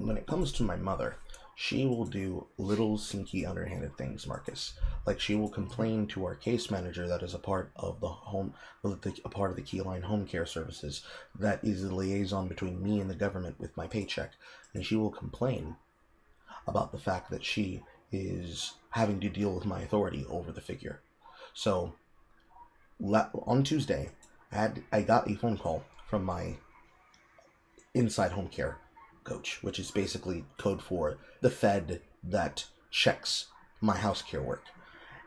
when it comes to my mother, she will do little sneaky underhanded things, Marcus. Like she will complain to our case manager that is a part of the home, a part of the Keyline Home Care Services, that is the liaison between me and the government with my paycheck, and she will complain about the fact that she is having to deal with my authority over the figure. So on Tuesday, I got a phone call from my inside home care coach, which is basically code for the Fed that checks my house care work.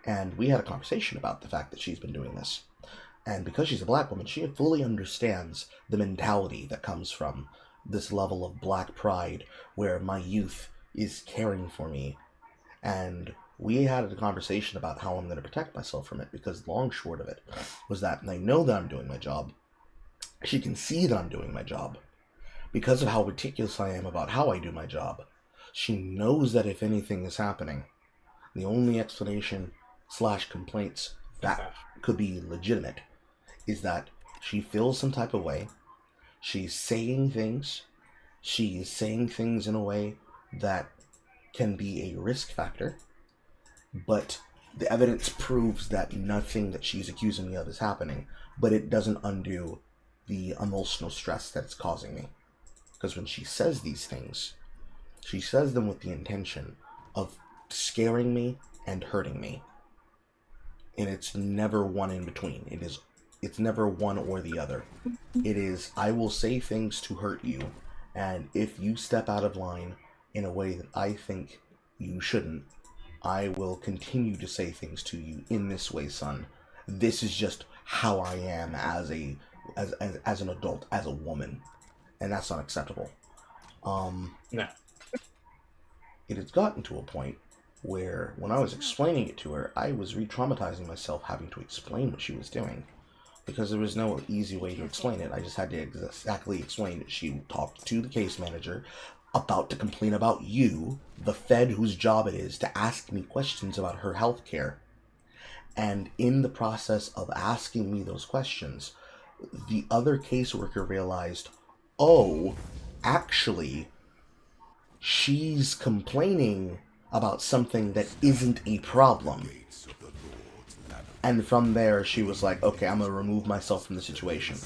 And we had a conversation about the fact that she's been doing this. And because she's a black woman, she fully understands the mentality that comes from this level of black pride where my youth is caring for me. And we had a conversation about how I'm going to protect myself from it, because long short of it was that I know that I'm doing my job. She can see that I'm doing my job. Because of how meticulous I am about how I do my job, she knows that if anything is happening, the only explanation / complaints that could be legitimate is that she feels some type of way. She's saying things. She is saying things in a way that can be a risk factor, but the evidence proves that nothing that she's accusing me of is happening, but it doesn't undo the emotional stress that it's causing me. Because when she says these things, she says them with the intention of scaring me and hurting me. And it's never one in between. It's never one or the other. It is, I will say things to hurt you, and if you step out of line in a way that I think you shouldn't, I will continue to say things to you in this way, son. This is just how I am as an adult, as a woman. And that's not acceptable. No. It has gotten to a point where when I was explaining it to her, I was re-traumatizing myself having to explain what she was doing. Because there was no easy way to explain it. I just had to exactly explain it. She talked to the case manager about to complain about you, the Fed whose job it is to ask me questions about her health care. And in the process of asking me those questions, the other caseworker realized, oh, actually, she's complaining about something that isn't a problem. And from there, she was like, okay, I'm going to remove myself from the situation.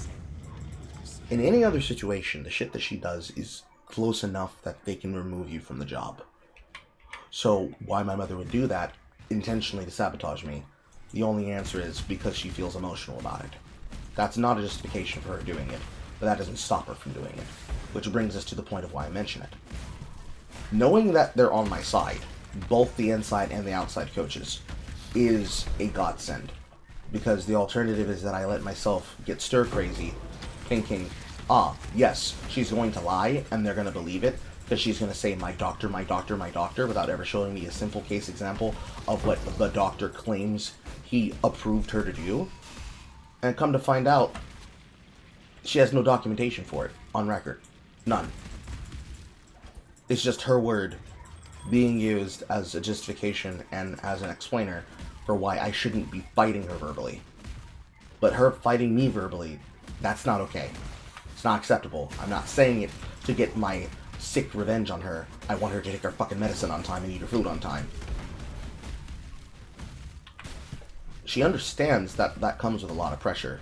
In any other situation, the shit that she does is close enough that they can remove you from the job. So why my mother would do that, intentionally to sabotage me, the only answer is because she feels emotional about it. That's not a justification for her doing it, but that doesn't stop her from doing it. Which brings us to the point of why I mention it. Knowing that they're on my side, both the inside and the outside coaches, is a godsend. Because the alternative is that I let myself get stir crazy, thinking, yes, she's going to lie, and they're going to believe it, because she's going to say, my doctor, my doctor, my doctor, without ever showing me a simple case example of what the doctor claims he approved her to do. And come to find out, she has no documentation for it, on record. None. It's just her word being used as a justification and as an explainer for why I shouldn't be fighting her verbally. But her fighting me verbally, that's not okay. It's not acceptable. I'm not saying it to get my sick revenge on her. I want her to take her fucking medicine on time and eat her food on time. She understands that that comes with a lot of pressure.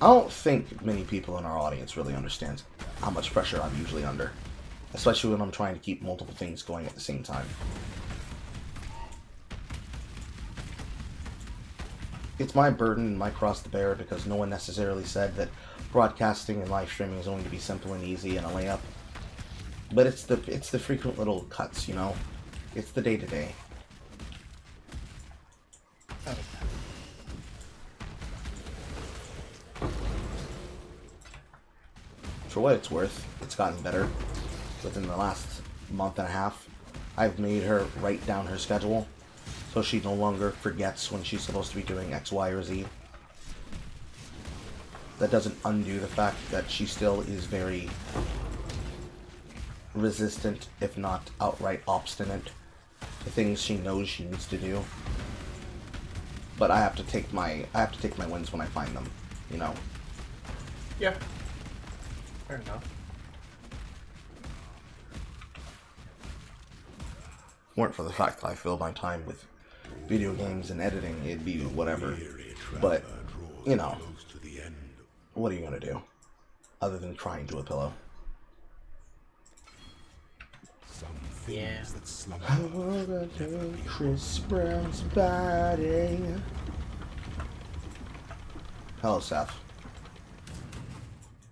I don't think many people in our audience really understand how much pressure I'm usually under. Especially when I'm trying to keep multiple things going at the same time. It's my burden and my cross to bear because no one necessarily said that broadcasting and live streaming is going to be simple and easy and a layup. But it's the frequent little cuts, you know? It's the day-to-day. For what it's worth, it's gotten better. Within the last month and a half, I've made her write down her schedule so she no longer forgets when she's supposed to be doing X, Y, or Z. That doesn't undo the fact that she still is very resistant, if not outright obstinate, to things she knows she needs to do. But I have to take my wins when I find them, you know. Yeah. Fair enough. weren't for the fact that I fill my time with video games and editing, it'd be whatever. But, you know, what are you gonna do? Other than crying to a pillow. Yeah. I wanna do Chris Brown's body. Hello, Seth.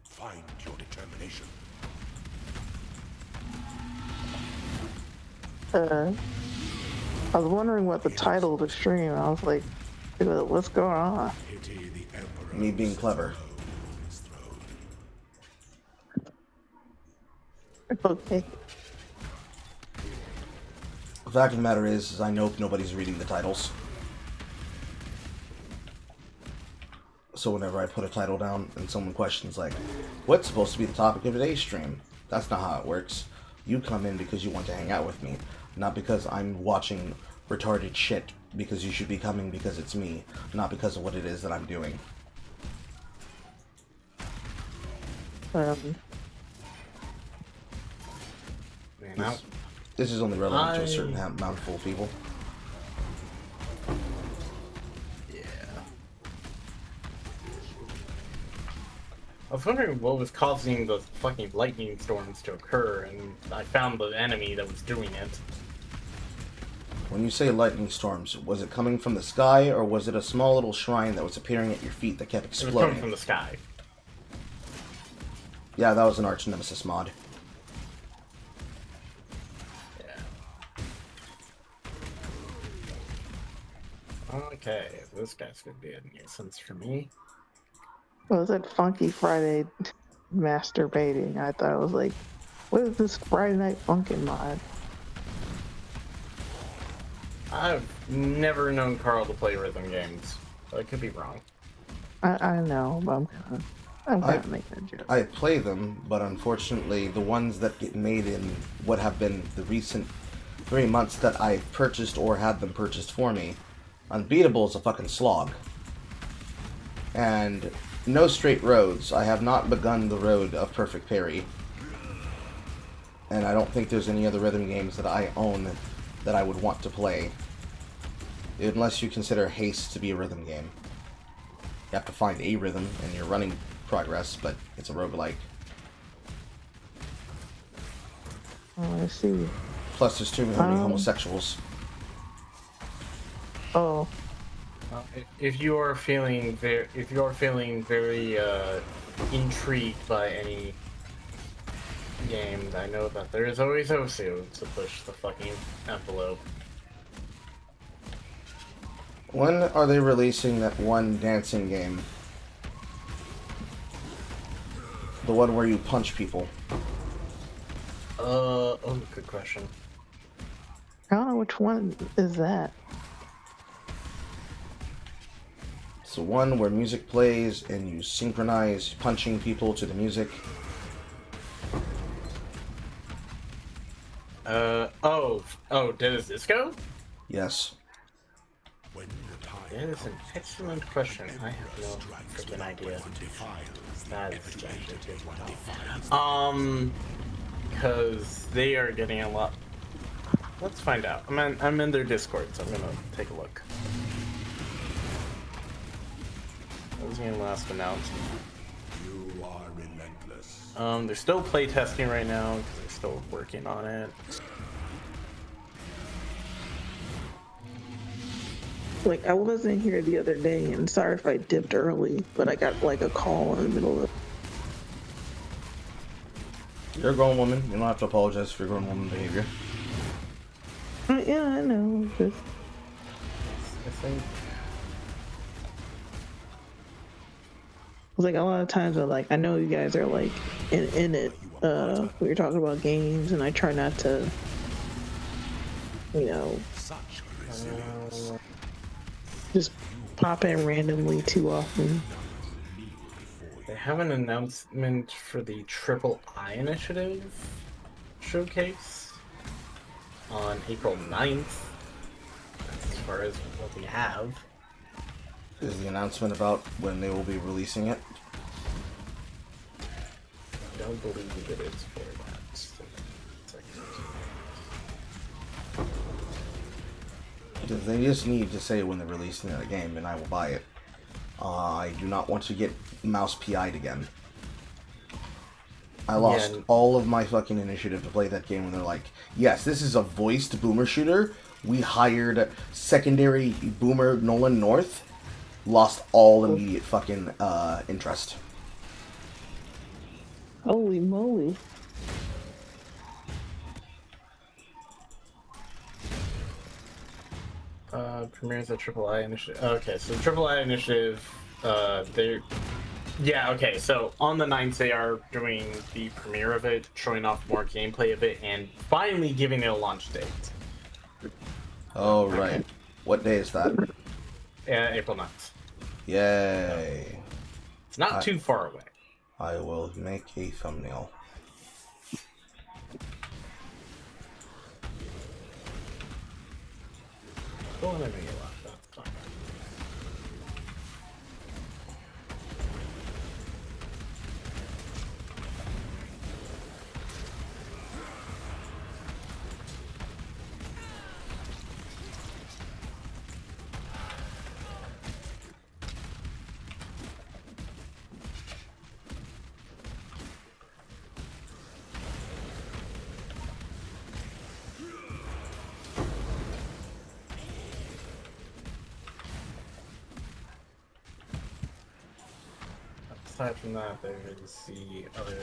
Find your determination. I was wondering what the title of the stream. I was like, what's going on? Me being clever. Okay. The fact of the matter is I know nobody's reading the titles. So whenever I put a title down and someone questions like, what's supposed to be the topic of today's stream? That's not how it works. You come in because you want to hang out with me, not because I'm watching retarded shit, because you should be coming because it's me, not because of what it is that I'm doing. This is only relevant to a certain amount of people. Yeah. I was wondering what was causing the fucking lightning storms to occur, and I found the enemy that was doing it. When you say lightning storms, was it coming from the sky, or was it a small little shrine that was appearing at your feet that kept It was exploding? coming from the sky. Yeah, that was an Arch Nemesis mod. Okay, this guy's gonna be a nuisance for me. What was that Funky Friday masturbating? I thought it was like, what is this Friday Night Funkin' mod? I've never known Carl to play rhythm games. I could be wrong. I know, but I'm kind of making a joke. I play them, but unfortunately, the ones that get made in what have been the recent 3 months that I've purchased or had them purchased for me, Unbeatable is a fucking slog. And no straight roads. I have not begun the road of Perfect Parry. And I don't think there's any other rhythm games that I own that I would want to play. Unless you consider Haste to be a rhythm game. You have to find a rhythm in your running progress, but it's a roguelike. Oh, I see. Plus, there's too many homosexuals. Oh. If you are feeling very intrigued by any games, I know that there is always Osu to push the fucking envelope. When are they releasing that one dancing game? The one where you punch people. Oh, good question. I don't know which one is that. It's the one where music plays and you synchronize punching people to the music. That is Disco? Yes. That is an excellent question. I have no freaking idea. That is actually good. Because they are getting a lot. Let's find out. I'm in their Discord, so I'm gonna take a look. What was the last announcement? You are relentless. They're still playtesting right now because they're still working on it. Like, I wasn't here the other day, and sorry if I dipped early, but I got like a call in the middle of. You're a grown woman. You don't have to apologize for your grown woman behavior. Yeah, I know. Just I think. it's like a lot of times, I know you guys are like in it. We were talking about games, and I try not to, just pop in randomly too often. They have an announcement for the Triple I Initiative showcase on April 9th. That's as far as what we have. Is the announcement about when they will be releasing it? I don't believe it is for that. They just need to say when they're releasing the game, and I will buy it. I do not want to get mouse PI'd again. I lost all of my fucking initiative to play that game when they're like, yes, this is a voiced boomer shooter. We hired secondary boomer Nolan North. Lost all immediate fucking interest. Holy moly. Premieres a AAA initiative. Okay, so AAA initiative, they're... Yeah, okay, so on the 9th they are doing the premiere of it, showing off more gameplay of it, and finally giving it a launch date. Oh, right. What day is that? Yeah, April 9th. Yay. It's not too far away. I will make a thumbnail. Go on and make it laugh. That's fine. Aside from that, there's the other...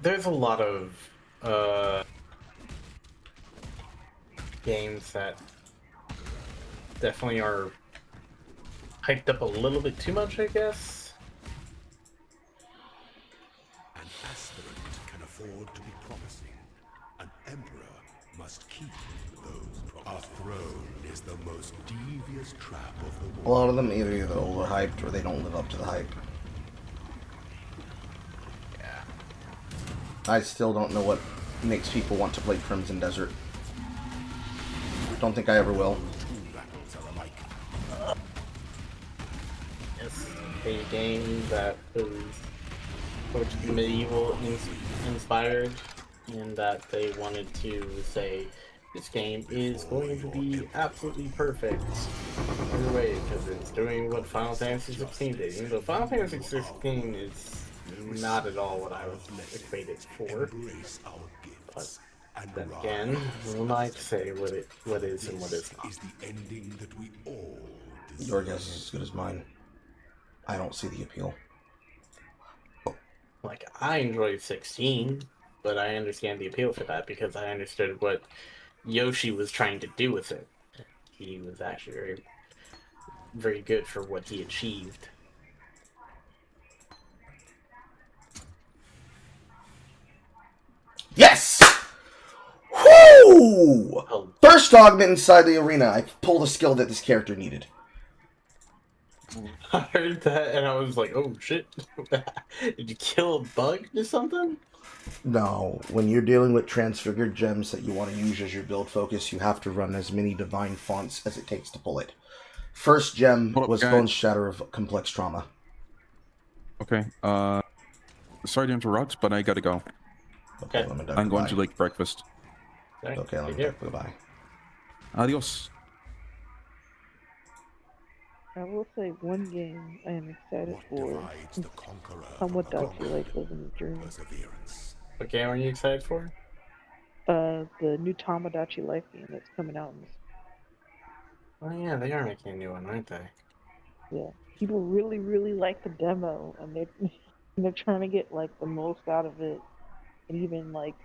There's a lot of games that definitely are hyped up a little bit too much, I guess. An aspirant can afford to be promising. An emperor must keep those promises. A throne is the most devious trap of the world. A lot of them either get overhyped or they don't live up to the hype. Yeah. I still don't know what makes people want to play Crimson Desert. Don't think I ever will. It's a game that was sort of medieval inspired, and that they wanted to say this game is going to be absolutely perfect either way because it's doing what Final Fantasy 16 did. Even though Final Fantasy 16 is not at all what I was equated for, but then again, we'll not say what is and what is not. The ending that we all deserve. Your guess is as good as mine. I don't see the appeal. Like, I enjoyed 16, but I understand the appeal for that because I understood what Yoshi was trying to do with it. He was actually very, very good for what he achieved. Yes! Whoo! First augment inside the arena. I pulled a skill that this character needed. I heard that and I was like, oh shit. Did you kill a bug or something? No, when you're dealing with transfigured gems that you want to use as your build focus, you have to run as many divine fonts as it takes to pull it. First gem was Bone Shatter of Complex Trauma. Okay, sorry to interrupt, but I gotta go. Okay, I'm going to like breakfast. Okay, let me duck, goodbye. Adios. I will say one game I am excited What for. divides the conqueror Somewhat from the Dachi like living the dream. perseverance. What game are you excited for? The new Tamagotchi Life game that's coming out. Oh yeah, they are making a new one, aren't they? Yeah, people really, really like the demo, and they're trying to get like the most out of it, and even like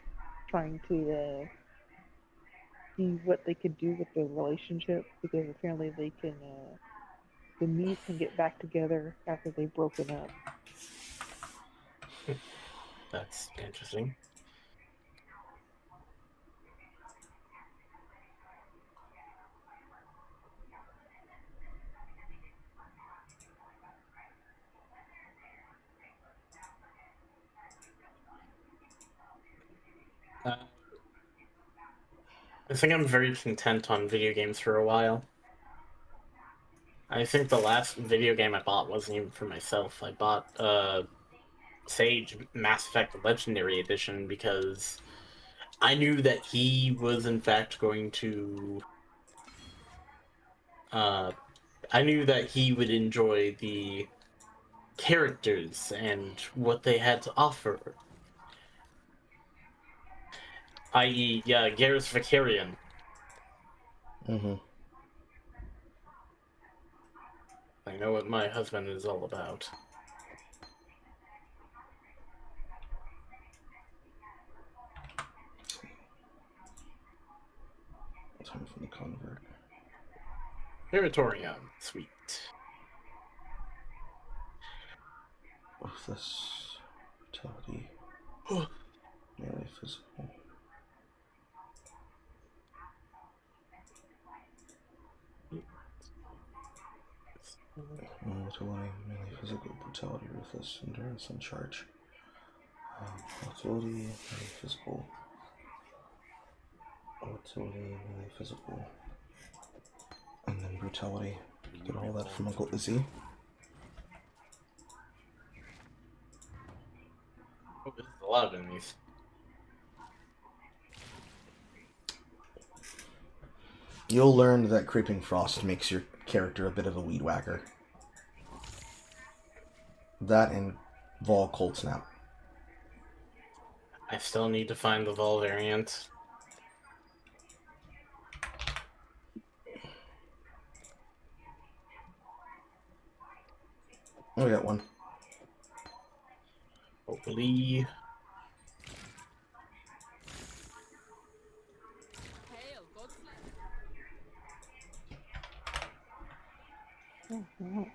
trying to see what they could do with their relationship because apparently they can. The Mies can get back together after they've broken up. That's interesting. I think I'm very content on video games for a while. I think the last video game I bought wasn't even for myself. I bought Sage Mass Effect Legendary Edition because I knew that he was in fact going to. I knew that he would enjoy the characters and what they had to offer. I.e., Garrus Vicarian. Mm-hmm. I know what my husband is all about. Time for the convert. Territorium. Sweet. What's this? Brutality. Melee physical. Volatility, melee physical, brutality, ruthless, endurance, and charge. Volatility, melee physical. Volatility, melee physical. And then brutality. Get all that from Uncle Izzy. Oh, this is a lot of enemies. You'll learn that Creeping Frost makes your character a bit of a weed whacker. That and Vol Cold Snap. I still need to find the Vol variant. Oh, we got one. Hopefully. Mhm.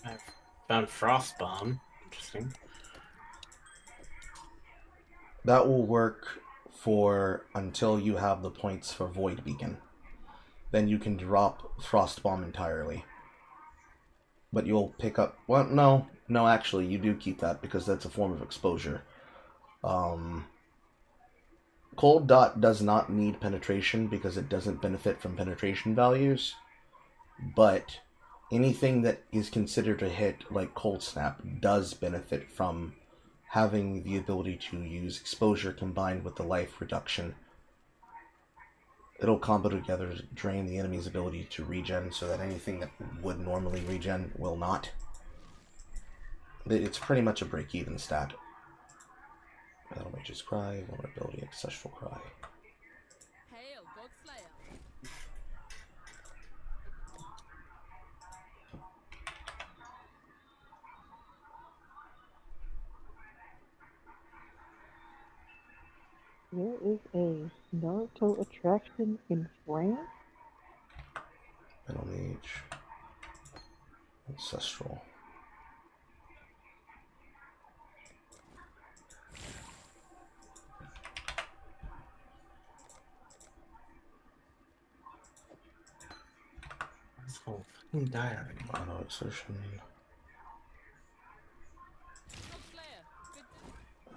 I found Frost Bomb. Interesting. That will work for until you have the points for Void Beacon. Then you can drop Frost Bomb entirely. But you'll pick up... Well, no, actually, you do keep that because that's a form of exposure. Cold Dot does not need penetration because it doesn't benefit from penetration values. But anything that is considered a hit, like Cold Snap, does benefit from having the ability to use exposure combined with the life reduction. It'll combo together to drain the enemy's ability to regen so that anything that would normally regen will not. It's pretty much a break-even stat. Battle Mage's Cry, Vulnerability, Ancestral Cry. Hail, Godslayer. There is a Naruto attraction in France. Battle Mage. Ancestral. This whole fucking diary. Auto Exertion. Godslayer. Good.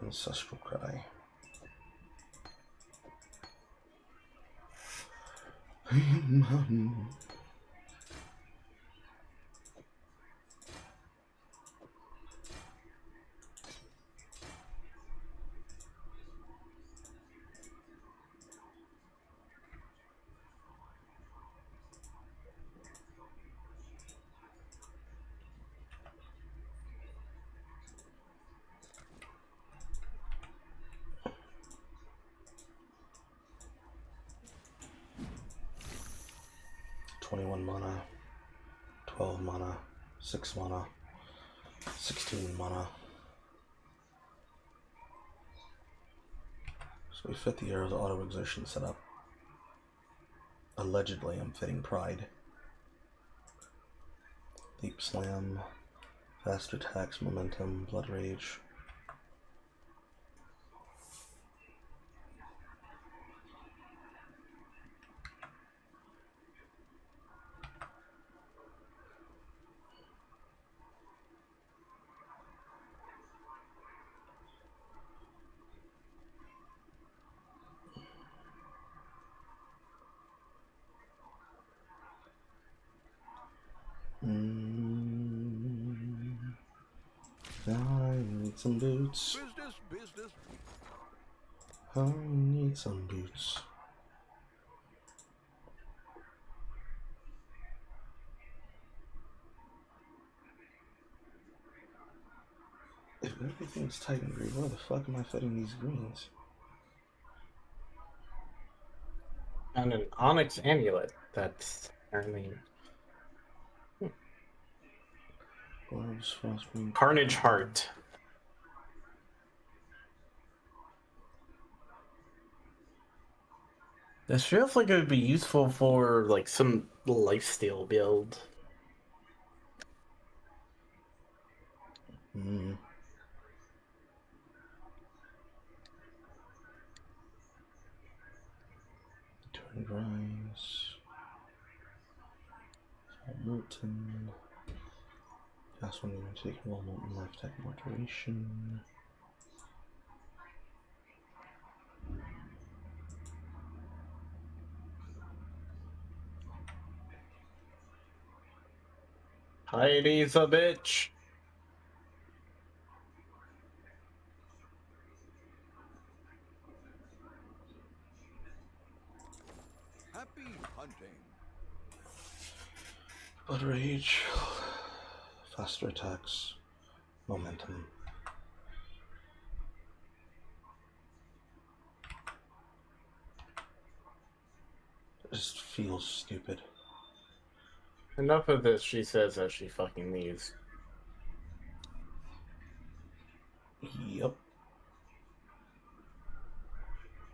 Ancestral Cry. 21 mana, 12 mana, 6 mana, 16 mana. So we fit the arrow's auto exertion setup. Allegedly, I'm fitting Pride. Leap Slam, Fast Attacks, Momentum, Blood Rage. I need some boots. Business. I need some boots. If everything's tight and green, where the fuck am I fitting these greens? And an onyx amulet. That's apparently Gloves, Frostbite. Carnage Heart. This feels like it would be useful for like some lifesteal build. Mm. Turn Rise. Molten. Last one, you're going to take Wall Molten Life Tech more duration. Heidi's a bitch. Happy hunting. Blood Rage. Faster attacks. Momentum. It just feels stupid. Enough of this, she says as she fucking leaves. Yep.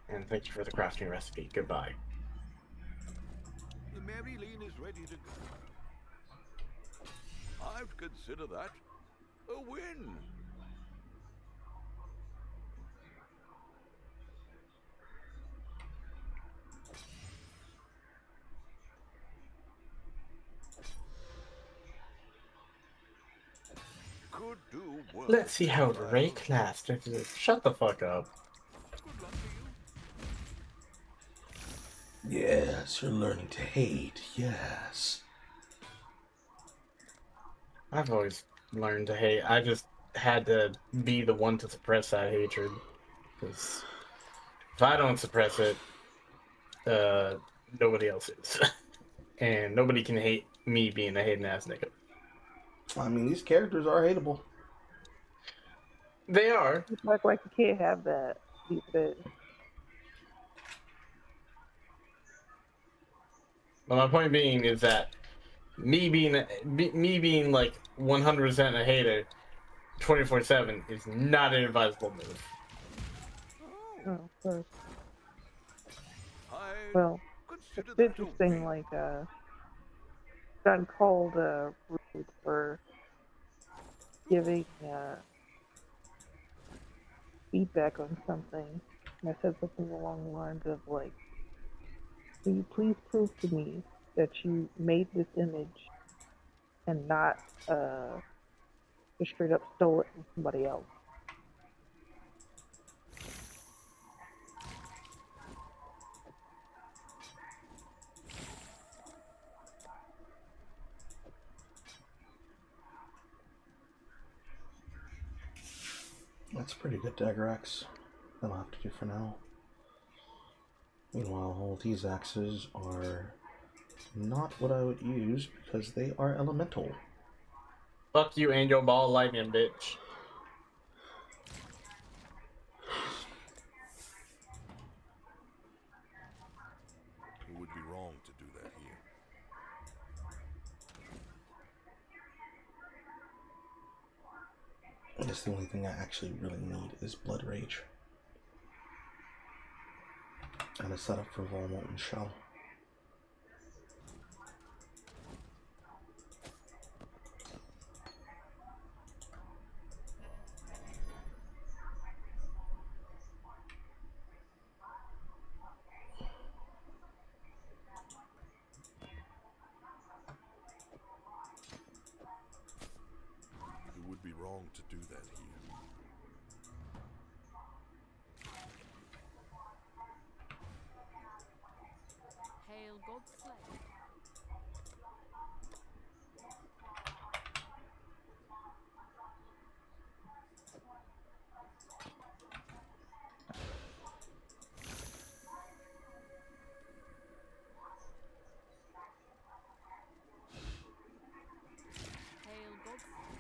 And thank you for the crafting recipe. Goodbye. The Mary Lean is ready to go. I'd consider that a win. Could do worse. Let's see how Rake lasts. Shut the fuck up. Good luck to you. Yes, you're learning to hate. Yes. I've always learned to hate. I just had to be the one to suppress that hatred. Because if I don't suppress it, nobody else is. And nobody can hate me being a hating ass nigga. I mean, these characters are hateable. They are. It's like you can't have that these days. But my point being is that me being like 100% a hater 24/7 is not an advisable move. Oh, of course. I Well, consider it's that a interesting, win. like, gotten called rude for giving feedback on something. And I said something along the lines of, like, will you please prove to me that you made this image and not just straight up stole it from somebody else? That's a pretty good dagger axe. That'll have to do for now. Meanwhile, all these axes are not what I would use because they are elemental. Fuck you and your ball lightning, bitch. It would be wrong to do that here. I guess the only thing I actually really need is Blood Rage. And a setup for Vol Molten Shell. do that here. Hail God Slayer. Hail God Slayer.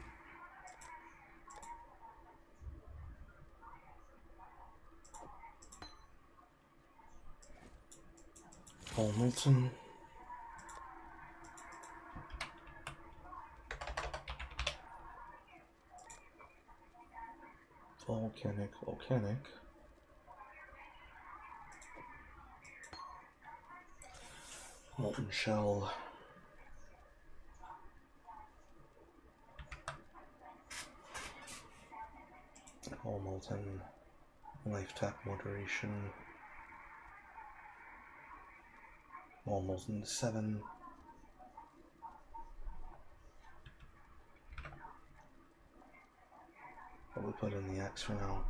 Paul Milton. Volcanic. Molten Shell. All Molten. Life Tap Moderation. All Molten 7. Probably put in the X for now.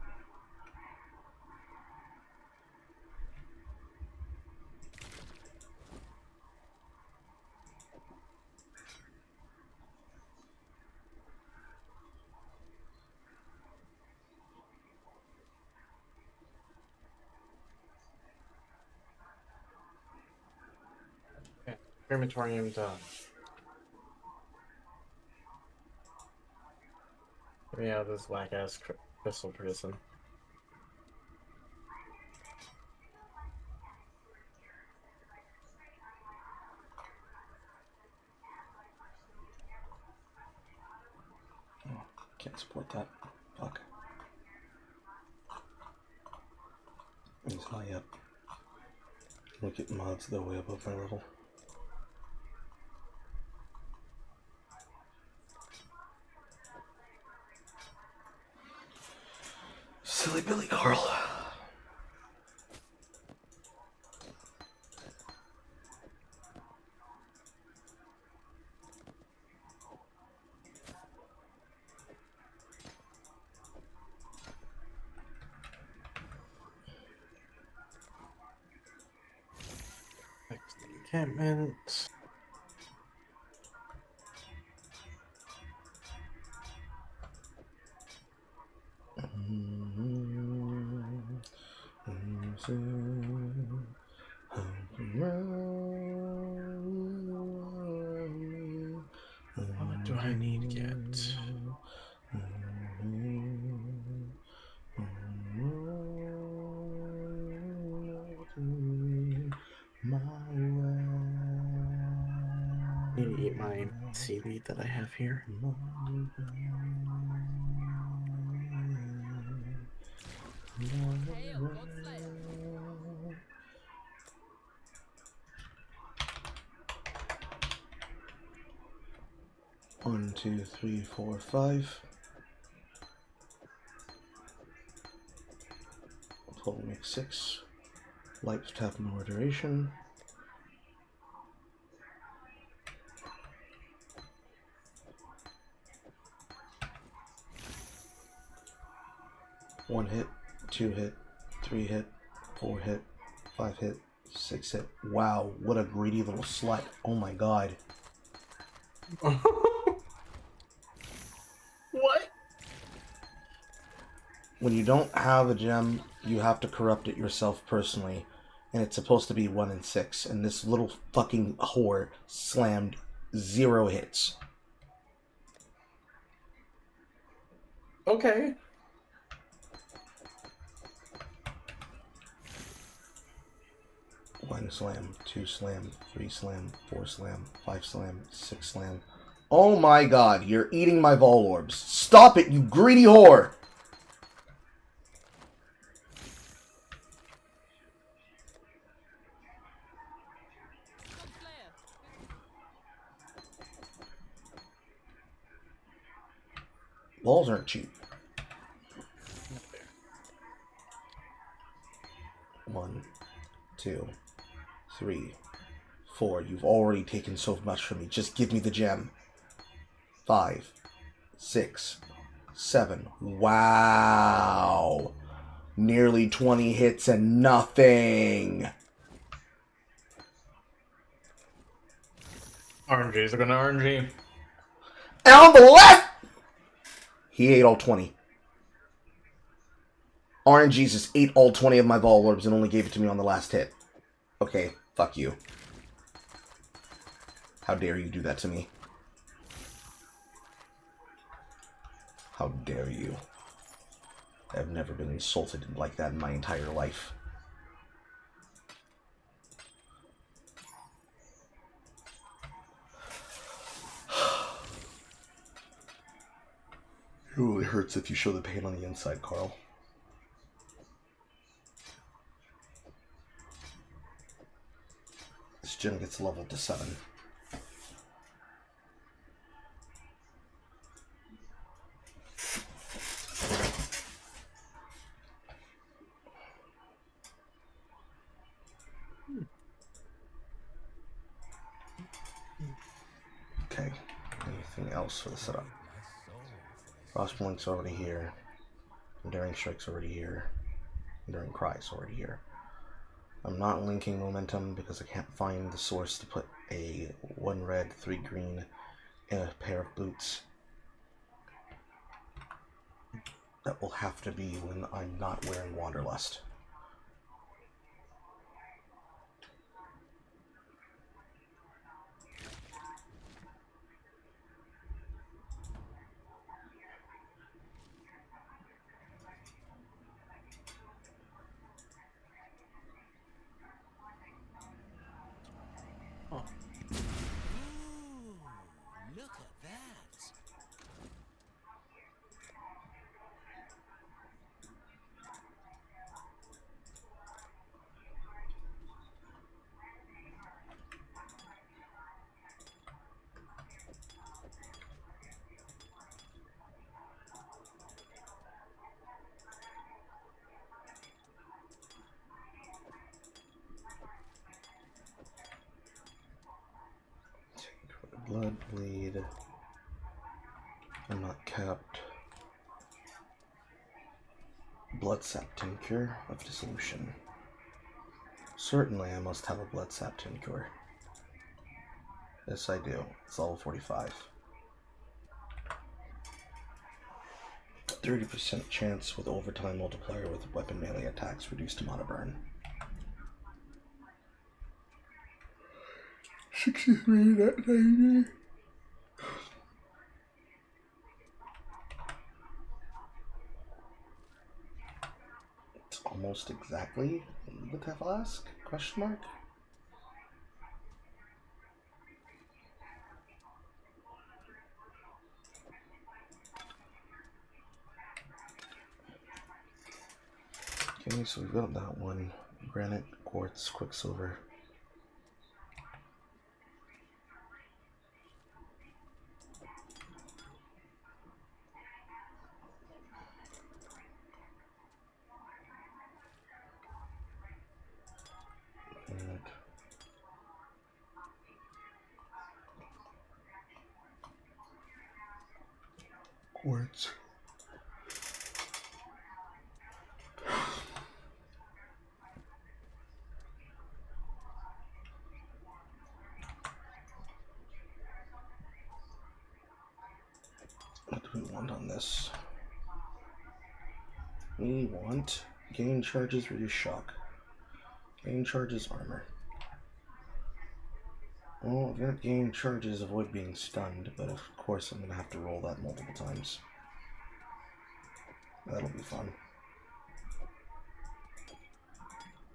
Okay. Crematorium done. Yeah, this whack ass crystal prison. Oh, can't support that. Fuck. It's not yet. Look at mods that are way above my level. Silly Billy Carl. Next encampment. What do I need to get? I need to eat my seaweed that I have here. Hail God Slayer. 1, 2, 3, 4, 5. Total makes 6. Light tap moderation. One hit, 2 hit, 3 hit, 4 hit, 5 hit, 6 hit. Wow, what a greedy little slut. Oh my god. What? When you don't have a gem, you have to corrupt it yourself personally. And it's supposed to be 1 in 6. And this little fucking whore slammed 0 hits. Okay. One slam, 2 slam, 3 slam, 4 slam, 5 slam, 6 slam. Oh my god, you're eating my vol orbs. Stop it, you greedy whore! God Slayer. Balls aren't cheap. 1, 2, 3, 4. You've already taken so much from me. Just give me the gem. 5, 6, 7. Wow. Nearly 20 hits and nothing. RNGs are gonna RNG. And on the left! He ate all 20. RNGs just ate all 20 of my Vol Orbs and only gave it to me on the last hit. Okay, fuck you. How dare you do that to me? How dare you? I've never been insulted like that in my entire life. It really hurts if you show the pain on the inside, Carl. This gym gets leveled to 7. Okay. Anything else for the setup? Frost Blink's already here. Enduring Strike's already here. Enduring Cry's already here. I'm not linking Momentum because I can't find the source to put a 1 red, 3 green, and a pair of boots. That will have to be when I'm not wearing Wanderlust. Oh. Ooh, look at that. Blood bleed. I'm not capped. Blood sap tincture of dissolution. Certainly I must have a blood sap tincture. Yes I do. It's level 45. 30% chance with overtime multiplier with weapon melee attacks reduced to mana burn. 63 net 90. It's almost exactly the Teflask? Question mark? Okay, so we've got that one. Granite, quartz, quicksilver. Granite. Quartz. What do we want on this? We want gain charges, reduce shock. Gain charges, armor. Well, if you not gain charges, avoid being stunned, but of course I'm going to have to roll that multiple times. That'll be fun.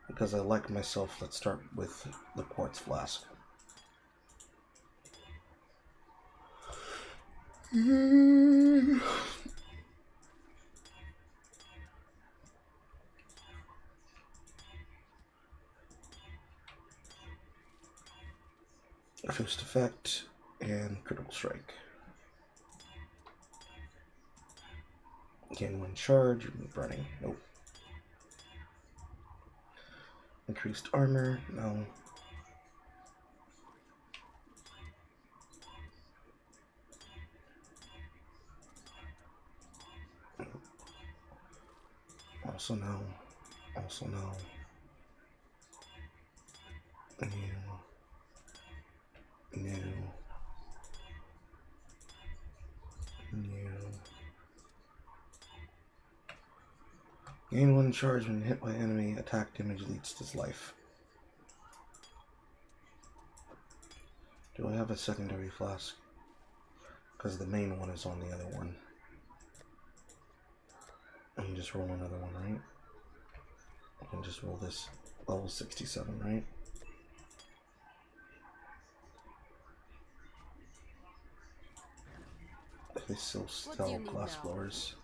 Because I like myself, let's start with the quartz flask. First effect and critical strike. Gain 1 charge, burning. Nope. Increased armor, no. Also no. Also no. New. Gain 1 charge when hit by enemy. Attack damage leads to his life. Do I have a secondary flask? Because the main one is on the other one. I can just roll another one, right? I can just roll this. Level 67, right? They still sell glass blowers.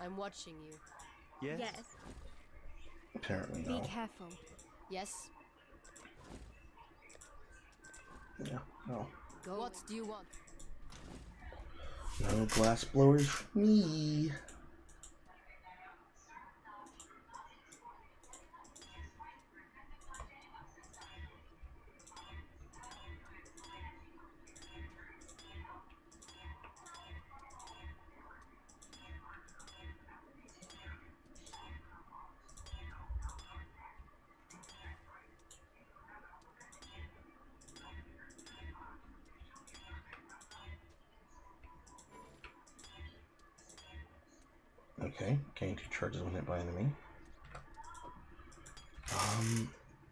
I'm watching you. Yes. Apparently no. Be careful. Yes. Yeah, no. Go. What do you want? No glass blowers for me. Okay, gain 2 charges when hit by enemy.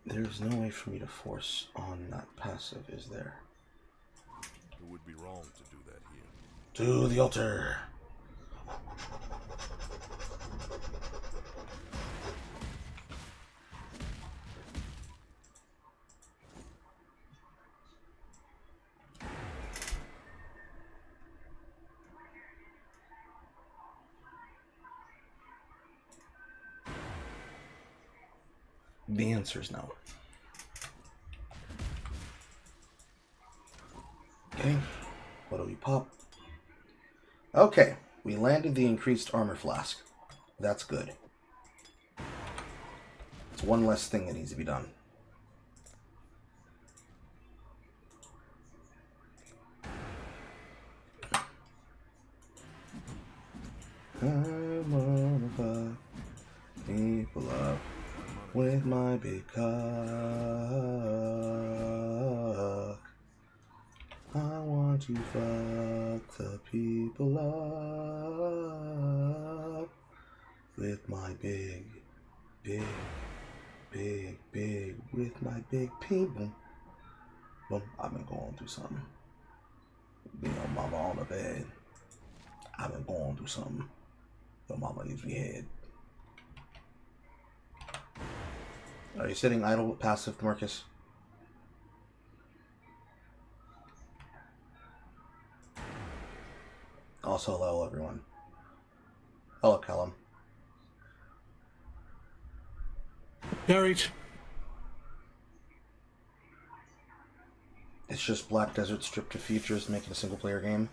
There's no way for me to force on that passive, is there? It would be wrong to do that here. To the altar! The answer is no. Okay, what do we pop? Okay, we landed the increased armor flask. That's good. It's one less thing that needs to be done. I wanna fuck people up with my big cock. I want to fuck the people up with my big, with my big people. Well, I've been going through something. Being on mama on the bed. I've been going through something. Your mama gives me head. Are you sitting idle passive, Marcus? Also, hello, everyone. Hello, Callum. Carried. It's just Black Desert stripped of features, making a single-player game.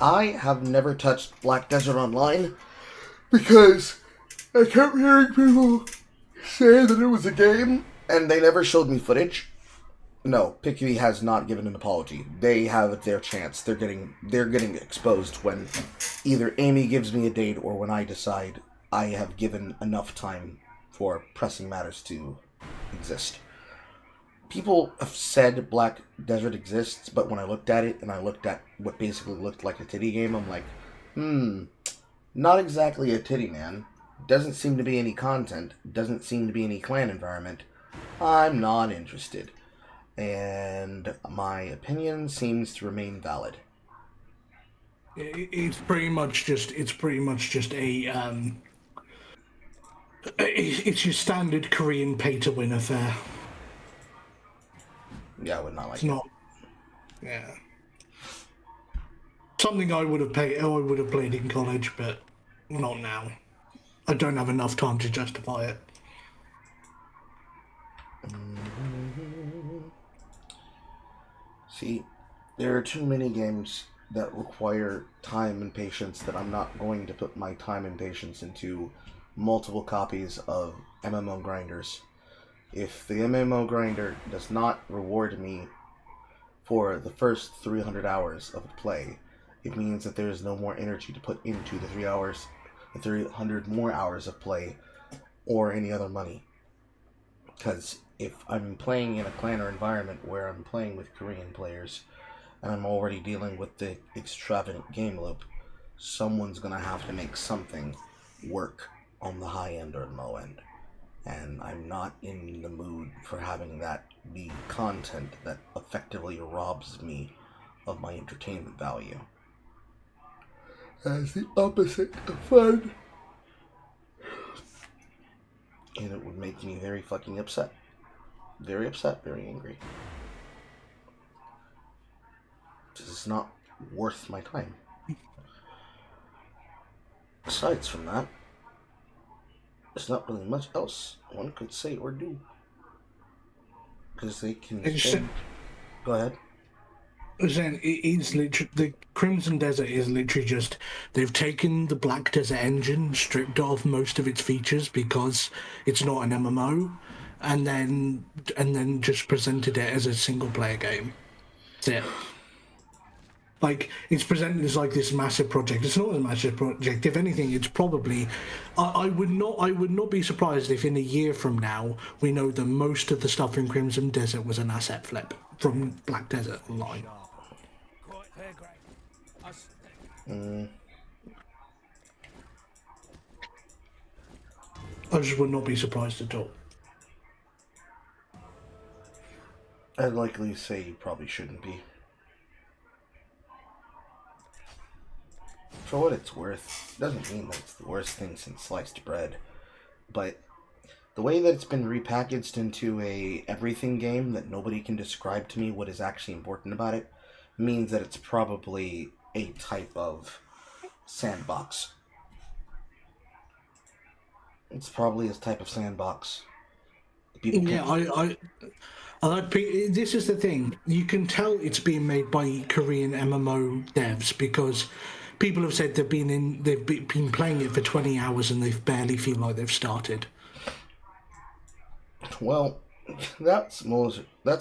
I have never touched Black Desert Online because I kept hearing people say that it was a game, and they never showed me footage. No, Picky has not given an apology. They have their chance. They're getting exposed when either Amy gives me a date or when I decide I have given enough time for pressing matters to exist. People have said Black Desert exists, but when I looked at it and I looked at what basically looked like a titty game, I'm like, not exactly a titty, man. Doesn't seem to be any content. Doesn't seem to be any clan environment. I'm not interested. And my opinion seems to remain valid. It's pretty much just a it's your standard Korean pay-to-win affair. Yeah, I would not like It's it. not. Yeah. Something I would have played in college, but not now. I don't have enough time to justify it. See, there are too many games that require time and patience that I'm not going to put my time and patience into multiple copies of MMO grinders. If the MMO grinder does not reward me for the first 300 hours of play, it means that there is no more energy to put into the 3 hours 300 more hours of play or any other money. Because if I'm playing in a clanner environment where I'm playing with Korean players and I'm already dealing with the extravagant game loop, someone's gonna have to make something work on the high end or low end. And I'm not in the mood for having that be content that effectively robs me of my entertainment value. That's the opposite of fun. And it would make me very fucking upset. Very upset, very angry. This is not worth my time. Aside from that, there's not really much else one could say or do. Because they can go ahead. Then it's literally the Crimson Desert is literally just they've taken the Black Desert engine, stripped off most of its features because it's not an MMO, and then just presented it as a single player game. That's it. Like, it's presented as like this massive project. It's not a massive project. If anything, it's probably. I would not be surprised if in a year from now we know that most of the stuff in Crimson Desert was an asset flip from Black Desert Online. I just would not be surprised at all. I'd likely say you probably shouldn't be. For what it's worth, doesn't mean that it's the worst thing since sliced bread, but the way that it's been repackaged into a everything game that nobody can describe to me what is actually important about it means that it's probably a type of sandbox. It's probably a type of sandbox. This is the thing. You can tell it's being made by Korean MMO devs because people have said they've been playing it for 20 hours and they barely feel like they've started. Well, that's more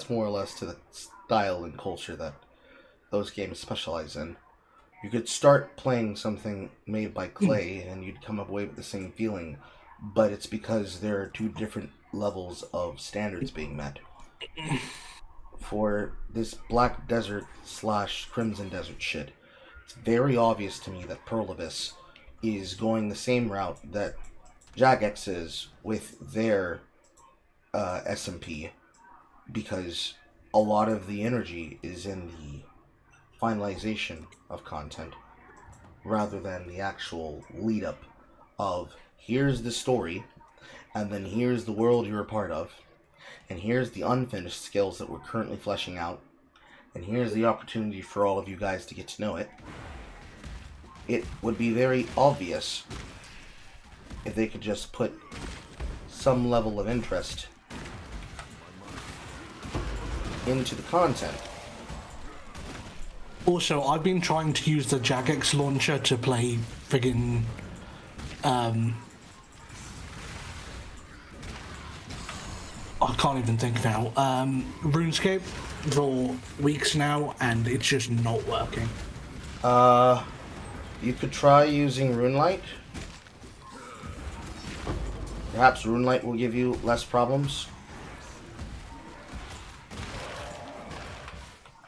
or less to the style and culture that those games specialize in. You could start playing something made by clay and you'd come away with the same feeling, but it's because there are two different levels of standards being met. For this Black Desert / Crimson Desert shit, it's very obvious to me that Perlavis is going the same route that Jagex is with their SMP, because a lot of the energy is in the finalization of content rather than the actual lead up of here's the story and then here's the world you're a part of and here's the unfinished skills that we're currently fleshing out and here's the opportunity for all of you guys to get to know it. It would be very obvious if they could just put some level of interest into the content. Also, I've been trying to use the Jagex launcher to play friggin' I can't even think now. RuneScape for weeks now, and it's just not working. You could try using RuneLite. Perhaps RuneLite will give you less problems.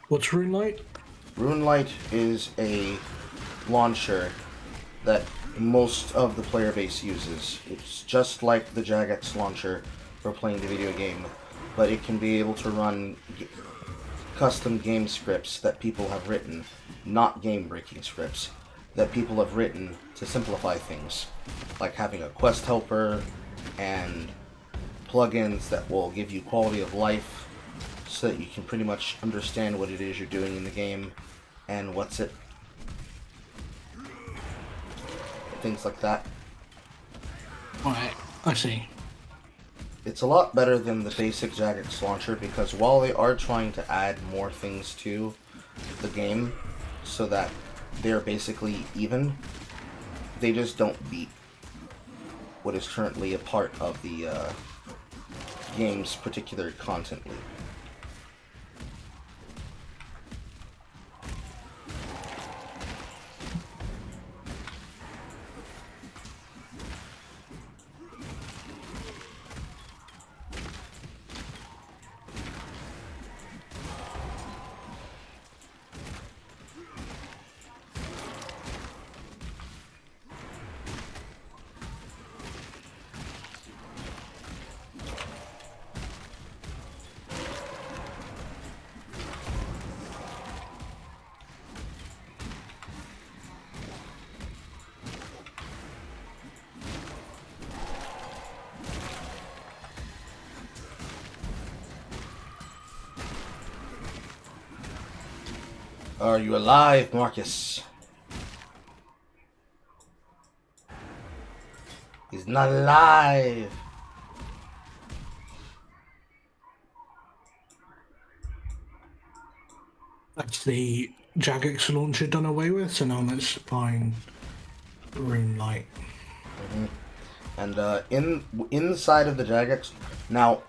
What's RuneLite? RuneLite is a launcher that most of the player base uses. It's just like the Jagex launcher for playing the video game, but it can be able to run custom game scripts that people have written, not game-breaking scripts, that people have written to simplify things, like having a quest helper and plugins that will give you quality of life so that you can pretty much understand what it is you're doing in the game and what's it. Things like that. Alright, I see. It's a lot better than the basic Jagex launcher because while they are trying to add more things to the game so that they're basically even, they just don't beat what is currently a part of the game's particular content loop. Are you alive, Marcus? He's not alive. That's the Jagex launcher done away with, so now let's find Runelight. And inside of the Jagex, now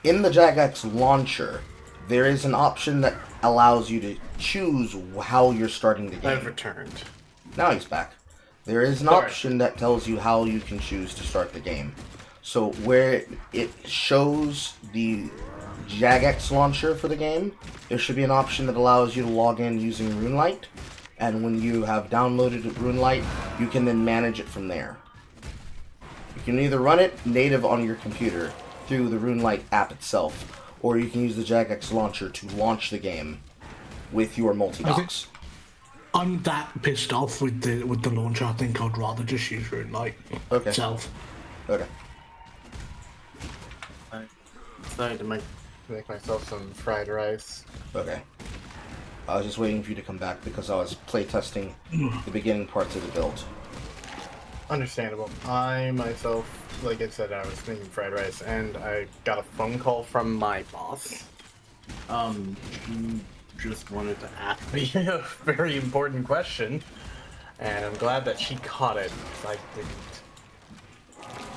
in the Jagex launcher, there is an option that allows you to choose how you're starting the I've game. returned. Now he's back. There is an option that tells you how you can choose to start the game. So where it shows the Jagex launcher for the game, there should be an option that allows you to log in using Runelight. And when you have downloaded Runelight, you can then manage it from there. You can either run it native on your computer through the Runelight app itself, or you can use the Jagex launcher to launch the game with your multi-docs. I'm that pissed off with the launcher. I think I'd rather just use Runelight itself. Okay. I decided to make myself some fried rice. Okay. I was just waiting for you to come back because I was playtesting the beginning parts of the build. Understandable. I myself, like I said, I was making fried rice, and I got a phone call from my boss. She just wanted to ask me a very important question, and I'm glad that she caught it, because I didn't.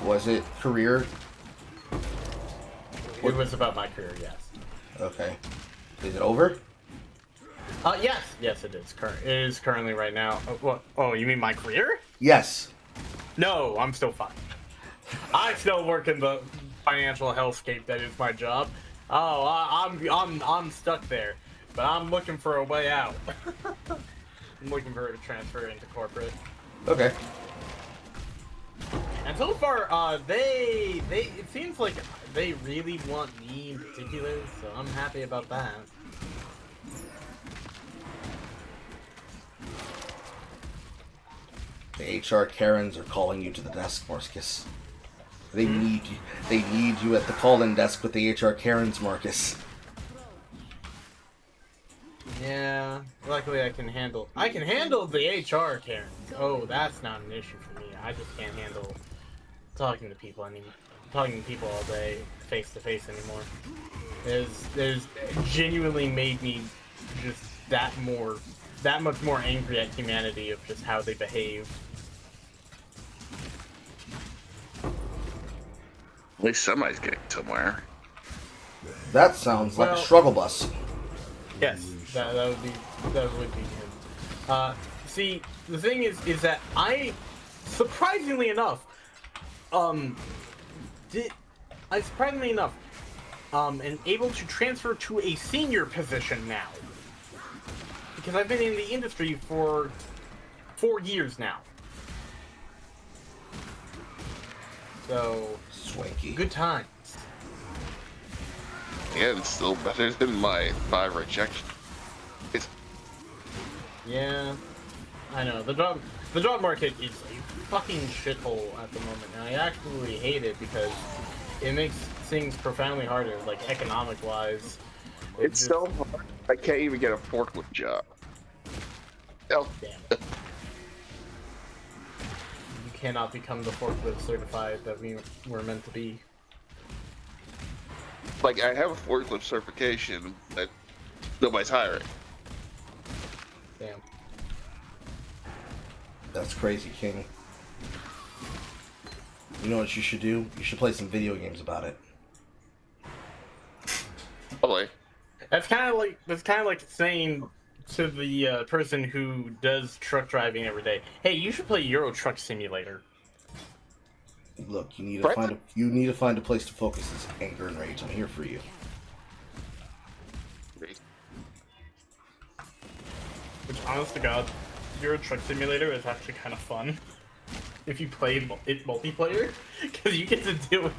Was it career? It was about my career, yes. Okay. Is it over? Yes, it is. It is currently right now. What? Oh, you mean my career? Yes. No, I'm still fine. I still work in the financial hellscape that is my job. Oh, I'm stuck there, but I'm looking for a way out. I'm looking for a transfer into corporate. Okay. And so far, it seems like they really want me in particular, so I'm happy about that. The HR Karens are calling you to the desk, Marcus. They need you. They need you at the call-in desk with the HR Karens, Marcus. Yeah, luckily I can handle the HR Karen. Oh, that's not an issue for me. I just can't handle talking to people all day face to face anymore. There's genuinely made me just that much more angry at humanity of just how they behave. At least somebody's getting somewhere. That sounds like a struggle bus. Yes, that would be him. See, the thing is that I, surprisingly enough, am able to transfer to a senior position now. Because I've been in the industry for 4 years now. So, Swanky. good times. Yeah, it's still better than my 5 rejection. Yeah, I know. The job market is a fucking shithole at the moment, and I actually hate it because it makes things profoundly harder, like economic-wise. It's so hard. I can't even get a forklift job. Oh. Damn it. You cannot become the forklift certified that we were meant to be. Like, I have a forklift certification that nobody's hiring. Damn. That's crazy, King. You know what you should do? You should play some video games about it. Probably. That's kind of like saying to the person who does truck driving every day, "Hey, you should play Euro Truck Simulator." Look, you need to find a place to focus this anger and rage. I'm here for you. Which, honest to God, Euro Truck Simulator is actually kind of fun if you play it multiplayer, because you get to deal with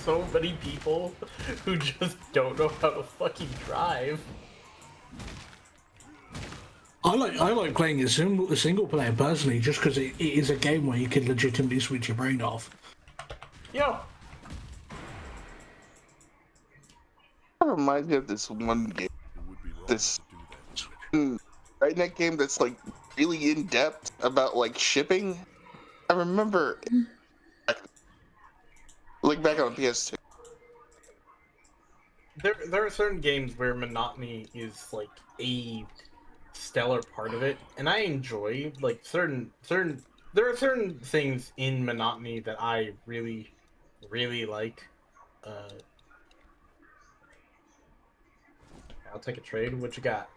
so many people who just don't know how to fucking drive. I like playing a single player personally, just because it is a game where you can legitimately switch your brain off. Yeah. That reminds me of this one game. This right in that game that's like really in depth about like shipping. I remember, like back on PS2. There are certain games where monotony is like a stellar part of it, and I enjoy like certain. There are certain things in monotony that I really like. Uh, I'll take a trade. What you got?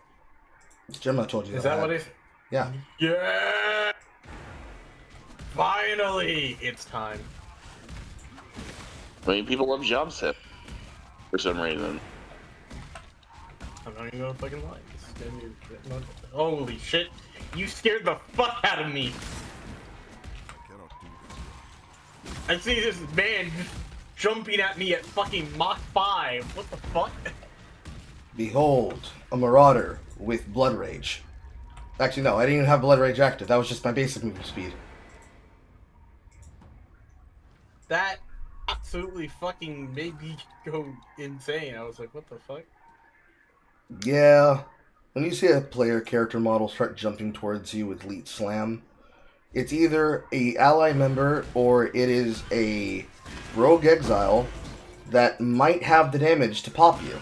Gemma told you Is that what it? it? Yeah. Yeah! Finally, it's time. I mean, people love job set for some reason. I'm not even gonna fucking lie. Holy shit! You scared the fuck out of me. I see this man just jumping at me at fucking Mach 5. What the fuck? Behold, a marauder with blood rage. Actually, no, I didn't even have blood rage active. That was just my basic movement speed. That absolutely fucking made me go insane. I was like, what the fuck? Yeah, when you see a player character model start jumping towards you with Leet Slam, it's either a ally member or it is a rogue exile that might have the damage to pop you.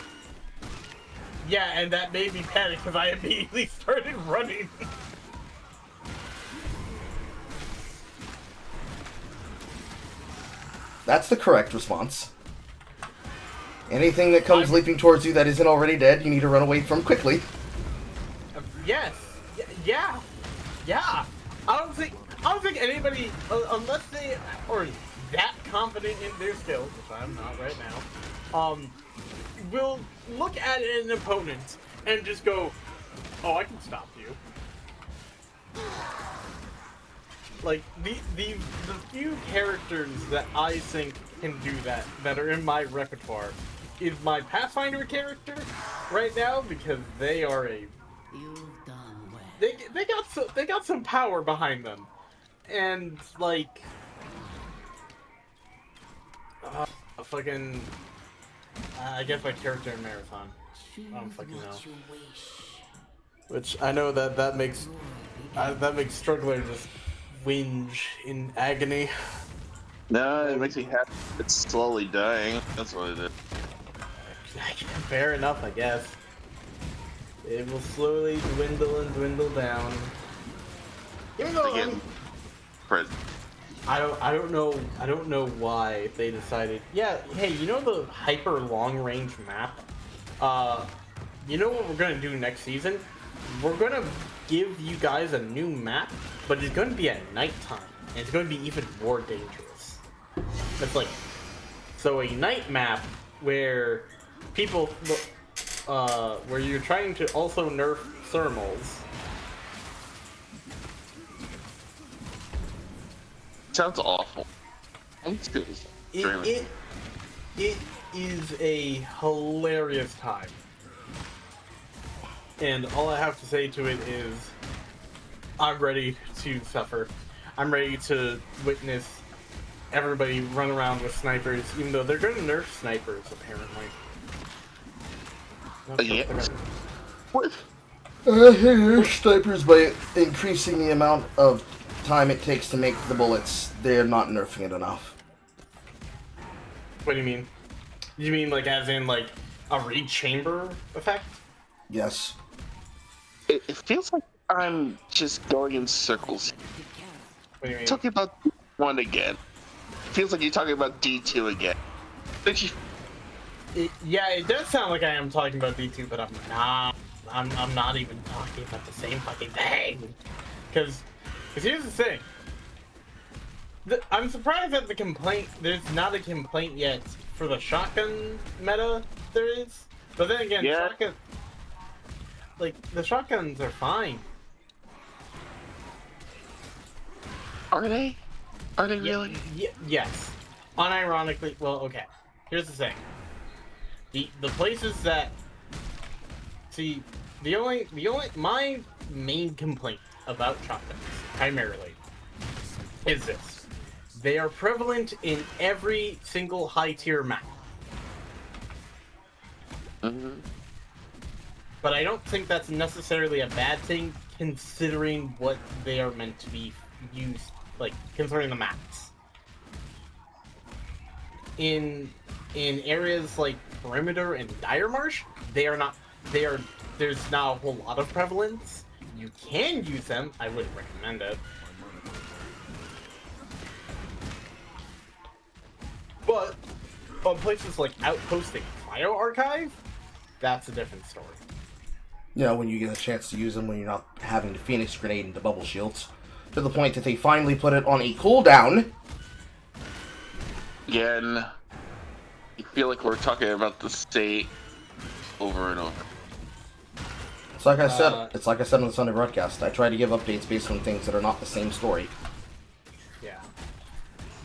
Yeah, and that made me panic because I immediately started running. That's the correct response. Anything that comes leaping towards you that isn't already dead, you need to run away from quickly. Yes. Yeah. Yeah. I don't think anybody, unless they are that confident in their skills, which I'm not right now, will look at an opponent and just go, "Oh, I can stop you." Like the few characters that I think can do that are in my repertoire is my Pathfinder character right now, because they are a they got some power behind them, and like fucking I guess my character in Marathon. I don't fucking know. Which I know that makes Struggler just whinge in agony. No, it makes me happy. It's slowly dying. That's what it is. Fair enough, I guess. It will slowly dwindle and dwindle down. Even though I don't know why they decided. Yeah, hey, you know the hyper long range map? You know what we're gonna do next season? We're gonna give you guys a new map, but it's gonna be at nighttime, and it's gonna be even more dangerous. It's like, so a night map where people, where you're trying to also nerf thermals. Sounds awful. It is a hilarious time. And all I have to say to it is, I'm ready to suffer. I'm ready to witness everybody run around with snipers, even though they're going to nerf snipers, apparently. What? Nerf snipers by increasing the amount of time it takes to make the bullets. They're not nerfing it enough. What do you mean? You mean like as in like a read chamber effect? Yes. It feels like I'm just going in circles. What do you mean? Talking about D1 again. It feels like you're talking about D2 again. Yeah, it does sound like I am talking about D2, but I'm not. I'm not even talking about the same fucking thing. Because here's the thing. I'm surprised that there's not a complaint yet for the shotgun meta there is. But then again, yeah. the shotguns are fine. Are they? Are they really? Yes. Unironically, well, okay. Here's the thing. The places that my main complaint about shotguns primarily is this: they are prevalent in every single high tier map. Mm-hmm. but I don't think that's necessarily a bad thing, considering what they are meant to be used, like, considering the maps. In areas like Perimeter and Dire Marsh, there's not a whole lot of prevalence. You can use them, I wouldn't recommend it. But on places like Outpost and Cryo Archive, that's a different story. You know, when you get a chance to use them when you're not having to Phoenix Grenade into bubble shields. To the point that they finally put it on a cooldown. Again, I feel like we're talking about the state over and over. It's like I said on the Sunday broadcast. I try to give updates based on things that are not the same story. Yeah.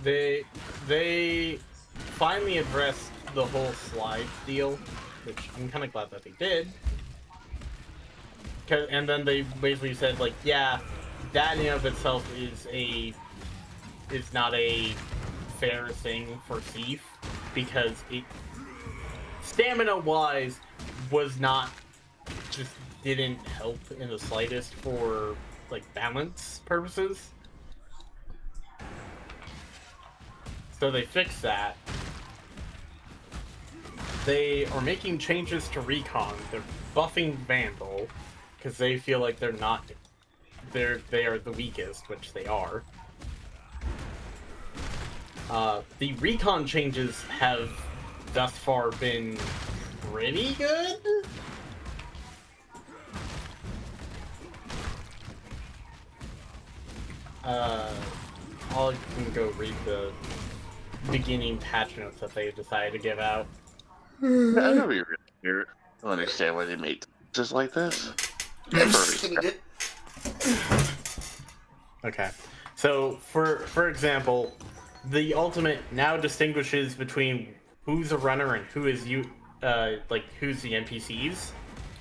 They finally addressed the whole slide deal, which I'm kind of glad that they did. And then they basically said, like, yeah, that in and of itself is not a fair thing for Thief, because it, stamina-wise, didn't help in the slightest for, like, balance purposes. So they fixed that. They are making changes to Recon. They're buffing Vandal, because they feel like they are the weakest, which they are. The Recon changes have thus far been pretty good. I'll go read the beginning patch notes that they decided to give out. I don't really understand why they make just like this. Okay, so for example, the ultimate now distinguishes between who's a runner and who is who's the NPCs.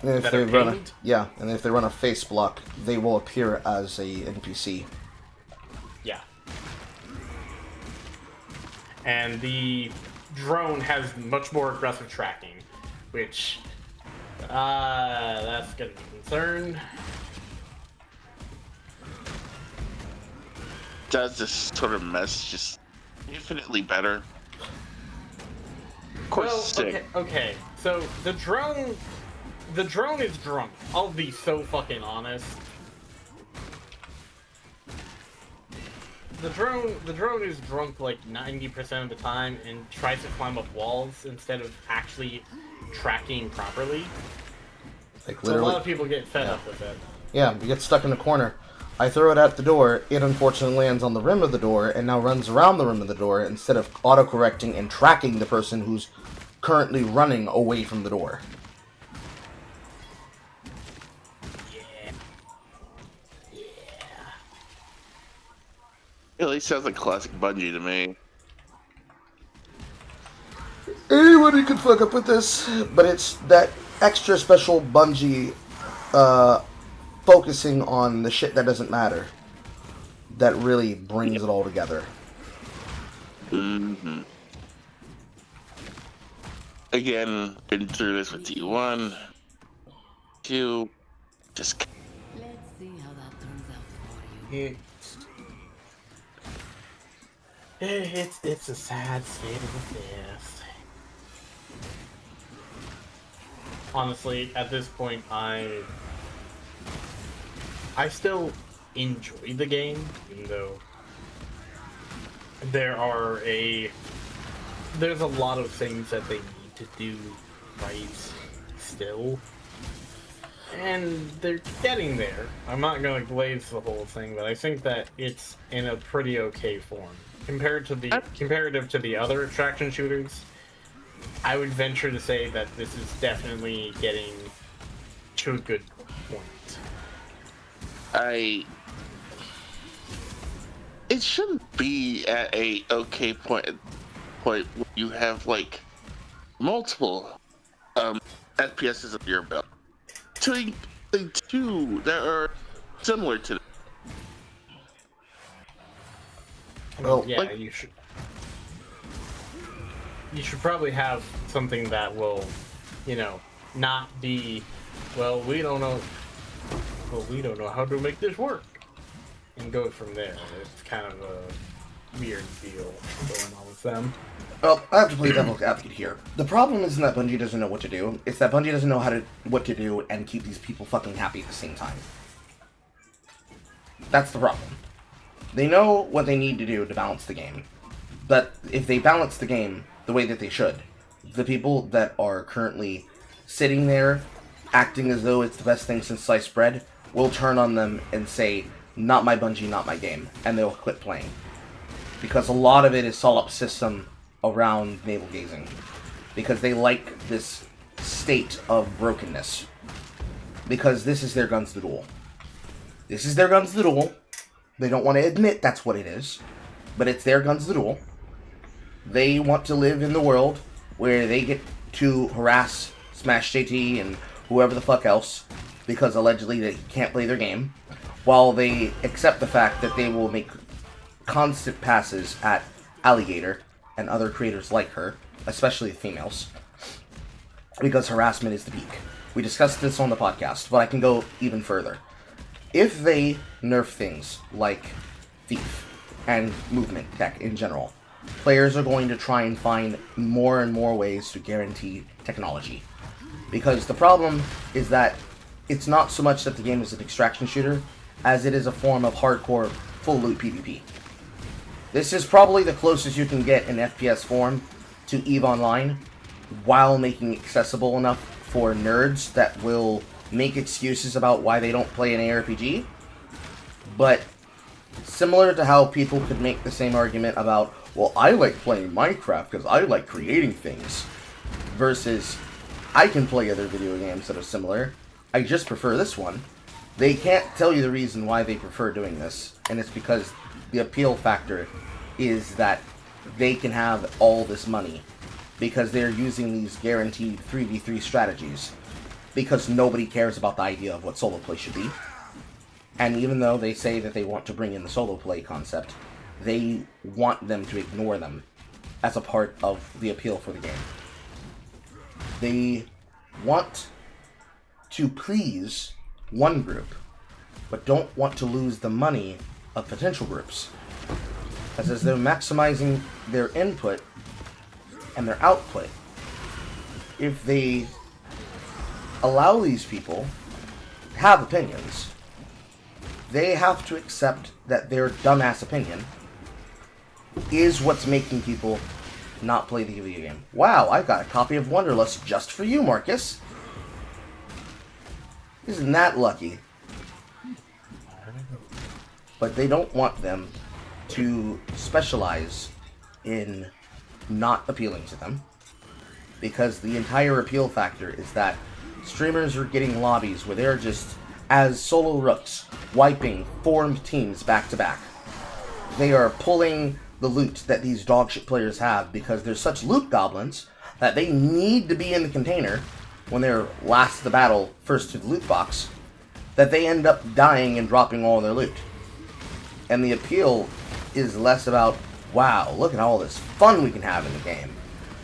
And if they and if they run a face block, they will appear as a NPC. Yeah. And the drone has much more aggressive tracking, which that's gonna be a concern. Does this sort of mess just infinitely better? Of course, okay. So the drone is drunk. I'll be so fucking honest. The drone is drunk like 90% of the time and tries to climb up walls instead of actually tracking properly. Like so a lot of people get fed up with it. Yeah, we get stuck in the corner. I throw it at the door, it unfortunately lands on the rim of the door and now runs around the rim of the door instead of auto-correcting and tracking the person who's currently running away from the door. It really sounds like classic Bungie to me. Anybody could fuck up with this, but it's that extra special Bungie focusing on the shit that doesn't matter that really brings it all together. Mm-hmm. Again, been through this with T1, 2, just... Let's see how that turns out for you. It's a sad state of affairs. Honestly, at this point, I still enjoy the game, even though there's a lot of things that they need to do right still. And they're getting there. I'm not going to glaze the whole thing, but I think that it's in a pretty okay form. Comparative to the other extraction shooters, I would venture to say that this is definitely getting to a good point. It shouldn't be at a okay point where you have like multiple FPSs of your belt. Two that are similar to them. Well, yeah, you should probably have something that will, not be well, we don't know. Well, we don't know how to make this work. And go from there. It's kind of a weird deal going on with them. Well, I have to play devil's advocate here. The problem isn't that Bungie doesn't know what to do. It's that Bungie doesn't know what to do and keep these people fucking happy at the same time. That's the problem. They know what they need to do to balance the game. But if they balance the game the way that they should, the people that are currently sitting there acting as though it's the best thing since sliced bread will turn on them and say, not my Bungie, not my game, and they'll quit playing. Because a lot of it is solipsism around navel gazing. Because they like this state of brokenness. Because this is their guns to the duel. This is their guns to the duel. They don't want to admit that's what it is. But it's their guns to the duel. They want to live in the world where they get to harass Smash JT and whoever the fuck else because allegedly they can't play their game, while they accept the fact that they will make constant passes at Alligator and other creators like her, especially the females, because harassment is the peak. We discussed this on the podcast, but I can go even further. If they nerf things like Thief and movement tech in general, players are going to try and find more and more ways to guarantee technology. Because the problem is that it's not so much that the game is an extraction shooter, as it is a form of hardcore, full loot PvP. This is probably the closest you can get in FPS form to EVE Online, while making it accessible enough for nerds that will make excuses about why they don't play an ARPG. But similar to how people could make the same argument about, well, I like playing Minecraft because I like creating things, versus I can play other video games that are similar, I just prefer this one. They can't tell you the reason why they prefer doing this, and it's because the appeal factor is that they can have all this money because they're using these guaranteed 3v3 strategies, because nobody cares about the idea of what solo play should be. And even though they say that they want to bring in the solo play concept, they want them to ignore them as a part of the appeal for the game. They want to please one group, but don't want to lose the money of potential groups. As they're maximizing their input and their output, if they allow these people to have opinions, they have to accept that their dumbass opinion is what's making people not play the video game. Wow, I've got a copy of Wonderlust just for you, Marcus. Isn't that lucky? But they don't want them to specialize in not appealing to them, because the entire appeal factor is that streamers are getting lobbies where they're just, as solo rooks, wiping formed teams back to back. They are pulling the loot that these dogshit players have because they're such loot goblins that they need to be in the container when they're last to the battle, first to the loot box, that they end up dying and dropping all their loot. And the appeal is less about, wow, look at all this fun we can have in the game.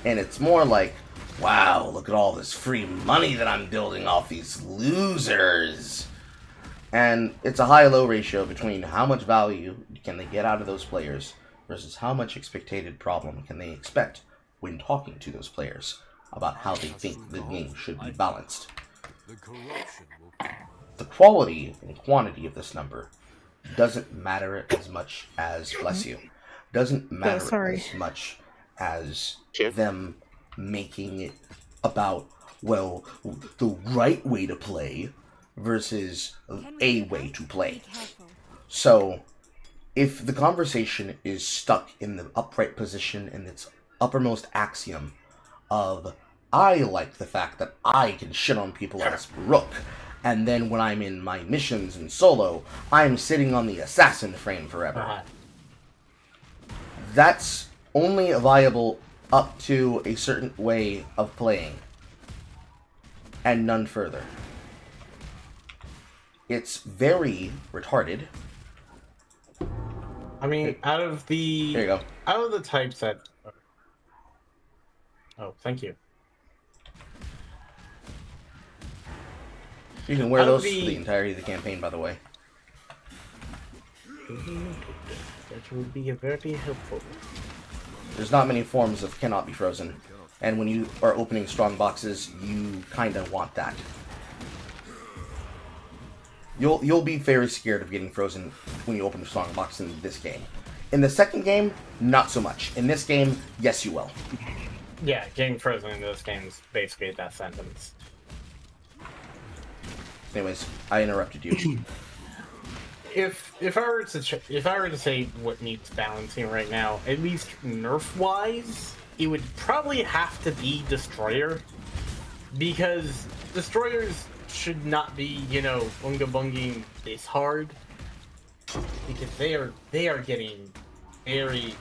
And it's more like, wow, look at all this free money that I'm building off these losers. And it's a high-low ratio between how much value can they get out of those players versus how much expected problem can they expect when talking to those players about how they think the game should be balanced. The quality and quantity of this number doesn't matter as much as, bless you, doesn't matter as much as them making it about, well, the right way to play versus a way to play. So, if the conversation is stuck in the upright position in its uppermost axiom of, I like the fact that I can shit on people as Rook, and then when I'm in my missions and solo, I'm sitting on the assassin frame forever. That's only viable up to a certain way of playing, and none further. It's very retarded. I mean, out of the... There you go. Out of the types that... Oh, thank you. You can wear Out of those for the entirety of the campaign, by the way. That would be very helpful. There's not many forms of cannot be frozen. And when you are opening strong boxes, you kind of want that. You'll be very scared of getting frozen when you open a strong box in this game. In the second game, not so much. In this game, yes you will. Yeah, getting frozen in this game is basically that sentence. Anyways, I interrupted you. If I were to say what needs balancing right now, at least nerf wise, it would probably have to be Destroyer, because Destroyers should not be, you know, bunga bunging this hard, because they are getting very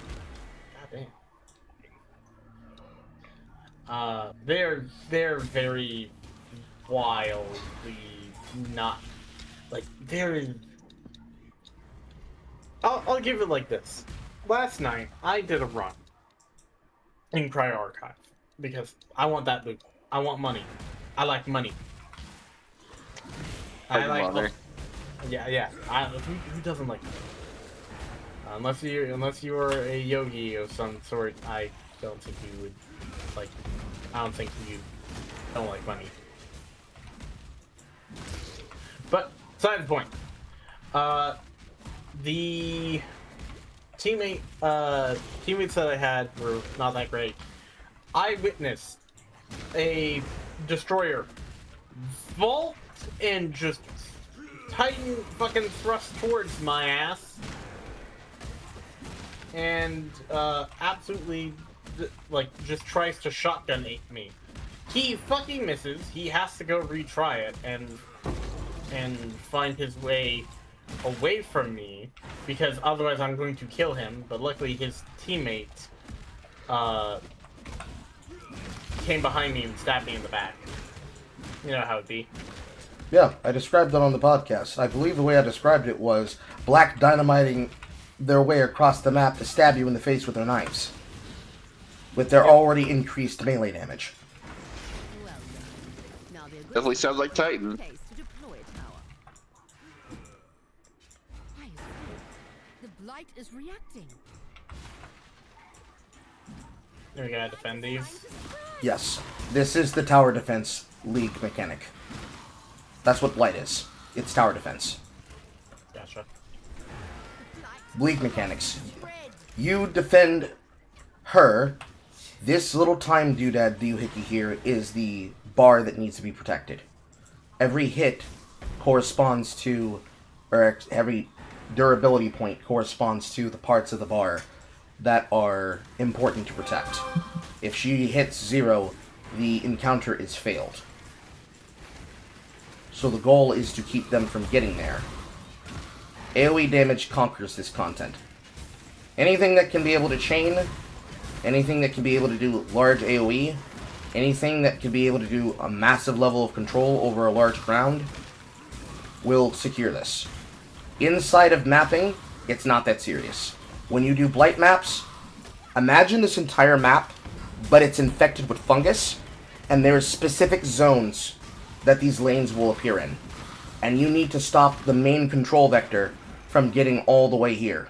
they're very wildly not like very. I'll give it like this. Last night I did a run in Cryo Archive because I want that loot. I want money. I like money. I like money. Yeah. Who doesn't like money? Unless you are a yogi of some sort, I don't think you would like. I don't think you don't like money. But besides the point. The teammates that I had were not that great. I witnessed a Destroyer vault and just Titan fucking thrust towards my ass, and absolutely like just tries to shotgun ape me. He fucking misses. He has to go retry it and find his way away from me, because otherwise I'm going to kill him. But luckily his teammate came behind me and stabbed me in the back. You know how it be. Yeah, I described that on the podcast. I believe the way I described it was black dynamiting their way across the map to stab you in the face with their knives, with their already increased melee damage. Well done. Now they're Definitely sounds like Titan. place to deploy power. I see. The blight is reacting. We gotta defend these. Yes, this is the Tower Defense League mechanic. That's what Blight is. It's tower defense. Gotcha. League mechanics. You defend her. This little time doodad doohickey here is the bar that needs to be protected. Every hit corresponds to, or every durability point corresponds to the parts of the bar that are important to protect. If she hits 0, the encounter is failed. So the goal is to keep them from getting there. AoE damage conquers this content. Anything that can be able to chain, anything that can be able to do large AoE, anything that can be able to do a massive level of control over a large ground, will secure this. Inside of mapping, it's not that serious. When you do blight maps, imagine this entire map, but it's infected with fungus, and there's specific zones that these lanes will appear in. And you need to stop the main control vector from getting all the way here.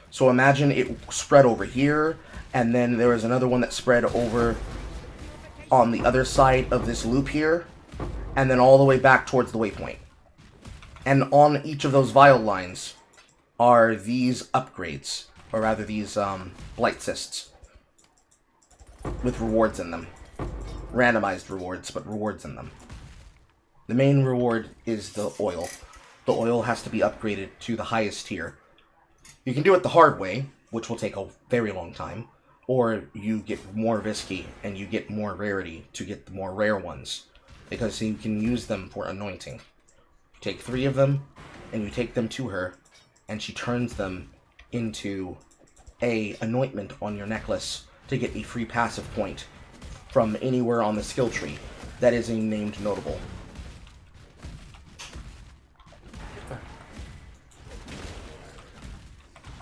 So imagine it spread over here, and then there was another one that spread over on the other side of this loop here, and then all the way back towards the waypoint. And on each of those vial lines are these upgrades, or rather these blight cysts, with rewards in them. Randomized rewards, but rewards in them. The main reward is the oil. The oil has to be upgraded to the highest tier. You can do it the hard way, which will take a very long time, or you get more Visky and you get more rarity to get the more rare ones, because you can use them for anointing. You take 3 of them, and you take them to her, and she turns them into a anointment on your necklace to get a free passive point from anywhere on the skill tree that is a named notable.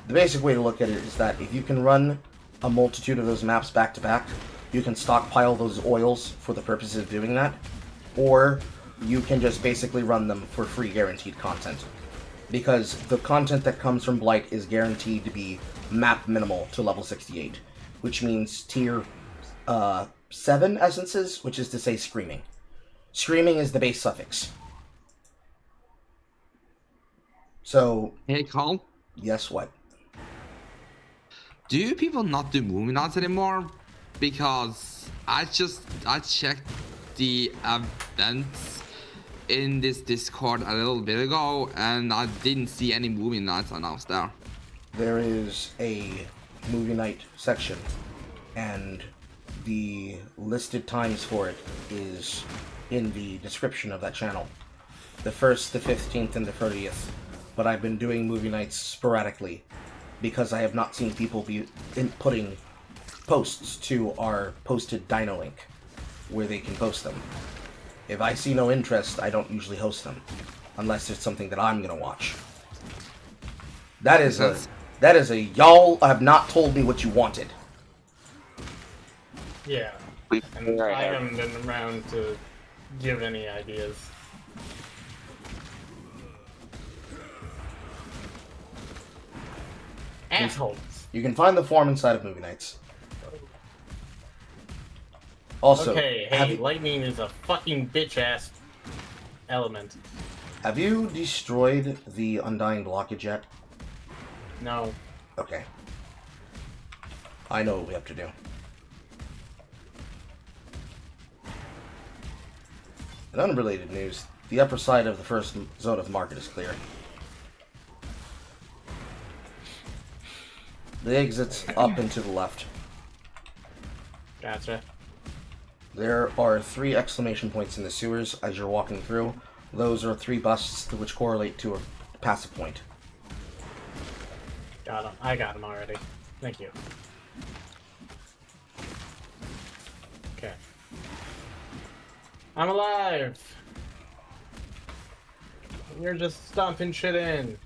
The basic way to look at it is that if you can run a multitude of those maps back to back, you can stockpile those oils for the purposes of doing that, or you can just basically run them for free guaranteed content. Because the content that comes from Blight is guaranteed to be map minimal to level 68, which means tier 7 essences, which is to say screaming. Screaming is the base suffix. So... Hey, Carl? Yes, what? Do people not do movie nights anymore? Because I checked the events in this Discord a little bit ago, and I didn't see any movie nights announced there. There is a movie night section, and the listed times for it is in the description of that channel. The 1st, the 15th, and the 30th. But I've been doing movie nights sporadically because I have not seen people be inputting posts to our posted Dino link where they can post them. If I see no interest, I don't usually host them unless it's something that I'm gonna watch. That is a y'all have not told me what you wanted. Yeah. And I haven't been around to give any ideas. Assholes. You can find the form inside of movie nights. Also, okay, hey, lightning is a fucking bitch-ass element. Have you destroyed the Undying blockage yet? No. Okay. I know what we have to do. In unrelated news, the upper side of the first zone of the market is clear. The exit's up and to the left. Gotcha. There are 3 exclamation points in the sewers as you're walking through. Those are 3 busts which correlate to a passive point. Got him. I got him already. Thank you. Okay. I'm alive! You're just stomping shit in.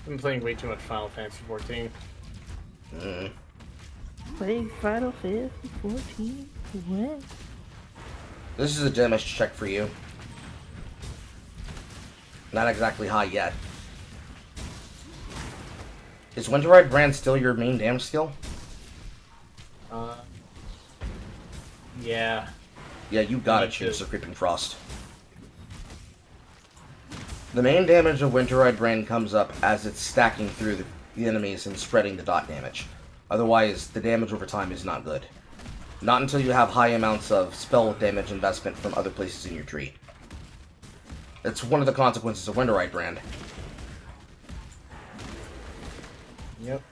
I'm playing way too much Final Fantasy 14. Playing Final Fantasy 14? What? This is a damage check for you. Not exactly high yet. Is Winterride Brand still your main damage skill? Yeah. Yeah, you got it, Chiefs of Creeping Frost. The main damage of Winterride Brand comes up as it's stacking through the enemies and spreading the dot damage. Otherwise, the damage over time is not good. Not until you have high amounts of spell damage investment from other places in your tree. It's one of the consequences of Winterride Brand. Yep.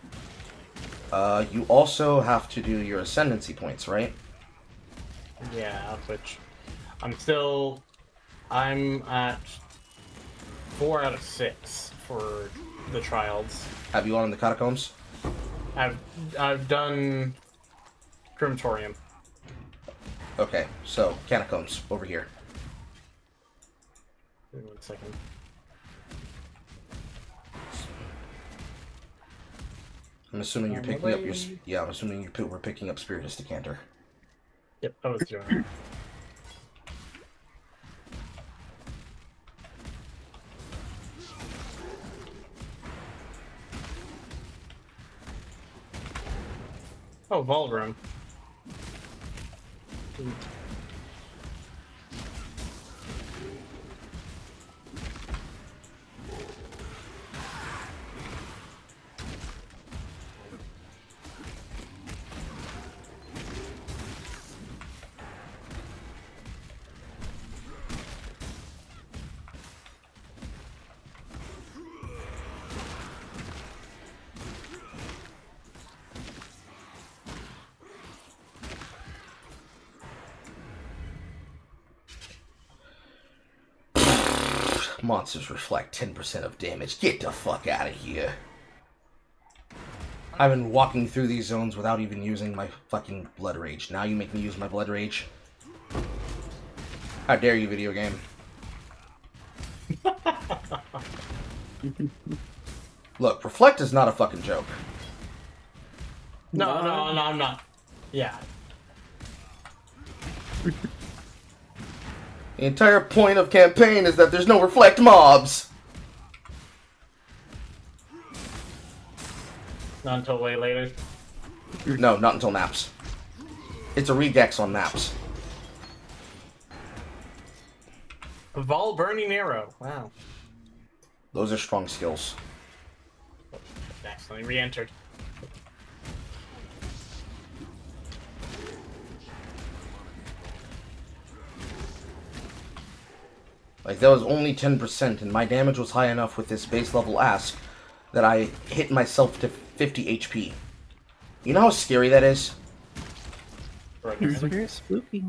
You also have to do your Ascendancy points, right? Yeah, which I'm at 4 out of 6 for the trials. Have you gone in the Catacombs? I've done Crematorium. Okay, so Catacombs over here. Wait 1 second. I'm assuming you're picking up your... Yeah, I'm assuming we're picking up Spiritus Decanter. Yep, I was doing it. Oh, Vault Room. Monsters reflect 10% of damage. Get the fuck out of here. I've been walking through these zones without even using my fucking Blood Rage. Now you make me use my Blood Rage? How dare you, video game? Look, Reflect is not a fucking joke. No, I'm not. Yeah. The entire point of campaign is that there's no reflect mobs. Not until way later. No, not until maps. It's a regex on maps. Vol Burning Arrow. Wow. Those are strong skills. Accidentally re-entered. Like, that was only 10%, and my damage was high enough with this base level ask that I hit myself to 50 HP. You know how scary that is? It's very spooky.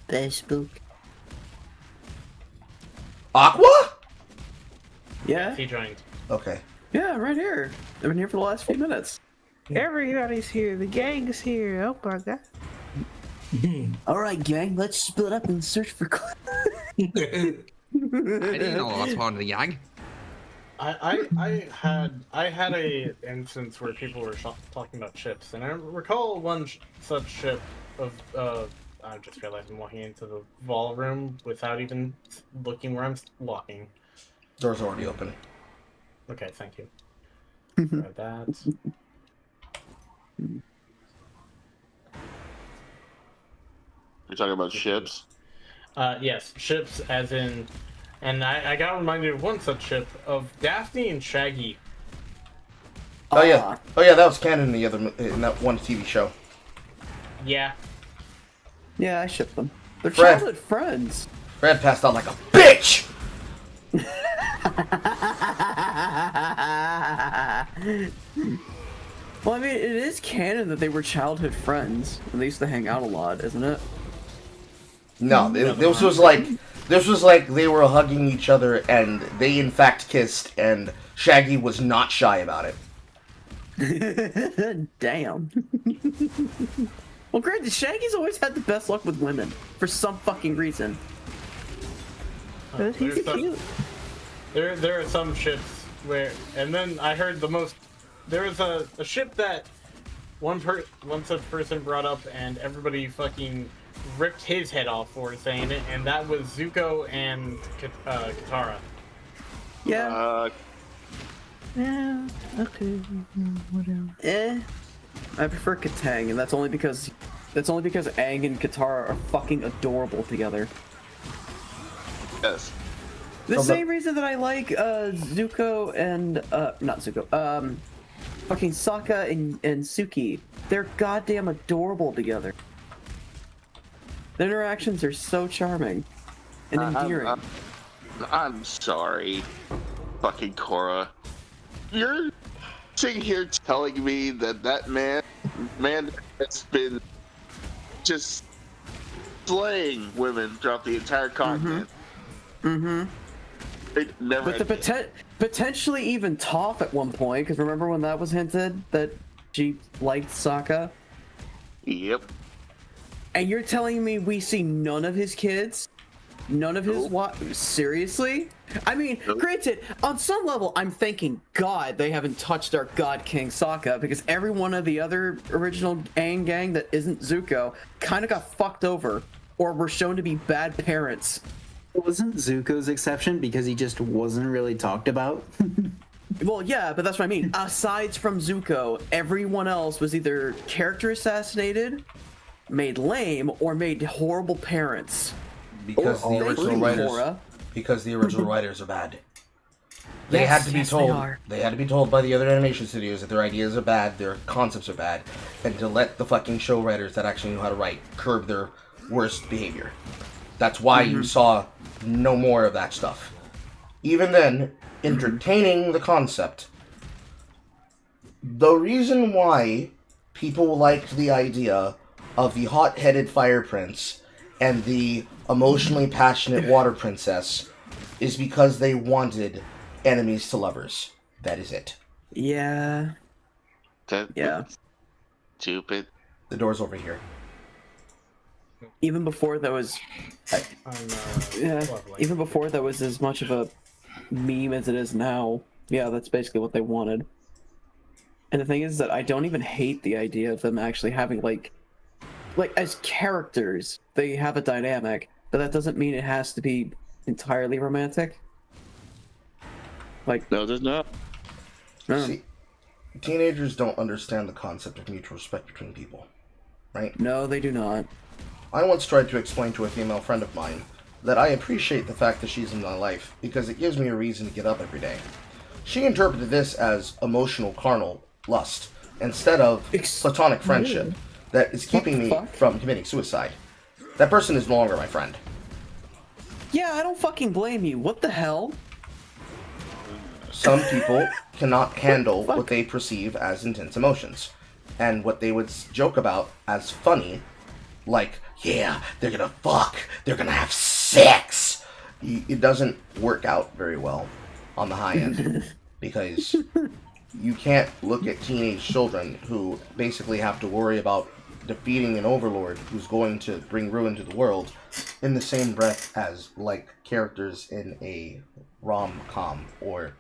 Very spook. Aqua? Yeah. He joined. Okay. Yeah, right here. I've been here for the last few minutes. Everybody's here. The gang's here. Oh my god. Alright, gang, let's split up and search for I didn't know I was part of the gang. I had a instance where people were talking about ships, and I recall one such ship of I just realized I'm walking into the Vol room without even looking where I'm walking. Door's already open. Okay, thank you. Got that. You're talking about ships? Yes, ships as in, and I got reminded of one such ship of Daphne and Shaggy. Oh yeah, that was canon in that one TV show. Yeah. Yeah, I ship them. They're Fred. childhood friends. Fred passed out like a bitch! Well, I mean, it is canon that they were childhood friends, and they used to hang out a lot, isn't it? No, this was like they were hugging each other, and they in fact kissed, and Shaggy was not shy about it. Damn. Well, granted, Shaggy's always had the best luck with women, for some fucking reason. But he's cute. There are some ships where, and then I heard the most. There was a ship that one such person brought up, and everybody fucking ripped his head off for saying it, and that was Zuko and Katara. Yeah. Yeah. Okay. Whatever. I prefer Katang, and that's only because Aang and Katara are fucking adorable together. Yes. The same reason that I like Zuko and not Zuko, fucking Sokka and Suki. They're goddamn adorable together. Their interactions are so charming and endearing. I'm sorry, fucking Korra. You're sitting here telling me that man has been just slaying women throughout the entire continent. Mm-hmm. It never. But the potentially even Toph at one point, because remember when that was hinted that she liked Sokka? Yep. And you're telling me we see none of his kids? None of his what? Seriously? I mean, granted, on some level, I'm thanking God they haven't touched our God King Sokka, because every one of the other original Aang gang that isn't Zuko kind of got fucked over, or were shown to be bad parents. Wasn't Zuko's exception because he just wasn't really talked about? Well, yeah, but that's what I mean. Aside from Zuko, everyone else was either character assassinated, made lame, or made horrible parents. Because the original writers are bad. They had to be told. They had to be told by the other animation studios that their ideas are bad, their concepts are bad, and to let the fucking show writers that actually know how to write curb their worst behavior. That's why you saw no more of that stuff. Even then, entertaining the concept. The reason why people liked the idea of the hot-headed fire prince and the emotionally passionate water princess is because they wanted enemies to lovers. That is it. Yeah. Yeah. Stupid. The door's over here. Even before that was, even before that was as much of a meme as it is now. Yeah, that's basically what they wanted. And the thing is that I don't even hate the idea of them actually having like as characters, they have a dynamic, but that doesn't mean it has to be entirely romantic. Like, No, it does not. no, See, teenagers don't understand the concept of mutual respect between people, right? no, they do not. I once tried to explain to a female friend of mine that I appreciate the fact that she's in my life because it gives me a reason to get up every day. She interpreted this as emotional carnal lust instead of platonic friendship that is keeping me from committing suicide. That person is no longer my friend. Yeah, I don't fucking blame you. What the hell? Some people cannot handle what they perceive as intense emotions, and what they would joke about as funny, like, yeah, they're gonna fuck, they're gonna have sex. It doesn't work out very well on the high end, because you can't look at teenage children who basically have to worry about defeating an overlord who's going to bring ruin to the world in the same breath as, like, characters in a rom-com or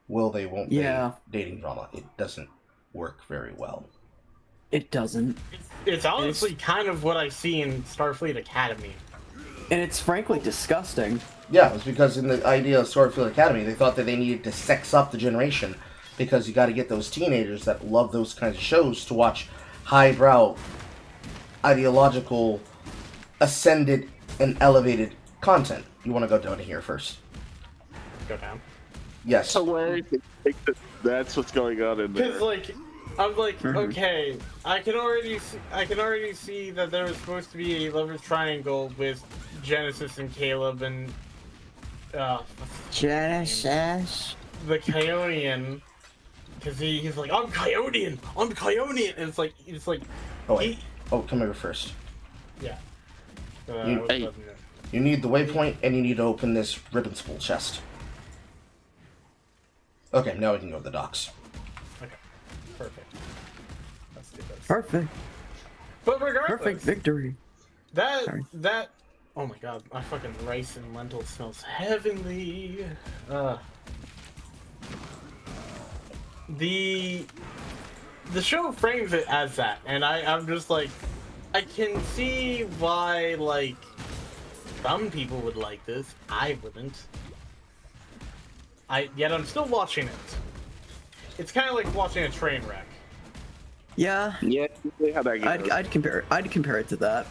will they won't they dating drama. It doesn't work very well. It doesn't. It's honestly kind of what I see in Starfleet Academy. And it's frankly disgusting. Yeah, it's because in the idea of Starfleet Academy, they thought that they needed to sex up the generation because you got to get those teenagers that love those kinds of shows to watch highbrow, ideological, ascended, and elevated content. You want to go down to here first? Go down. Yes. So where do you think that's what's going on in there? Because like, I'm like, okay, I can already see that there was supposed to be a lovers triangle with Genesis and Caleb and Genesis, the Coyotean, because he's like, I'm Coyotean, and it's like oh wait, come here first. Yeah. You need the waypoint, and you need to open this ribbon spool chest. Okay, now we can go to the docks. Okay, perfect. Let's do this. Perfect. But regardless, Perfect victory. That. Oh my god, my fucking rice and lentil smells heavenly. The show frames it as that, and I'm just like, I can see why, like, some people would like this. I wouldn't. Yet I'm still watching it. It's kind of like watching a train wreck. Yeah. Yeah, how that goes. I'd compare it to that.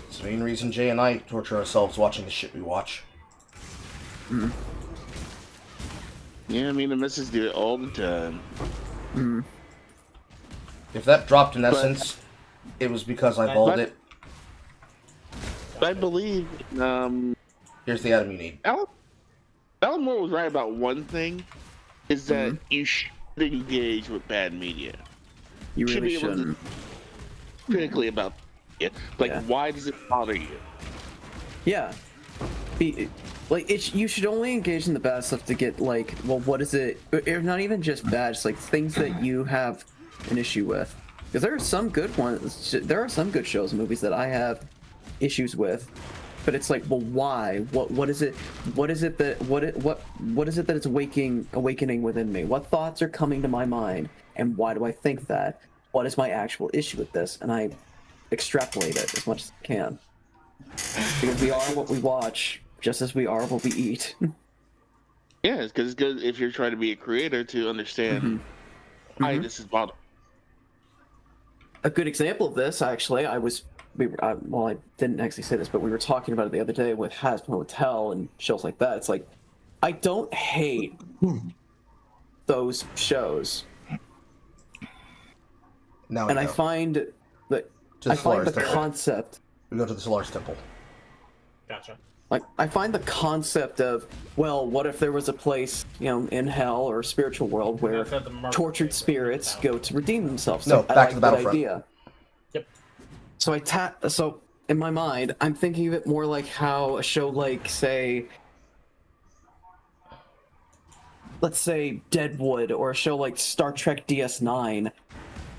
It's the main reason Jay and I torture ourselves watching the shit we watch. Mm. Yeah, I mean, the missus do it all the time. Mm. If that dropped in essence, it was because I balled it. I believe, Here's the item you need. Alan Moore was right about one thing, is that you should engage with bad media. You should really be able shouldn't. to critically about it. Like, why does it bother you? Yeah. You should only engage in the bad stuff to get, like, well, what is it? Or not even just bad, just like things that you have an issue with. Because there are some good ones. There are some good shows and movies that I have issues with. But it's like, well, why? What is it? What is it that what is it that it's awakening within me? What thoughts are coming to my mind, and why do I think that? What is my actual issue with this? And I extrapolate it as much as I can, because we are what we watch, just as we are what we eat. Yeah, it's because it's good if you're trying to be a creator to understand why this is bothering. A good example of this, actually, I didn't actually say this, but we were talking about it the other day with Hazbin Hotel and shows like that. It's like, I don't hate those shows. Now and I find that the concept. We go to the Solaris Temple. Gotcha. Like, I find the concept of, well, what if there was a place, in hell or a spiritual world where tortured spirits go to redeem themselves? No, I back to the that Battlefront. idea. Yep. So in my mind, I'm thinking of it more like how a show like, let's say Deadwood, or a show like Star Trek DS9,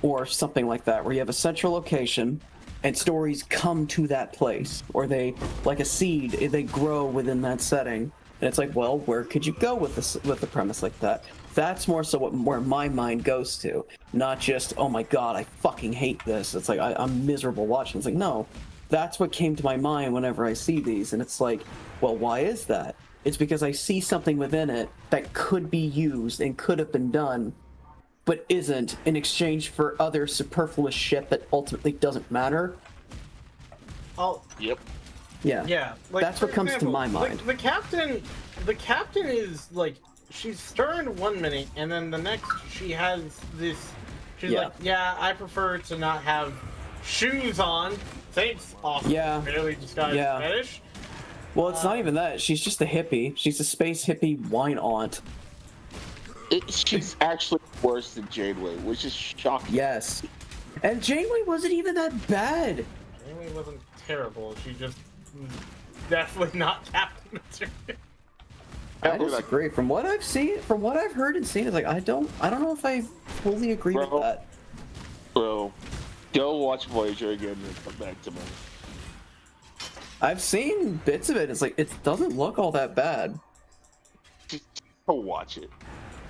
or something like that, where you have a central location and stories come to that place, or they, like a seed, they grow within that setting. And it's like, well, where could you go with the premise like that? that's more so where my mind goes to, not just, oh my god, I fucking hate this. It's like I'm miserable watching. It's like, no, that's what came to my mind whenever I see these, and it's like, well, why is that? It's because I see something within it that could be used and could have been done, but isn't, in exchange for other superfluous shit that ultimately doesn't matter. Oh, Yep. Yeah. yeah. Like, That's for what comes to example, my mind. The captain is like, she's stern 1 minute, and then the next she has this. She's Yeah. like, yeah, I prefer to not have shoes on. Thanks, awesome. Yeah. Barely disguised Yeah. fetish. Well, it's not even that. She's just a hippie. She's a space hippie wine aunt. She's actually worse than Janeway, which is shocking. Yes. And Janeway wasn't even that bad. Janeway wasn't terrible. She just was definitely not Captain Material. I disagree. From what I've seen, from what I've heard and seen, it's like I don't know if I fully agree with that. Bro, go watch Voyager again and come back to me. I've seen bits of it. It's like it doesn't look all that bad. Just go watch it.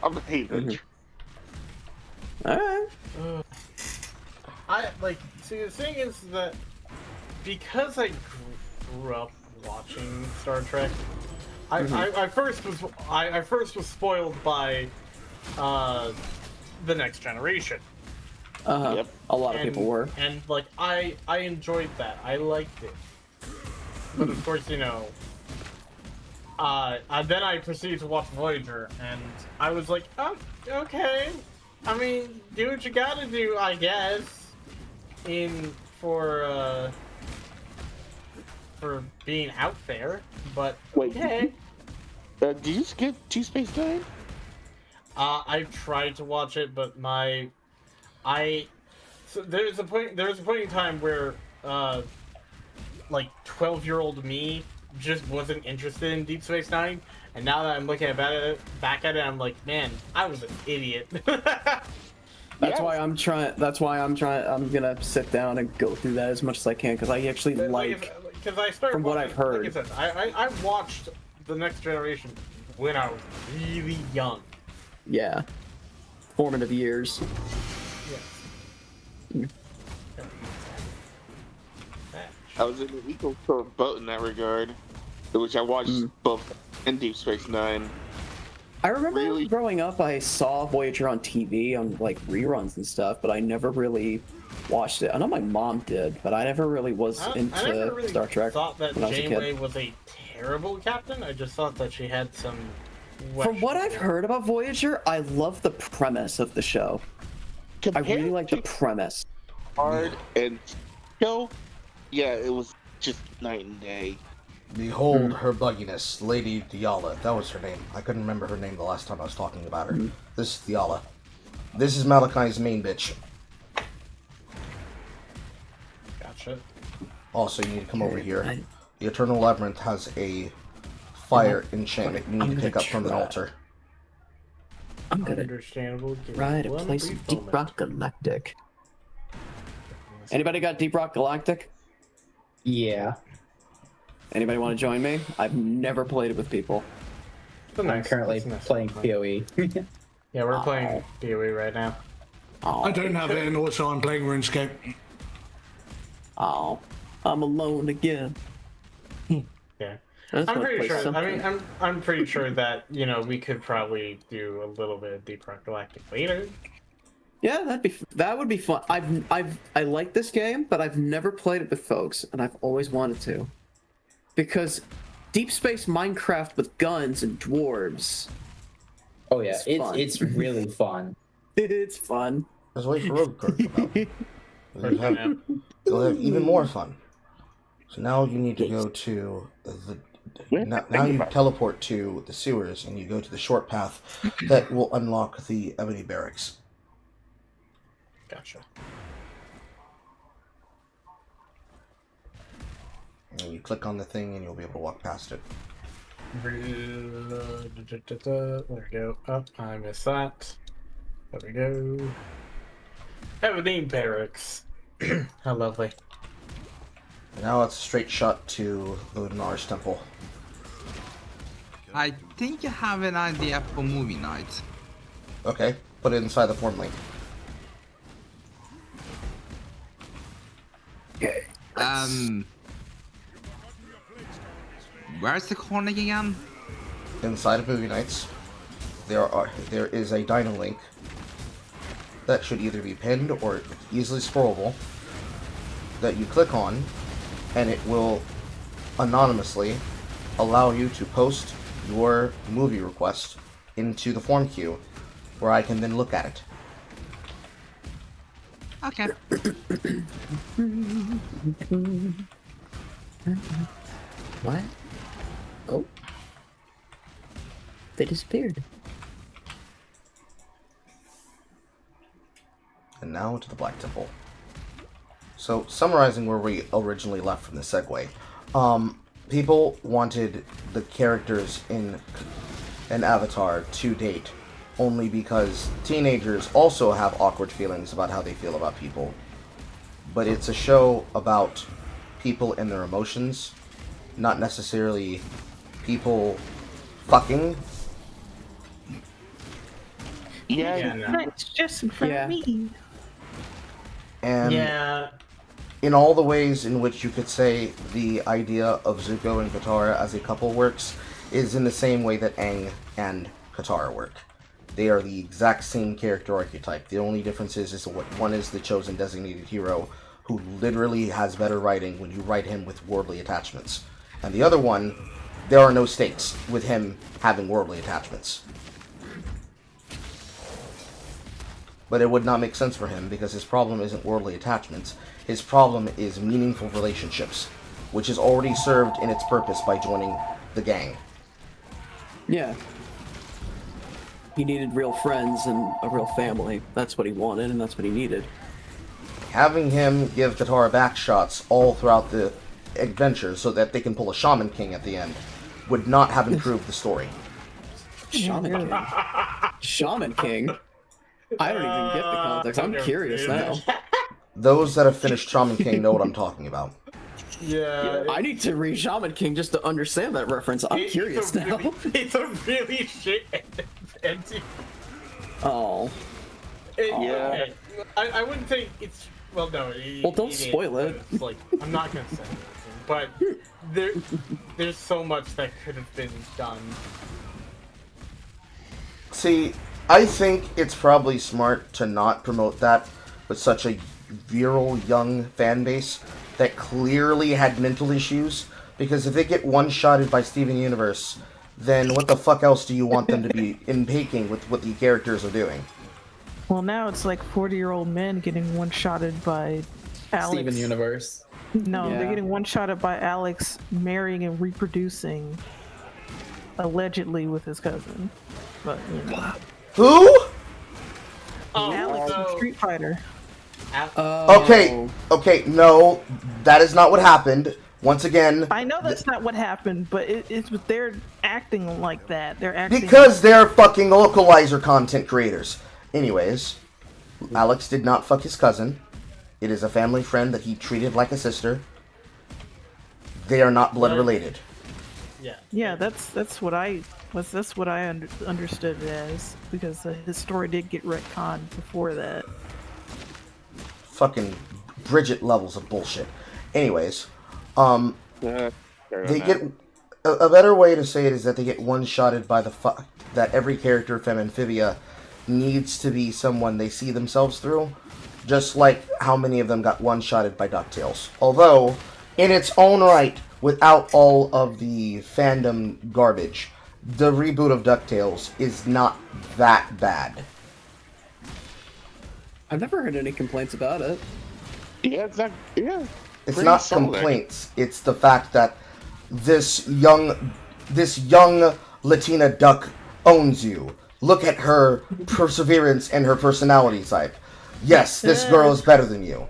I'm a hater. All right. I like. See, the thing is that because I grew up watching Star Trek, I first was spoiled by the Next Generation. Yep. A lot of people were. And like I enjoyed that. I liked it. But of course, you know, then I proceeded to watch Voyager, and I was like, oh, okay. I mean, do what you gotta do, I guess. For being out there, but Wait, okay. Did you skip Deep Space Nine? I tried to watch it, but so there's a point in time where like 12-year-old me just wasn't interested in Deep Space Nine, and now that I'm looking back at it, I'm like, man, I was an idiot. That's why I'm trying. I'm gonna sit down and go through that as much as I can because I actually because I started from what I've heard. Like I said, I watched The Next Generation when I was really young. Yeah. Formative years. Yes. I was in an equal boat in that regard, which I watched both and Deep Space Nine. I remember growing up, I saw Voyager on TV on like reruns and stuff, but I never really watched it. I know my mom did, but I never really was into I never really Star Trek. Thought that when I was a Janeway kid. was a terrible captain. I just thought that she had some. From what I've heard about Voyager, I love the premise of the show. I really like the premise. Hard and show, yeah, it was just night and day. Behold her bugginess, Lady Diala. That was her name. I couldn't remember her name the last time I was talking about her. This is Diala. This is Malachi's main bitch. Gotcha. Also, you need to come over here. The Eternal Labyrinth has a fire enchantment you need to pick up from an altar. I'm gonna Understandable. try to play some Deep Rock Galactic. Anybody got Deep Rock Galactic? Yeah. Anybody want to join me? I've never played it with people. I'm currently playing PoE. Yeah, we're playing PoE right now. I don't have it, and also I'm playing RuneScape. Oh, I'm alone again. Yeah. I just I'm wanna pretty play sure. something. I mean, I'm pretty sure that we could probably do a little bit of Deep Rock Galactic later. Yeah, that would be fun. I like this game, but I've never played it with folks, and I've always wanted to. Because Deep Space Minecraft with guns and dwarves. Oh yeah, it's really fun. It's fun. Let's wait for Rogue Card to come out. They'll have even more fun. So now you need to go to the. Now you teleport to the sewers and you go to the short path that will unlock the Ebony Barracks. Gotcha. And you click on the thing and you'll be able to walk past it. There we go. Oh, I missed that. There we go. Ebony Barracks. How lovely. And now it's a straight shot to the Lunar's Temple. I think I have an idea for movie night. Okay, put it inside the form link. Okay. Where's the corn link again? Inside of Movie Nights, there is a Dino link that should either be pinned or easily scrollable that you click on, and it will anonymously allow you to post your movie request into the form queue, where I can then look at it. Okay. What? Oh. They disappeared. And now to the Black Temple. So, summarizing where we originally left from the segue, people wanted the characters in an Avatar to date only because teenagers also have awkward feelings about how they feel about people. But it's a show about people and their emotions, not necessarily people fucking. Yeah, no. It's just in front of me. And Yeah. in all the ways in which you could say the idea of Zuko and Katara as a couple works is in the same way that Aang and Katara work. They are the exact same character archetype. The only difference is what one is the chosen designated hero who literally has better writing when you write him with worldly attachments. And the other one, there are no stakes with him having worldly attachments. But it would not make sense for him because his problem isn't worldly attachments. His problem is meaningful relationships, which is already served in its purpose by joining the gang. Yeah. He needed real friends and a real family. That's what he wanted, and that's what he needed. Having him give Katara back shots all throughout the adventure so that they can pull a Shaman King at the end would not have improved the story. Shaman King? Shaman King? I don't even get the context. I'm curious now. Those that have finished Shaman King know what I'm talking about. Yeah. I need to read Shaman King just to understand that reference. I'm curious now. It's a really shit ending. Oh. Yeah. I wouldn't say it's... Well, no. Well, don't spoil it. It's like, I'm not going to say anything, but there's so much that could have been done. See, I think it's probably smart to not promote that with such a virile young fan base that clearly had mental issues, because if they get one-shotted by Steven Universe, then what the fuck else do you want them to be in baking with what the characters are doing? Well, now it's like 40-year-old men getting one-shotted by Alex. Steven Universe. No, Yeah. they're getting one-shotted by Alex marrying and reproducing, allegedly with his cousin. But, you know. Who? Alex from Street Fighter. Okay, no, that is not what happened. Once again, I know that's not what happened, but it's they're acting like that. They're acting because they're fucking localizer content creators. Anyways, Alex did not fuck his cousin. It is a family friend that he treated like a sister. They are not blood related. Yeah, that's what I understood it as, because his story did get retconned before that. Fucking Bridget levels of bullshit. Anyways, they get a better way to say it is that they get one-shotted by the that every character from Amphibia needs to be someone they see themselves through, just like how many of them got one-shotted by DuckTales. Although, in its own right, without all of the fandom garbage, the reboot of DuckTales is not that bad. I've never heard any complaints about it. Yeah, it's not. Yeah. It's Pretty not solid. complaints. It's the fact that this young Latina duck owns you. Look at her perseverance and her personality type. Yes, this girl is better than you.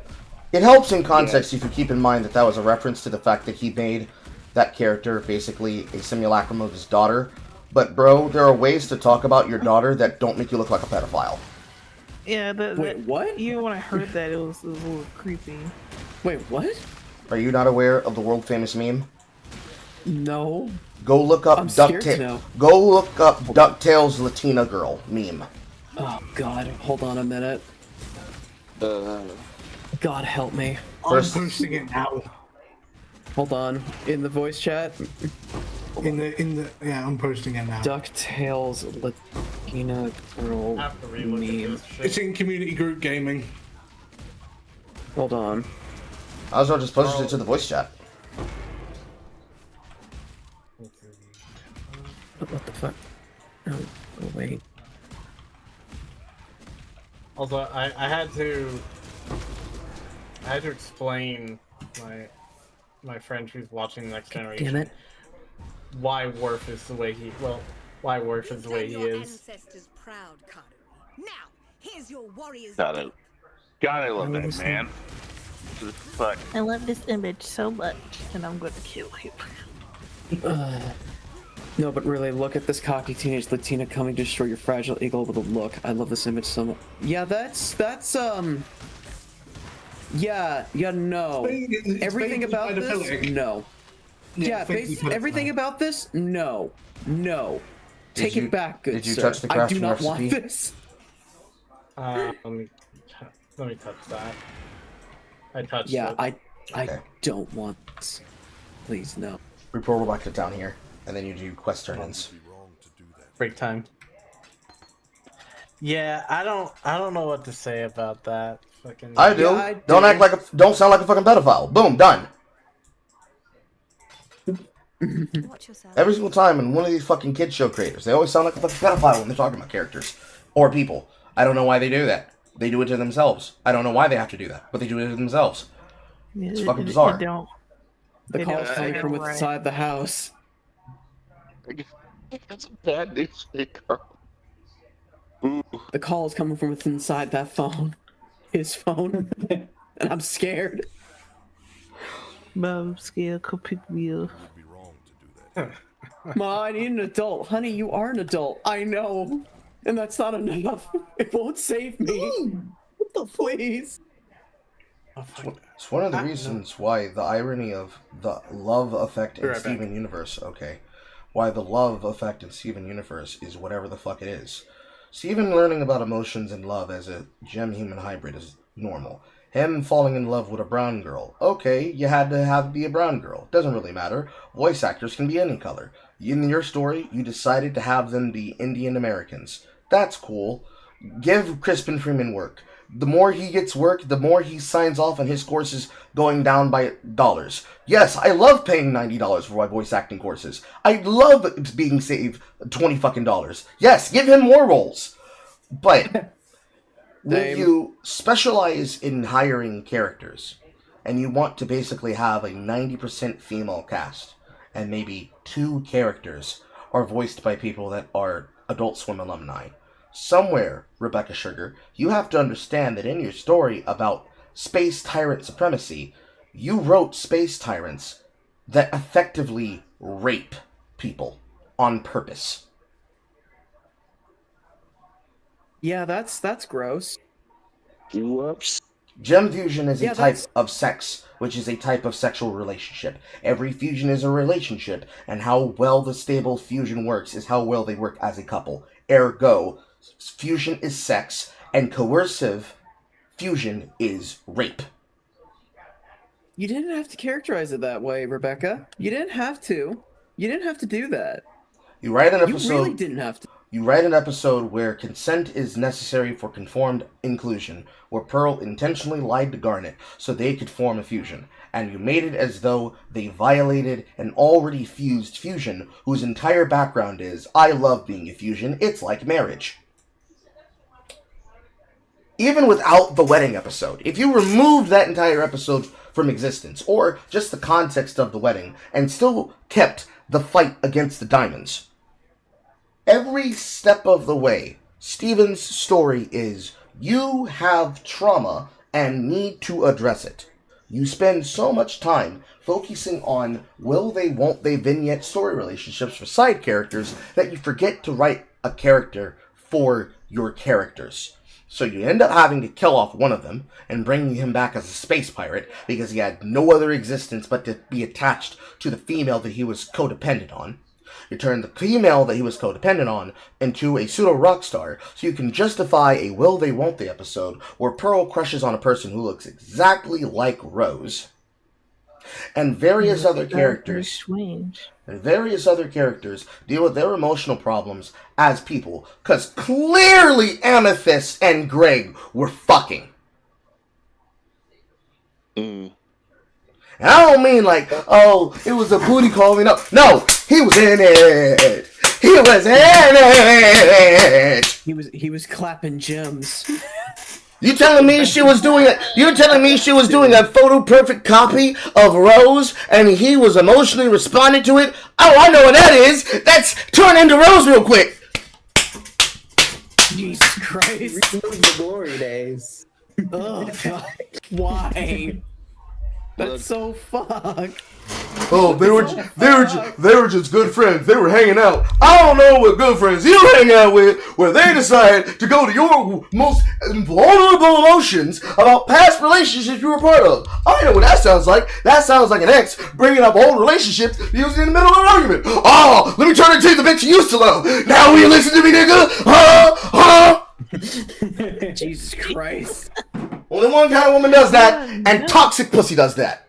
It helps in context if you keep in mind that that was a reference to the fact that he made that character basically a simulacrum of his daughter. But bro, there are ways to talk about your daughter that don't make you look like a pedophile. Yeah, Wait, what? Even when I heard that, it was a little creepy. Wait, what? Are you not aware of the world famous meme? No. Go look up I'm scared to DuckTales. know. Go look up DuckTales Latina girl meme. Oh God, hold on a minute. God help me. I'm posting it now. Hold on. In the voice chat. Yeah, I'm posting it now. DuckTales Latina girl meme. It's in community group gaming. Hold on. I was just posted it to the voice chat. What the fuck? Oh, wait. Also, I had to explain my friend who's watching the Next Generation. Damn it. Why Worf is the way he is. Proud, now, here's your warriors. Got it. Gotta love that, man. Fuck. I love this image so much, and I'm going to kill him. No, but really, look at this cocky teenage Latina coming to destroy your fragile eagle with a look. I love this image so much. Yeah, that's yeah, no. Everything about this, no. Yeah, everything about this, no. Take it back, good sir. Did you touch the I do crafting not recipe? want this. Let me touch that. I touched it. Yeah, I don't want this. Please, no. Report back to down here, and then you do quest turn-ins. Break time. Yeah, I don't know what to say about that. Fucking. I do. Yeah, Don't sound like a fucking pedophile. Boom, done. Every single time in one of these fucking kid show creators, they always sound like a fucking pedophile when they're talking about characters or people. I don't know why they do that. They do it to themselves. I don't know why they have to do that, but they do it to themselves. It's fucking bizarre. The call's coming from inside the house. That's a bad news, Carl. The call is coming from inside that phone. His phone. And I'm scared. Mom, I'm scared. Come pick me up. Ma, I need an adult. Honey, you are an adult. I know. And that's not enough. It won't save me. What the please? It's one of the reasons why the irony of the love effect in Right Steven Universe, why the love effect in Steven Universe is whatever the fuck it is. Steven learning about emotions and love as a gem-human hybrid is normal. Him falling in love with a brown girl. Okay, you had to be a brown girl. Doesn't really matter. Voice actors can be any color. In your story, you decided to have them be Indian Americans. That's cool. Give Crispin Freeman work. The more he gets work, the more he signs off on his courses going down by dollars. Yes, I love paying $90 for my voice acting courses. I love being saved $20 fucking dollars. Yes, give him more roles. But when you specialize in hiring characters, and you want to basically have a 90% female cast, and maybe 2 characters are voiced by people that are Adult Swim alumni, somewhere, Rebecca Sugar, you have to understand that in your story about space tyrant supremacy, you wrote space tyrants that effectively rape people on purpose. Yeah, that's gross. Whoops. Gem fusion is a type of sex, which is a type of sexual relationship. Every fusion is a relationship, and how well the stable fusion works is how well they work as a couple. Ergo, fusion is sex, and coercive fusion is rape. You didn't have to characterize it that way, Rebecca. You didn't have to. You didn't have to do that. You write an episode. You really didn't have to. You write an episode where consent is necessary for conformed inclusion, where Pearl intentionally lied to Garnet so they could form a fusion, and you made it as though they violated an already fused fusion whose entire background is, I love being a fusion, it's like marriage. Even without the wedding episode, if you removed that entire episode from existence, or just the context of the wedding, and still kept the fight against the diamonds, every step of the way, Steven's story is, you have trauma and need to address it. You spend so much time focusing on will they, won't they vignette story relationships for side characters that you forget to write a character for your characters. So you end up having to kill off one of them and bringing him back as a space pirate because he had no other existence but to be attached to the female that he was codependent on. You turn the female that he was codependent on into a pseudo rock star, so you can justify a will they won't they episode where Pearl crushes on a person who looks exactly like Rose. And various other characters. And various other characters deal with their emotional problems as people, because clearly Amethyst and Greg were fucking. And I don't mean like, oh, it was a booty call me. No, he was in it. He was in it. He was clapping gems. You telling me she was doing it? You telling me she was doing a photo perfect copy of Rose, and he was emotionally responding to it? Oh, I know what that is. That's turn into Rose real quick. Jesus Christ! The glory days. Oh God! Why? That's so fucked. Oh, they were just good friends. They were hanging out. I don't know what good friends you hang out with, where they decide to go to your most vulnerable emotions about past relationships you were part of. I know what that sounds like. That sounds like an ex bringing up old relationships using in the middle of an argument. Oh, let me turn it to the bitch you used to love. Now will you listen to me, nigga? Jesus Christ. Only one kind of woman does that, and toxic pussy does that.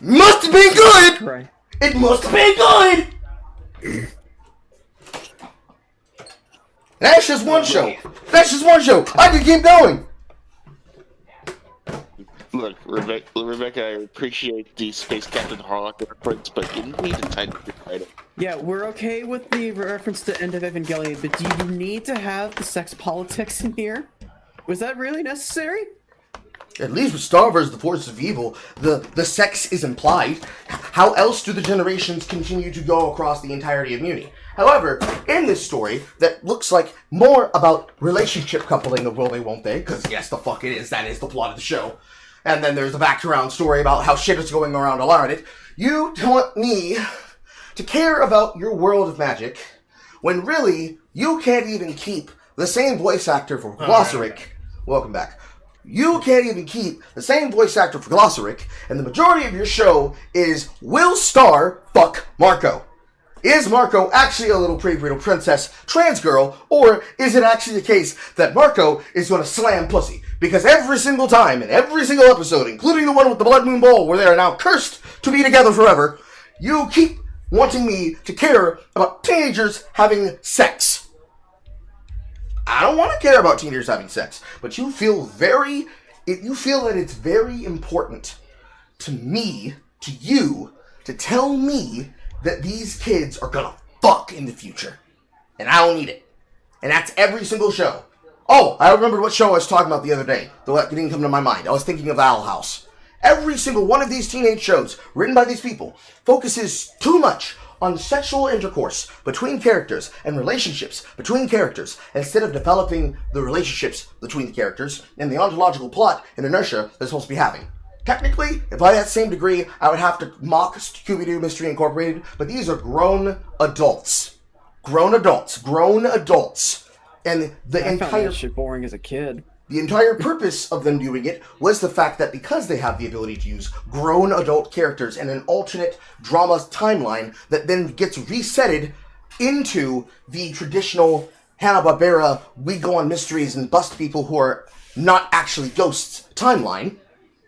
Must have been good! Right. It must have been good! That's just one show. That's just one show. I can keep going. Look, Rebecca, I appreciate the Space Captain Harlock reference, but you need to tighten your title. Yeah, we're okay with the reference to End of Evangelion, but do you need to have the sex politics in here? Was that really necessary? At least with Star vs. the Forces of Evil, the sex is implied. How else do the generations continue to go across the entirety of Muni? However, in this story, that looks like more about relationship coupling of will they won't they, because yes, the fuck it is, that is the plot of the show. And then there's a background story about how shit is going around a lot of it. You want me to care about your world of magic, when really, you can't even keep the same voice actor for Glossaric. Welcome back. You can't even keep the same voice actor for Glossaric, and the majority of your show is will Star fuck Marco? Is Marco actually a little pretty little princess trans girl, or is it actually the case that Marco is going to slam pussy? Because every single time, in every single episode, including the one with the Blood Moon Bowl, where they are now cursed to be together forever, you keep wanting me to care about teenagers having sex. I don't want to care about teenagers having sex, but you feel that it's very important to me, to you, to tell me that these kids are gonna fuck in the future. And I don't need it. And that's every single show. Oh, I remember what show I was talking about the other day. That didn't come to my mind. I was thinking of Owl House. Every single one of these teenage shows, written by these people, focuses too much on sexual intercourse between characters and relationships between characters instead of developing the relationships between the characters and the ontological plot and inertia they're supposed to be having. Technically, if by that same degree, I would have to mock Scooby-Doo Mystery Incorporated, but these are grown adults. Grown adults. And the I found that shit boring as a kid. The entire purpose of them doing it was the fact that because they have the ability to use grown adult characters and an alternate drama timeline that then gets resetted into the traditional Hanna-Barbera, we go on mysteries and bust people who are not actually ghosts timeline,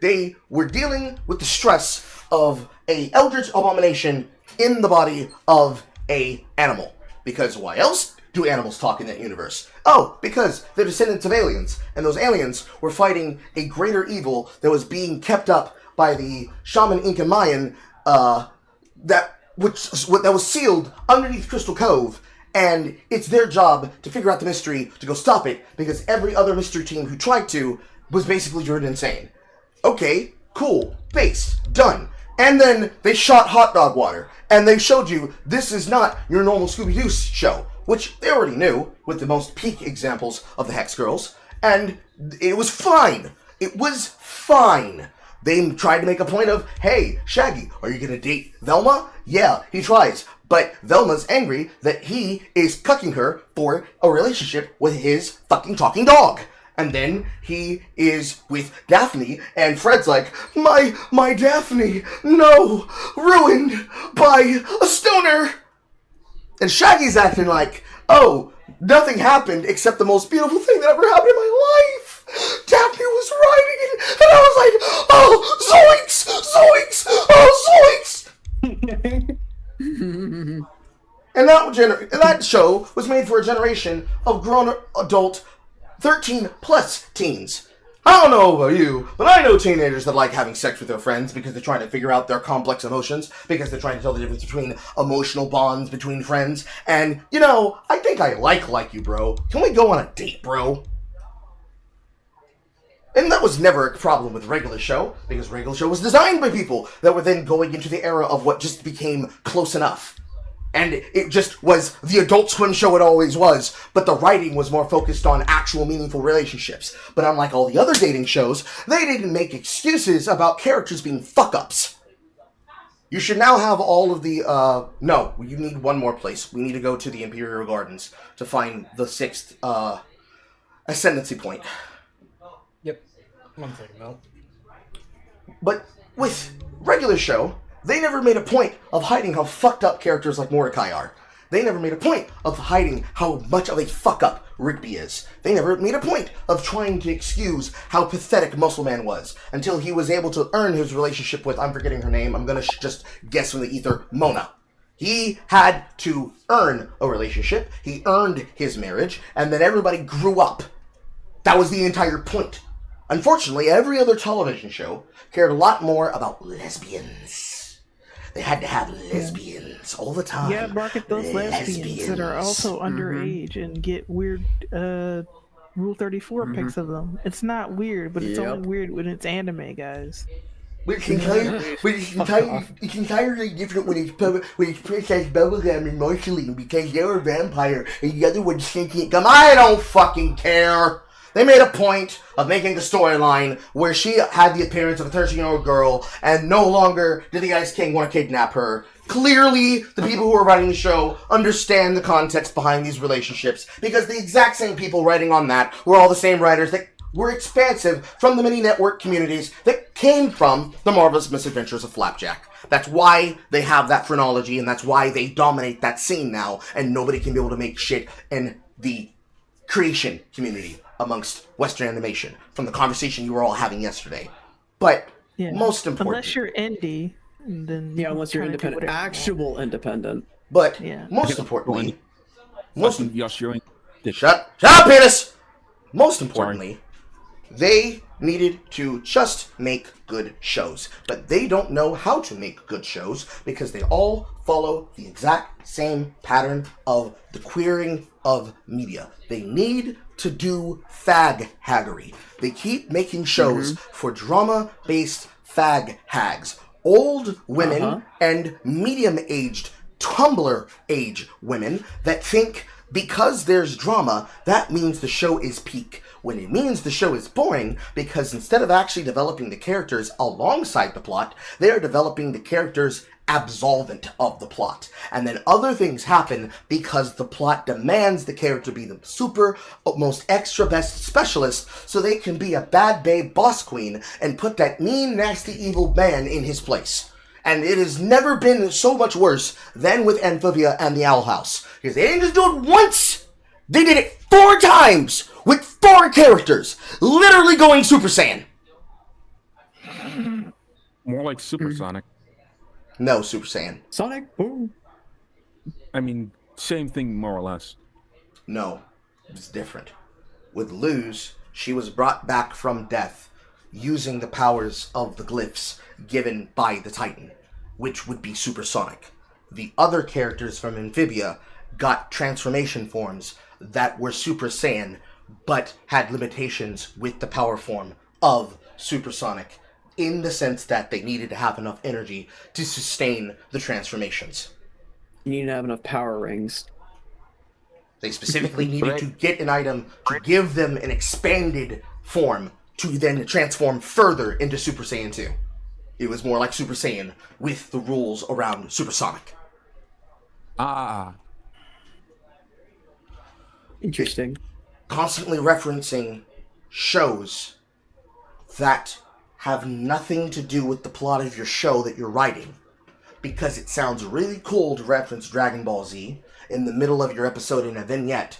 they were dealing with the stress of a eldritch abomination in the body of a animal. Because why else do animals talk in that universe? Oh, because they're descendants of aliens, and those aliens were fighting a greater evil that was being kept up by the shaman Inca Mayan that was sealed underneath Crystal Cove, and it's their job to figure out the mystery to go stop it, because every other mystery team who tried to was basically driven insane. Okay, cool, based, done. And then they shot hot dog water, and they showed you this is not your normal Scooby-Doo show, which they already knew, with the most peak examples of the Hex Girls, and it was fine. It was fine. They tried to make a point of, hey, Shaggy, are you gonna date Velma? Yeah, he tries, but Velma's angry that he is cucking her for a relationship with his fucking talking dog. And then he is with Daphne, and Fred's like, my Daphne, no, ruined by a stoner. And Shaggy's acting like, oh, nothing happened except the most beautiful thing that ever happened in my life. Daphne was riding it, and I was like, oh, zoinks, zoinks, oh, zoinks. And that show was made for a generation of grown adult 13 plus teens. I don't know about you, but I know teenagers that like having sex with their friends because they're trying to figure out their complex emotions, because they're trying to tell the difference between emotional bonds between friends. And, you know, I think I like you, bro. Can we go on a date, bro? And that was never a problem with Regular Show, because Regular Show was designed by people that were then going into the era of what just became Close Enough. And it just was the Adult Swim show it always was, but the writing was more focused on actual meaningful relationships. But unlike all the other dating shows, they didn't make excuses about characters being fuck-ups. You should now have all of the, no, you need one more place. We need to go to the Imperial Gardens to find the 6th, ascendancy point. Yep. One second, no. But with Regular Show, they never made a point of hiding how fucked up characters like Mordecai are. They never made a point of hiding how much of a fuck-up Rigby is. They never made a point of trying to excuse how pathetic Muscle Man was, until he was able to earn his relationship with, I'm forgetting her name, I'm gonna just guess from the ether, Mona. He had to earn a relationship, he earned his marriage, and then everybody grew up. That was the entire point. Unfortunately, every other television show cared a lot more about lesbians. They had to have lesbians all the time. Yeah, market those lesbians that are also underage and get weird Rule 34 pics of them. It's not weird, but it's only weird when it's anime, guys. It's entirely different when it's Princess Bubblegum and Marceline because they're a vampire and the other one's sentient gum. I don't fucking care. They made a point of making a storyline where she had the appearance of a 13-year-old girl, and no longer did the Ice King want to kidnap her. Clearly, the people who are writing the show understand the context behind these relationships, because the exact same people writing on that were all the same writers that were expansive from the mini-network communities that came from The Marvelous Misadventures of Flapjack. That's why they have that phrenology, and that's why they dominate that scene now, and nobody can be able to make shit in the creation community amongst Western animation, from the conversation you were all having yesterday. But most important, unless you're indie, then unless you're independent, actual independent. But most importantly, shut up, penis. Most importantly, they needed to just make good shows, but they don't know how to make good shows because they all follow the exact same pattern of the queering of media. They need to do fag haggery. They keep making shows for drama-based fag hags. Old women and medium-aged Tumblr-age women that think because there's drama, that means the show is peak. When it means the show is boring, because instead of actually developing the characters alongside the plot, they're developing the characters absolvent of the plot. And then other things happen because the plot demands the character be the super, most extra best specialist, so they can be a bad babe boss queen and put that mean, nasty, evil man in his place. And it has never been so much worse than with Amphibia and the Owl House. Because they didn't just do it once! They did it 4 times! With 4 characters! Literally going Super Saiyan! More like Supersonic. No, Super Saiyan. Sonic boom. I mean, same thing more or less. No, it's different. With Luz, she was brought back from death using the powers of the glyphs given by the Titan, which would be supersonic. The other characters from Amphibia got transformation forms that were Super Saiyan, but had limitations with the power form of supersonic, in the sense that they needed to have enough energy to sustain the transformations. You need to have enough power rings. They specifically needed to get an item to give them an expanded form to then transform further into Super Saiyan 2. It was more like Super Saiyan with the rules around supersonic. Interesting. Constantly referencing shows that have nothing to do with the plot of your show that you're writing, because it sounds really cool to reference Dragon Ball Z in the middle of your episode in a vignette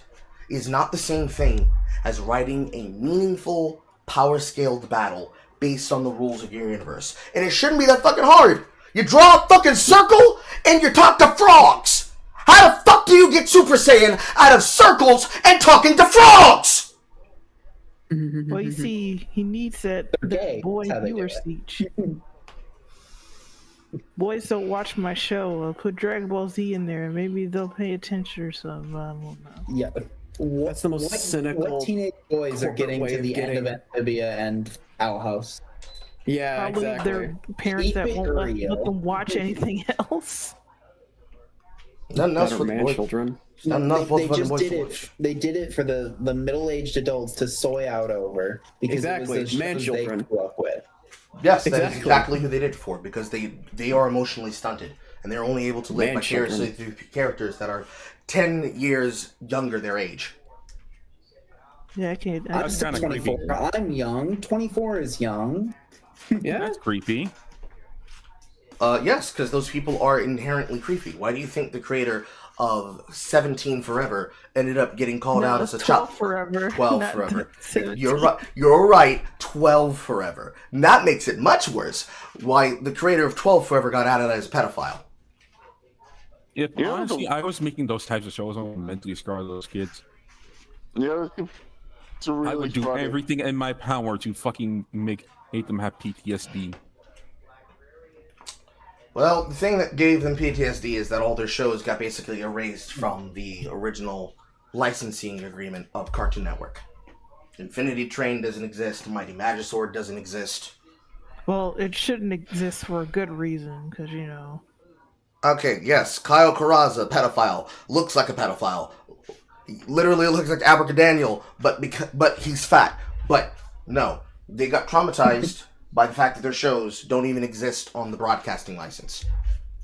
is not the same thing as writing a meaningful, power-scaled battle based on the rules of your universe. And it shouldn't be that fucking hard. You draw a fucking circle and you talk to frogs. How the fuck do you get Super Saiyan out of circles and talking to frogs? Well, you see, he needs that boy viewer speech. Boys don't watch my show. I'll put Dragon Ball Z in there. Maybe they'll pay attention or something. I don't know. Yeah. That's the most cynical. What teenage boys are getting to the end of Amphibia and Owl House? Yeah, Probably exactly. their parents that won't let them watch anything else. Nothing else for the man boys. children. They just did it. They did it for the middle-aged adults to soy out over because Exactly, it was the man shows children. they grew up with. Yes, that is exactly who they did it for, because they are emotionally stunted, and they're only able to live vicariously through characters that are 10 years younger their age. Yeah, I can't. That's kind of creepy. I'm young. 24 is young. Yeah, That's creepy. Yes, because those people are inherently creepy. Why do you think the creator of 17 Forever ended up getting called out as a 12 child? forever. 12 not Forever. 17. You're right. 12 Forever. And that makes it much worse. Why the creator of 12 Forever got outed as a pedophile. If honestly, I was making those types of shows, I would mentally scar those kids. Yeah, it's really I would do funny. everything in my power to fucking make them have PTSD. Well, the thing that gave them PTSD is that all their shows got basically erased from the original licensing agreement of Cartoon Network. Infinity Train doesn't exist. Mighty Magisword doesn't exist. Well, it shouldn't exist for a good reason, because, you know. Okay, yes, Kyle Karaza, pedophile, looks like a pedophile. He literally looks like Abracadaniel, but he's fat. But no, they got traumatized by the fact that their shows don't even exist on the broadcasting license.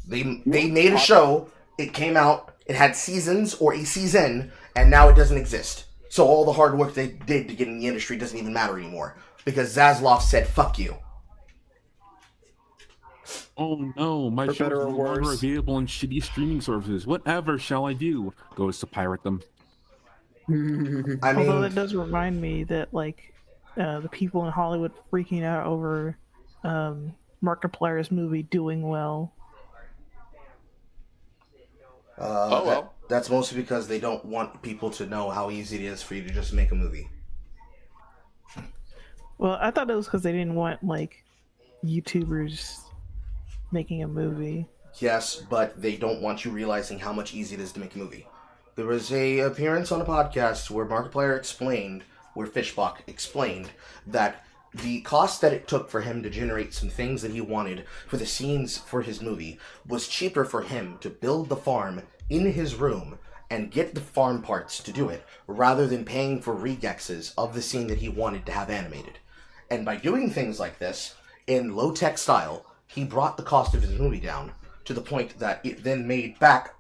They made a show, it came out, it had seasons or a season, and now it doesn't exist. So all the hard work they did to get in the industry doesn't even matter anymore. Because Zaslav said, fuck you. Oh no, my shows are no longer available on shitty streaming services. Whatever shall I do? Goes to pirate them. Although it does remind me that, like, the people in Hollywood freaking out over Markiplier's movie doing well. That's mostly because they don't want people to know how easy it is for you to just make a movie. Well, I thought it was because they didn't want, like, YouTubers making a movie. Yes, but they don't want you realizing how much easy it is to make a movie. There was a appearance on a podcast where Markiplier explained, where Fishbach explained, that the cost that it took for him to generate some things that he wanted for the scenes for his movie was cheaper for him to build the farm in his room and get the farm parts to do it, rather than paying for regexes of the scene that he wanted to have animated. And by doing things like this, in low-tech style, he brought the cost of his movie down to the point that it then made back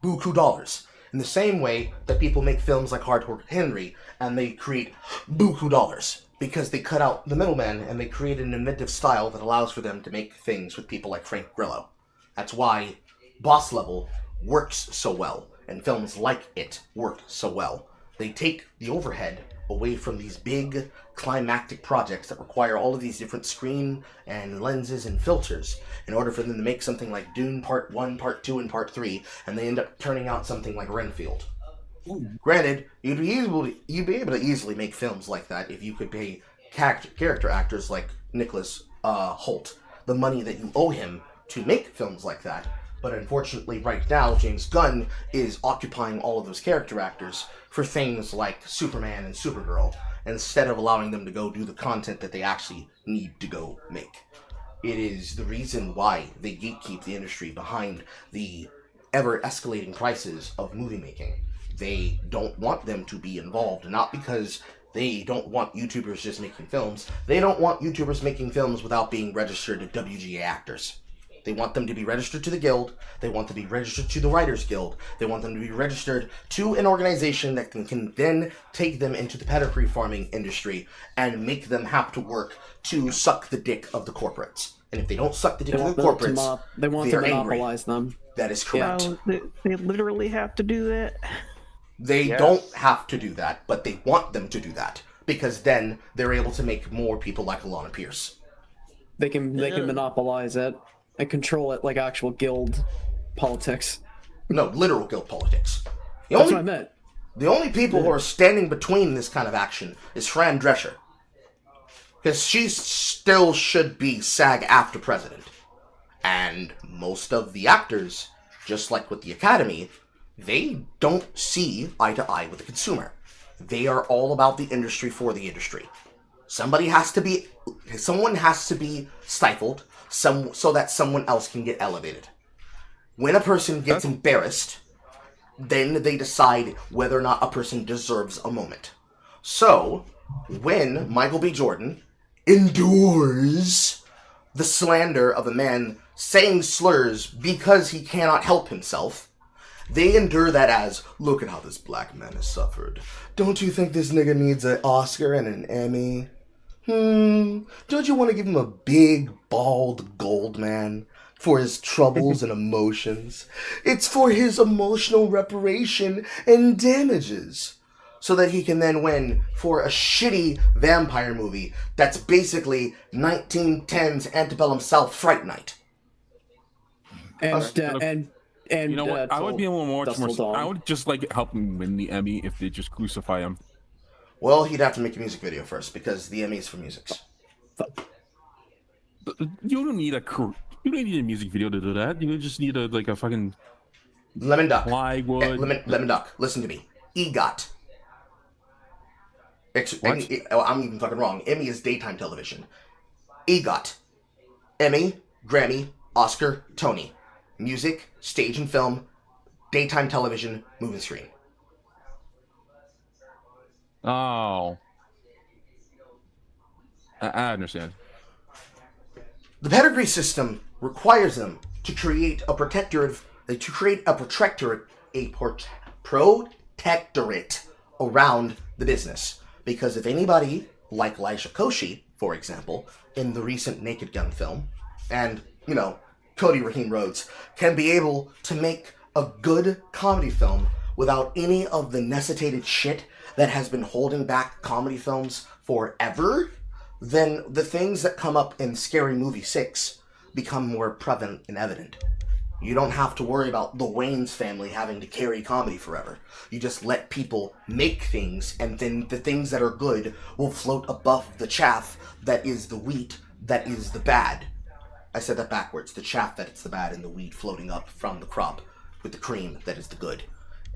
buku dollars. In the same way that people make films like Hard Work Henry, and they create buku dollars, because they cut out the middleman and they create an inventive style that allows for them to make things with people like Frank Grillo. That's why Boss Level works so well, and films like it work so well. They take the overhead away from these big climactic projects that require all of these different screen and lenses and filters in order for them to make something like Dune Part 1, Part 2, and Part 3, and they end up turning out something like Renfield. Granted, you'd be able to easily make films like that if you could pay character actors like Nicholas Hoult the money that you owe him to make films like that. But unfortunately, right now, James Gunn is occupying all of those character actors for things like Superman and Supergirl, instead of allowing them to go do the content that they actually need to go make. It is the reason why they gatekeep the industry behind the ever-escalating prices of movie making. They don't want them to be involved, not because they don't want YouTubers just making films. They don't want YouTubers making films without being registered to WGA actors. They want them to be registered to the guild. They want to be registered to the Writers Guild. They want them to be registered to an organization that can then take them into the pedigree farming industry and make them have to work to suck the dick of the corporates. And if they don't suck the dick They of the want them corporates, they want to they're angry. monopolize them. That is correct. Oh, they literally have to do that. They don't have to do that, but they want them to do that because then they're able to make more people like Alana Pierce. They can monopolize it and control it like actual guild politics. No, literal guild politics. That's what I meant. The only people who are standing between this kind of action is Fran Drescher. Because she still should be SAG-AFTRA president. And most of the actors, just like with the Academy, they don't see eye to eye with the consumer. They are all about the industry for the industry. Someone has to be stifled so that someone else can get elevated. When a person gets embarrassed, then they decide whether or not a person deserves a moment. So, when Michael B. Jordan endures the slander of a man saying slurs because he cannot help himself, they endure that as, look at how this black man has suffered. Don't you think this nigga needs an Oscar and an Emmy? Don't you want to give him a big, bald gold man for his troubles and emotions? It's for his emotional reparation and damages. So that he can then win for a shitty vampire movie that's basically 1910s antebellum South Fright Night. And you know what? I would be a little more. Dawn. I would just like help him win the Emmy if they just crucify him. Well, he'd have to make a music video first because the Emmy is for music. You don't need a music video to do that. You just need a fucking lemon duck. Plywood. Lemon duck. Listen to me. EGOT. I'm even fucking wrong. Emmy is daytime television. EGOT. Emmy, Grammy, Oscar, Tony. Music, stage and film, daytime television, movie screen. Oh. I understand. The pedigree system requires them to create a protectorate around the business. Because if anybody, like Elisha Koshy, for example, in the recent Naked Gun film, and, Cody Raheem Rhodes, can be able to make a good comedy film without any of the necessitated shit that has been holding back comedy films forever, then the things that come up in Scary Movie 6 become more prevalent and evident. You don't have to worry about the Wayans family having to carry comedy forever. You just let people make things, and then the things that are good will float above the chaff that is the wheat that is the bad. I said that backwards. The chaff that is the bad and the wheat floating up from the crop with the cream that is the good.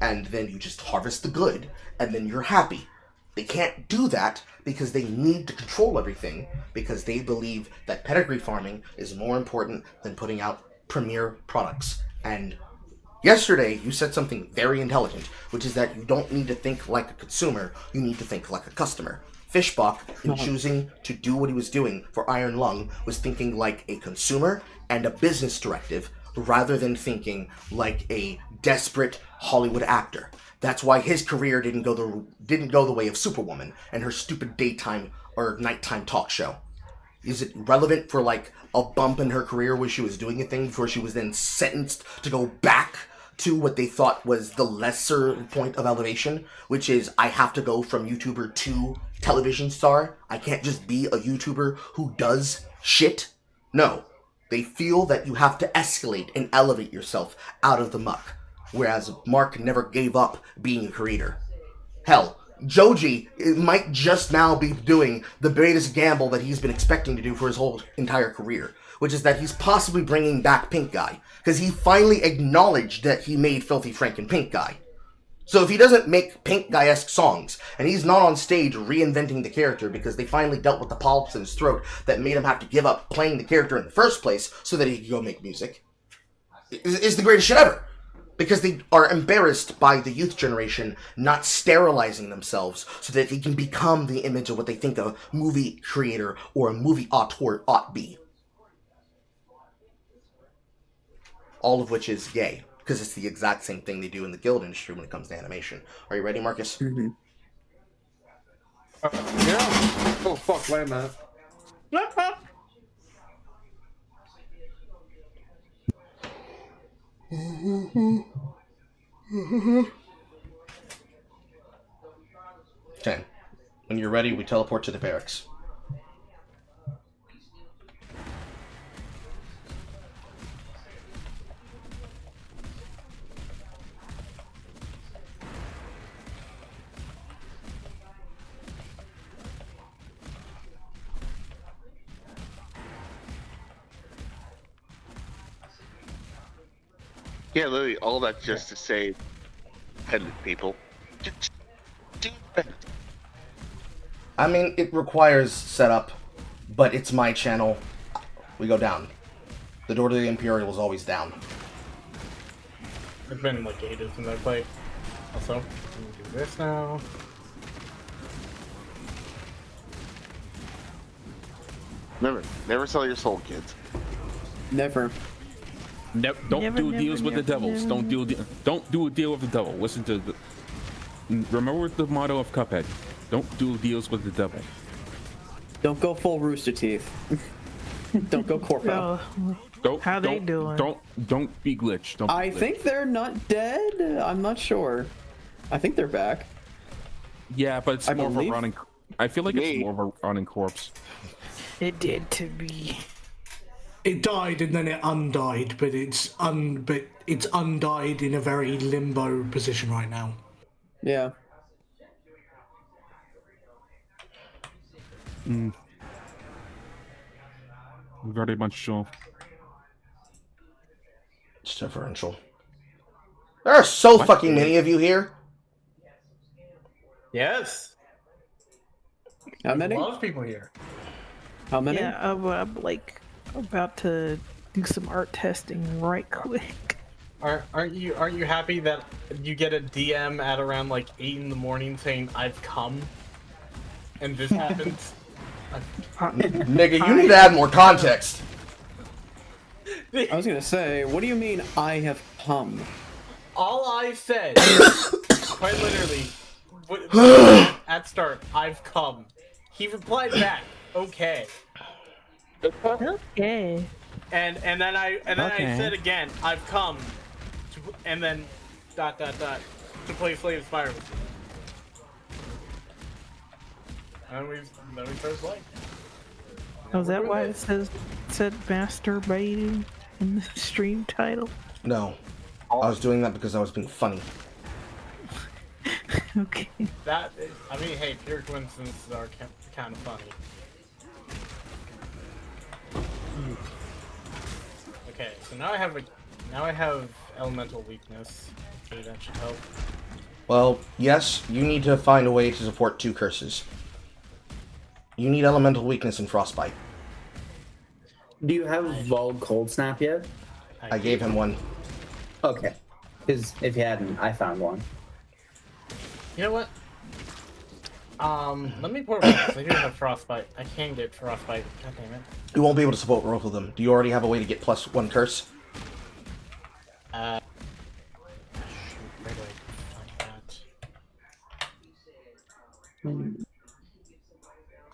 And then you just harvest the good, and then you're happy. They can't do that because they need to control everything, because they believe that pedigree farming is more important than putting out premier products. And yesterday you said something very intelligent, which is that you don't need to think like a consumer, you need to think like a customer. Fishbach, in choosing to do what he was doing for Iron Lung, was thinking like a consumer and a business directive rather than thinking like a desperate Hollywood actor. That's why his career didn't go the way of Superwoman and her stupid daytime or nighttime talk show. Is it relevant for like a bump in her career where she was doing a thing before she was then sentenced to go back to what they thought was the lesser point of elevation, which is I have to go from YouTuber to television star? I can't just be a YouTuber who does shit? No. They feel that you have to escalate and elevate yourself out of the muck, whereas Mark never gave up being a creator. Hell, Joji might just now be doing the greatest gamble that he's been expecting to do for his whole entire career, which is that he's possibly bringing back Pink Guy, because he finally acknowledged that he made Filthy Frank and Pink Guy. So if he doesn't make Pink Guy-esque songs, and he's not on stage reinventing the character because they finally dealt with the polyps in his throat that made him have to give up playing the character in the first place so that he could go make music, is the greatest shit ever. Because they are embarrassed by the youth generation not sterilizing themselves so that they can become the image of what they think a movie creator or a movie auteur ought be. All of which is gay, because it's the exact same thing they do in the guild industry when it comes to animation. Are you ready, Marcus? Mm-hmm. Yeah. Oh, fuck, wait a minute. Okay. When you're ready, we teleport to the barracks. Yeah, literally, all that just to say, dependent people. Just do it. I mean, it requires setup, but it's my channel. We go down. The door to the Imperial is always down. It's been like ages since I played. Also, let me do this now. Never sell your soul, kids. Never. Nope. Don't do deals with the devils. Don't do a deal with the devil. Listen to the. Remember the motto of Cuphead. Don't do deals with the devil. Don't go full Rooster Teeth. Don't go Corpo. How they doing? Don't be glitch. Don't. Be I glitch. think they're not dead. I'm not sure. I think they're back. Yeah, but it's more believe- of a running. I feel like it's more of a running corpse. It did to me. It died and then it undied, but it's undied in a very limbo position right now. Yeah. Very much so. It's differential. There are so fucking many of you here. Yes. How many? A lot of people here. How many? Yeah, I'm like about to do some art testing right quick. Aren't you happy that you get a DM at around like 8 in the morning saying I've come, and this happens? Nigga, you need to add more context. I was gonna say, what do you mean I have come? All I said, quite literally, at start, I've come. He replied back, okay. Okay. And then I said again, I've come, and then ... to play Slave Spire with you. And then we started playing. Oh, is that why it said Masterbaiting in the stream title? No. I was doing that because I was being funny. Okay. I mean, hey, pure coincidences are kind of funny. Okay, so now I have elemental weakness. Okay, that should help. Well, yes, you need to find a way to support 2 curses. You need elemental weakness and frostbite. Do you have Vogue Cold Snap yet? I gave him one. Okay. Because if you hadn't, I found one. You know what? Let me pour one. I do have frostbite. I can get frostbite. God damn it. You won't be able to support both of them. Do you already have a way to get +1 curse? Shoot, where do I find that?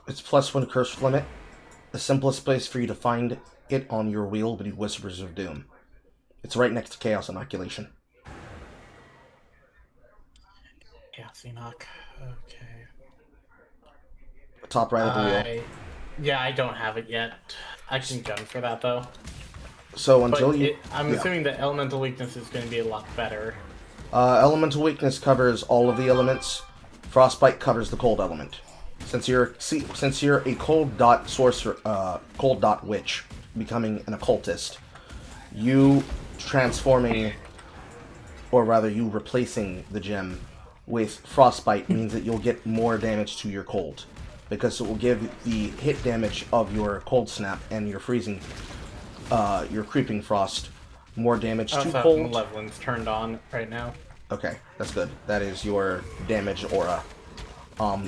It's +1 curse limit. The simplest place for you to find it on your wheel would be Whispers of Doom. It's right next to Chaos Inoculation. Chaos Enoch. Okay. Top right of the wheel. Yeah, I don't have it yet. I can gun for that though. So until I'm assuming that elemental weakness is going to be a lot better. Elemental weakness covers all of the elements. Frostbite covers the cold element. Since you're a cold dot sorcerer, cold dot witch, becoming an occultist, you transforming, or rather you replacing the gem with frostbite means that you'll get more damage to your cold, because it will give the hit damage of your cold snap and your freezing, your creeping frost more damage to cold. Malevolence turned on right now. Okay, that's good. That is your damage aura.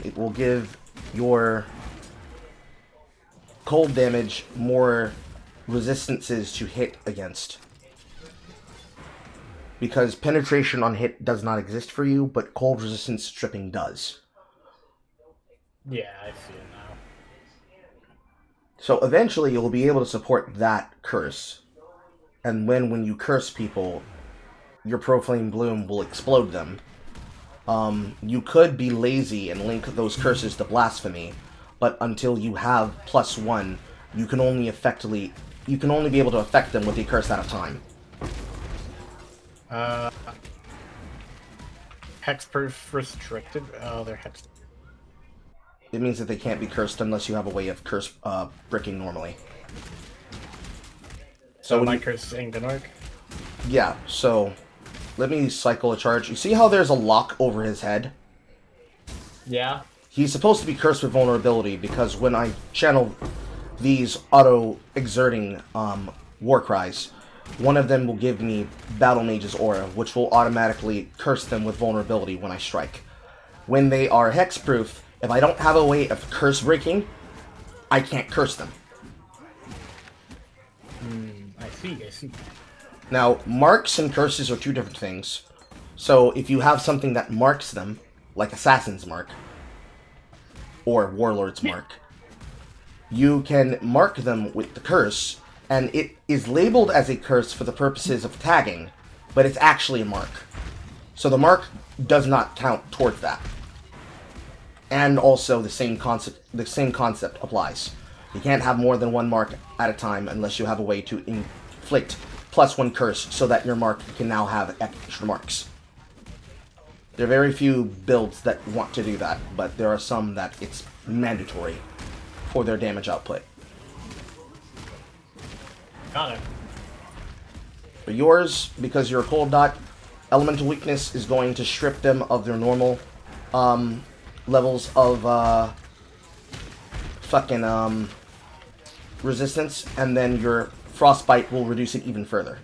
It will give your cold damage more resistances to hit against. Because penetration on hit does not exist for you, but cold resistance stripping does. Yeah, I see it now. So eventually you'll be able to support that curse. And when you curse people, your Profane Bloom will explode them. You could be lazy and link those curses to Blasphemy, but until you have +1, you can only be able to affect them with a curse at a time. Hexproof restricted? Oh, they're hex. It means that they can't be cursed unless you have a way of curse bricking normally. So my curse ain't gonna work? Yeah, so let me cycle a charge. You see how there's a lock over his head? Yeah. He's supposed to be cursed with vulnerability because when I channel these auto-exerting war cries, one of them will give me Battle Mage's Aura, which will automatically curse them with vulnerability when I strike. When they are hexproof, if I don't have a way of curse breaking, I can't curse them. I see. Now, marks and curses are two different things. So if you have something that marks them, like Assassin's Mark, or Warlord's Mark, you can mark them with the curse, and it is labeled as a curse for the purposes of tagging, but it's actually a mark. So the mark does not count towards that. And also the same concept applies. You can't have more than one mark at a time unless you have a way to inflict +1 curse so that your mark can now have extra marks. There are very few builds that want to do that, but there are some that it's mandatory for their damage output. Got it. For yours, because you're a cold dot, elemental weakness is going to strip them of their normal levels of resistance, and then your frostbite will reduce it even further.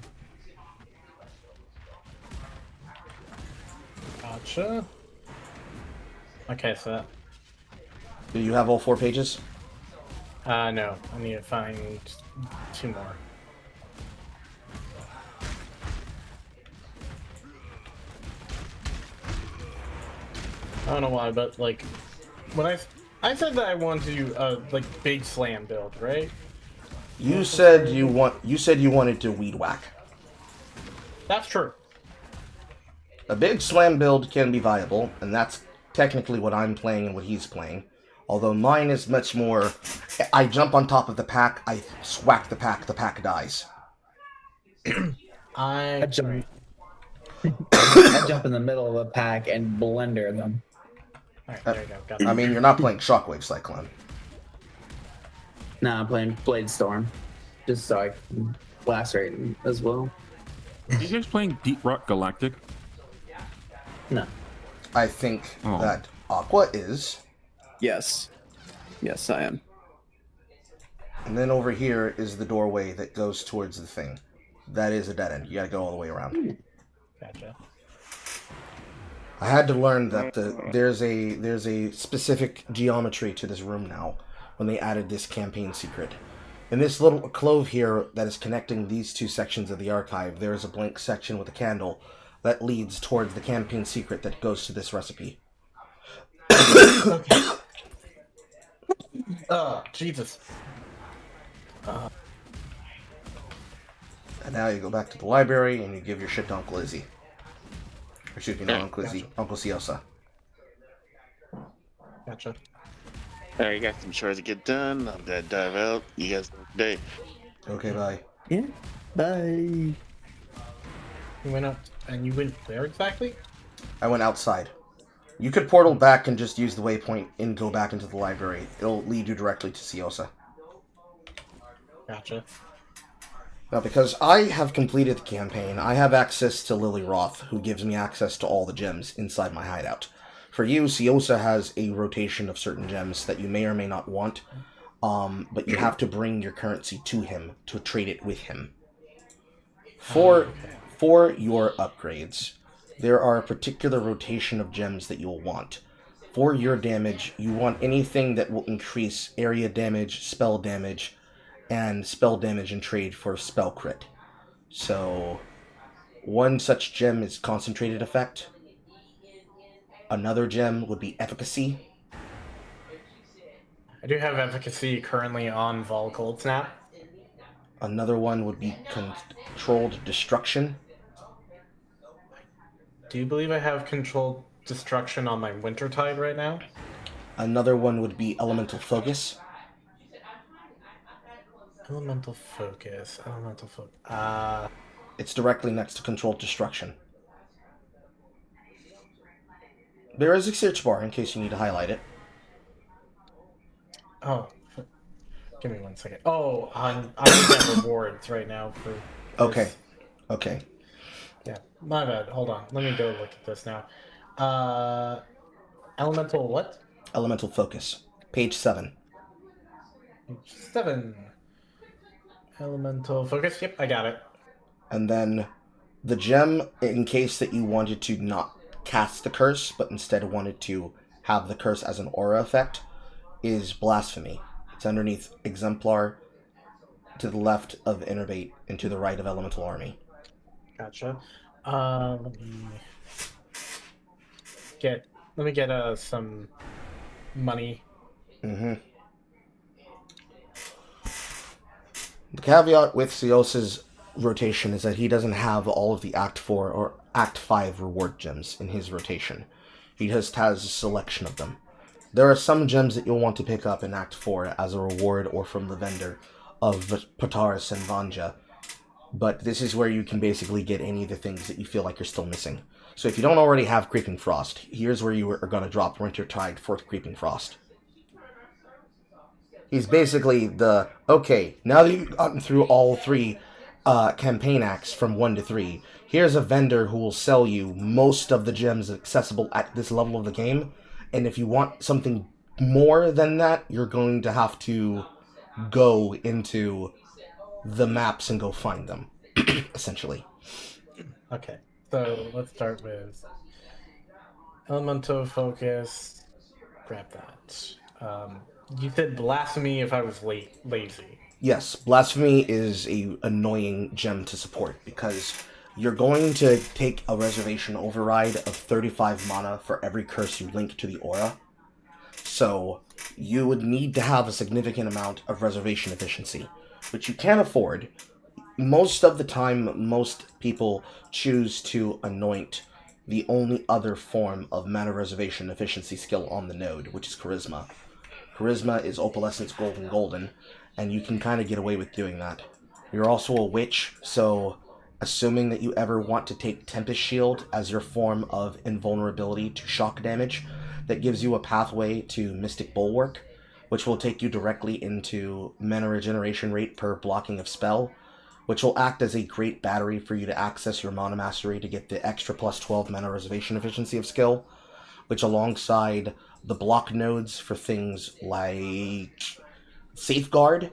Gotcha. Okay, so Do you have all 4 pages? no. I need to find 2 more. I don't know why, but like when I said that I wanted to do a like big slam build, right? You said you wanted to weed whack. That's true. A big slam build can be viable, and that's technically what I'm playing and what he's playing. Although mine is much more, I jump on top of the pack, I swack the pack dies. I jump in the middle of a pack and blender them. Alright, there you go. Got it. I mean, you're not playing Shockwave Cyclone. Nah, I'm playing Blade Storm. Just so I can lacerate him as well. Are you guys playing Deep Rock Galactic? No. I think that Aqua is. Yes. Yes, I am. And then over here is the doorway that goes towards the thing. That is a dead end. You gotta go all the way around. Gotcha. I had to learn that there's a specific geometry to this room now when they added this campaign secret. In this little clove here that is connecting these 2 sections of the archive, there is a blank section with a candle that leads towards the campaign secret that goes to this recipe. Okay. Jesus. And now you go back to the library and you give your shit to Uncle Izzy. Or excuse me, not Uncle Izzy, Uncle Ciosa. Gotcha. Alright, got some chores to get done. I'm gonna dive out. You guys have a good day. Okay, bye. Yeah. Bye. You went up, and you went where exactly? I went outside. You could portal back and just use the waypoint and go back into the library. It'll lead you directly to Ciosa. Gotcha. Now, because I have completed the campaign, I have access to Lily Roth, who gives me access to all the gems inside my hideout. For you, Ciosa has a rotation of certain gems that you may or may not want, but you have to bring your currency to him to trade it with him. For your upgrades, there are a particular rotation of gems that you'll want. For your damage, you want anything that will increase area damage, and spell damage and trade for spell crit. So, one such gem is Concentrated Effect. Another gem would be Efficacy. I do have efficacy currently on Vol Cold Snap. Another one would be Controlled Destruction. Do you believe I have controlled destruction on my Wintertide right now? Another one would be Elemental Focus. Elemental Focus. It's directly next to Controlled Destruction. There is a search bar in case you need to highlight it. Oh, give me 1 second. Oh, I'm at rewards right now for. Okay. Okay. Yeah, my bad. Hold on. Let me go look at this now. Elemental what? Elemental Focus. Page 7. Page 7. Elemental Focus. Yep, I got it. And then the gem, in case that you wanted to not cast the curse, but instead wanted to have the curse as an aura effect, is Blasphemy. It's underneath Exemplar, to the left of Innervate, and to the right of Elemental Army. Gotcha. Let me get some money. Mm-hmm. The caveat with Sios's rotation is that he doesn't have all of the Act 4 or Act 5 reward gems in his rotation. He just has a selection of them. There are some gems that you'll want to pick up in Act 4 as a reward or from the vendor of Pataris and Vanja, but this is where you can basically get any of the things that you feel like you're still missing. So if you don't already have Creeping Frost, here's where you are going to drop Wintertide for Creeping Frost. He's basically the, okay, now that you've gotten through all 3 campaign acts from 1 to 3, here's a vendor who will sell you most of the gems accessible at this level of the game, and if you want something more than that, you're going to have to go into the maps and go find them, essentially. Okay, so let's start with Elemental Focus. Grab that. You said Blasphemy if I was lazy. Yes, Blasphemy is a annoying gem to support because you're going to take a reservation override of 35 mana for every curse you link to the aura. So you would need to have a significant amount of reservation efficiency, which you can't afford. Most of the time, most people choose to anoint the only other form of mana reservation efficiency skill on the node, which is Charisma. Charisma is Opalescence Golden, and you can kind of get away with doing that. You're also a witch, so assuming that you ever want to take Tempest Shield as your form of invulnerability to shock damage, that gives you a pathway to Mystic Bulwark, which will take you directly into mana regeneration rate per blocking of spell, which will act as a great battery for you to access your Mana Mastery to get the extra plus 12 mana reservation efficiency of skill, which alongside the block nodes for things like Safeguard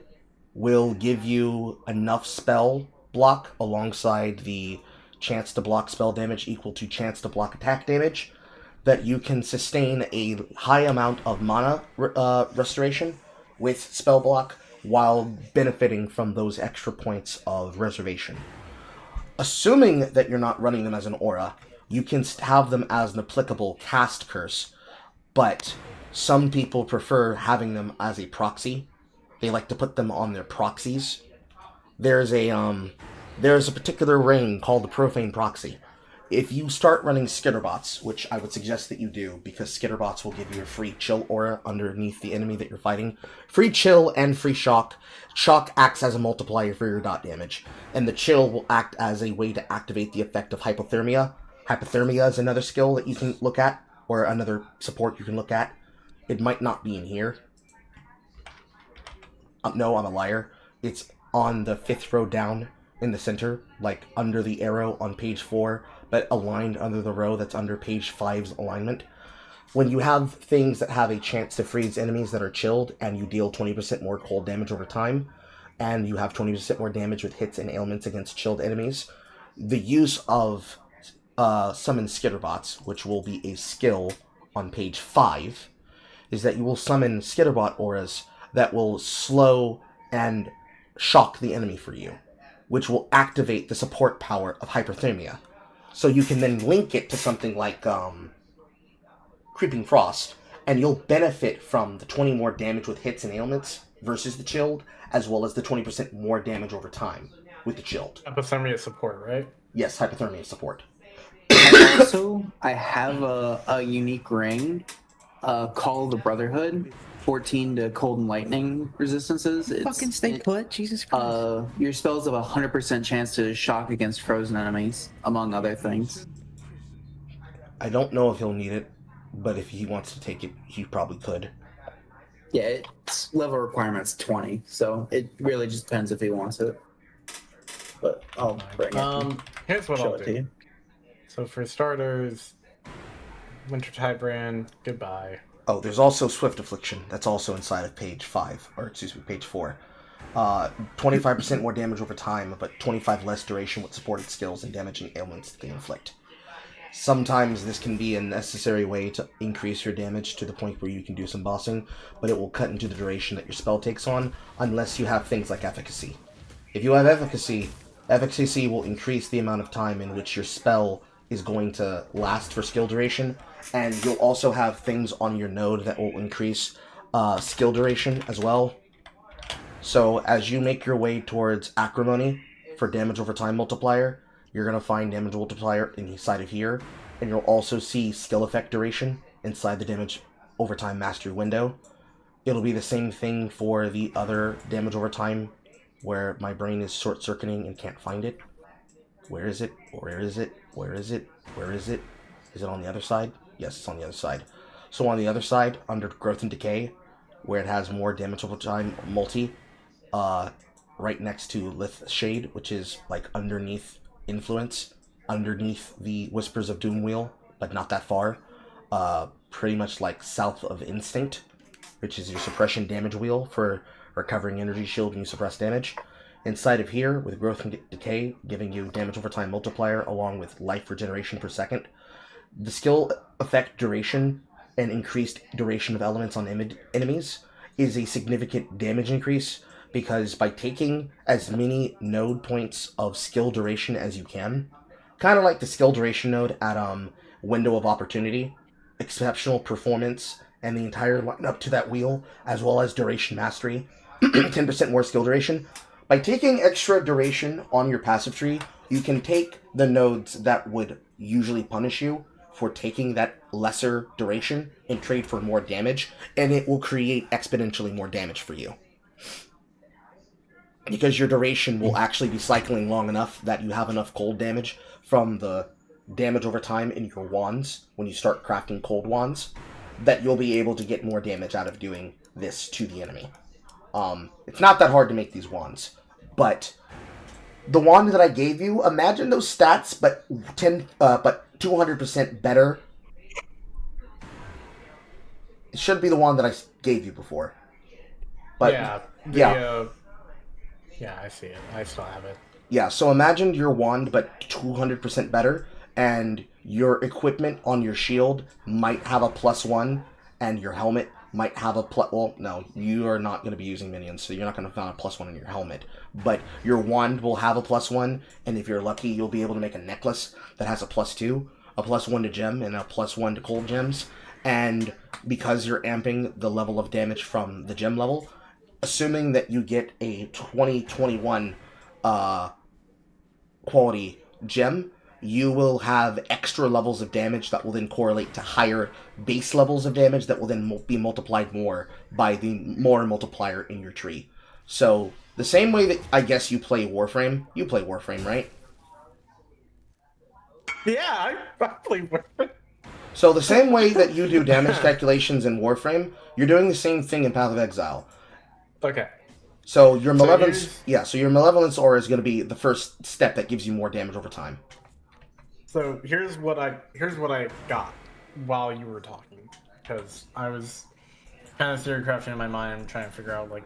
will give you enough spell block alongside the chance to block spell damage equal to chance to block attack damage that you can sustain a high amount of mana restoration with spell block while benefiting from those extra points of reservation. Assuming that you're not running them as an aura, you can have them as an applicable cast curse, but some people prefer having them as a proxy. They like to put them on their proxies. There's a particular ring called the Profane Proxy. If you start running Skitterbots, which I would suggest that you do, because Skitterbots will give you a free chill aura underneath the enemy that you're fighting. Free chill and free shock. Shock acts as a multiplier for your dot damage, and the chill will act as a way to activate the effect of hypothermia. Hypothermia is another skill that you can look at, or another support you can look at. It might not be in here. No, I'm a liar. It's on the 5th row down in the center, like under the arrow on page 4, but aligned under the row that's under page 5's alignment. When you have things that have a chance to freeze enemies that are chilled, and you deal 20% more cold damage over time, and you have 20% more damage with hits and ailments against chilled enemies, the use of summon Skitterbots, which will be a skill on page 5, is that you will summon Skitterbot auras that will slow and shock the enemy for you, which will activate the support power of hyperthermia. So you can then link it to something like Creeping Frost, and you'll benefit from the 20 more damage with hits and ailments versus the chilled, as well as the 20% more damage over time with the chilled. Hypothermia support, right? Yes, hypothermia support. I have a unique ring, Call of the Brotherhood, 14 to cold and lightning resistances. Fucking stay put, Jesus Christ. Your spells have a 100% chance to shock against frozen enemies, among other things. I don't know if he'll need it, but if he wants to take it, he probably could. Yeah, its level requirement's 20, so it really just depends if he wants it. But I'll bring it. Here's what Show I'll it to do. you. So for starters, Wintertide Brand, goodbye. Oh, there's also Swift Affliction. That's also inside of page 5, or excuse me, page 4. 25% more damage over time, but 25 less duration with supported skills and damaging ailments that they inflict. Sometimes this can be a necessary way to increase your damage to the point where you can do some bossing, but it will cut into the duration that your spell takes on, unless you have things like Efficacy. If you have Efficacy will increase the amount of time in which your spell is going to last for skill duration, and you'll also have things on your node that will increase skill duration as well. So as you make your way towards Acrimony for damage over time multiplier, you're going to find damage multiplier inside of here, and you'll also see skill effect duration inside the damage over time mastery window. It'll be the same thing for the other damage over time, where my brain is short-circuiting and can't find it. Where is it? Where is it? Where is it? Where is it? Is it on the other side? Yes, it's on the other side. So on the other side, under Growth and Decay, where it has more damage over time multi, right next to Lith Shade, which is like underneath Influence, underneath the Whispers of Doom Wheel, but not that far. Pretty much like south of Instinct, which is your suppression damage wheel for recovering energy shield when you suppress damage. Inside of here, with Growth and Decay, giving you damage over time multiplier along with life regeneration per second. The skill effect duration and increased duration of elements on enemies is a significant damage increase, because by taking as many node points of skill duration as you can, kind of like the skill duration node at Window of Opportunity, exceptional performance, and the entire lineup to that wheel, as well as duration mastery, 10% more skill duration. By taking extra duration on your passive tree, you can take the nodes that would usually punish you for taking that lesser duration and trade for more damage, and it will create exponentially more damage for you. Because your duration will actually be cycling long enough that you have enough cold damage from the damage over time in your wands, when you start crafting cold wands, that you'll be able to get more damage out of doing this to the enemy. It's not that hard to make these wands, but the wand that I gave you, imagine those stats, but 200% better. It should be the one that I gave you before. But yeah, I see it. I still have it. Yeah, so imagine your wand, but 200% better, and your equipment on your shield might have a +1, and your helmet might have a well, no, you are not going to be using minions, so you're not going to find a +1 in your helmet. But your wand will have a +1, and if you're lucky, you'll be able to make a necklace that has a +2, a +1 to gem, and a +1 to cold gems. And because you're amping the level of damage from the gem level, assuming that you get a 2021 quality gem, you will have extra levels of damage that will then correlate to higher base levels of damage that will then be multiplied more by the more multiplier in your tree. So, the same way that I guess you play Warframe, right? Yeah, I play Warframe. So the same way that you do damage calculations in Warframe, you're doing the same thing in Path of Exile. Okay. So your Malevolence, so your Malevolence aura is going to be the first step that gives you more damage over time. So here's what I got while you were talking, because I was kind of theory crafting in my mind, trying to figure out like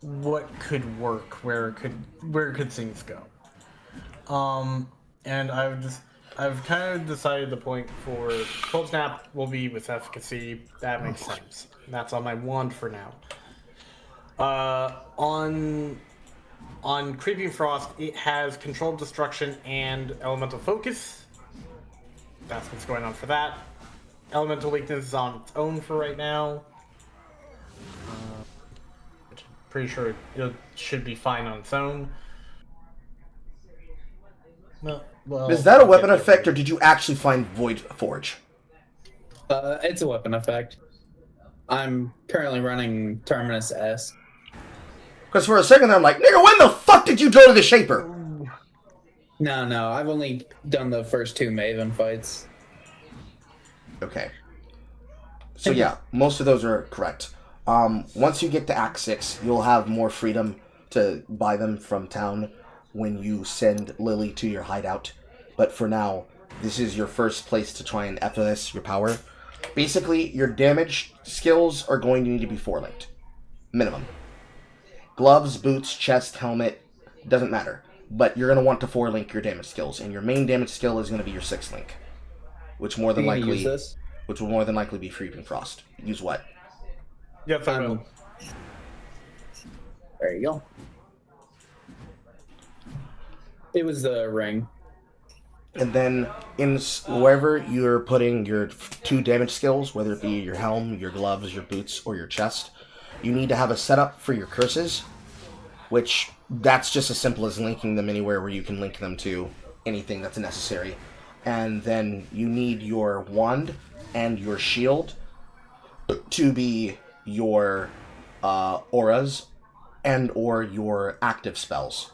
what could work, where could things go. And I've kind of decided the point for Cold Snap will be with Efficacy. That makes sense. That's on my wand for now. On Creeping Frost, it has Controlled Destruction and Elemental Focus. That's what's going on for that. Elemental Weakness is on its own for right now. Pretty sure it should be fine on its own. Well, Is that a weapon effect, or did you actually find Void Forge? It's a weapon effect. I'm currently running Terminus S. Because for a second I'm like, nigga, when the fuck did you go to the Shaper? No, I've only done the first 2 Maven fights. Okay. So yeah, most of those are correct. Once you get to Act 6, you'll have more freedom to buy them from town when you send Lily to your hideout. But for now, this is your first place to try and FS your power. Basically, your damage skills are going to need to be 4-linked. Minimum. Gloves, boots, chest, helmet, doesn't matter. But you're going to want to 4-link your damage skills, and your main damage skill is going to be your 6-link. Which more than likely... Which will more than likely be Freeping Frost. Use what? Yes, I will. There you go. It was the ring. And then, wherever you're putting your 2 damage skills, whether it be your helm, your gloves, your boots, or your chest, you need to have a setup for your curses, which that's just as simple as linking them anywhere where you can link them to anything that's necessary. And then you need your wand and your shield to be your auras and or your active spells.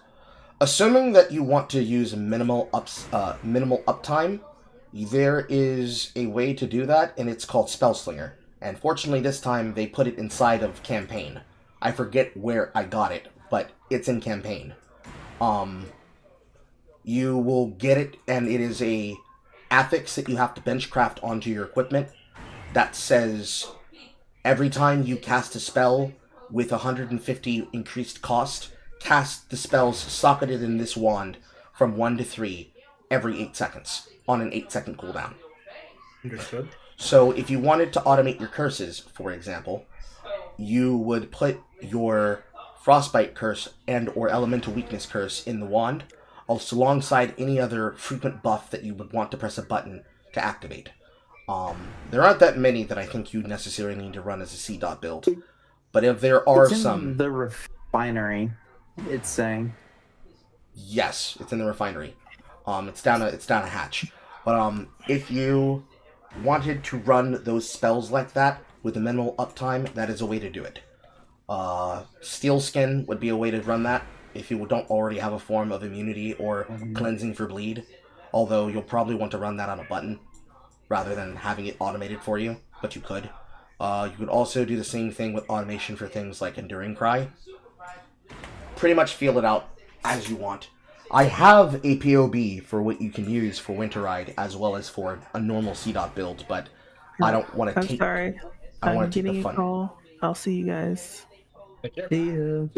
Assuming that you want to use minimal uptime, there is a way to do that, and it's called Spellslinger. And fortunately this time they put it inside of Campaign. I forget where I got it, but it's in Campaign. You will get it, and it is a affix that you have to benchcraft onto your equipment that says every time you cast a spell with 150 increased cost, cast the spells socketed in this wand from 1 to 3 every 8 seconds on an 8-second cooldown. Understood. So if you wanted to automate your curses, for example, you would put your Frostbite curse and or Elemental Weakness curse in the wand, alongside any other frequent buff that you would want to press a button to activate. There aren't that many that I think you necessarily need to run as a C-dot build, but if there are some... the refinery, it's saying. Yes, it's in the refinery. It's down a hatch. But if you wanted to run those spells like that with a minimal uptime, that is a way to do it. Steel Skin would be a way to run that if you don't already have a form of immunity or cleansing for bleed. Although you'll probably want to run that on a button rather than having it automated for you, but you could. You could also do the same thing with automation for things like Enduring Cry. Pretty much feel it out as you want. I have a POB for what you can use for Winterride as well as for a normal C-dot build, but I don't want to take... I'm sorry. I'm getting a call. I'll see you guys. See you.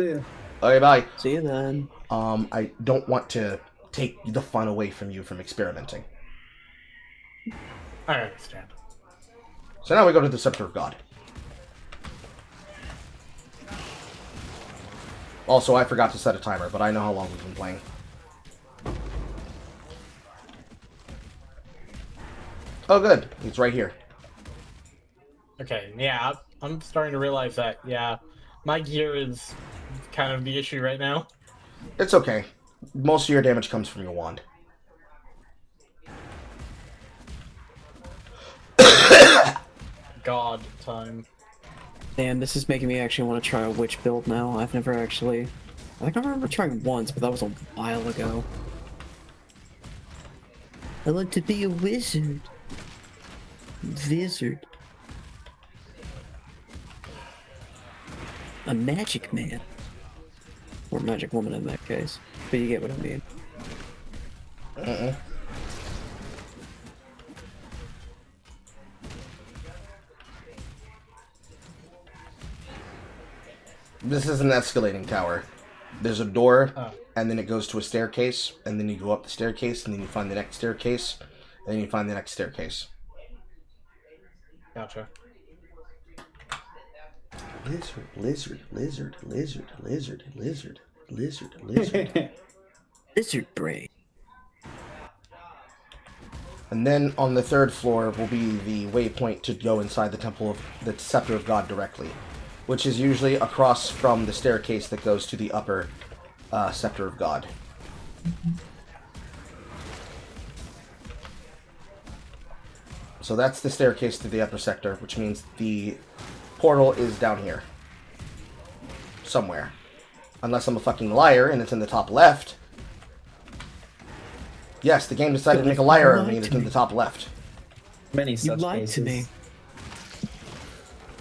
Okay, bye. See you then. I don't want to take the fun away from you from experimenting. I understand. So now we go to the Scepter of God. Also, I forgot to set a timer, but I know how long we've been playing. Oh, good. It's right here. Okay, yeah, I'm starting to realize that, yeah, my gear is kind of the issue right now. It's okay. Most of your damage comes from your wand. God time. Damn, this is making me actually want to try a witch build now. I've never actually... I think I remember trying once, but that was a while ago. I like to be a wizard. Wizard. A magic man. Or magic woman in that case. But you get what I mean. This is an escalating tower. There's a door, and then it goes to a staircase, and then you go up the staircase, and then you find the next staircase, and then you find the next staircase. Gotcha. Lizard, lizard, lizard, lizard, lizard, lizard, lizard, lizard. Lizard brain. And then on the 3rd floor will be the waypoint to go inside the Temple of the Scepter of God directly, which is usually across from the staircase that goes to the upper Scepter of God. So that's the staircase to the upper sector, which means the portal is down here. Somewhere. Unless I'm a fucking liar and it's in the top left. Yes, the game decided to make a liar of me and it's in the top left. Many You such lied cases. to me.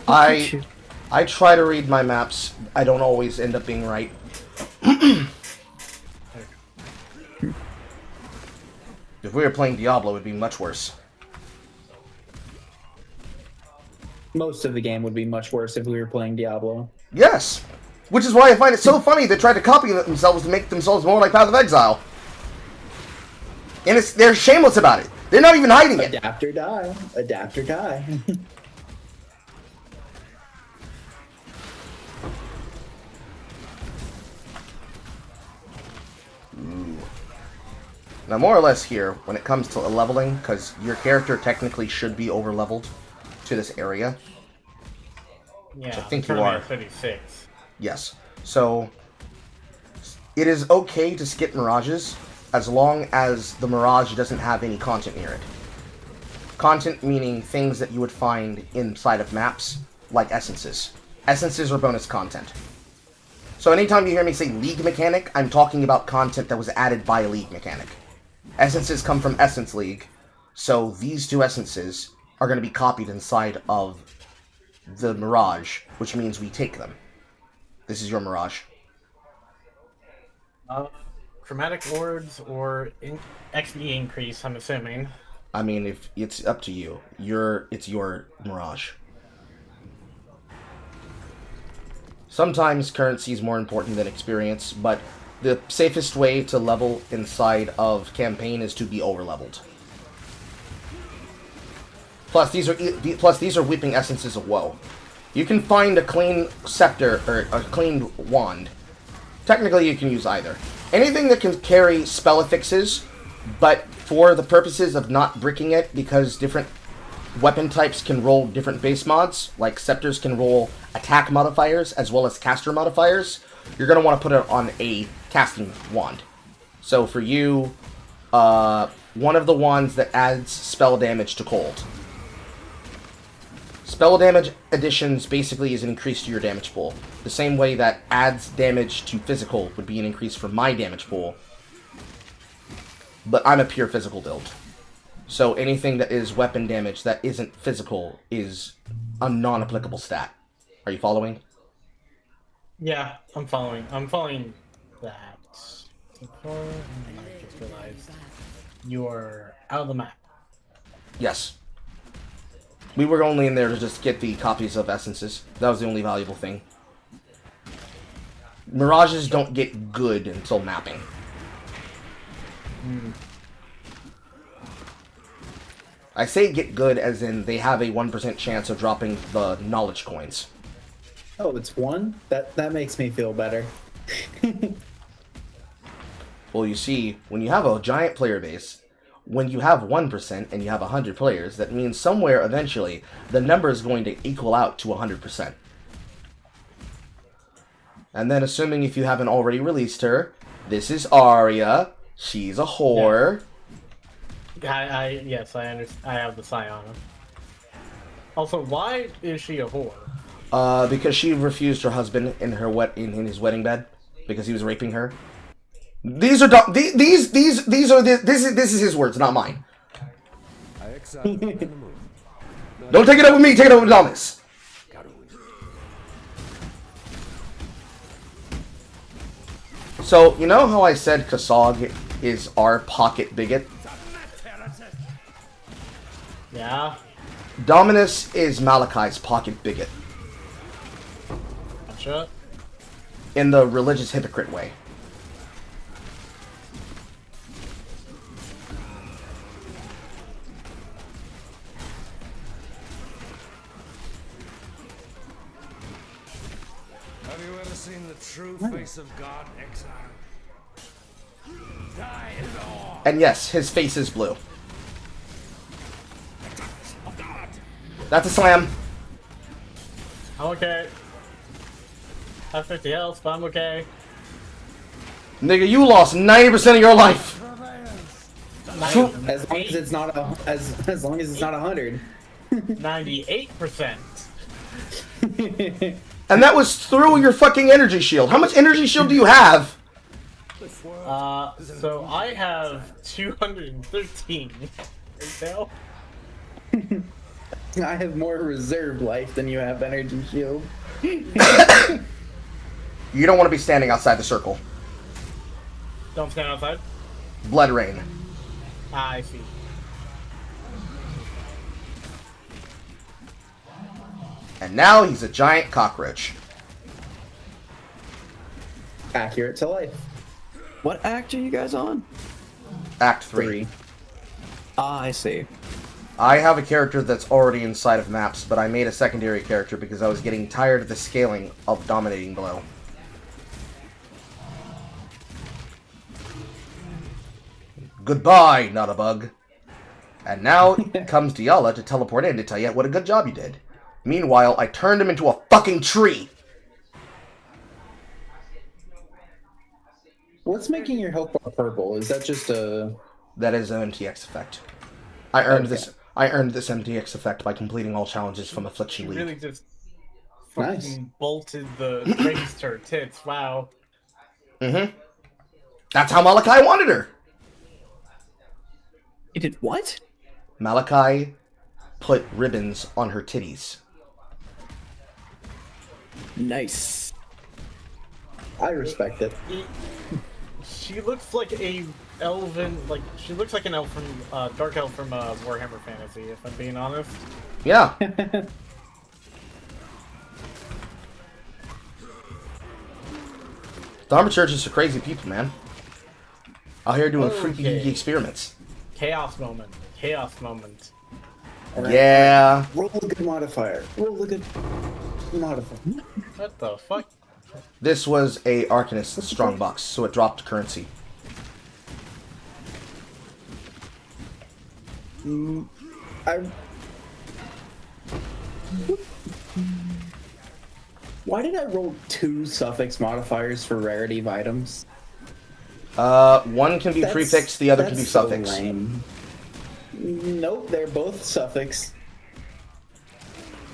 I try to read my maps. I don't always end up being right. If we were playing Diablo, it would be much worse. Most of the game would be much worse if we were playing Diablo. Yes! Which is why I find it so funny they tried to copy themselves to make themselves more like Path of Exile. And they're shameless about it. They're not even hiding it. Adapt or die. Adapt or die. Now, more or less here, when it comes to leveling, because your character technically should be over-leveled to this area. Yeah, I think you currently are. at 36. Yes. So, it is okay to skip mirages as long as the mirage doesn't have any content near it. Content meaning things that you would find inside of maps, like essences. Essences are bonus content. So anytime you hear me say League mechanic, I'm talking about content that was added by a League mechanic. Essences come from Essence League, so these two essences are going to be copied inside of the Mirage, which means we take them. This is your Mirage. Chromatic orbs or XP increase, I'm assuming. I mean, if it's up to you. It's your Mirage. Sometimes currency is more important than experience, but the safest way to level inside of campaign is to be over-leveled. Plus, these are weeping essences of woe. You can find a clean scepter or a clean wand. Technically, you can use either. Anything that can carry spell affixes, but for the purposes of not bricking it, because different weapon types can roll different base mods, like scepters can roll attack modifiers as well as caster modifiers, you're going to want to put it on a casting wand. So for you, one of the wands that adds spell damage to cold. Spell damage additions basically is an increase to your damage pool. The same way that adds damage to physical would be an increase for my damage pool. But I'm a pure physical build. So anything that is weapon damage that isn't physical is a non-applicable stat. Are you following? Yeah, I'm following. I'm following that. Before, I just realized you are out of the map. Yes. We were only in there to just get the copies of essences. That was the only valuable thing. Mirages don't get good until mapping. I say get good as in they have a 1% chance of dropping the knowledge coins. Oh, it's one? That makes me feel better. Well, you see, when you have a giant player base, when you have 1% and you have 100 players, that means somewhere eventually the number is going to equal out to 100%. And then assuming if you haven't already released her, this is Arya, she's a whore. Yeah. Yes, I understand. I have the Scion. Also, why is she a whore? Because she refused her husband in his wedding bed because he was raping her. These are this is his words, not mine. Don't take it up with me. Take it up with Dominus. So you know how I said Kasog is our pocket bigot? Yeah. Dominus is Malachi's pocket bigot. Gotcha. In the religious hypocrite way. Have you ever seen the true face of God, exile? Die Lord! And yes, his face is blue. That's a slam. I'm okay. I have 50 health, but I'm okay. Nigga, you lost 90% of your life. As long as it's not as long as it's not 100. 98%. And that was through your fucking energy shield. How much energy shield do you have? So I have 213 right now. I have more reserve life than you have energy shield. You don't want to be standing outside the circle. Don't stand outside? Blood rain. Ah, I see. And now he's a giant cockroach. Accurate to life. What act are you guys on? Act 3. Ah, I see. I have a character that's already inside of maps, but I made a secondary character because I was getting tired of the scaling of Dominating Blow. Goodbye, not a bug. And now comes Diala to teleport in to tell you what a good job you did. Meanwhile, I turned him into a fucking tree! What's making your health bar purple? Is that just a... That is an MTX effect. I earned this MTX effect by completing all challenges from Affliction League. Really just fucking bolted the race to her tits. Wow. Mm-hmm. That's how Malachi wanted her! You did what? Malachi put ribbons on her titties. Nice. I respect it. She looks like a elven, she looks like an elf from, dark elf from, Warhammer Fantasy, if I'm being honest. Yeah. The Armor Church is for crazy people, man. Out here doing freaky geeky experiments. Chaos moment. Chaos moment. Right. Yeah. Roll a good modifier. Roll a good modifier. What the fuck? This was a Arcanist strongbox, so it dropped currency. Why did I roll 2 suffix modifiers for rarity of items? One can be prefix, the other can be suffix. So lame. Nope, they're both suffix.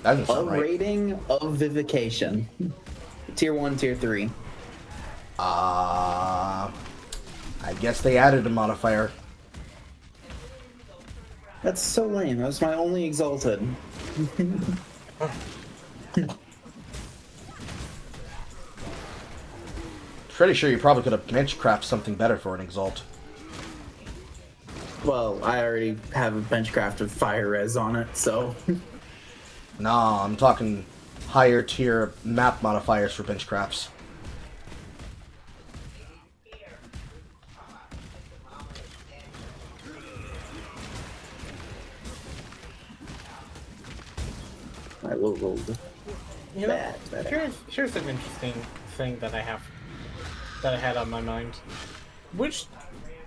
That doesn't sound right. Rating of Vivification. Tier 1, Tier 3. I guess they added a modifier. That's so lame. That was my only exalted. Pretty sure you probably could have benchcrafted something better for an exalt. Well, I already have a benchcraft of fire res on it, so... Nah, I'm talking higher tier map modifiers for benchcrafts. I will roll the bad. Here's an interesting thing that I had on my mind. Which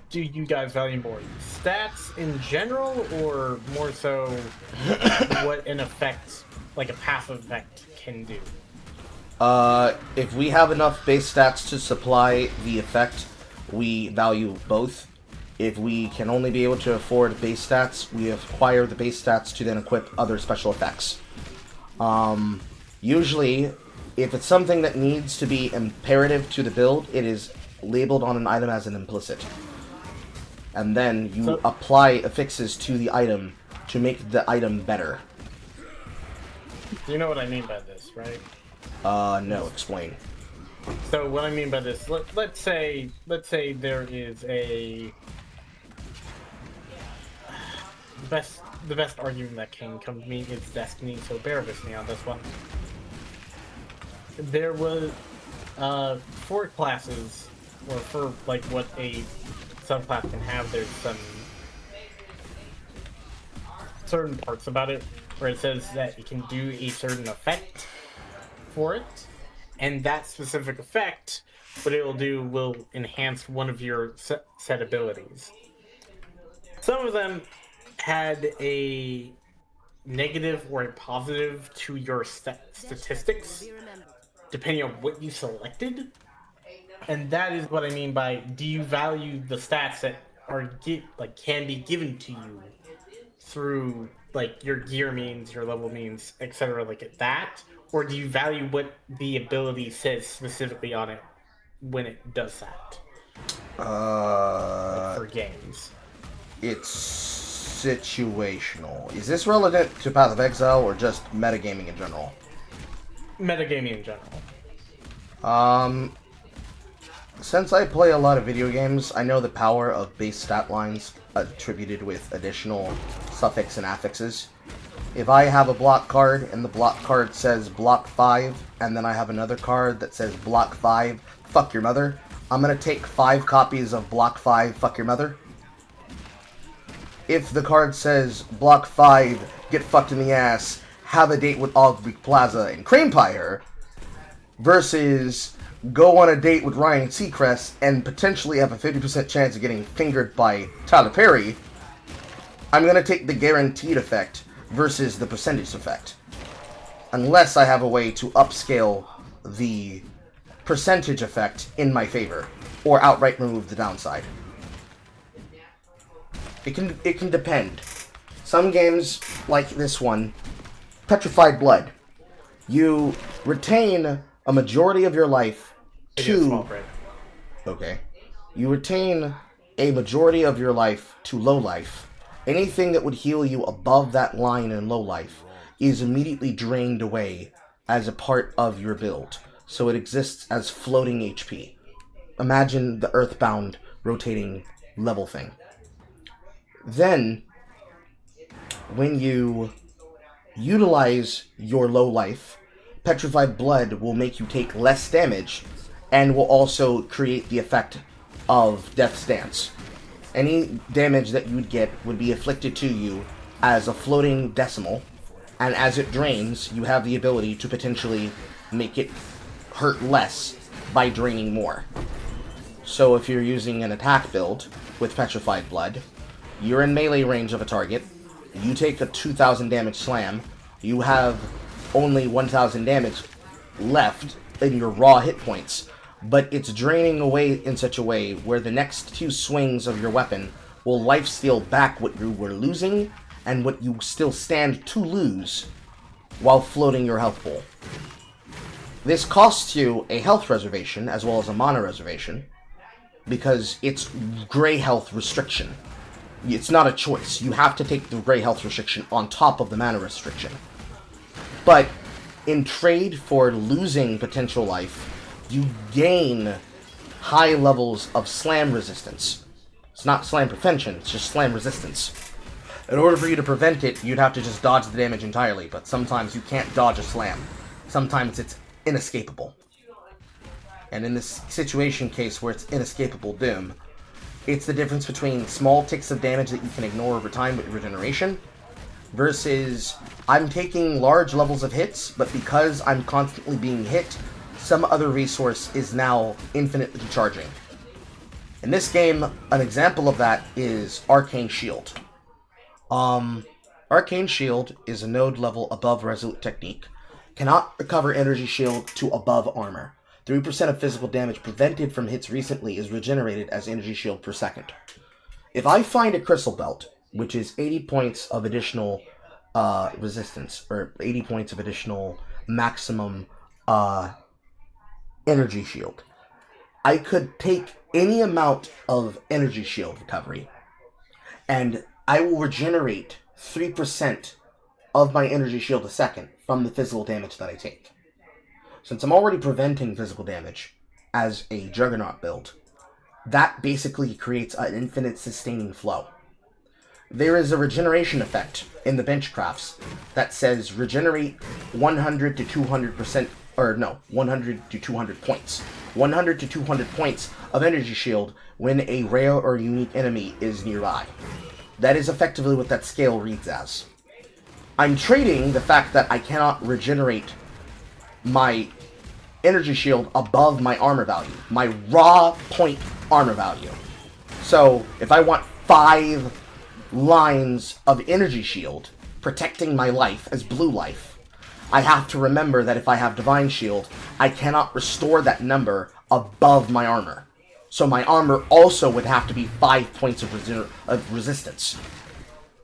do you guys value more? Stats in general, or more so what an effect, like a passive effect, can do? If we have enough base stats to supply the effect, we value both. If we can only be able to afford base stats, we acquire the base stats to then equip other special effects. Usually, if it's something that needs to be imperative to the build, it is labeled on an item as an implicit. And then you apply affixes to the item to make the item better. You know what I mean by this, right? No, explain. So what I mean by this, let's say there is a the best argument that can come to me is Destiny, so bear with me on this one. There was 4 classes, or for like what a subclass can have, there's some certain parts about it where it says that it can do a certain effect for it, and that specific effect, what it will do will enhance one of your set abilities. Some of them had a negative or a positive to your statistics, depending on what you selected. And that is what I mean by, do you value the stats that can be given to you through like your gear means, your level means, etc. like that, or do you value what the ability says specifically on it when it does that? Like for games, it's situational. Is this relevant to Path of Exile or just metagaming in general? Metagaming in general. Since I play a lot of video games, I know the power of base stat lines attributed with additional suffix and affixes. If I have a block card and the block card says block 5, and then I have another card that says block 5, fuck your mother, I'm gonna take 5 copies of block 5, fuck your mother. If the card says block 5, get fucked in the ass, have a date with Aubrey Plaza and Cream Pie versus go on a date with Ryan Seacrest and potentially have a 50% chance of getting fingered by Tyler Perry, I'm going to take the guaranteed effect versus the percentage effect. Unless I have a way to upscale the percentage effect in my favor, or outright remove the downside. It can depend. Some games, like this one, Petrified Blood, you retain a majority of your life to... Okay. You retain a majority of your life to low life. Anything that would heal you above that line in low life is immediately drained away as a part of your build. So it exists as floating HP. Imagine the Earthbound rotating level thing. Then, when you utilize your low life, Petrified Blood will make you take less damage and will also create the effect of Death's Dance. Any damage that you would get would be afflicted to you as a floating decimal, and as it drains, you have the ability to potentially make it hurt less by draining more. So if you're using an attack build with Petrified Blood, you're in melee range of a target, you take a 2,000 damage slam, you have only 1,000 damage left in your raw hit points, but it's draining away in such a way where the next 2 swings of your weapon will lifesteal back what you were losing and what you still stand to lose while floating your health pool. This costs you a health reservation as well as a mana reservation because it's gray health restriction. It's not a choice. You have to take the gray health restriction on top of the mana restriction. But in trade for losing potential life, you gain high levels of slam resistance. It's not slam prevention, it's just slam resistance. In order for you to prevent it, you'd have to just dodge the damage entirely, but sometimes you can't dodge a slam. Sometimes it's inescapable. And in this situation case where it's inescapable doom, it's the difference between small ticks of damage that you can ignore over time with regeneration versus I'm taking large levels of hits, but because I'm constantly being hit, some other resource is now infinitely charging. In this game, an example of that is Arcane Shield. Arcane Shield is a node level above Resolute Technique. Cannot recover Energy Shield to above armor. 3% of physical damage prevented from hits recently is regenerated as Energy Shield per second. If I find a Crystal Belt, which is 80 points of additional resistance, or 80 points of additional maximum Energy Shield, I could take any amount of Energy Shield recovery, and I will regenerate 3% of my Energy Shield a second from the physical damage that I take. Since I'm already preventing physical damage as a Juggernaut build, that basically creates an infinite sustaining flow. There is a regeneration effect in the benchcrafts that says regenerate 100 to 200%, or no, 100 to 200 points. 100 to 200 points of Energy Shield when a rare or unique enemy is nearby. That is effectively what that scale reads as. I'm trading the fact that I cannot regenerate my Energy Shield above my armor value, my raw point armor value. So, if I want 5 lines of Energy Shield protecting my life as blue life, I have to remember that if I have Divine Shield, I cannot restore that number above my armor. So my armor also would have to be 5 points of resistance.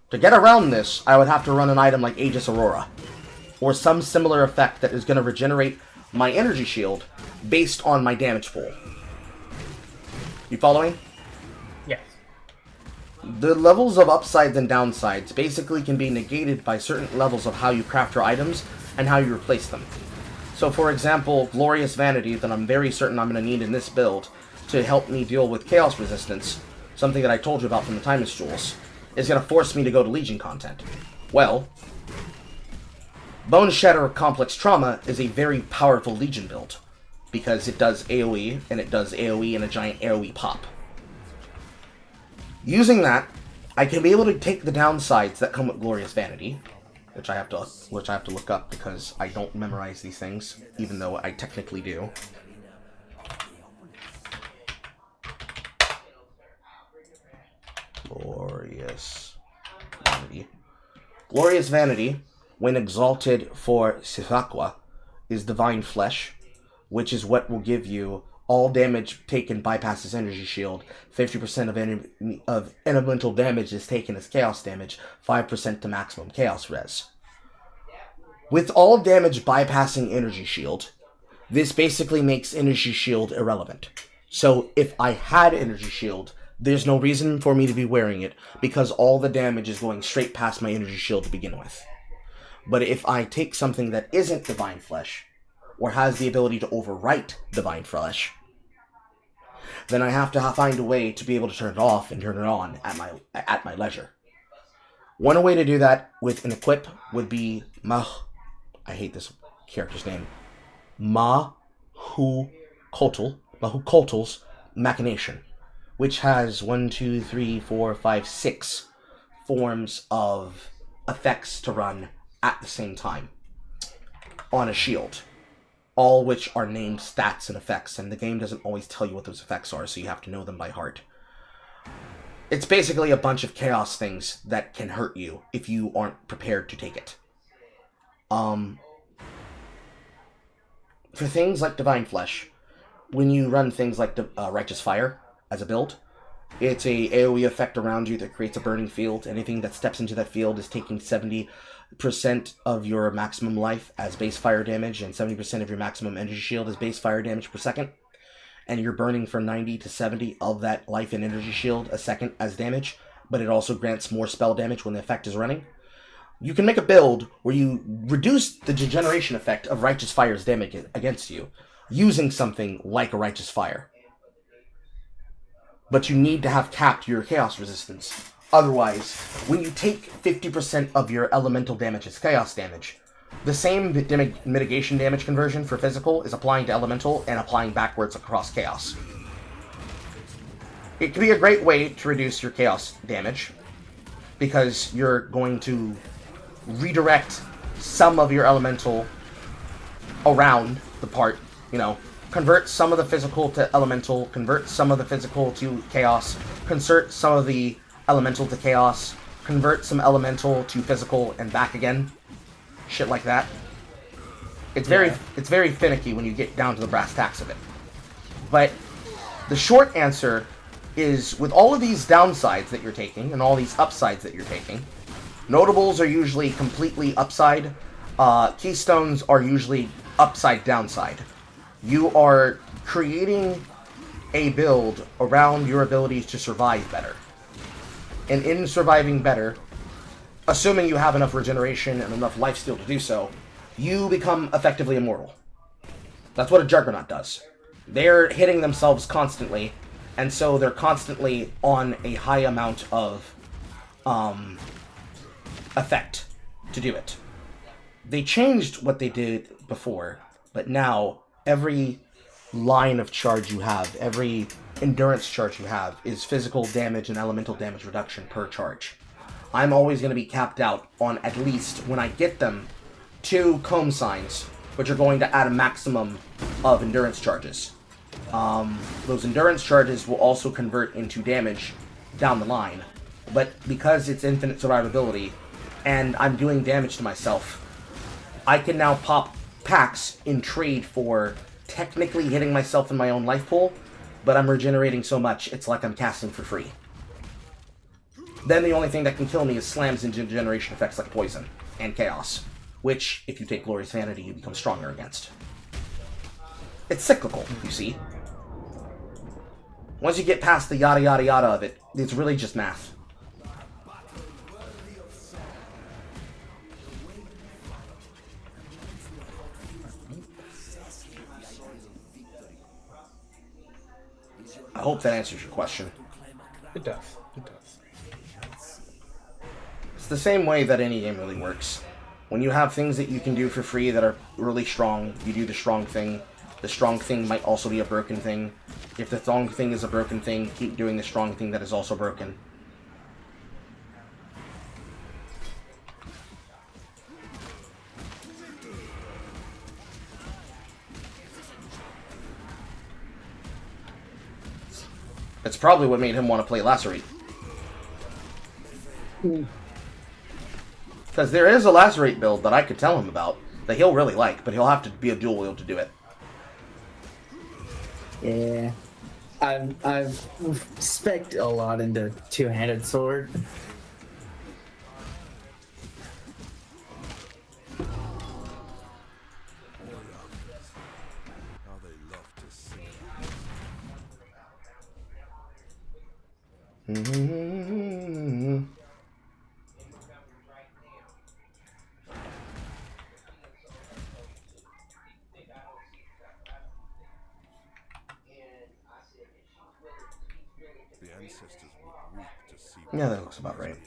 To get around this, I would have to run an item like Aegis Aurora, or some similar effect that is going to regenerate my energy shield based on my damage pool. You following? Yes. The levels of upsides and downsides basically can be negated by certain levels of how you craft your items and how you replace them. So for example, Glorious Vanity, that I'm very certain I'm going to need in this build to help me deal with Chaos Resistance, something that I told you about from the Timeless Jewels, is going to force me to go to Legion content. Well, Bone Shatter Complex Trauma is a very powerful Legion build, because it does AoE, and it does AoE in a giant AoE pop. Using that, I can be able to take the downsides that come with Glorious Vanity, which I have to look up because I don't memorize these things, even though I technically do. Glorious Vanity. Glorious Vanity, when exalted for Sithaqua, is Divine Flesh, which is what will give you all damage taken bypasses energy shield, 50% of elemental damage is taken as chaos damage, 5% to maximum chaos res. With all damage bypassing energy shield, this basically makes energy shield irrelevant. So if I had energy shield, there's no reason for me to be wearing it, because all the damage is going straight past my energy shield to begin with. But if I take something that isn't Divine Flesh, or has the ability to overwrite Divine Flesh, then I have to find a way to be able to turn it off and turn it on at my leisure. One way to do that with an equip would be I hate this character's name. Mahukoltal's Machination, which has 1, 2, 3, 4, 5, 6 forms of effects to run at the same time on a shield, all which are named stats and effects, and the game doesn't always tell you what those effects are, so you have to know them by heart. It's basically a bunch of chaos things that can hurt you if you aren't prepared to take it. For things like Divine Flesh, when you run things like Righteous Fire as a build, it's a AoE effect around you that creates a burning field. Anything that steps into that field is taking 70% of your maximum life as base fire damage, and 70% of your maximum energy shield as base fire damage per second. And you're burning for 90 to 70 of that life and energy shield a second as damage, but it also grants more spell damage when the effect is running. You can make a build where you reduce the degeneration effect of Righteous Fire's damage against you using something like a Righteous Fire. But you need to have capped your chaos resistance. Otherwise, when you take 50% of your elemental damage as chaos damage, the same mitigation damage conversion for physical is applying to elemental and applying backwards across chaos. It can be a great way to reduce your chaos damage, because you're going to redirect some of your elemental around the part, convert some of the physical to elemental, convert some of the physical to chaos, convert some of the elemental to chaos, convert some elemental to physical and back again. Shit like that. It's very finicky when you get down to the brass tacks of it. But the short answer is, with all of these downsides that you're taking and all these upsides that you're taking, notables are usually completely upside. Keystones are usually upside downside. You are creating a build around your abilities to survive better. And in surviving better, assuming you have enough regeneration and enough lifesteal to do so, you become effectively immortal. That's what a Juggernaut does. They're hitting themselves constantly, and so they're constantly on a high amount of effect to do it. They changed what they did before, but now every line of charge you have, every endurance charge you have, is physical damage and elemental damage reduction per charge. I'm always going to be capped out on, at least when I get them, 2 comb signs, which are going to add a maximum of endurance charges. Those endurance charges will also convert into damage down the line, but because it's infinite survivability and I'm doing damage to myself, I can now pop packs in trade for technically hitting myself in my own life pool but I'm regenerating so much, it's like I'm casting for free. Then the only thing that can kill me is slams and generation effects like poison and chaos, which, if you take Glorious Vanity, you become stronger against. It's cyclical, you see. Once you get past the yada yada yada of it, it's really just math. I hope that answers your question. It does. It does. It's the same way that any game really works. When you have things that you can do for free that are really strong, you do the strong thing. The strong thing might also be a broken thing. If the strong thing is a broken thing, keep doing the strong thing that is also broken. It's probably what made him want to play Lacerate. Because there is a Lacerate build that I could tell him about that he'll really like, but he'll have to be a dual wield to do it. Yeah. I've spec'd a lot into two-handed sword. Yeah, that looks about right.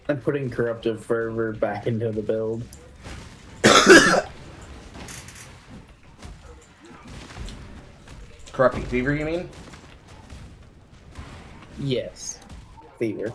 I'm putting Corruptive Fervor back into the build. Corrupting Fever, you mean? Yes. Fever.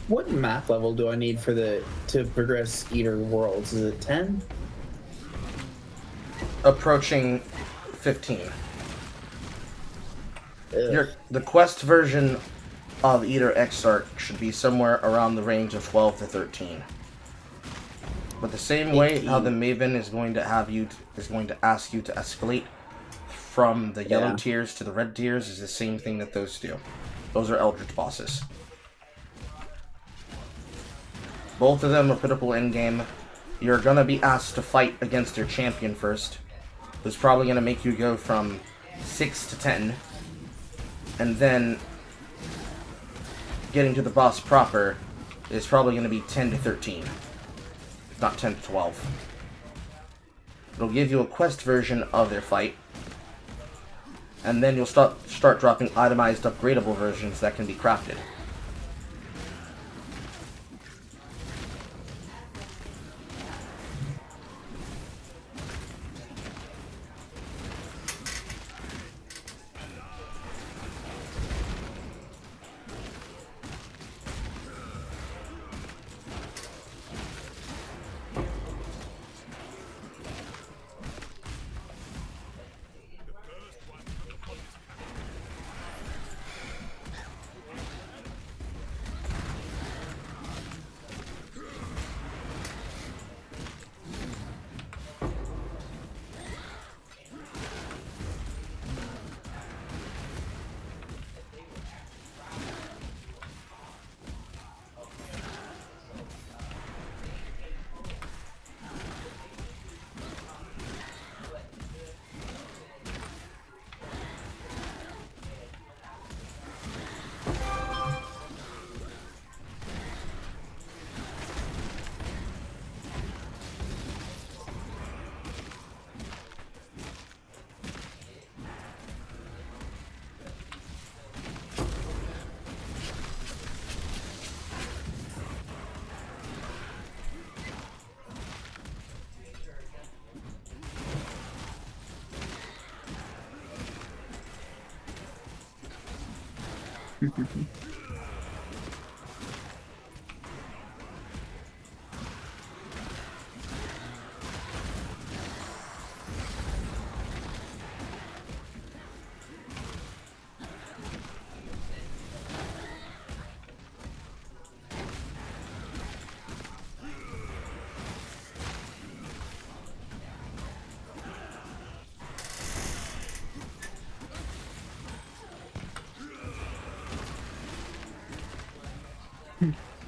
What math level do I need for to progress Eater Worlds? Is it 10? Approaching 15. The quest version of Eater Exarch should be somewhere around the range of 12 to 13. But the same way how the Maven is going to ask you to escalate from the yellow tiers to the red tiers is the same thing that those do. Those are Eldritch bosses. Both of them are pittable in-game. You're going to be asked to fight against your champion first. Who's probably going to make you go from 6 to 10. And then getting to the boss proper is probably going to be 10 to 13. If not 10 to 12. It'll give you a quest version of their fight. And then you'll start dropping itemized upgradable versions that can be crafted.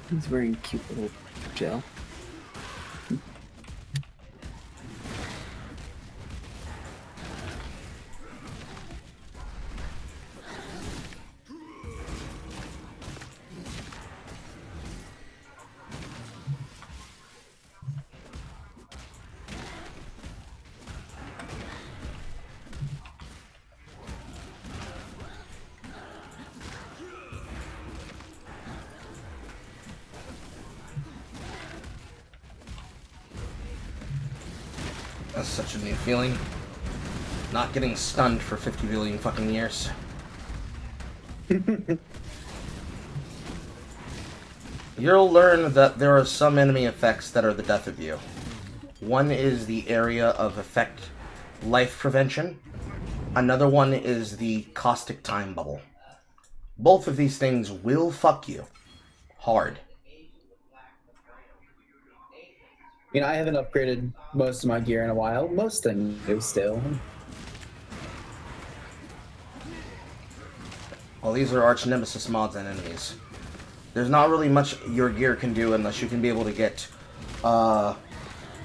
He's wearing a cute little gel. That's such a new feeling. Not getting stunned for 50 billion fucking years. You'll learn that there are some enemy effects that are the death of you. One is the area of effect life prevention. Another one is the caustic time bubble. Both of these things will fuck you hard. You know, I haven't upgraded most of my gear in a while. Most things do still. Well, these are arch nemesis mods and enemies. There's not really much your gear can do unless you can be able to get...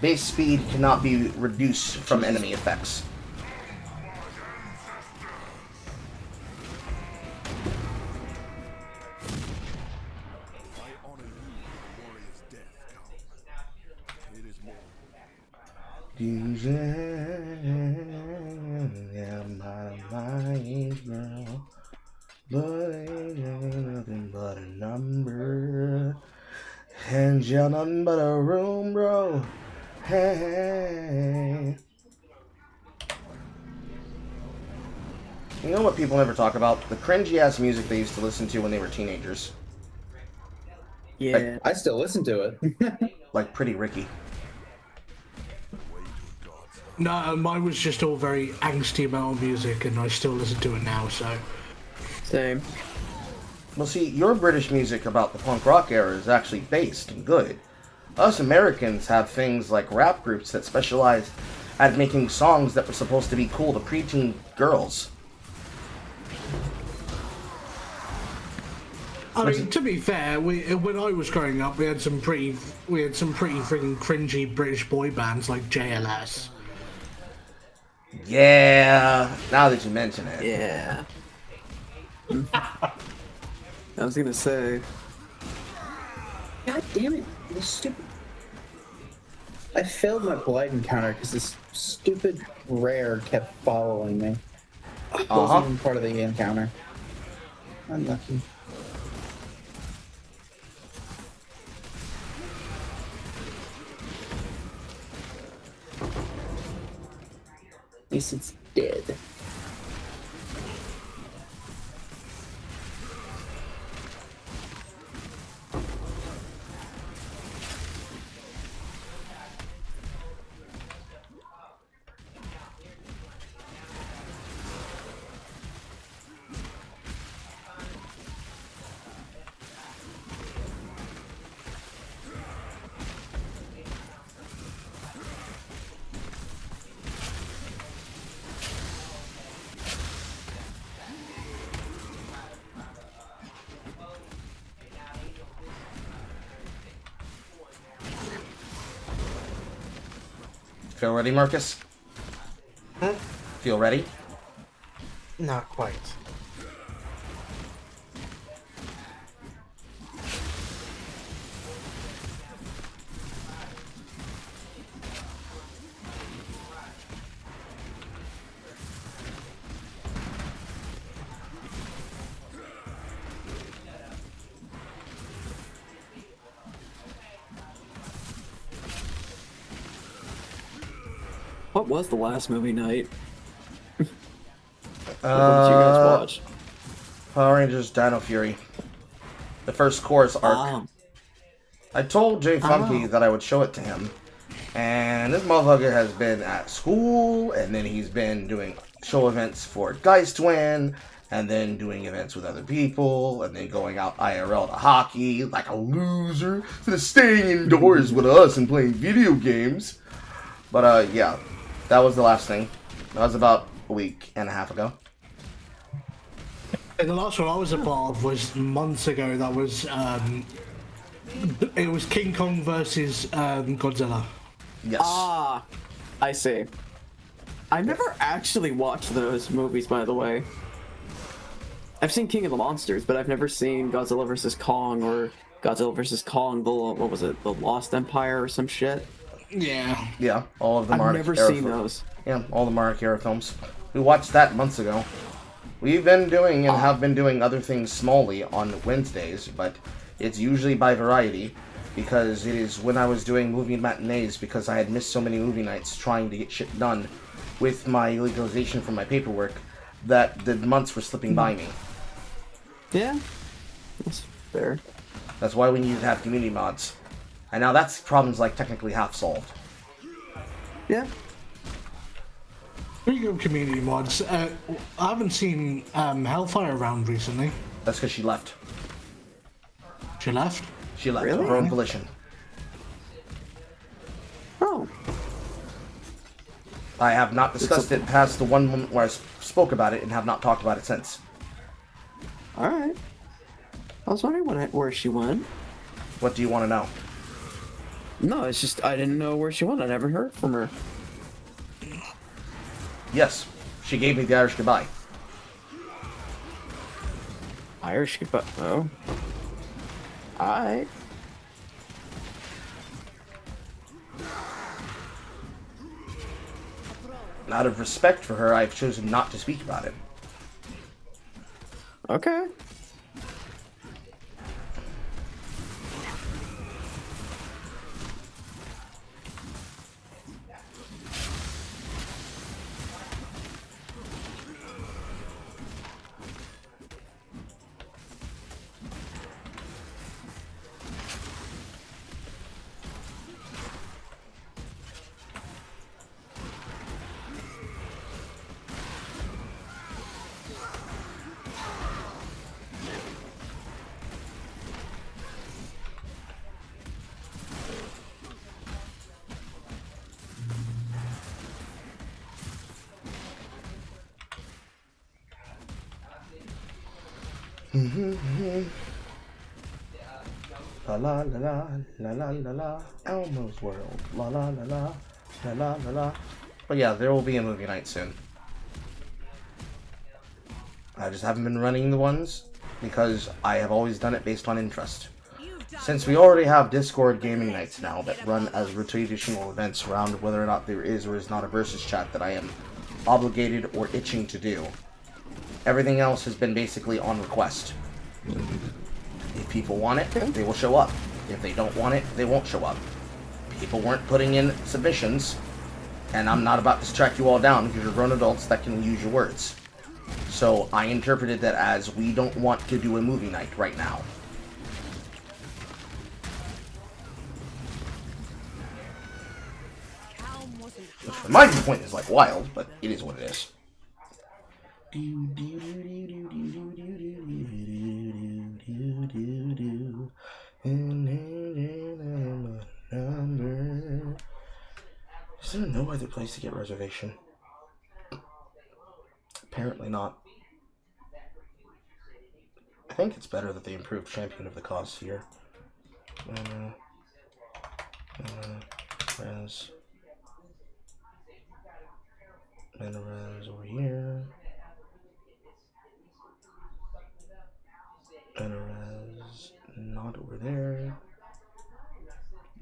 base speed cannot be reduced from enemy effects. Yeah, my mind, girl. But ain't nothing but a number. And you're nothing but a room, bro. Hey. You know what people never talk about? The cringy ass music they used to listen to when they were teenagers. Yeah. I still listen to it. Like Pretty Ricky. No, mine was just all very angsty metal music, and I still listen to it now, so... Same. Well, see, your British music about the punk rock era is actually based and good. Us Americans have things like rap groups that specialize at making songs that were supposed to be cool to preteen girls. I mean, to be fair, when I was growing up, we had some pretty freaking cringy British boy bands like JLS. Yeah, now that you mention it. Yeah. I was gonna say. God damn it! This stupid. I failed my blight encounter because this stupid rare kept following me. It wasn't even part of the encounter. Unlucky. At least it's dead. Feel ready, Marcus? Huh? Feel ready? Not quite. What was the last movie night? What did you guys watch? Power Rangers Dino Fury. The first chorus arc. I told Jay Funky that I would show it to him. And this motherfucker has been at school, and then he's been doing show events for Geistwin, and then doing events with other people, and then going out IRL to hockey like a loser, instead of staying indoors with us and playing video games. But yeah, that was the last thing. That was about a week and a half ago. And the last one I was a part of was months ago. That was it was King Kong versus Godzilla. Yes. Ah, I see. I never actually watched those movies, by the way. I've seen King of the Monsters, but I've never seen Godzilla vs. Kong or Godzilla vs. Kong, what was it, the Lost Empire or some shit? Yeah. Yeah, all of them are. I've never seen those. Yeah, all the Mark era films. We watched that months ago. We've been doing and have been doing other things smallly on Wednesdays, but it's usually by variety, because it is when I was doing movie matinees, because I had missed so many movie nights trying to get shit done with my legalization for my paperwork, that the months were slipping by me. Yeah, that's fair. That's why we needed to have community mods. And now that's problem's like technically half solved. Yeah. Speaking of community mods, I haven't seen Hellfire around recently. That's because she left. She left? She left. Really? Her own volition. Oh. I have not discussed it past the one moment where I spoke about it and have not talked about it since. Alright. I was wondering where she went. What do you want to know? No, it's just I didn't know where she went. I never heard from her. Yes, she gave me the Irish goodbye. Irish goodbye? Oh. Alright. Out of respect for her, I've chosen not to speak about it. Okay. La la la la la la la la Elmo's World. La la la la la la la la. But yeah, there will be a movie night soon. I just haven't been running the ones because I have always done it based on interest. Since we already have Discord gaming nights now that run as rotational events around whether or not there is or is not a versus chat that I am obligated or itching to do, everything else has been basically on request. If people want it, they will show up. If they don't want it, they won't show up. People weren't putting in submissions, and I'm not about to track you all down because you're grown adults that can use your words. So I interpreted that as we don't want to do a movie night right now. Which from my viewpoint is like wild, but it is what it is. Is there no other place to get reservation? Apparently not. I think it's better that they improved Champion of the Cause here. Res over here. Res not over there.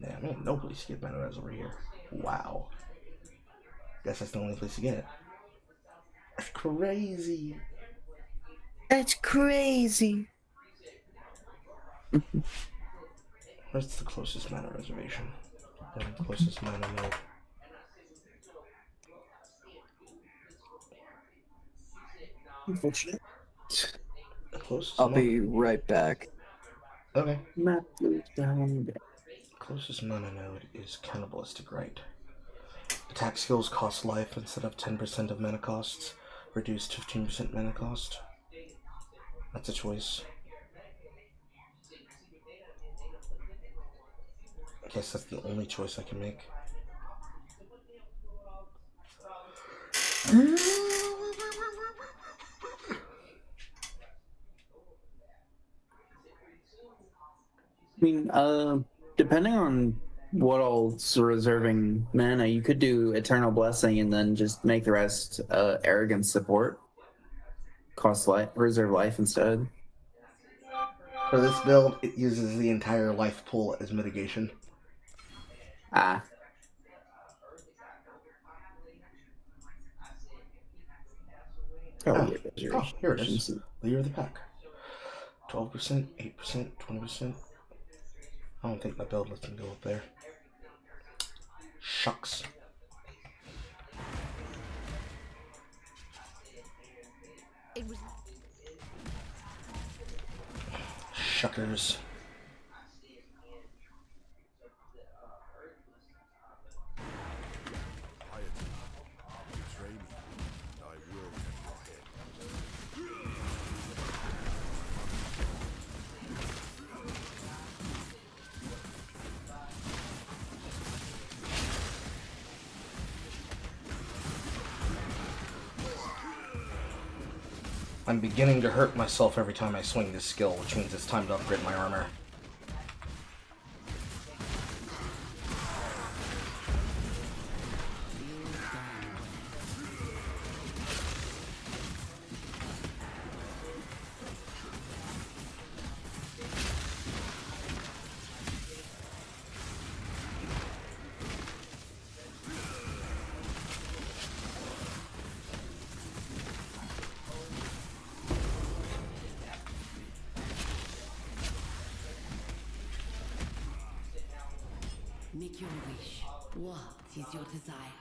Damn, ain't no place to get Res over here. Wow. Guess that's the only place to get it. That's crazy. That's crazy. Where's the closest mana reservation? The closest mana node. Unfortunate. Closest I'll mana. be right back. Okay. Map moves down. Closest mana node is Cannibalistic Rite. Attack skills cost life instead of 10% of mana costs. Reduced 15% mana cost. That's a choice. I guess that's the only choice I can make. I mean, depending on what all's reserving mana, you could do Eternal Blessing and then just make the rest Arrogance support. Cost life, reserve life instead. For this build, it uses the entire life pool as mitigation. Ah. Oh, here it is. Leader of the pack. 12%, 8%, 20%. I don't think my build lets me go up there. Shucks. Shuckers. I'm beginning to hurt myself every time I swing this skill, which means it's time to upgrade my armor. Make your wish. What is your desire?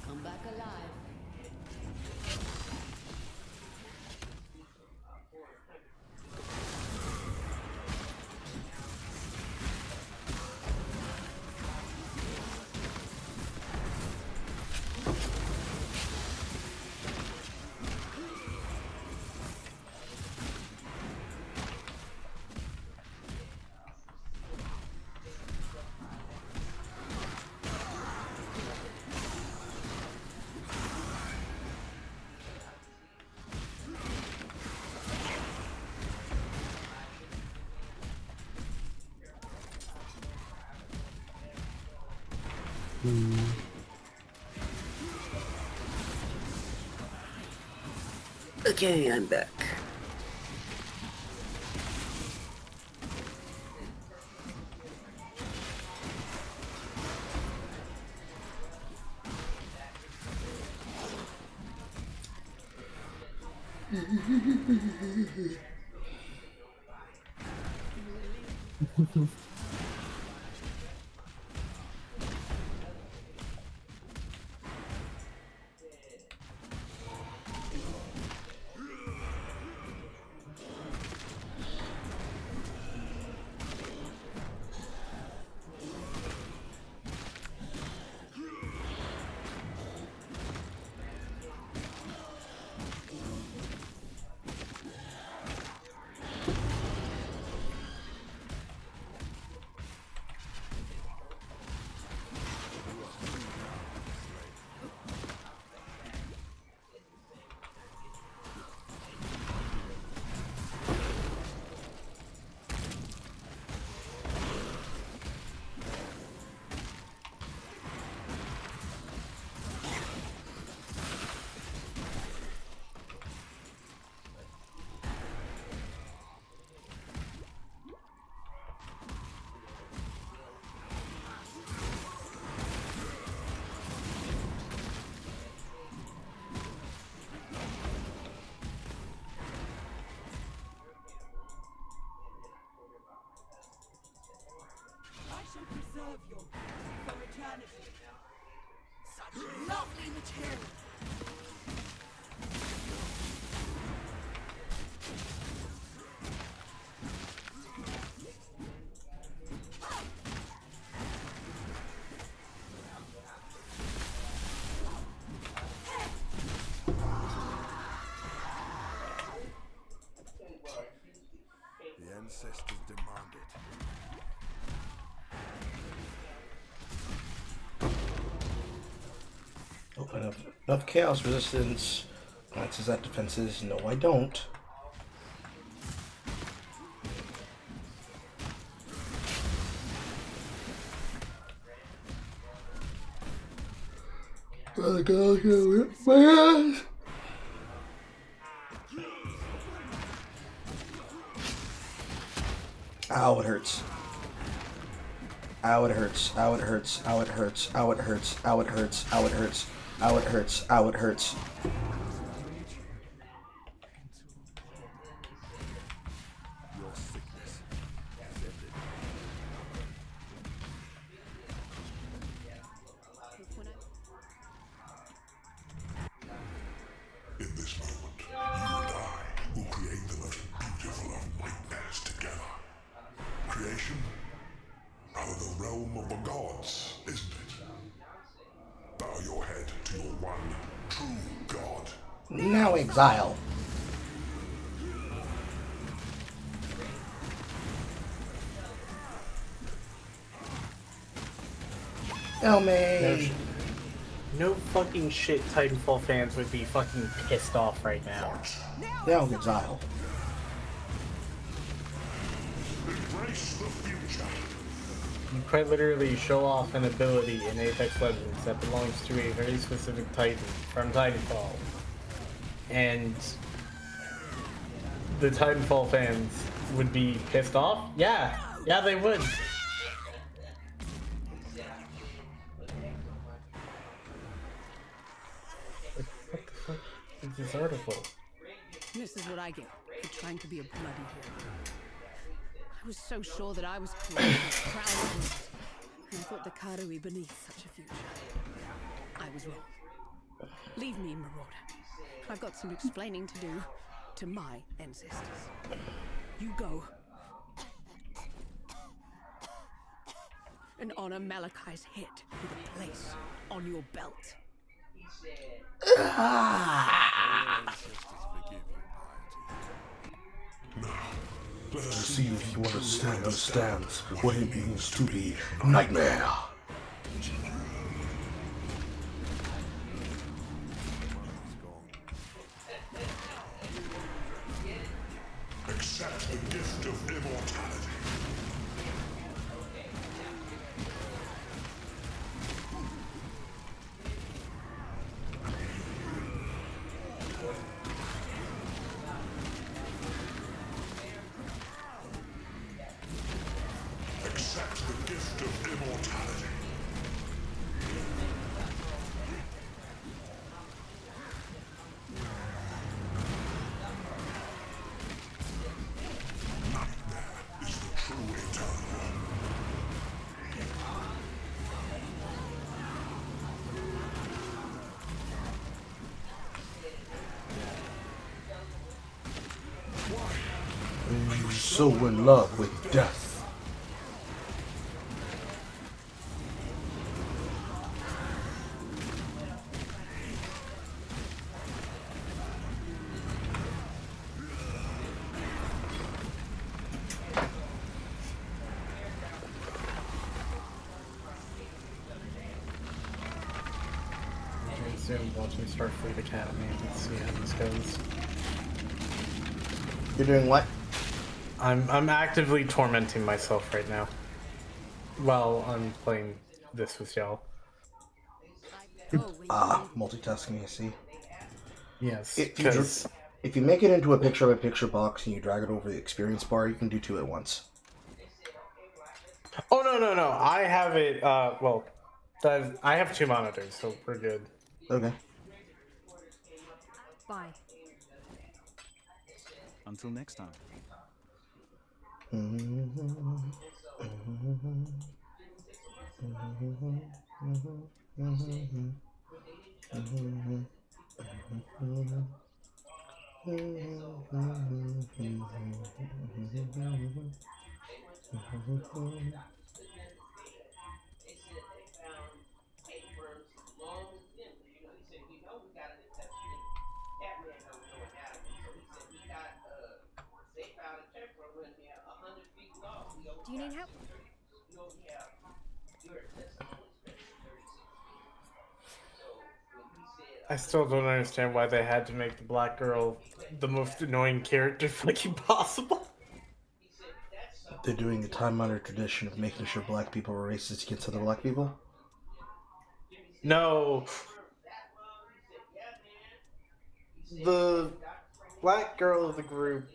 Come back alive. Okay, I'm back. Preserve your for eternity. Such lovely material. ancestors demanded. Oh, enough chaos resistance. Glances at defenses. No, I don't. My ass. Ow, it hurts. Ow, it hurts. Ow, it hurts. Ow, it hurts. Ow, it hurts. Ow, it hurts. Ow, it hurts. Ow, it hurts. Ow, it hurts. Your sickness has ended. In this moment, you and I will create the most beautiful of nightmares together. Creation? Rather the realm of the gods, isn't it? Bow your head to your one true god. Now exile. Elme. No fucking shit Titanfall fans would be fucking pissed off right now. Now exile. Embrace the future. You quite literally show off an ability in Apex Legends that belongs to a very specific Titan from Titanfall. And the Titanfall fans would be pissed off? Yeah, they would. What the fuck is this article? This is what I get for trying to be a bloody hero. I was so sure that I was created proud of it, and put the Karui beneath such a future. I was wrong. Leave me, Marauder. I've got some explaining to do to my ancestors. You go and honor Malachi's head with a place on your belt. Let us See if you understands what it means to be nightmare. accept the gift of immortality. Accept the gift of immortality. Nightmare is the true eternal. You're so in love with death. Soon watching Starfleet Academy and see how this goes. You're doing what? I'm actively tormenting myself right now while I'm playing this with y'all. Multitasking, I see. Yes, If you make it into a picture-by-picture box and you drag it over the experience bar, you can do two at once. Oh no! I have it. I have two monitors, so we're good. Okay. Bye. Until next time. Do you need help? I still don't understand why they had to make the black girl the most annoying character fucking possible. They're doing a time-honored tradition of making sure black people are racist against other black people. No. The black girl of the group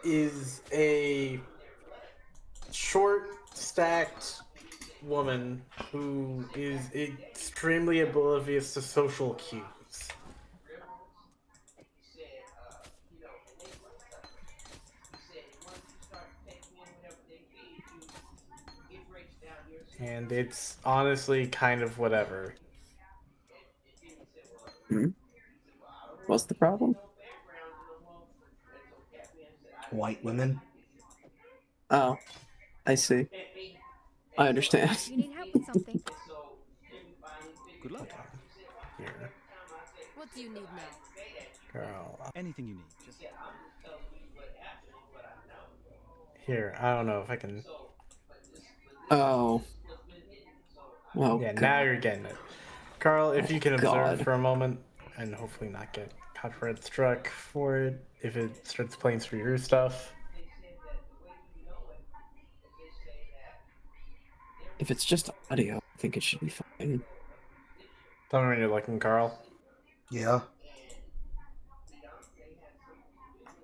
is a short, stacked woman who is extremely oblivious to social cues. And it's honestly kind of whatever. What's the problem? White women. Oh, I see. I understand. You need help with something? Good luck. Here. What do you need now? Girl. Anything you need. Just... Here, I don't know if I can... Oh. Oh, yeah, God. now you're getting it. Carl, if you can observe God. for a moment, and hopefully not get copyright struck for it, if it starts playing through your stuff. If it's just audio, I think it should be fine. Tell me when you're looking, Carl. Yeah.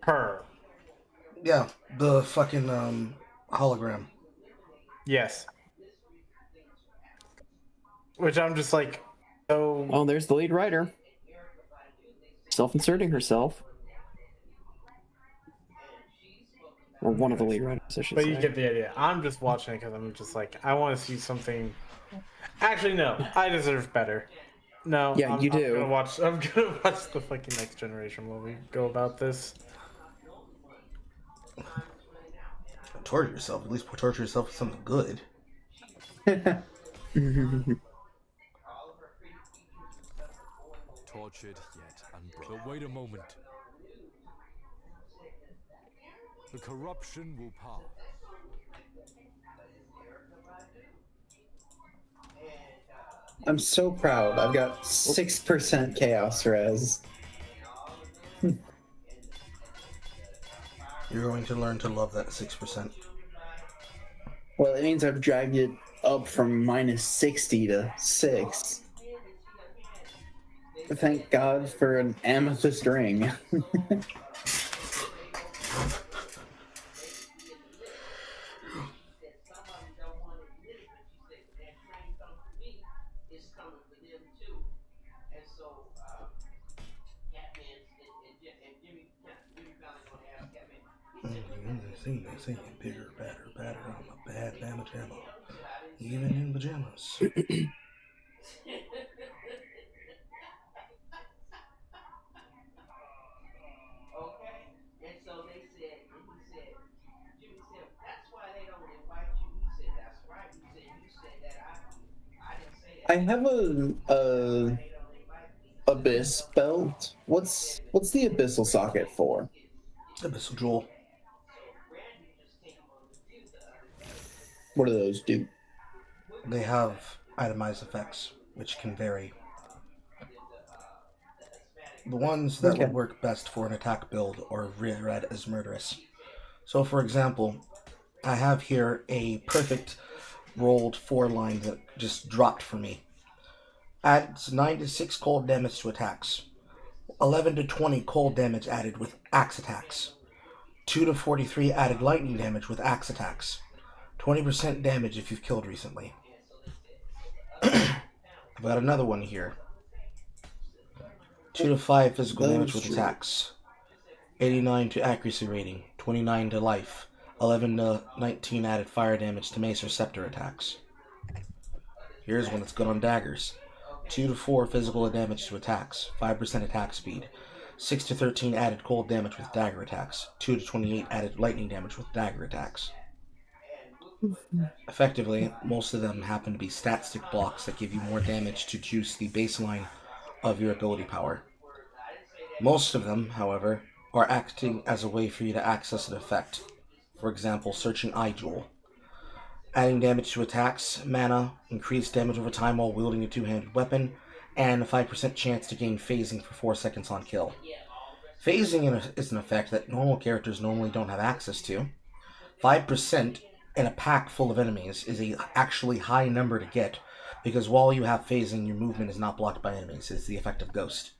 Her. Yeah, the fucking hologram. Yes. Which I'm just like, so... Oh, there's the lead writer. Self-inserting herself. Or one of the lead writers, I should But say. you get the idea. I'm just watching it because I'm just like, I want to see something... Actually, no. I deserve better. No, Yeah, you do. I'm gonna watch the fucking Next Generation when we go about this. Torture yourself. At least torture yourself with something good. Tortured yet unbroken. But wait a moment. The corruption will pass. I'm so proud. I've got 6% chaos res. You're going to learn to love that 6%. Well, it means I've dragged it up from minus 60 to 6. Thank God for an amethyst ring. They sing bigger, badder, I'm a bad mamma jamma. Even in pajamas. I have a abyss belt. What's the abyssal socket for? Abyssal jewel. What do those do? They have itemized effects, which can vary. The ones that would work best for an attack build are read as murderous. So, for example, I have here a perfect rolled 4 line that just dropped for me. Adds 9 to 6 cold damage to attacks. 11 to 20 cold damage added with axe attacks. 2 to 43 added lightning damage with axe attacks. 20% damage if you've killed recently. I've got another one here. 2 to 5 physical damage with attacks. 89 to accuracy rating. 29 to life. 11 to 19 added fire damage to mace or scepter attacks. Here's one that's good on daggers. 2 to 4 physical damage to attacks. 5% attack speed. 6 to 13 added cold damage with dagger attacks. 2 to 28 added lightning damage with dagger attacks. Effectively, most of them happen to be stat stick blocks that give you more damage to juice the baseline of your ability power. Most of them, however, are acting as a way for you to access an effect. For example, searching eye jewel. Adding damage to attacks, mana, increased damage over time while wielding a two-handed weapon, and a 5% chance to gain phasing for 4 seconds on kill. Phasing is an effect that normal characters normally don't have access to. 5% in a pack full of enemies is a actually high number to get, because while you have phasing, your movement is not blocked by enemies. It's the effect of Ghost.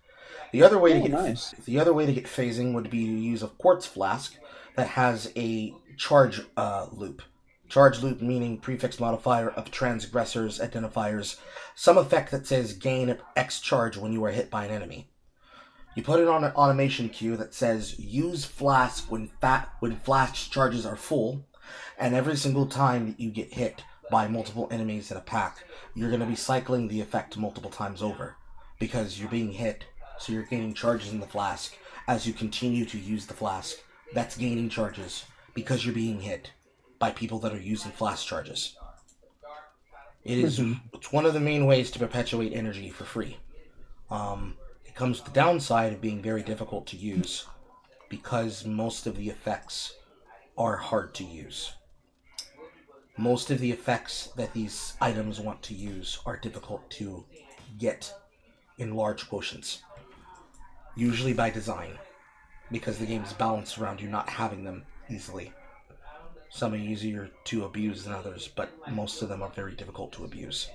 The other way to get phasing would be to use a quartz flask that has a charge loop. Charge loop meaning prefix modifier of transgressors identifiers, some effect that says gain X charge when you are hit by an enemy. You put it on an automation queue that says use flask when flask charges are full, and every single time that you get hit by multiple enemies in a pack, you're going to be cycling the effect multiple times over because you're being hit, so you're gaining charges in the flask as you continue to use the flask. That's gaining charges because you're being hit by people that are using flask charges. It's one of the main ways to perpetuate energy for free. It comes with the downside of being very difficult to use because most of the effects are hard to use. Most of the effects that these items want to use are difficult to get in large quotients. Usually by design, because the game is balanced around you not having them easily. Some are easier to abuse than others, but most of them are very difficult to abuse.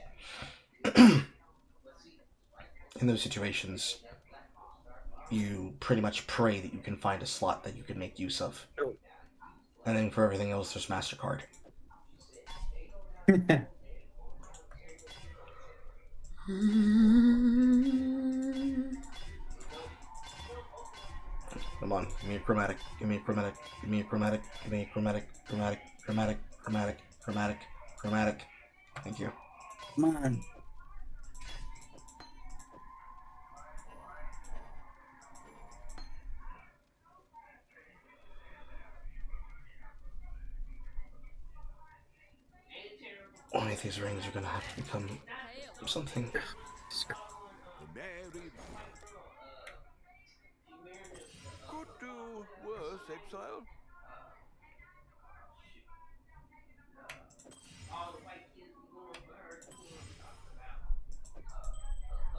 In those situations, you pretty much pray that you can find a slot that you can make use of. And then for everything else, there's MasterCard. Come on, give me a chromatic, give me a chromatic, give me a chromatic, give me a chromatic, chromatic, chromatic, chromatic, chromatic, chromatic. Thank you. Come on. One of these rings are gonna have to become something. Could do worse, exile.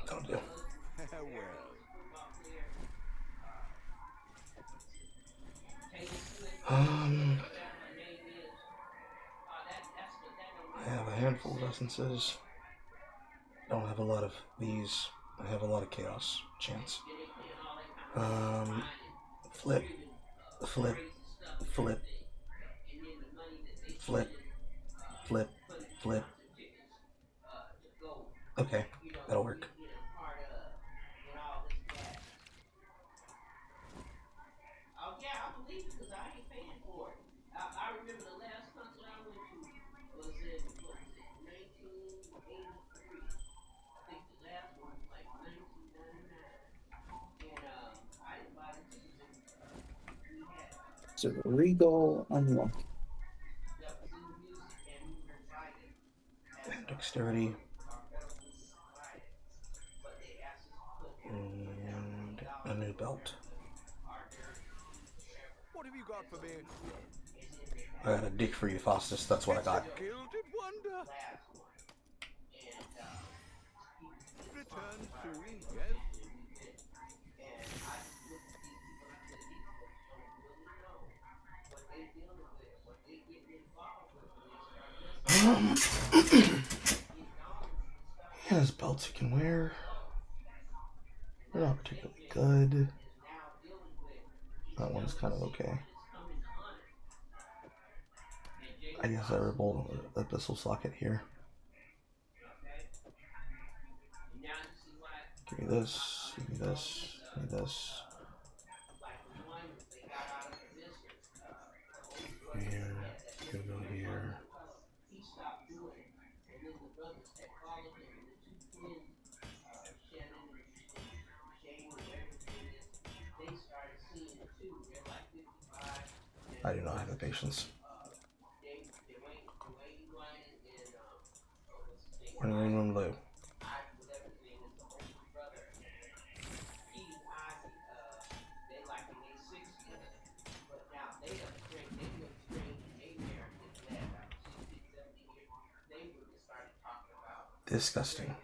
That'll do. I have a handful of essences. Don't have a lot of these. I have a lot of chaos chance. Flip, flip, flip, flip, flip, flip. Okay, that'll work. So Regal unlocked. And dexterity. And a new belt. What have you got for me? I got a dick for you, Faustus. That's what I got. Gilded wonder. Return soon, yes. He has belts you can wear. They're not particularly good. That one's kind of okay. I guess I rolled the Abyssal Socket here. Give me this, give me this, give me this. Here, go here. I do not have the patience. Running room low. Disgusting.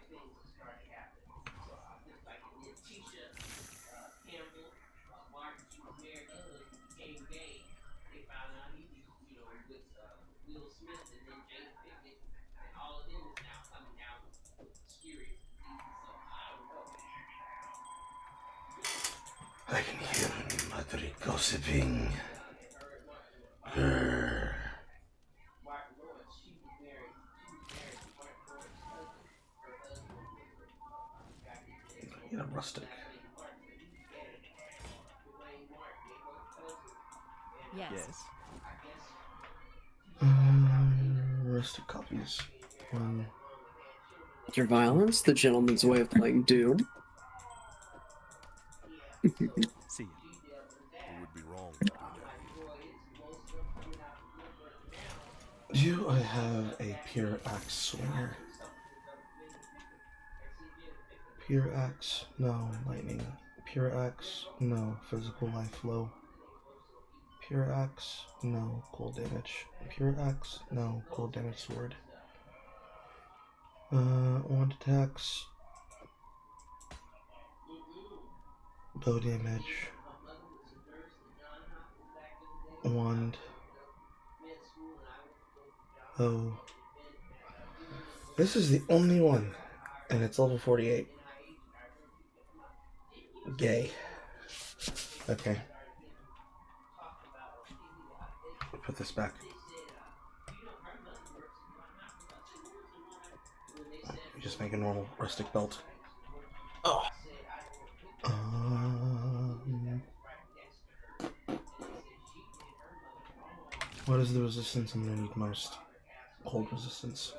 I can hear Madrid gossiping. Grr. Yeah, rustic. Yes. Rustic copies. Your violence, the gentleman's way of playing Doom. See ya. It would be wrong to do that. Do I have a pure axe swinger? Pure axe? No. Lightning. Pure axe? No. Physical life low. Pure axe? No. Cold damage. Pure axe? No. Cold damage sword. Wand attacks. Bow damage. Wand. Oh. This is the only one, and it's level 48. Gay. Okay. Put this back. We just make a normal rustic belt. Oh. What is the resistance I'm gonna need most? Cold resistance.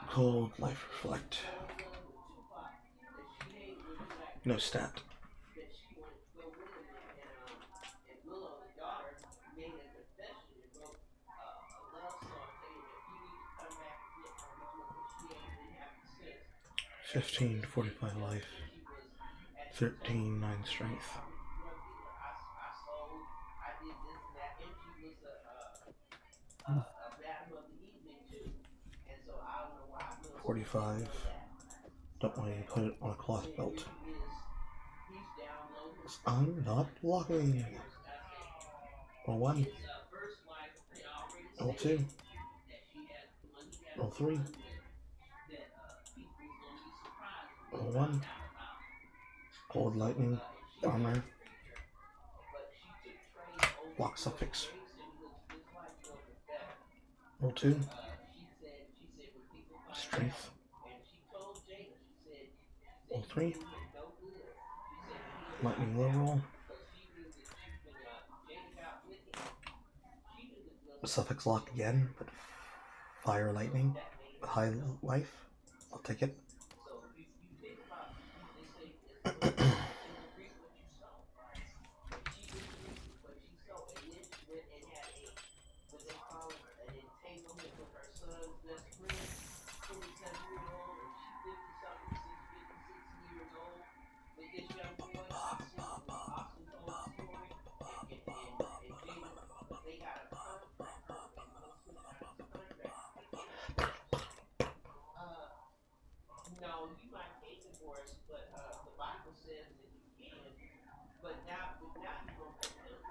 Cold life reflect. No stat. $15, 45 life. 13, 9 strength. Oh. 45. Don't want to put it on a cloth belt. I'm not blocking. Roll 1. Roll 2. Roll 3. Roll 1. Cold lightning. Armor. Block suffix. Roll 2. Strength. Roll 3. Lightning low roll. Suffix lock again, but fire lightning. High life. I'll take it.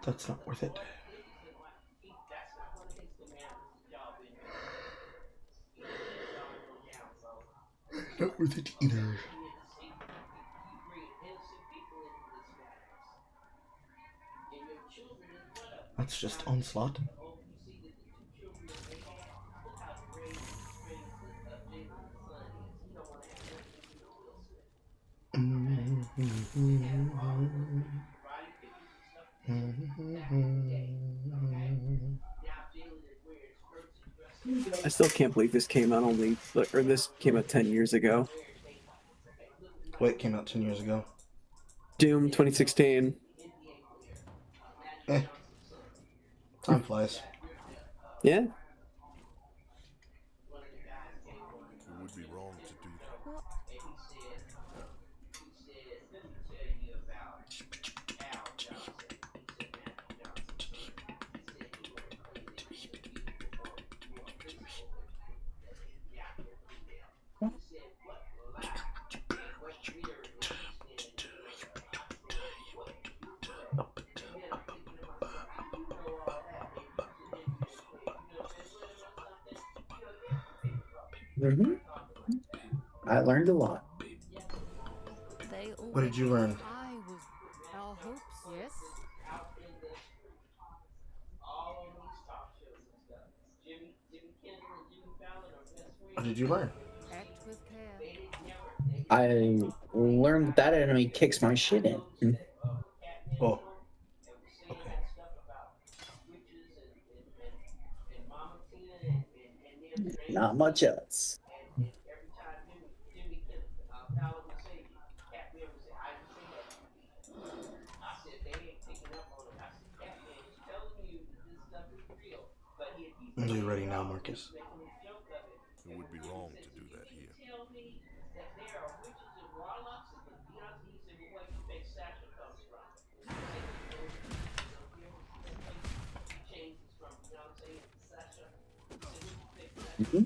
That's not worth it. Not worth it either. That's just onslaught. I still can't believe this came out this came out 10 years ago. Wait, came out 10 years ago. Doom 2016. Time flies. Yeah. It would be wrong to do that. Mm-hmm. I learned a lot. What did you learn? I was our hopes, yes. What did you learn? Act with care. I learned that enemy kicks my shit in. Oh. Okay. Not much else. Are you ready now, Marcus? It would be wrong to do that here. Mm-hmm.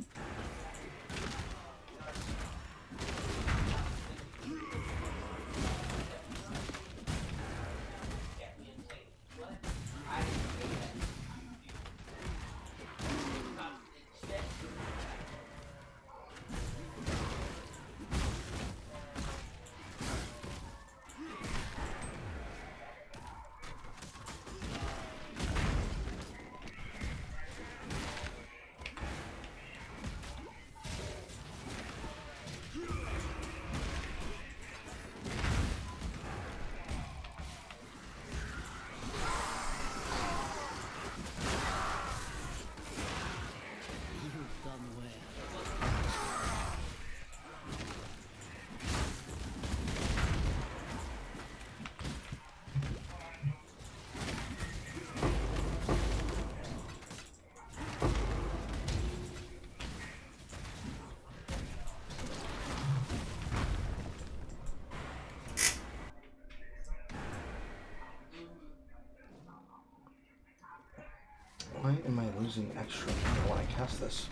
You've done well. Why am I losing extra mana when I cast this?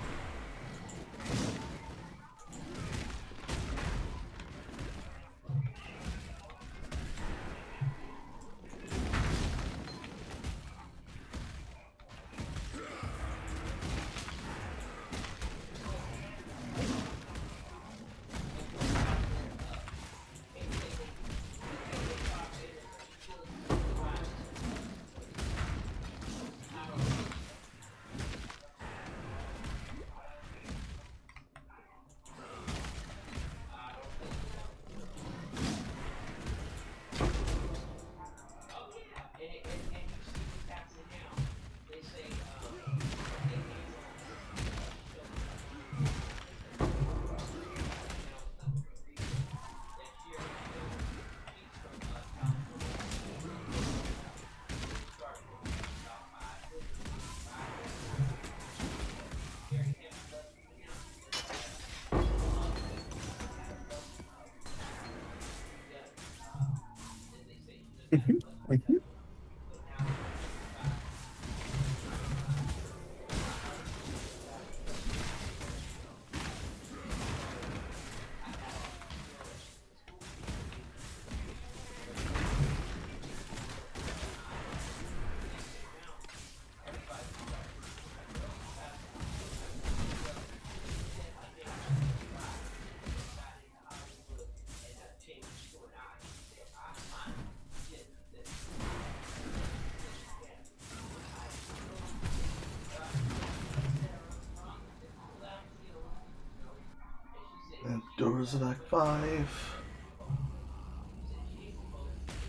And doors of Act 5.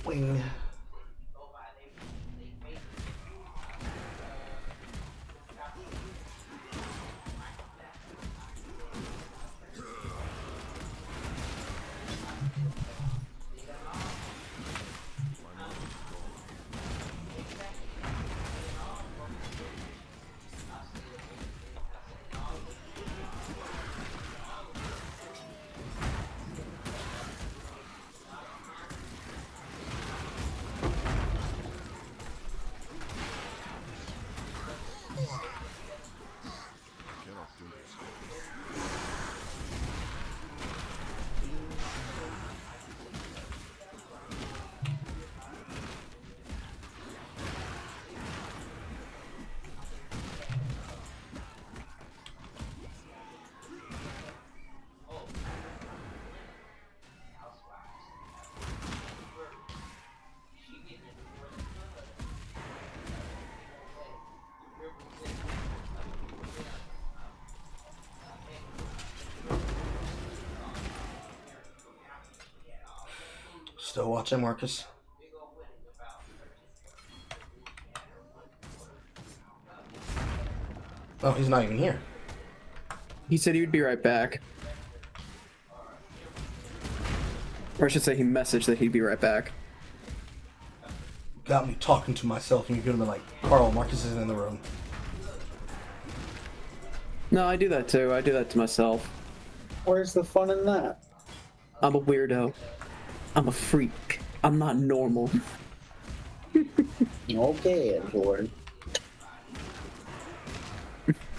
Wing. Still watching, Marcus? Oh, he's not even here. He said he would be right back. Or I should say he messaged that he'd be right back. Got me talking to myself, and you're gonna be like, Carl, Marcus isn't in the room. No, I do that too. I do that to myself. Where's the fun in that? I'm a weirdo. I'm a freak. I'm not normal. Okay, Edward.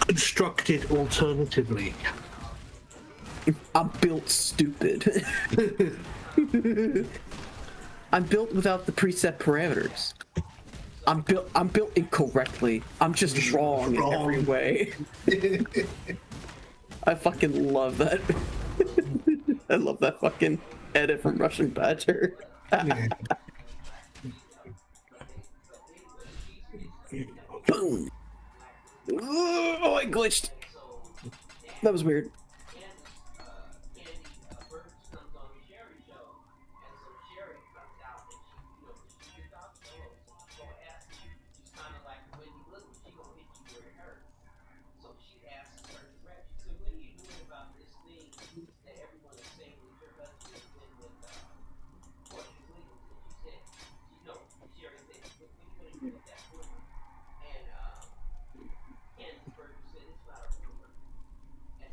Constructed alternatively. I'm built stupid. I'm built without the preset parameters. I'm built incorrectly. I'm just wrong in every way. I fucking love that. I love that fucking edit from Russian Badger. Boom. Oh, I glitched. That was weird.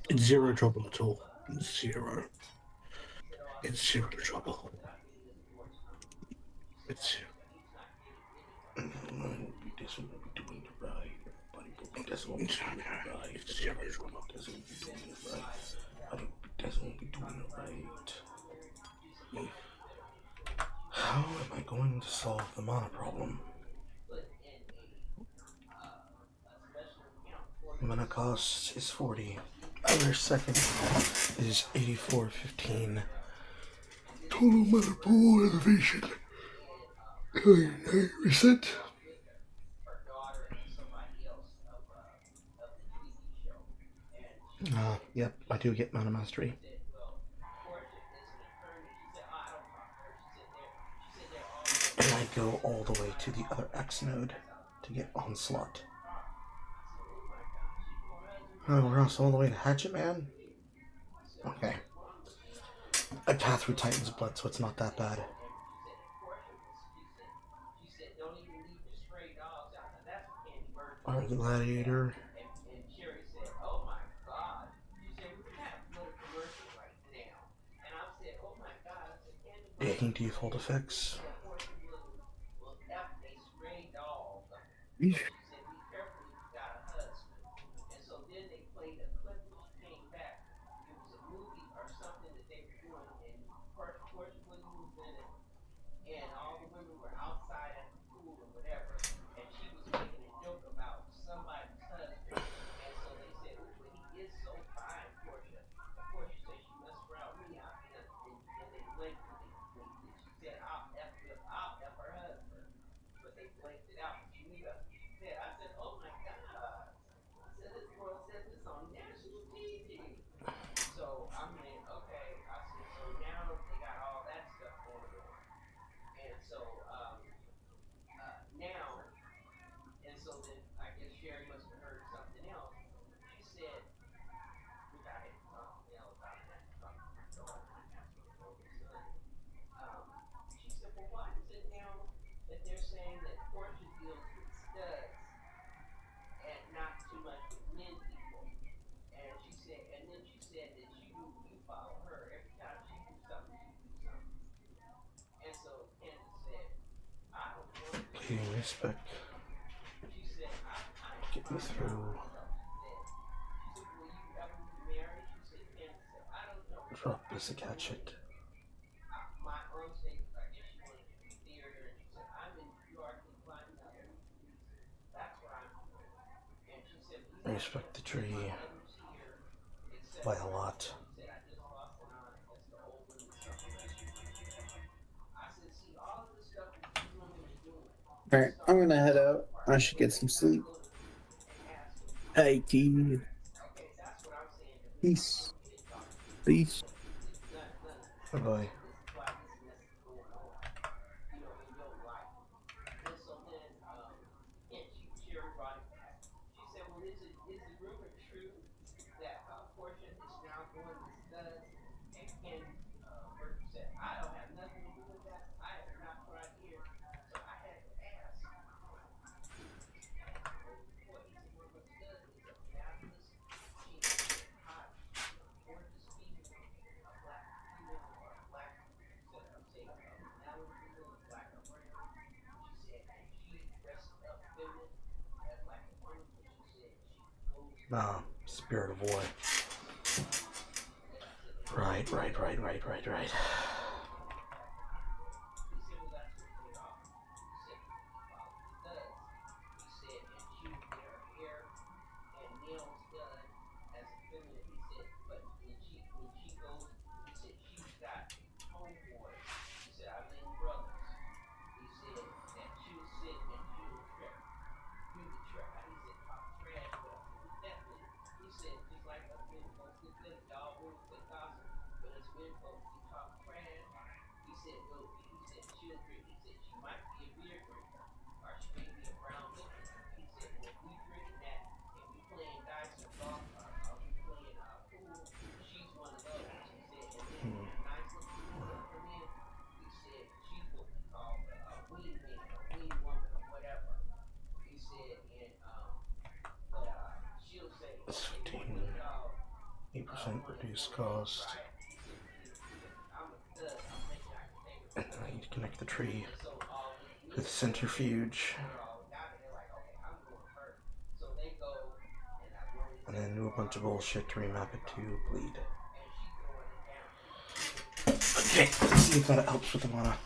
It's zero trouble at all. Zero. It's zero trouble. It's zero. This will be doing it right. This won't be doing it right. It's zero trouble. This won't be doing it right. This won't be doing it right. How am I going to solve the mana problem? Mana cost is 40. Other second is 84.15. Total mana pool elevation 99%. Yep, I do get mana mastery. And I go all the way to the other X node to get onslaught. Oh, we're also all the way to Hatchet Man? Okay. I path through Titan's blood, so it's not that bad. Our gladiator. Any default effects. Respect. Get me through. Drop this a catch it. I respect the tree by a lot. Alright, I'm gonna head out. I should get some sleep. Hey, team. Peace. Peace. Bye-bye. Ah, Spirit of War. Right. That's 15. 8% reduced cost. And then I need to connect the tree with centrifuge. And then do a bunch of bullshit to remap it to bleed. Okay, let's see if that helps with the mana.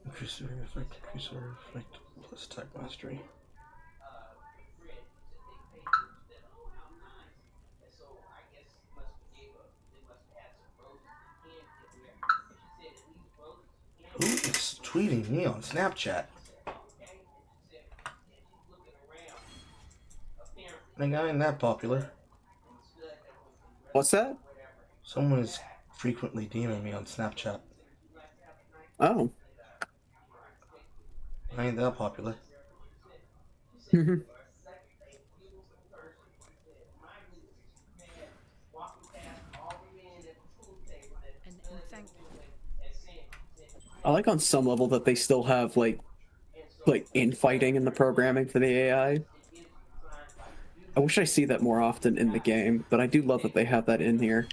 Increase effect, plus attack mastery. Who is tweeting me on Snapchat? I think I ain't that popular. What's that? Someone is frequently DMing me on Snapchat. Oh. I ain't that popular. And I like on some level that they still have like infighting in the programming for the AI. I wish I see that more often in the game, but I do love that they have that in here.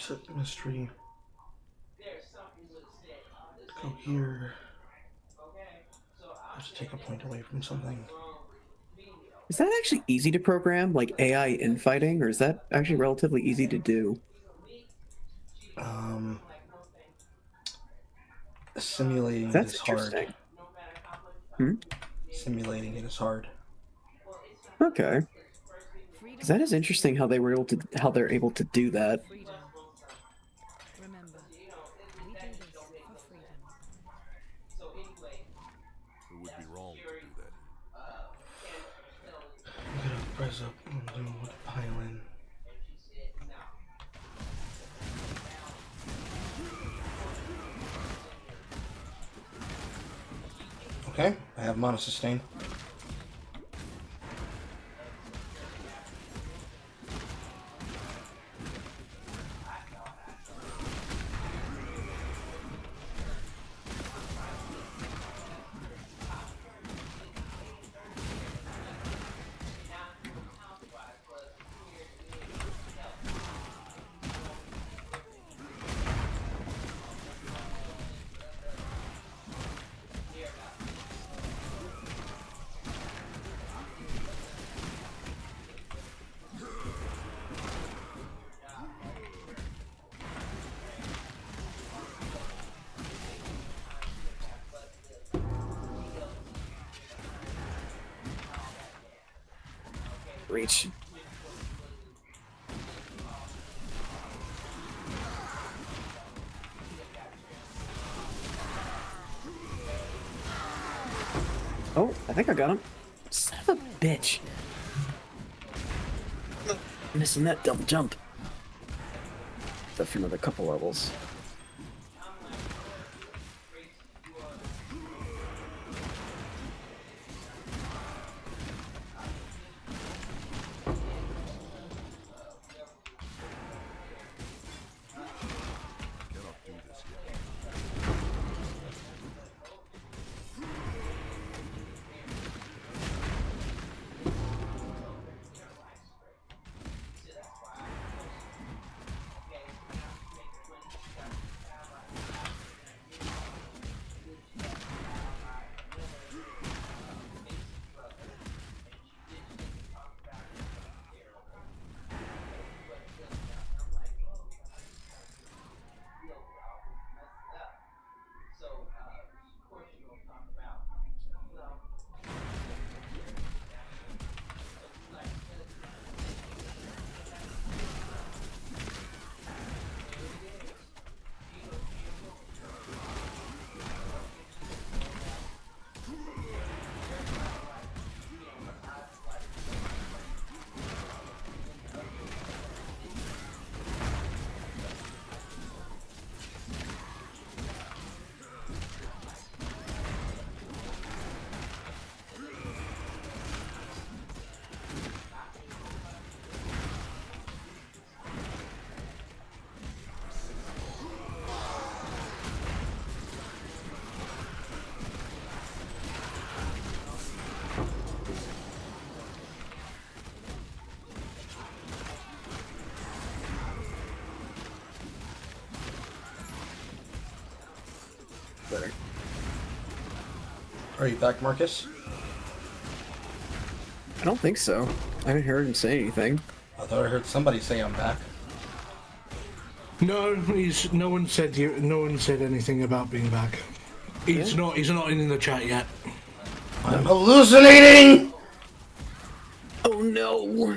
Set mystery. Go here. I have to take a point away from something. Is that actually easy to program, like AI infighting, or is that actually relatively easy to do? Simulating it That's is hard. interesting. Hmm? Simulating it is hard. Okay. 'Cause that is interesting how they're able to do that. Remember, we do this for freedom. It would be wrong to do that. I'm gonna press up with the pylon. Okay, I have mono sustain. Reach. Oh, I think I got him. Son of a bitch. Missing that double jump. That's for another couple levels. Better. Are you back, Marcus? I don't think so. I haven't heard him say anything. I thought I heard somebody say I'm back. No, no one said anything about being back. He's not in the chat yet. I'm hallucinating. Oh no!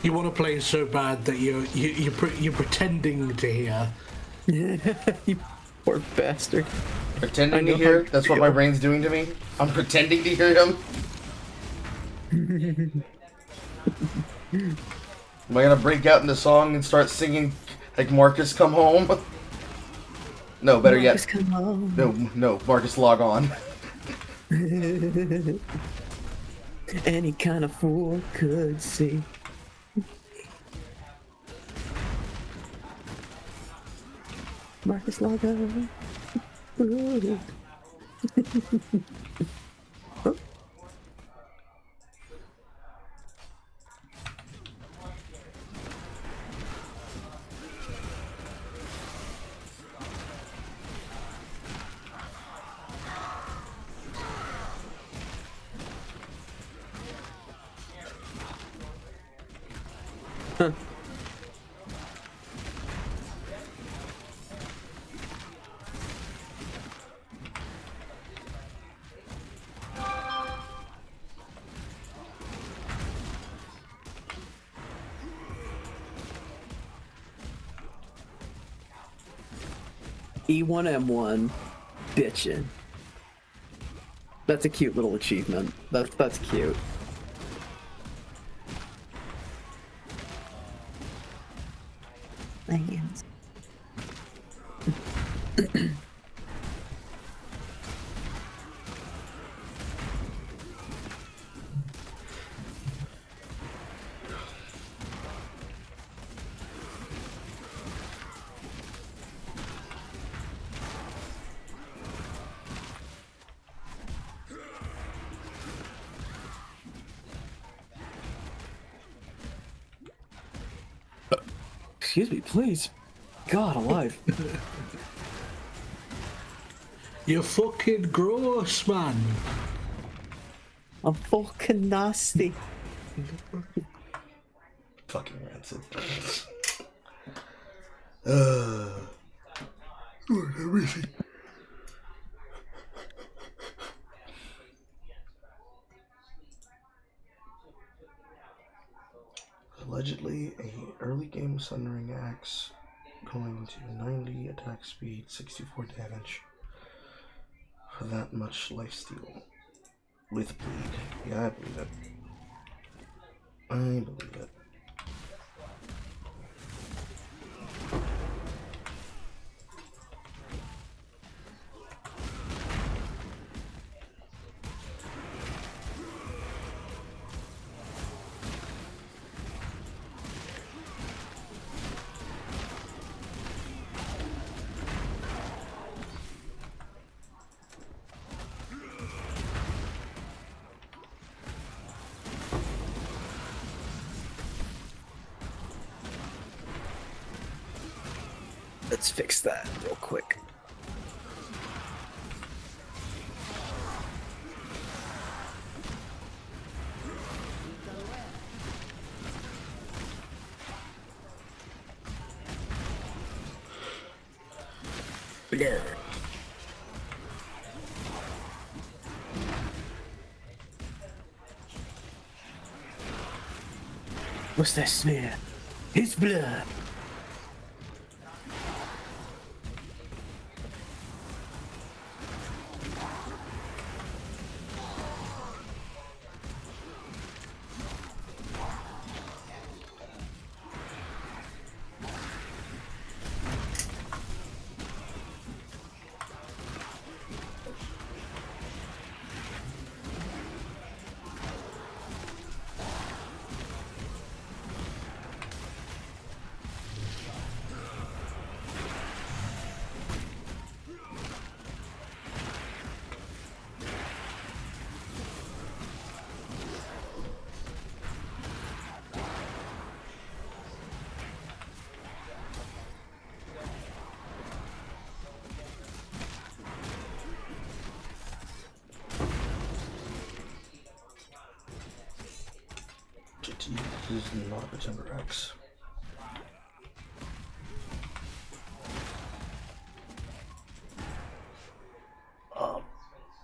You want to play so bad that you're pretending to hear. You poor bastard. Pretending to hear? That's what my brain's doing to me? I'm pretending to hear him? Am I gonna break out into song and start singing like Marcus Come Home? No, better Marcus, yet. come home. No, Marcus Log On. Any kind of fool could see. Marcus Log On. Ooh. Oh. Huh. E1M1 bitchin'. That's a cute little achievement. That's cute. Thanks. Excuse me, please. God alive. You're fucking gross, man. I'm fucking nasty. Fucking rancid. Everything. Allegedly, a early game Sundering Axe going to 90 attack speed, 64 damage for that much lifesteal with bleed. Yeah, I believe it. I believe it. Let's fix that real quick. Blur. What's that smear? It's blood. This is not a Timber Axe.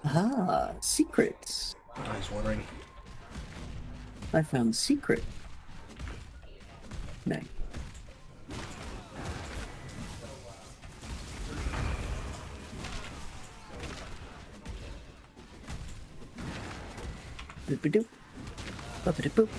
Ah, secrets. I was wondering. I found secret. Nay. Boop-a-doop. Boop-a-doop-boop.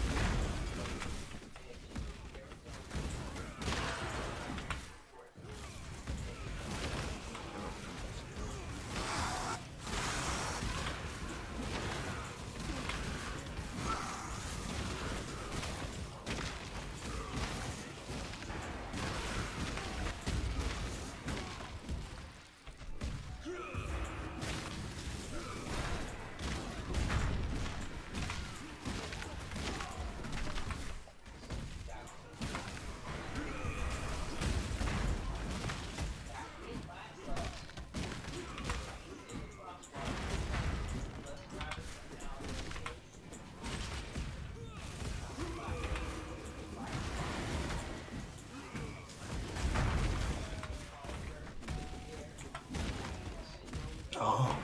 Oh.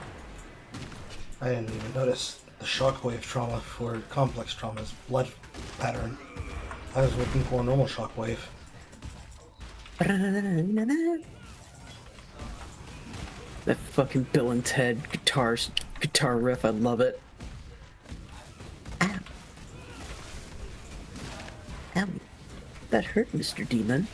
I didn't even notice the shockwave trauma for complex trauma's blood pattern. I was looking for a normal shockwave. That fucking Bill and Ted guitar riff, I love it. Ow. Ow. That hurt, Mr. Demon.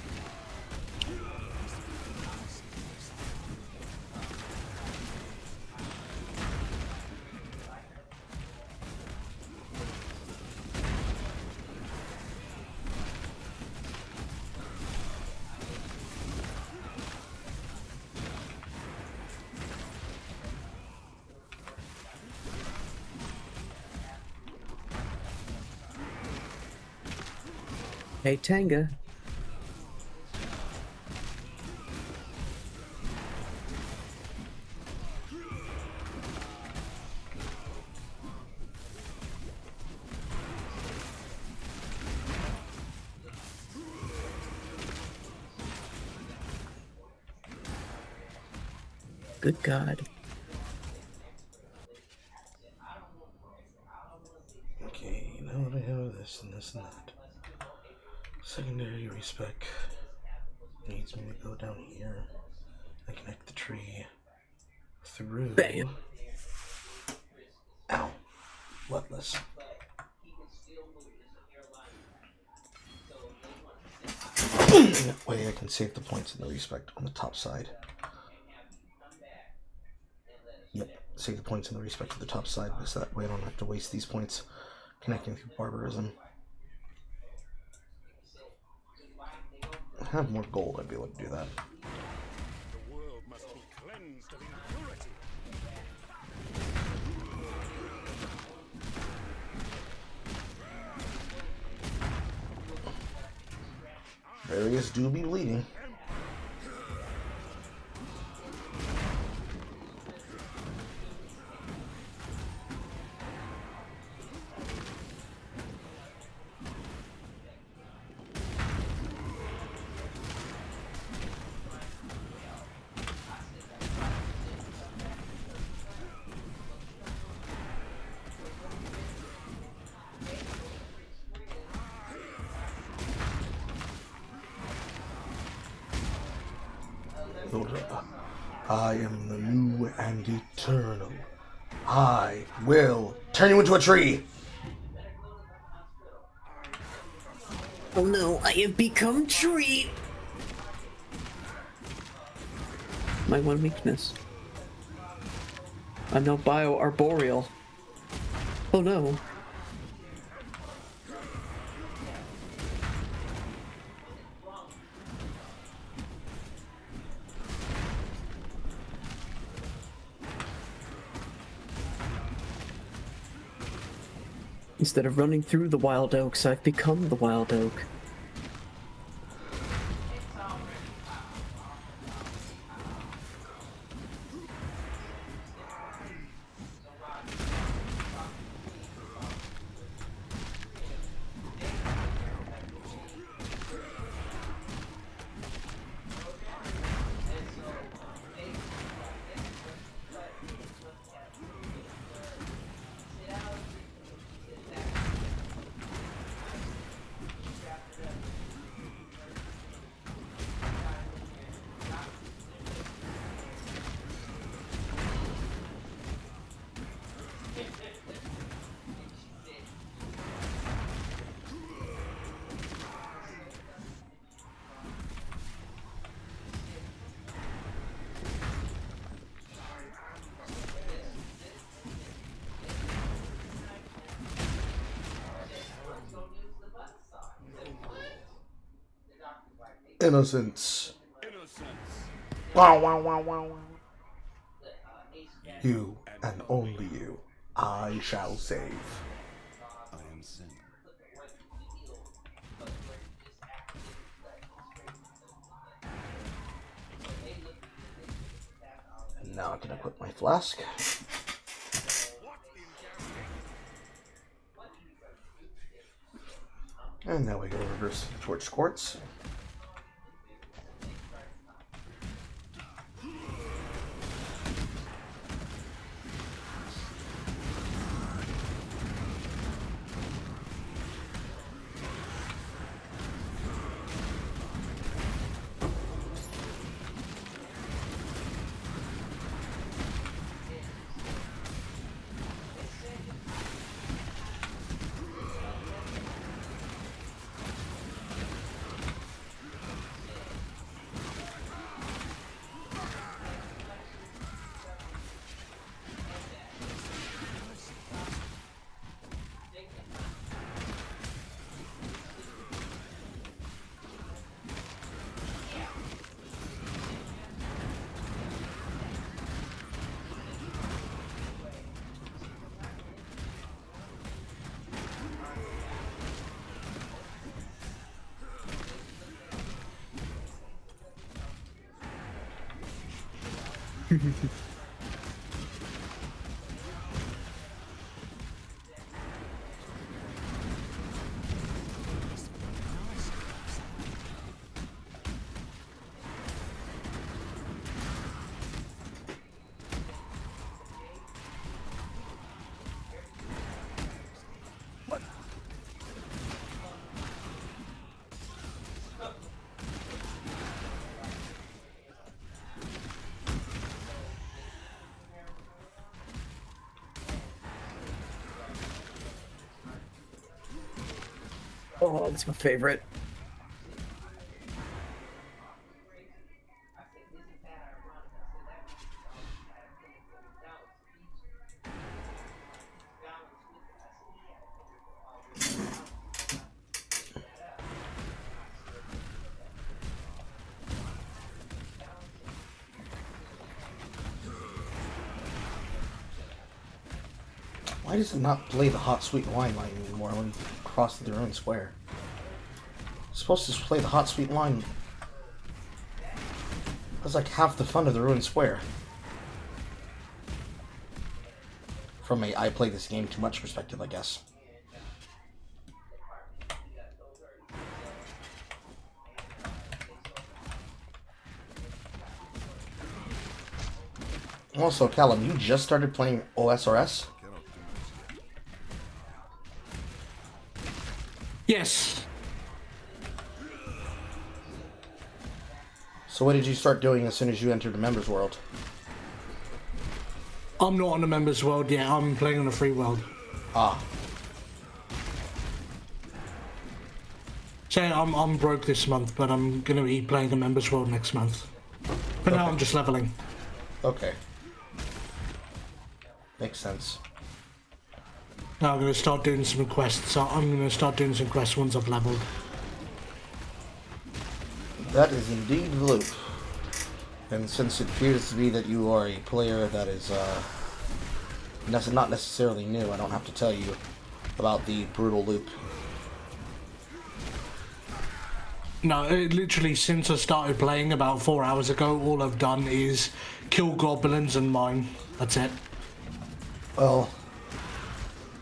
Hey, Tanga. Good God. Okay, now that I have this and this and that. Secondary respec needs me to go down here and connect the tree through. Bam. Ow. Bloodless. That way I can save the points in the respect on the top side. Yep, save the points in the respect to the top side, so that way I don't have to waste these points connecting through barbarism. If I have more gold, I'd be able to do that. The world must be cleansed of impurity. Various do be bleeding. I am the new and eternal. I will turn you into a tree. Oh no, I have become tree. My one weakness. I'm now bio-arboreal. Oh no. Instead of running through the wild oaks, I've become the wild oak. Innocence. Wow, wow, wow, wow, wow. You and only you, I shall save. I am sin. And now I can equip my flask. And now we go reverse towards quartz. Oh, that's my favorite. Why does it not play the hot sweet wine line anymore when you cross the ruined square? It's supposed to play the hot sweet wine. That's like half the fun of the ruined square. From a I play this game too much perspective, I guess. Also, Callum, you just started playing OSRS? Yes. So what did you start doing as soon as you entered the members world? I'm not on the members world yet. I'm playing on the free world. Ah. So I'm broke this month, but I'm gonna be playing the members world next month. But now I'm just leveling. Okay. Makes sense. Now I'm gonna start doing some quests. So I'm gonna start doing some quests once I've leveled. That is indeed the loop. And since it appears to be that you are a player that is not necessarily new, I don't have to tell you about the brutal loop. No, literally since I started playing about 4 hours ago, all I've done is kill goblins and mine. That's it. Well,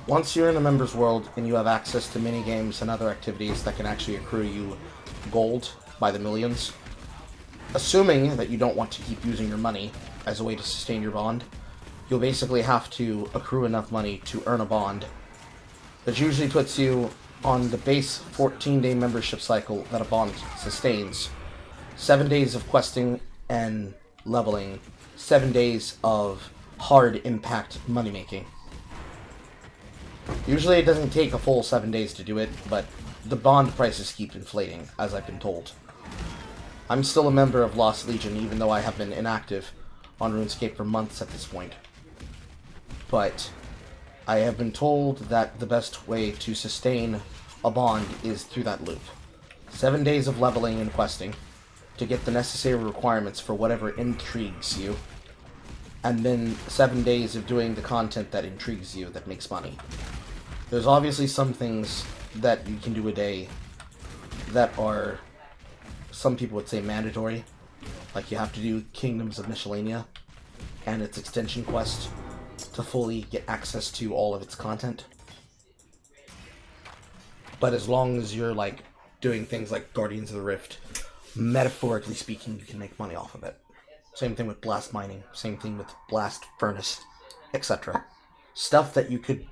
once you're in the members world and you have access to mini games and other activities that can actually accrue you gold by the millions, assuming that you don't want to keep using your money as a way to sustain your bond, you'll basically have to accrue enough money to earn a bond. That usually puts you on the base 14-day membership cycle that a bond sustains. 7 days of questing and leveling, 7 days of hard impact money making. Usually it doesn't take a full 7 days to do it, but the bond prices keep inflating, as I've been told. I'm still a member of Lost Legion, even though I have been inactive on RuneScape for months at this point. But I have been told that the best way to sustain a bond is through that loop. 7 days of leveling and questing to get the necessary requirements for whatever intrigues you, and then 7 days of doing the content that intrigues you that makes money. There's obviously some things that you can do a day that are, some people would say, mandatory. Like you have to do Kingdoms of Miscellanea and its extension quest to fully get access to all of its content. But as long as you're like doing things like Guardians of the Rift, metaphorically speaking, you can make money off of it. Same thing with blast mining, same thing with blast furnace, etc. Stuff that you could,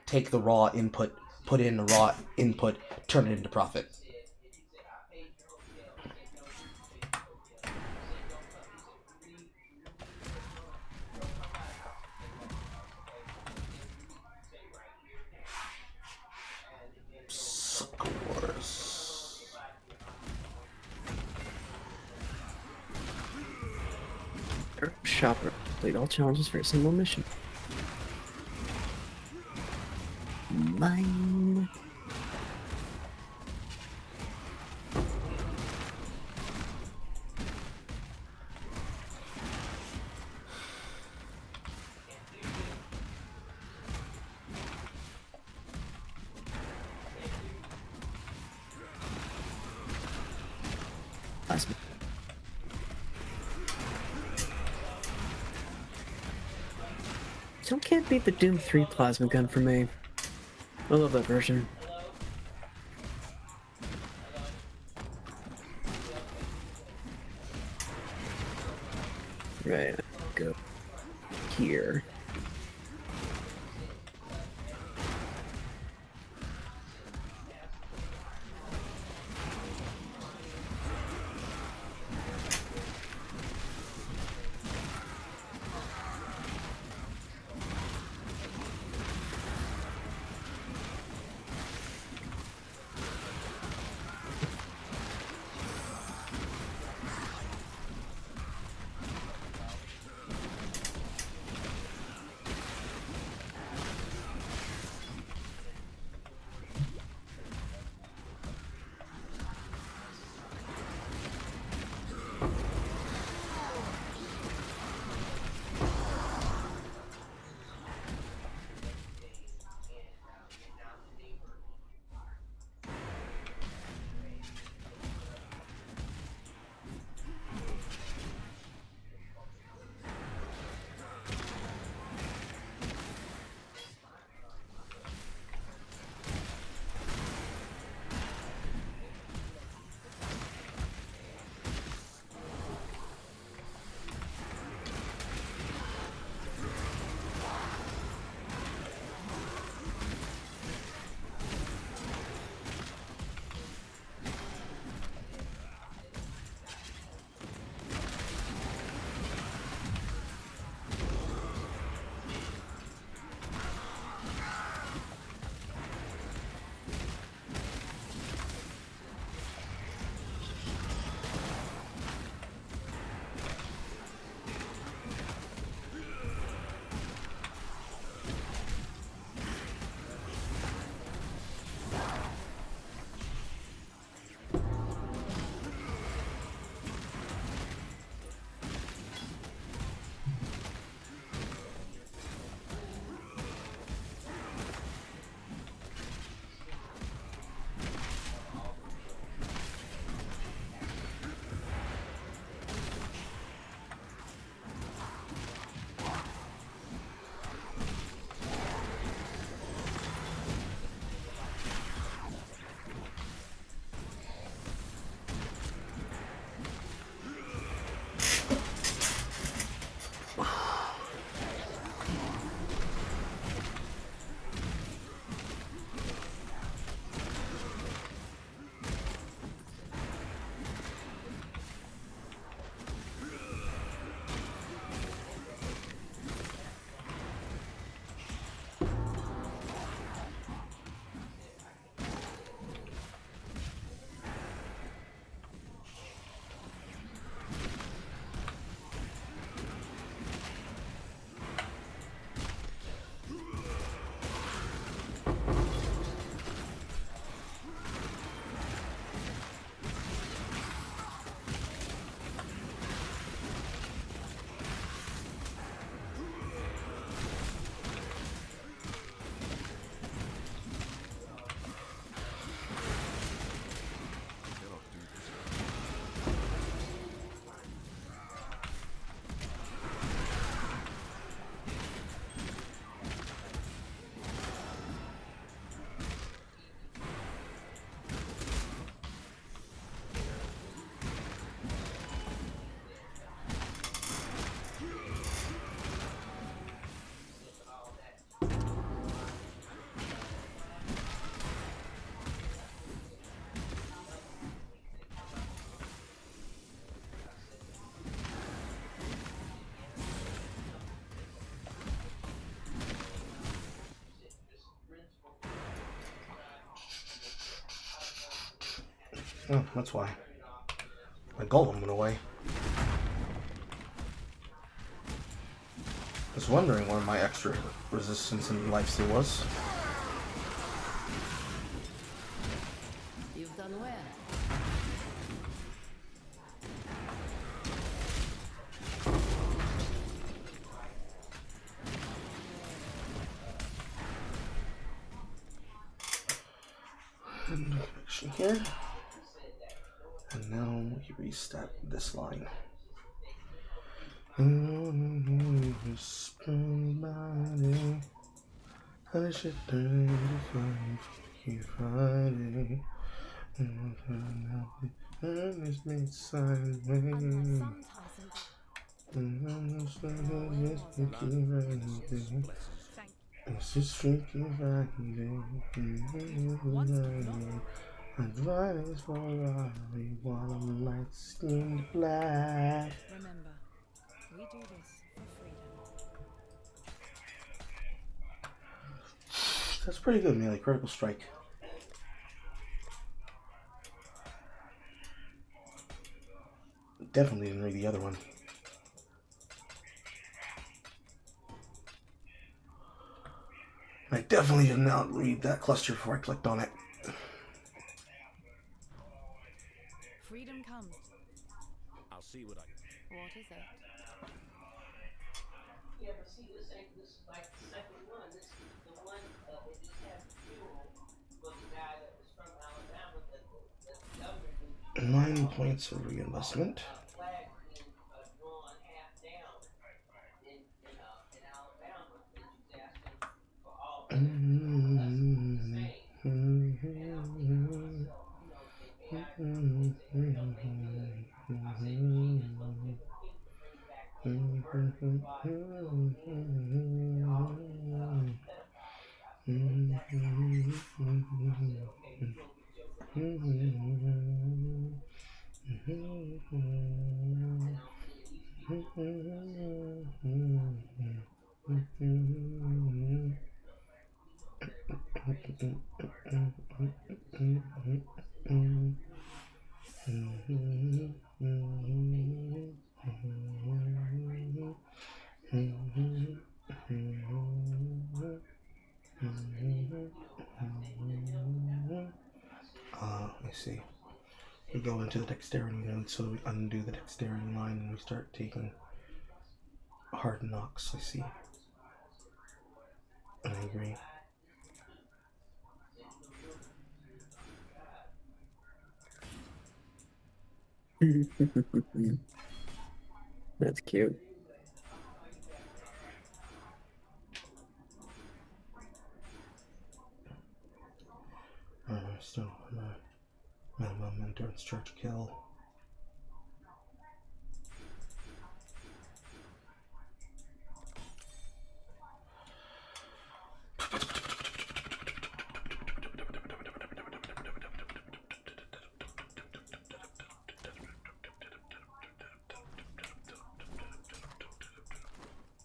take the raw input, put in the raw input, turn it into profit. Shopper. Complete all challenges for a single mission. Mine. Still can't beat the Doom 3 plasma gun for me. I love that version. Right, go here. Oh, that's why. My golem went away. I was wondering where my extra resistance and lifesteal was. You've done well. Action here. And now we reset this line. How should keep fighting? This makes signs it's just freaking finding. Advice for everyone, light skinned black. Remember, we do this for freedom. That's pretty good, Melee. Critical strike. Definitely didn't read the other one. I definitely did not read that cluster before I clicked on it. Freedom comes. I'll see what I. What is it? Yeah, but see, this is like the second one. This is the one that just had the funeral was the guy that was from Alabama that the governor 9 points of reinvestment. flag being drawn half down in Alabama, and she's asking for all the I see. We go into the dexterity node, so we undo the dexterity line and we start taking hard knocks. I see. I agree. That's cute. Still minimum endurance charge kill.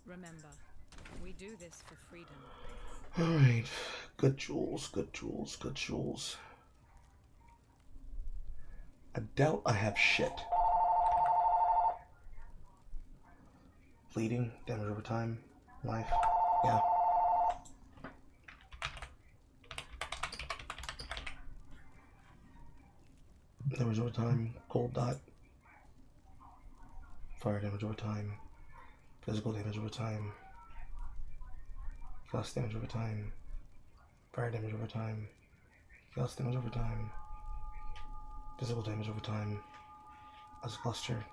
Remember, we do this for freedom. Alright. Good jewels, good jewels, good jewels. I doubt I have shit. Bleeding, damage over time, life, yeah. Damage over time, cold dot. Fire damage over time. Physical damage over time. Chaos damage over time. Fire damage over time. Chaos damage over time. Physical damage over time. As a cluster.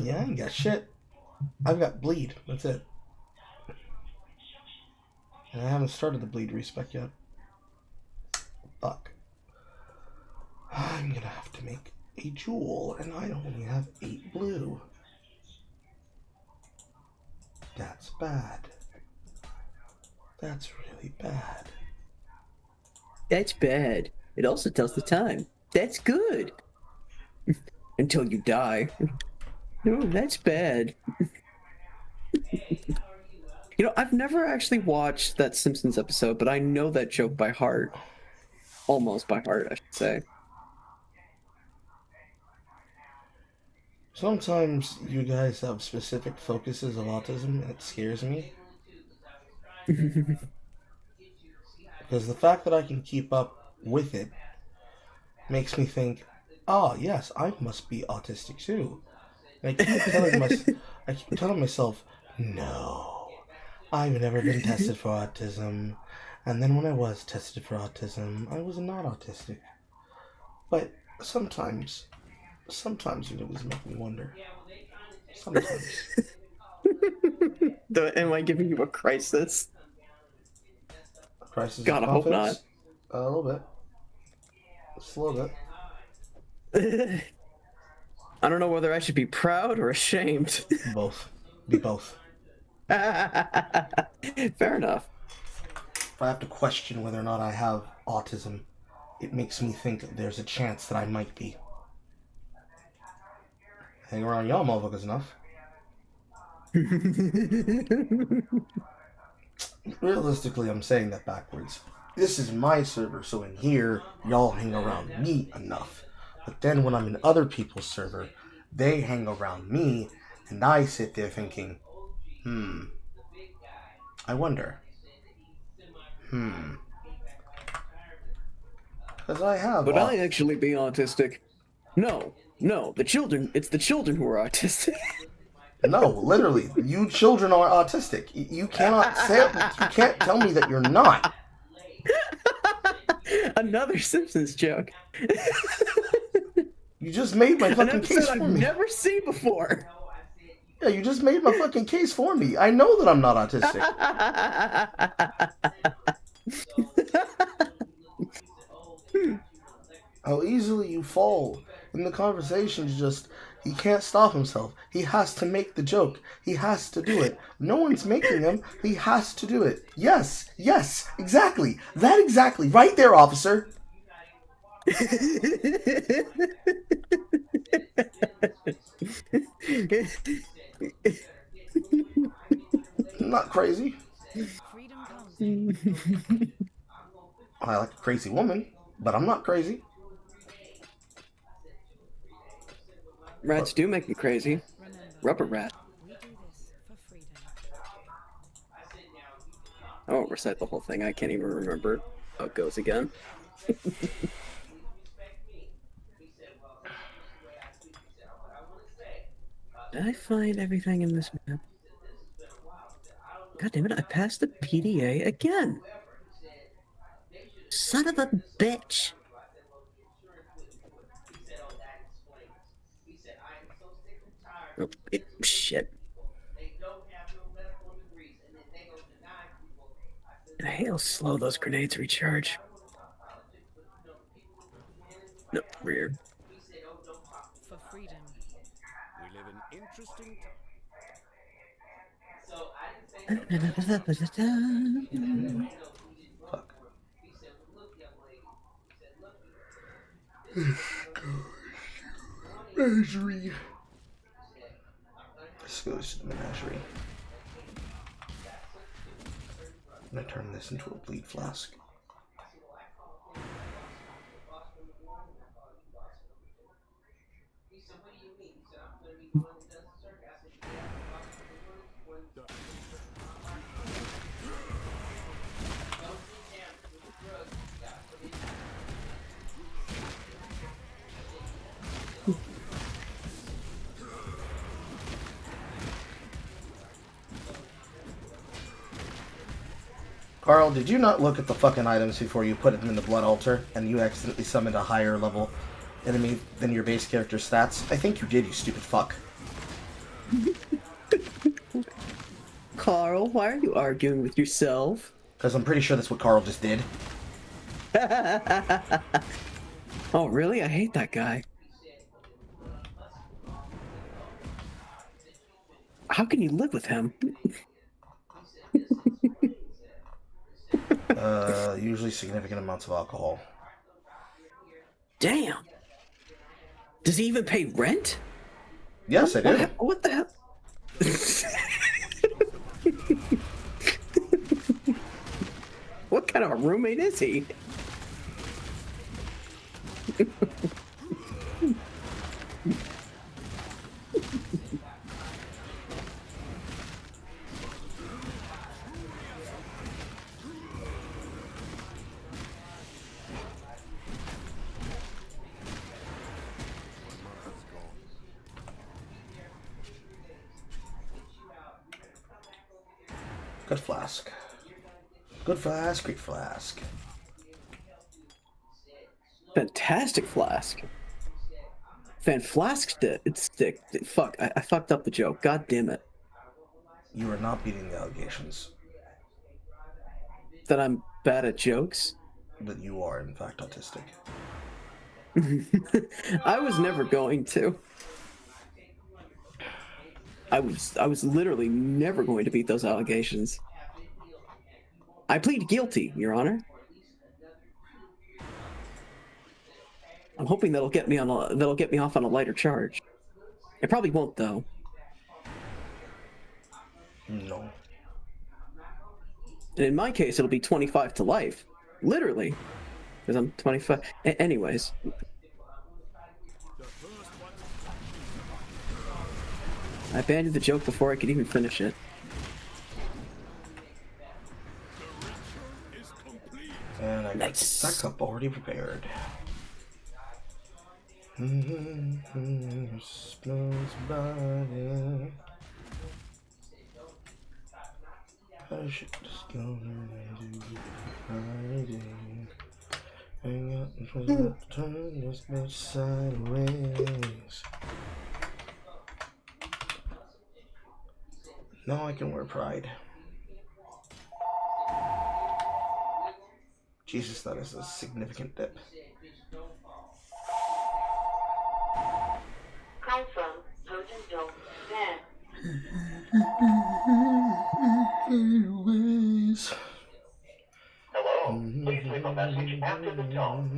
Yeah, I ain't got shit. I've got bleed. That's it. And I haven't started the bleed respec yet. Fuck. I'm gonna have to make a jewel, and I only have 8 blue. That's bad. That's really bad. That's bad. It also tells the time. That's good. Until you die. No, that's bad. You know, I've never actually watched that Simpsons episode, but I know that joke by heart. Almost by heart, I should say. Sometimes you guys have specific focuses of autism, and it scares me. Because the fact that I can keep up with it makes me think, oh, yes, I must be autistic too. And I keep telling myself, no, I've never been tested for autism. And then when I was tested for autism, I was not autistic. But sometimes you always make me wonder. Sometimes. Am I giving you a crisis? Crisis God, of I hope confidence? A little bit. Just a little bit. I don't know whether I should be proud or ashamed. Both. Be both. Fair enough. If I have to question whether or not I have autism, it makes me think there's a chance that I might be. Hang around y'all motherfuckers enough. Realistically, I'm saying that backwards. This is my server, so in here, y'all hang around me enough. But then when I'm in other people's server, they hang around me, and I sit there thinking, I wonder. Because I have... Would I actually be autistic? No, it's the children who are autistic. No, literally, you children are autistic. You cannot say, you can't tell me that you're not. Another Simpsons joke. You just made my fucking case for me. I've never seen before. Yeah, you just made my fucking case for me. I know that I'm not autistic. How easily you fall in the conversation is just, he can't stop himself. He has to make the joke. He has to do it. No one's making him. He has to do it. Yes, exactly. That exactly. Right there, officer. I'm not crazy. I like a crazy woman, but I'm not crazy. Rats do make me crazy. Rubber rat. I won't recite the whole thing. I can't even remember how it goes again. Did I find everything in this map? God damn it, I passed the PDA again. Son of a bitch. Oh, shit. And I hate how slow those grenades recharge. No, rear. For freedom. We live in interesting Fuck. Menagerie. This goes to the menagerie. I'm gonna turn this into a bleed flask. Carl, did you not look at the fucking items before you put them in the blood altar and you accidentally summoned a higher level enemy than your base character's stats? I think you did, you stupid fuck. Carl, why are you arguing with yourself? Because I'm pretty sure that's what Carl just did. Oh, really? I hate that guy. How can you live with him? Usually significant amounts of alcohol. Damn. Does he even pay rent? Yes, I do. What the hell? What kind of a roommate is he? Good flask. Good flask, great flask. Fantastic flask. Fan flask stick. Fuck, I fucked up the joke. God damn it. You are not beating the allegations. That I'm bad at jokes? That you are, in fact, autistic. I was never going to. I was literally never going to beat those allegations. I plead guilty, Your Honor. I'm hoping that'll get me off on a lighter charge. It probably won't, though. No. And in my case, it'll be 25 to life. Literally. Because I'm 25. Anyways. I abandoned the joke before I could even finish it. And I got the backup already prepared. Smells body. I should just go and do hiding. Hang out in front of the turn this bitch sideways. Now I can wear pride. Jesus, that is a significant dip. Confirm totem dome scan. Anyways. Hello, please leave a message after the tone.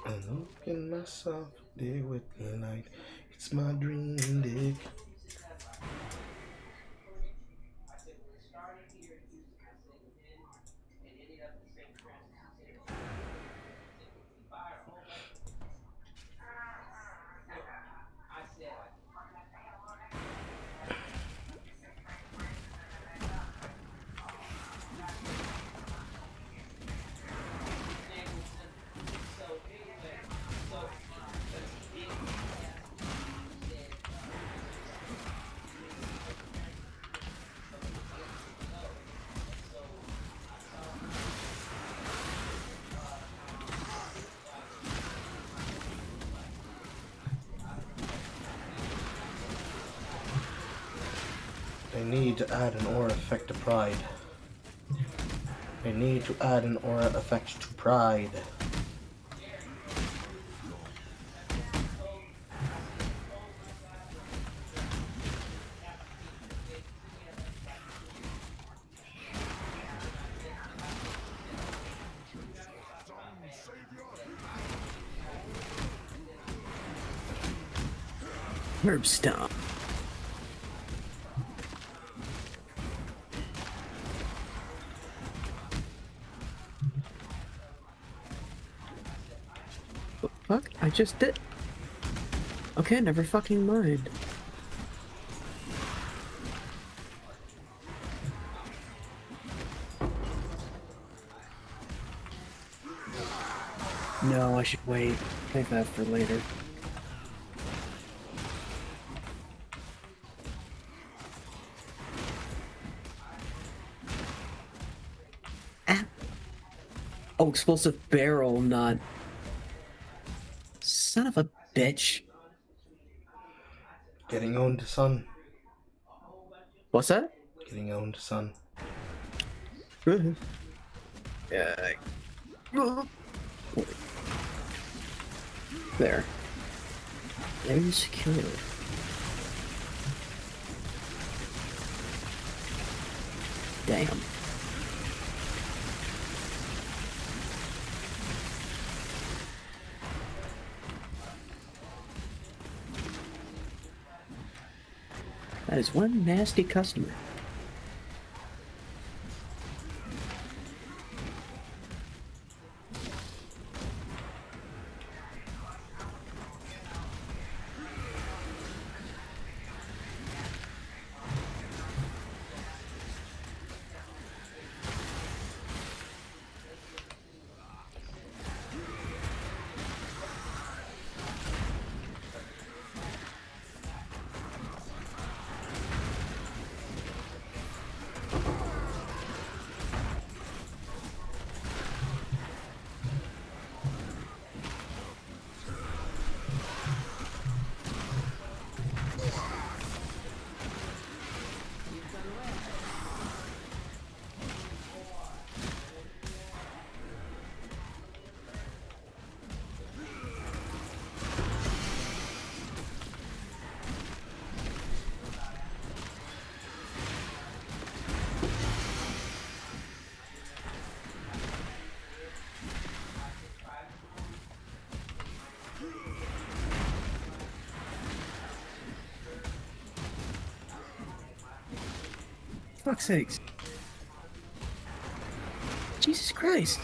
I'm looking myself dig with the light. It's my dream dig. I need to add an aura effect to pride. I need to add an aura effect to pride. Herb stomp. Fuck, I just did. Okay, never fucking mind. No, I should wait. Save that for later. Ah. Oh, explosive barrel, not... Son of a bitch. Getting owned, son. What's that? Getting owned, son. Yeah. There. Very secure. Damn. That is one nasty customer. fuck's sakes. Jesus Christ.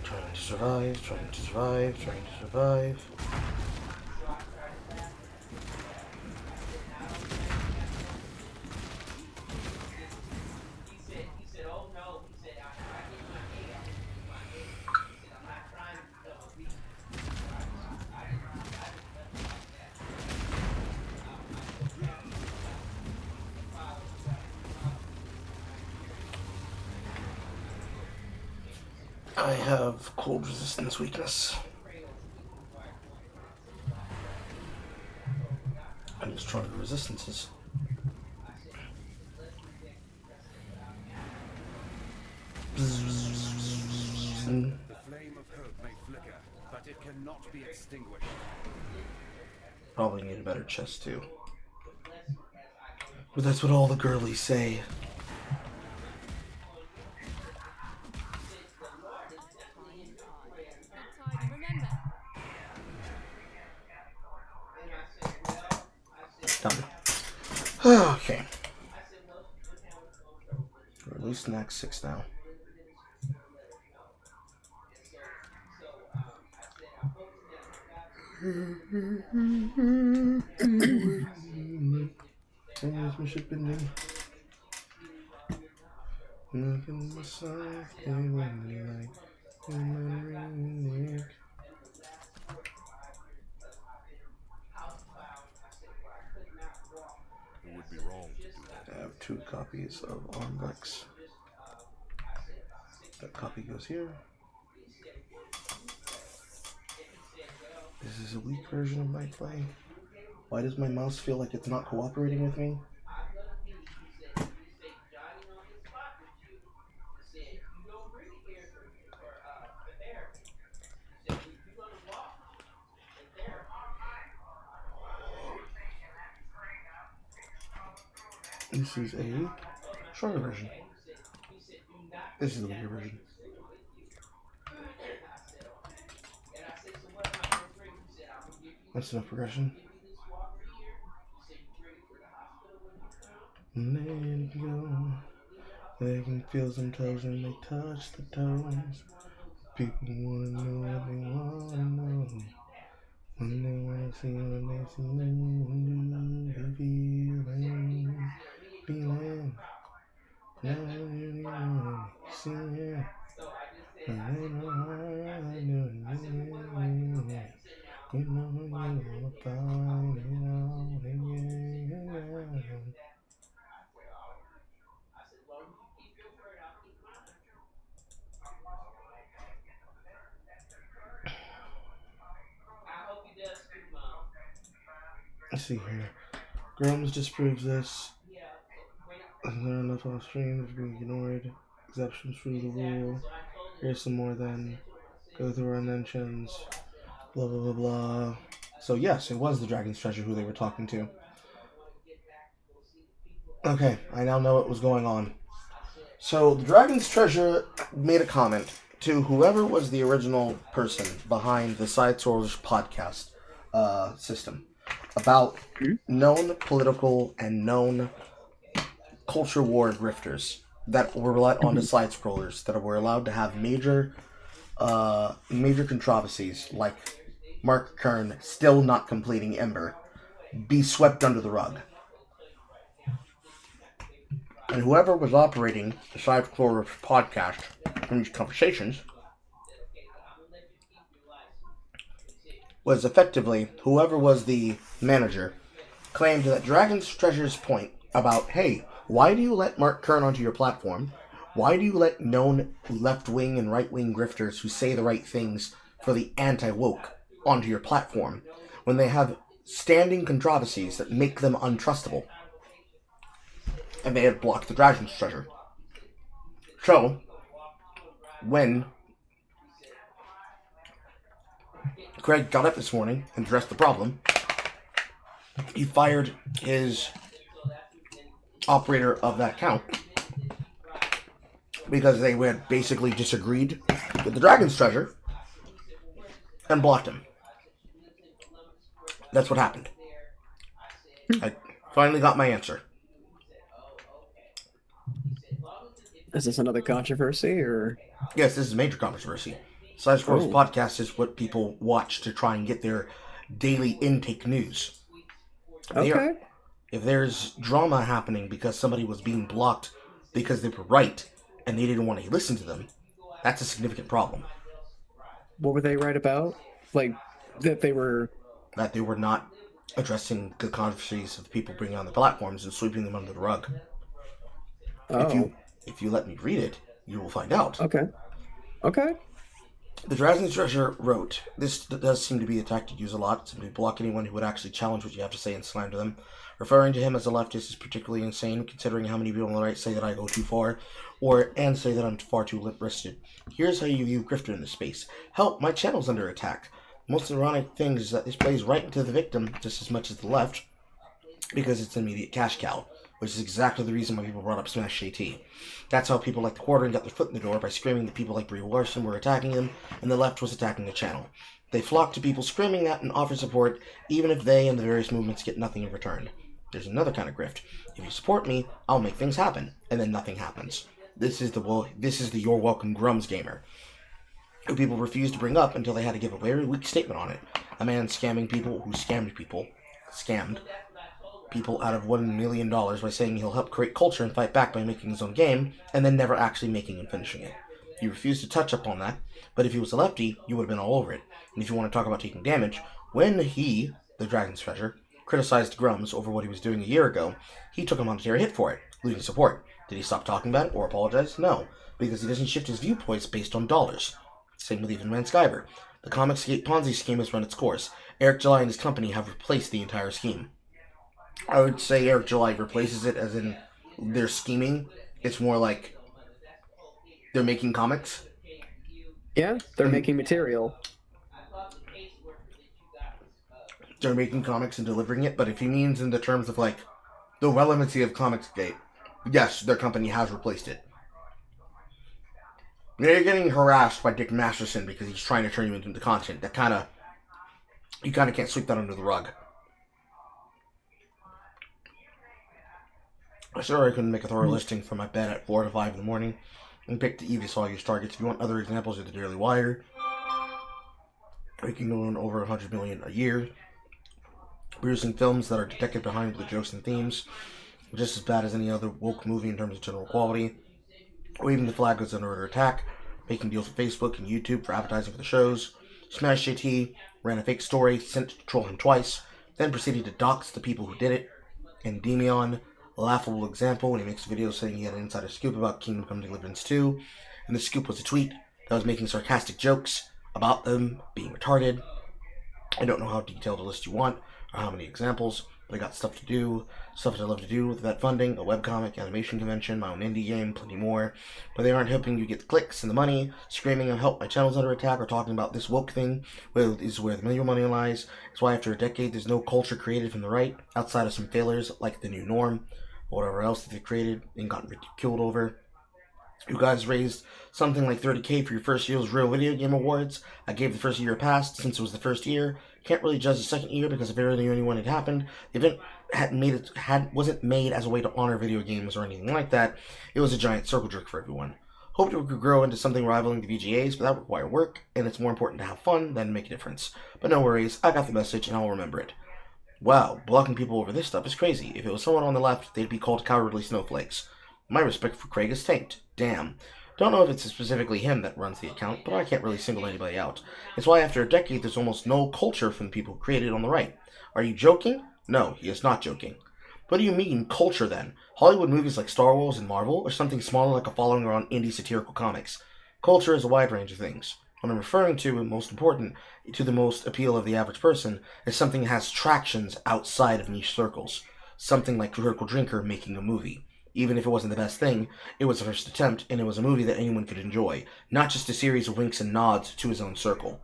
Trying to survive, trying to survive, trying to survive. I have cold resistance weakness. I'm just trying to resistances. The flame of hope may flicker, but it cannot be extinguished. Probably need a better chest too. But that's what all the girlies say. Done. Okay. We're at least in Act 6 now. Where's my ship ending? Making myself stay with me like Nick. It would be wrong to do that. I have 2 copies of Armlex. That copy goes here. This is a weak version of my play. Why does my mouse feel like it's not cooperating with me? This is a shorter version. This is the bigger version. That's enough progression. Let it go. They can feel some toes when they touch the toes. People wanna know what they wanna know. When they wanna see what they see, the feeling. Now you wanna see it. And they know I do it. You know you wanna Let's see here. Grums disproves this. Is there enough off stream that's being ignored? Exceptions through the rule. Here's some more then. Go through our mentions. Blah blah blah blah. So yes, it was the Dragon's Treasure who they were talking to. Okay, I now know what was going on. So the Dragon's Treasure made a comment to whoever was the original person behind the Side Scrollers podcast system about known political and known culture war grifters that were let onto side scrollers that were allowed to have major controversies like Mark Kern still not completing Ember be swept under the rug. And whoever was operating the Side Scrollers podcast in these conversations was effectively whoever was the manager claimed that Dragon's Treasure's point about, hey, why do you let Mark Kern onto your platform? Why do you let known left-wing and right-wing grifters who say the right things for the anti-woke onto your platform when they have standing controversies that make them untrustable? And they had blocked the Dragon's Treasure. So, when Craig got up this morning and addressed the problem, he fired his operator of that account because they had basically disagreed with the Dragon's Treasure and blocked him. That's what happened. I finally got my answer. Is this another controversy, or? Yes, this is a major controversy. Side Scrollers podcast is what people watch to try and get their daily intake news. Okay. If there's drama happening because somebody was being blocked because they were right and they didn't want to listen to them, that's a significant problem. What were they right about? Like, that they were... That they were not addressing the controversies of people bringing on the platforms and sweeping them under the rug. Oh. If you let me read it, you will find out. Okay. Okay. The Dragon's Treasure wrote, this does seem to be a tactic used a lot, simply block anyone who would actually challenge what you have to say and slander them. Referring to him as a leftist is particularly insane, considering how many people on the right say that I go too far, and say that I'm far too limp-wristed. Here's how you view grifter in this space. Help, my channel's under attack. Most ironic thing is that this plays right into the victim just as much as the left, because it's an immediate cash cow, which is exactly the reason why people brought up Smash JT. That's how people like the Quartering got their foot in the door, by screaming that people like Brie Larson were attacking them, and the left was attacking the channel. They flock to people screaming that and offer support, even if they and the various movements get nothing in return. There's another kind of grift. If you support me, I'll make things happen, and then nothing happens. This is the You're Welcome Grums gamer, who people refused to bring up until they had to give a very weak statement on it. A man scamming people who scammed people out of $1 million by saying he'll help create culture and fight back by making his own game, and then never actually making and finishing it. He refused to touch up on that, but if he was a lefty, you would have been all over it. And if you want to talk about taking damage, when he, the Dragon's Treasure, criticized Grums over what he was doing a year ago, he took a monetary hit for it, losing support. Did he stop talking about it or apologize? No, because he doesn't shift his viewpoints based on dollars. Same with even Manskyber. The Comicsgate Ponzi scheme has run its course. Eric July and his company have replaced the entire scheme. I would say Eric July replaces it as in they're scheming. It's more like they're making comics. Yeah, they're making material. They're making comics and delivering it, but if he means in the terms of like the relevancy of Comicsgate, yes, their company has replaced it. They're getting harassed by Dick Masterson because he's trying to turn you into the content. That you kind of can't sweep that under the rug. Sorry I couldn't make a thorough listing from my bed at 4 to 5 in the morning and pick the easiest use targets. If you want other examples of the Daily Wire, making over 100 million a year, producing films that are detected behind with the jokes and themes, just as bad as any other woke movie in terms of general quality, waving the flag as under attack, making deals with Facebook and YouTube for advertising for the shows. Smash JT ran a fake story sent to troll him twice, then proceeded to dox the people who did it. And Demion, a laughable example when he makes a video saying he had an insider scoop about Kingdom Come Deliverance 2, and the scoop was a tweet that was making sarcastic jokes about them being retarded. I don't know how detailed a list you want. or how many examples, but I got stuff to do, stuff that I love to do with that funding, a webcomic, animation convention, my own indie game, plenty more. But they aren't helping you get the clicks and the money, screaming and help my channel's under attack, or talking about this woke thing, is where the real money lies. That's why after a decade there's no culture created from the right, outside of some failures like the new norm, or whatever else that they've created and gotten ridiculed over. You guys raised something like $30K for your first year's Real Video Game Awards. I gave the first year a pass since it was the first year. Can't really judge the second year because if barely knew when it happened. The event wasn't made as a way to honor video games or anything like that. It was a giant circle jerk for everyone. Hoped it could grow into something rivaling the VGAs, but that would require work, and it's more important to have fun than make a difference. But no worries, I got the message and I'll remember it. Wow, blocking people over this stuff is crazy. If it was someone on the left, they'd be called cowardly snowflakes. My respect for Craig is tanked. Damn. Don't know if it's specifically him that runs the account, but I can't really single anybody out. It's why after a decade there's almost no culture from the people who created it on the right. Are you joking? No, he is not joking. What do you mean, culture then? Hollywood movies like Star Wars and Marvel, or something smaller like a following around indie satirical comics? Culture is a wide range of things. What I'm referring to, and most important, to the most appeal of the average person, is something that has tractions outside of niche circles. Something like Critical Drinker making a movie. Even if it wasn't the best thing, it was the first attempt, and it was a movie that anyone could enjoy, not just a series of winks and nods to his own circle.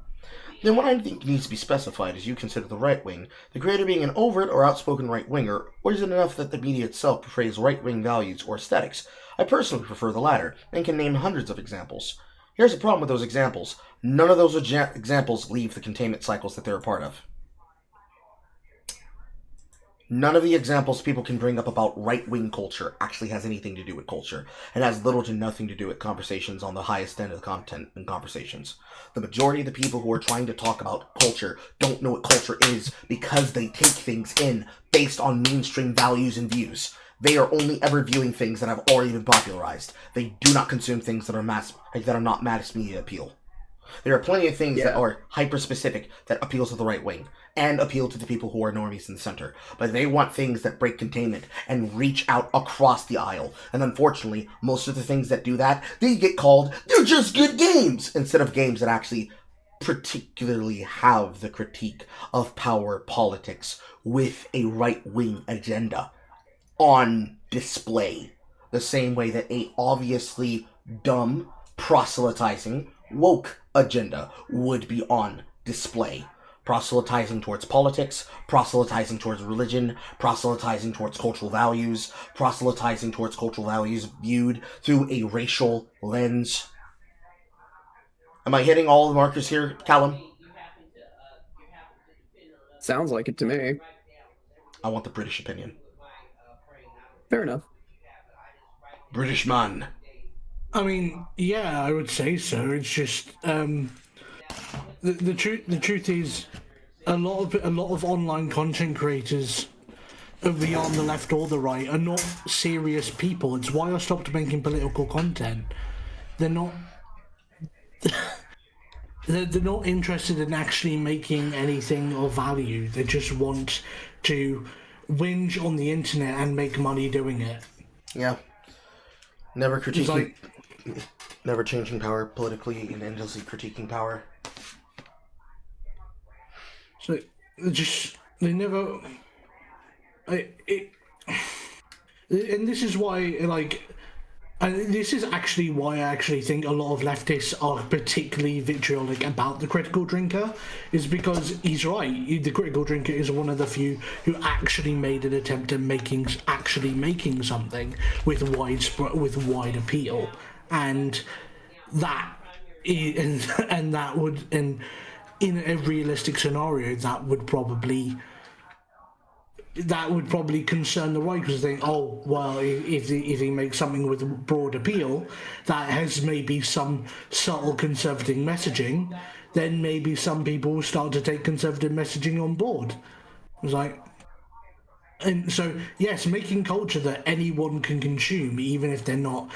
Then what I think needs to be specified is you consider the right wing, the creator being an overt or outspoken right-winger, or is it enough that the media itself portrays right-wing values or aesthetics? I personally prefer the latter, and can name hundreds of examples. Here's the problem with those examples. None of those examples leave the containment cycles that they're a part of. None of the examples people can bring up about right-wing culture actually has anything to do with culture. It has little to nothing to do with conversations on the highest end of the content and conversations. The majority of the people who are trying to talk about culture don't know what culture is because they take things in based on mainstream values and views. They are only ever viewing things that have already been popularized. They do not consume things that are not mass media appeal. There are plenty of things that are hyper-specific that appeals to the right wing and appeal to the people who are normies in the center. But they want things that break containment and reach out across the aisle. And unfortunately, most of the things that do that, they get called, they're just good games, instead of games that actually particularly have the critique of power politics with a right-wing agenda on display. The same way that a obviously dumb, proselytizing, woke agenda would be on display. Proselytizing towards politics, proselytizing towards religion, proselytizing towards cultural values, proselytizing towards cultural values viewed through a racial lens. Am I hitting all the markers here, Callum? Sounds like it to me. I want the British opinion. Fair enough. British man. I mean, yeah, I would say so. It's just the truth is a lot of online content creators, be on the left or the right, are not serious people. It's why I stopped making political content. They're not they're not interested in actually making anything of value. They just want to whinge on the internet and make money doing it. Yeah. Never critiquing, never changing power politically and endlessly critiquing power. So they never. And this is why, this is actually why I actually think a lot of leftists are particularly vitriolic about the Critical Drinker, is because he's right. The Critical Drinker is one of the few who actually made an attempt at making something with wide appeal, and that would, and in a realistic scenario, that would probably concern the right, because they think, oh, well, if he makes something with broad appeal that has maybe some subtle conservative messaging, then maybe some people will start to take conservative messaging on board. It's like, and so yes, making culture that anyone can consume, even if they're not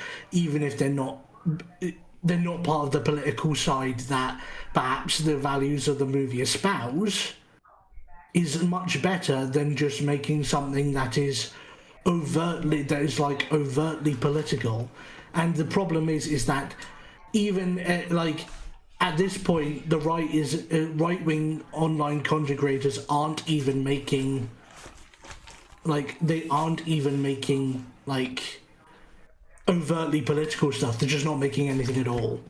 part of the political side that perhaps the values of the movie espouse, is much better than just making something that is overtly political. And the problem is that even at this point, the right-wing online content creators aren't even making, like, overtly political stuff. They're just not making anything at all.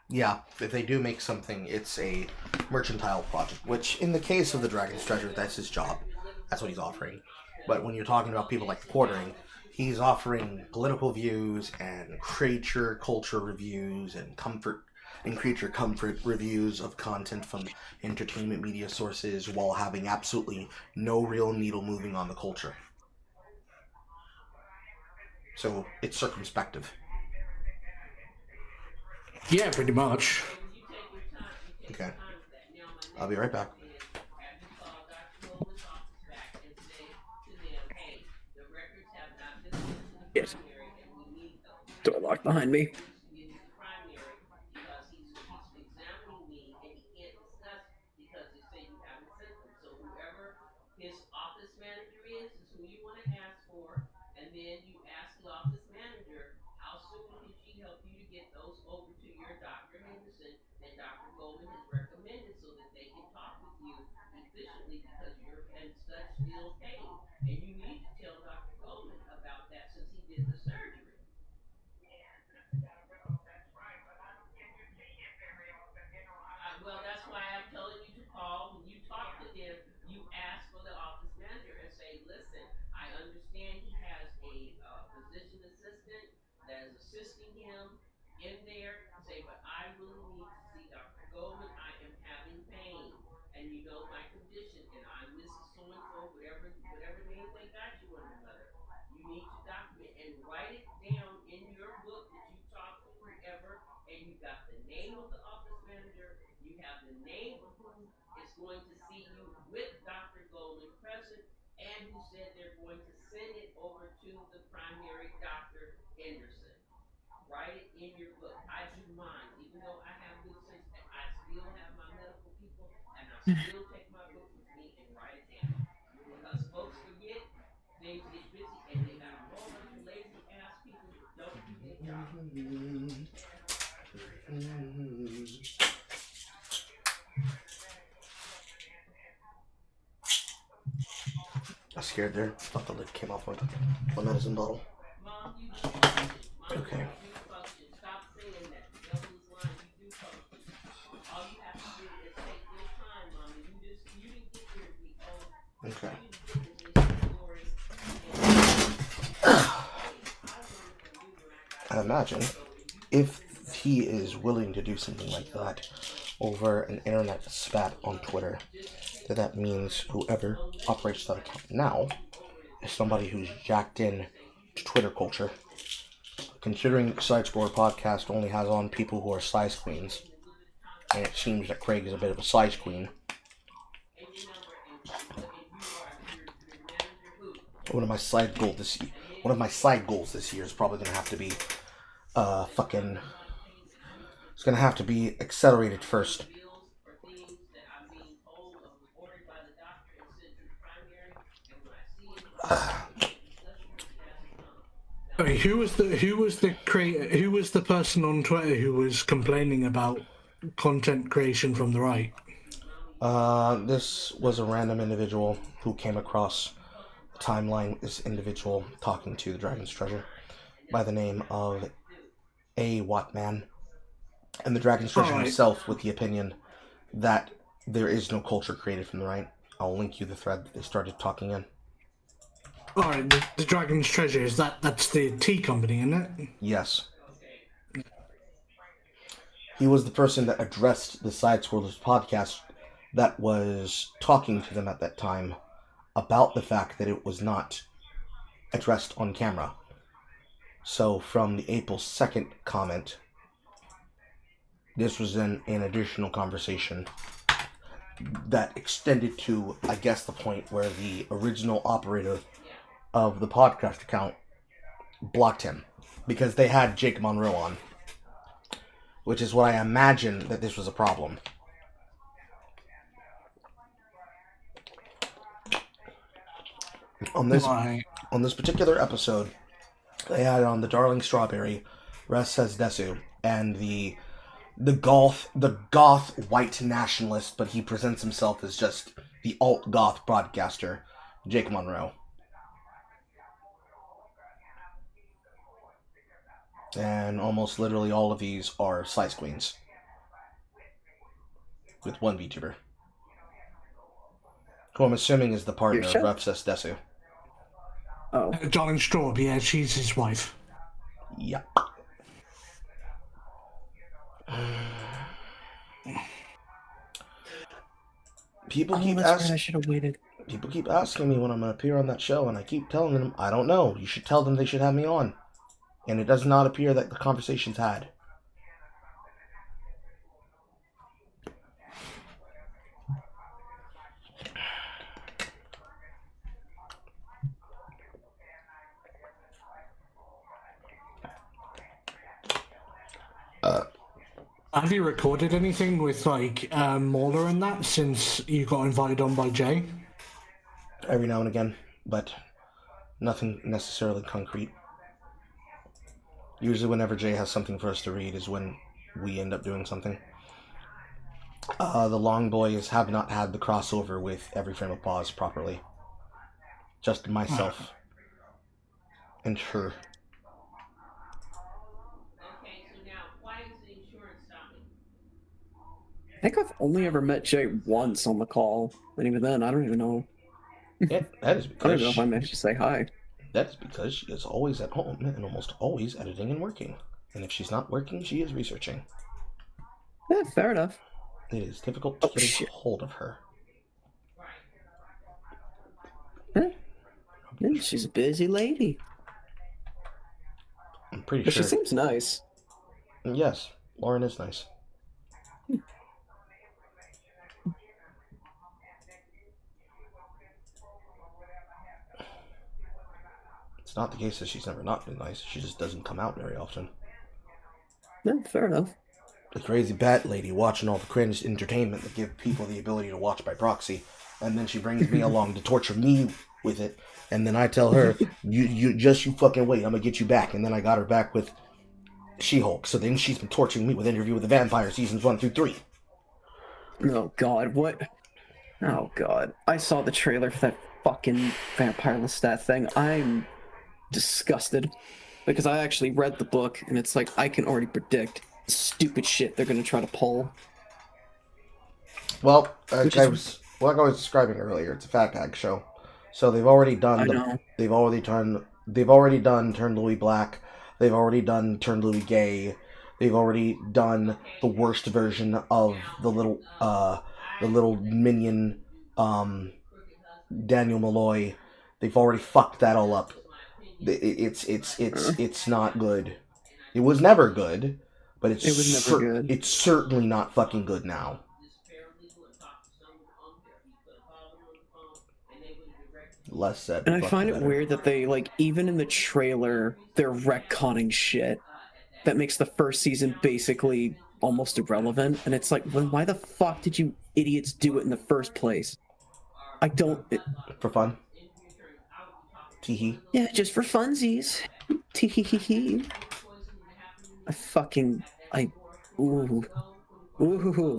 Yeah, if they do make something, it's a mercantile project, which in the case of the Dragon's Treasure, that's his job. That's what he's offering. But when you're talking about people like the Quartering, he's offering political views and creature culture reviews and creature comfort reviews of content from entertainment media sources while having absolutely no real needle moving on the culture. So it's circumspective. Yeah, pretty much. Okay. I'll be right back. Yes. Door locked behind me. His office manager is who you want to ask for, and then you ask the office manager how soon can she help you to get those over to your Dr. Henderson that Dr. Goldman has recommended so that they can talk with you efficiently because you're in such still pain. And you need to tell Dr. Goldman about that since he did the surgery. Well, that's why I'm telling you to call. When you talk to them, you ask for the office manager and say, listen, I understand he has a physician assistant that is assisting him in there. Say, but I really need to see Dr. Goldman. I am having pain. And you know my condition. And I'm Mrs. So-and-so, whatever name they got you under, mother. You need to document and write it down in your book that you talked to whoever. And you got the name of the office manager. You have the name of who is going to see you with Dr. Goldman present and who said they're going to send it over to the primary Dr. Henderson. Write it in your book. I do mine. Even though I have good sense, I still have my medical people and I still take my book with me and write it down. Because folks forget, things get busy and they got a whole bunch of lazy ass people that don't do their job. I was scared there. Thought the lid came off my medicine bottle. Okay. Stop saying that. The devil is lying. You do function. All you have to do is take your time, Mommy. You didn't get here to be old. Okay. I imagine if he is willing to do something like that over an internet spat on Twitter, that means whoever operates that account now is somebody who's jacked in to Twitter culture. Considering Side Score Podcast only has on people who are size queens, and it seems that Craig is a bit of a size queen. One of my side goals this year is probably gonna have to be it's gonna have to be accelerated first. Who was the person on Twitter who was complaining about content creation from the right? This was a random individual who came across the timeline. This individual talking to the Dragon's Treasure by the name of A. Wattman, and the Dragon's Treasure himself with the opinion that there is no culture created from the right. I'll link you the thread that they started talking in. Alright, the Dragon's Treasure, that's the tea company, isn't it? Yes. He was the person that addressed the Side Scrollers podcast that was talking to them at that time about the fact that it was not addressed on camera. So from the April 2nd comment, this was an additional conversation that extended to, I guess, the point where the original operator of the podcast account blocked him because they had Jake Monroe on, which is what I imagine that this was a problem. On this particular episode, they had on the Darling Strawberry, Res Says Desu, and the the goth white nationalist, but he presents himself as just the alt-goth broadcaster, Jake Monroe. And almost literally all of these are Slice Queens. With one VTuber. Who I'm assuming is the partner of Repsis Desu. Oh. Darling Straub, yeah, she's his wife. Yeah. People keep asking. I should have waited. People keep asking me when I'm gonna appear on that show, and I keep telling them I don't know. You should tell them they should have me on, and it does not appear that the conversation's had. Have you recorded anything with like Mauler and that since you got invited on by Jay? Every now and again, but nothing necessarily concrete. Usually whenever Jay has something for us to read is when we end up doing something. The Long Boys have not had the crossover with Every Frame of Pause properly. Just myself. And her. I think I've only ever met Jay once on the call, and even then, I don't even know. Yeah, that is because I don't even know if I managed to say hi. That is because she is always at home and almost always editing and working. And if she's not working, she is researching. Yeah, fair enough. It is difficult to get a hold of her. Yeah, she's a busy lady. I'm pretty But sure. she seems nice. Yes, Lauren is nice. It's not the case that she's never not been nice. She just doesn't come out very often. Yeah, fair enough. The crazy bat lady watching all the cringe entertainment that give people the ability to watch by proxy, and then she brings me along to torture me with it, and then I tell her, you fucking wait, I'm gonna get you back, and then I got her back with She-Hulk, so then she's been torturing me with Interview with the Vampire seasons 1 through 3. Oh god, what? Oh god. I saw the trailer for that fucking Vampire Lestat thing. I'm disgusted. Because I actually read the book, and it's like, I can already predict the stupid shit they're gonna try to pull. Well, like I was describing earlier, it's a fat pack show. So they've already done they've already done Turn Louis Black, they've already done Turn Louis Gay, they've already done the worst version of the little minion Daniel Malloy. They've already fucked that all up. It's not good. It was never good, but it was never good. It's certainly not fucking good now. Less said. And I find it weird that they, like, even in the trailer, they're retconning shit that makes the first season basically almost irrelevant. And it's like, well, why the fuck did you idiots do it in the first place? I don't... For fun? Teehee. Yeah, just for funsies. Teehee. Ooh.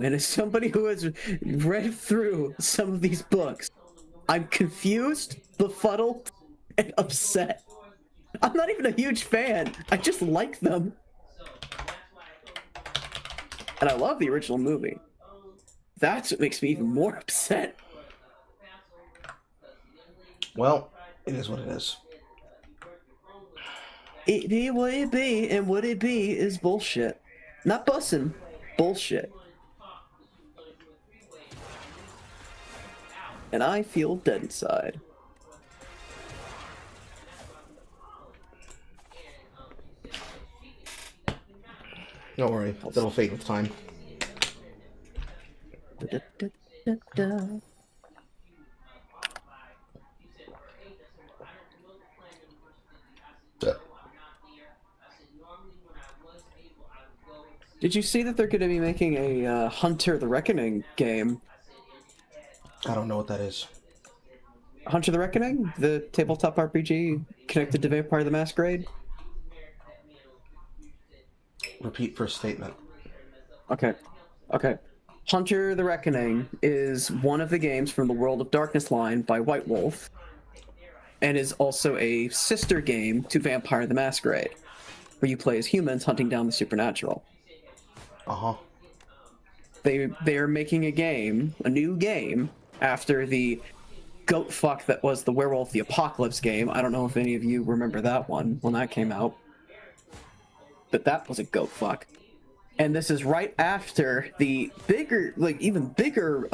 And as somebody who has read through some of these books, I'm confused, befuddled, and upset. I'm not even a huge fan. I just like them. And I love the original movie. That's what makes me even more upset. Well, it is what it is. It be what it be, and what it be is bullshit. Not bussin', bullshit. And I feel dead inside. Don't worry, that'll fade with time. Did you see that they're going to be making a Hunter the Reckoning game? I don't know what that is. Hunter the Reckoning? The tabletop RPG connected to Vampire the Masquerade? Repeat first statement. Okay. Okay. Hunter the Reckoning is one of the games from the World of Darkness line by White Wolf, and is also a sister game to Vampire the Masquerade, where you play as humans hunting down the supernatural. Uh-huh. They are making a new game, after the goat fuck that was the Werewolf the Apocalypse game. I don't know if any of you remember that one when that came out, but that was a goat fuck. And this is right after the bigger, like even bigger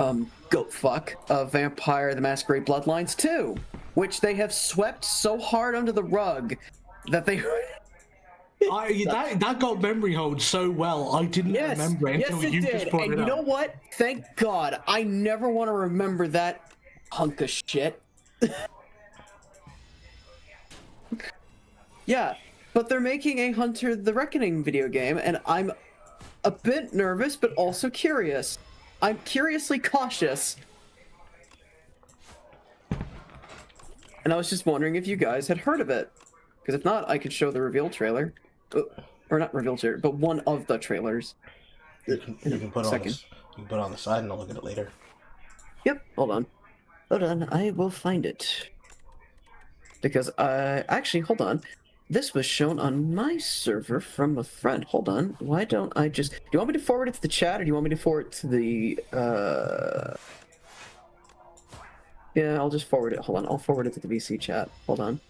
goat fuck of Vampire the Masquerade Bloodlines 2, which they have swept so hard under the rug that they... that got memory hold so well, I didn't remember it until you just brought and it you up. know what? Thank God. I never want to remember that hunk of shit. Yeah, but they're making a Hunter the Reckoning video game, and I'm a bit nervous, but also curious. I'm curiously cautious. And I was just wondering if you guys had heard of it. Because if not, I could show the reveal trailer. Or not reveal trailer, but one of the trailers. You can put it on the side and I'll look at it later. Yep, hold on. Hold on, I will find it. Because actually, hold on. This was shown on my server from a friend. Hold on. Why don't I just... Do you want me to forward it to the chat, or do you want me to forward it to the... Yeah, I'll just forward it. Hold on, I'll forward it to the VC chat. Hold on.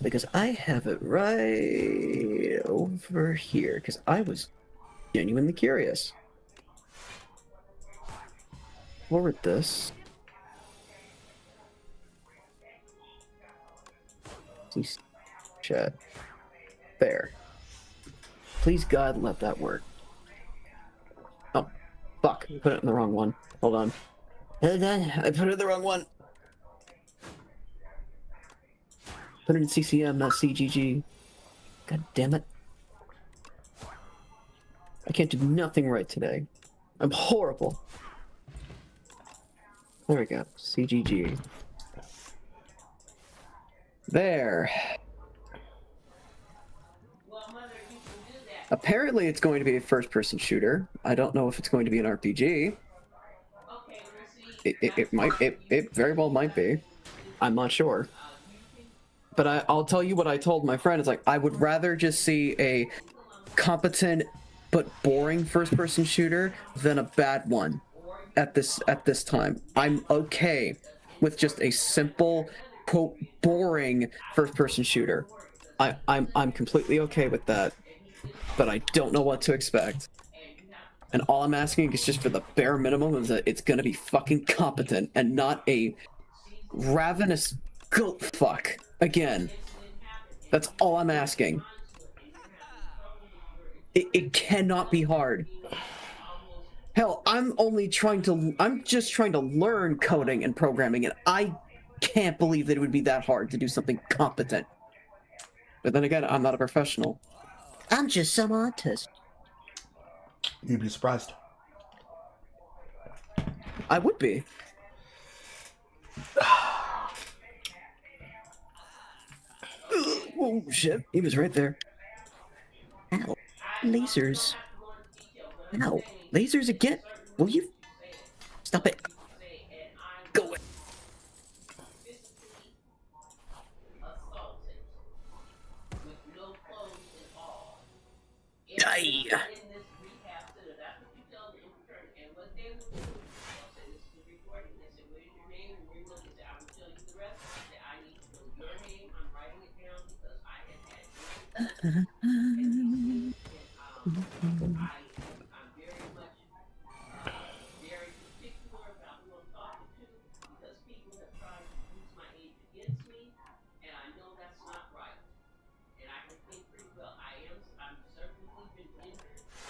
Because I have it right over here. Because I was genuinely curious. Forward this. Please chat. There. Please God, let that work. Oh, fuck. I put it in the wrong one. Hold on. Hold on. I put it in the wrong one. Put it in CCM, not CGG. God damn it. I can't do nothing right today. I'm horrible. There we go. CGG. There. Apparently it's going to be a first-person shooter. I don't know if it's going to be an RPG. It very well might be. I'm not sure. But I'll tell you what I told my friend. It's like, I would rather just see a competent but boring first-person shooter than a bad one at this time. I'm okay with just a simple, quote, boring first-person shooter. I'm completely okay with that. But I don't know what to expect. And all I'm asking is just for the bare minimum is that it's gonna be fucking competent and not a ravenous goat fuck again. That's all I'm asking. It cannot be hard. Hell, I'm just trying to learn coding and programming, and I can't believe that it would be that hard to do something competent. But then again, I'm not a professional. I'm just some artist. You'd be surprised. I would be. Oh shit, he was right there. Ow. Lasers. Ow. Lasers again. Will you stop it? Go away. Die.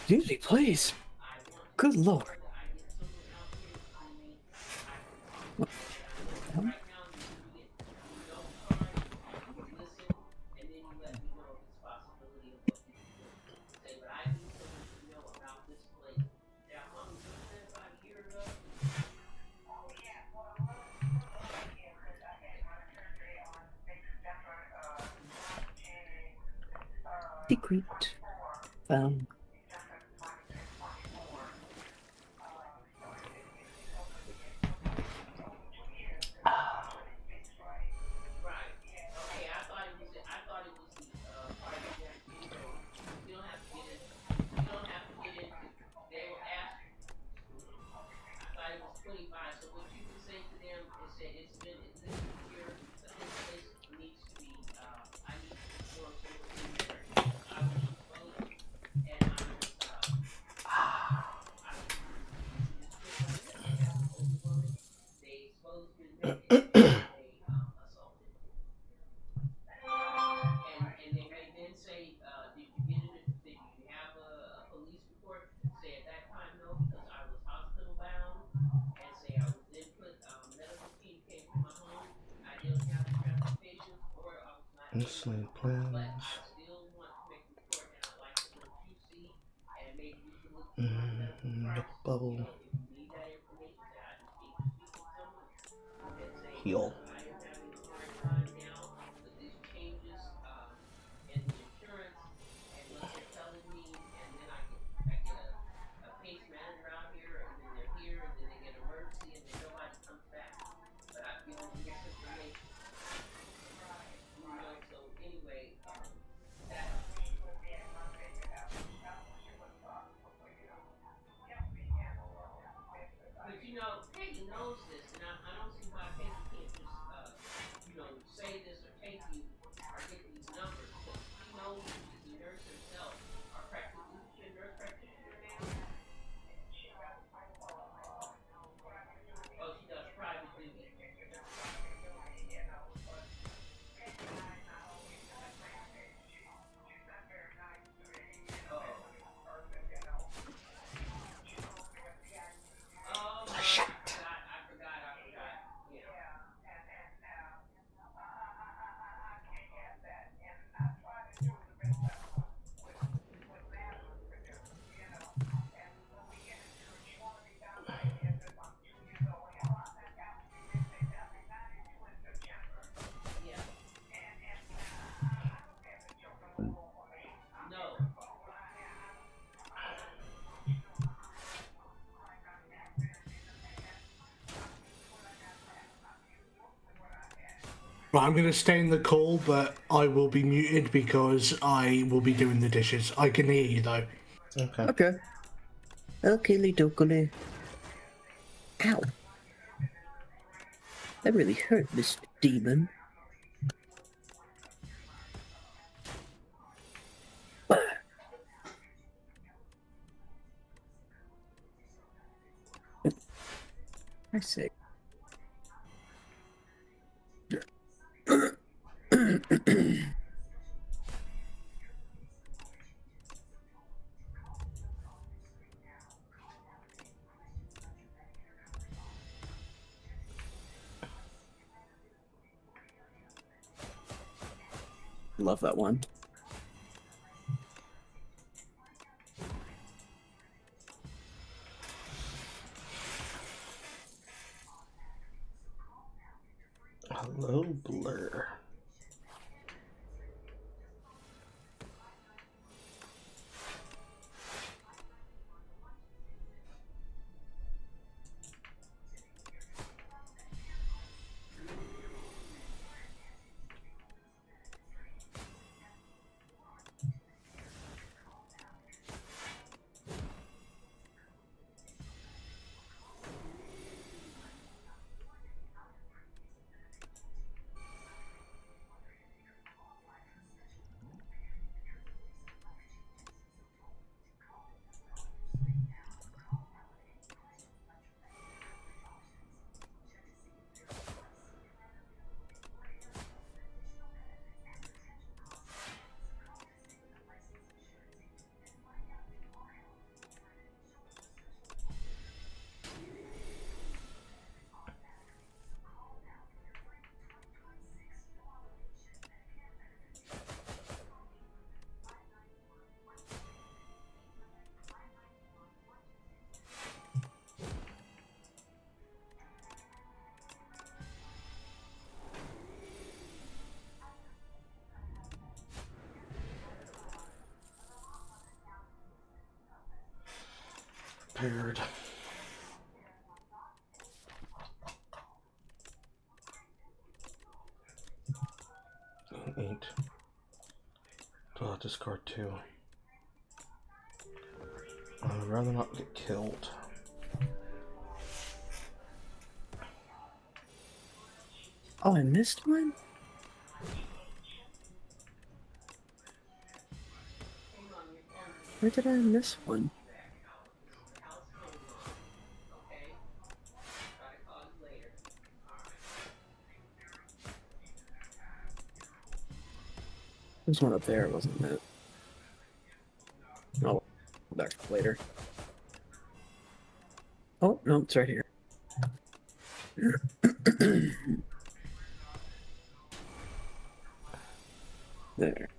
Usually plays. Good lord. What? Secret. Found. Instantly plans. Bubble. Heal. But you know, Peggy knows this, and I don't see why Peggy can't just, say this or take you or get these numbers because she knows that she's a nurse herself. Or practitioner, is she a nurse practitioner now? Oh, she does private duty. Shit. I forgot. Yeah. No. Right, I'm going to stay in the call, but I will be muted because I will be doing the dishes. I can hear you, though. Okay. Okay. Okay, dokey. Ow. That really hurt, Mr. Demon. I see. Love that one. Hello, Blur. Prepared. 8. Discard 2. I would rather not get killed. Oh, I missed one? Where did I miss one? There's one up there, wasn't it? Oh, back later. Oh, no, it's right here. There.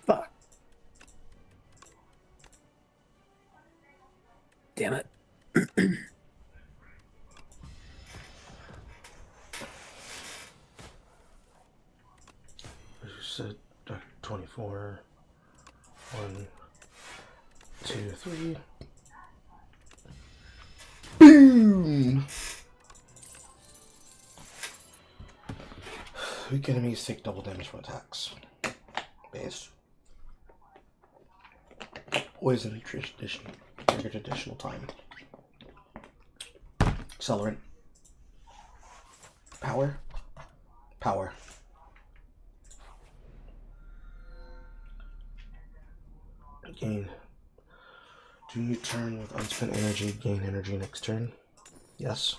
Fuck. Damn it. You said 24. 1, 2, 3. Boom! Weak enemies take double damage from attacks. Base. Poison tradition. Triggered additional time. Accelerant. Power. Power. Gain. Do you turn with unspent energy, gain energy next turn? Yes.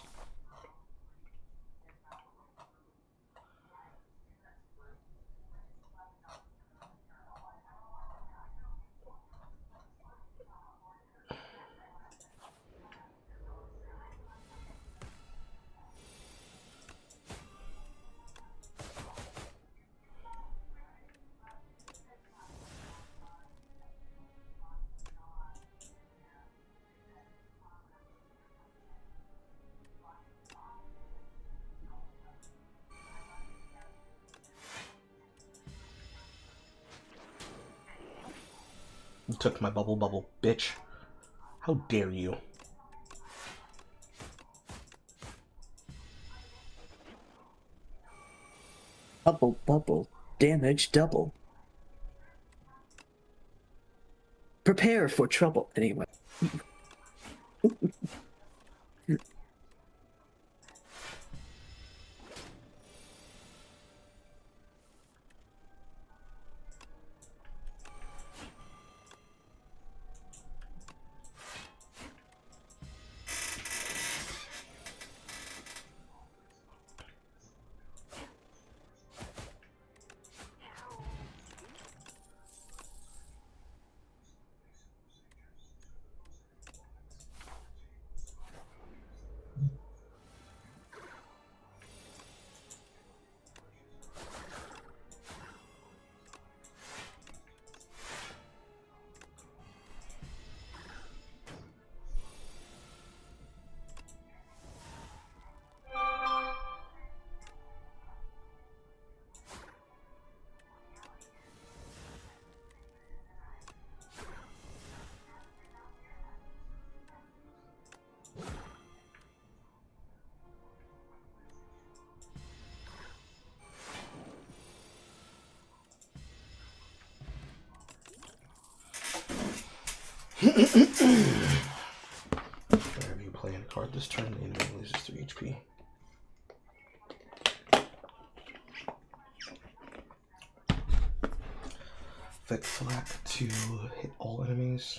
You took my bubble, bitch. How dare you? Bubble, damage double. Prepare for trouble. Anyway. Whenever you play a card this turn, the enemy loses 3 HP. Effect flak to hit all enemies.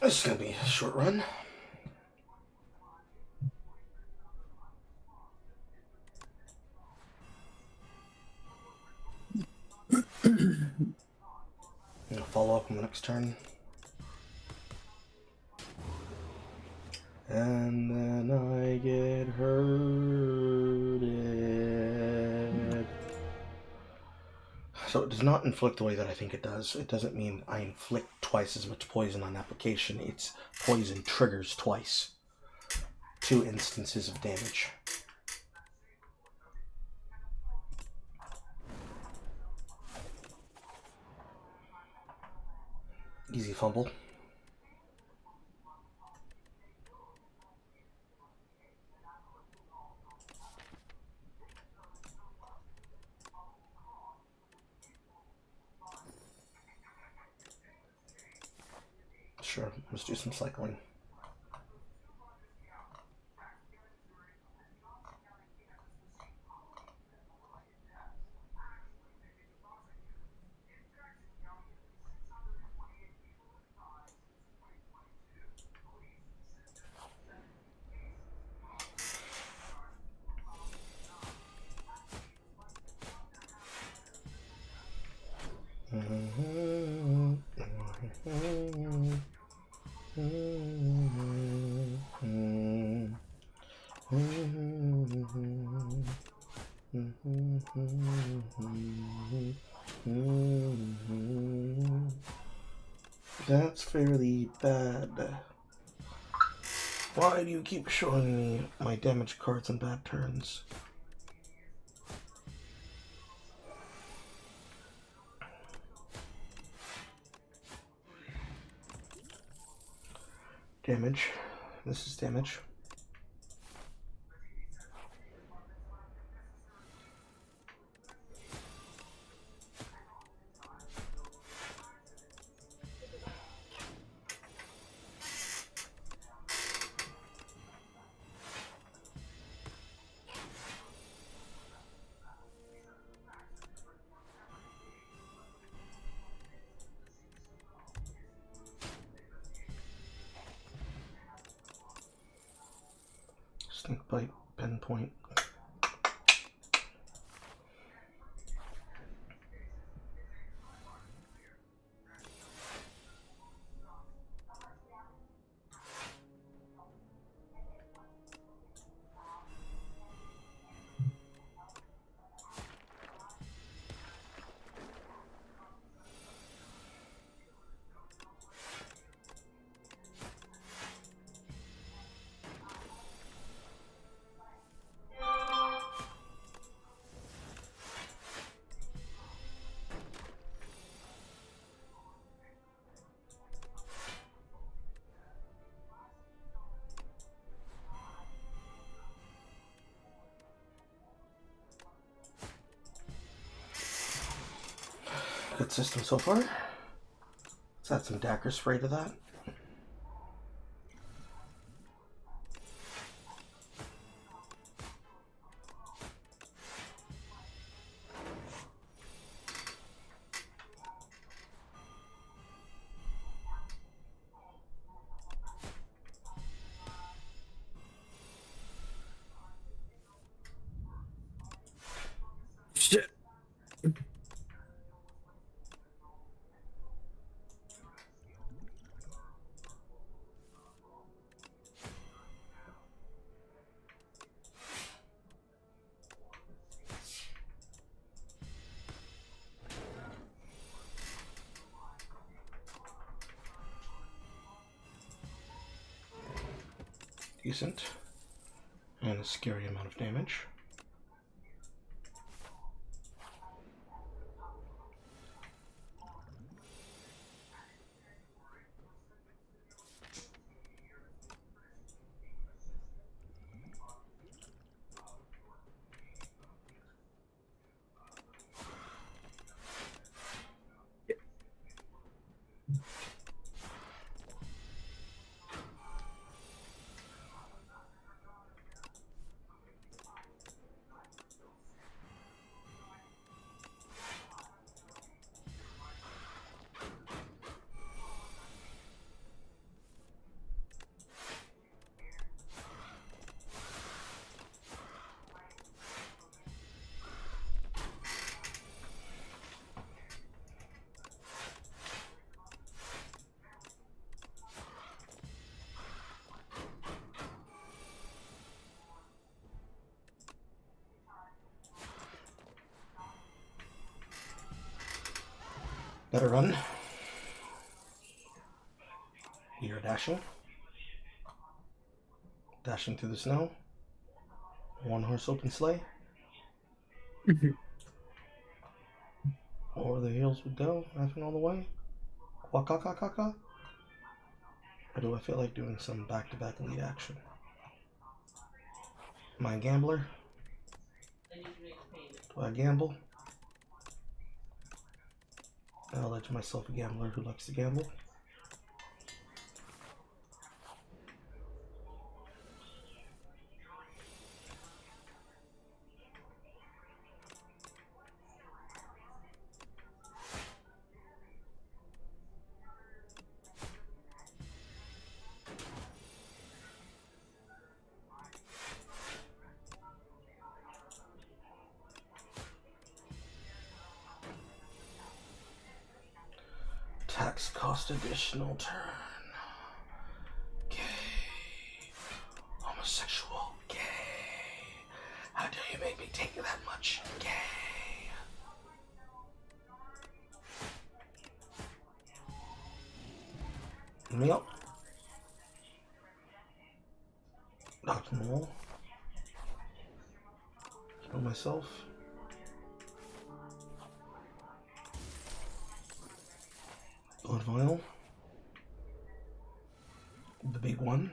This is gonna be a short run. I'll follow up on the next turn. And then I get hurted. So it does not inflict the way that I think it does. It doesn't mean I inflict twice as much poison on application. It's poison triggers twice. 2 instances of damage. Easy fumble. Sure, let's do some cycling. That's fairly bad. Why do you keep showing me my damage cards on bad turns? Damage. This is damage. Snake bite, pinpoint. Good system so far. Let's add some dagger spray to that. Shit. Decent. And a scary amount of damage. Better run. We are dashing. Dashing through the snow. One horse open sleigh. Over the hills we go, laughing all the way. Waka ka ka ka. Or do I feel like doing some back-to-back lead action? Am I a gambler? Do I gamble? I'll allege myself a gambler who likes to gamble. Tax cost additional turn. Gay. Homosexual. Gay. How dare you make me take that much? Gay. Me up. Dodge the wall. Kill myself. Blood vial. The big one.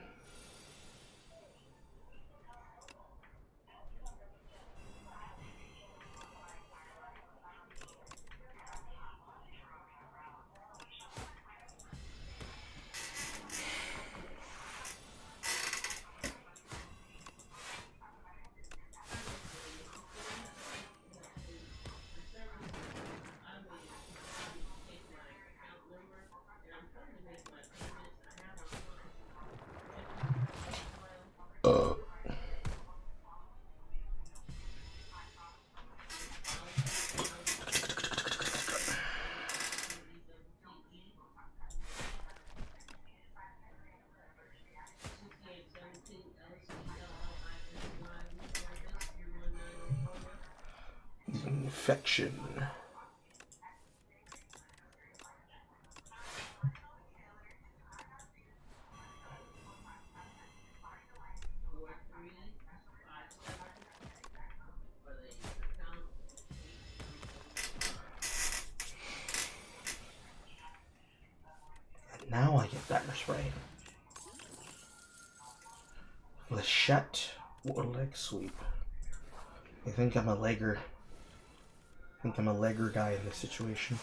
Infection. And now I get Dagger Spray. Flechette Warlick Sweep. I think I'm a legger. I think I'm a legger guy in this situation.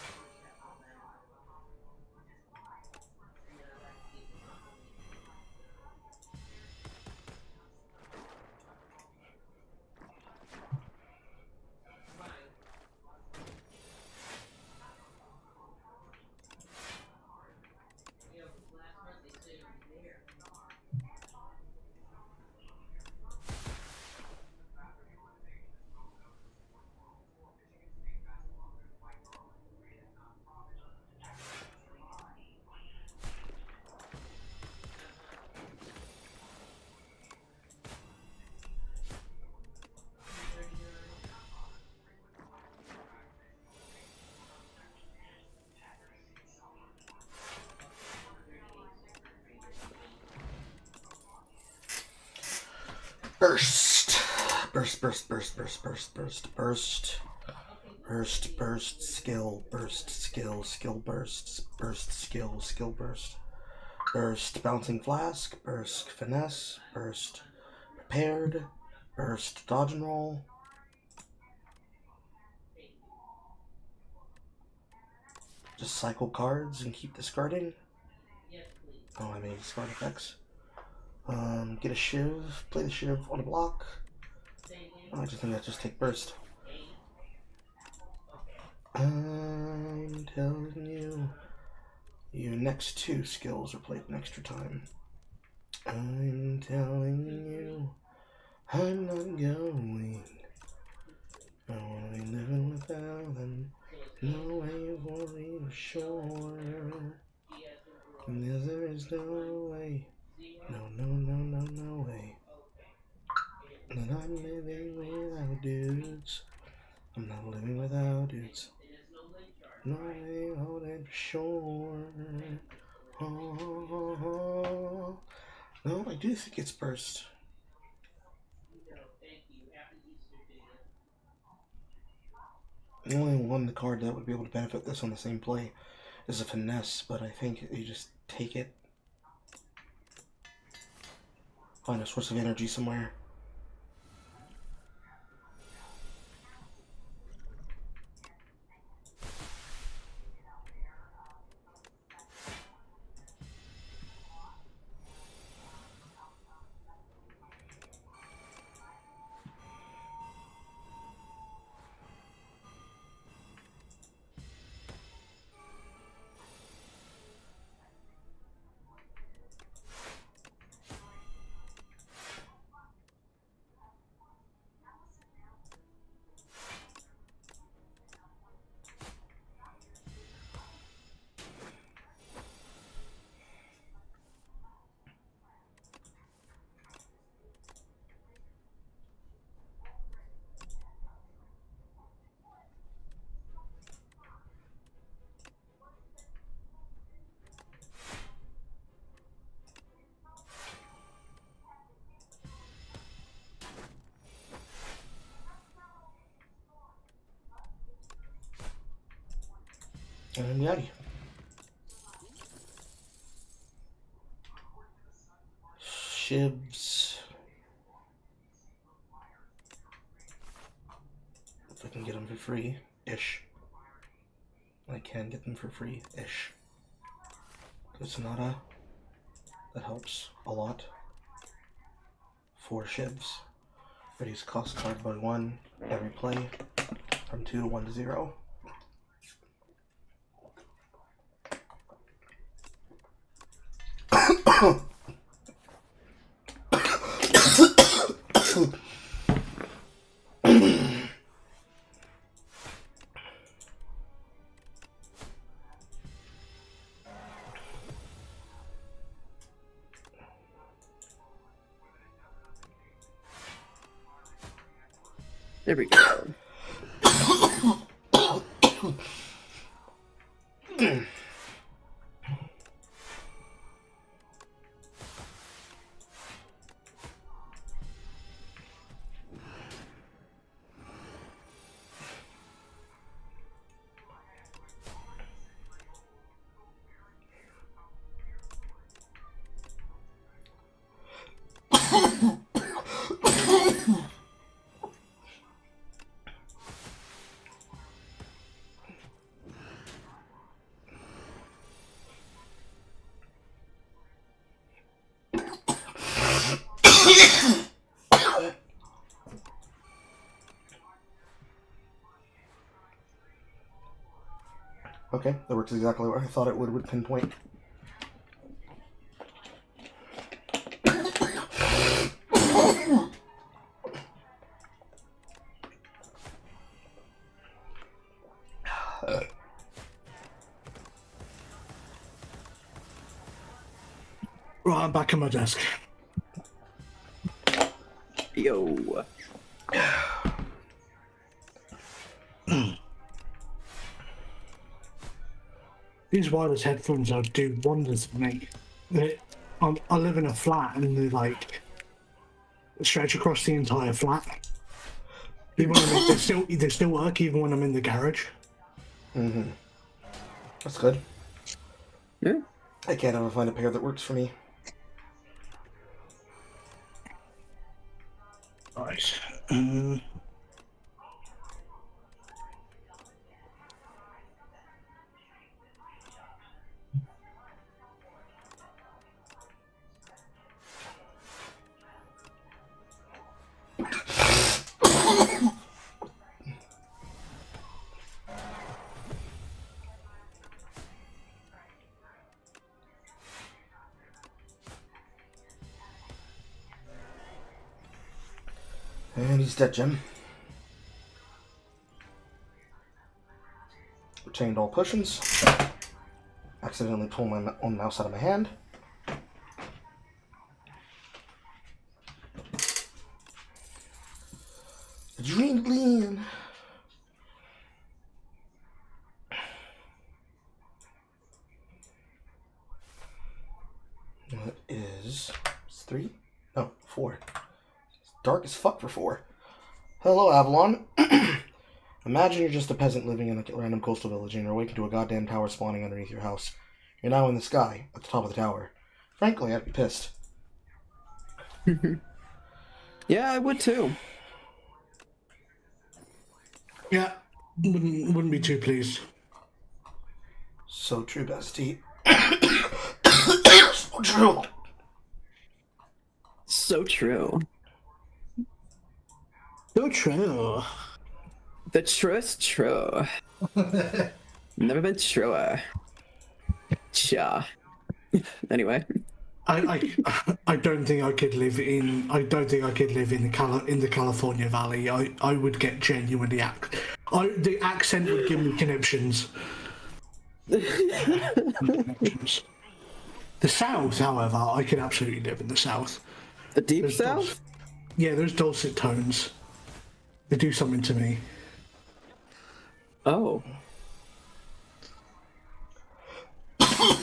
Burst. Burst, burst, burst, burst, burst, burst, burst. Burst, burst, skill, burst, skill, skill, burst, burst, skill, skill, burst. Burst, bouncing flask, burst, finesse, burst, prepared, burst, dodge and roll. Just cycle cards and keep discarding. Oh, I may discard effects. Get a shiv, play the shiv on a block. Oh, I just think I just take burst. I'm telling you, your next two skills are played an extra time. I'm telling you, I'm not going. I wanna be living without them. No way for me, sure. There is no way. No, no, no, no, no way. That I'm living without dudes. I'm not living without dudes. No way, hold shore. Oh, no, I do think it's burst. The only one, the card that would be able to benefit this on the same play is a finesse, but I think you just take it. Find a source of energy somewhere. And yaddy. Shibs. If I can get them for free-ish. I can get them for free-ish. It's not a... That helps a lot. 4 shibs. Reduce cost card by 1 every play from 2 to 1 to 0. There we go. Okay, that works exactly what I thought it would pinpoint. Right, I'm back at my desk. Yo. These wireless headphones do wonders for me. I live in a flat and they like stretch across the entire flat. Even when they still work even when I'm in the garage. Mm-hmm. That's good. Yeah. I can't ever find a pair that works for me. Right. And he's dead, Jim. Retained all potions. Accidentally pulled my own mouse out of my hand. Adrenaline. It's 3? No, 4. It's dark as fuck for 4. Hello, Avalon. Imagine you're just a peasant living in a random coastal village and you're awakened to a goddamn tower spawning underneath your house. You're now in the sky, at the top of the tower. Frankly, I'd be pissed. Yeah, I would too. Yeah, wouldn't be too pleased. So true, bestie. So true. So true. So true. The truest true. Never been truer. Cha. Anyway. I don't think I could live in. I don't think I could live in the California Valley. I would get genuinely the accent would give me conniptions. The South, however, I could absolutely live in the South. The deep South? Yeah, those dulcet tones. They do something to me. Oh.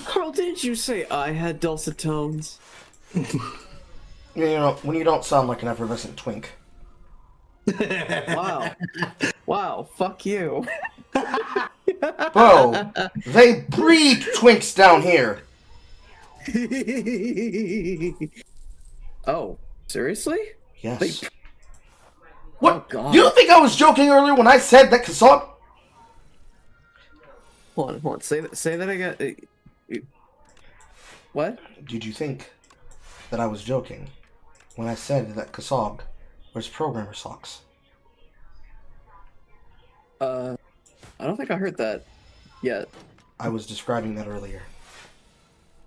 Carl, didn't you say I had dulcet tones? You know, when you don't sound like an effervescent twink. Wow. Wow, fuck you. Bro, they breed twinks down here. Oh, seriously? Yes. What? Oh, God. You think I was joking earlier when I said that Kasab? Hold on. Say that again. What? Did you think that I was joking when I said that Kasab wears programmer socks? I don't think I heard that yet. I was describing that earlier.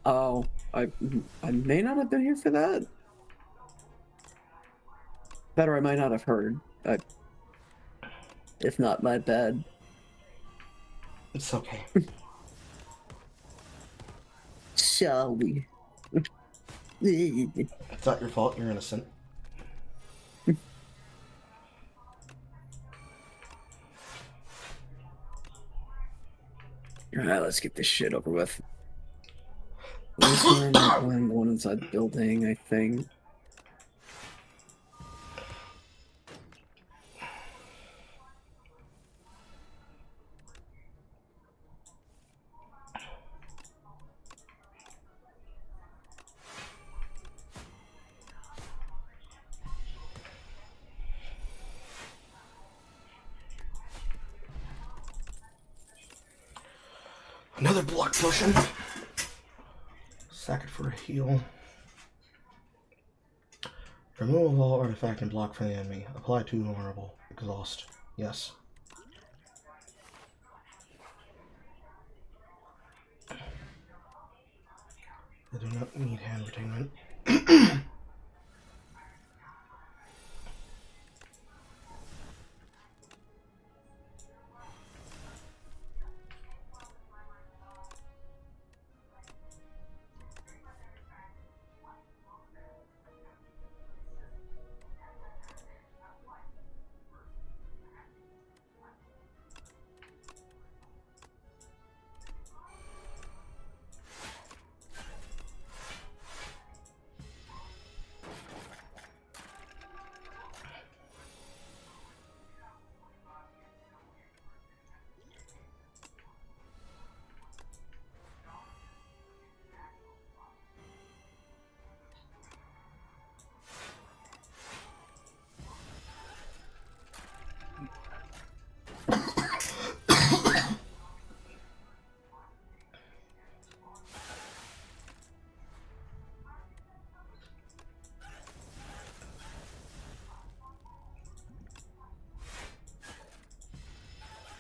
Oh, I may not have been here for that. Better, I might not have heard. If not, my bad. It's okay. Shall we? It's not your fault. You're innocent. Alright, let's get this shit over with. This one, that one inside the building, I think. Another block potion. Sack it for a heal. Remove all artifact and block for the enemy. Apply to vulnerable. Exhaust. Yes. I do not need hand retainment.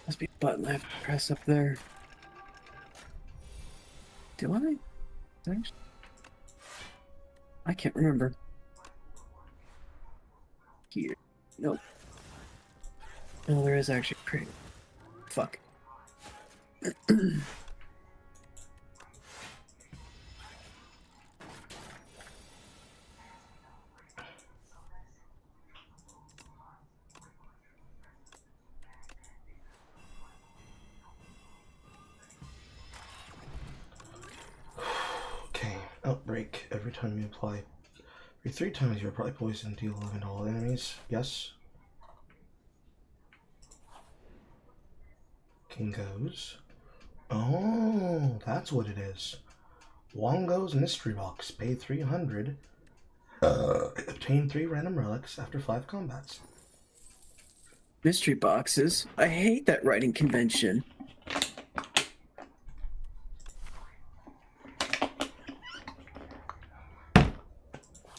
Must be a button I have to press up there. Do I? I can't remember. Here. Nope. No, there is actually a crate. Fuck. Okay, outbreak. Every time you apply 3 times you're probably poisoned, deal 11 to all enemies. Yes. King goes. Oh, that's what it is. Wongo's mystery box. Pay 300. Obtain 3 random relics after 5 combats. Mystery boxes? I hate that writing convention.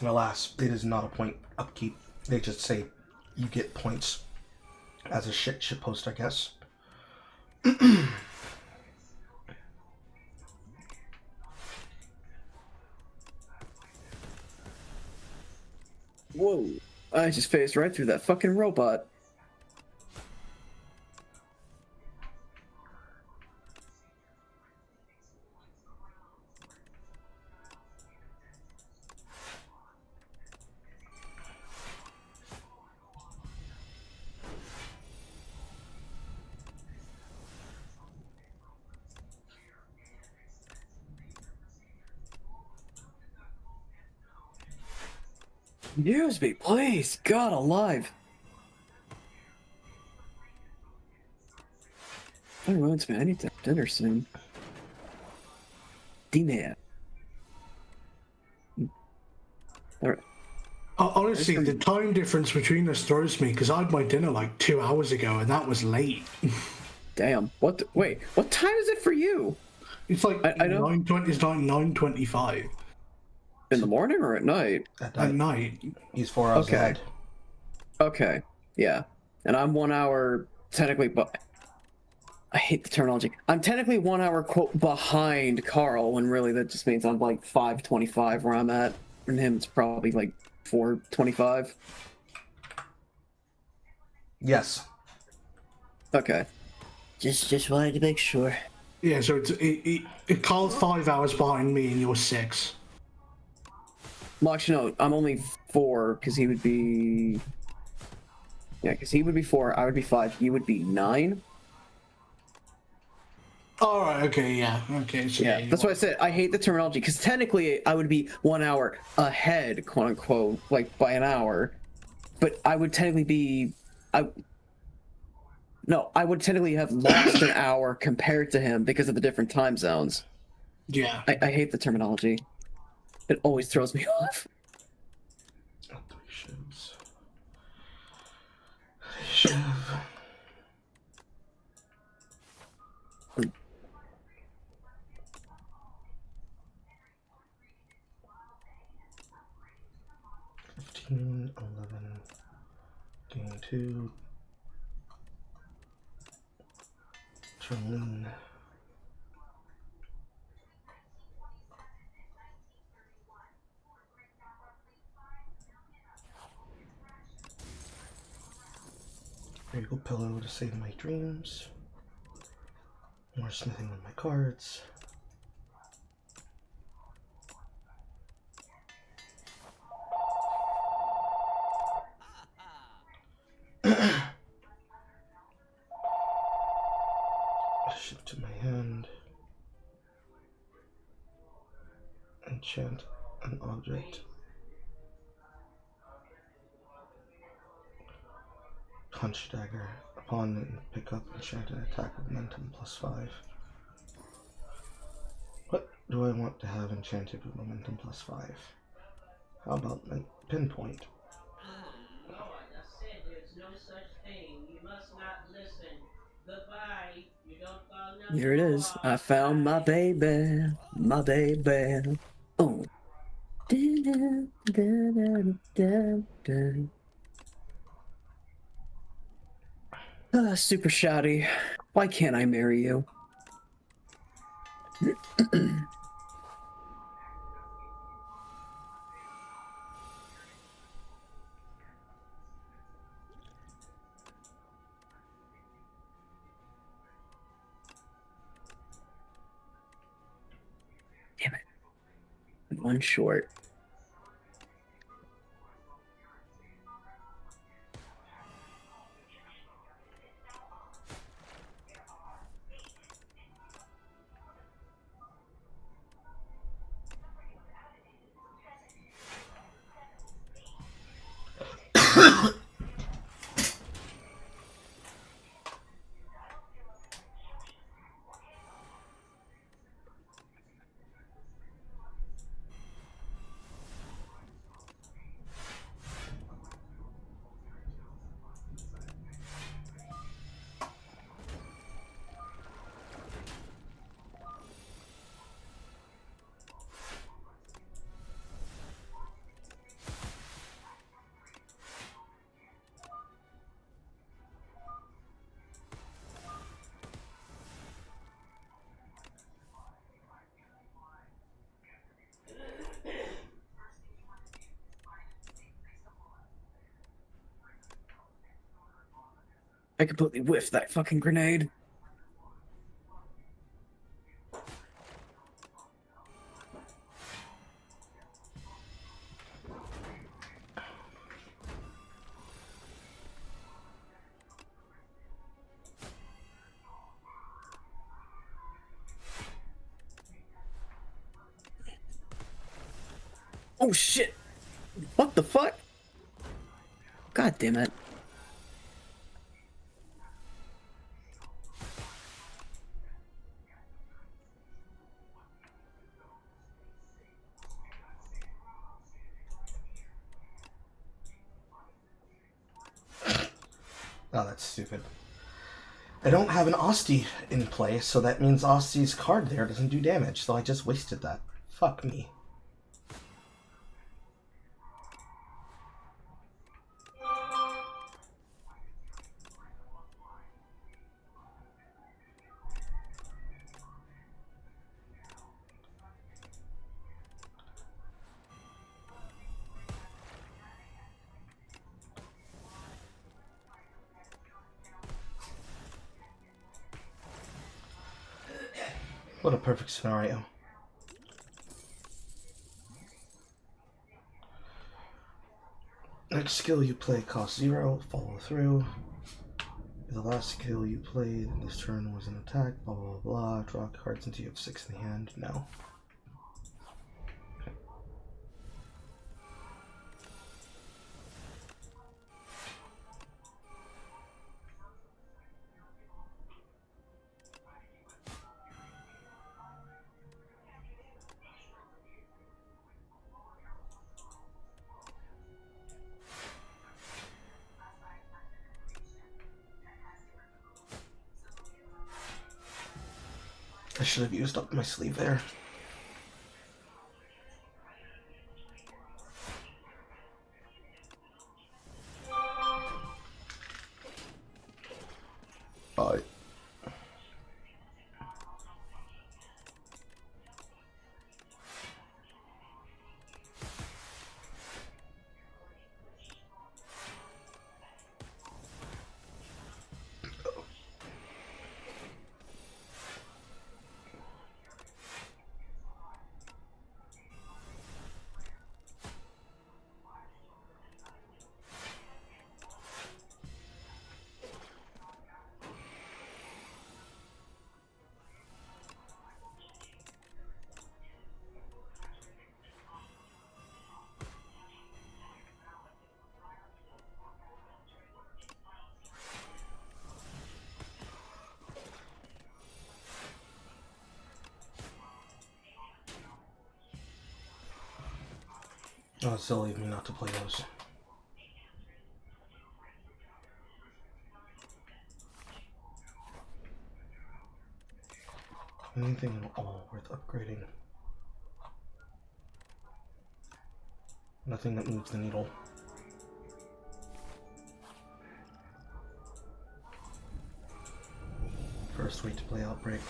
Alas, it is not a point upkeep. They just say you get points as a shit post, I guess. Whoa. I just phased right through that fucking robot. Use me, please. God alive. That reminds me, I need to have dinner soon. Dinner. Alright. Honestly, the time difference between us throws me because I had my dinner like 2 hours ago and that was late. Damn. What? Wait. What time is it for you? It's like 9:20. It's like 9:25. In the morning or at night? At night. He's 4 hours ahead. Okay. Yeah. And I'm 1 hour technically, but I hate the terminology. I'm technically 1 hour quote behind Carl when really that just means I'm like 5:25 where I'm at, and him it's probably like 4:25. Yes. Okay. Just wanted to make sure. Yeah, so Carl's 5 hours behind me and you're 6. Well, actually, no, I'm only 4 because he would be. Yeah, because he would be 4, I would be 5, he would be 9. Alright, okay, yeah. Okay, so yeah, that's why I said I hate the terminology because technically I would be 1 hour ahead, quote unquote, like by an hour, but I would technically be. I would technically have lost an hour compared to him because of the different time zones. Yeah. I hate the terminology. It always throws me off. $15, $11, gain 2. Charlene. There you go, pillow to save my dreams. More smithing on my cards. Shift to my hand. Enchant an object. Punch dagger. Upon pick up, enchant an attack with momentum +5. What do I want to have enchanted with momentum +5? How about pinpoint? Lord, I said there's no such thing. You must not listen. Goodbye. You don't fall nothing. Here it is. I found my baby. My baby. Oh. Super Shouty. Why can't I marry you? Damn it. One short. I completely whiffed that fucking grenade. Oh shit! What the fuck? God damn it. Oh, that's stupid. I don't have an Asti in play, so that means Asti's card there doesn't do damage, so I just wasted that. Fuck me. What a perfect scenario. Next skill you play costs 0, follow through. The last skill you played in this turn was an attack, blah blah blah. Draw cards until you have 6 in the hand. No. I should have used up my sleeve there. Oh, it's silly of me not to play those. Anything at all worth upgrading. Nothing that moves the needle. First way to play Outbreak.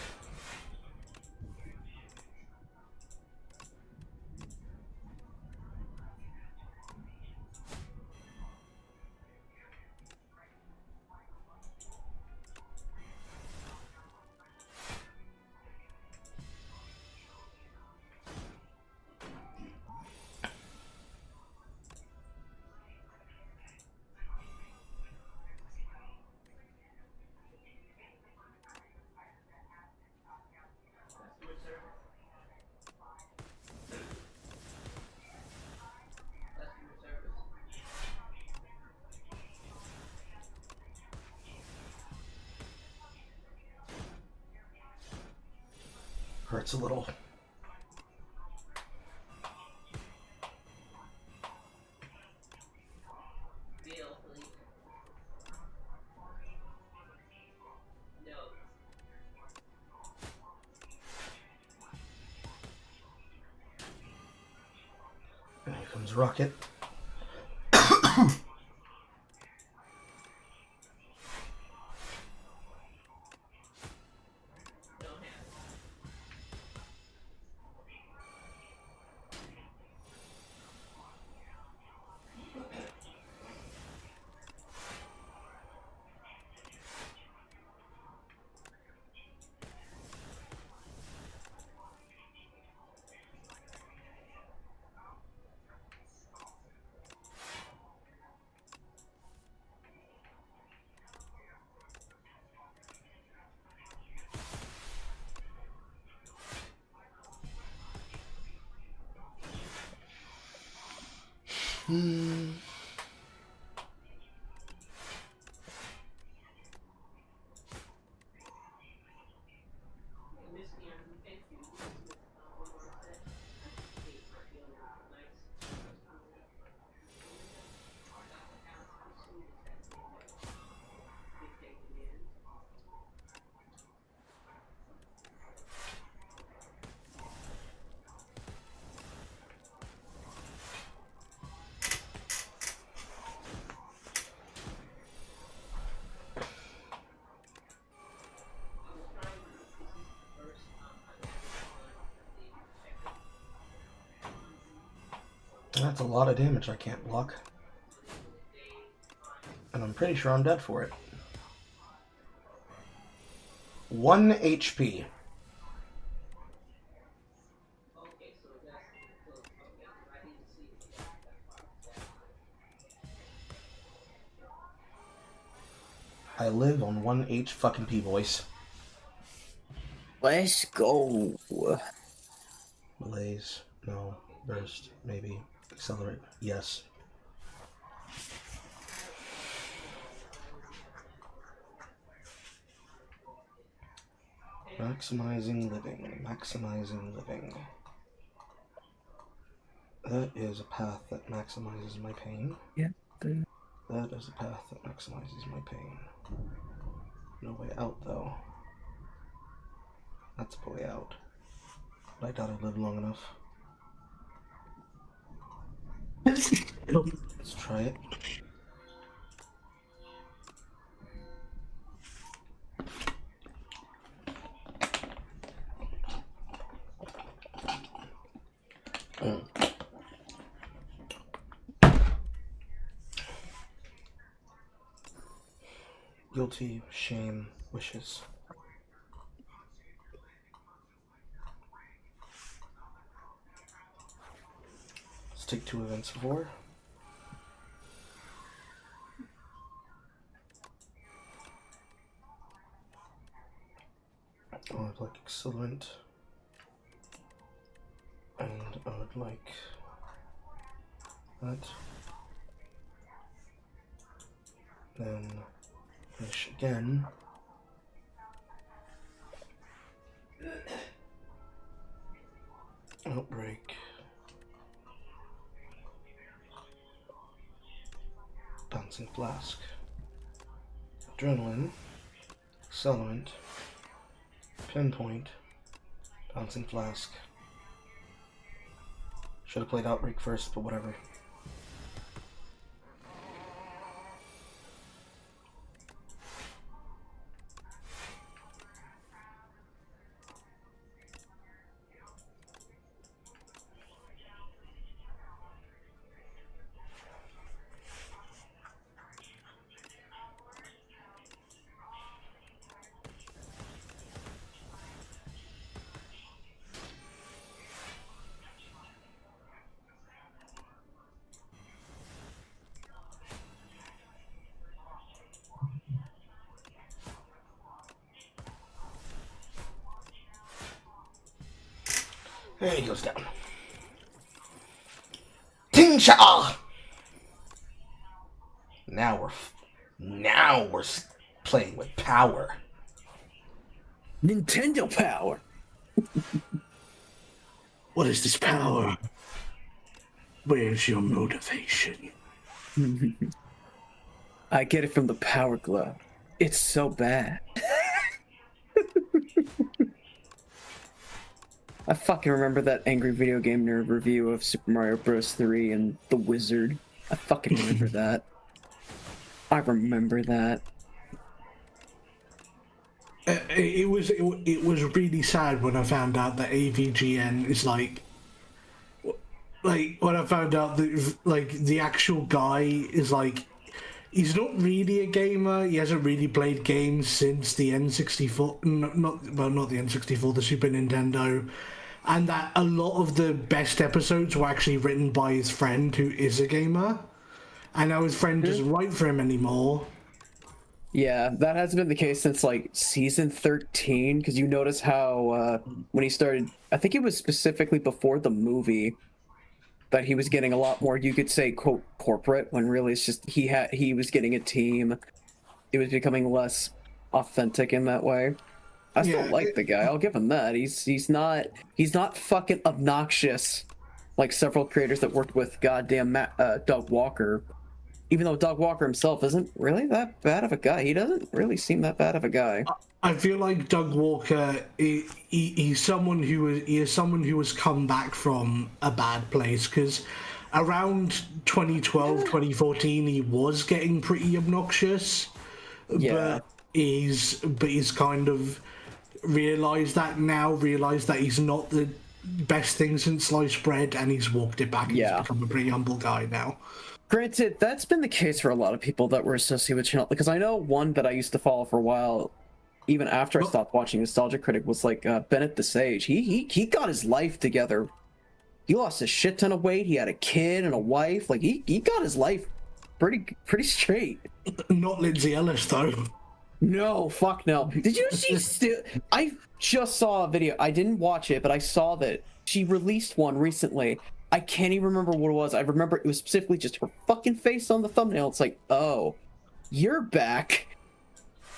hurts a little. And here comes Rocket. That's a lot of damage I can't block. And I'm pretty sure I'm dead for it. 1 HP. I live on 1 fucking P, boys. Let's go. Blaze. No. Burst. Maybe. Accelerate. Yes. Maximizing living. Maximizing living. That is a path that maximizes my pain. Yeah. That is a path that maximizes my pain. No way out, though. That's the way out. But I doubt I'd live long enough. Let's try it. Guilty, shame, wishes. Let's take 2 events of war. I would like excellent, and I would like that. Then finish again. Outbreak. Bouncing Flask. Adrenaline. Accelerant. Pinpoint. Bouncing Flask. Should have played Outbreak first, but whatever. There he goes down. Tingsha! Now we're playing with power. Nintendo power. What is this power? Where's your motivation? I get it from the power glove. It's so bad. I fucking remember that angry video game nerd review of Super Mario Bros. 3 and the Wizard. I fucking remember that. I remember that. It was really sad when I found out that AVGN is like when I found out that like the actual guy is like he's not really a gamer. He hasn't really played games since the N64. Not the N64, the Super Nintendo. And that a lot of the best episodes were actually written by his friend who is a gamer. And now his friend doesn't write for him anymore. Yeah, that has been the case since like season 13, because you notice how when he started, I think it was specifically before the movie, that he was getting a lot more, you could say, quote, corporate, when really it's just he was getting a team. It was becoming less authentic in that way. I still like the guy. I'll give him that. He's not fucking obnoxious like several creators that worked with goddamn Doug Walker. Even though Doug Walker himself isn't really that bad of a guy. He doesn't really seem that bad of a guy. I feel like Doug Walker, he's someone who has come back from a bad place, because around 2012, 2014, he was getting pretty obnoxious. Yeah. But he's kind of realized that he's not the best thing since sliced bread, and he's walked it back. He's become a pretty humble guy now. Granted, that's been the case for a lot of people that were associated with channel, because I know one that I used to follow for a while, even after I stopped watching Nostalgia Critic, was like Bennett the Sage. He got his life together. He lost a shit ton of weight. He had a kid and a wife. Like he got his life pretty straight. Not Lindsay Ellis though. No, fuck no. Did you see? I just saw a video. I didn't watch it, but I saw that she released one recently. I can't even remember what it was. I remember it was specifically just her fucking face on the thumbnail. It's like, oh, you're back.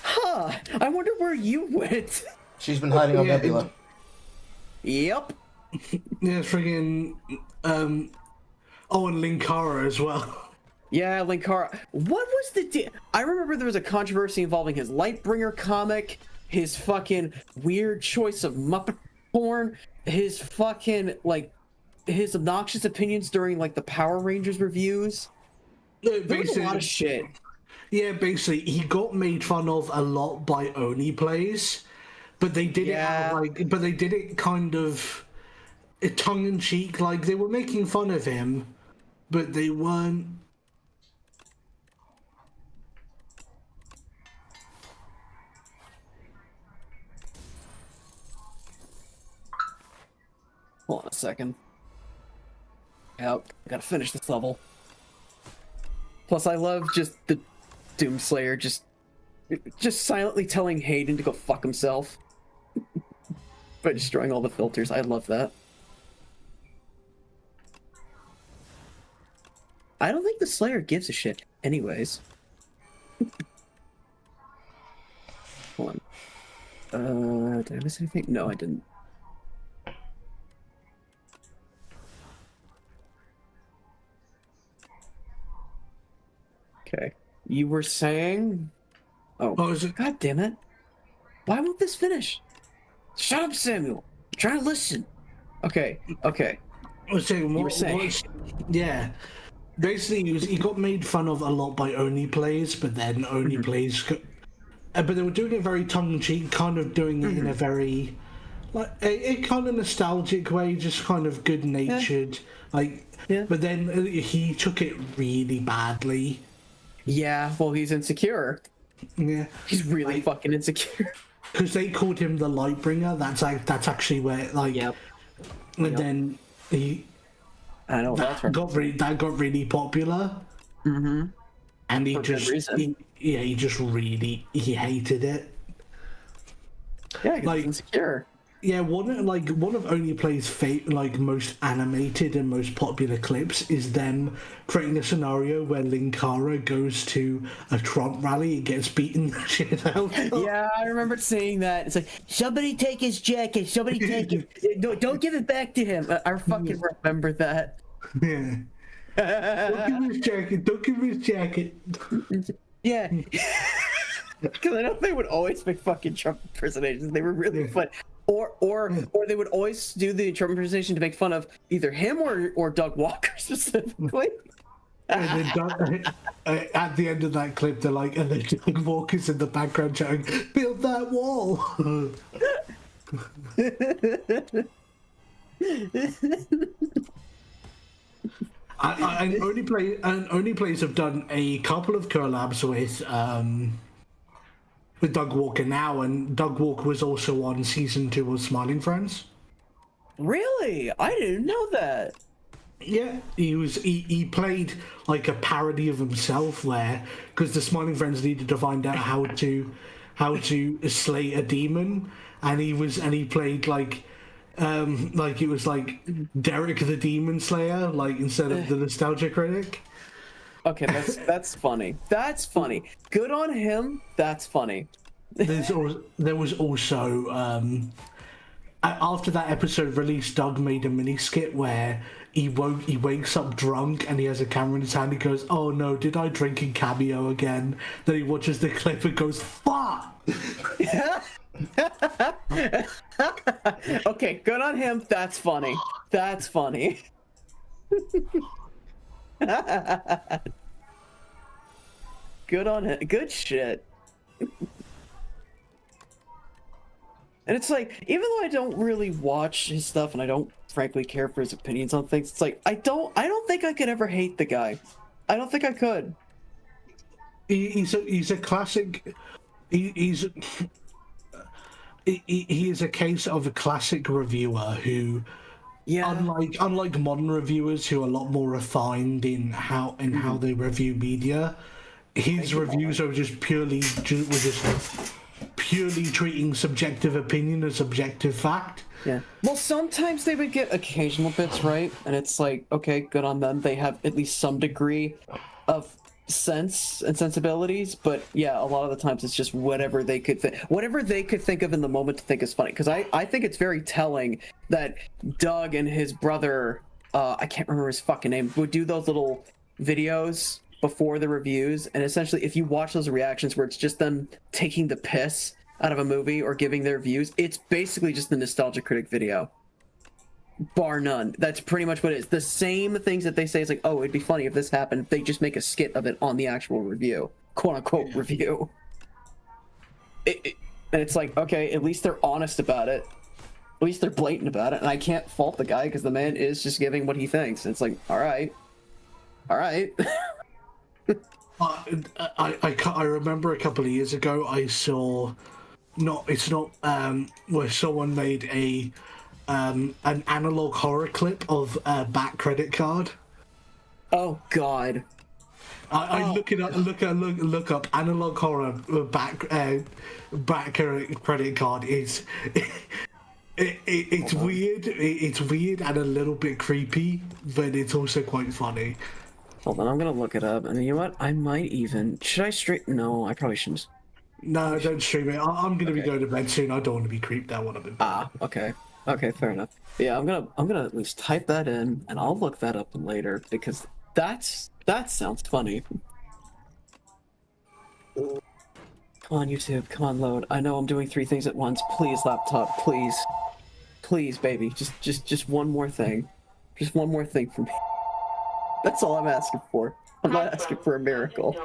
Huh. I wonder where you went. She's been hiding on Nebula. Yep. Yeah, friggin' and Linkara as well. Yeah, Linkara. What was the I remember there was a controversy involving his Lightbringer comic, his fucking weird choice of Muppet porn, his fucking, like, his obnoxious opinions during, like, the Power Rangers reviews. There was a lot of shit. Yeah, basically, he got made fun of a lot by Oni Plays, but they did it kind of tongue in cheek. Like, they were making fun of him, but they weren't. Hold on a second. Yep, I gotta finish this level. Plus, I love just the Doomslayer just silently telling Hayden to go fuck himself by destroying all the filters. I love that. I don't think the Slayer gives a shit anyways. Hold on. Did I miss anything? No, I didn't. Okay. You were saying... Oh, God damn it. Why won't this finish? Shut up, Samuel. I'm trying to listen. Okay. You were saying. Yeah. Basically, he got made fun of a lot by Oni Plays, but then Oni Plays... but they were doing it very tongue-in-cheek, kind of doing it in a very... like a kind of nostalgic way, just kind of good-natured. But then he took it really badly. Yeah, well, he's insecure. Yeah. He's really fucking insecure. Because they called him the Lightbringer. That's actually where, like... Yep. And then he... I know, that got really popular. Mm-hmm. And he just really... He hated it. Yeah, he's insecure. Yeah, one of Only Play's most animated and most popular clips is them creating a scenario where Linkara goes to a Trump rally and gets beaten the shit out. Yeah, I remember seeing that. It's like, somebody take his jacket, somebody take it. No, don't give it back to him. I fucking remember that. Yeah. Don't give him his jacket. Don't give him his jacket. Yeah. Because I know they would always make fucking Trump impersonations. They were really fun. Or they would always do the Trump impersonation to make fun of either him or Doug Walker specifically. And then at the end of that clip, they're like, and then Doug Walker's in the background shouting, "Build that wall!" Only Plays have done a couple of collabs with Doug Walker now, and Doug Walker was also on season 2 of Smiling Friends. Really? I didn't know that. Yeah, he played like a parody of himself there, because the Smiling Friends needed to find out how to slay a demon, and he played like it was like Derek the Demon Slayer, like instead of the Nostalgia Critic. Okay, that's funny. That's funny. Good on him. That's funny. There was also after that episode released, Doug made a mini skit where he wakes up drunk and he has a camera in his hand. He goes, "Oh no, did I drink in Cameo again?" Then he watches the clip and goes, "Fuck!" Okay, good on him. That's funny. That's funny. Good on him. Good shit. And it's like, even though I don't really watch his stuff and I don't frankly care for his opinions on things, it's like I don't think I could ever hate the guy. I don't think I could. He's a classic. He is a case of a classic reviewer who, unlike modern reviewers who are a lot more refined in how they review media, his reviews are just purely treating subjective opinion as objective fact. Yeah. Well, sometimes they would get occasional bits right, and it's like, okay, good on them. They have at least some degree of sense and sensibilities, but yeah, a lot of the times it's just whatever they could think of in the moment to think is funny. Because I think it's very telling that Doug and his brother, I can't remember his fucking name, would do those little videos before the reviews, and essentially if you watch those reactions where it's just them taking the piss out of a movie or giving their views, it's basically just the Nostalgia Critic video, bar none. That's pretty much what it is. The same things that they say is like, oh, it'd be funny if this happened, they just make a skit of it on the actual review, quote-unquote review. And it's like, okay, at least they're honest about it, at least they're blatant about it, and I can't fault the guy because the man is just giving what he thinks. It's like, all right. I remember a couple of years ago I saw, where someone made an analog horror clip of Back Credit Card. Oh God! I look it up. Look up analog horror back credit card. It's weird. It's weird and a little bit creepy, but it's also quite funny. Hold on, I'm gonna look it up, and you know what? I might even. Should I No, I probably shouldn't. No, don't stream it. I'm gonna be going to bed soon. I don't want to be creeped out when I'm in bed. Okay. Okay, fair enough. Yeah, I'm gonna at least type that in, and I'll look that up later because that sounds funny. Come on, YouTube. Come on, load. I know I'm doing 3 things at once. Please, laptop. Please, baby. Just one more thing. Just one more thing for me. That's all I'm asking for. I'm not asking for a miracle.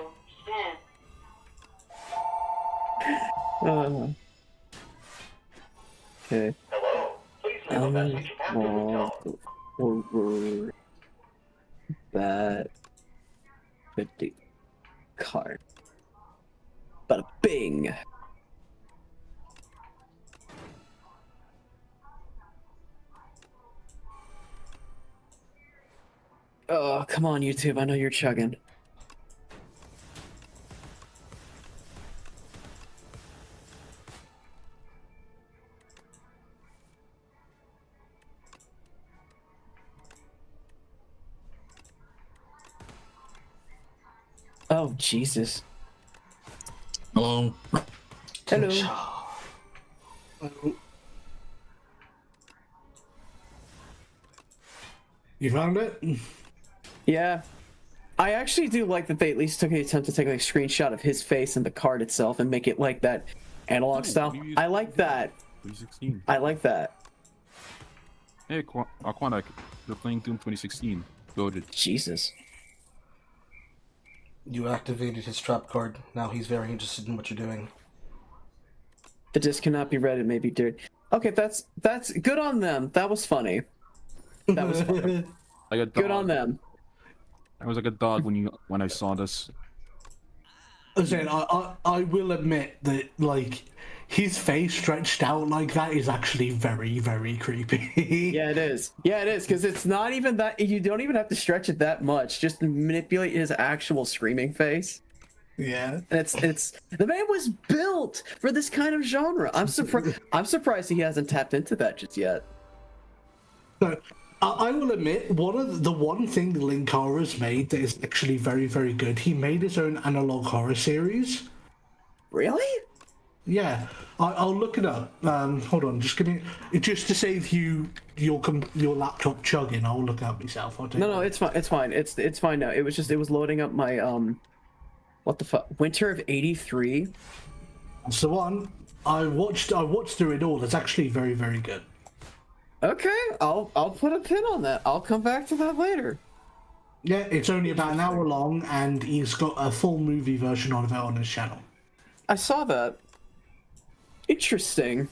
Okay. Hello. Please leave a message after the tone. Forward that 50 card. Bada bing. Oh, come on, YouTube. I know you're chugging. Oh, Jesus. Hello. Hello. You found it? Yeah. I actually do like that they at least took the attempt to take like a screenshot of his face and the card itself and make it like that analog style. I like that. 2016. I like that. Hey, Aquatic, you're playing Doom 2016. Goated. Jesus. You activated his trap card. Now he's very interested in what you're doing. The disc cannot be read. It may be dirty. Okay, that's good on them. That was funny. That was funny. Like a Good on them. I was like a dog when I saw this. I will admit that like his face stretched out like that is actually very, very creepy. Yeah, it is. Yeah, it is, because it's not even that. You don't even have to stretch it that much. Just manipulate his actual screaming face. Yeah. And it's the man was built for this kind of genre. I'm surprised he hasn't tapped into that just yet. But I will admit, one thing Linkara's made that is actually very, very good. He made his own analog horror series. Really? Yeah, I'll look it up. Hold on, just to save you your laptop chugging. I'll look it up myself. No, it's fine. It's fine. It's fine now. It was loading up my what the fuck? Winter of '83. That's the one. I watched through it all. It's actually very, very good. Okay, I'll put a pin on that. I'll come back to that later. Yeah, it's only about an hour long, and he's got a full movie version of it on his channel. I saw that. Interesting.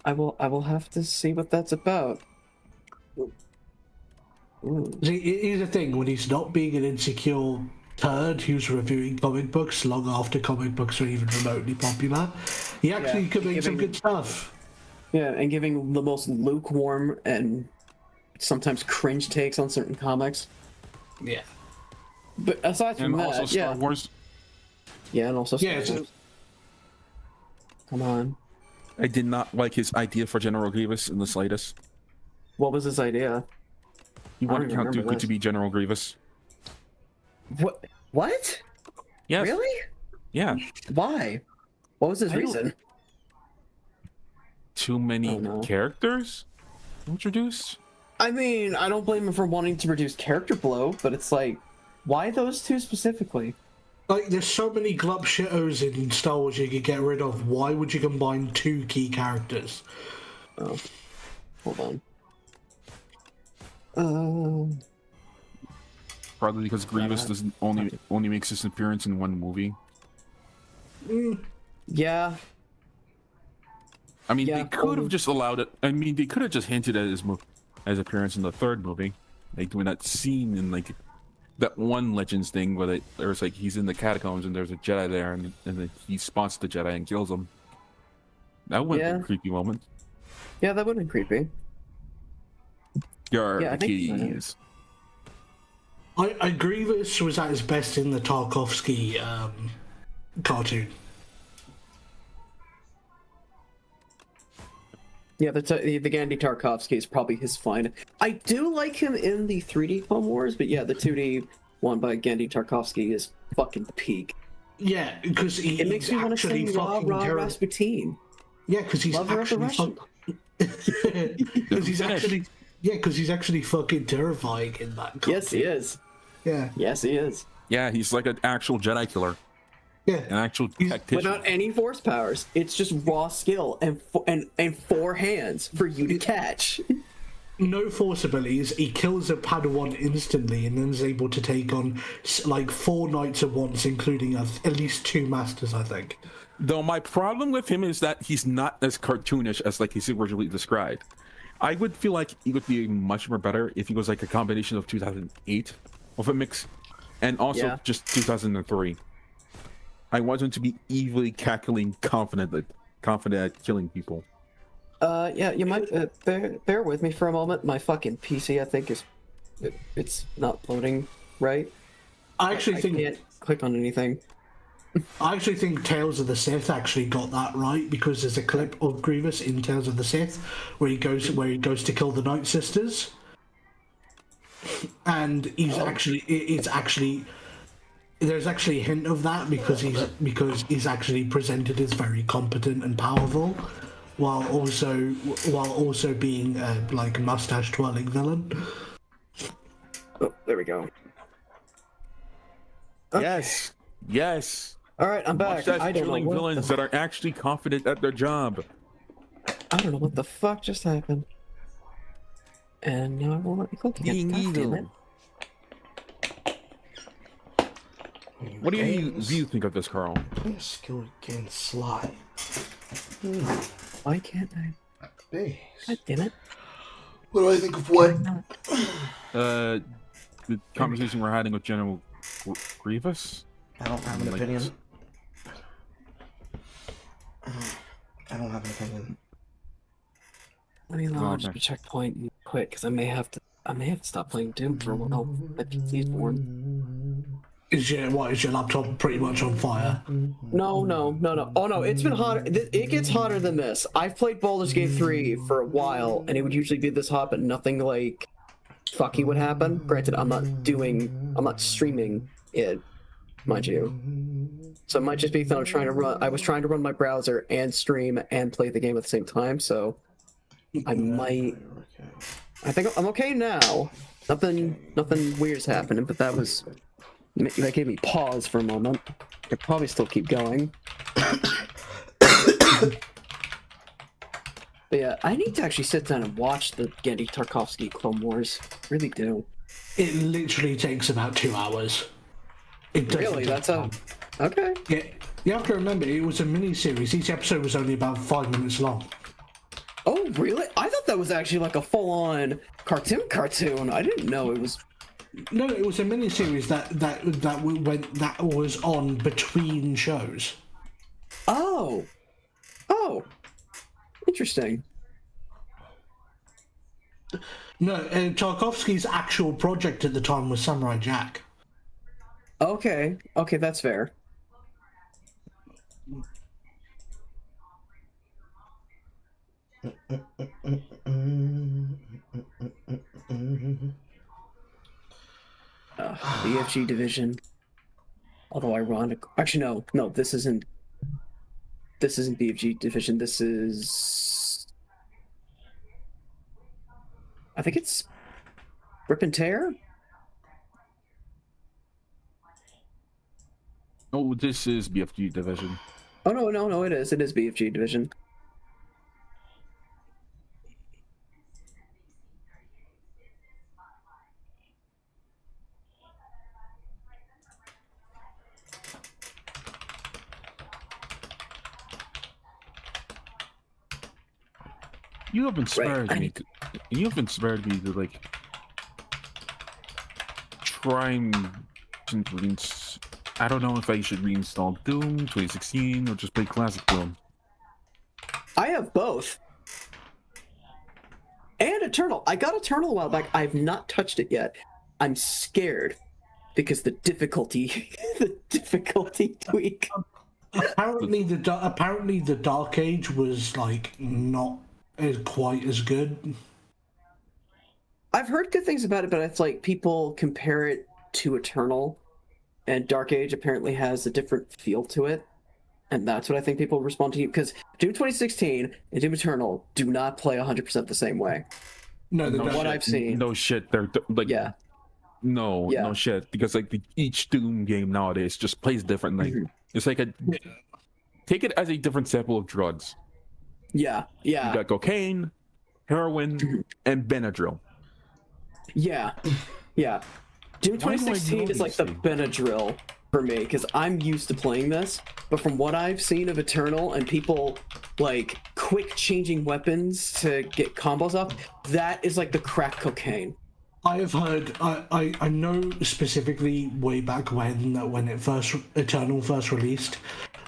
I will have to see what that's about. Ooh. See, here's the thing: when he's not being an insecure turd who's reviewing comic books long after comic books are even remotely popular, he actually could make some good stuff. Yeah, and giving the most lukewarm and sometimes cringe takes on certain comics. Yeah. But aside from that, also Star Wars. Yeah, and also Star Wars. Come on. I did not like his idea for General Grievous in the slightest. What was his idea? He wanted Count Dooku to be General Grievous. What? Yes. Really? Yeah. Why? What was his reason? Too many characters introduced? I mean, I don't blame him for wanting to reduce character blow, but it's like, why those two specifically? Like, there's so many glub shitos in Star Wars you could get rid of. Why would you combine two key characters? Oh, hold on. Probably because Grievous doesn't only makes his appearance in one movie. Yeah. I mean, they could have just allowed it. I mean, they could have just hinted at his appearance in the third movie, like doing that scene in like that one Legends thing where there's like he's in the catacombs and there's a Jedi there, and then he spots the Jedi and kills him. That would be a creepy moment. Yeah, that would have been creepy. I think so. I Grievous was at his best in the Tarkovsky cartoon. Yeah, the Gandhi Tarkovsky is probably his fine. I do like him in the 3D Clone Wars, but yeah, the 2D one by Gandhi Tarkovsky is fucking peak. Yeah, because it makes me want to sing Rah Rah Rasputin. Yeah, because he's actually fucking terrifying in that cartoon. Yes, he is. Yeah. Yes, he is. Yeah, he's like an actual Jedi killer. Yeah. An actual tactician. Without any force powers. It's just raw skill and four hands for you to catch. No force abilities. He kills a Padawan instantly and then is able to take on like 4 knights at once, including at least 2 masters, I think. Though my problem with him is that he's not as cartoonish as like he's originally described. I would feel like he would be much more better if he was like a combination of 2008 of a mix, and also just 2003. I want him to be evilly cackling, confident at killing people. Yeah, you might bear with me for a moment. My fucking PC, I think, it's not loading right. I can't click on anything. I actually think Tales of the Sith actually got that right, because there's a clip of Grievous in Tales of the Sith where he goes to kill the Night Sisters. and it's actually there's actually a hint of that because he's actually presented as very competent and powerful, while also being like a mustache twirling villain. Oh, there we go. Okay. Yes. All right, I'm back. Mustache I don't know twirling what villains that are actually confident at their job. I don't know what the fuck just happened. And now I won't let me click again. God damn it. What do you think of this, Carl? Skill again, slide. Why can't I? Base. God damn it. What do I think of what? The conversation we're having with General Grievous. I don't have an opinion. I don't have an opinion. Let me launch the checkpoint and quit because I may have to stop playing Doom for a while. My PC's warm. Is your laptop pretty much on fire? No. Oh no, it's been hotter. It gets hotter than this. I've played Baldur's Gate 3 for a while, and it would usually be this hot, but nothing like fucky would happen. Granted, I'm not streaming it, mind you. So it might just be that I was trying to run my browser and stream and play the game at the same time, so I think I'm okay now. Nothing weird's happening, but that gave me pause for a moment. I could probably still keep going. But yeah, I need to actually sit down and watch the Genndy Tarkovsky Clone Wars. Really do. It literally takes about 2 hours. Really? That's okay. Yeah, you have to remember it was a mini-series. Each episode was only about 5 minutes long. Oh, really? I thought that was actually like a full-on cartoon. I didn't know it was. No, it was a mini-series that was on between shows. Oh, interesting. No, Tarkovsky's actual project at the time was Samurai Jack. Okay, that's fair. BFG division. Although ironic. Actually, no. This isn't BFG division. This is. I think it's Rip and Tear. Oh, this is BFG division. Oh no! It is BFG division. You have inspired me. You have inspired me to like try and I don't know if I should reinstall Doom 2016 or just play classic Doom. I have both. And Eternal. I got Eternal a while back. I've not touched it yet. I'm scared because the difficulty tweak. Apparently the Dark Age was like not quite as good. I've heard good things about it, but it's like people compare it to Eternal, and Dark Age apparently has a different feel to it, and that's what I think people respond to. Because Doom 2016 and Doom Eternal do not play 100% the same way. No, what I've seen. No shit. They're like no shit, because like each Doom game nowadays just plays differently. It's like take it as a different sample of drugs. Yeah. You got cocaine, heroin, and Benadryl. Yeah. Doom 2016 is like the Benadryl for me, because I'm used to playing this, but from what I've seen of Eternal and people like quick changing weapons to get combos up, that is like the crack cocaine. I have heard, I know specifically way back when Eternal first released,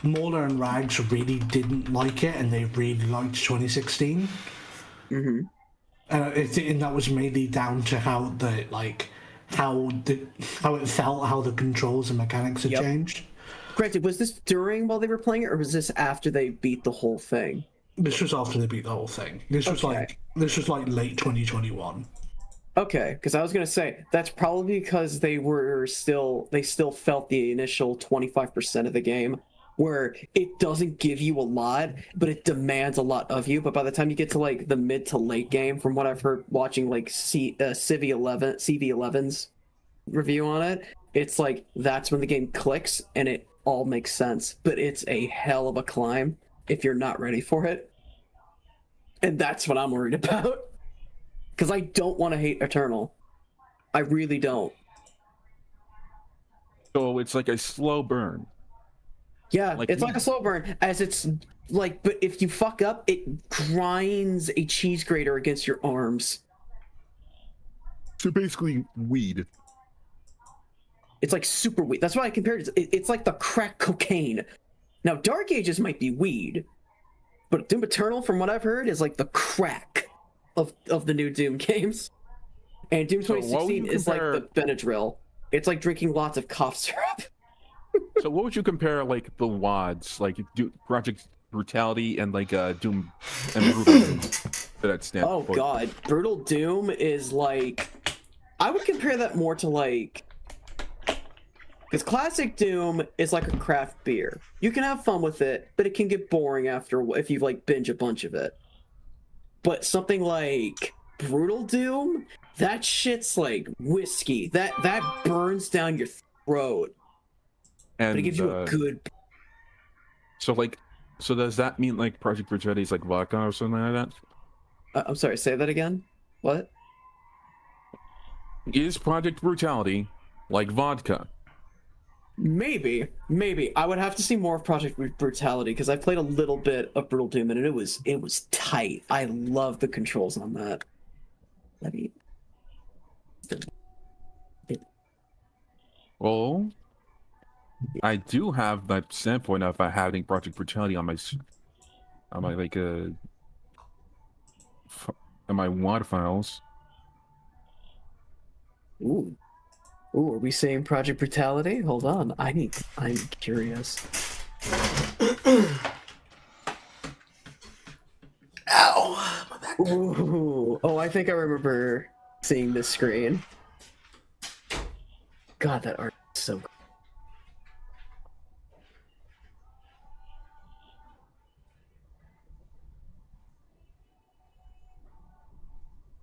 Mauler and Rags really didn't like it, and they really liked 2016. And that was mainly down to how it felt, how the controls and mechanics had changed. Granted, was this during while they were playing it, or was this after they beat the whole thing? This was after they beat the whole thing. This was like late 2021. Okay, because I was gonna say that's probably because they still felt the initial 25% of the game where it doesn't give you a lot, but it demands a lot of you. But by the time you get to like the mid to late game, from what I've heard watching like CV11's review on it, it's like that's when the game clicks and it all makes sense. But it's a hell of a climb if you're not ready for it, and that's what I'm worried about. Because I don't want to hate Eternal. I really don't. So it's like a slow burn. Yeah, it's like a slow burn, as it's like, but if you fuck up, it grinds a cheese grater against your arms. So basically, weed. It's like super weed. That's why I compared it. It's like the crack cocaine. Now, Dark Ages might be weed, but Doom Eternal, from what I've heard, is like the crack of the new Doom games. And Doom 2016 is like the Benadryl. It's like drinking lots of cough syrup. So what would you compare like the WADs, like Project Brutality and like Doom and Brutal Doom to that standpoint? Oh god, Brutal Doom is like, I would compare that more to like, because Classic Doom is like a craft beer. You can have fun with it, but it can get boring after if you like binge a bunch of it. But something like Brutal Doom, that shit's like whiskey. That burns down your throat. And but it gives you a good. So does that mean like Project Brutality is like vodka or something like that? I'm sorry, say that again. What? Is Project Brutality like vodka? Maybe. I would have to see more of Project Brutality because I played a little bit of Brutal Doom and it was tight. I love the controls on that. Let me. Well, I do have that standpoint of having Project Brutality on my like on my WAD files. Ooh, are we saying Project Brutality? Hold on, I'm curious. Ow! My back. Ooh, oh, I think I remember seeing this screen. God, that art is so good.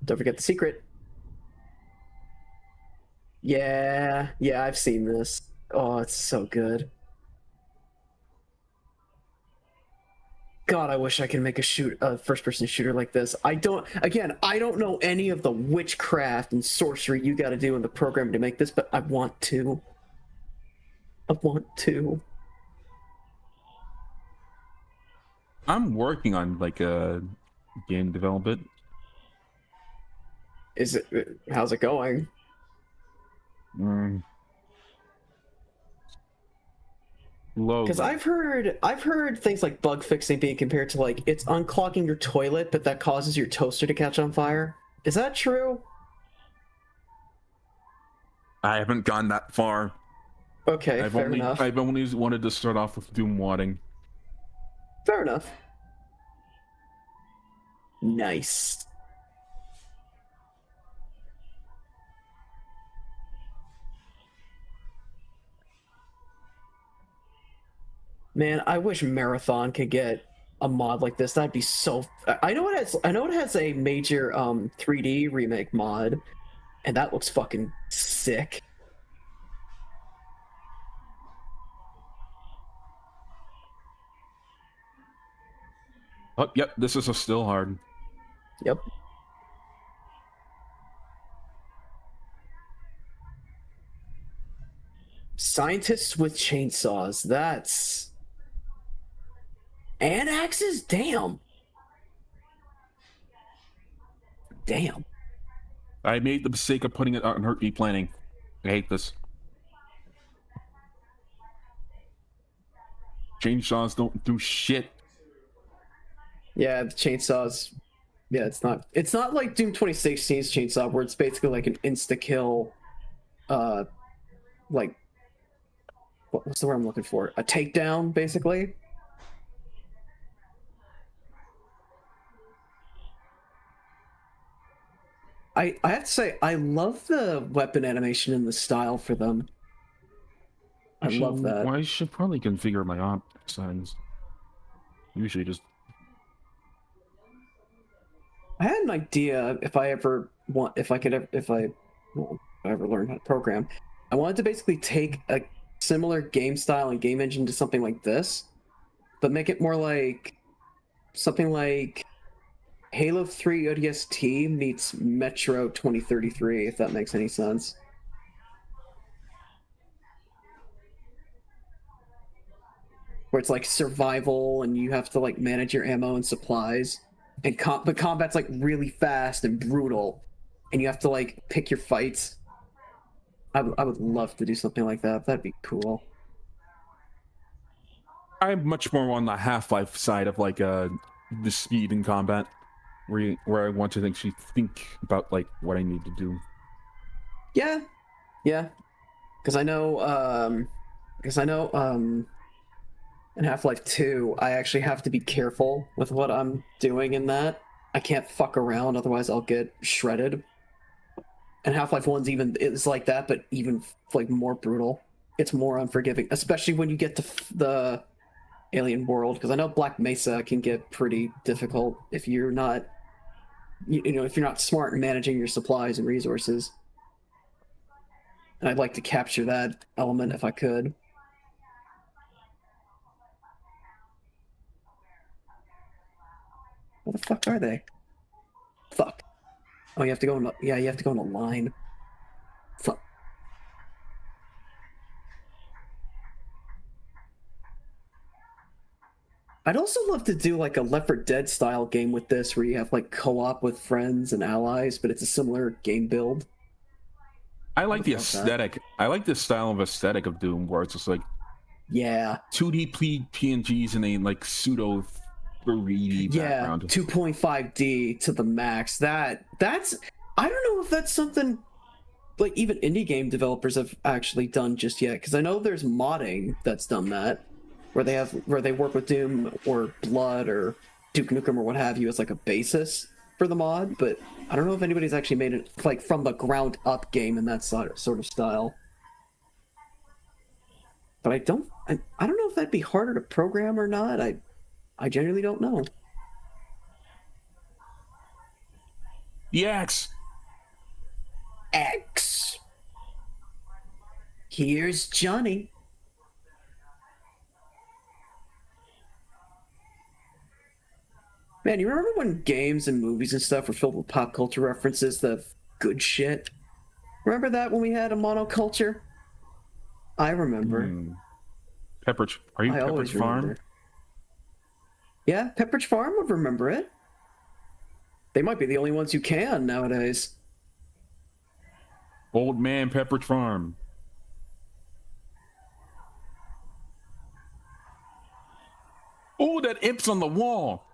Don't forget the secret. Yeah, I've seen this. Oh, it's so good. God, I wish I could make a first-person shooter like this. I don't know any of the witchcraft and sorcery you got to do in the programming to make this, but I want to. I'm working on like a game development. How's it going? Because I've heard things like bug fixing being compared to like it's unclogging your toilet, but that causes your toaster to catch on fire. Is that true? I haven't gone that far. Okay, fair enough. I've only wanted to start off with Doom wadding. Fair enough. Nice. Man, I wish Marathon could get a mod like this. That'd be so. I know it has a major 3D remake mod, and that looks fucking sick. Oh, yep, this is a still hard. Yep. Scientists with chainsaws. That's. And axes? Damn. I made the mistake of putting it on Heartbeat Planning. I hate this. Chainsaws don't do shit. Yeah, the chainsaws. Yeah, it's not like Doom 2016's chainsaw where it's basically like an insta-kill, like, what's the word I'm looking for? A takedown, basically. I have to say, I love the weapon animation and the style for them. I love that. Well, I should probably configure my op settings. Usually just... I had an idea if I ever want, if I ever learn how to program, I wanted to basically take a similar game style and game engine to something like this, but make it more like something like Halo 3 ODST meets Metro 2033, if that makes any sense. Where it's like survival and you have to like manage your ammo and supplies, and but combat's like really fast and brutal, and you have to like pick your fights. I would love to do something like that. That'd be cool. I'm much more on the Half-Life side of like the speed in combat, where I want to actually think about like what I need to do. Yeah, because I know in Half-Life 2, I actually have to be careful with what I'm doing in that. I can't fuck around, otherwise I'll get shredded. And Half-Life 1's is like that, but even like more brutal. It's more unforgiving, especially when you get to the alien world, because I know Black Mesa can get pretty difficult if you're not, if you're not smart in managing your supplies and resources. And I'd like to capture that element if I could. Where the fuck are they? Fuck. Oh, you have to go in. Yeah, you have to go in a line. Fuck. I'd also love to do like a Left 4 Dead style game with this, where you have like co-op with friends and allies, but it's a similar game build. I like the aesthetic. I like the style of aesthetic of Doom, where it's just like 2D PNGs and a like pseudo 3D background. 2.5D to the max. That's I don't know if that's something like even indie game developers have actually done just yet, because I know there's modding that's done that, where they work with Doom or Blood or Duke Nukem or what have you as like a basis for the mod, but I don't know if anybody's actually made it like from the ground up game in that sort of style. But I don't know if that'd be harder to program or not. I genuinely don't know. The X. X. Here's Johnny. Man, you remember when games and movies and stuff were filled with pop culture references, the good shit? Remember that when we had a monoculture? I remember. Pepperidge. Are you Pepperidge Farm? Remember. Yeah, Pepperidge Farm would remember it. They might be the only ones who can nowadays. Old Man Pepperidge Farm. Oh, that imp's on the wall.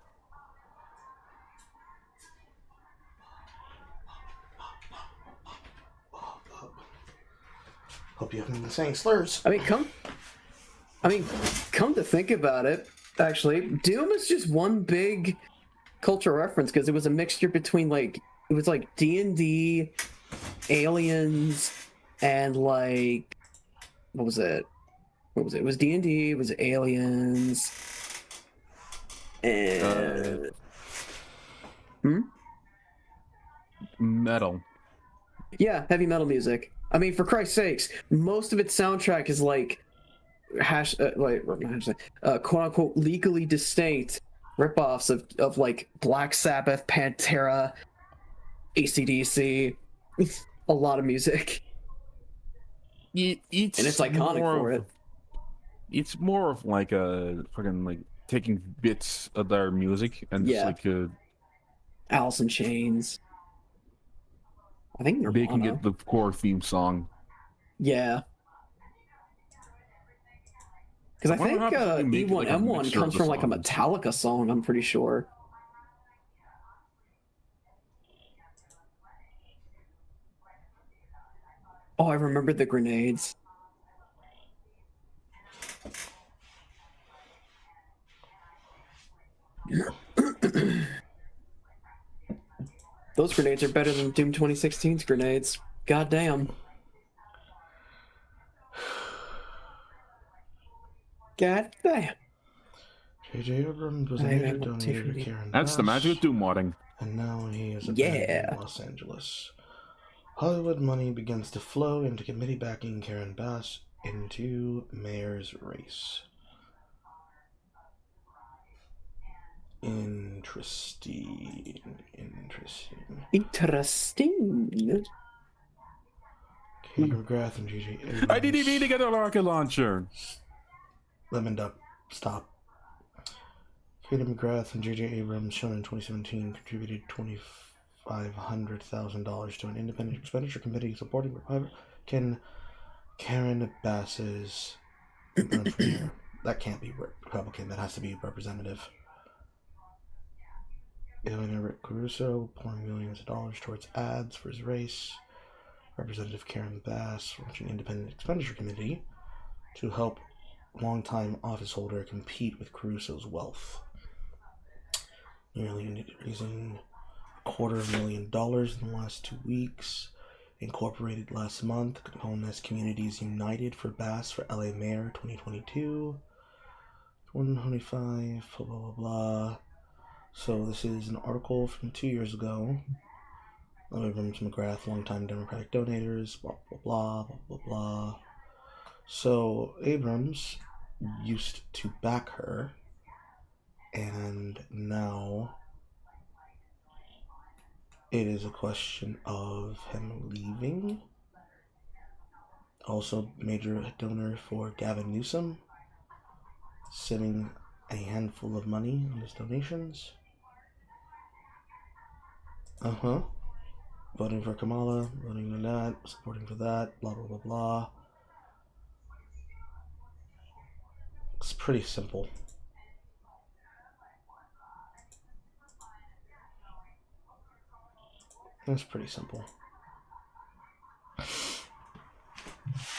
Hope you haven't been saying slurs. I mean, come to think about it, actually, Doom is just one big cultural reference, because it was a mixture between like D&D, Aliens, and like what was it? It was D&D, it was Aliens, and metal. Yeah, heavy metal music. I mean, for Christ's sakes, most of its soundtrack is like quote unquote legally distinct ripoffs of like Black Sabbath, Pantera, AC/DC, a lot of music. And it's iconic for it. It's more of like a fucking like taking bits of their music and just like Alice in Chains. I think Nirvana. Making it the core theme song. Yeah. Because I think E1M1 comes from like a Metallica song, I'm pretty sure. Oh, I remember the grenades. Those grenades are better than Doom 2016's grenades. God damn. God damn. J.J. Abrams was a I major am not too donator to familiar. Karen That's the Bass, magic of doom modding. and now he is abandoned Yeah. in Los Angeles. Hollywood money begins to flow into committee backing Karen Bass into mayor's race. Interesting. Katie McGrath and J.J. Abrams. I didn't even to get a rocket launcher. Lemon Duck, stop. Katie McGrath and J.J. Abrams, shown in 2017, contributed $2,500,000 to an independent expenditure committee supporting Republican Karen Bass's run for mayor. That can't be Republican. That has to be representative. Illinois Rick Caruso pouring millions of dollars towards ads for his race. Representative Karen Bass, which an independent expenditure committee to help longtime office holder compete with Caruso's wealth. Nearly raising $250,000 in the last 2 weeks. Incorporated last month, known as Communities United for Bass for LA Mayor 2022. 125, blah, blah, blah. So this is an article from 2 years ago. Abrams McGrath, longtime Democratic donators, blah, blah, blah, blah, blah, blah. So Abrams used to back her, and now it is a question of him leaving. Also, major donor for Gavin Newsom, sending a handful of money on his donations. Voting for Kamala, voting for that, supporting for that, blah, blah, blah, blah. It's pretty simple. That's pretty simple.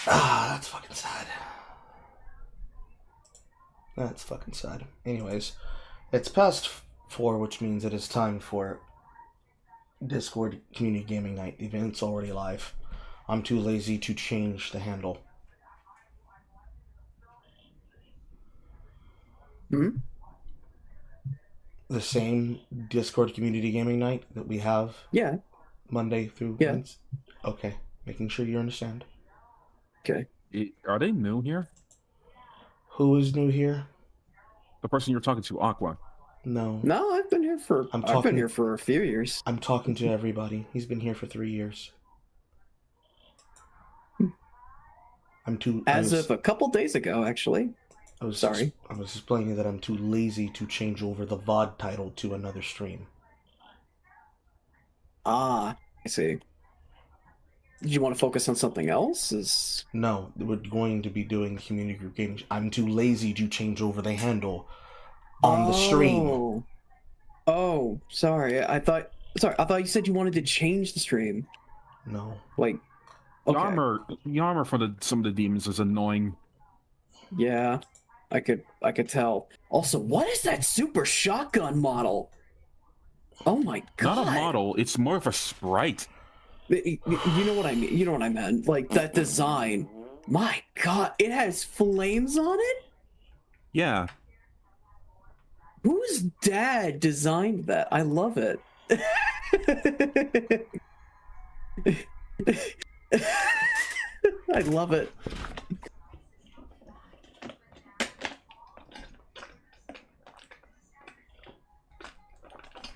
That's fucking sad. That's fucking sad. Anyways, it's past 4, which means it is time for Discord Community Gaming Night. The event's already live. I'm too lazy to change the handle. The same Discord Community Gaming Night that we have. Yeah. Monday through Wednesday. Okay, making sure you understand. Okay. Are they new here? Who is new here? The person you're talking to, Aqua. No. No, I've been here for I've been here for a few years. I'm talking to everybody. He's been here for 3 years. As of a couple days ago, actually. I was explaining that I'm too lazy to change over the VOD title to another stream. Ah, I see. Did you want to focus on something else? No, we're going to be doing community group gaming. I'm too lazy to change over the handle on the stream. Oh, sorry. I thought you said you wanted to change the stream. No. Like, okay. The armor for some of the demons is annoying. Yeah, I could tell. Also, what is that super shotgun model? Oh my god! Not a model. It's more of a sprite. You know what I mean? You know what I meant? Like that design. My god, it has flames on it? Yeah. Whose dad designed that? I love it. I love it.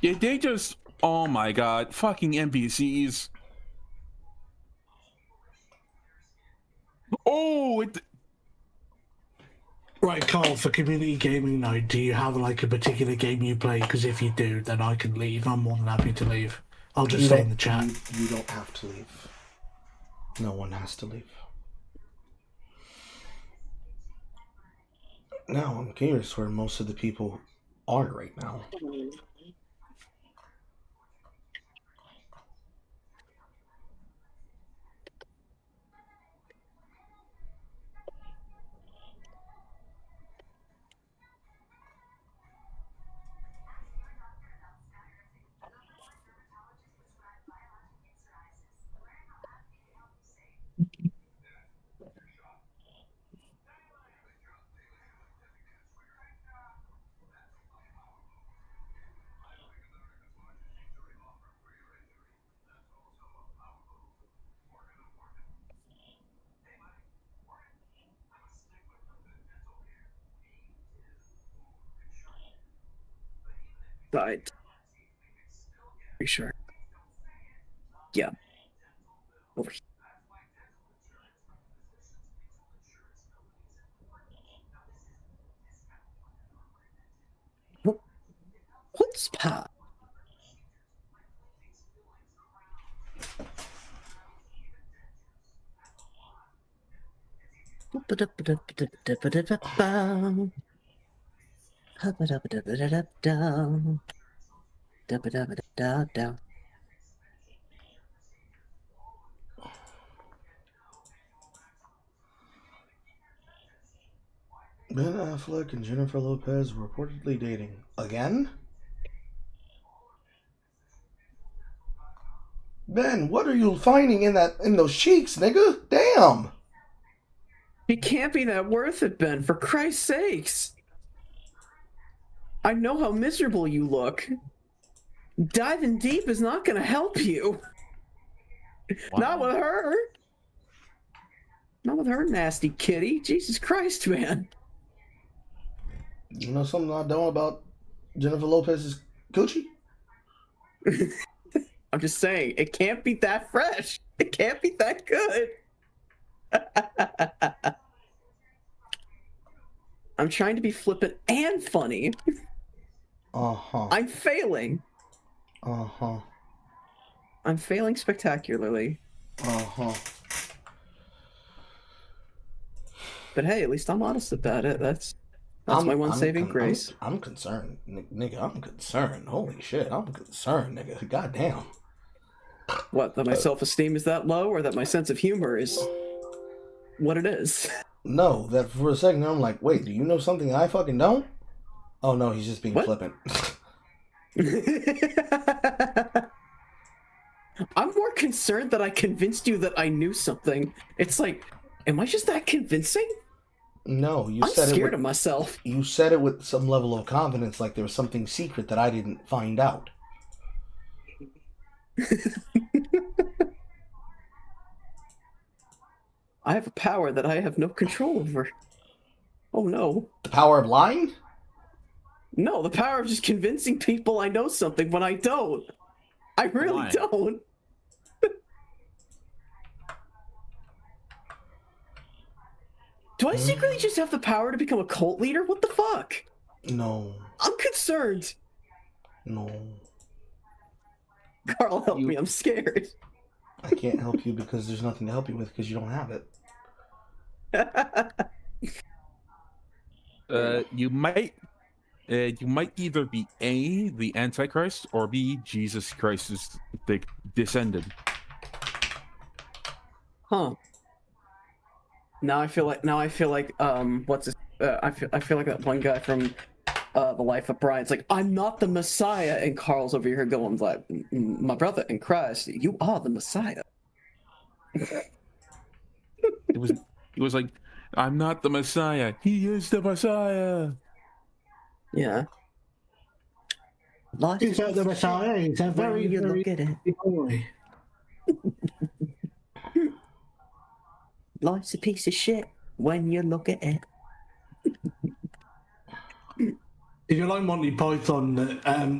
Yeah, they just... Oh my god, fucking NPCs. Oh, Right, Carl, for community gaming night, do you have like a particular game you play? Because if you do, then I can leave. I'm more than happy to leave. I'll just stay in the chat. You don't have to leave. No one has to leave. Now, I'm curious where most of the people are right now. Right. Pretty sure. Yeah. Over here. What's pop? Ben Affleck and Jennifer Lopez reportedly dating again. Ben, what are you finding in those cheeks, nigga? Damn. You can't be that worth it, Ben, for Christ's sakes. I know how miserable you look. Diving deep is not going to help you. Wow. Not with her. Not with her nasty kitty. Jesus Christ, man. You know something I don't about Jennifer Lopez's coochie? I'm just saying, it can't be that fresh. It can't be that good. I'm trying to be flippant and funny. Uh-huh. I'm failing. Uh-huh. I'm failing spectacularly. Uh-huh. But hey, at least I'm honest about it. That's my one saving grace. I'm concerned, nigga. I'm concerned. Holy shit, I'm concerned, nigga. Goddamn. What, that my self-esteem is that low, or that my sense of humor is what it is? No, that for a second I'm like, wait, do you know something I fucking don't? Oh no, he's just being flippant. I'm more concerned that I convinced you that I knew something. It's like, am I just that convincing? No, I'm scared of myself. You said it with some level of confidence, like there was something secret that I didn't find out. I have a power that I have no control over. Oh no. The power of lying? No, the power of just convincing people I know something when I don't. I really don't. Do I secretly just have the power to become a cult leader? What the fuck? No. I'm concerned. No. Carl, help me. I'm scared. I can't help you because there's nothing to help you with because you don't have it. You might either be A, the Antichrist, or B, Jesus Christ's descendant. Huh. Now I feel like what's this? I feel like that one guy from The Life of Brian. It's like, I'm not the Messiah, and Carl's over here going like, my brother in Christ, you are the Messiah. It was like, I'm not the Messiah. He is the Messiah. Yeah. He's not the Messiah. He's a very, very good boy. Life's a piece of shit when you look at it. If you like Monty Python,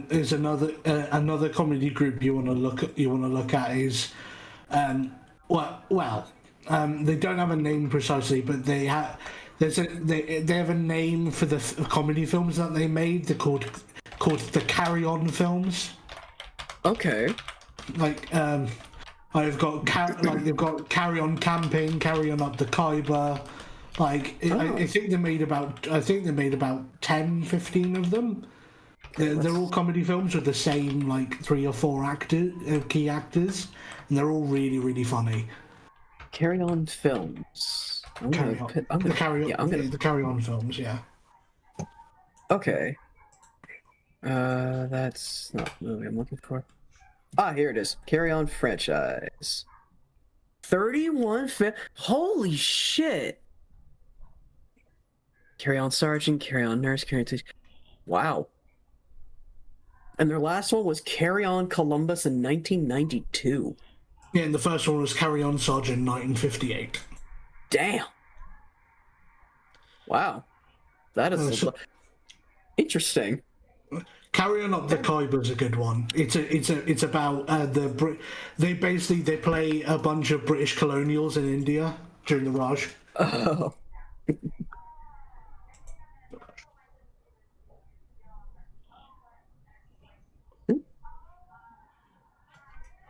there's another comedy group you want to look at is, they don't have a name precisely, but they have a name for the comedy films that they made. They're called the Carry On films. Okay. They've got Carry On Camping, Carry On Up the Khyber. I think they made about 10, 15 of them. They're all comedy films with the same 3 or 4 key actors, and they're all really, really funny. Carry On films. The Carry On films, yeah. Okay. That's not the movie I'm looking for. Ah, here it is. Carry On franchise. 31 Holy shit! Carry On Sergeant, Carry On Nurse, Carry On Teacher. Wow. And their last one was Carry On Columbus in 1992. Yeah, and the first one was Carry On Sergeant in 1958. Damn. Wow. That is interesting. Carrying Up the Khyber's a good one. It's about they play a bunch of British colonials in India during the Raj. Oh.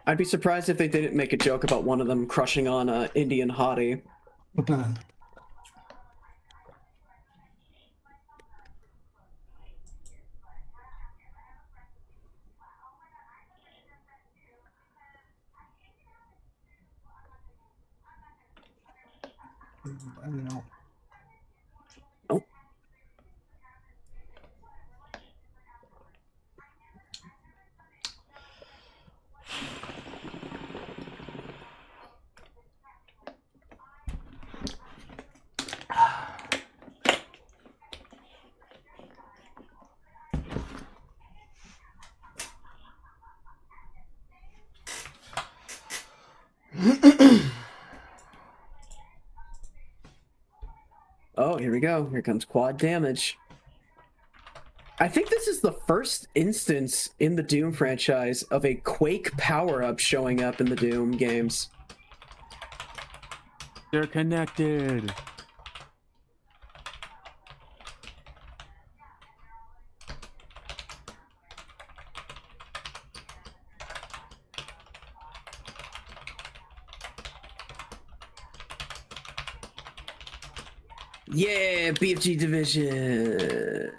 I'd be surprised if they didn't make a joke about one of them crushing on a Indian hottie. I don't know. Oh. Oh, here we go. Here comes quad damage. I think this is the first instance in the Doom franchise of a Quake power-up showing up in the Doom games. They're connected. Yeah, BFG division.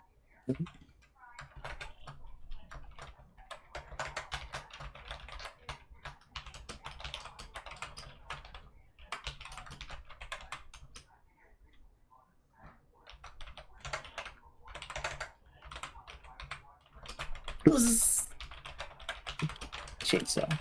Chainsaw.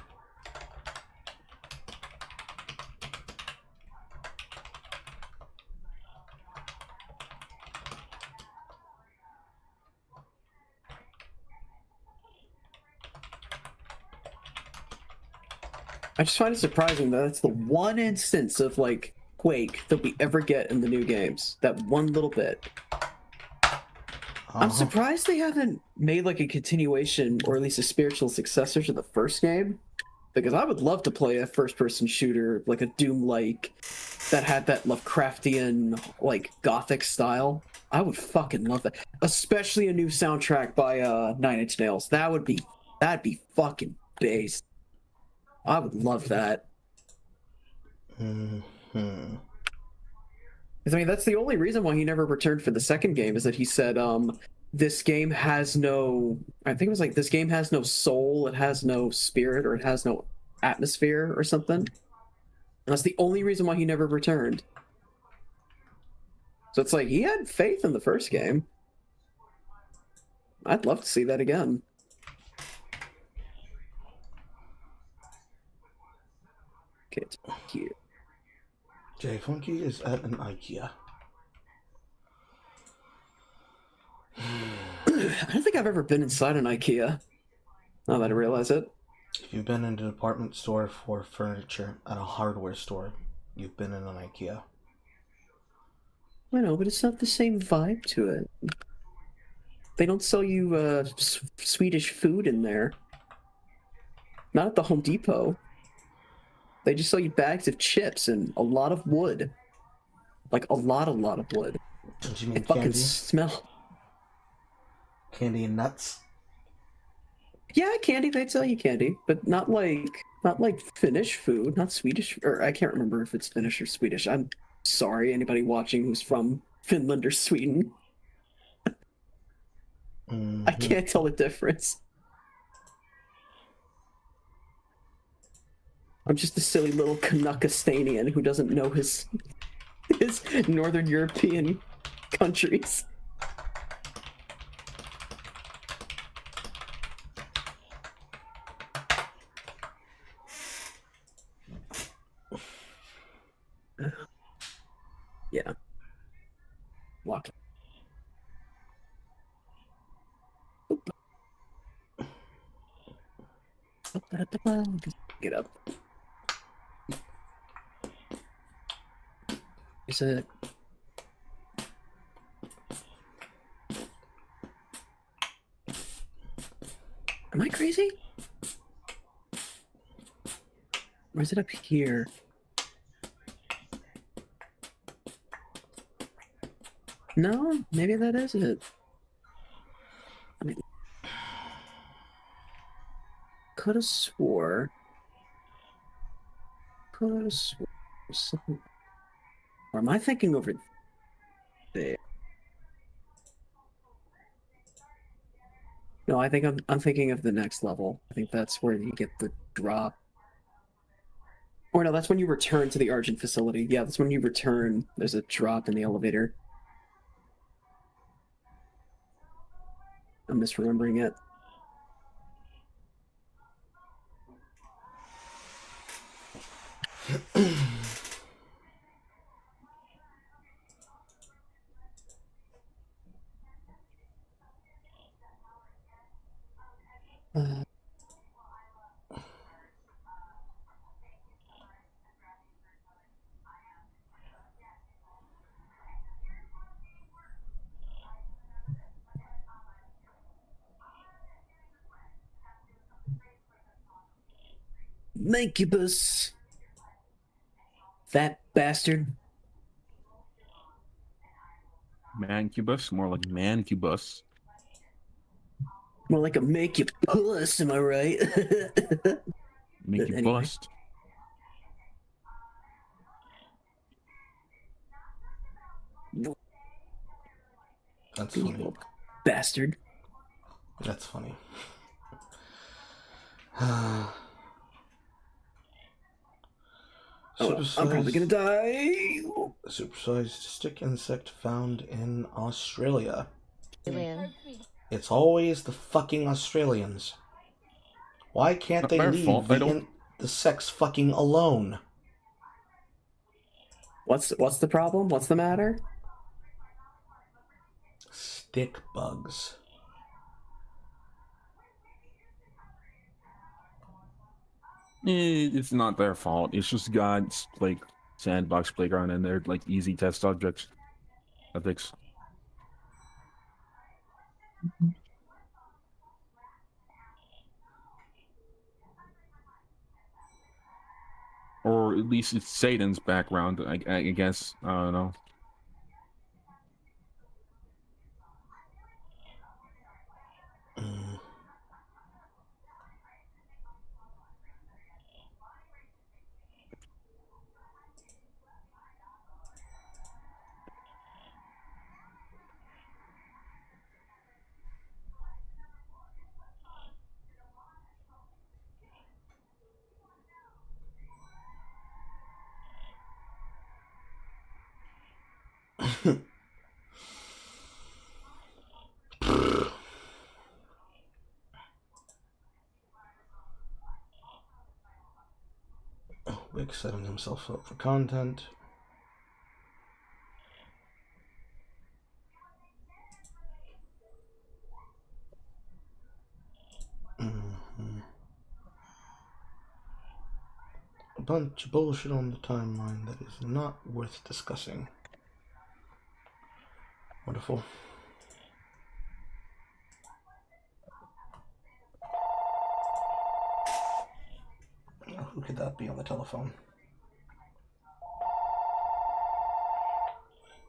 I just find it surprising that that's the one instance of like Quake that we ever get in the new games. That one little bit. I'm surprised they haven't made like a continuation or at least a spiritual successor to the first game. Because I would love to play a first-person shooter, like a Doom-like, that had that Lovecraftian, like, gothic style. I would fucking love that. Especially a new soundtrack by 9 Inch Nails. That'd be fucking bass. I would love that. Mm-hmm. Because, I mean, that's the only reason why he never returned for the second game, is that he said, this game has no... I think it was like, this game has no soul, it has no spirit, or it has no atmosphere, or something. And that's the only reason why he never returned. So it's like, he had faith in the first game. I'd love to see that again. Okay, it's here. Jay Funky is at an IKEA. I don't think I've ever been inside an IKEA. Now that I realize it. If you've been in a department store for furniture at a hardware store, you've been in an IKEA. I know, but it's not the same vibe to it. They don't sell you Swedish food in there. Not at the Home Depot. They just sell you bags of chips and a lot of wood. Like a lot of wood. Don't you mean it fucking candy? Smell. Candy and nuts? Yeah, candy, they'd sell you candy, but not like Finnish food, not Swedish, or I can't remember if it's Finnish or Swedish. I'm sorry, anybody watching who's from Finland or Sweden. Mm-hmm. I can't tell the difference. I'm just a silly little Canuckistanian who doesn't know his Northern European countries. Yeah. Lock it. Get up. Is it? Am I crazy? Or is it up here? No, maybe that is it. I mean, could have swore. Could have swore something. Or am I thinking over there? No, I think I'm thinking of the next level. I think that's where you get the drop. Or no, that's when you return to the Argent facility. Yeah, that's when you return. There's a drop in the elevator. I'm misremembering it. Mancubus. That bastard. Mancubus, more like Mancubus. More like a make you puss, am I right? Make you Anyway. bust. That's You funny. little bastard. That's funny. Oh, I'm probably gonna die. Supersized stick insect found in Australia. Alien. It's always the fucking Australians. Why can't Not they their leave fault, the sex fucking alone? What's the problem? What's the matter? Stick bugs. It's not their fault. It's just God's like sandbox playground, and they're like easy test subjects. Ethics. Or at least it's Satan's background. I guess. I don't know. Wick setting himself up for content. A bunch of bullshit on the timeline that is not worth discussing. Wonderful. Who could that be on the telephone?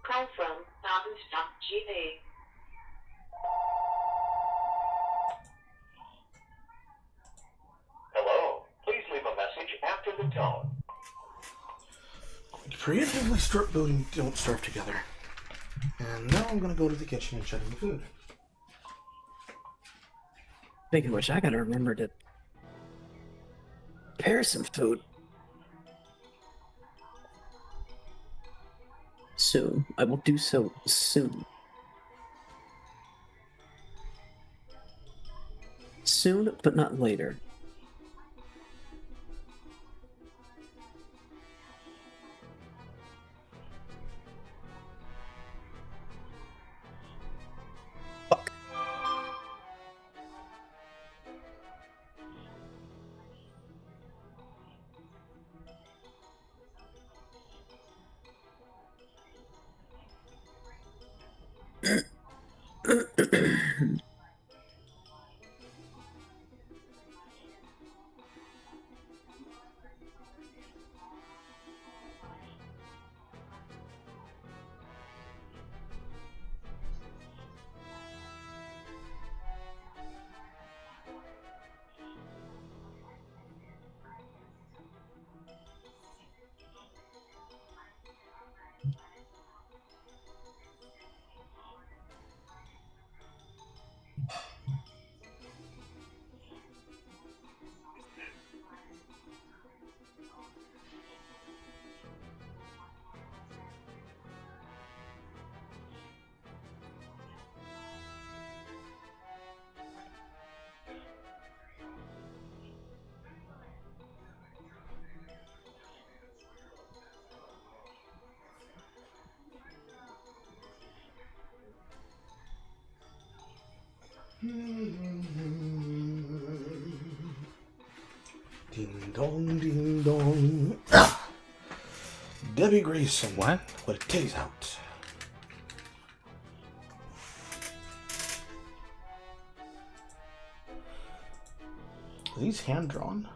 Call from Mountains.gv. Hello. Please leave a message after the tone. Preemptively start building Don't Starve Together. And now I'm gonna go to the kitchen and check on the food. Speaking of which, I gotta remember to prepare some food. Soon. I will do so soon. Soon, but not later. Ding dong, ding dong. Ah! Debbie Grayson. What? With a taste out. Are these hand drawn?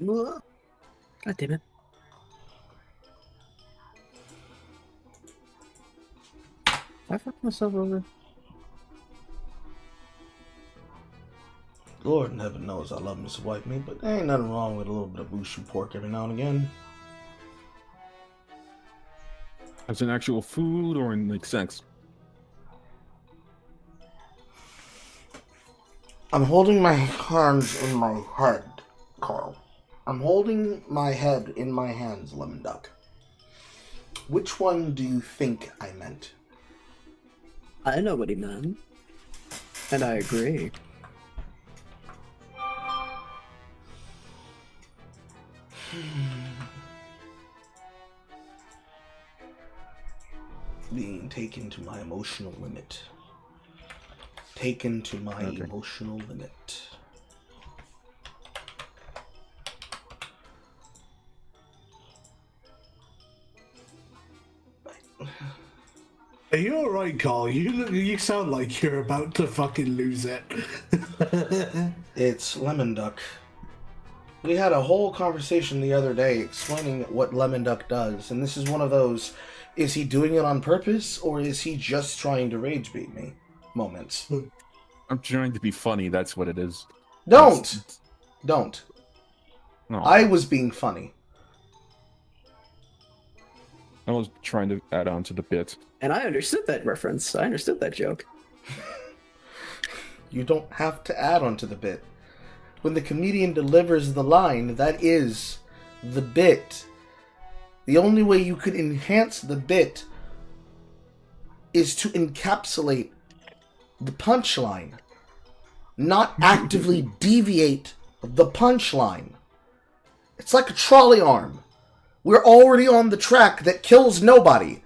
God damn it. I fucked myself over. Lord in heaven knows I love Mr. White Meat, but there ain't nothing wrong with a little bit of Bushu pork every now and again. As an actual food or in like sex? I'm holding my hands in my head, Carl. I'm holding my head in my hands, Lemon Duck. Which one do you think I meant? I know what he meant. And I agree. Being taken to my emotional limit. Taken to my emotional limit. Are you alright, Carl? You sound like you're about to fucking lose it. It's Lemon Duck. We had a whole conversation the other day explaining what Lemon Duck does, and this is one of those, is he doing it on purpose, or is he just trying to rage bait me moments? I'm trying to be funny, that's what it is. Don't! No. I was being funny. I was trying to add on to the bit. And I understood that reference. I understood that joke. You don't have to add on to the bit. When the comedian delivers the line, that is the bit. The only way you could enhance the bit is to encapsulate the punchline, not actively deviate the punchline. It's like a trolley arm. We're already on the track that kills nobody.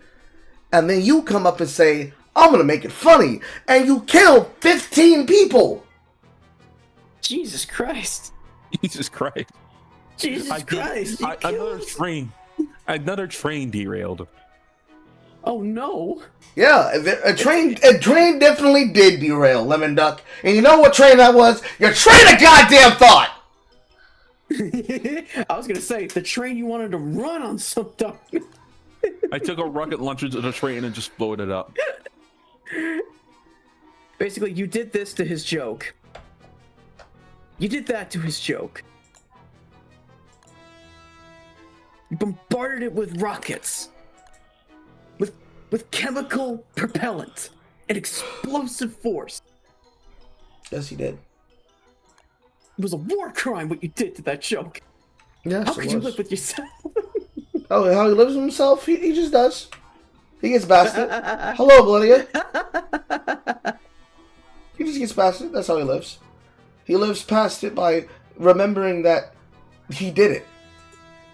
And then you come up and say, I'm going to make it funny. And you kill 15 people. Jesus Christ. Jesus Christ. Jesus Christ. Another train derailed. Oh no. Yeah, a train definitely did derail, Lemon Duck. And you know what train that was? Your train of goddamn thought! I was gonna say, the train you wanted to run on something. I took a rocket launcher to the train and just blowed it up. Basically, you did this to his joke. You did that to his joke. You bombarded it with rockets. With chemical propellant and explosive force. Yes, he did. It was a war crime what you did to that joke. Yes, How could you live with yourself? Oh, how he lives with himself? He just does. He gets past it. Hello, Oblivion. He just gets past it. That's how he lives. He lives past it by remembering that he did it.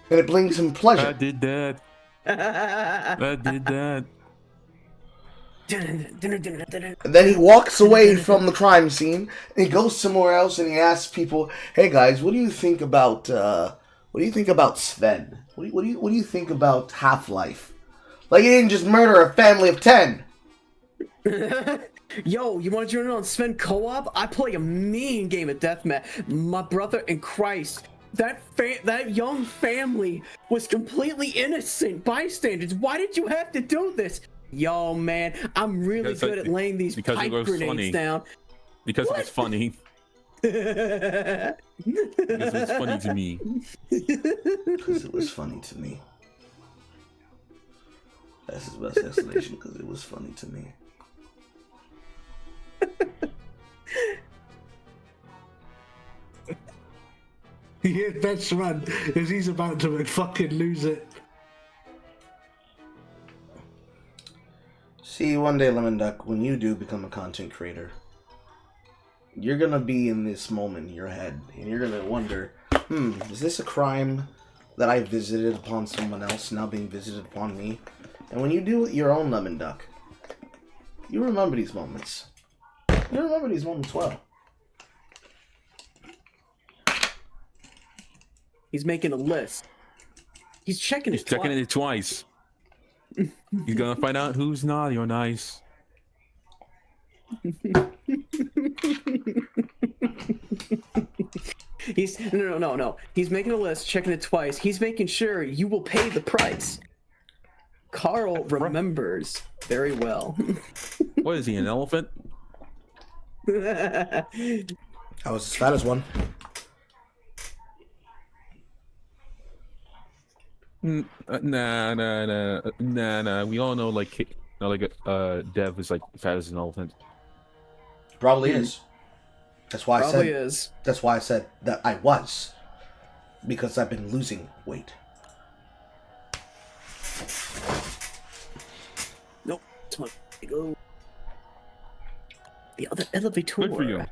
And it brings him pleasure. I did that. I did that. And then he walks away from the crime scene and he goes somewhere else and he asks people, "Hey guys, what do you think about Sven? What do you think about Half-Life? Like, he didn't just murder a family of 10." Yo, you want to join in on Sven co-op? I play a mean game of deathmatch. My brother in Christ. That young family was completely innocent bystanders. Why did you have to do this? Yo, man, I'm really good at laying these pipe grenades down. Because it was funny. Because it was funny to me. Because it was funny to me. That's his best explanation, because it was funny to me. He had best run as he's about to fucking lose it. See, one day, Lemon Duck, when you do become a content creator, you're gonna be in this moment in your head, and you're gonna wonder, is this a crime, that I visited upon someone else now being visited upon me. And when you do your own lemon duck, you remember these moments. You remember these moments well. He's making a list. He's checking He's checking it twice. He's gonna find out who's naughty or nice. He's no. He's making a list, checking it twice. He's making sure you will pay the price. Carl remembers very well. What is he, an elephant? I was as fat as one. Nah. We all know, like Dev is like fat as an elephant. Probably is. That's why Probably is. That's why I said that I was. Because I've been losing weight. Nope. That's my go. The other elevator. Good for you.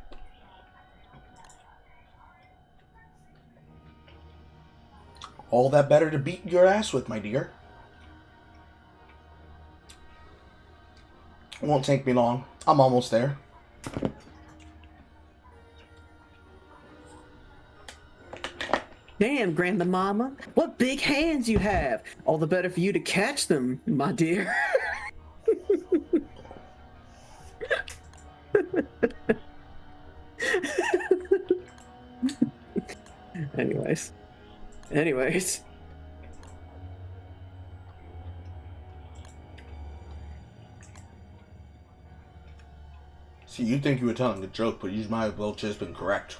All that better to beat your ass with, my dear. It won't take me long. I'm almost there. Damn, Grandmama, what big hands you have. All the better for you to catch them, my dear. Anyways. See, you think you were telling a joke, but you might have well just been correct.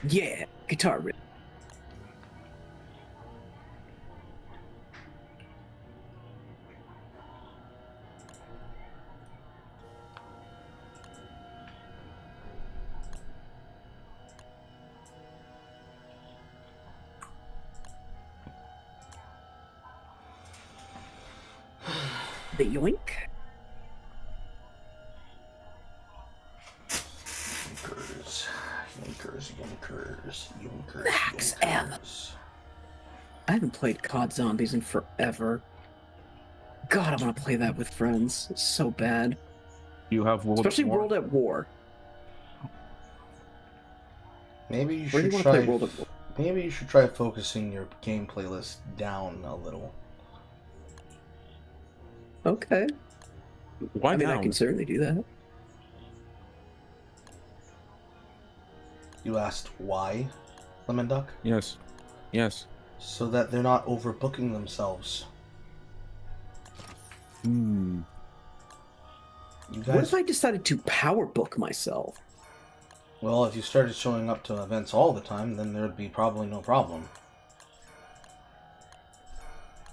Yeah, guitar riff. The yoink. Yoinkers. Max M. I haven't played COD Zombies in forever. God, I want to play that with friends. It's so bad. You have World Especially at War? World at War. Maybe you Where do should you try. play World at War? Maybe you should try focusing your game playlist down a little. Okay. Why I mean, down? I can certainly do that. You asked why, Lemon Duck? Yes. So that they're not overbooking themselves. Hmm. You What guys. if I decided to power book myself? Well, if you started showing up to events all the time, then there'd be probably no problem.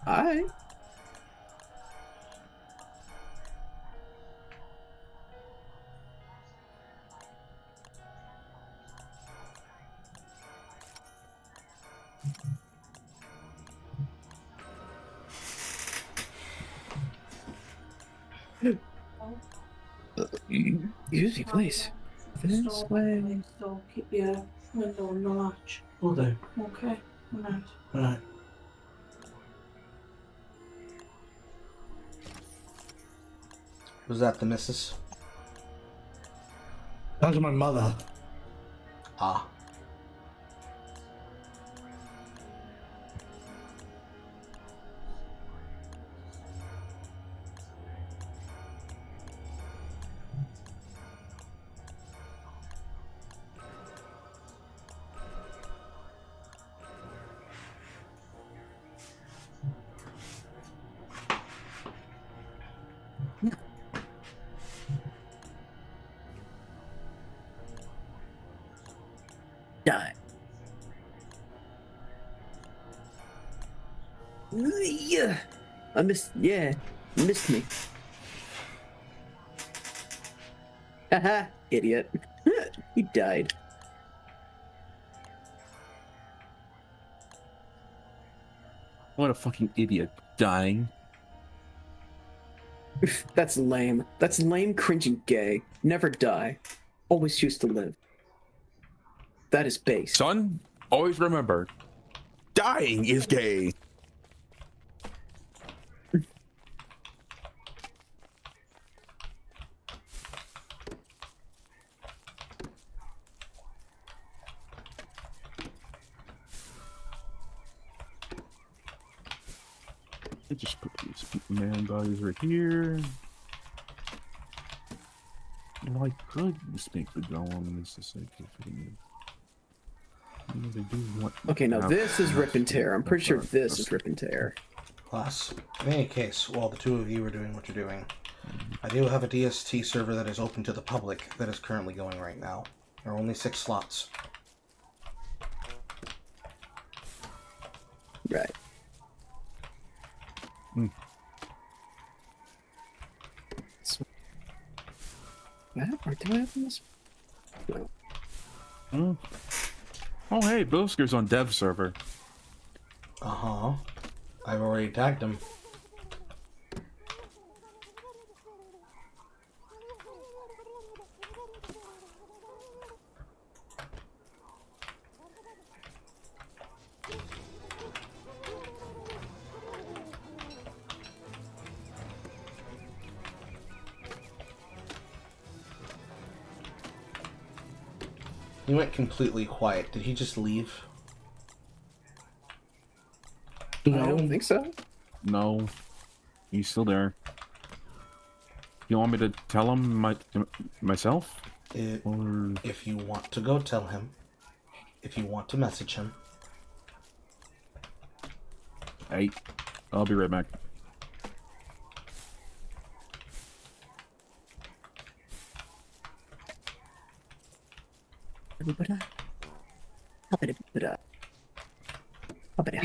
Alright. Easy, please. This way. So keep your window on the latch. Will do. Okay. Right. Right. Was that the missus? That was my mother. Ah. Die. Yeah. Missed me. Haha, idiot. He died. What a fucking idiot. Dying. That's lame. That's lame, cringe, and gay. Never die. Always choose to live. That is base. Son, always remember, dying is gay. I just put these man bodies right here. Well, I could just make the golem as the sake of it. They do want Okay, now this is rip and tear. I'm pretty sure this is rip and tear. Class. In any case, while the two of you are doing what you're doing, I do have a DST server that is open to the public that is currently going right now. There are only 6 slots. Right. Mm. Or do I open this? No. Mm. Oh, hey, Bilsker's on dev server. Uh-huh. I've already tagged him. He went completely quiet. Did he just leave? I don't think so. No, he's still there. You want me to tell him myself? Or... If you want to go tell him, if you want to message him. Hey, I'll be right back.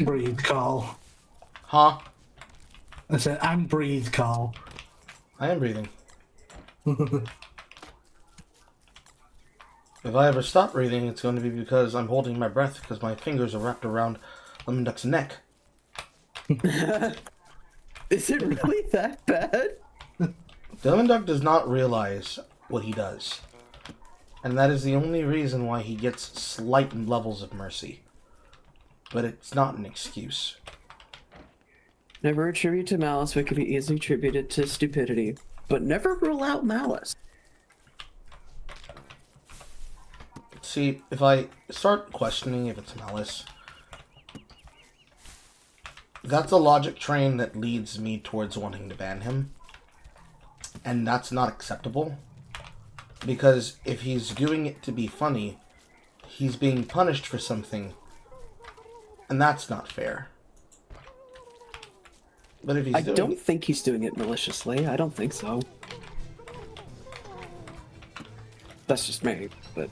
Breathe, Carl. Huh? I said, and breathe, Carl. I am breathing. If I ever stop breathing, it's going to be because I'm holding my breath because my fingers are wrapped around Lemon Duck's neck. Is it really that bad? Lemon Duck does not realize what he does. And that is the only reason why he gets slight levels of mercy. But it's not an excuse. Never attribute to malice what could be easily attributed to stupidity, but never rule out malice. See, if I start questioning if it's malice, that's a logic train that leads me towards wanting to ban him. And that's not acceptable. Because if he's doing it to be funny, he's being punished for something. And that's not fair. But if he's I don't think he's doing it maliciously. I don't think so. That's just me, but...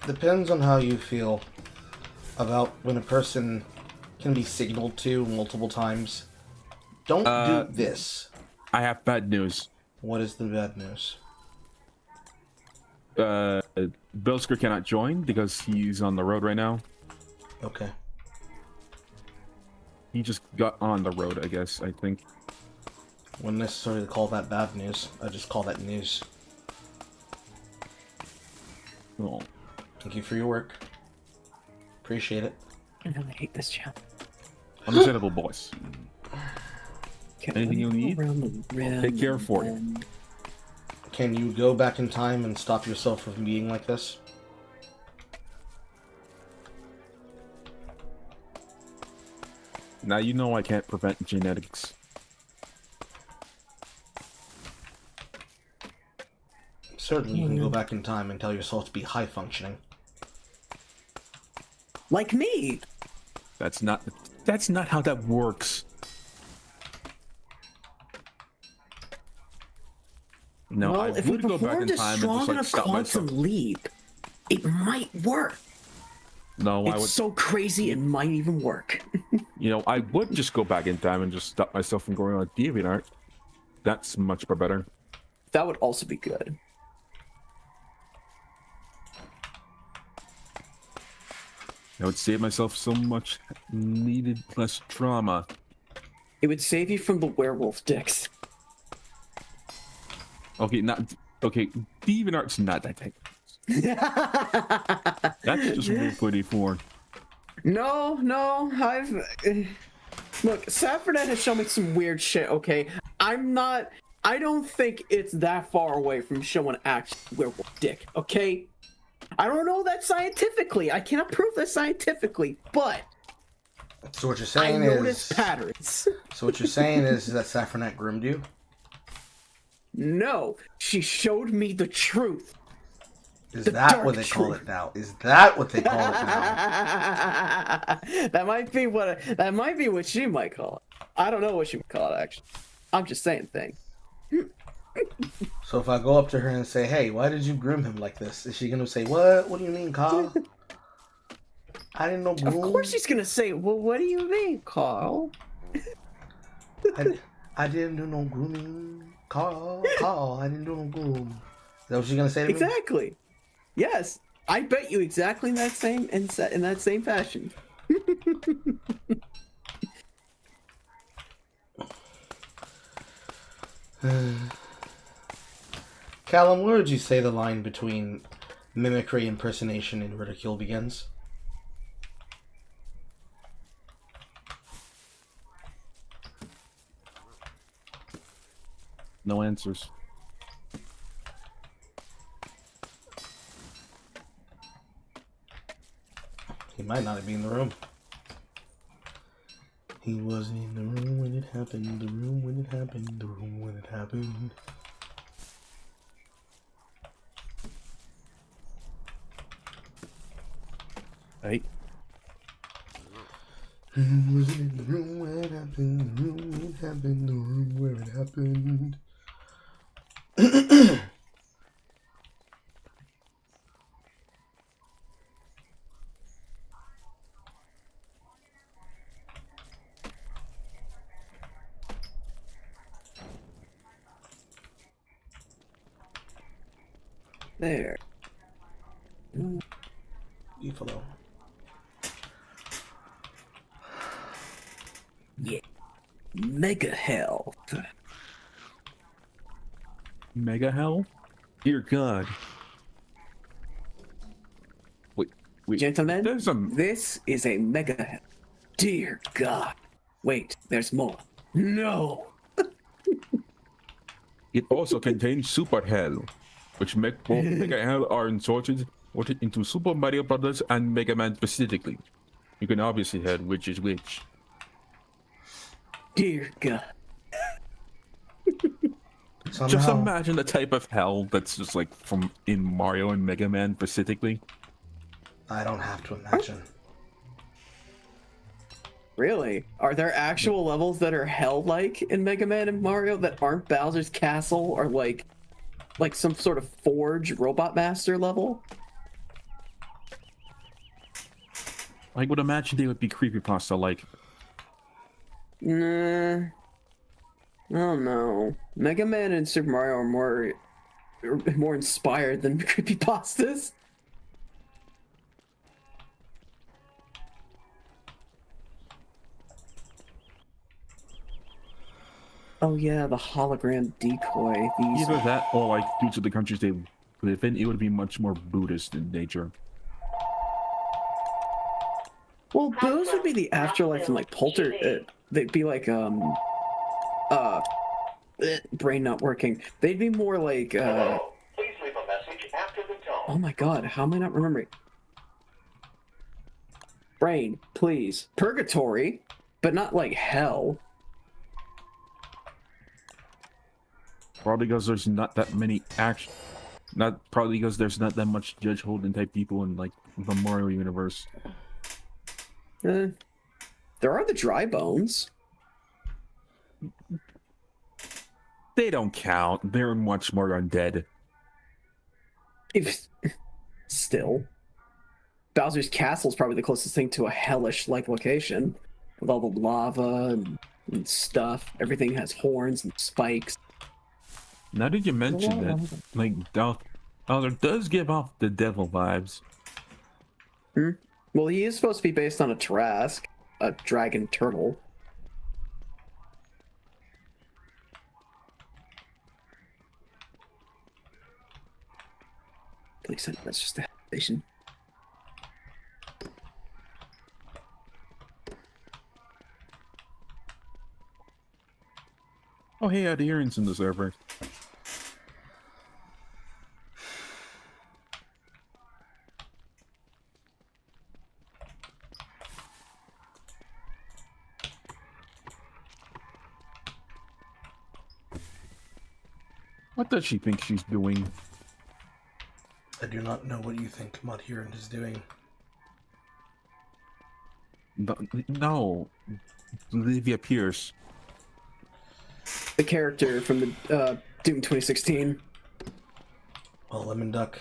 Depends on how you feel about when a person can be signaled to multiple times. Don't do this. I have bad news. What is the bad news? Bilsker cannot join because he's on the road right now. Okay. He just got on the road, I guess, I think. Wouldn't necessarily call that bad news. I just call that news. Oh. Thank you for your work. Appreciate it. I really hate this chat. Understandable, boys. Okay, anything you need, I'll take care for you. Can you go back in time and stop yourself from being like this? Now you know I can't prevent genetics. Certainly you can go back in time and tell yourself to be high functioning. Like me! That's not how that works. No, well, I if we would go back in performed a time and strong just like enough stop quantum myself. leap, it might work. No, I It's would. so crazy it might even work. You know, I would just go back in time and just stop myself from going on DeviantArt. That's much more better. That would also be good. I would save myself so much needed less trauma. It would save you from the werewolf dicks. Okay, not okay. DeviantArt's not that type. That's just Rule 34. No, I've look. Saffronet has shown me some weird shit. Okay, I don't think it's that far away from showing actual werewolf dick. Okay, I don't know that scientifically. I cannot prove that scientifically, but So what you're saying I is notice patterns. So what you're saying is that Saffronet groomed you? No, she showed me the truth. Is that what they call it now? Is that what they call it now? That might be what she might call it. I don't know what she would call it actually. I'm just saying things. So if I go up to her and say, "Hey, why did you groom him like this?" Is she gonna say, "What? What do you mean, Carl? I didn't know groom." Of course she's gonna say, "Well, what do you mean, Carl?" I didn't do no grooming, Carl. I didn't do no groom. Is that what she's gonna say to me? Exactly. Yes, I bet you exactly in that same fashion. Callum, where would you say the line between mimicry, impersonation, and ridicule begins? No answers. He might not be in the room. He wasn't in the room when it happened, the room when it happened, the room when it happened. Hey. He wasn't in the room when it happened, the room when it happened, the room where it happened. There. Buffalo. Yeah. Mega health. Mega hell? Dear God. Wait. Gentlemen, There's some... this is a mega health. Dear God. Wait, there's more. No. It also contains Super Hell, which make both Mega Hell are inserted into Super Mario Brothers and Mega Man specifically. You can obviously tell which is which. Dear God. Just imagine the type of hell that's just like from in Mario and Mega Man specifically. I don't have to imagine. Really? Are there actual levels that are hell-like in Mega Man and Mario that aren't Bowser's Castle or like some sort of Forge Robot Master level? I would imagine they would be creepypasta like. Nah. I don't know. Mega Man and Super Mario are more inspired than creepypastas. Oh yeah, the hologram decoy. These... Either that or like due to the countries they live in, it would be much more Buddhist in nature. Well, those would be the afterlife and like they'd be like brain not working. They'd be more like Please leave a message after the tone. oh my god, how am I not remembering? Brain, please. Purgatory, but not like hell. Probably because there's not that many probably because there's not that much Judge Holden type people in like the Mario universe. There are the dry bones. They don't count. They're much more undead. Still, Bowser's Castle is probably the closest thing to a hellish-like location, with all the lava and stuff. Everything has horns and spikes. Now that you mention that, like Bowser does give off the devil vibes. Well, he is supposed to be based on a Trask, a dragon turtle. Please, that's just a station. Oh, hey, adherence in the server. What does she think she's doing? I do not know what you think Madhiran is doing. No. Olivia Pierce. The character from the Doom 2016. Well, Lemon Duck,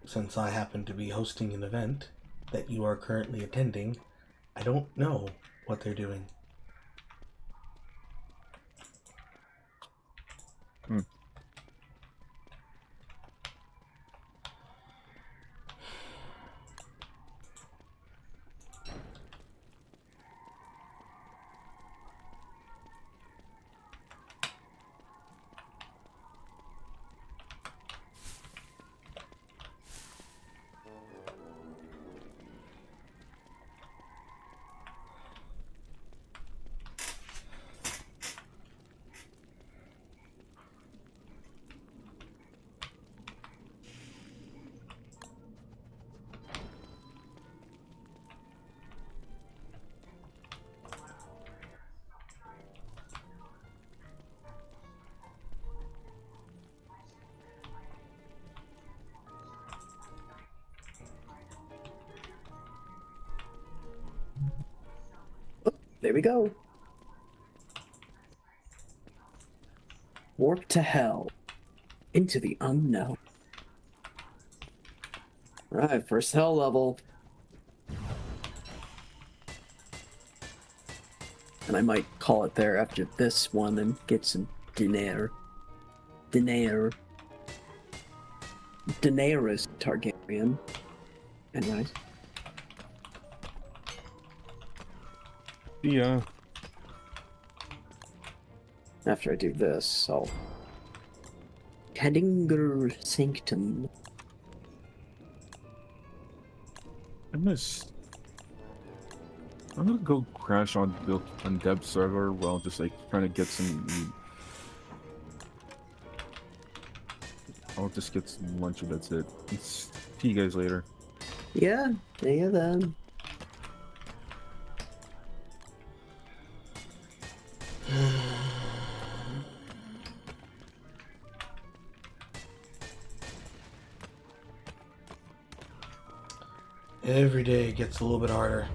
since I happen to be hosting an event that you are currently attending, I don't know what they're doing. Hmm. There we go. Warp to hell. Into the unknown. Right, first hell level. And I might call it there after this one and get some Daenerys Targaryen. Anyways. Yeah. After I do this, I'll... Kadinger Sanctum. I'm gonna go crash on Deb's server while just like trying to get some. I'll just get some lunch and that's it. See you guys later. Yeah, see you then. Every day gets a little bit harder.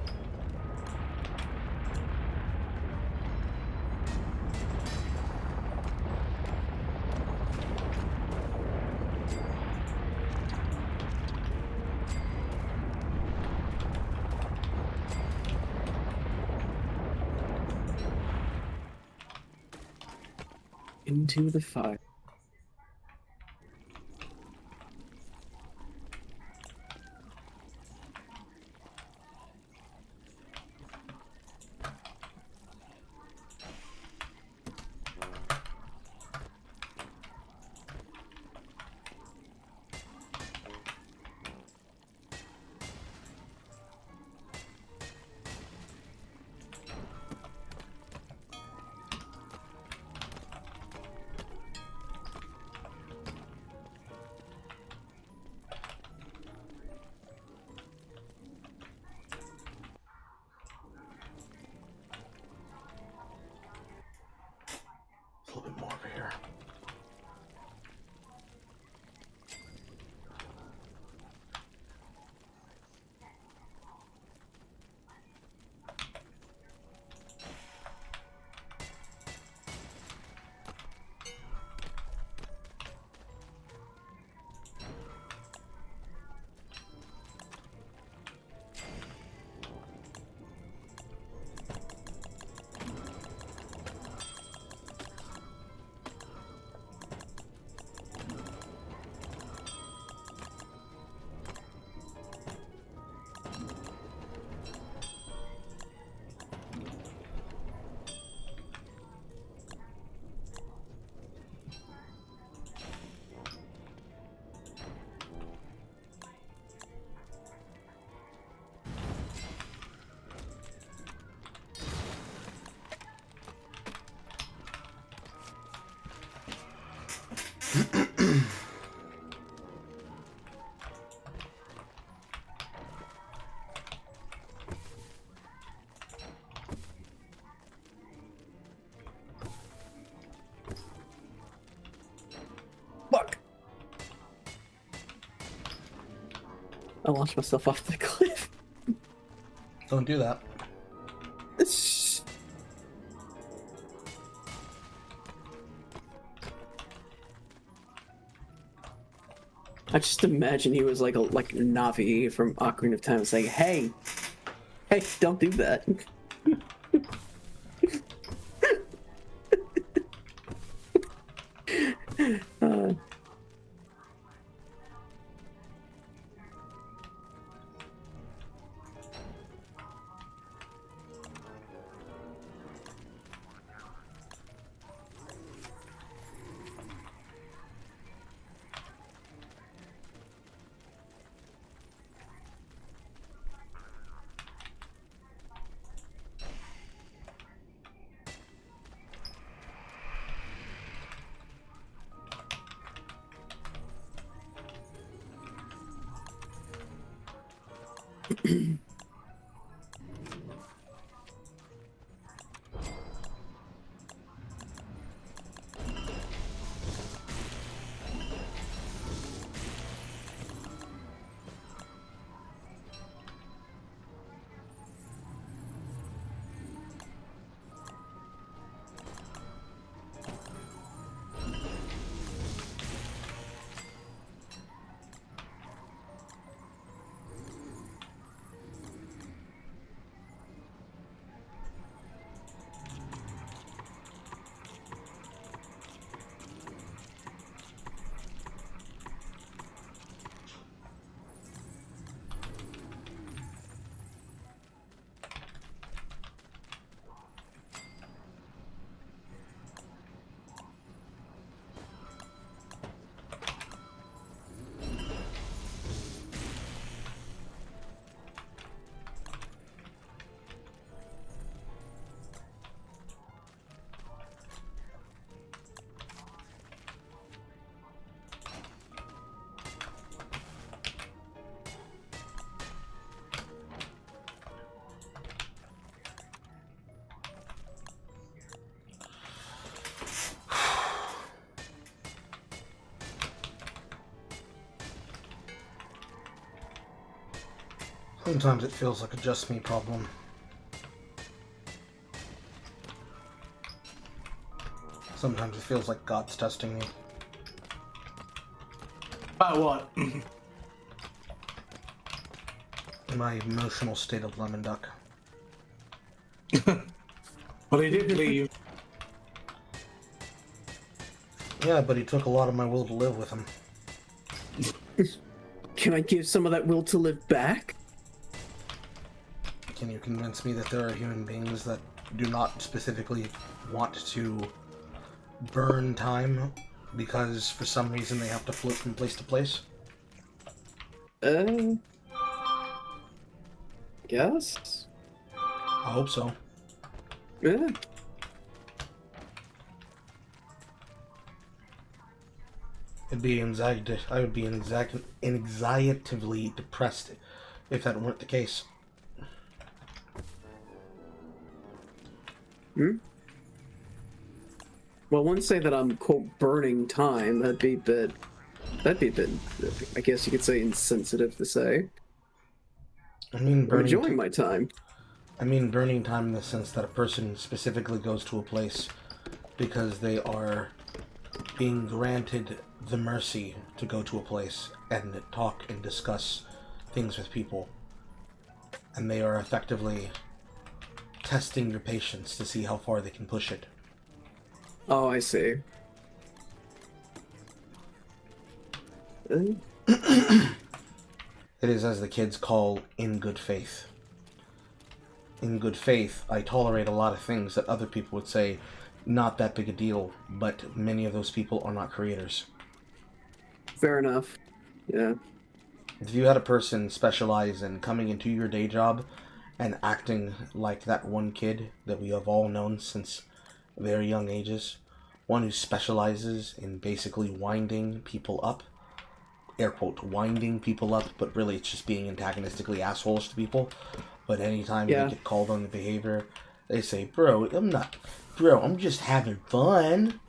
Into the fire. Fuck! I launched myself off the cliff. Don't do that. I just imagine he was like a Navi from Ocarina of Time saying, hey, don't do that. Sometimes it feels like a just me problem. Sometimes it feels like God's testing me. About what? My emotional state of lemon duck. Well, he did leave. Yeah, but he took a lot of my will to live with him. Can I give some of that will to live back? Can you convince me that there are human beings that do not specifically want to burn time because for some reason they have to float from place to place? Yes. I hope so. Yeah. I would be anxietively depressed if that weren't the case. Well, I wouldn't say that I'm, quote, burning time. That'd be a bit, I guess you could say, insensitive to say. I mean, I'm enjoying my time. I mean burning time in the sense that a person specifically goes to a place because they are being granted the mercy to go to a place and talk and discuss things with people. And they are effectively testing your patience to see how far they can push it. Oh, I see. It is, as the kids call, in good faith. In good faith, I tolerate a lot of things that other people would say not that big a deal, but many of those people are not creators. Fair enough. Yeah. If you had a person specialize in coming into your day job and acting like that one kid that we have all known since very young ages, one who specializes in basically winding people up, air quote, winding people up, but really it's just being antagonistically assholes to people. But anytime they get called on the behavior, they say, bro, I'm just having fun.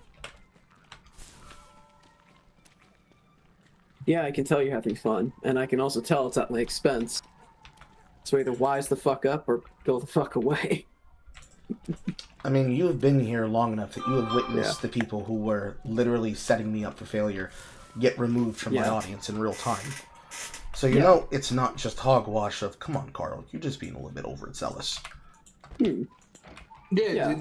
Yeah, I can tell you're having fun, and I can also tell it's at my expense. So either wise the fuck up or go the fuck away. I mean, you've been here long enough that you have witnessed the people who were literally setting me up for failure get removed from my audience in real time. So you know it's not just hogwash of, come on, Carl, you're just being a little bit overzealous. Yeah.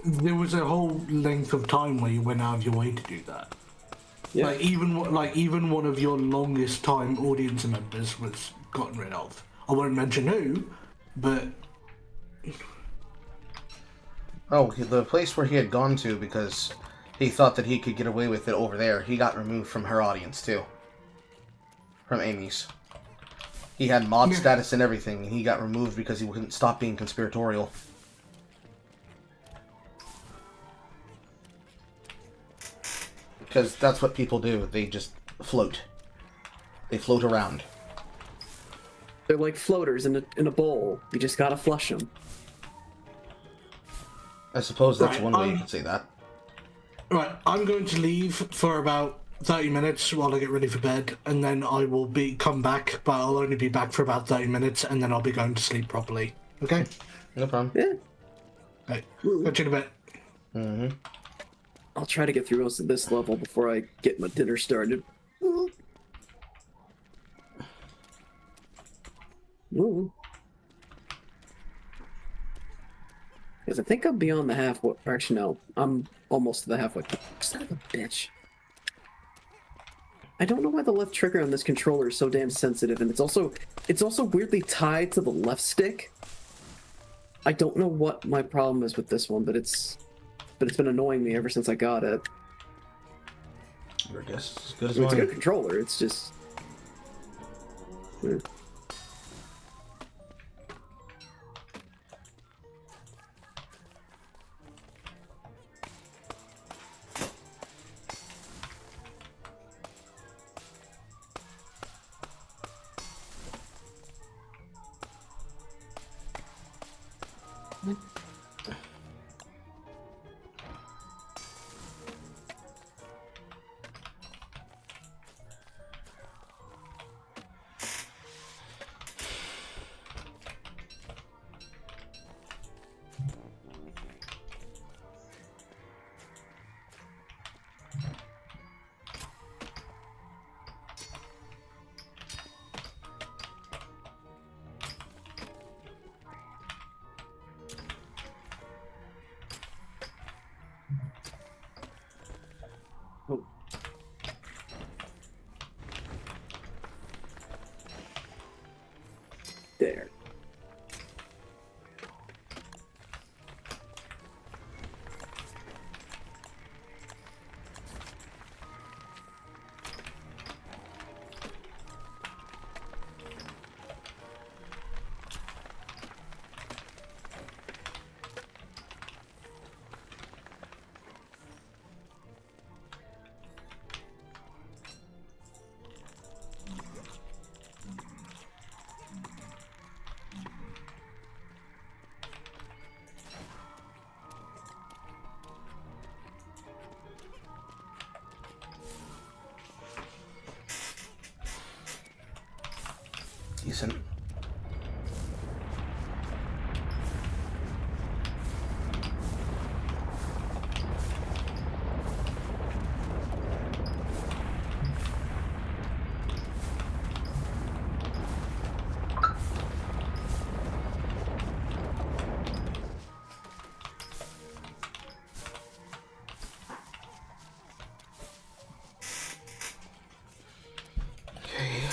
There was a whole length of time where you went out of your way to do that. Yeah. Even one of your longest time audience members was gotten rid of. I won't mention who, but the place where he had gone to because he thought that he could get away with it over there, he got removed from her audience too. From Amy's. He had mod status and everything, and he got removed because he wouldn't stop being conspiratorial. Because that's what people do. They just float. They float around. They're like floaters in a bowl. You just gotta flush them. I suppose that's one way you could say that. Right, I'm going to leave for about 30 minutes while I get ready for bed, and then I will come back, but I'll only be back for about 30 minutes, and then I'll be going to sleep properly. Okay? No problem. Yeah. Right, catch you in a bit. Mm-hmm. I'll try to get through most of this level before I get my dinner started. Ooh. Because I think I'm beyond the halfway. Actually, no. I'm almost to the halfway. Son of a bitch. I don't know why the left trigger on this controller is so damn sensitive, and it's also weirdly tied to the left stick. I don't know what my problem is with this one, but it's been annoying me ever since I got it. Your guess is as good as It's a mine. good controller. It's just. There. Decent.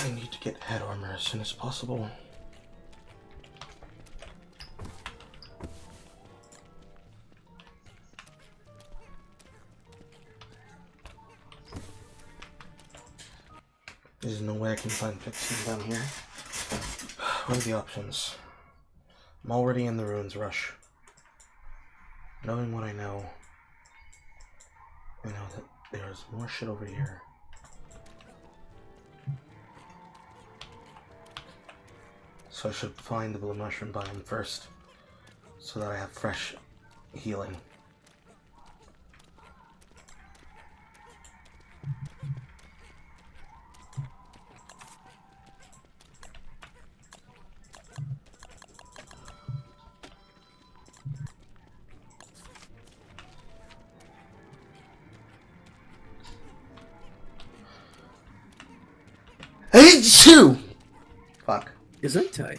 I need to get head armor as soon as possible. There's no way I can find fixing down here. What are the options? I'm already in the ruins rush. Knowing what I know, I know that there's more shit over here. So I should find the blue mushroom biome first, so that I have fresh healing. Achoo! Fuck. Isn't tight.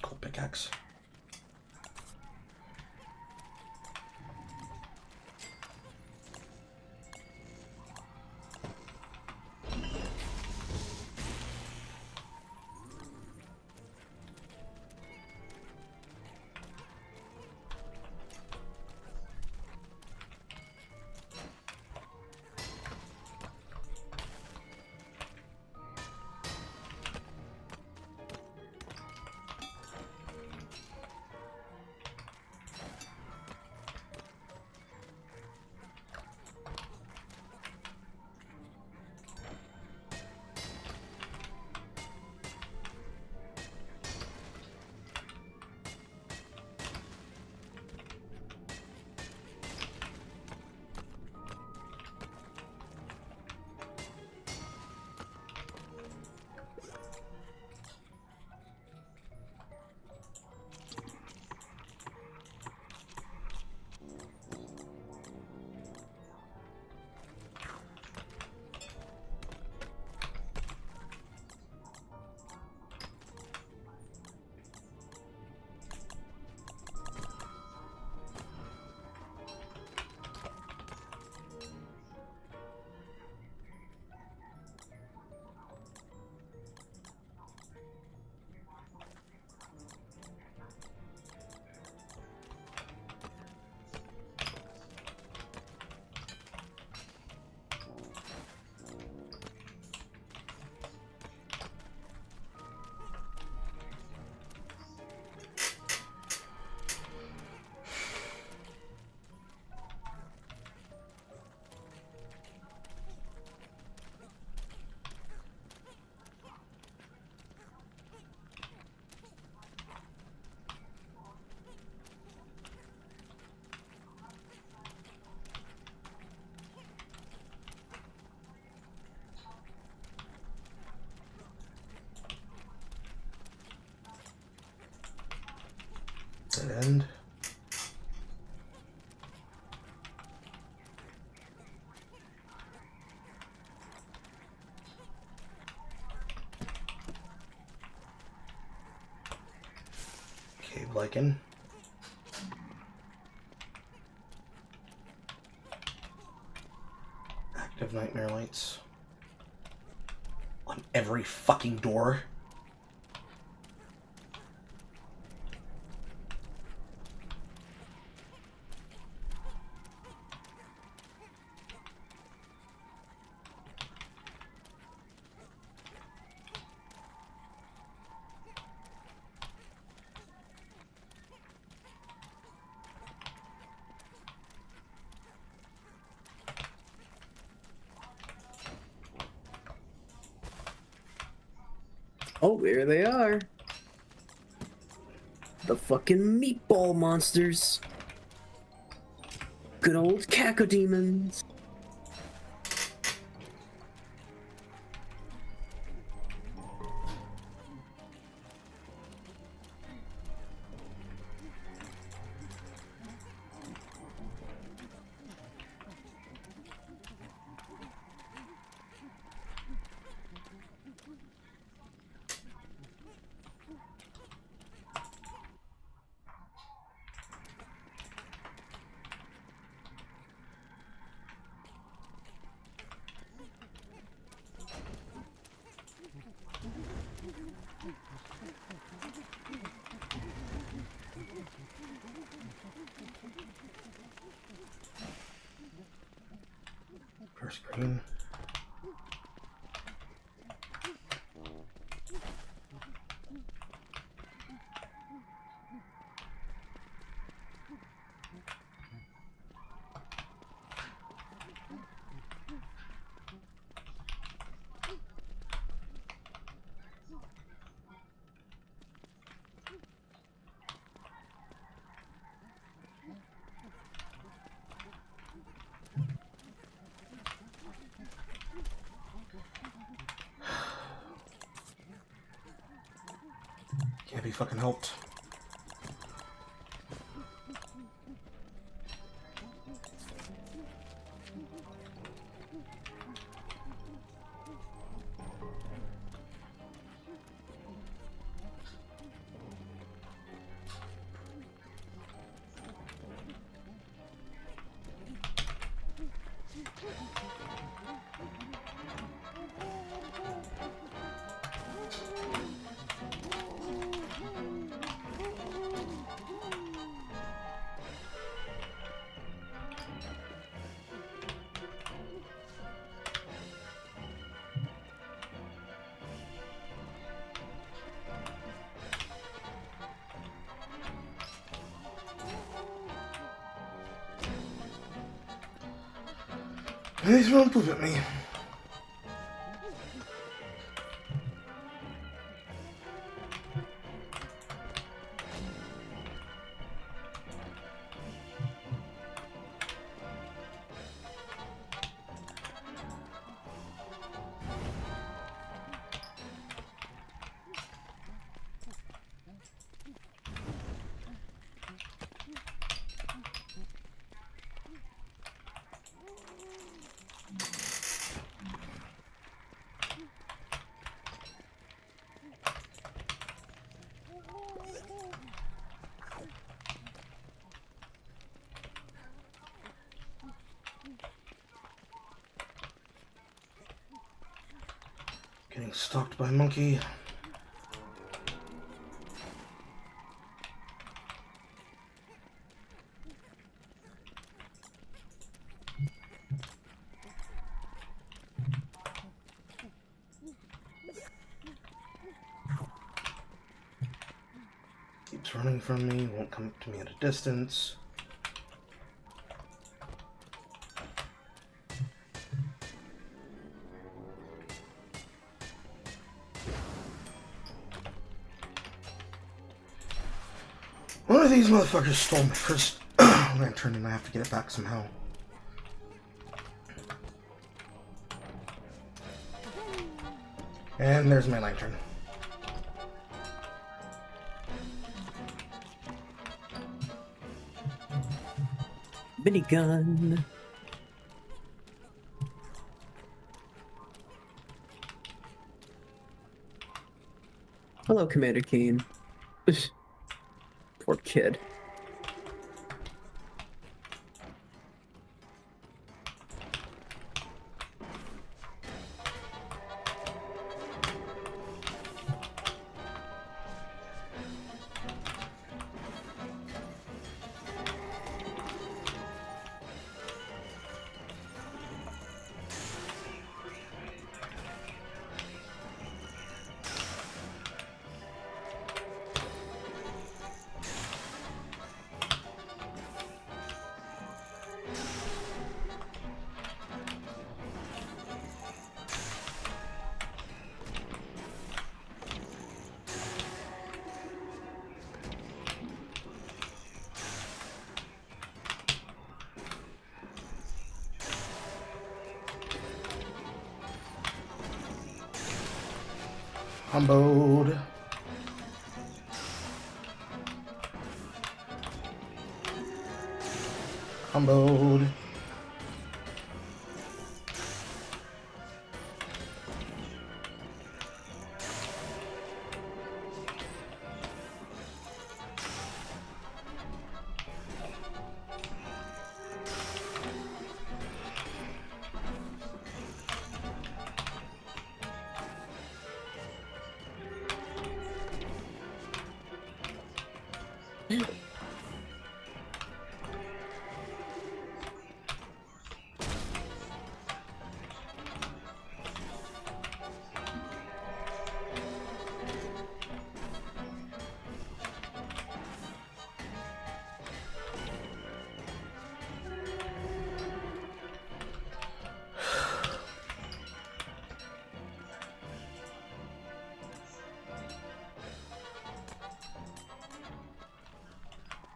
Cool pickaxe. Dead end. Cave lichen. Active nightmare lights. On every fucking door. Oh, there they are. The fucking meatball monsters. Good old cacodemons. First green. Can't be fucking helped. Please don't poop at me. Getting stalked by a monkey. Keeps running from me, won't come up to me at a distance. One of these motherfuckers stole my first lantern and I have to get it back somehow. And there's my lantern. Minigun. Hello, Commander Keen. Poor kid. Comboed. Comboed.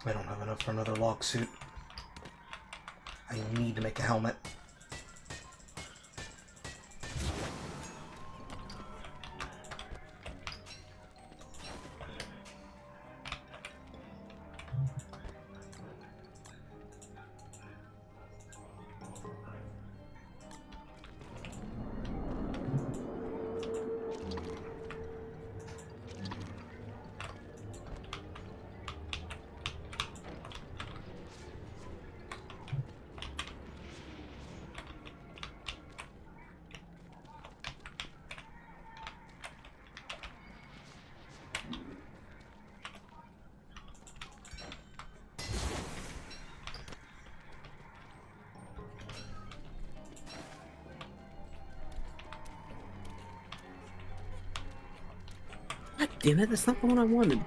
I don't have enough for another log suit. I need to make a helmet. God damn it, that's not the one I wanted.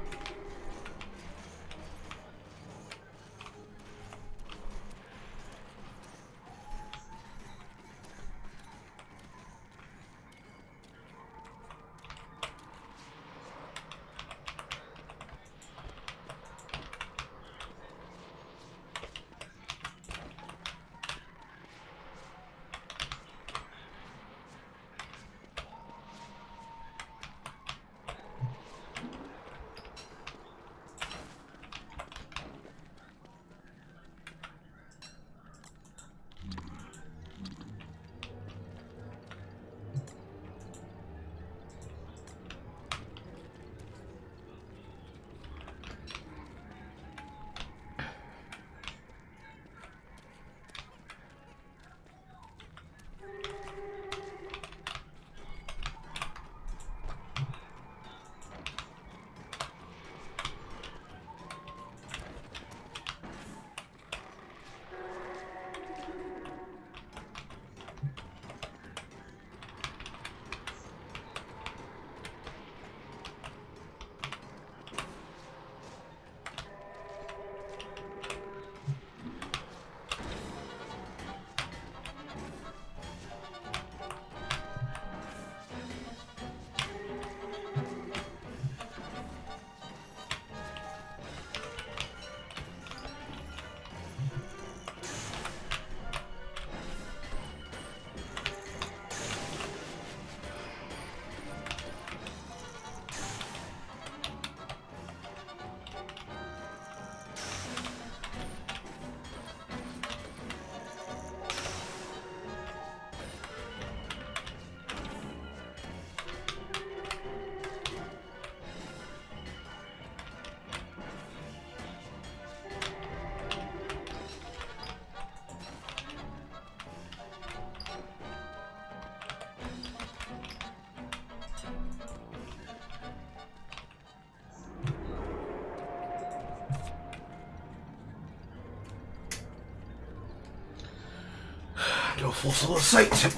Do a full solo sight.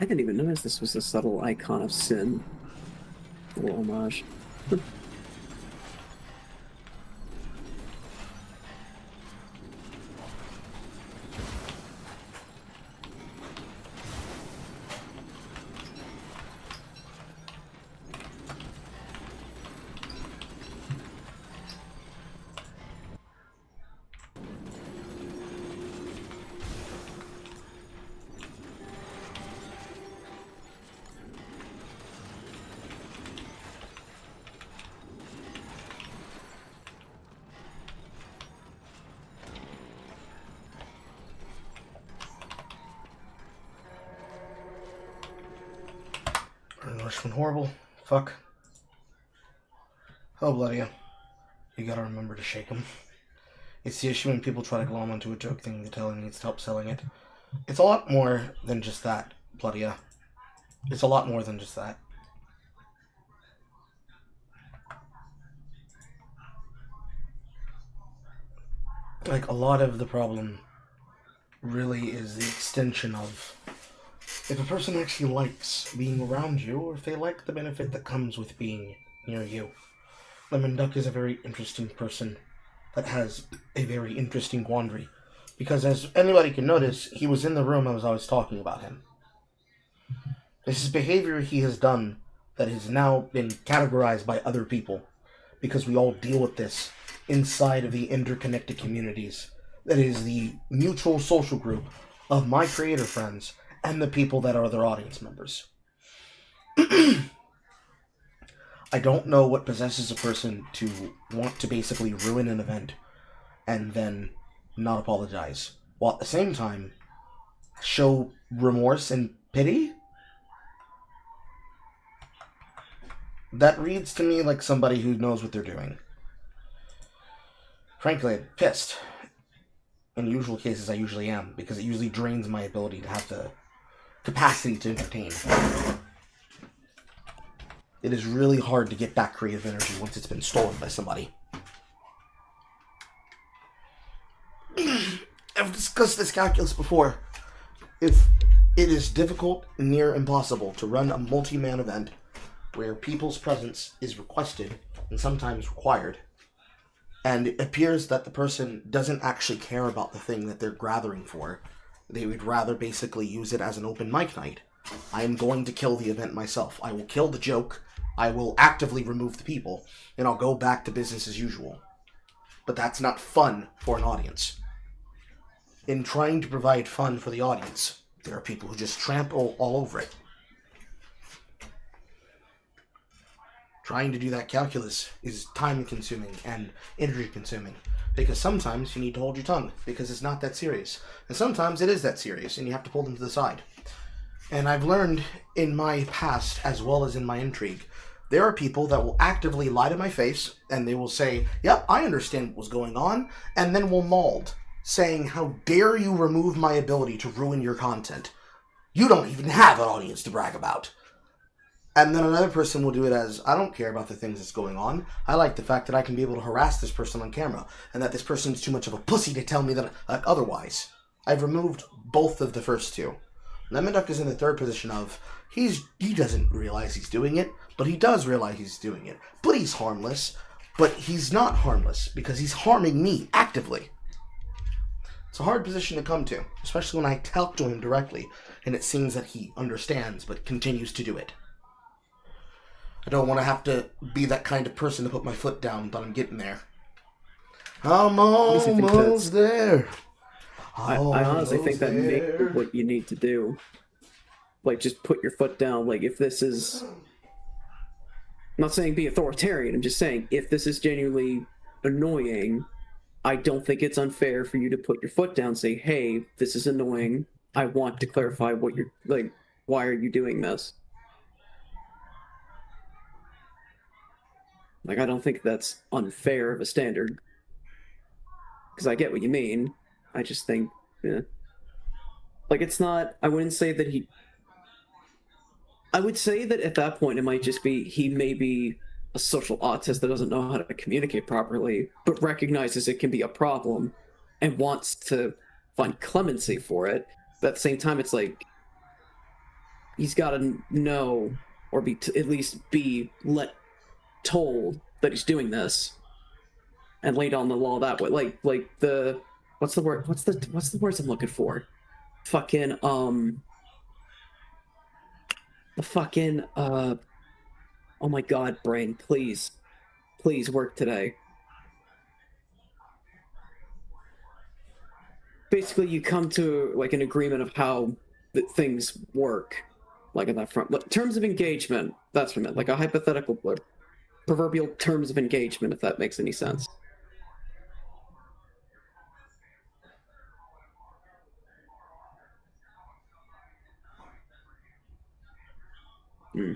I didn't even notice this was a subtle icon of sin. A little homage. It's been horrible. Fuck. Oh, bloody hell. You gotta remember to shake them. It's the issue when people try to glom onto a joke thing the teller needs help selling it. It's a lot more than just that, bloody hell. It's a lot more than just that. Like, a lot of the problem really is the extension of if a person actually likes being around you, or if they like the benefit that comes with being near you. Lemon Duck is a very interesting person that has a very interesting quandary. Because as anybody can notice, he was in the room as I was talking about him. This is behavior he has done that has now been categorized by other people. Because we all deal with this inside of the interconnected communities. That is the mutual social group of my creator friends and the people that are their audience members. I don't know what possesses a person to want to basically ruin an event and then not apologize, while at the same time show remorse and pity? That reads to me like somebody who knows what they're doing. Frankly, I'm pissed. In usual cases, I usually am, because it usually drains my ability to have the capacity to entertain. It is really hard to get back creative energy once it's been stolen by somebody. I've discussed this calculus before. If it is difficult, near impossible, to run a multi-man event where people's presence is requested and sometimes required, and it appears that the person doesn't actually care about the thing that they're gathering for, they would rather basically use it as an open mic night, I am going to kill the event myself. I will kill the joke, I will actively remove the people, and I'll go back to business as usual. But that's not fun for an audience. In trying to provide fun for the audience, there are people who just trample all over it. Trying to do that calculus is time-consuming and energy-consuming, because sometimes you need to hold your tongue, because it's not that serious. And sometimes it is that serious, and you have to pull them to the side. And I've learned in my past, as well as in my intrigue, there are people that will actively lie to my face, and they will say, yep, I understand what was going on, and then will mauled, saying, how dare you remove my ability to ruin your content? You don't even have an audience to brag about. And then another person will do it as, I don't care about the things that's going on. I like the fact that I can be able to harass this person on camera, and that this person's too much of a pussy to tell me that otherwise. I've removed both of the first two. Lemon Duck is in the third position of, he doesn't realize he's doing it, but he does realize he's doing it. But he's harmless, but he's not harmless, because he's harming me actively. It's a hard position to come to, especially when I talk to him directly, and it seems that he understands, but continues to do it. I don't want to have to be that kind of person to put my foot down, but I'm getting there. I'm almost there. I honestly think that may be what you need to do. Like, just put your foot down. Like, if this is... I'm not saying be authoritarian, I'm just saying, if this is genuinely annoying, I don't think it's unfair for you to put your foot down and say, hey, this is annoying. I want to clarify what you're... Like, why are you doing this? Like, I don't think that's unfair of a standard. Because I get what you mean. I just think, yeah. Like, it's not... I wouldn't say that he... I would say that at that point it might just be he may be a social autist that doesn't know how to communicate properly, but recognizes it can be a problem and wants to find clemency for it. But at the same time, it's like... he's got to know, or at least be told that he's doing this, and lay down the law that way. Like the what's the word? What's the words I'm looking for? Fucking the fucking oh my god, brain, please work today. Basically, you come to like an agreement of how things work, like on that front. But terms of engagement, that's what I meant, like a hypothetical, proverbial terms of engagement, if that makes any sense. Hmm.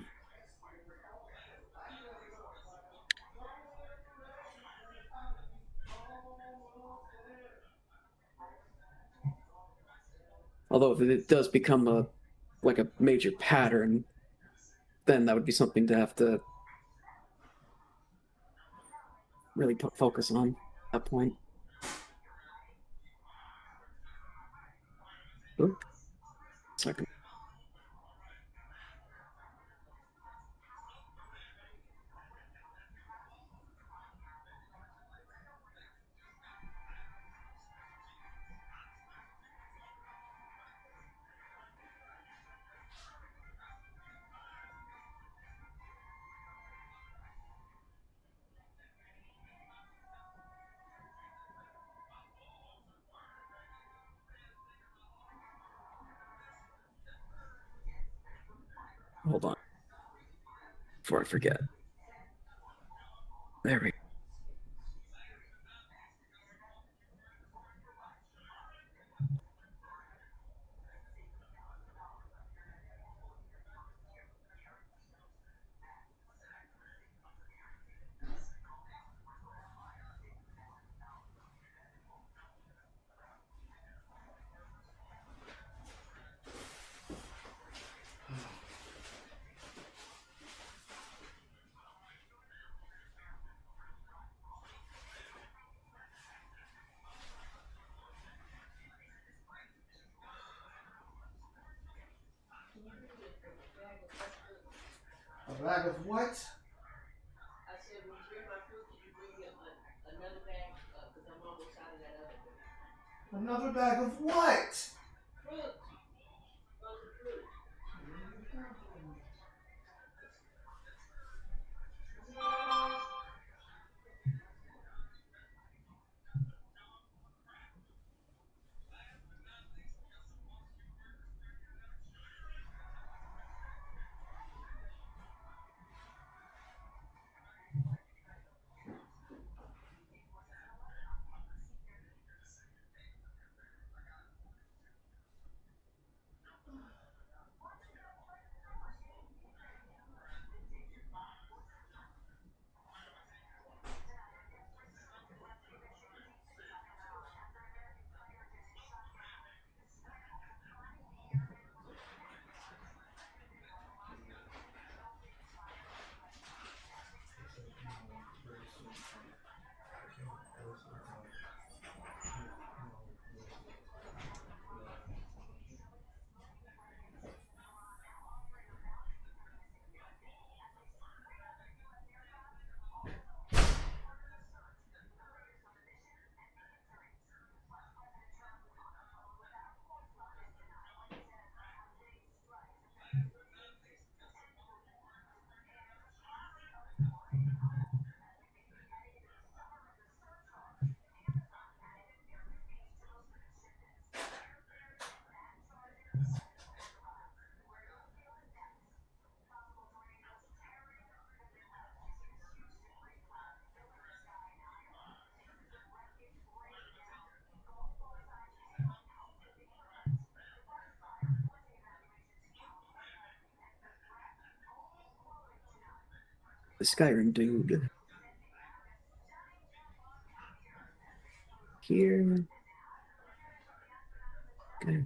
Although if it does become a major pattern, then that would be something to have to really focus on at that point. Oop. Second. Hold on. Before I forget. There we go. A bag of what? I said, when you bring my fruit, can you bring me another bag? Because I'm almost out of that other one. Another bag of what? Fruit. Frozen fruit. The Skyrim dude. Here. Okay.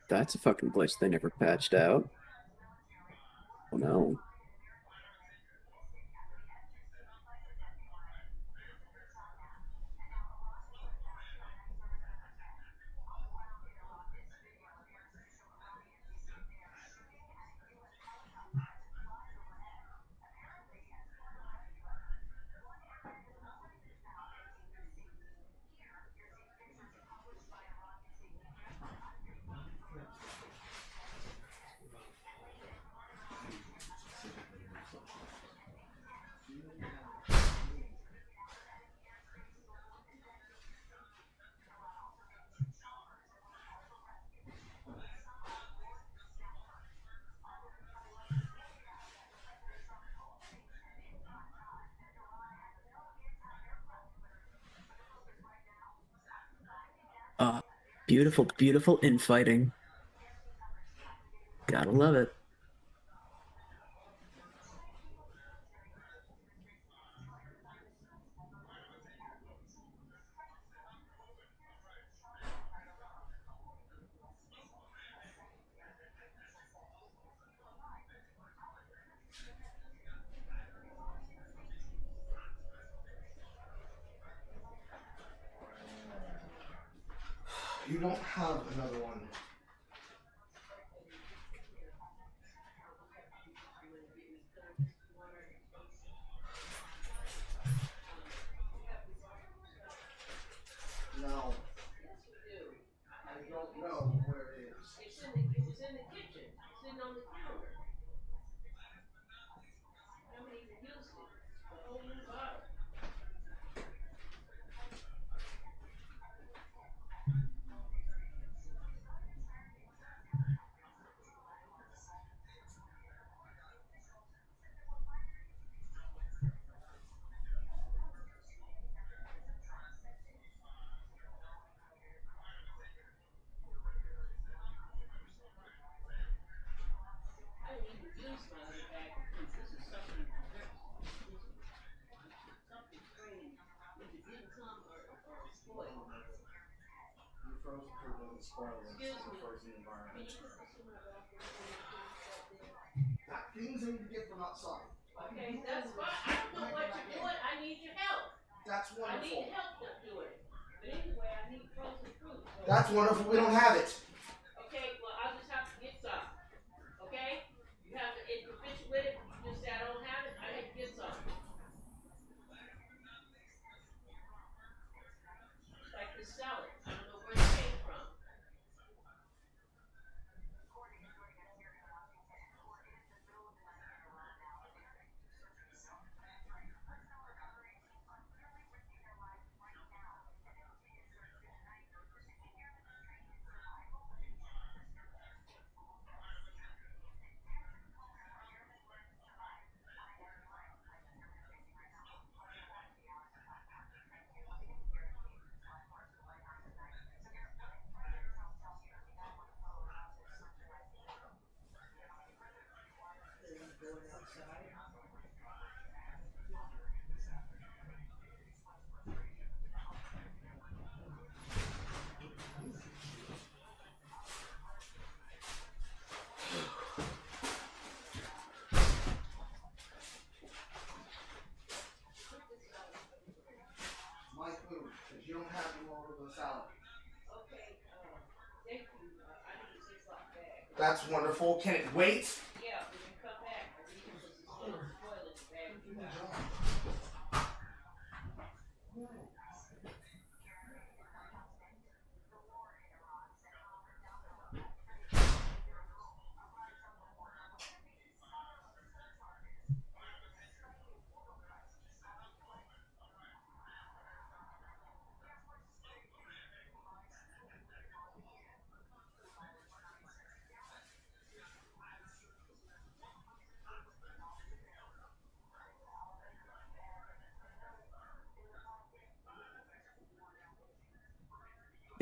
That's a fucking glitch they never patched out. Oh no. Beautiful, beautiful infighting. Gotta love it. You don't have another one. No. Yes, we do. I don't know where it is. It's in the kitchen, sitting on the counter. Haven't even used it. It's a whole new bottle. I didn't even use my other bag of fruit. This is something something strange. Either didn't come or spoiled. Your frozen fruit doesn't spoil in Excuse a me. frozen environment. Can you put this in my bathroom for me, please? Things I need to get from outside. Okay, that's fine. I don't know what you're doing. I need your help. That's wonderful. I need help doing it. But anyway, I need frozen fruit. So. That's wonderful. We don't have it. Okay, well, I'll just have to get some. Okay? You have to, if you're fish with it, you just say I don't have it, I have to get some. Like the salad. I don't know where it came from. My food, because you don't have them all over the salad. Okay, thank you. I need a Ziploc bag. That's wonderful. Can it wait? Yeah, we can come back. I need it because it's going to spoil it, the bag you got.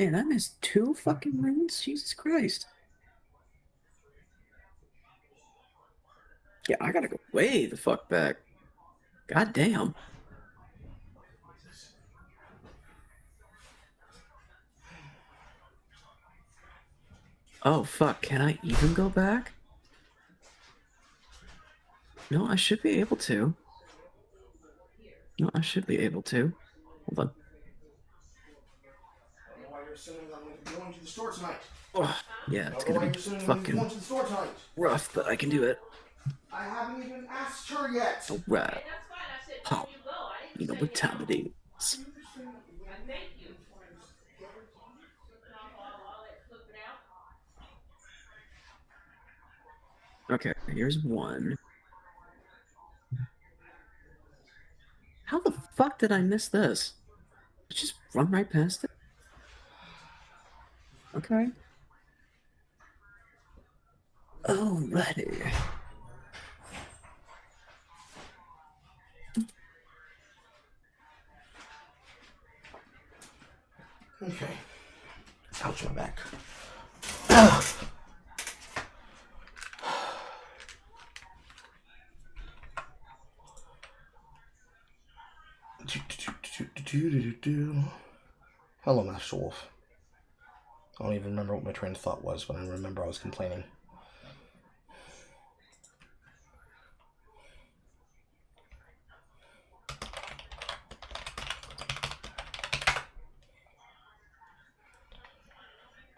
Man, I missed 2 fucking runes? Jesus Christ. Yeah, I gotta go way the fuck back. God damn. Oh fuck, can I even go back? No, I should be able to. No, I should be able to. Hold on. I don't know why you're assuming I'm going to be going to the store tonight. Oh, yeah, it's gonna be Going fucking to the store tonight. rough, but I can do it. I haven't even asked her yet. Alright. Oh, you know what time it is. Thank you. Okay, here's one. How the fuck did I miss this? Just run right past it? Okay. Alrighty. Okay. Ouch, my back. Hello, Master Wolf. I don't even remember what my train of thought was, but I remember I was complaining.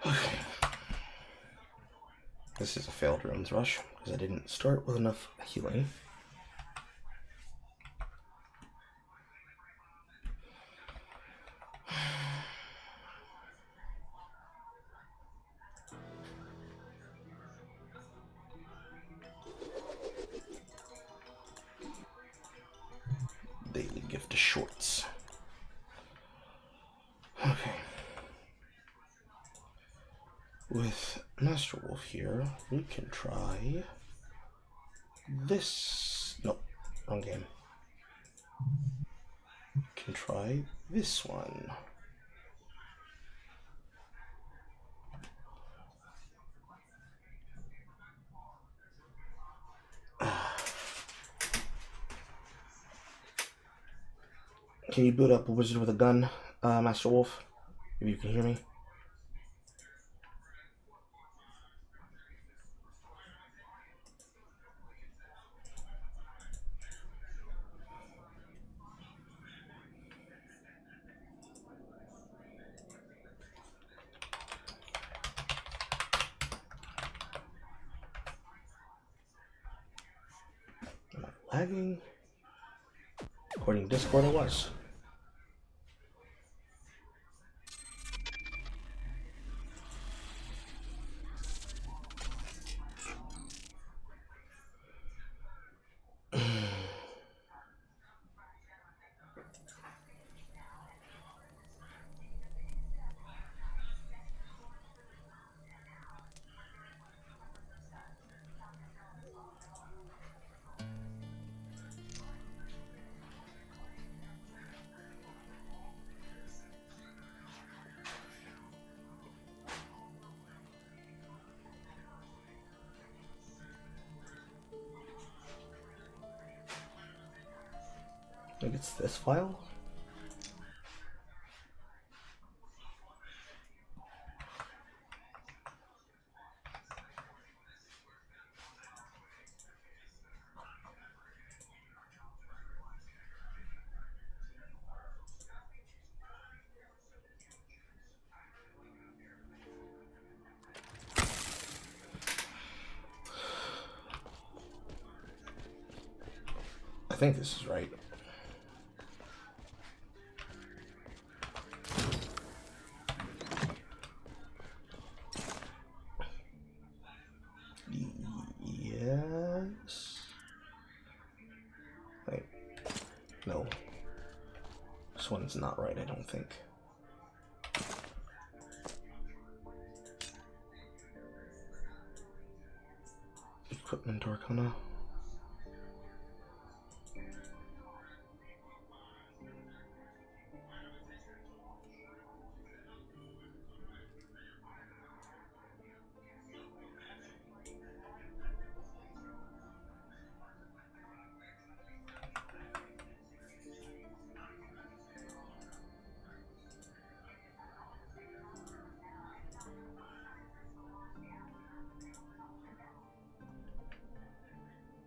Okay. This is a failed runes rush, because I didn't start with enough healing. Daily gift of shorts. Okay. With Master Wolf here, we can try this. Nope, wrong game. We can try this one. Can you boot up a wizard with a gun, Master Wolf? If you can hear me. Am I lagging? According to Discord, it was. I think it's this file. I think this is right. Yes. Wait. No. This one's not right, I don't think. Equipment Arcana.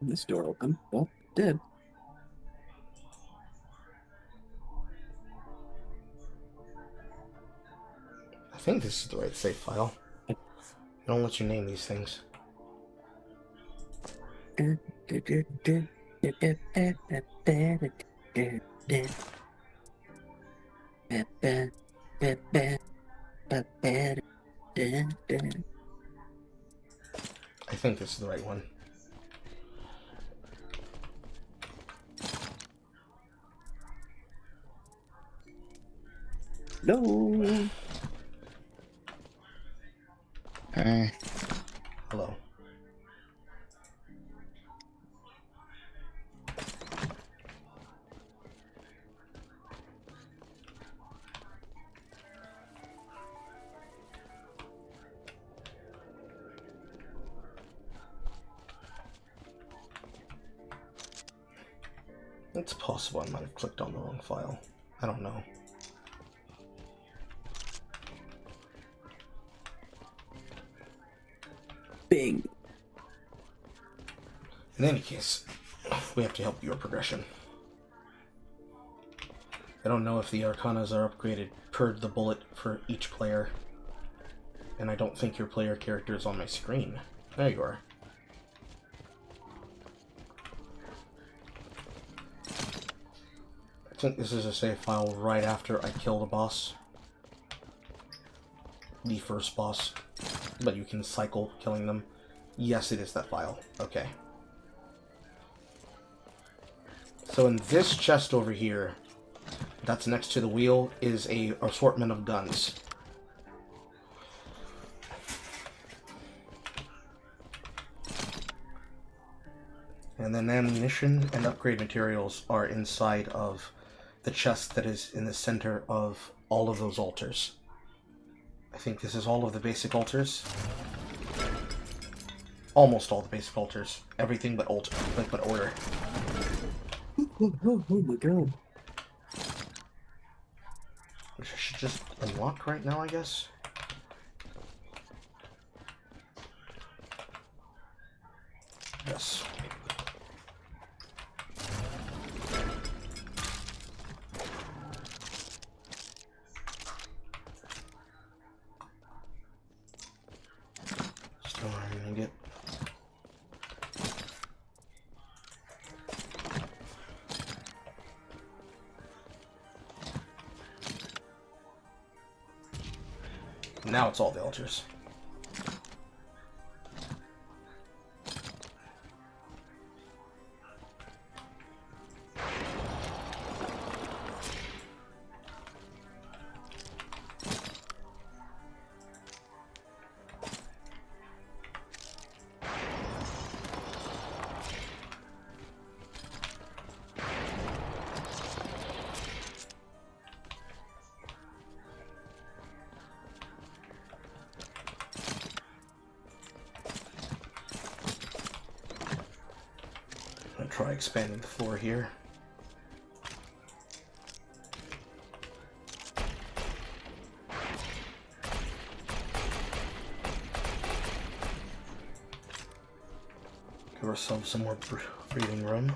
This door open. Well, it did. I think this is the right save file. I don't let you name these things. I think this is the right one. No. Hey. Hello. It's possible I might have clicked on the wrong file. I don't know. Bing. In any case, we have to help your progression. I don't know if the Arcanas are upgraded per the bullet for each player. And I don't think your player character is on my screen. There you are. I think this is a save file right after I kill the boss. The first boss. But you can cycle killing them. Yes, it is that file. Okay. So in this chest over here, that's next to the wheel, is a assortment of guns. And then ammunition and upgrade materials are inside of the chest that is in the center of all of those altars. I think this is all of the basic altars. Almost all the basic altars. Everything but but order. Oh my god. Which I should just unlock right now, I guess. Yes. Still not get. Now it's all the altars. Try expanding the floor here. Give ourselves some more breathing room.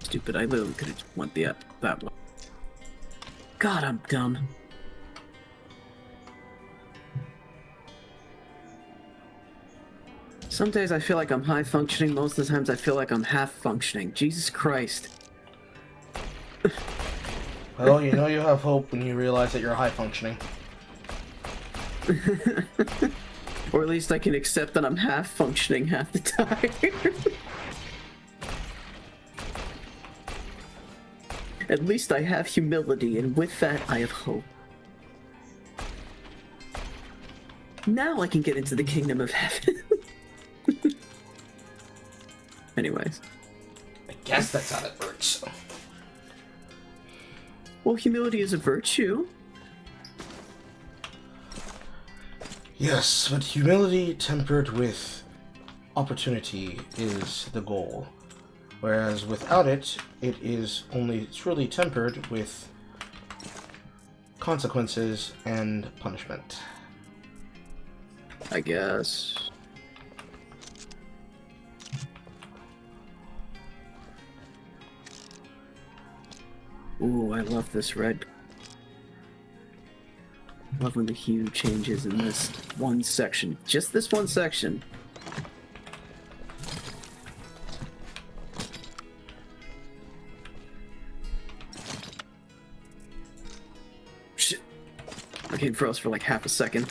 Stupid, I literally could have just went that way. God, I'm dumb. Some days I feel like I'm high functioning, most of the times I feel like I'm half functioning. Jesus Christ. Well, you know you have hope when you realize that you're high functioning. Or at least I can accept that I'm half functioning half the time. At least I have humility, and with that, I have hope. Now I can get into the kingdom of heaven. Anyways. I guess that's how that works. Well, humility is a virtue. Yes, but humility tempered with opportunity is the goal. Whereas without it, it is only truly tempered with consequences and punishment. I guess. Ooh, I love this red. Love when the hue changes in this one section. Just this one section. Shit. My game froze for like half a second.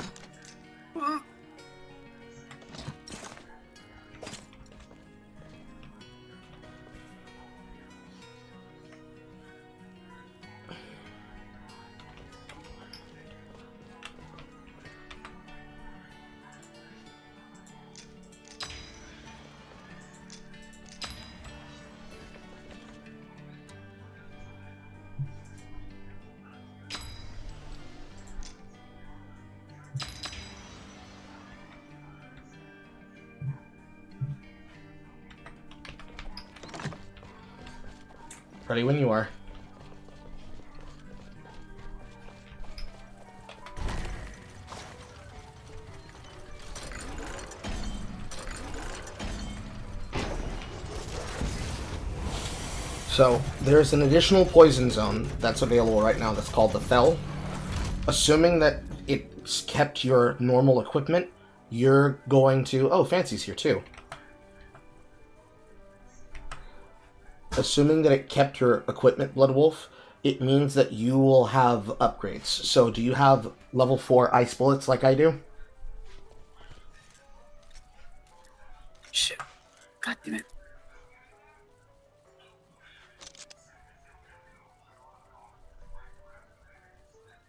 Ready when you are. So, there's an additional poison zone that's available right now that's called the Fell. Assuming that it's kept your normal equipment, you're going to... Oh, Fancy's here too. Assuming that it kept your equipment, Blood Wolf, it means that you will have upgrades. So, do you have level 4 ice bullets like I do? Shit. God damn it.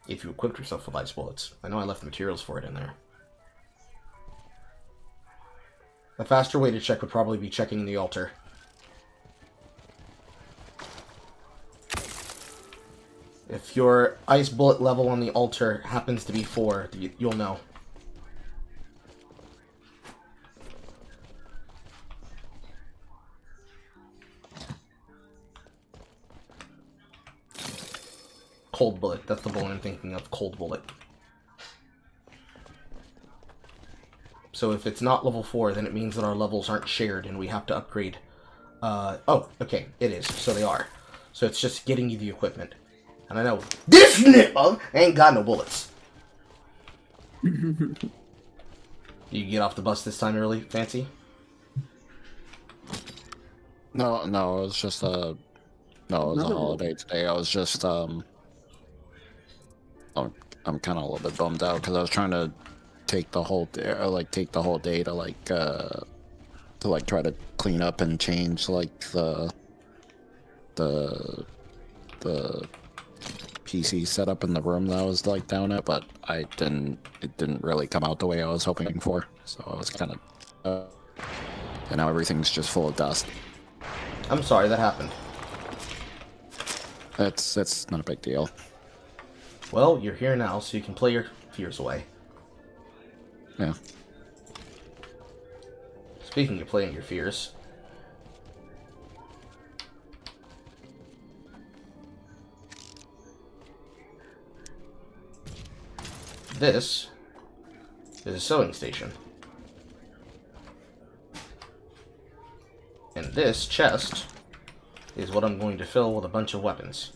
If you equipped yourself with ice bullets. I know I left materials for it in there. A faster way to check would probably be checking the altar. If your ice bullet level on the altar happens to be 4, you'll know. Cold bullet. That's the bullet I'm thinking of. Cold bullet. So if it's not level 4, then it means that our levels aren't shared and we have to upgrade. Oh, okay. It is. So they are. So it's just getting you the equipment. And I know this nigga ain't got no bullets. You get off the bus this time early, Fancy? No, it was just no, it was a holiday today. I was just I'm kind of a little bit bummed out because I was trying to take the whole day, take the whole day to try to clean up and change the PC setup in the room that I was down at, but it didn't really come out the way I was hoping for. So I was kind of and now everything's just full of dust. I'm sorry that happened. It's not a big deal. Well, you're here now, so you can play your fears away. Yeah. Speaking of playing your fears, this is a sewing station. And this chest is what I'm going to fill with a bunch of weapons.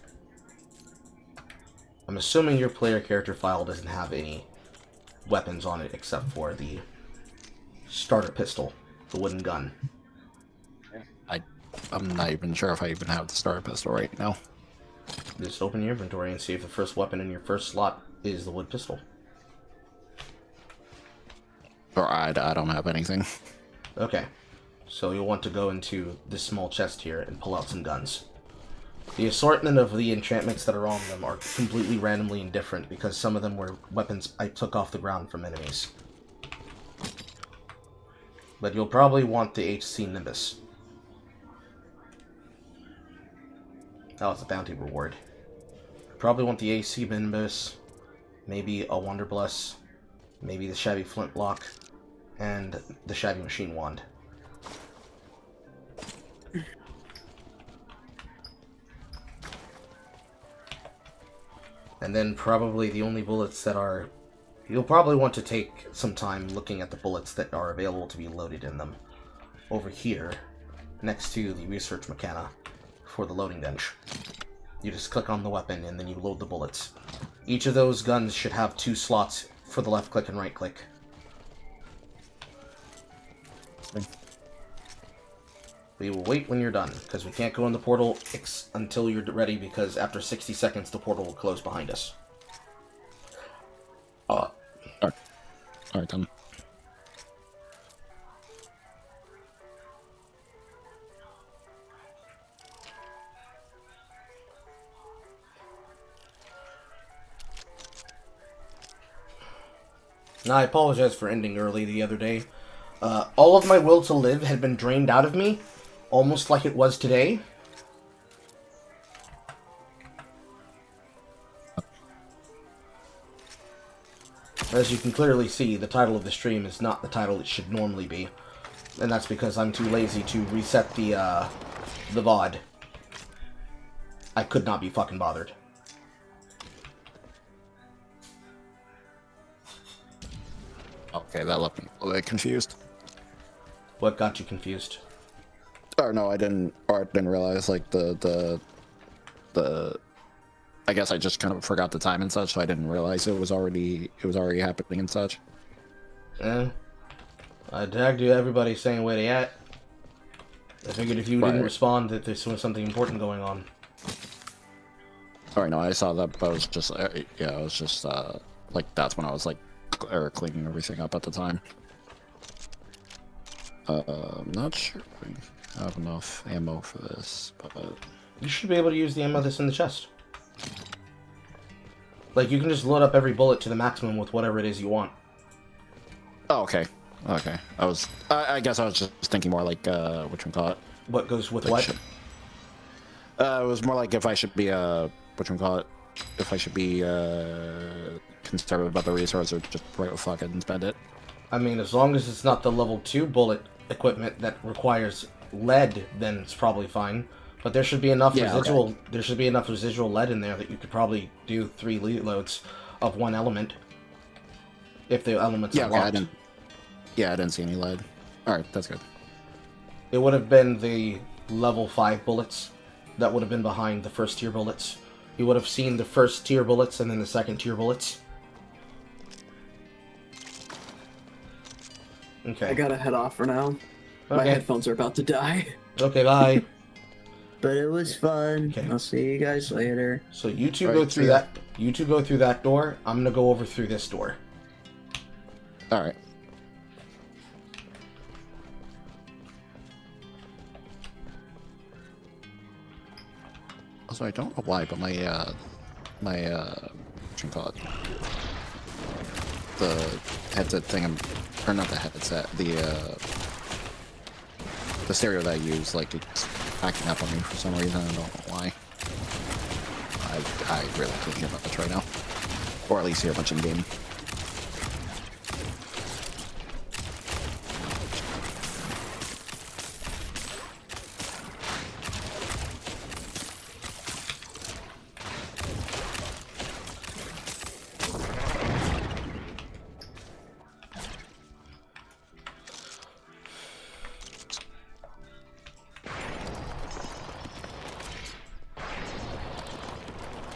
I'm assuming your player character file doesn't have any weapons on it except for the starter pistol, the wooden gun. I'm not even sure if I even have the starter pistol right now. Just open your inventory and see if the first weapon in your first slot is the wood pistol. Or I don't have anything. Okay, so you'll want to go into this small chest here and pull out some guns. The assortment of the enchantments that are on them are completely randomly indifferent because some of them were weapons I took off the ground from enemies. But you'll probably want the HC Nimbus. Oh, it's a bounty reward. Probably want the AC Nimbus, maybe a Wonder Bless, maybe the shabby flintlock, and the shabby machine wand. And then probably the only bullets that are... You'll probably want to take some time looking at the bullets that are available to be loaded in them. Over here, next to the research mechana for the loading bench. You just click on the weapon and then you load the bullets. Each of those guns should have 2 slots for the left click and right click. We will wait when you're done, because we can't go in the portal until you're ready, because after 60 seconds the portal will close behind us. Alright, done. Now, I apologize for ending early the other day. All of my will to live had been drained out of me, almost like it was today. As you can clearly see, the title of the stream is not the title it should normally be. And that's because I'm too lazy to reset the VOD. I could not be fucking bothered. Okay, that left me a little bit confused. What got you confused? Or no, I didn't realize, like, the I guess I just kind of forgot the time and such, so I didn't realize it was already happening and such. Yeah. I tagged you, everybody saying where they at. I figured if you didn't respond that there was something important going on. Alright, no, I saw that, but I was just, yeah, I was just, like, that's when I was, like, cleaning everything up at the time. I'm not sure if we have enough ammo for this, but... You should be able to use the ammo that's in the chest. Like, you can just load up every bullet to the maximum with whatever it is you want. Oh, okay. Okay. I guess I was just thinking more like, whatchamacallit. What goes with like what? It was more like if I should be, whatchamacallit, if I should be, conservative about the resource or just right the fuck it and spend it. I mean, as long as it's not the level 2 bullet equipment that requires lead, then it's probably fine. But there should be enough residual. Okay. There should be enough residual lead in there that you could probably do 3 loads of one element, if the element's unlocked. I didn't see any lead. All right, that's good. It would have been the level 5 bullets that would have been behind the first tier bullets. You would have seen the first tier bullets and then the second tier bullets. Okay. I gotta head off for now. Okay. My headphones are about to die. Okay, bye. But it was fun. Okay. I'll see you guys later. So you two go through that. You two go through that door. I'm gonna go over through this door. All right. Also, I don't know why, but my what you call it, the headset thing, or not the headset, the stereo that I use, like, it's acting up on me for some reason. I don't know why. I really couldn't hear much right now, or at least hear much in game.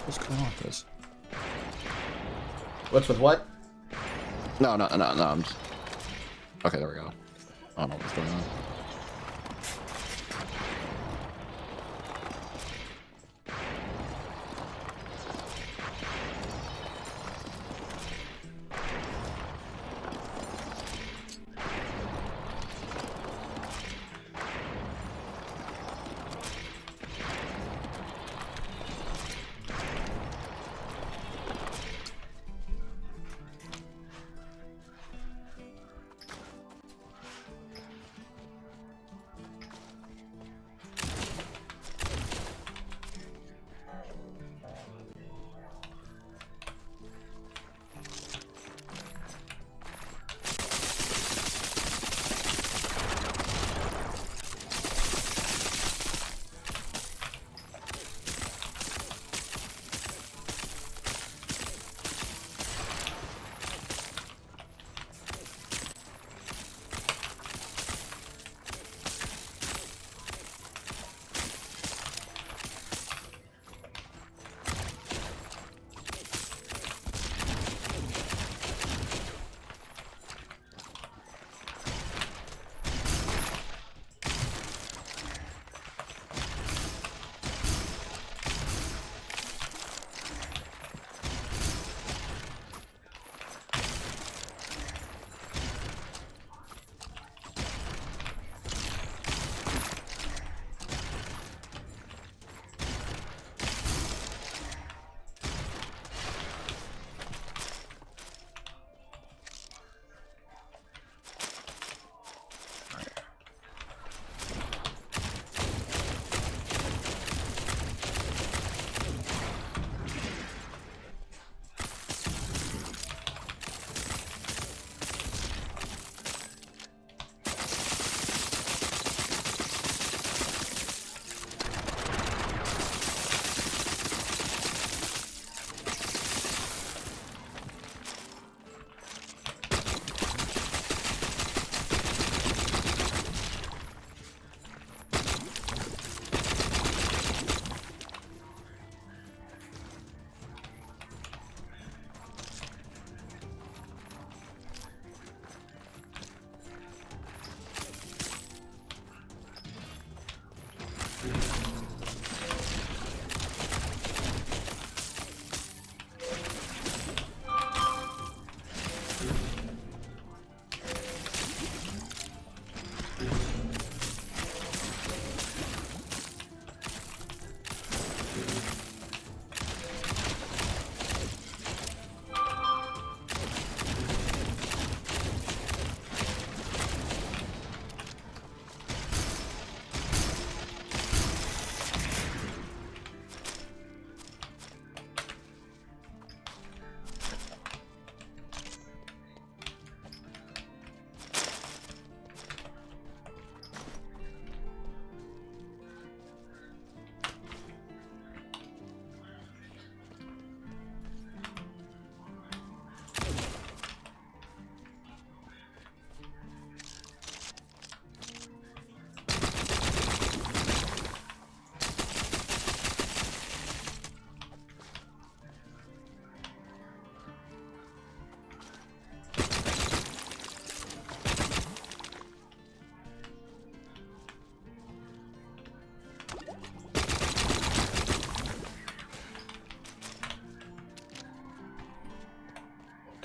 What's going on with this? What's with what? No, I'm just... Okay, there we go. I don't know what's going on.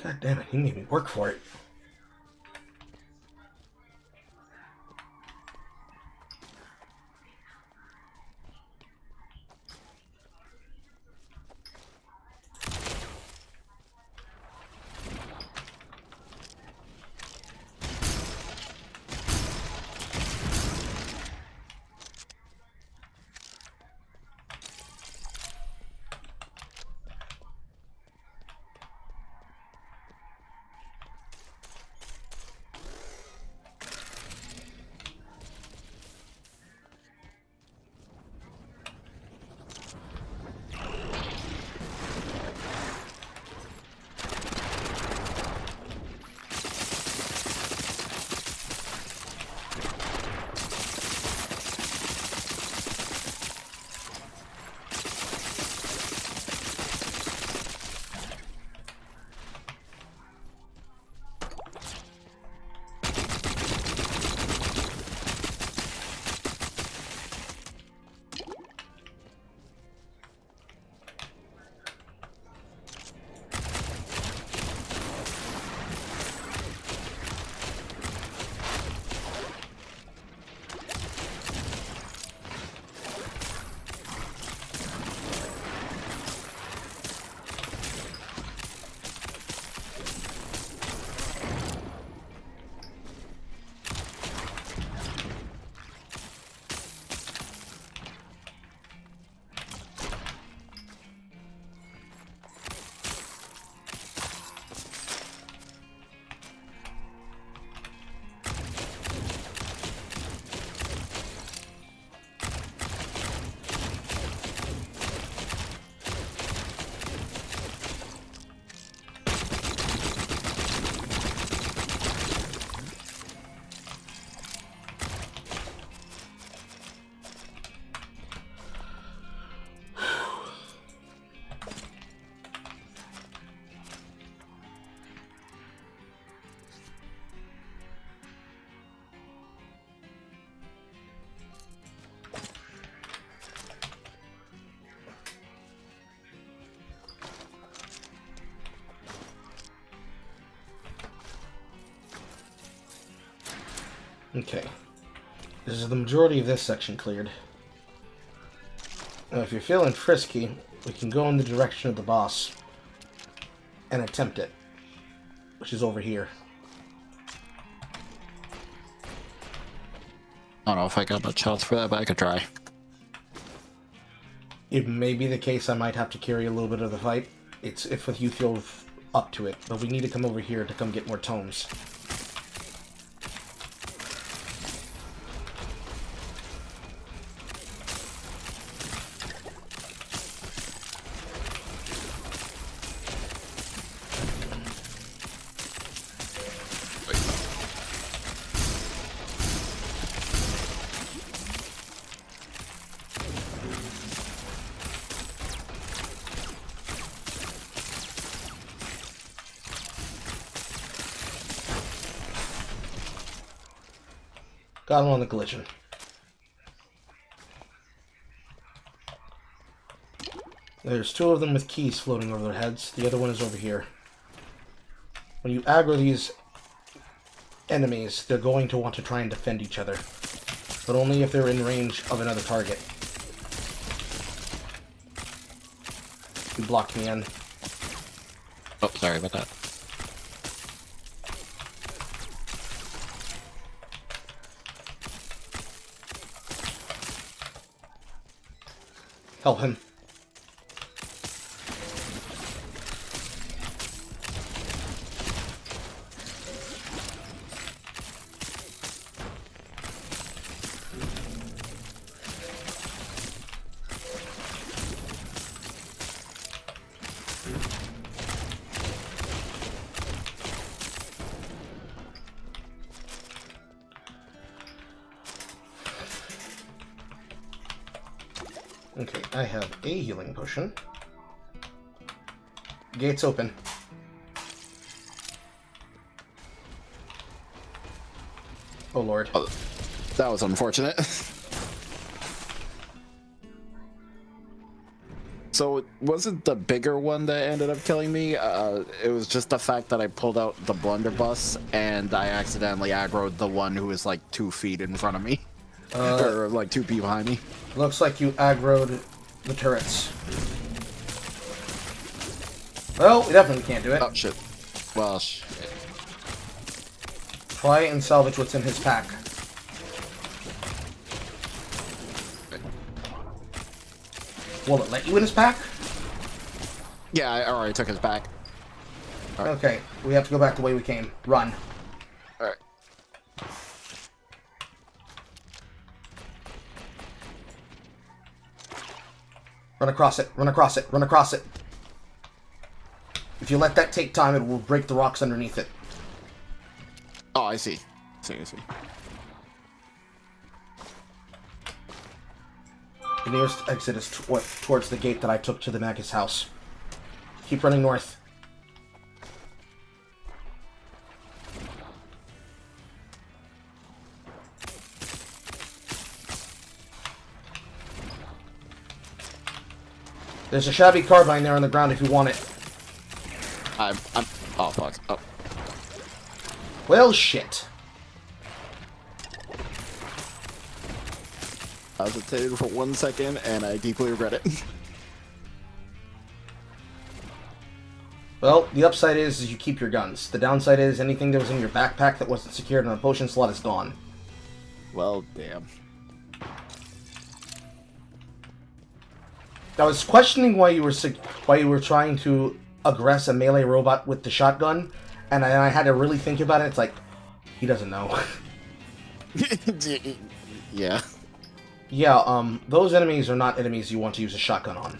God damn it, he made me work for it. Okay. This is the majority of this section cleared. Now, if you're feeling frisky, we can go in the direction of the boss and attempt it, which is over here. I don't know if I got much health for that, but I could try. It may be the case I might have to carry a little bit of the fight. It's if you feel up to it, but we need to come over here to come get more tomes. Got him on the collision. There's two of them with keys floating over their heads. The other one is over here. When you aggro these enemies, they're going to want to try and defend each other. But only if they're in range of another target. You blocked me in. Oh, sorry about that. Help him. Okay, I have a healing potion. Gates open. Oh lord. Oh, that was unfortunate. So it wasn't the bigger one that ended up killing me. It was just the fact that I pulled out the blunderbuss and I accidentally aggroed the one who was like 2 feet in front of me, or like 2 feet behind me. Looks like you aggroed the turrets. Well, we definitely can't do it. Oh shit. Well, shit. Try and salvage what's in his pack. Will it let you in his pack? Yeah, I already took his pack. Right. Okay, we have to go back the way we came. Run. Alright. Run across it, run across it, run across it. If you let that take time, it will break the rocks underneath it. Oh, I see. I see. The nearest exit is towards the gate that I took to the Magus house. Keep running north. There's a shabby carbine there on the ground if you want it. I'm oh fuck. Oh. Well, shit. I hesitated for 1 second, and I deeply regret it. Well, the upside is you keep your guns. The downside is anything that was in your backpack that wasn't secured in a potion slot is gone. Well, damn. I was questioning why you were trying to aggress a melee robot with the shotgun, and I had to really think about it. It's like, he doesn't know. Yeah. Yeah, those enemies are not enemies you want to use a shotgun on.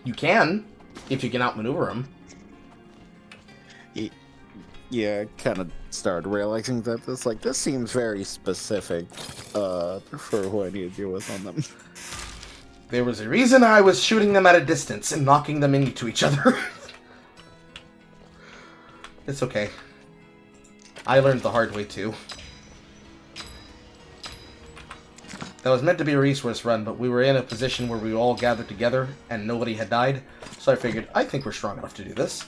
You can, if you can outmaneuver them. Yeah, kind of started realizing that this seems very specific for who I need to deal with on them. There was a reason I was shooting them at a distance and knocking them into each other. It's okay. I learned the hard way too. That was meant to be a resource run, but we were in a position where we all gathered together and nobody had died, so I figured, I think we're strong enough to do this.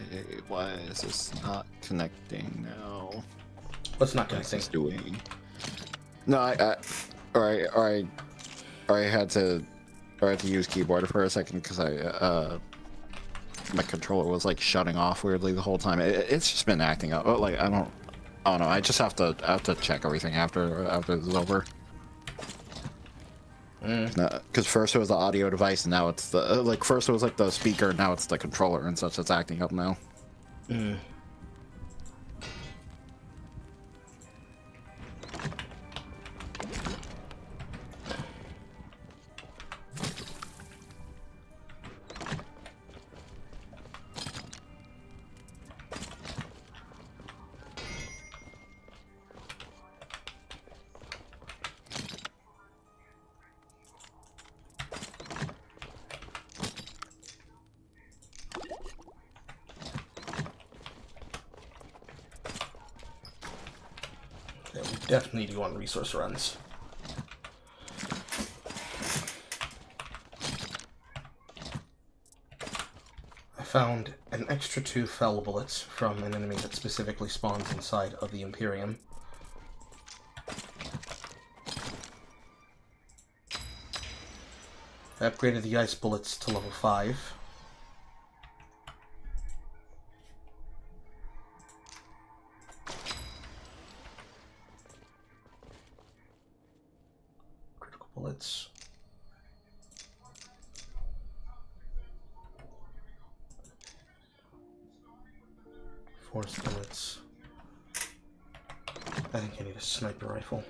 Okay, why is this not connecting now? What's not connecting? What's this doing? No, I had to use keyboard for a second because my controller was like shutting off weirdly the whole time. It's just been acting up. Like I don't know. I just have to check everything after this is over. Because first it was the audio device, and now it's the first it was like the speaker, now it's the controller and such that's acting up now. Yeah, we definitely need to go on resource runs. I found an extra 2 foul bullets from an enemy that specifically spawns inside of the Imperium. I upgraded the ice bullets to level 5. Critical bullets. Force bullets. I think I need a sniper rifle.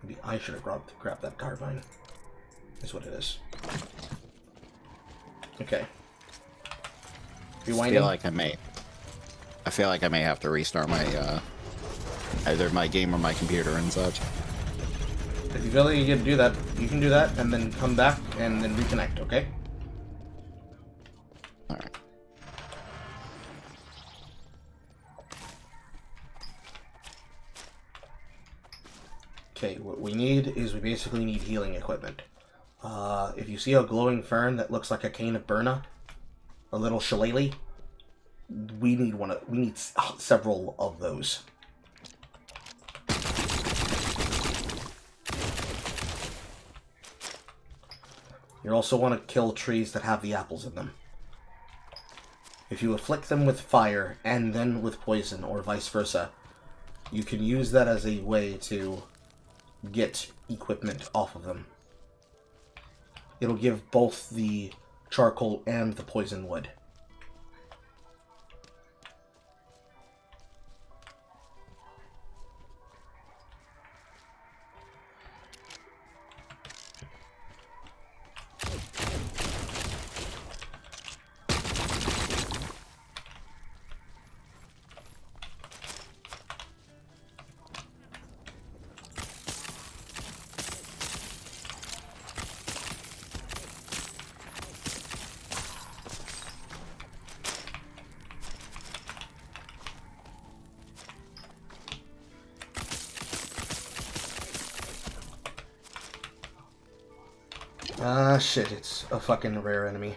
Maybe I should have grabbed that carbine. Is what it is. Okay. I feel like I may have to restart my either my game or my computer and such. If you feel like you can do that, you can do that, and then come back and then reconnect, okay? Alright. Okay, what we need is we basically need healing equipment. If you see a glowing fern that looks like a cane of Burna, a little shillelagh, we need several of those. You also want to kill trees that have the apples in them. If you afflict them with fire and then with poison, or vice versa, you can use that as a way to get equipment off of them. It'll give both the charcoal and the poison wood. Ah, shit, it's a fucking rare enemy.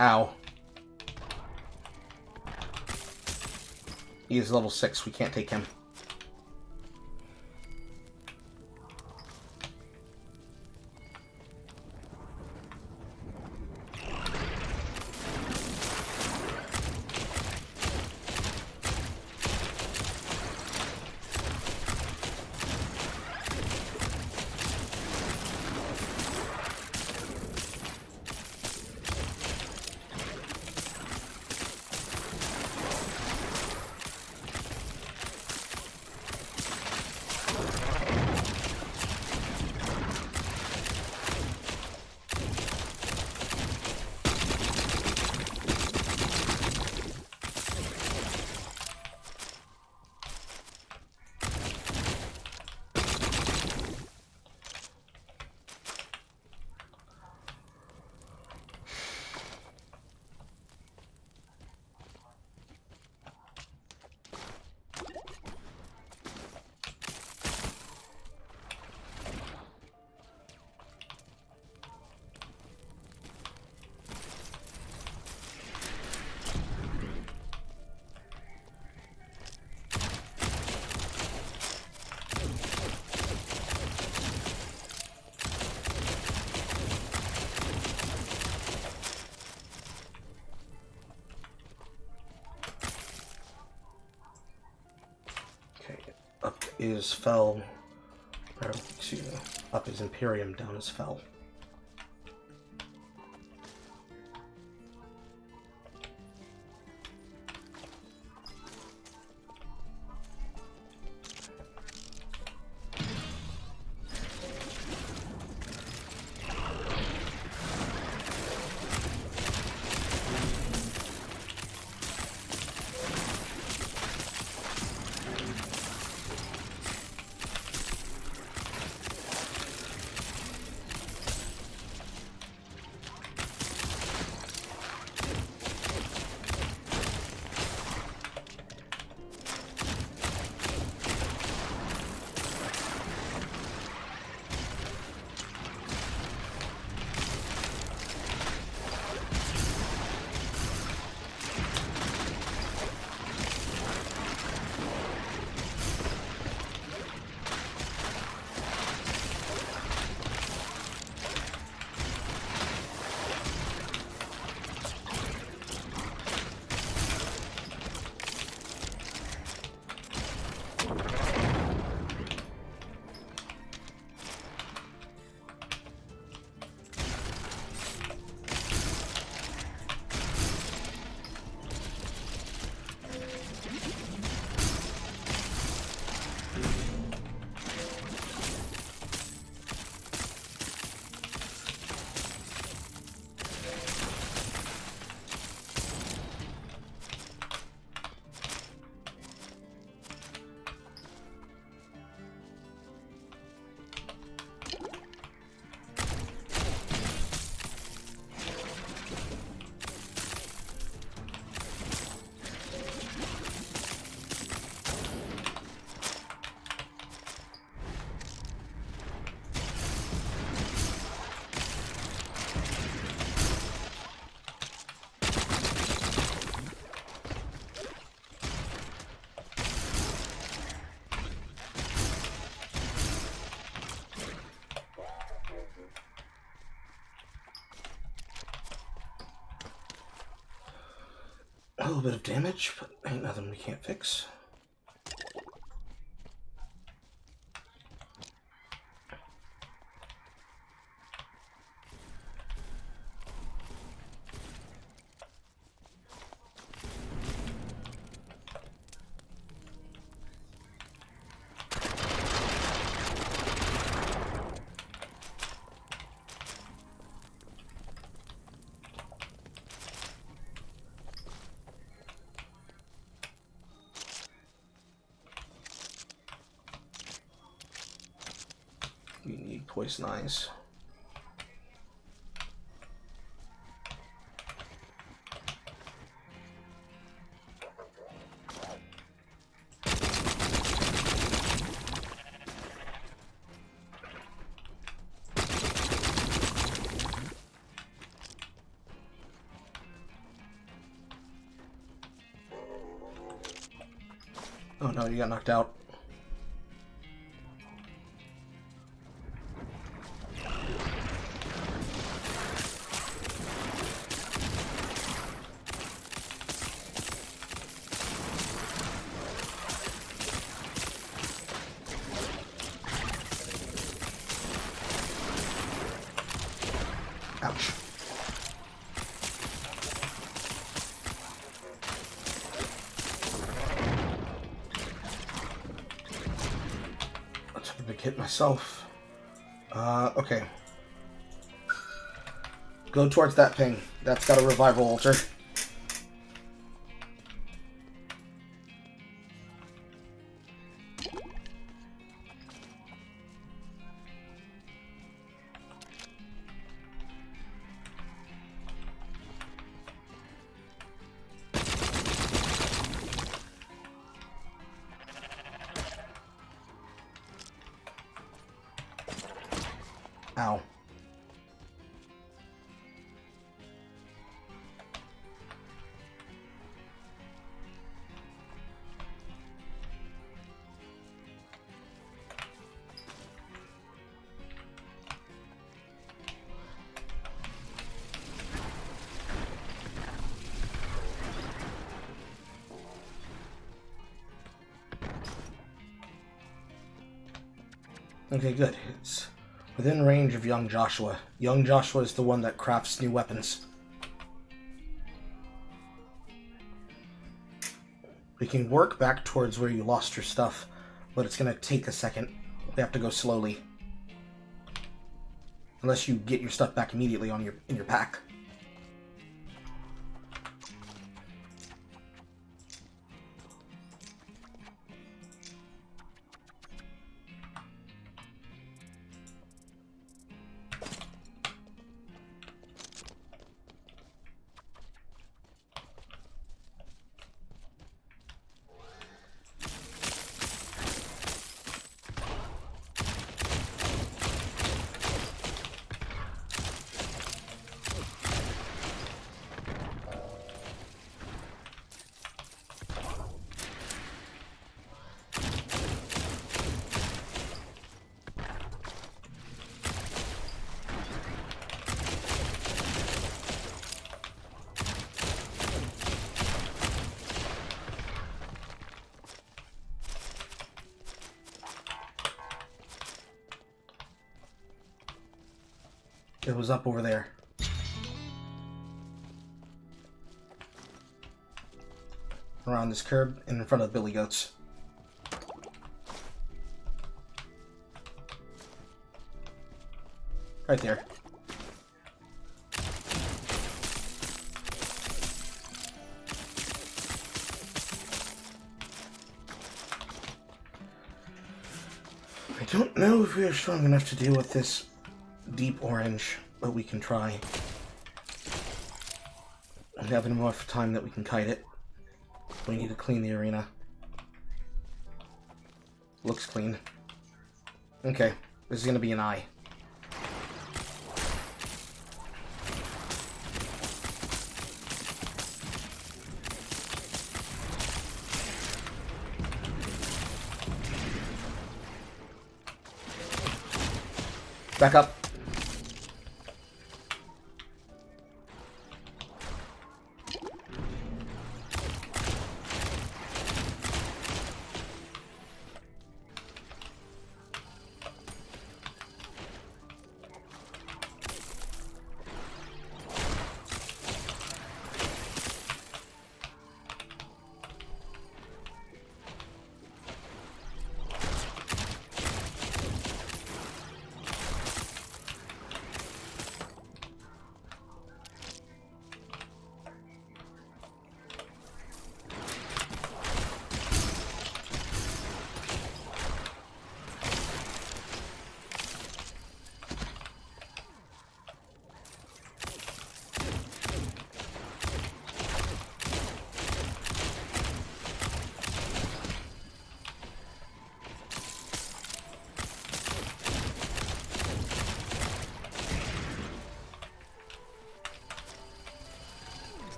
Ow. He is level 6, we can't take him. Up is Fel, or excuse me, up is Imperium, down is Fel. little bit of damage, but ain't nothing we can't fix. You need poison eyes. Oh no, you got knocked out. Ouch. I took a big hit myself. Okay. Go towards that ping. That's got a revival altar. Ow. Okay, good. It's within range of young Joshua. Young Joshua is the one that crafts new weapons. We can work back towards where you lost your stuff, but it's gonna take a second. We have to go slowly. Unless you get your stuff back immediately on in your pack. It was up over there. Around this curb and in front of the billy goats. Right there. I don't know if we are strong enough to deal with this deep orange, but we can try. We have enough time that we can kite it. We need to clean the arena. Looks clean. Okay, this is gonna be an eye. Back up.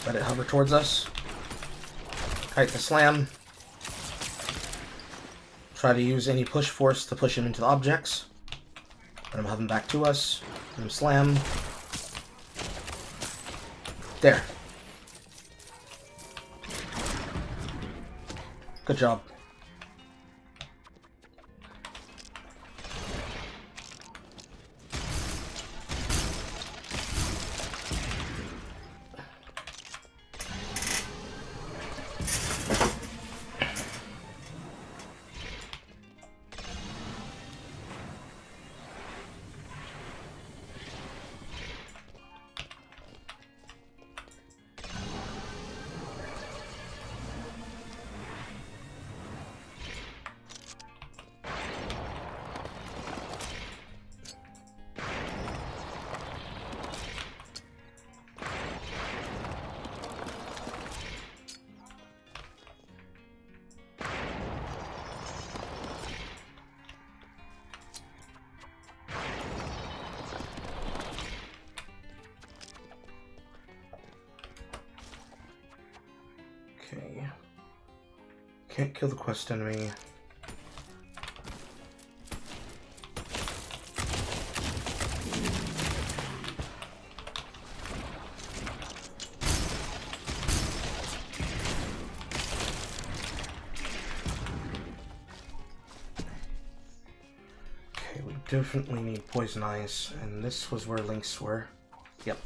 Let it hover towards us. Kite the slam. Try to use any push force to push him into the objects. Let him have him back to us. Let him slam. There. Good job. Okay. Can't kill the quest enemy. Okay, we definitely need poison eyes, and this was where links were. Yep.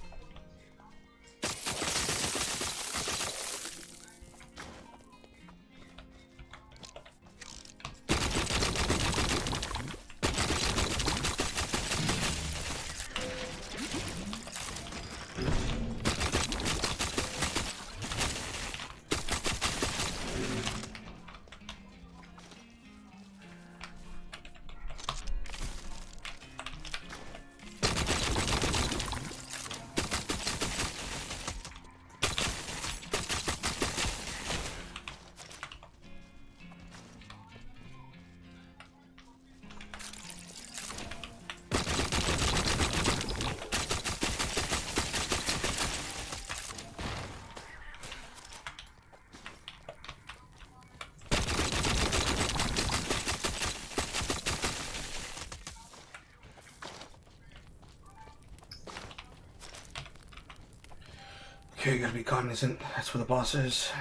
Okay, gotta be cognizant. That's where the boss is.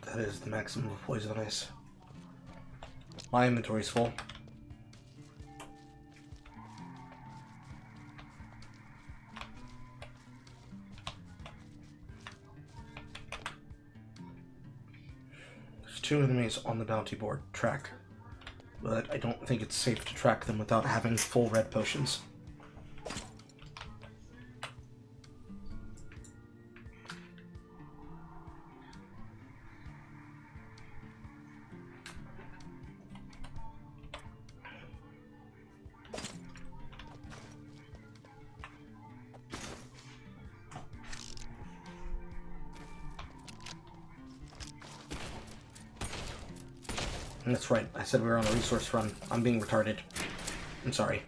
That is the maximum of poison ice. My inventory's full. There's 2 enemies on the bounty board track, but I don't think it's safe to track them without having full red potions. And that's right, I said we were on a resource run. I'm being retarded. I'm sorry.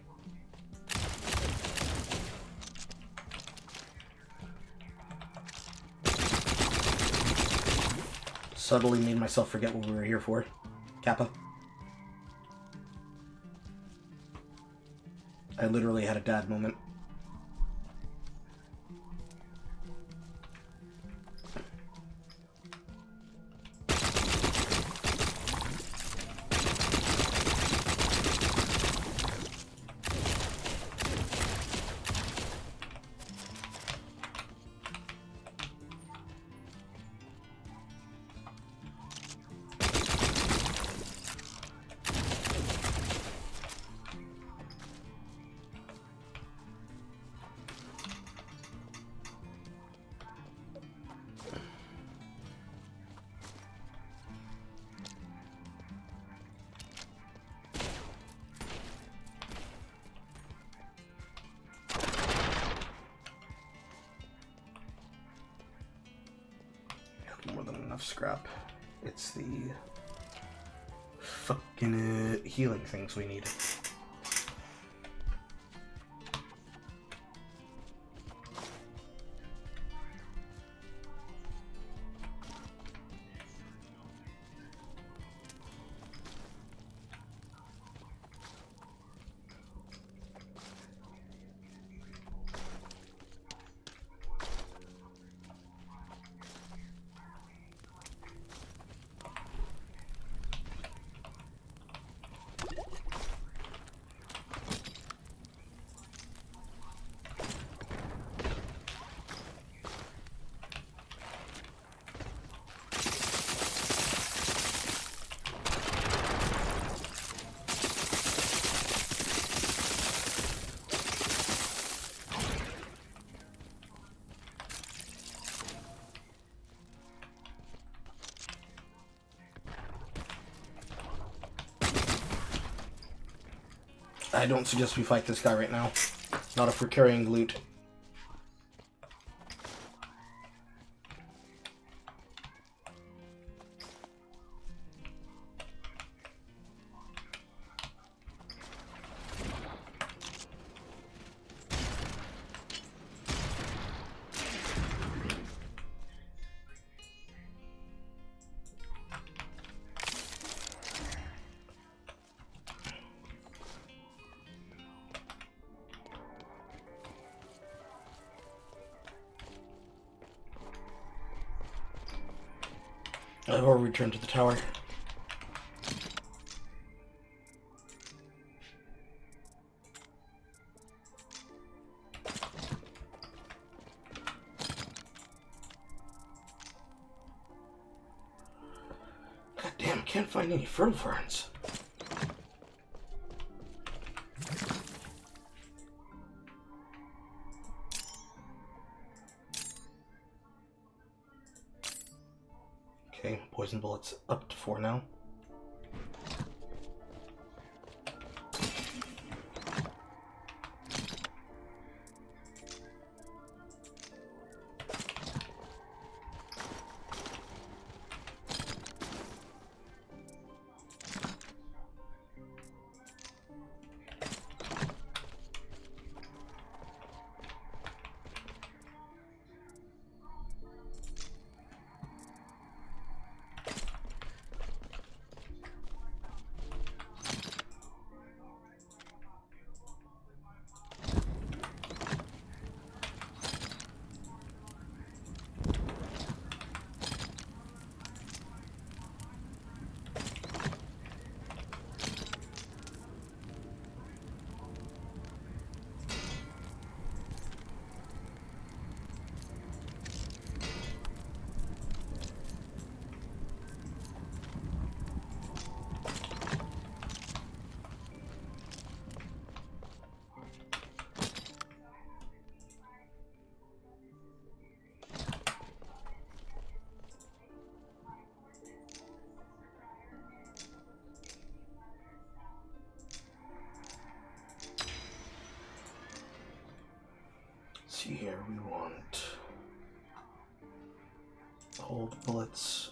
Subtly made myself forget what we were here for. Kappa. I literally had a dad moment. scrap. It's the fucking healing things we need. I don't suggest we fight this guy right now. Not if we're carrying loot. Or return to the tower. God damn, can't find any fertile ferns. Okay, poison bullets up to 4 now. See here, we want cold bullets.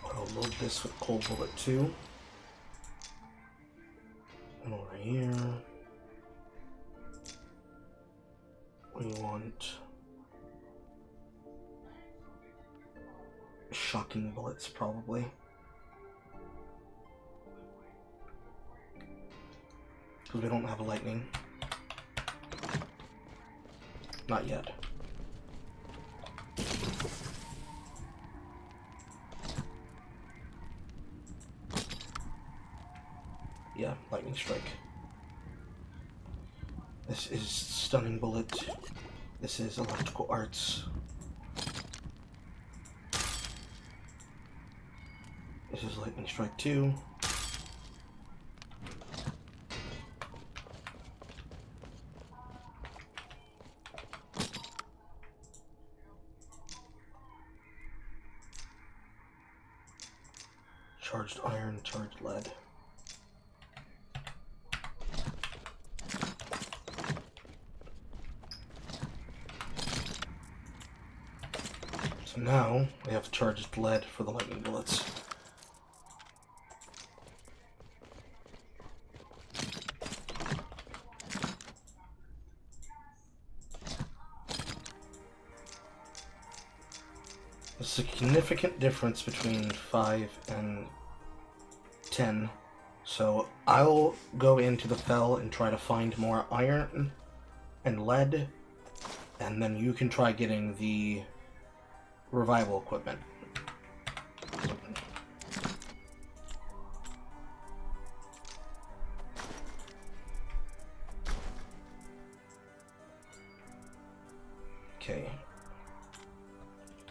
I'll load this with cold bullet 2. And over here, we want shocking bullets, probably. Because we don't have a lightning. Not yet. Yeah, lightning strike. This is stunning bullet. This is electrical arts. This is lightning strike 2. Charged iron, charged lead. So now we have charged lead for the lightning bullets. A significant difference between 5 and 10. So I'll go into the fell and try to find more iron and lead, and then you can try getting the revival equipment. Okay.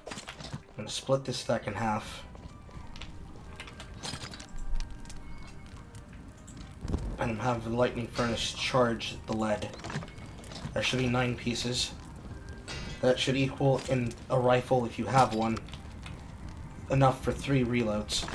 I'm gonna split this stack in half. And have the lightning furnace charge the lead. There should be 9 pieces. That should equal, in a rifle, if you have one, enough for 3 reloads.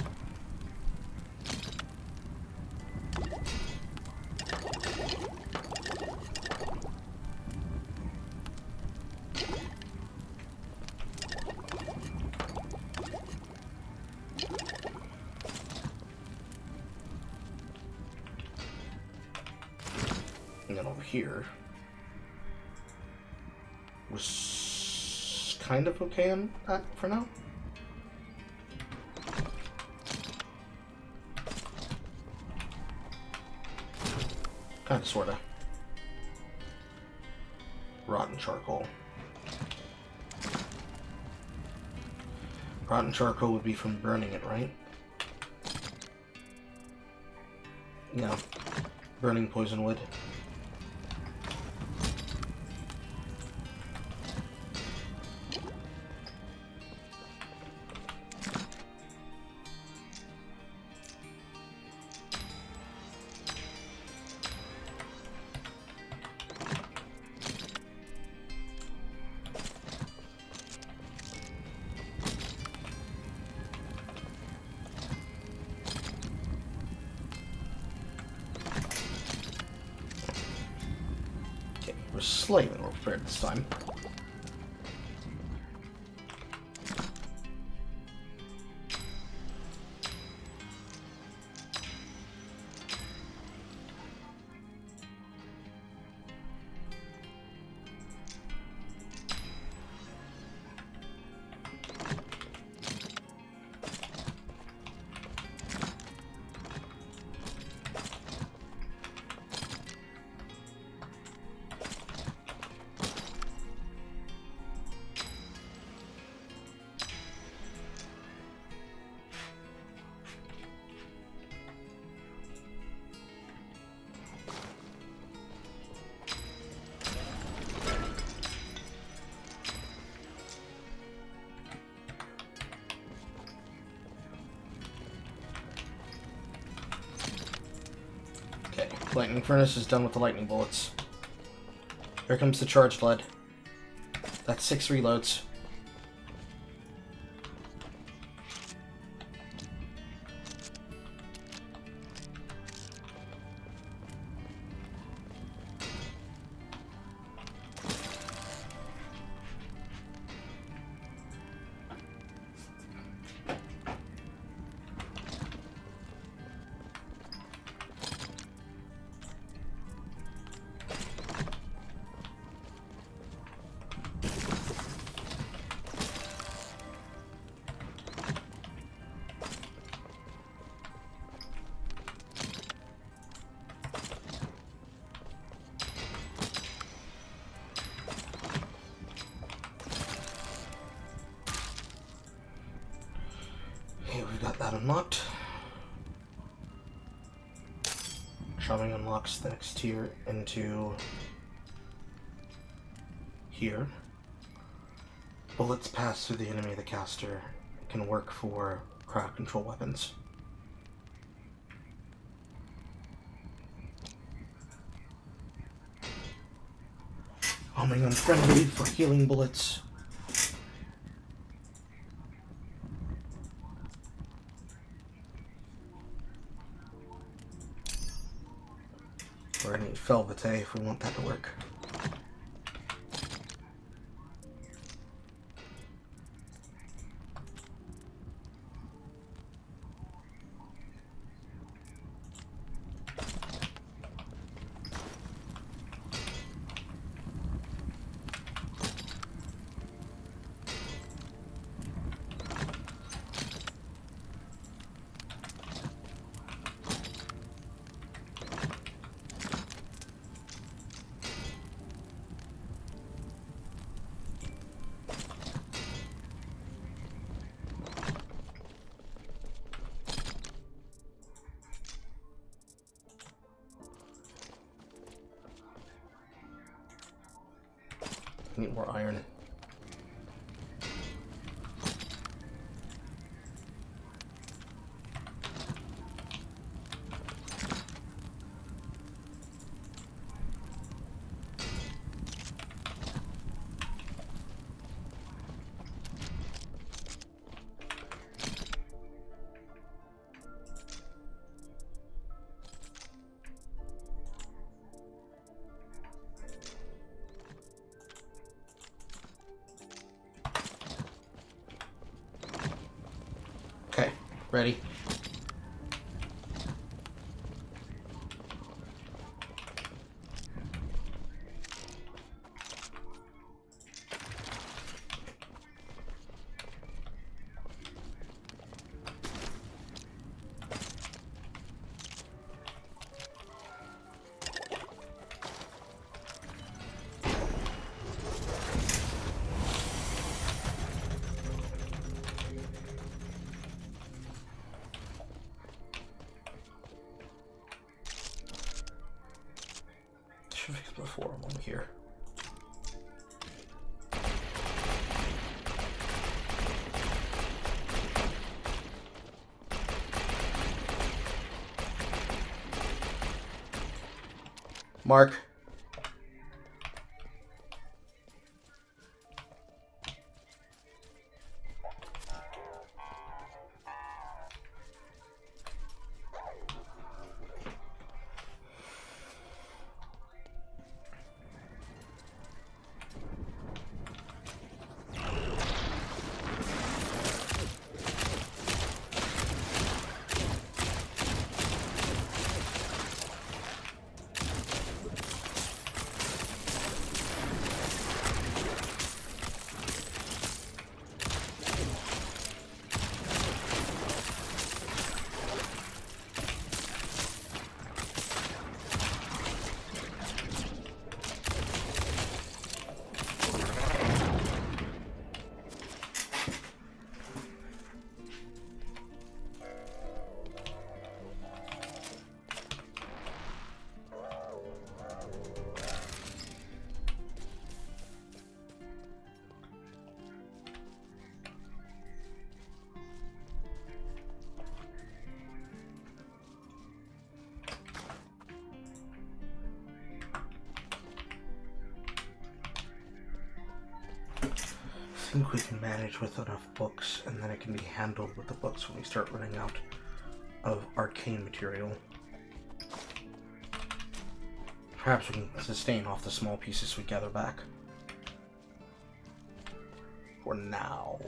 And then over here was kind of okay on that for now. Kind of, sorta. Rotten charcoal. Rotten charcoal would be from burning it, right? Yeah. Burning poison wood. We're slightly more prepared this time. Okay, lightning furnace is done with the lightning bullets. Here comes the charged lead. That's 6 reloads. We've got that unlocked. Shoving unlocks the next tier into here. Bullets pass through the enemy of the caster. It can work for crowd control weapons. Homing unfriendly for healing bullets. Or any Felvete if we want that to work. Need more iron. Okay, ready? Should fix before I'm over here. Mark. I think we can manage with enough books, and then it can be handled with the books when we start running out of arcane material. Perhaps we can sustain off the small pieces we gather back. For now.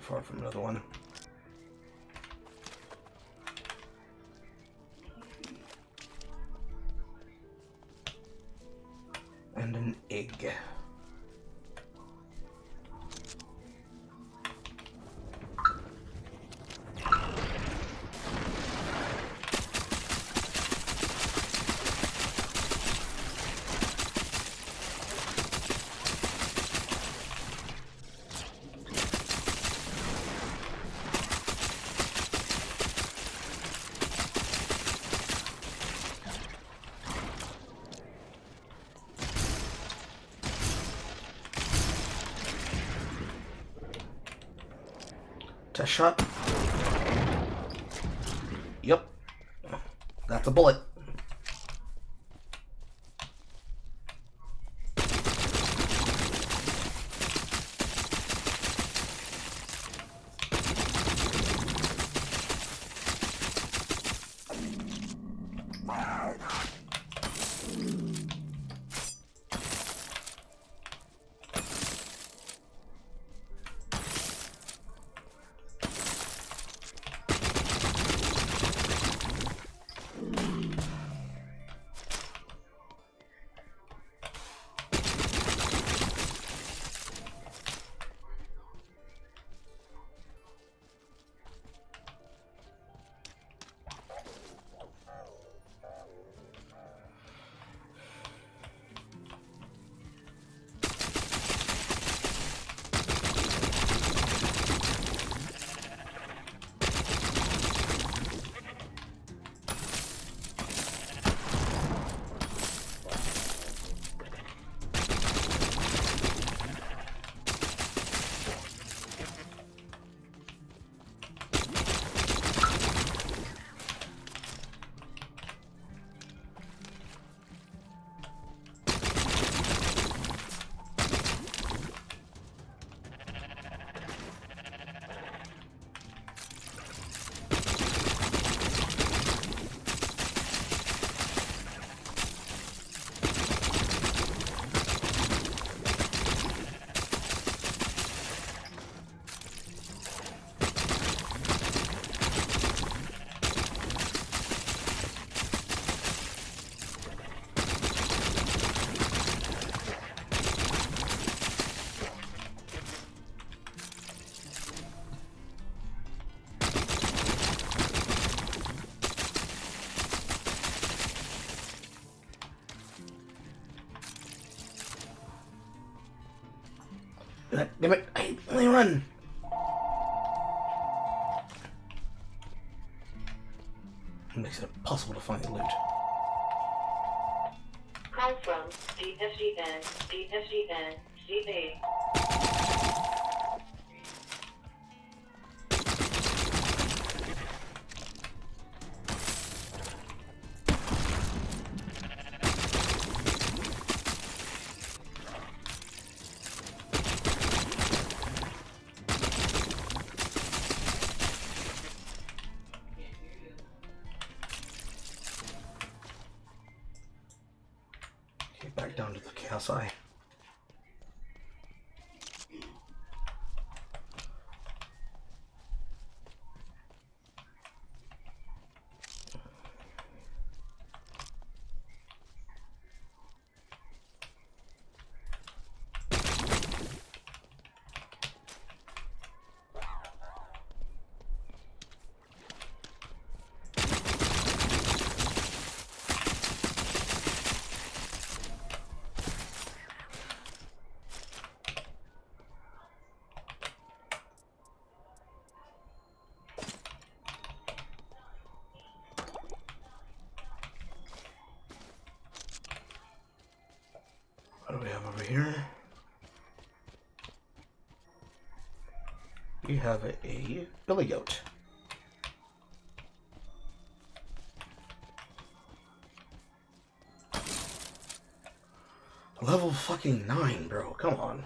far from another one. And an egg. Test shot. Yep. That's a bullet. Damn it, I only run. It makes it impossible to find the loot. Call from DSDN, DSDN, CA. Back down to the Chaos Eye. What do we have over here? We have a billy goat. Level fucking 9, bro. Come on.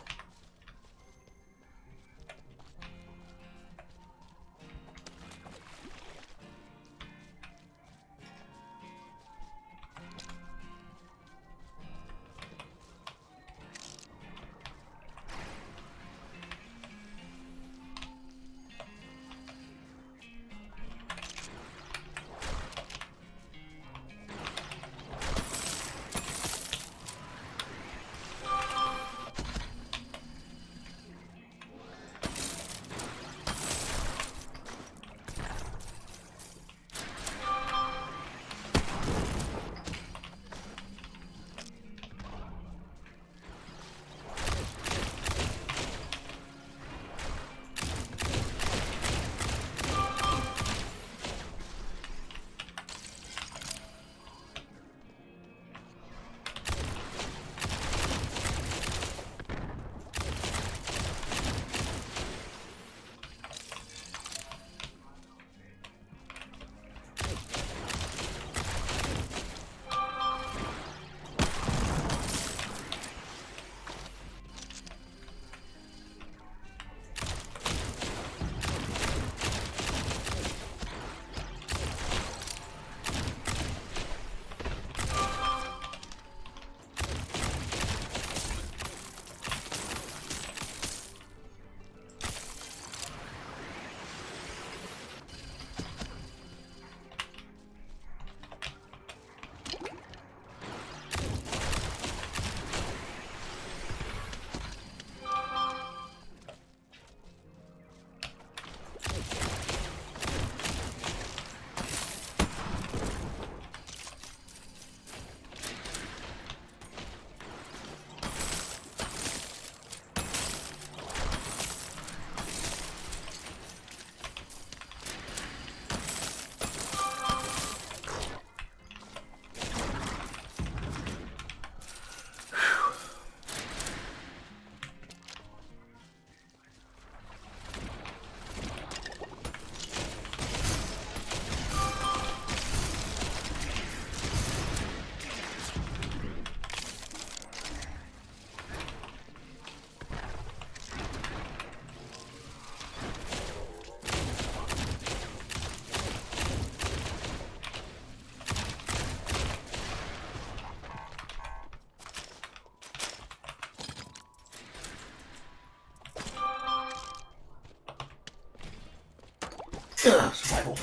Survival.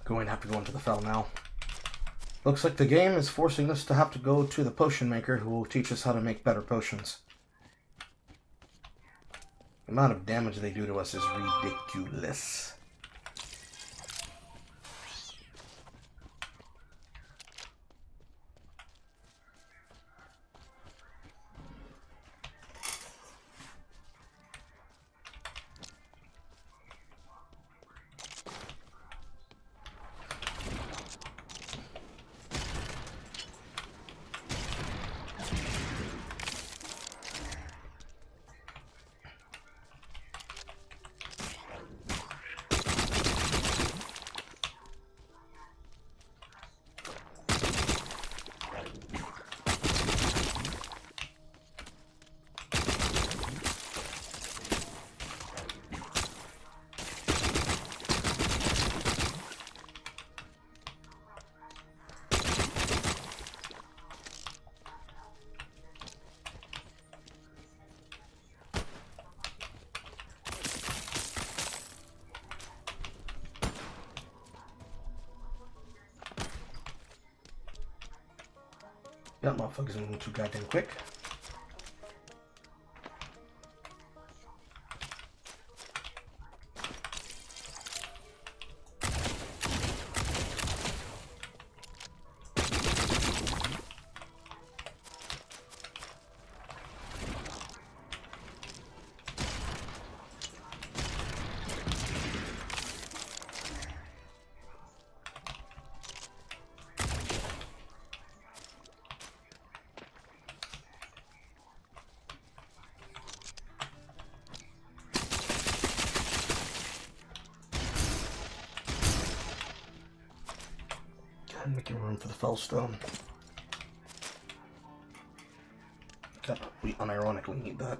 Going to have to go into the fell now. Looks like the game is forcing us to have to go to the potion maker who will teach us how to make better potions. The amount of damage they do to us is ridiculous. That motherfucker's moving too goddamn quick. And making room for the fellstone. God, we unironically need that.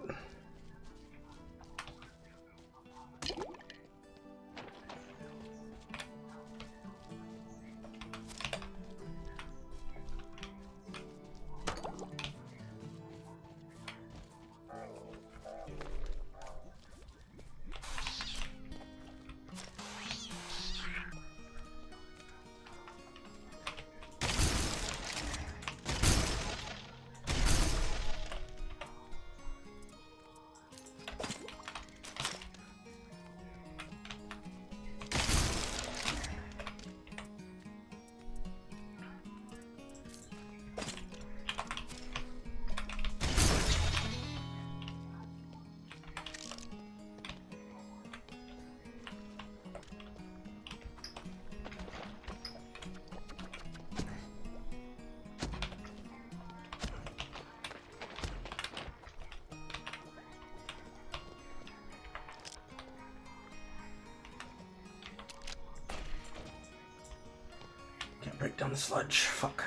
Can't break down the sludge. Fuck.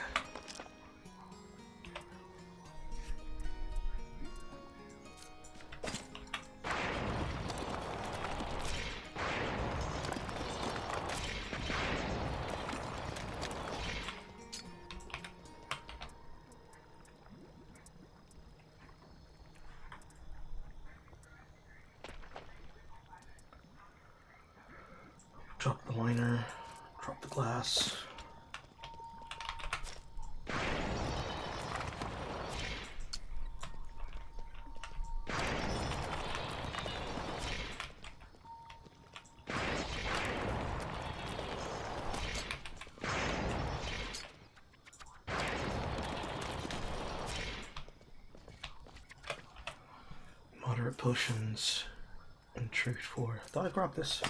Drop the liner, drop the glass. Moderate potions and trade for. I thought I grabbed this.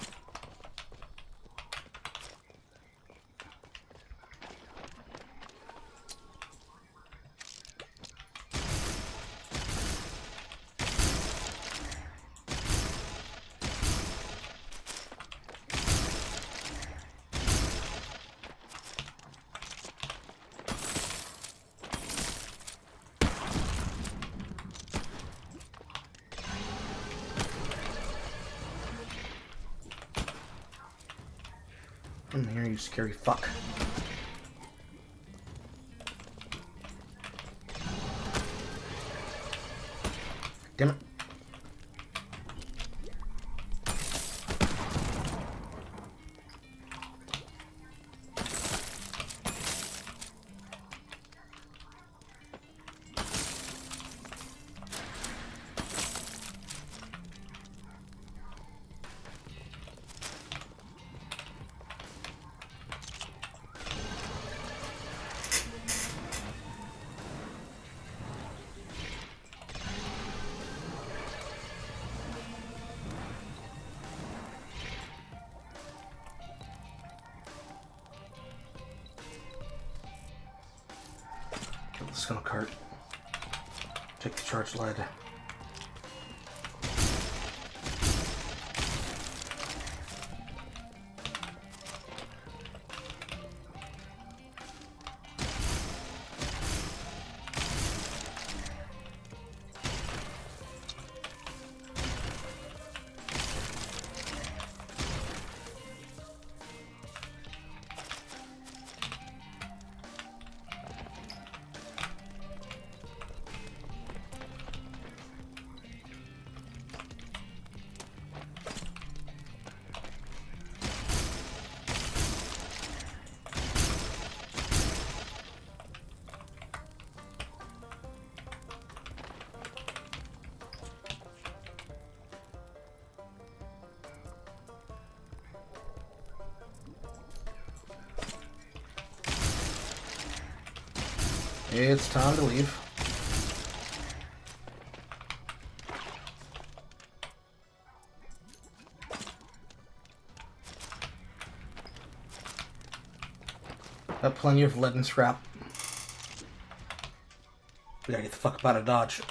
Come here, you scary fuck. Damn it. gonna cart. Take the charge lead. It's time to leave. Got plenty of lead and scrap. We gotta get the fuck up out of Dodge.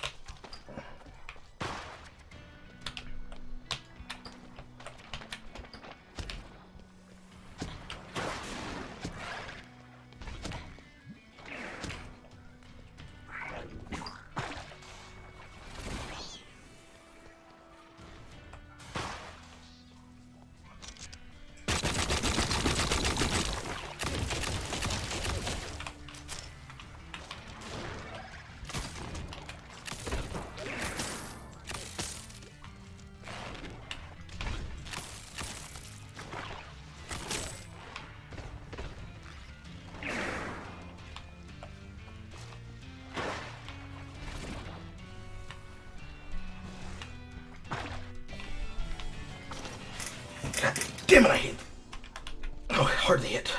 God damn it, I hate. Oh, hard to hit.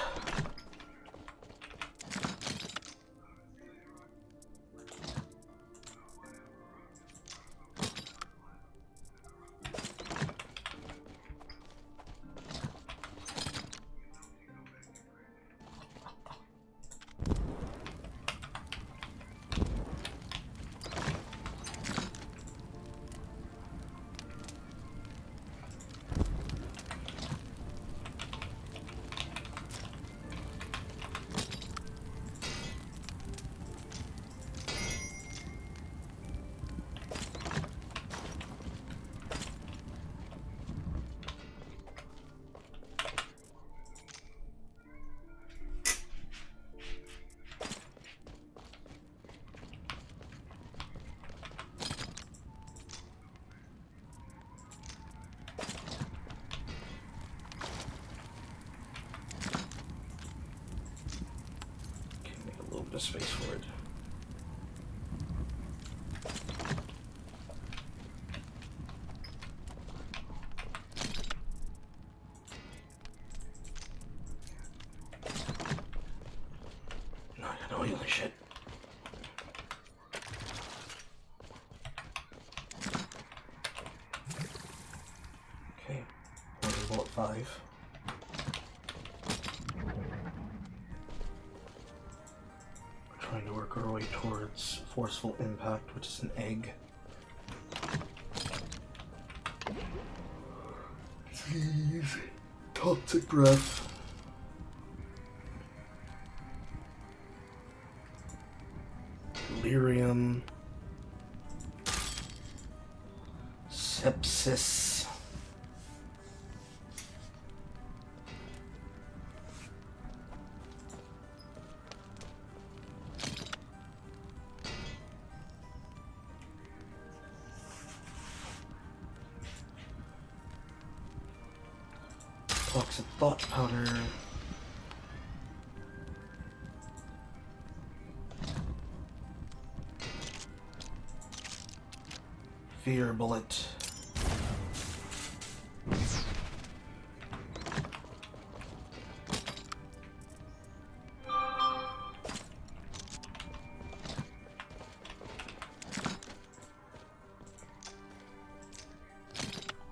Space for it. No, I got no healing shit. Okay, bullet 5. Trying to work our way towards forceful impact, which is an egg. Sneeze. Toxic breath. Delirium. Sepsis. Toxic thought powder. Fear bullet.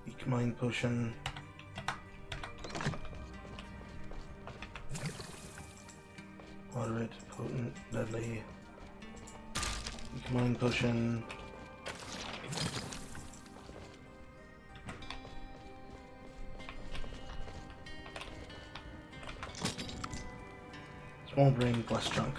Weak mind potion. Moderate, potent, deadly. Combine potion. Small brain, less junk.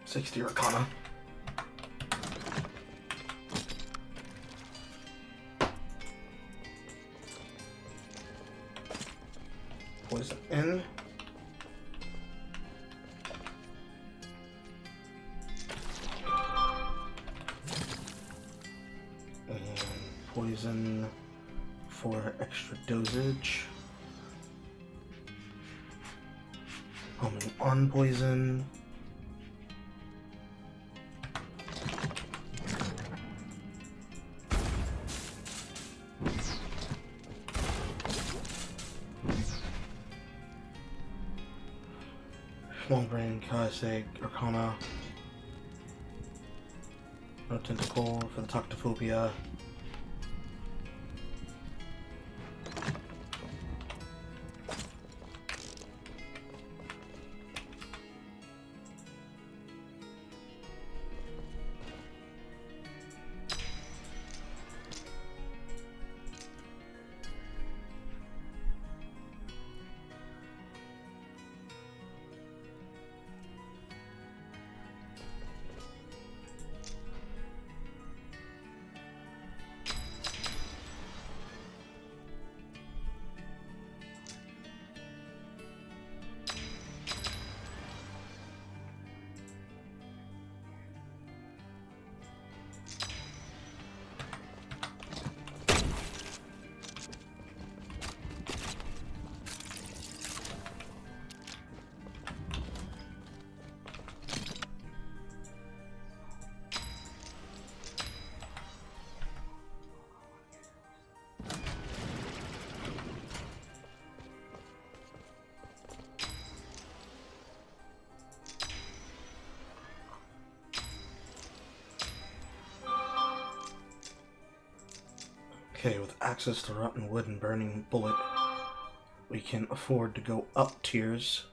/60 Arcana. Poison in. And poison for extra dosage. Homing on poison. Small brain, Kaiseg, Arcana. No tentacle for the Toctophobia. Okay, with access to rotten wood and burning bullet, we can afford to go up tiers.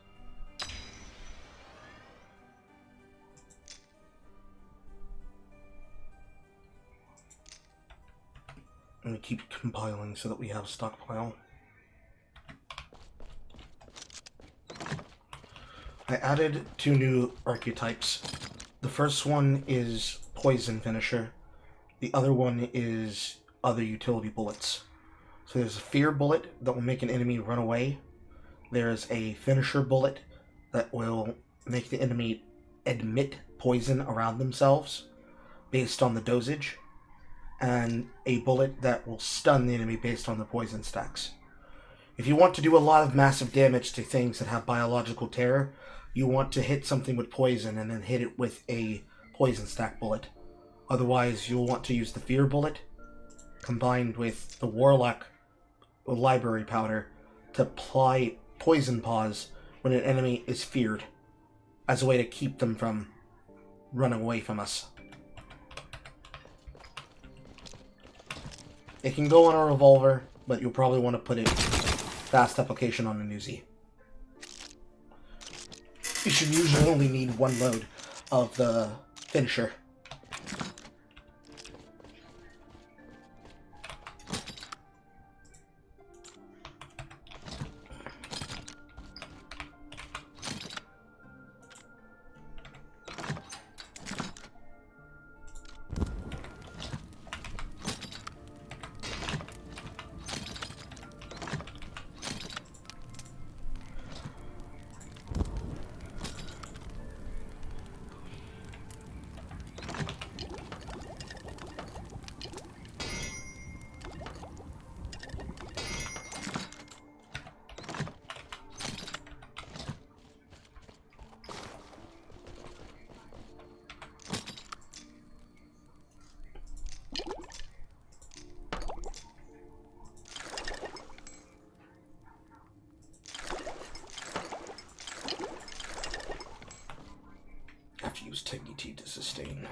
And we keep compiling so that we have a stockpile. I added 2 new archetypes. The first one is Poison Finisher. The other one is other utility bullets. So there's a Fear bullet that will make an enemy run away. There's a Finisher bullet that will make the enemy admit poison around themselves based on the dosage. And a bullet that will stun the enemy based on the poison stacks. If you want to do a lot of massive damage to things that have biological terror, you want to hit something with poison and then hit it with a poison stack bullet. Otherwise, you'll want to use the Fear bullet combined with the Warlock library powder to apply Poison Paws when an enemy is feared as a way to keep them from running away from us. It can go on a revolver, but you'll probably want to put it fast application on a Uzi. You should usually only need 1 load of the Finisher. have to use Techni-T to sustain.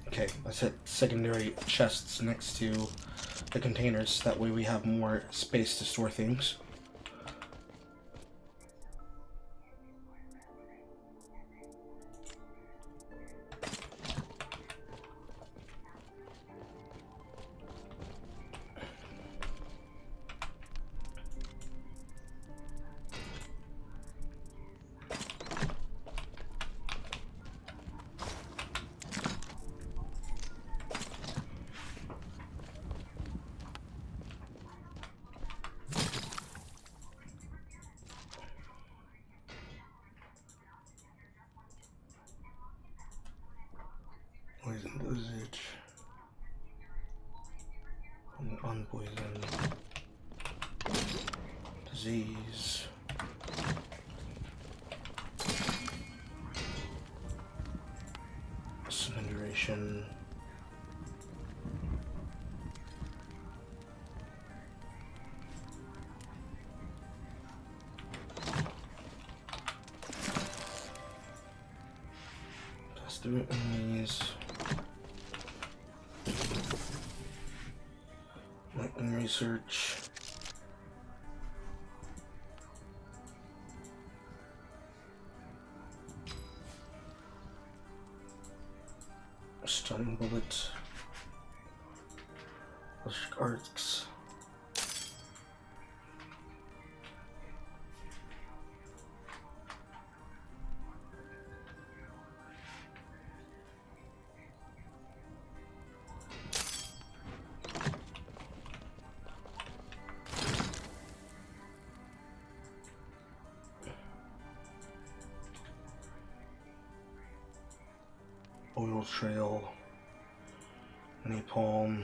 Okay, I set secondary chests next to the containers. That way we have more space to store things. Poison dosage. Unpoison. Disease. Summon duration. Test through enemies. Weapon research. Stunning bullet. Arcs. Oil trail, napalm,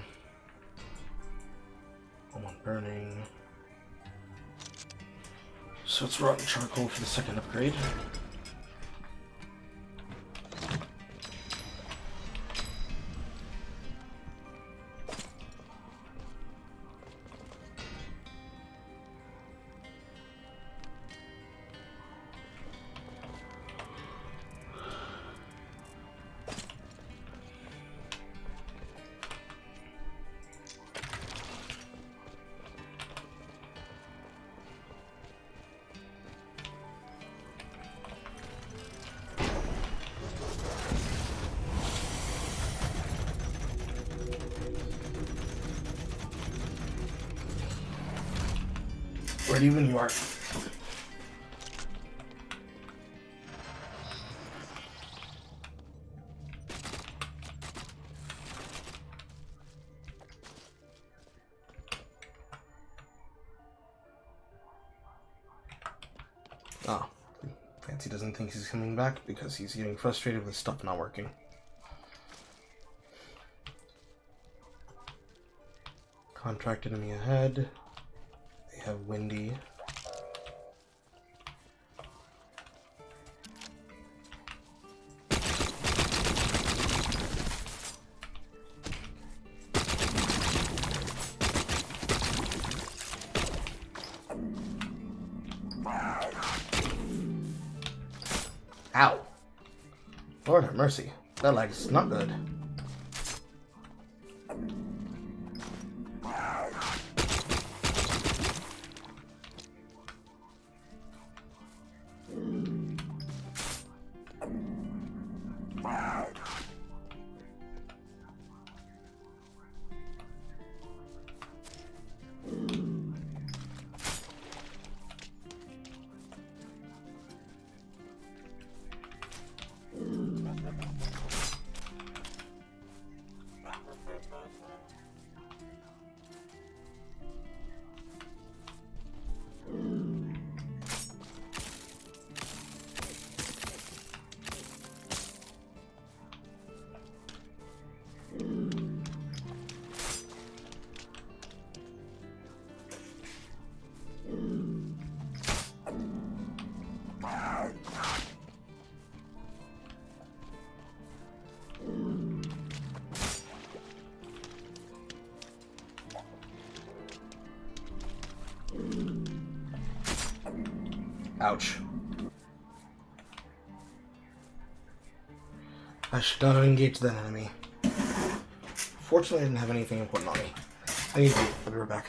on burning. So it's rotten charcoal for the second upgrade. Ready when you are. Ah, Fancy doesn't think he's coming back because he's getting frustrated with stuff not working. Contract enemy ahead. They have Windy. Ow. Lord have mercy. That lag's not good. Ouch. I should not have engaged that enemy. Fortunately, I didn't have anything important on me. I need to eat. I'll be right back.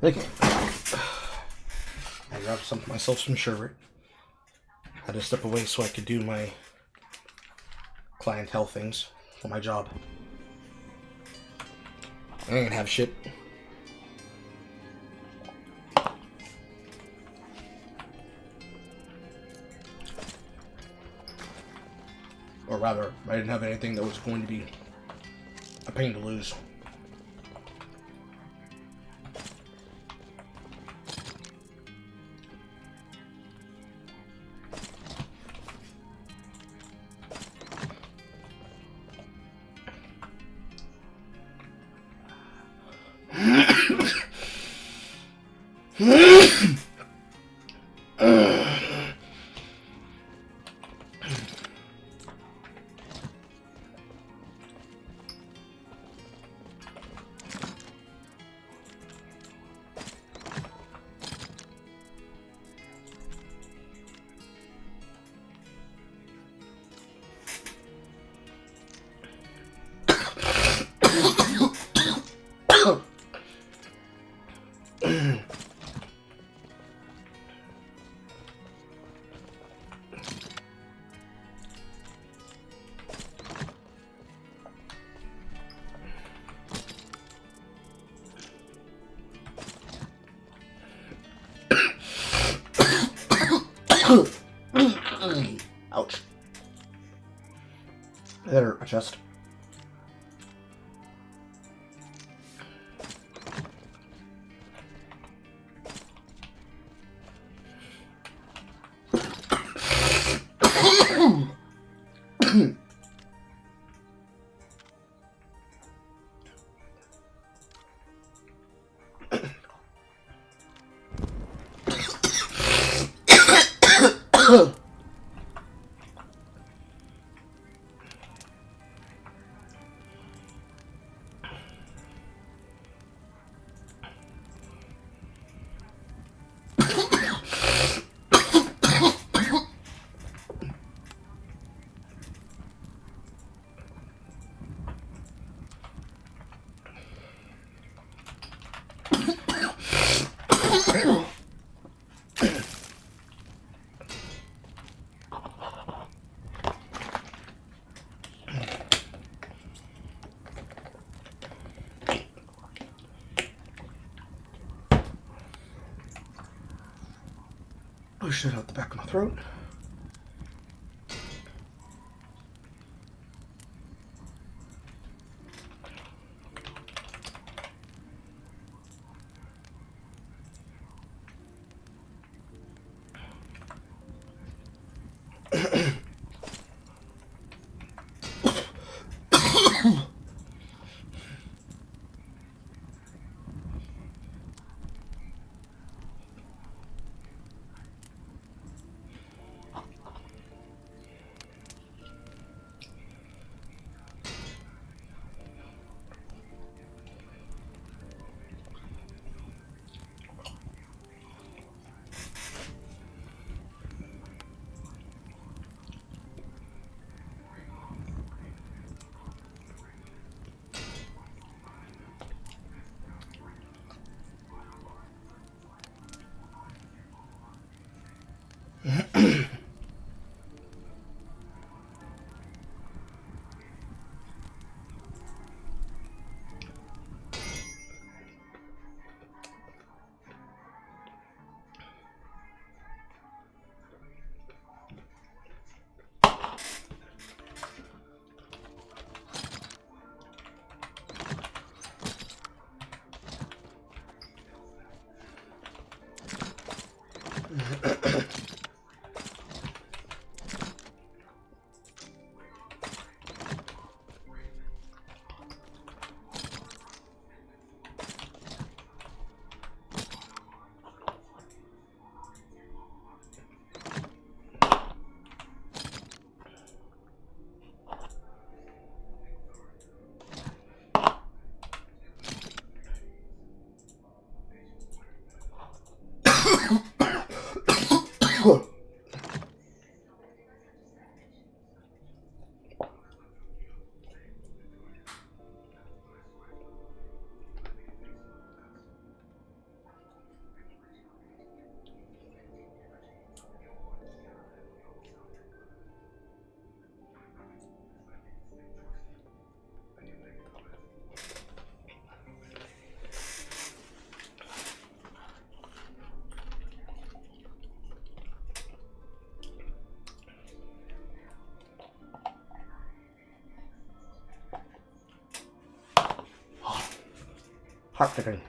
Okay. I grabbed myself some sherbet. Had to step away so I could do my clientele things for my job. I didn't have shit. Or rather, I didn't have anything that was going to be a pain to lose. Ouch. That hurt my chest. Push it out the back of my throat. Heartbreaking.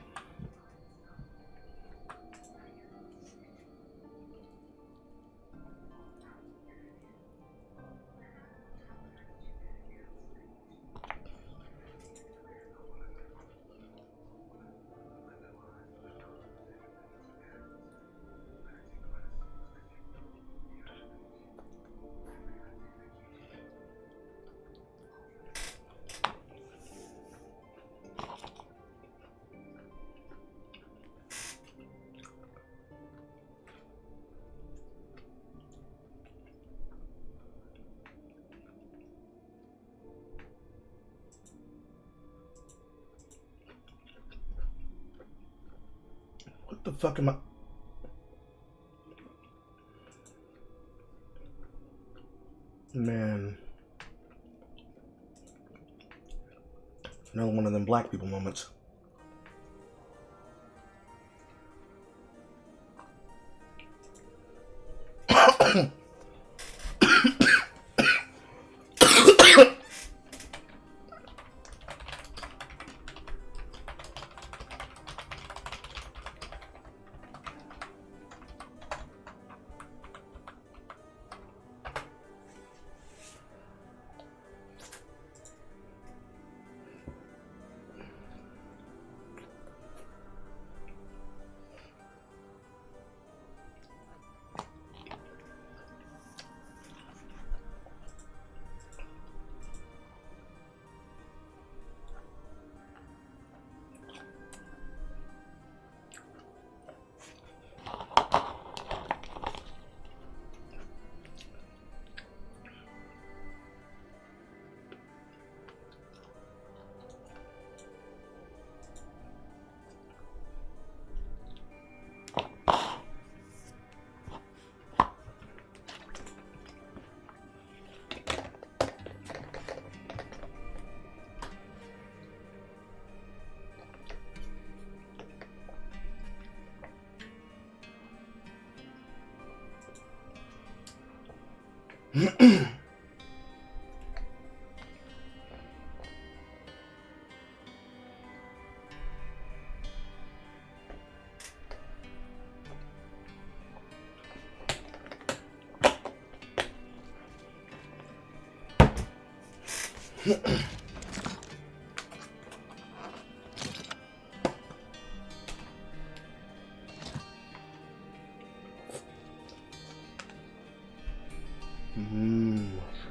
What the fuck am I? Man. Another one of them black people moments.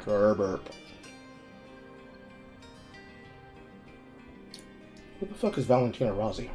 Sherbert. Who the fuck is Valentina Rossi?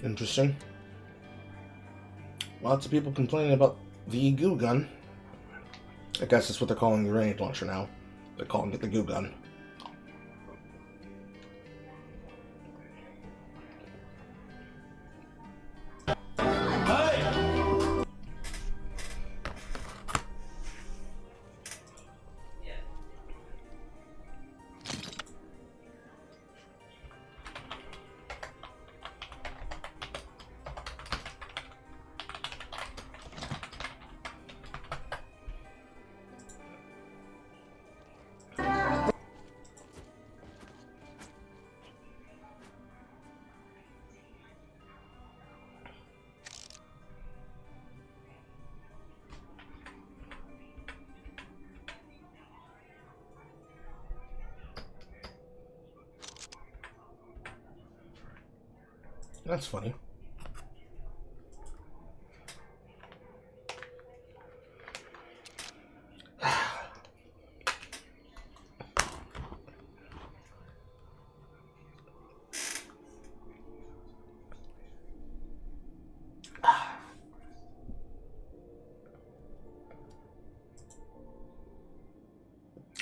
Interesting. Lots of people complaining about the goo gun. I guess that's what they're calling the grenade launcher now. They're calling it the goo gun. That's funny.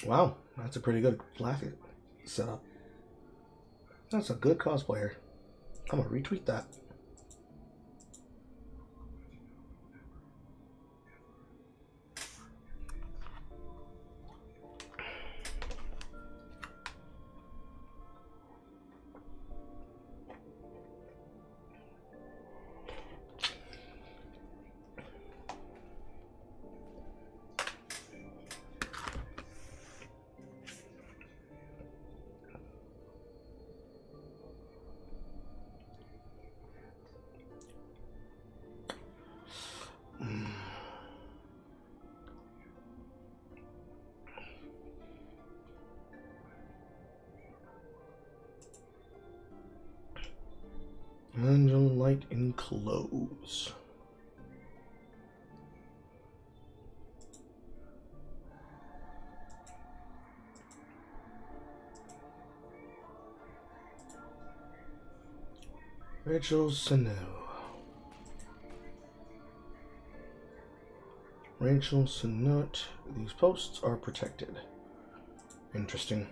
Wow, that's a pretty good graphic setup. That's a good cosplayer. I'm gonna retweet that. Angel light in clothes. Rachel Sano. Rachel Sanot. These posts are protected. Interesting.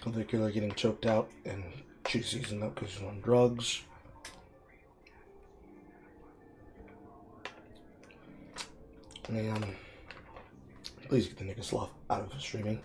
I think you're getting choked out and she's seasoned up because she's on drugs. And please get the nigga sloth out of streaming.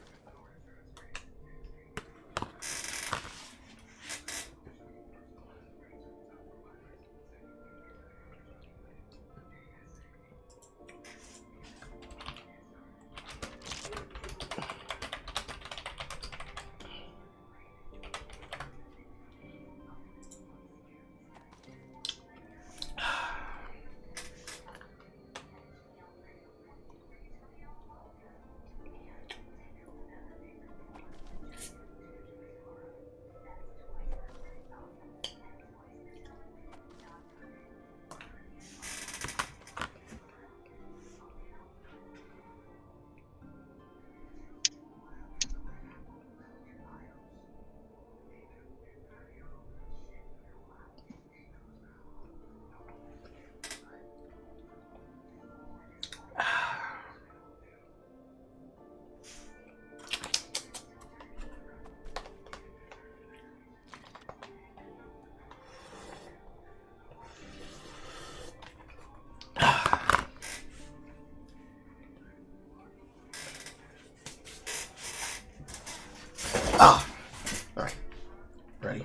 Alright. Ready?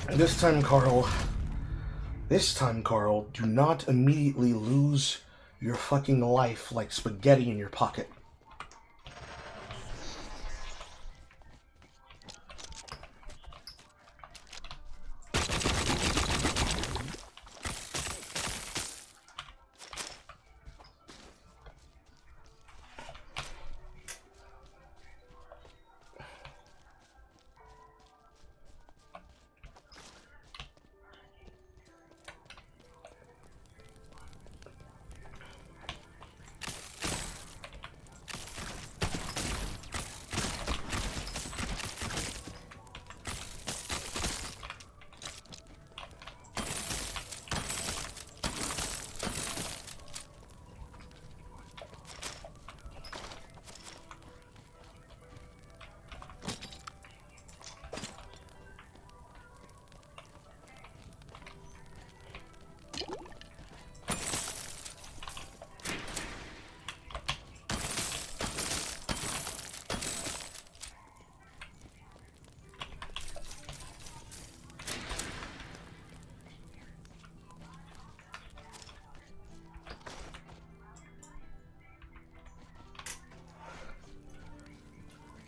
This time, Carl, do not immediately lose your fucking life like spaghetti in your pocket.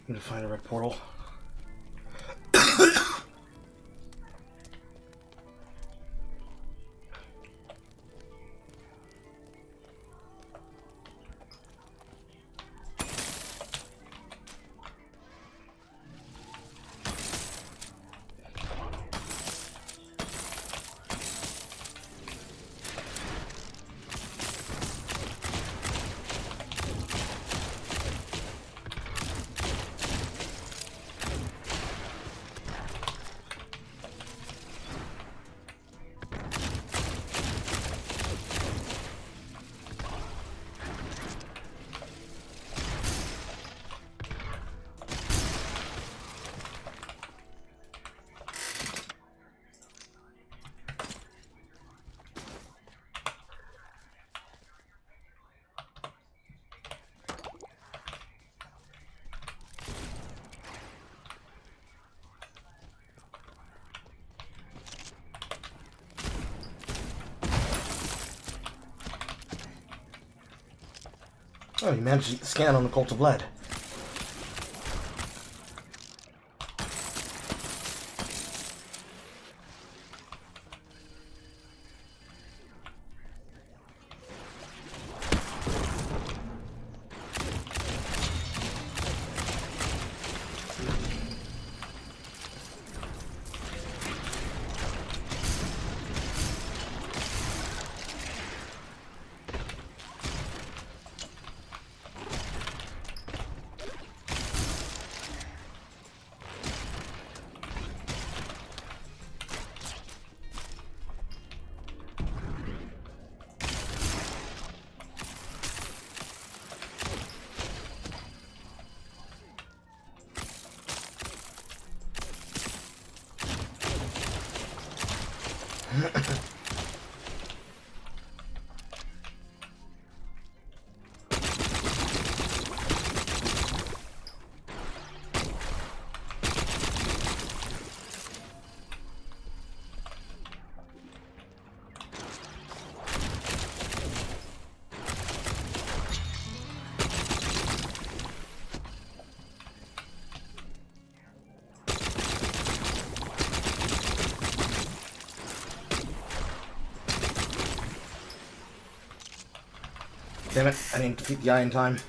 I'm gonna find a red portal. Oh, you managed to get the scan on the Cult of Lead. Damn it, I didn't defeat the guy in time.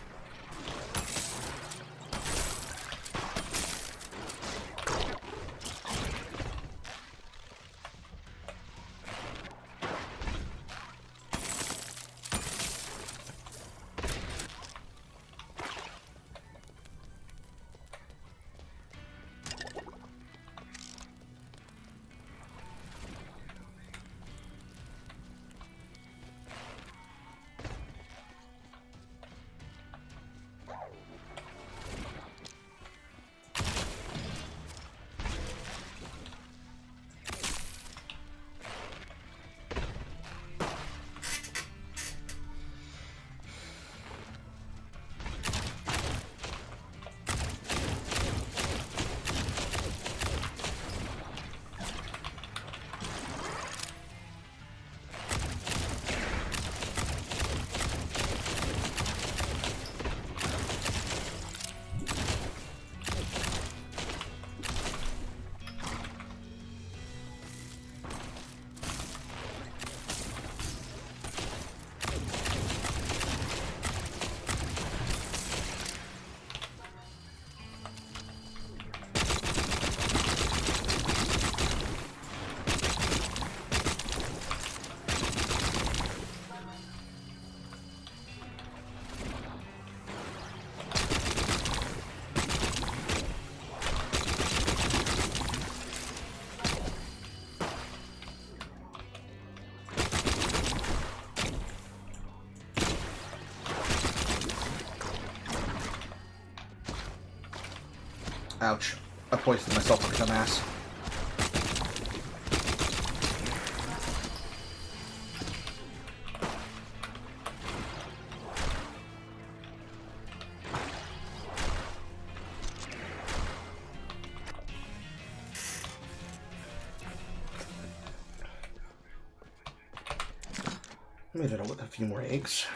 Ouch. I poisoned myself like a dumbass. Made it with a few more eggs.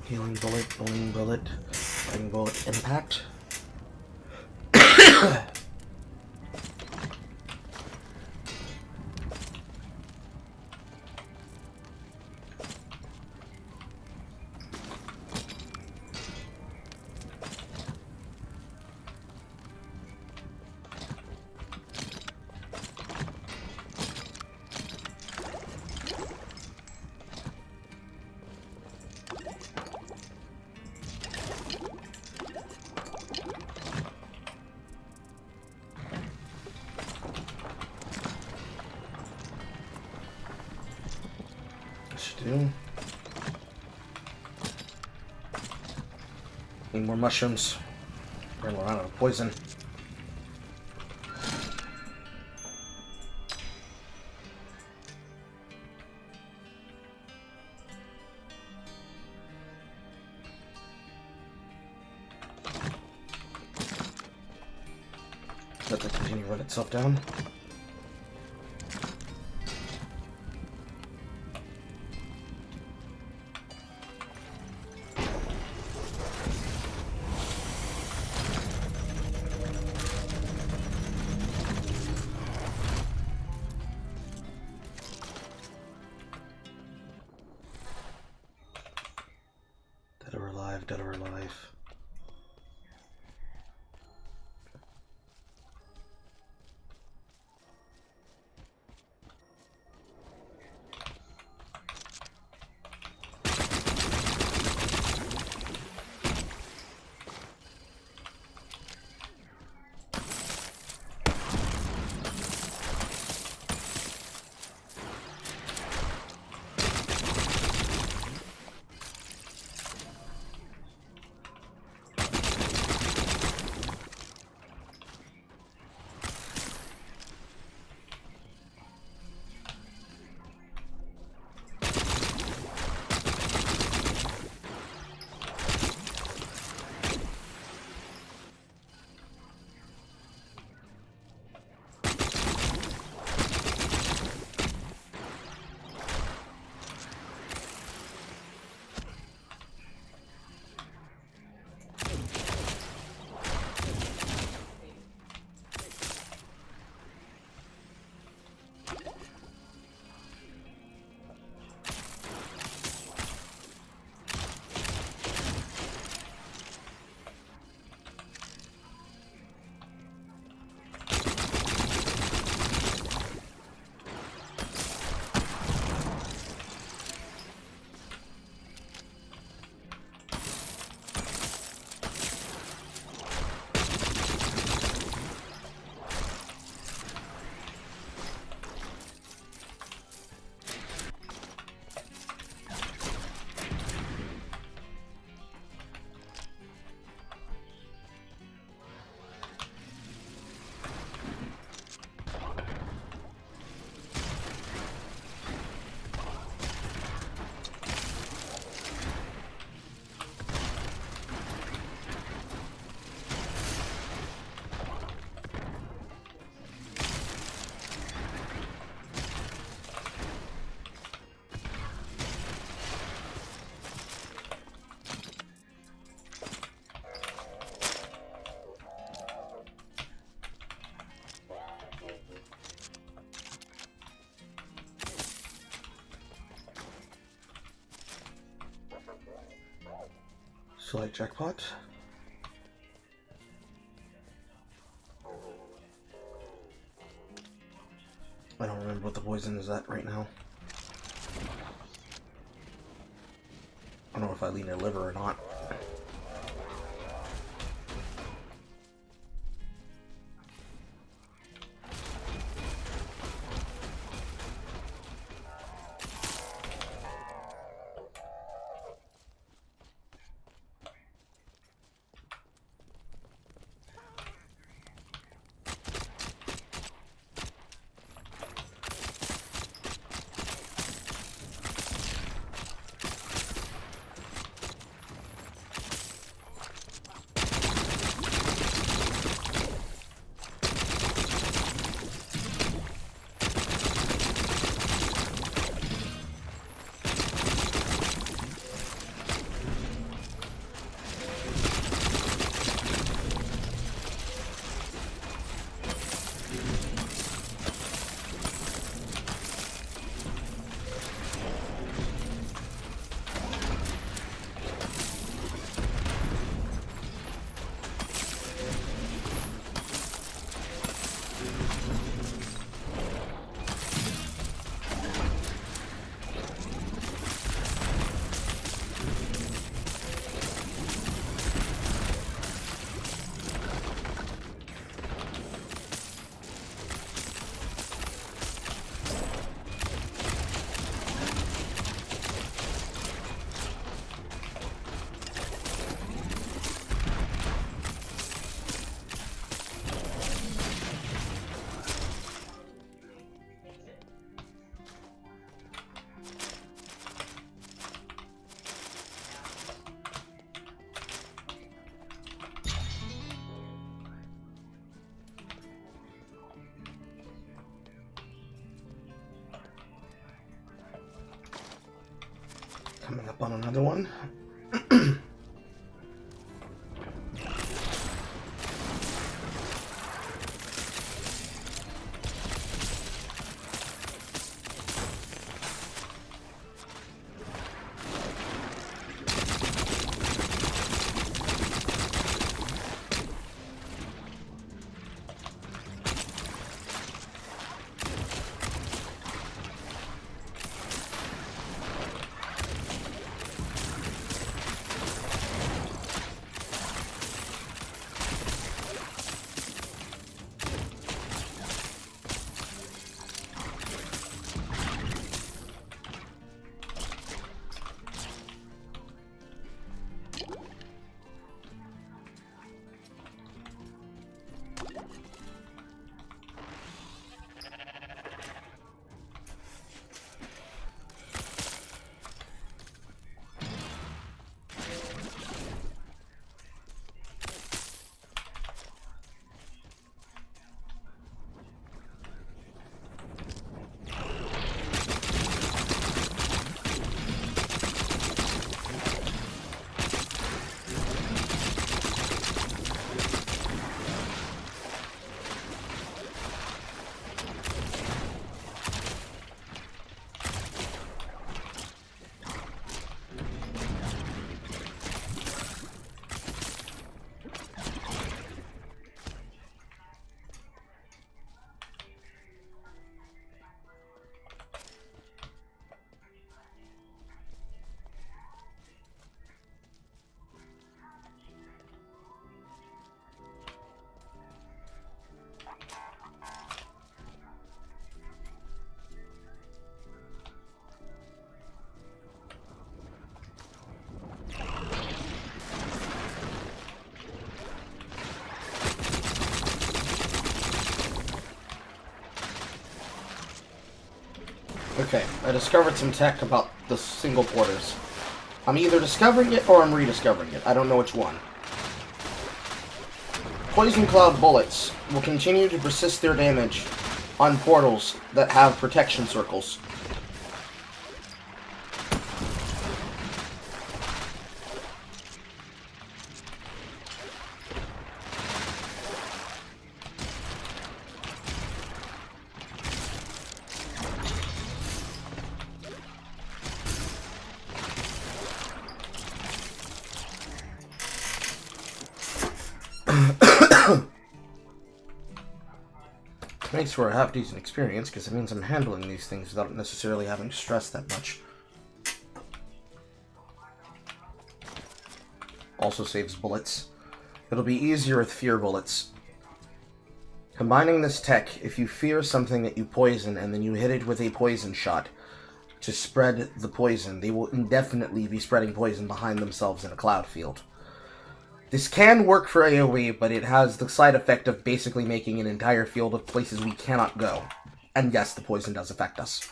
Healing bullet, bowling bullet, fighting bullet, impact. Do. Need more mushrooms. We're out of poison. Let that continue to run itself down. Dead or alive. Select jackpot. I don't remember what the poison is at right now. I don't know if I lean a liver or not. Coming up on another one. Okay, I discovered some tech about the single porters. I'm either discovering it or I'm rediscovering it. I don't know which one. Poison Cloud bullets will continue to persist their damage on portals that have protection circles. Makes for a half-decent experience, because it means I'm handling these things without necessarily having to stress that much. Also saves bullets. It'll be easier with fear bullets. Combining this tech, if you fear something that you poison and then you hit it with a poison shot to spread the poison, they will indefinitely be spreading poison behind themselves in a cloud field. This can work for AoE, but it has the side effect of basically making an entire field of places we cannot go. And yes, the poison does affect us.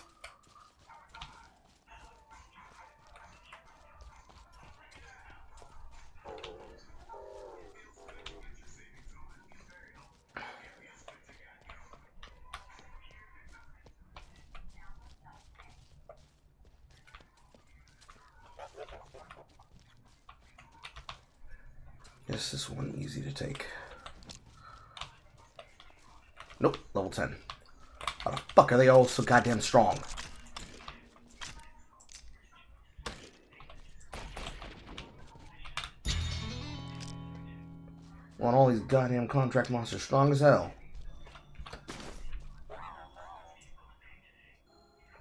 Is this one easy to take? Nope, level 10. How the fuck are they all so goddamn strong? Want all these goddamn contract monsters strong as hell.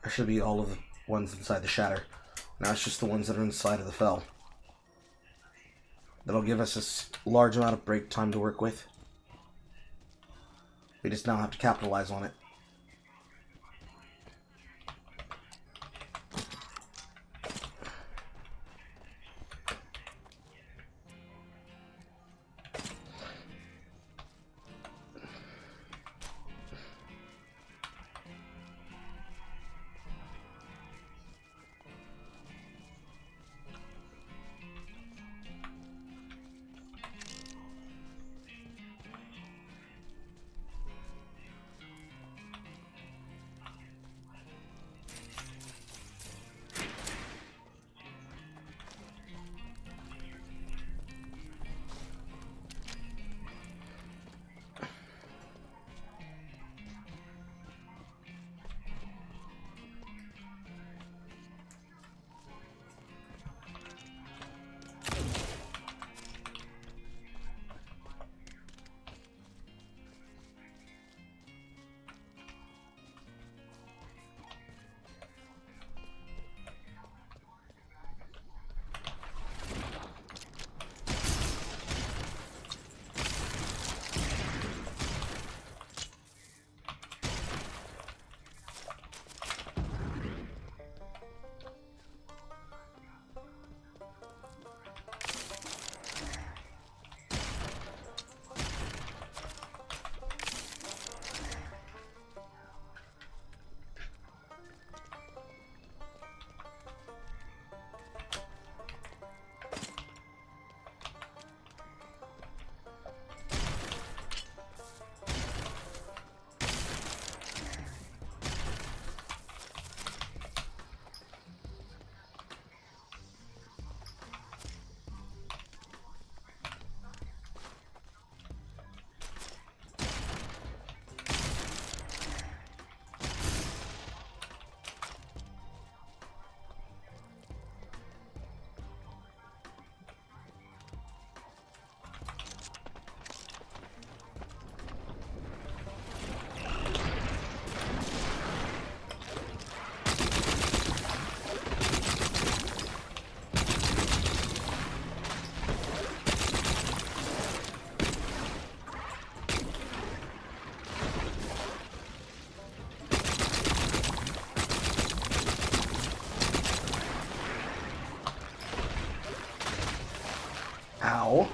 That should be all of the ones inside the Shatter. Now it's just the ones that are inside of the Fell. That'll give us a large amount of break time to work with. We just now have to capitalize on it. Ow.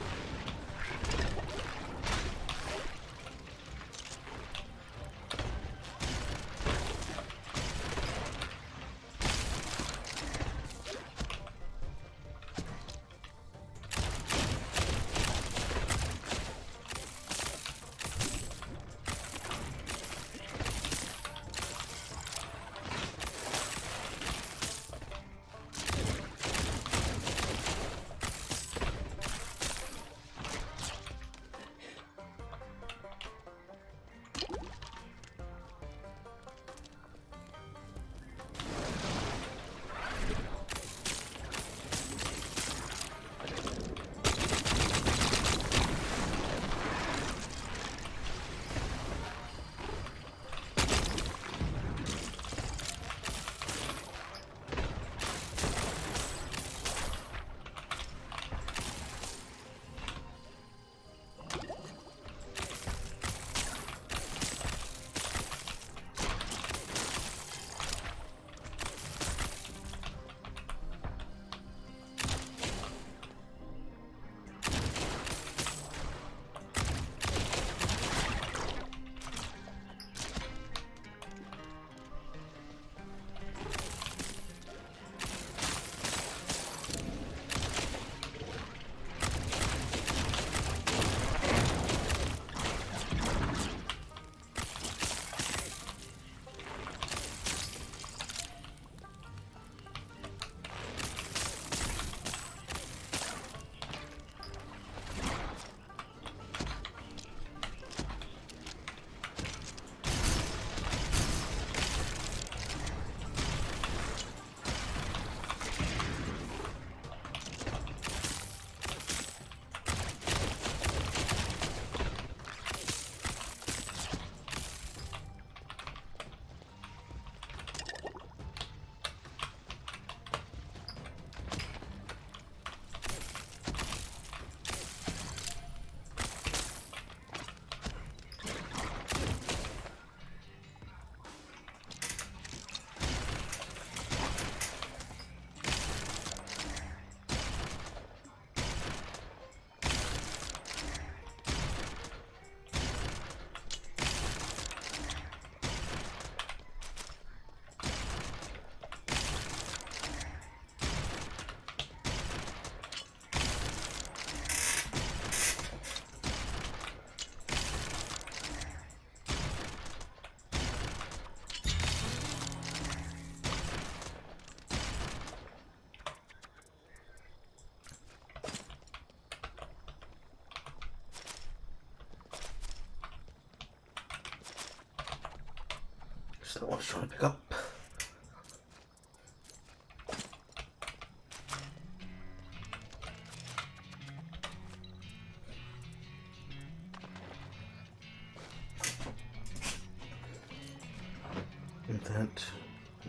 So I was trying to pick up.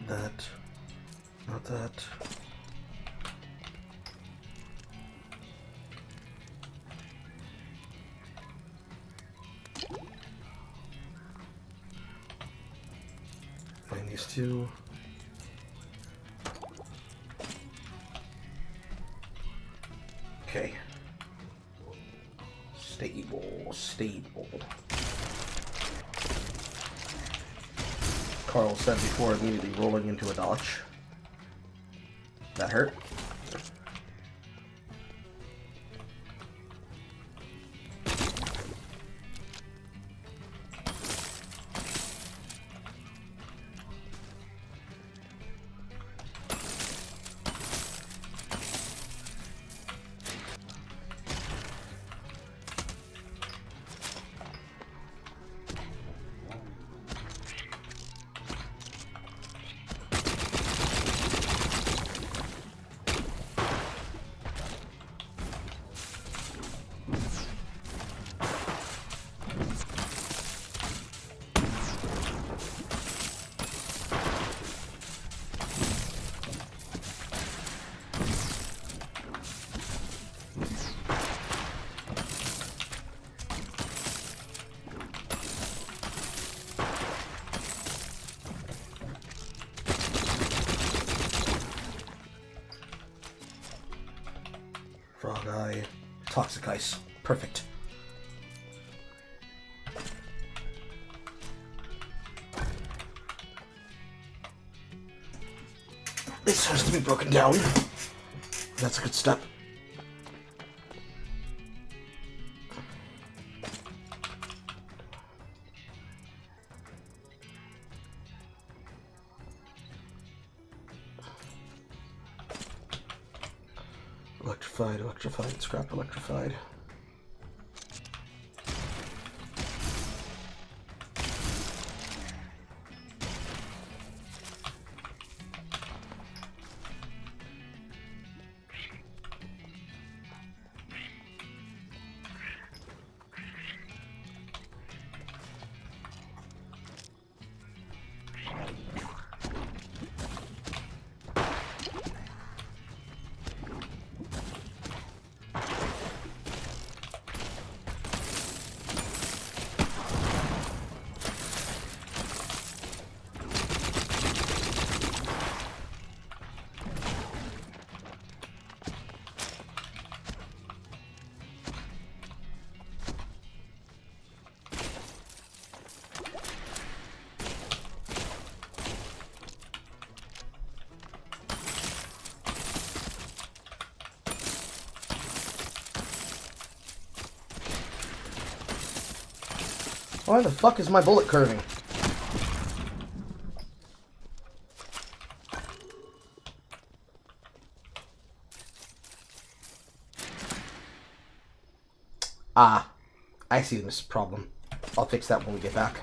That, not that. Find these two. Okay. Stable. Carl said before immediately rolling into a dodge. That hurt. Frog Eye. Toxic ice. Perfect. This has to be broken down. That's a good step. Electrified, electrified, scrap electrified. Why the fuck is my bullet curving? Ah, I see this problem. I'll fix that when we get back.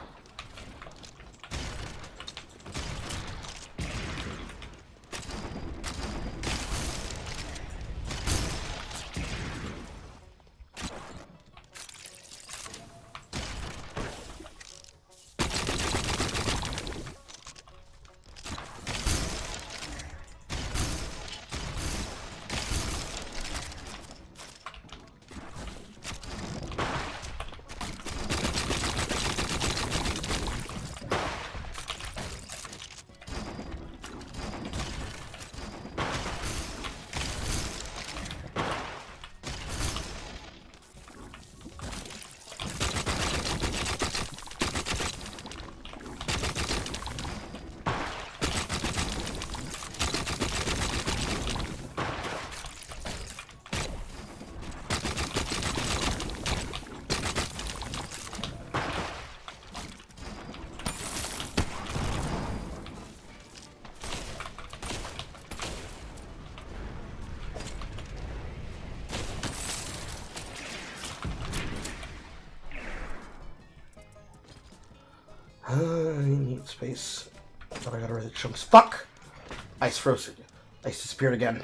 I need space, but I got rid of the chunks. Fuck! Ice froze. Ice disappeared again.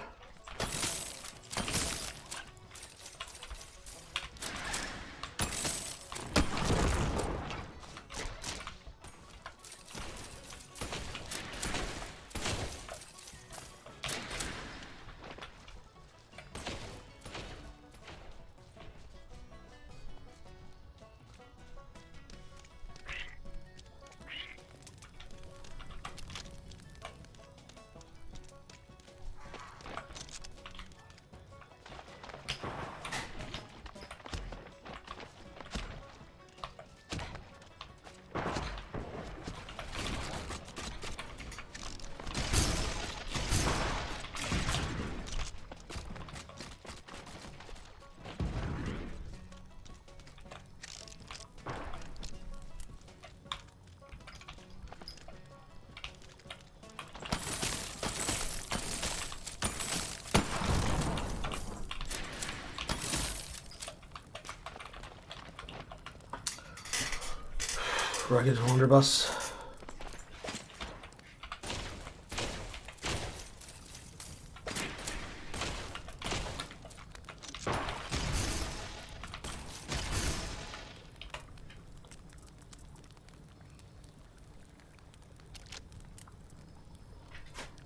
Rugged Wonderbus.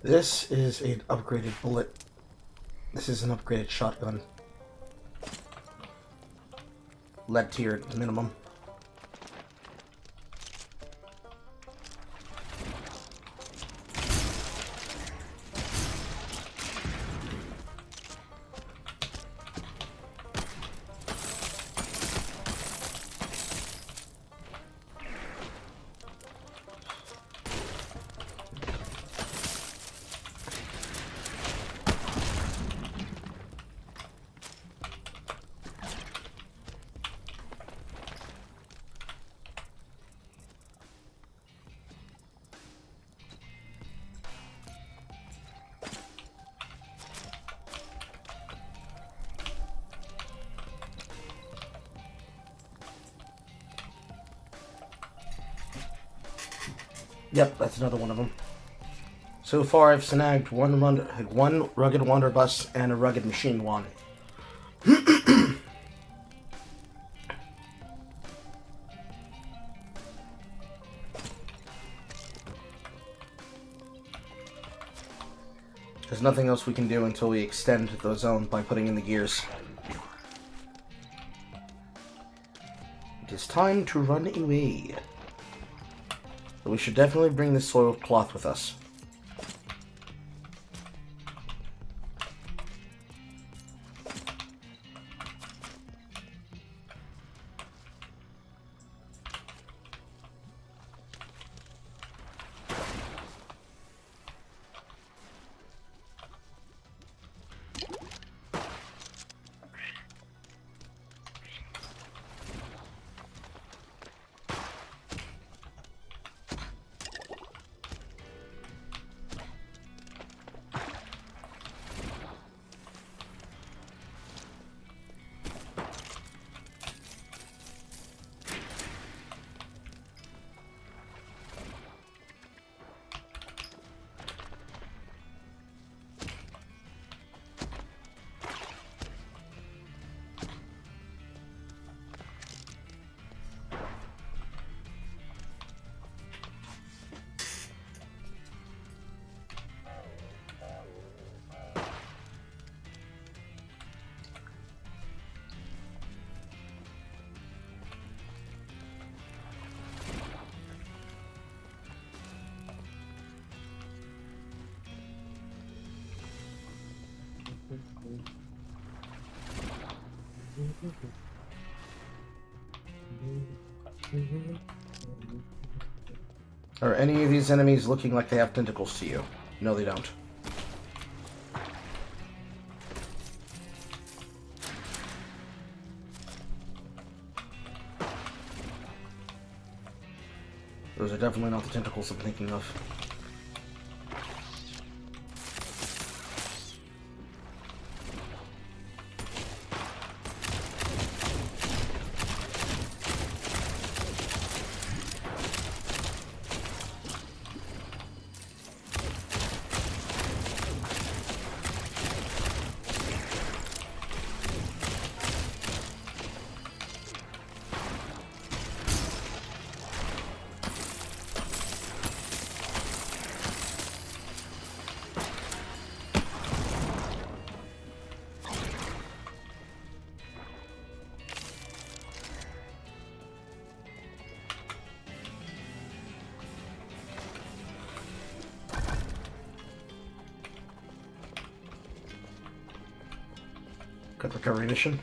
This is an upgraded bullet. This is an upgraded shotgun. Lead tier at the minimum. Yep, that's another one of them. So far, I've snagged one rugged wanderbuss and a rugged machine wand. There's nothing else we can do until we extend the zone by putting in the gears. It is time to run away. But we should definitely bring this soiled cloth with us. Are any of these enemies looking like they have tentacles to you? No, they don't. Those are definitely not the tentacles I'm thinking of. Got the recovery mission.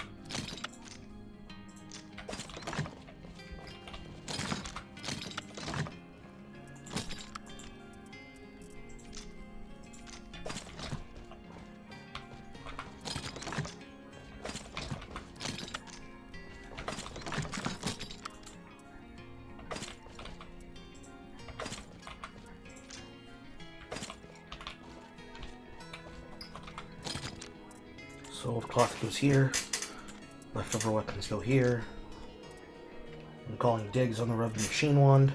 Sold cloth goes here. Leftover weapons go here. I'm calling digs on the rubbed machine wand.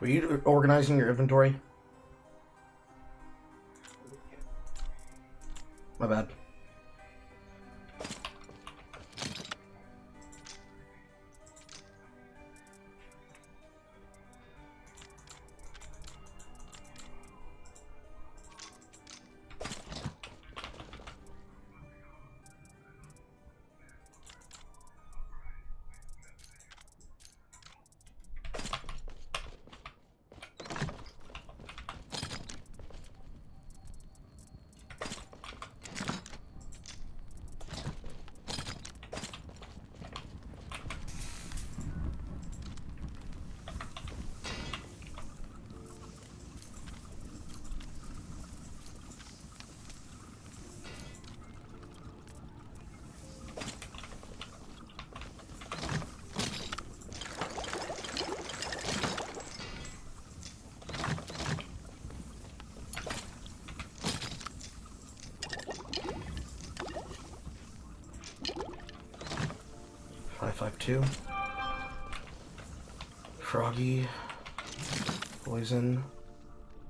Were you organizing your inventory? My bad. 2. Froggy, Poison,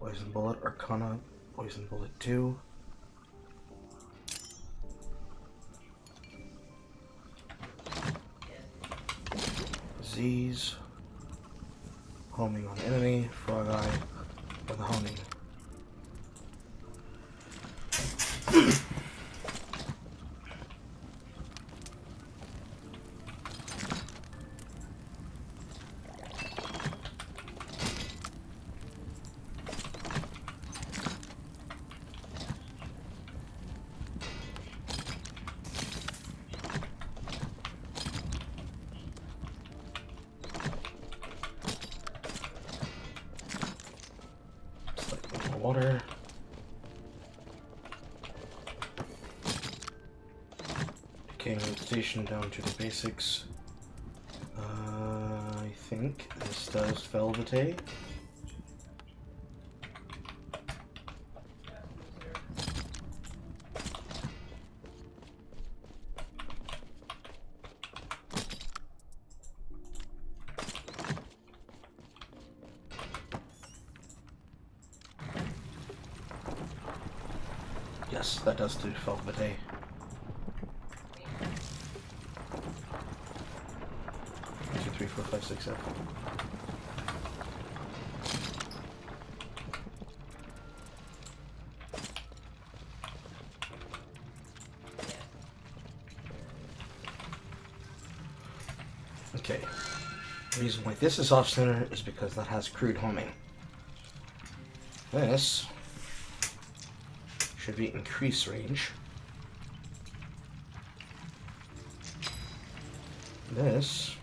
Poison Bullet, Arcana, Poison Bullet 2. Z's, homing on enemy, Frog Eye with a homing. Water. Decaying station down to the basics. I think this does Velvetate. Yes, that does do Velvetate. Two, three, four, five, six, seven. Okay. The reason why this is off center is because that has crude homing. This should be increase range. This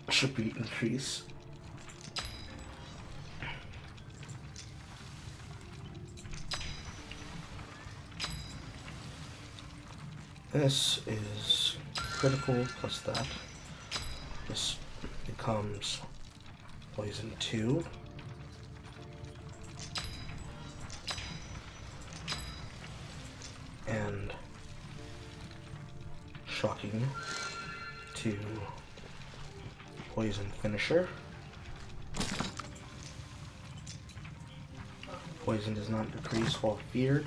should be increase. This is critical plus that. This becomes poison 2. And shocking to poison finisher. Poison does not decrease while feared.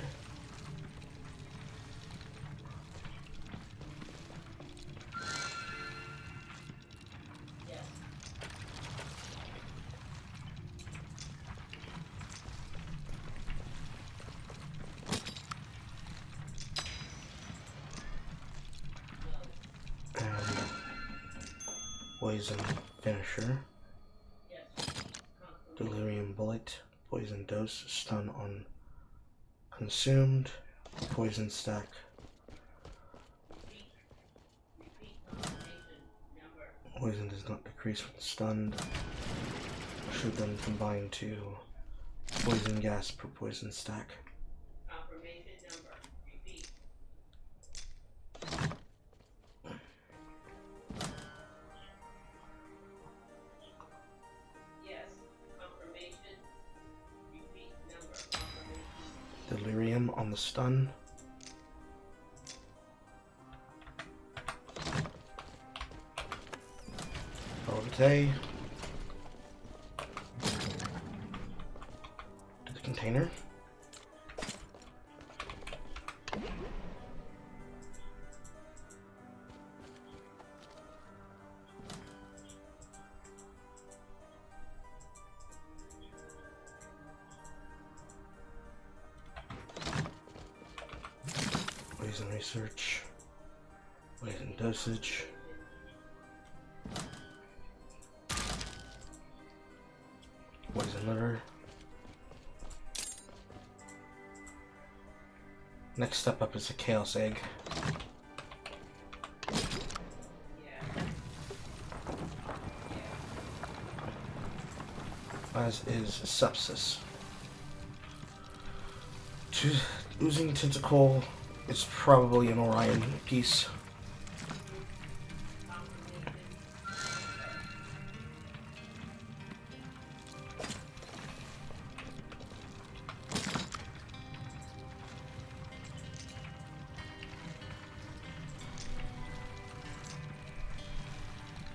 Poison finisher, delirium bullet, poison dose, stun on consumed, poison stack, poison does not decrease when stunned, should then combine to poison gas per poison stack. Delirium on the stun. Velvetate. To the container. Poison research, poison dosage, poison litter. Next step up is a chaos egg. As is sepsis. Oozing tentacle. It's probably an Orion piece.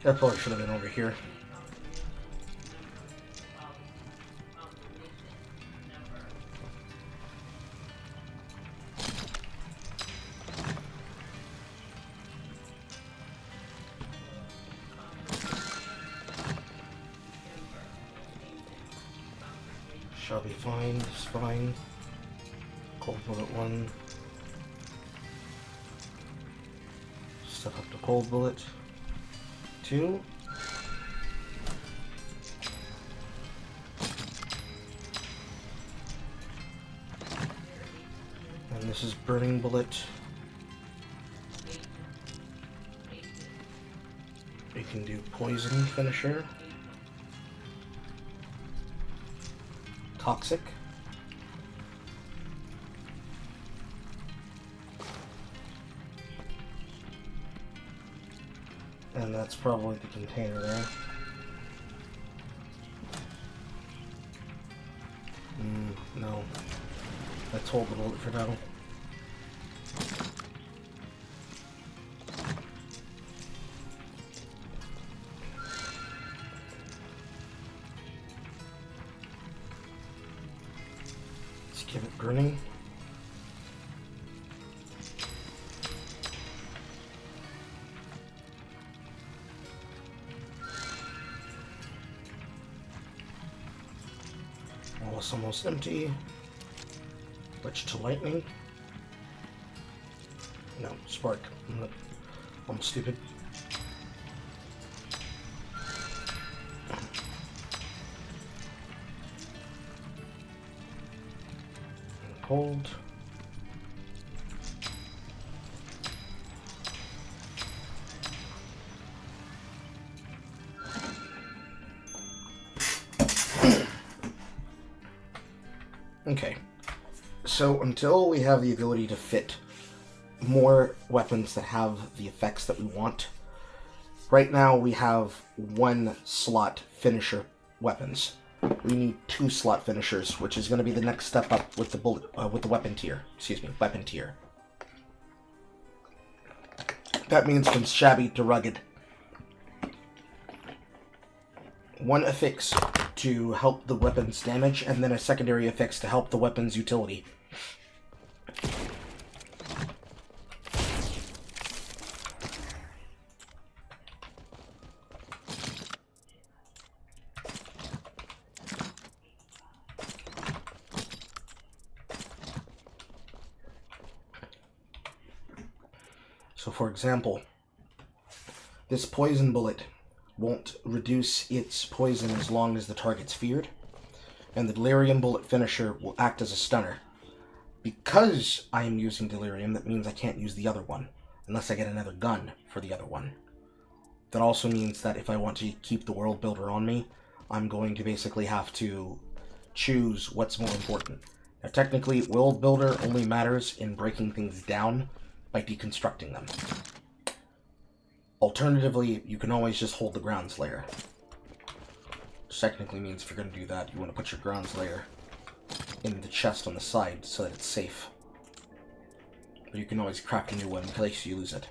That probably should have been over here. Shall be fine, it's fine. Cold bullet 1. Step up to cold bullet 2. And this is burning bullet. We can do poison finisher. Toxic. And that's probably the container there. No. Let's hold the bullet for now. Let's give it burning. It's almost empty. Switch to lightning. No, spark. I'm stupid. Cold. Okay, so until we have the ability to fit more weapons that have the effects that we want, right now we have 1 slot finisher weapons. We need 2 slot finishers, which is going to be the next step up with the with the weapon tier. Excuse me, weapon tier. That means from shabby to rugged. 1 affix to help the weapon's damage, and then a secondary affix to help the weapon's utility. So for example, this poison bullet won't reduce its poison as long as the target's feared, and the delirium bullet finisher will act as a stunner. Because I am using delirium, that means I can't use the other one, unless I get another gun for the other one. That also means that if I want to keep the world builder on me, I'm going to basically have to choose what's more important. Now technically, world builder only matters in breaking things down by deconstructing them. Alternatively, you can always just hold the grounds layer. Which technically means if you're going to do that, you want to put your grounds layer in the chest on the side so that it's safe. But you can always craft a new one in case you lose it.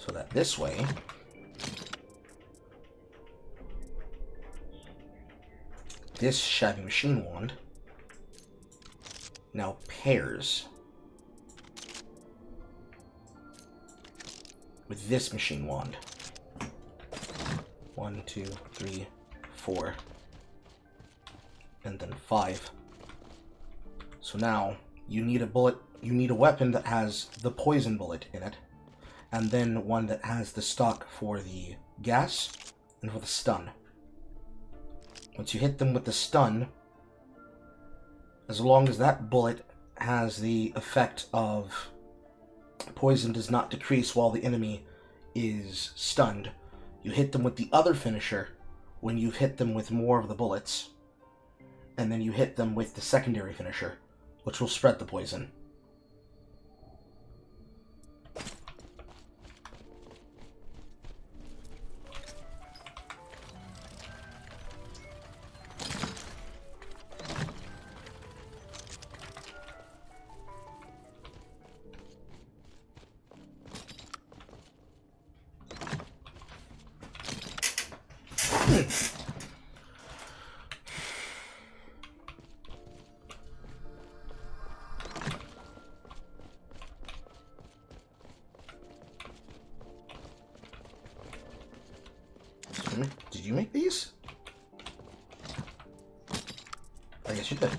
So that this way, this shabby machine wand now pairs with this machine wand. 1, 2, 3, 4, and then 5. So now you need a weapon that has the poison bullet in it, and then one that has the stock for the gas and for the stun. Once you hit them with the stun, as long as that bullet has the effect of poison does not decrease while the enemy is stunned, you hit them with the other finisher when you've hit them with more of the bullets, and then you hit them with the secondary finisher, which will spread the poison. Did you make these? I guess you did.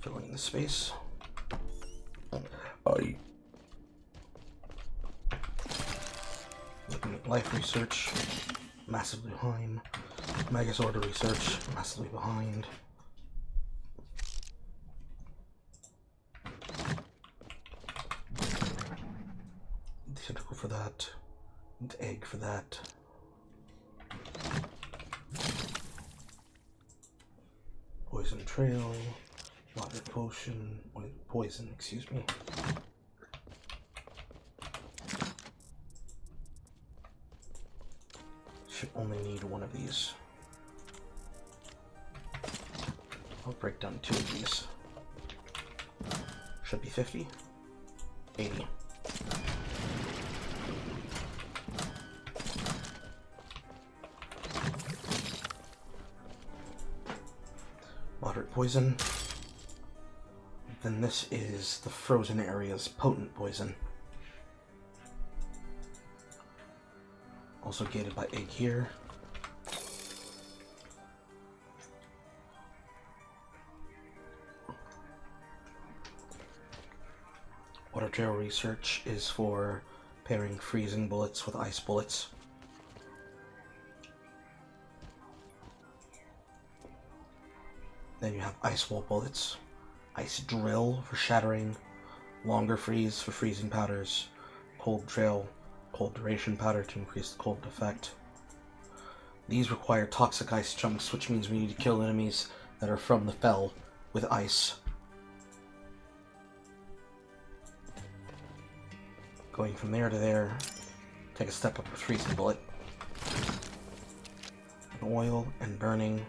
Filling the space. Looking at life research, massively behind. Magus order research, massively behind. Tentacle for that. And egg for that. Poison trail. Water potion. Poison, excuse me. Should only need one of these. I'll break down 2 of these. Should be 50. 80. Moderate poison. Then this is the frozen area's potent poison. Also gated by egg here. Water trail research is for pairing freezing bullets with ice bullets. Then you have ice wall bullets. Ice drill for shattering, longer freeze for freezing powders, cold trail, cold duration powder to increase the cold effect. These require toxic ice chunks, which means we need to kill enemies that are from the fell with ice. Going from there to there, take a step up with freezing bullet. And oil and burning.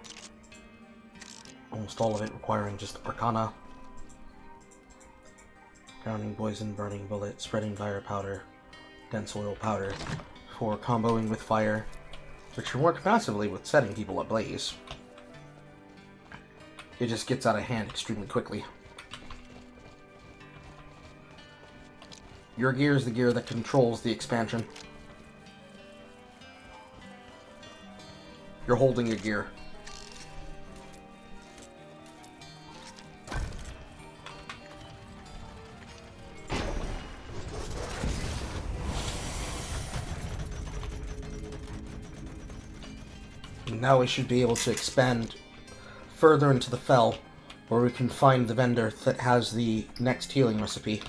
Almost all of it requiring just Arcana. Grounding poison, burning bullet, spreading fire powder, dense oil powder for comboing with fire, which can work massively with setting people ablaze. It just gets out of hand extremely quickly. Your gear is the gear that controls the expansion. You're holding your gear. Now we should be able to expand further into the fell, where we can find the vendor that has the next healing recipe.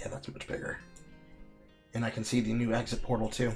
Yeah, that's much bigger. And I can see the new exit portal too.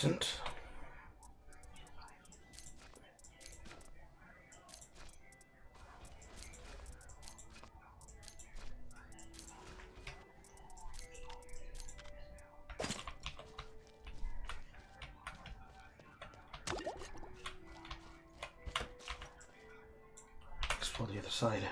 Decent. Explore the other side.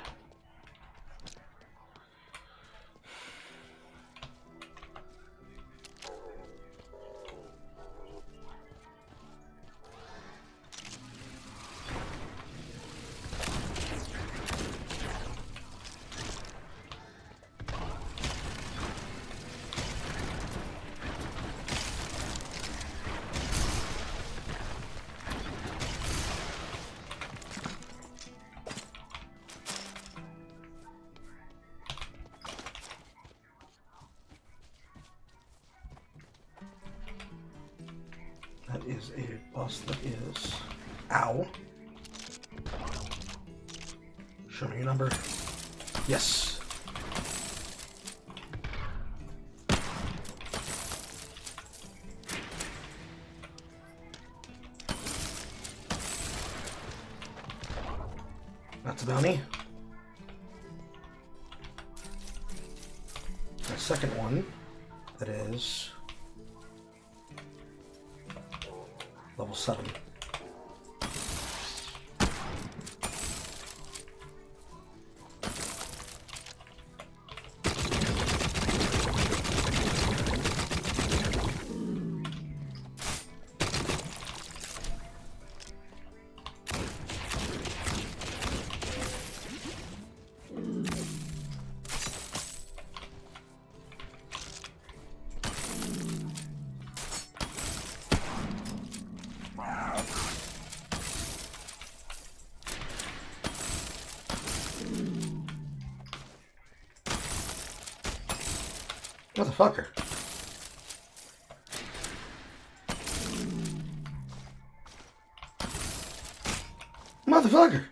That is a boss that is... Ow. Show me your number. Yes. That's a bounty. The second one, that is... level 7. Motherfucker. Motherfucker.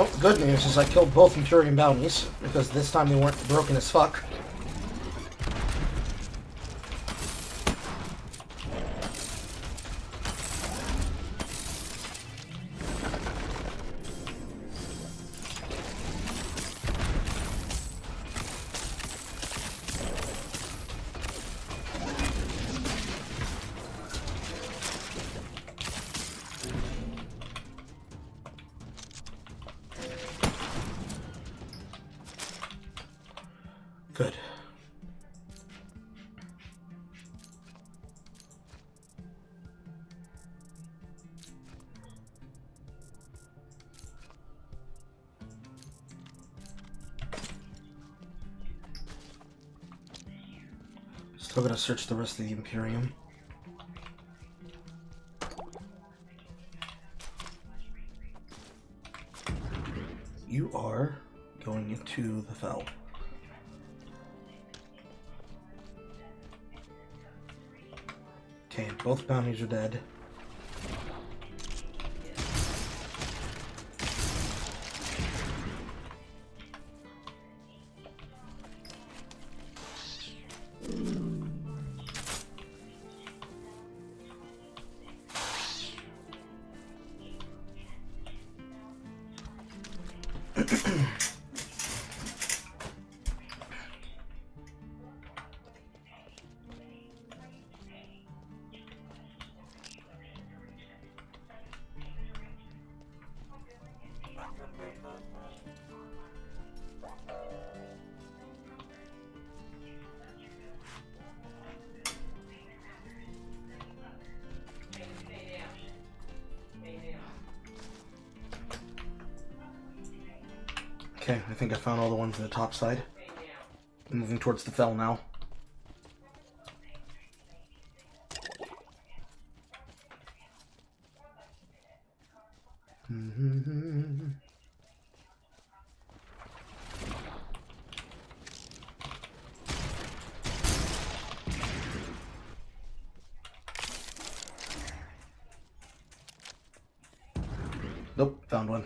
Well, good news is I killed both Imperium bounties, because this time they weren't broken as fuck. Good. Still gotta search the rest of the Imperium. You are going into the Fel. Okay, both bounties are dead. Okay, I think I found all the ones on the top side. I'm moving towards the Fel now. Nope, found one.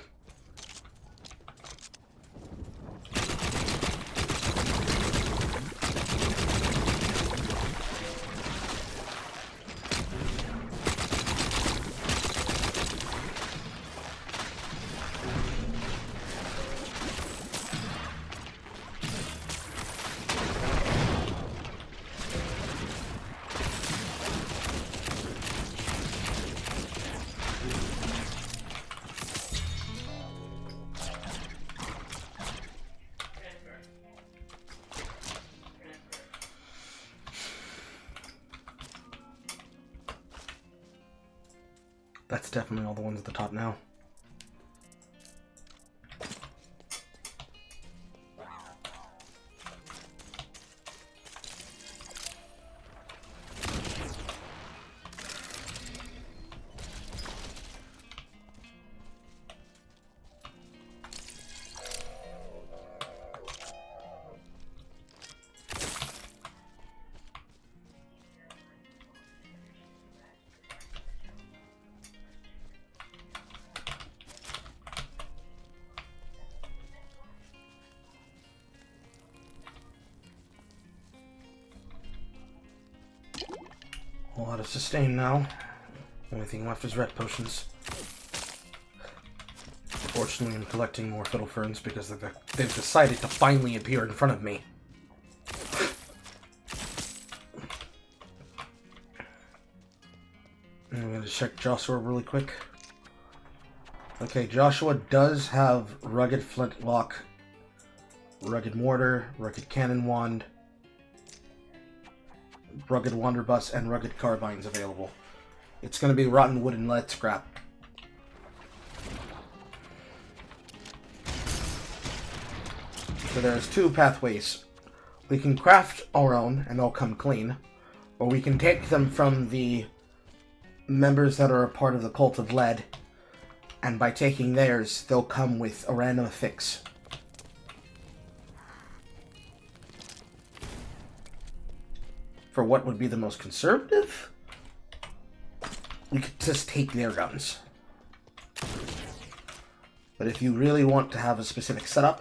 That's definitely all the ones at the top now. A lot of sustain now. Only thing left is red potions. Fortunately, I'm collecting more fiddle ferns because they've decided to finally appear in front of me. I'm gonna check Joshua really quick. Okay, Joshua does have rugged flintlock, rugged mortar, rugged cannon wand, rugged wanderbuss, and rugged carbines available. It's going to be rotten wood and lead scrap. So there's two pathways. We can craft our own and they'll come clean, or we can take them from the members that are a part of the Cult of Lead, and by taking theirs, they'll come with a random affix. For what would be the most conservative, we could just take their guns. But But if you really want to have a specific setup,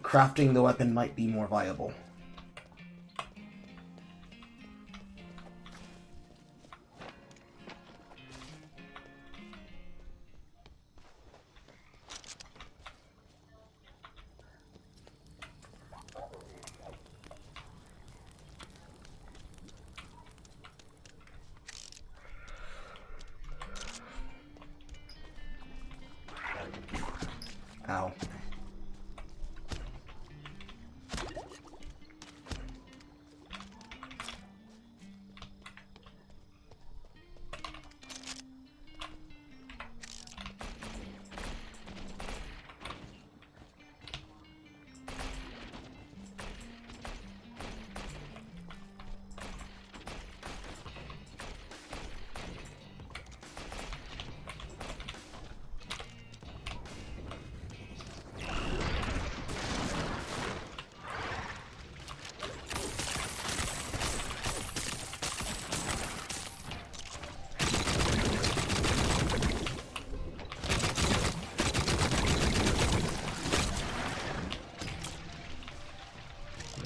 crafting the weapon might be more viable. Ow.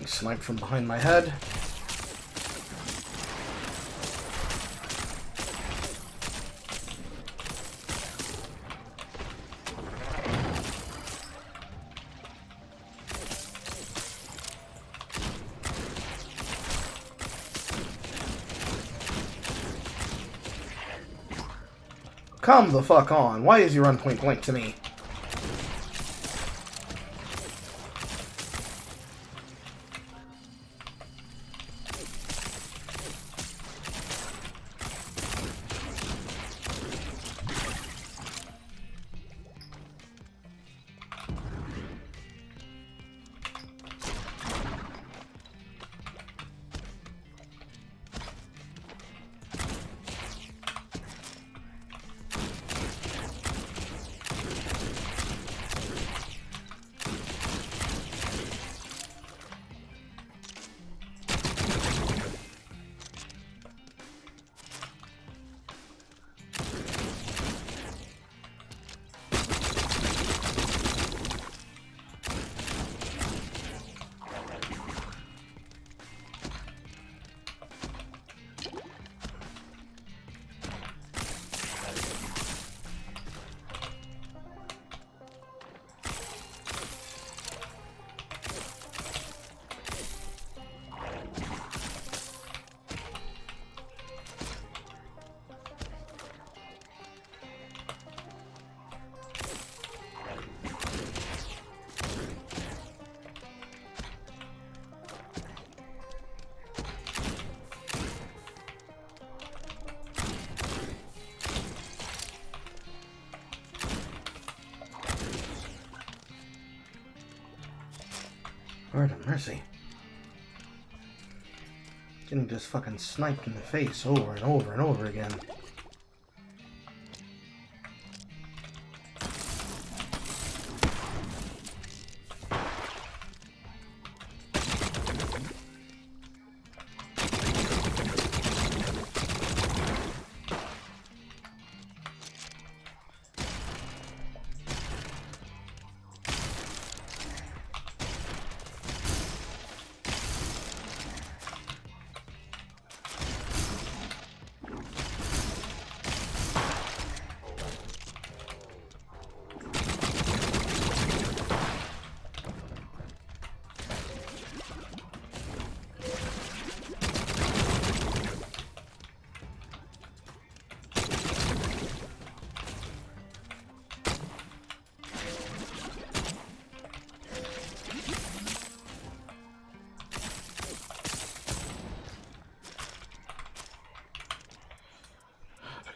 Sniped from behind my head. Come the fuck on. Why is you run point blank to me? Lord have mercy. Getting just fucking sniped in the face over and over and over again.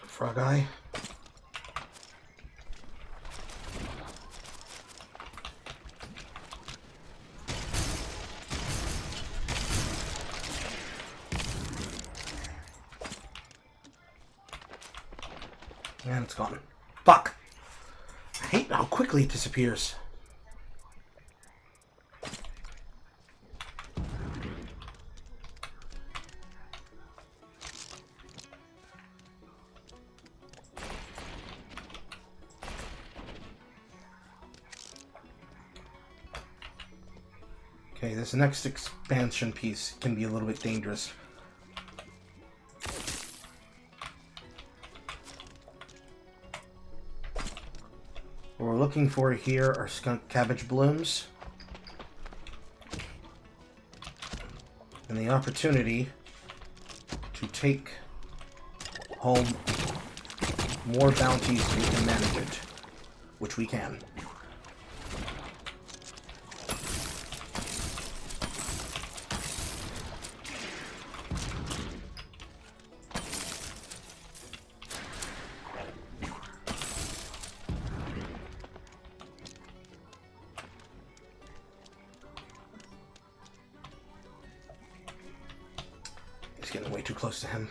Frog eye. And it's gone. Fuck! I hate how quickly it disappears. Okay, this next expansion piece can be a little bit dangerous. What we're looking for here are skunk cabbage blooms. And the opportunity to take home more bounties if we can manage it. Which we can. He's getting way too close to him.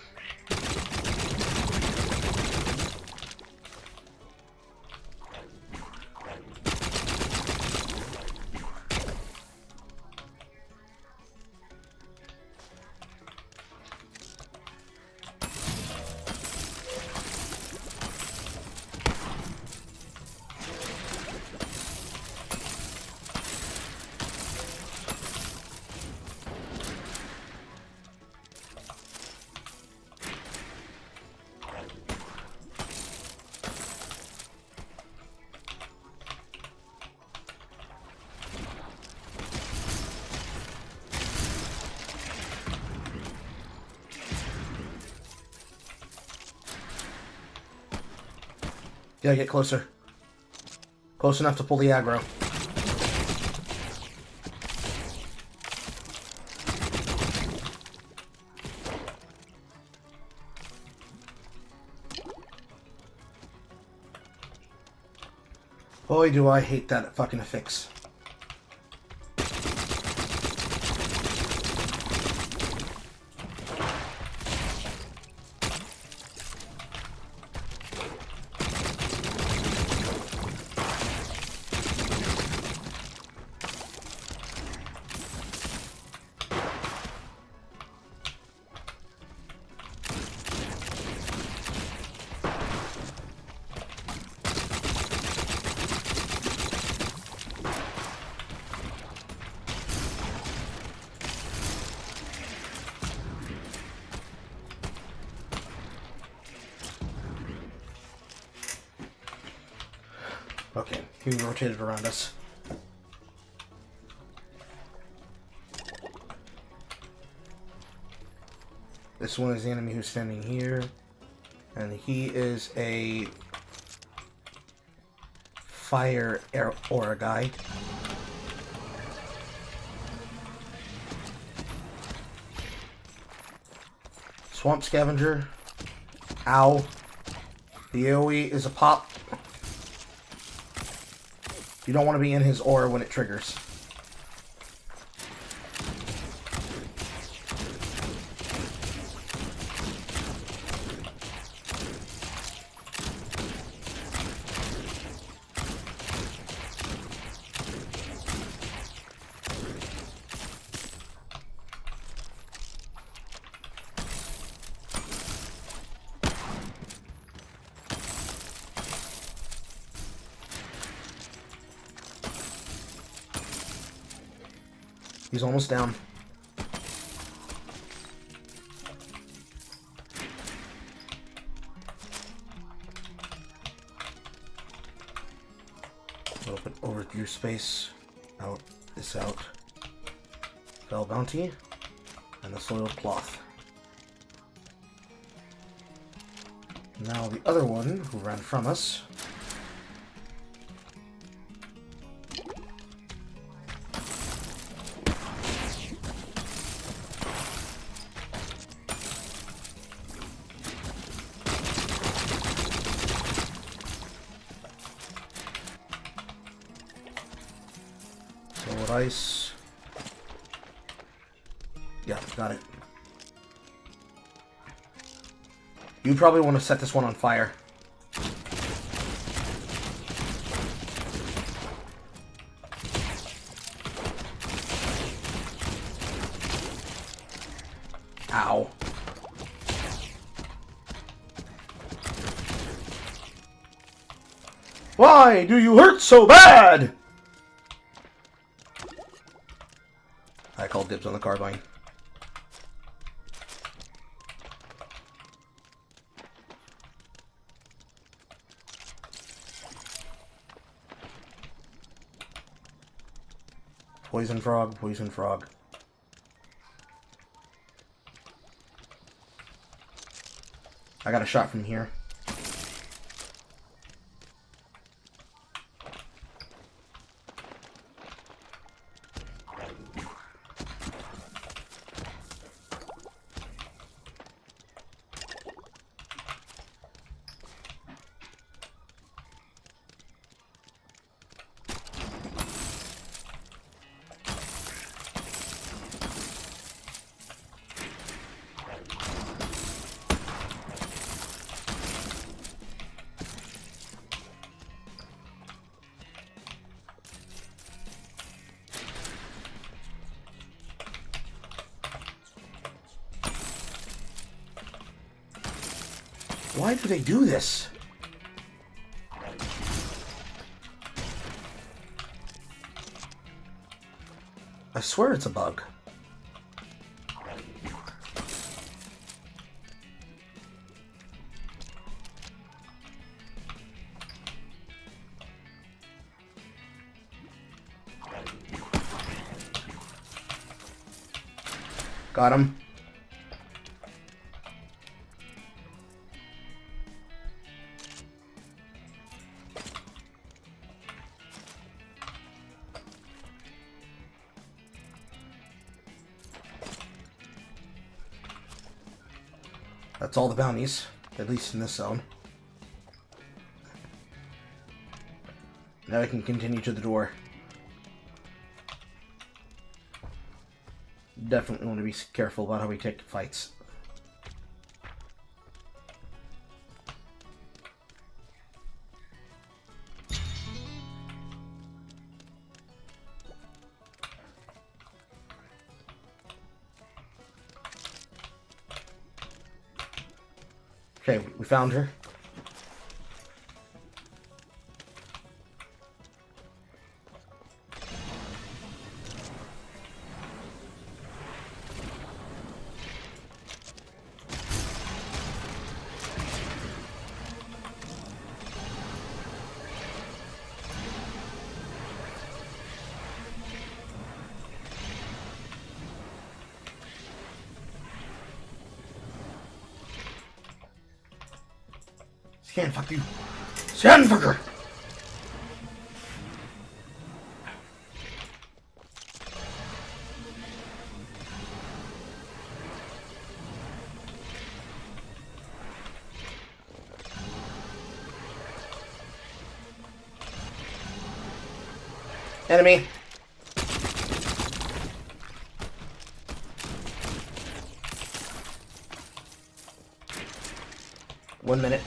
Gotta get closer. Close enough to pull the aggro. Boy, do I hate that fucking affix. Okay, he rotated around us. This one is the enemy who's standing here, and he is a fire aura guy. Swamp Scavenger. Ow. The AoE is a pop. You don't want to be in his aura when it triggers. He's almost down. A little bit over your space. Out. This out. Fell Bounty. And the Soiled Cloth. Now the other one who ran from us. Ice. Yeah, got it. You probably want to set this one on fire. Ow. Why do you hurt so bad? I called dibs on the carbine. Poison frog, poison frog. I got a shot from here. Why do they do this? I swear it's a bug. Got him. That's all the bounties, at least in this zone. Now I can continue to the door. Definitely want to be careful about how we take fights. Okay, we found her. Scan, fuck you. Scanfucker! Enemy. One minute.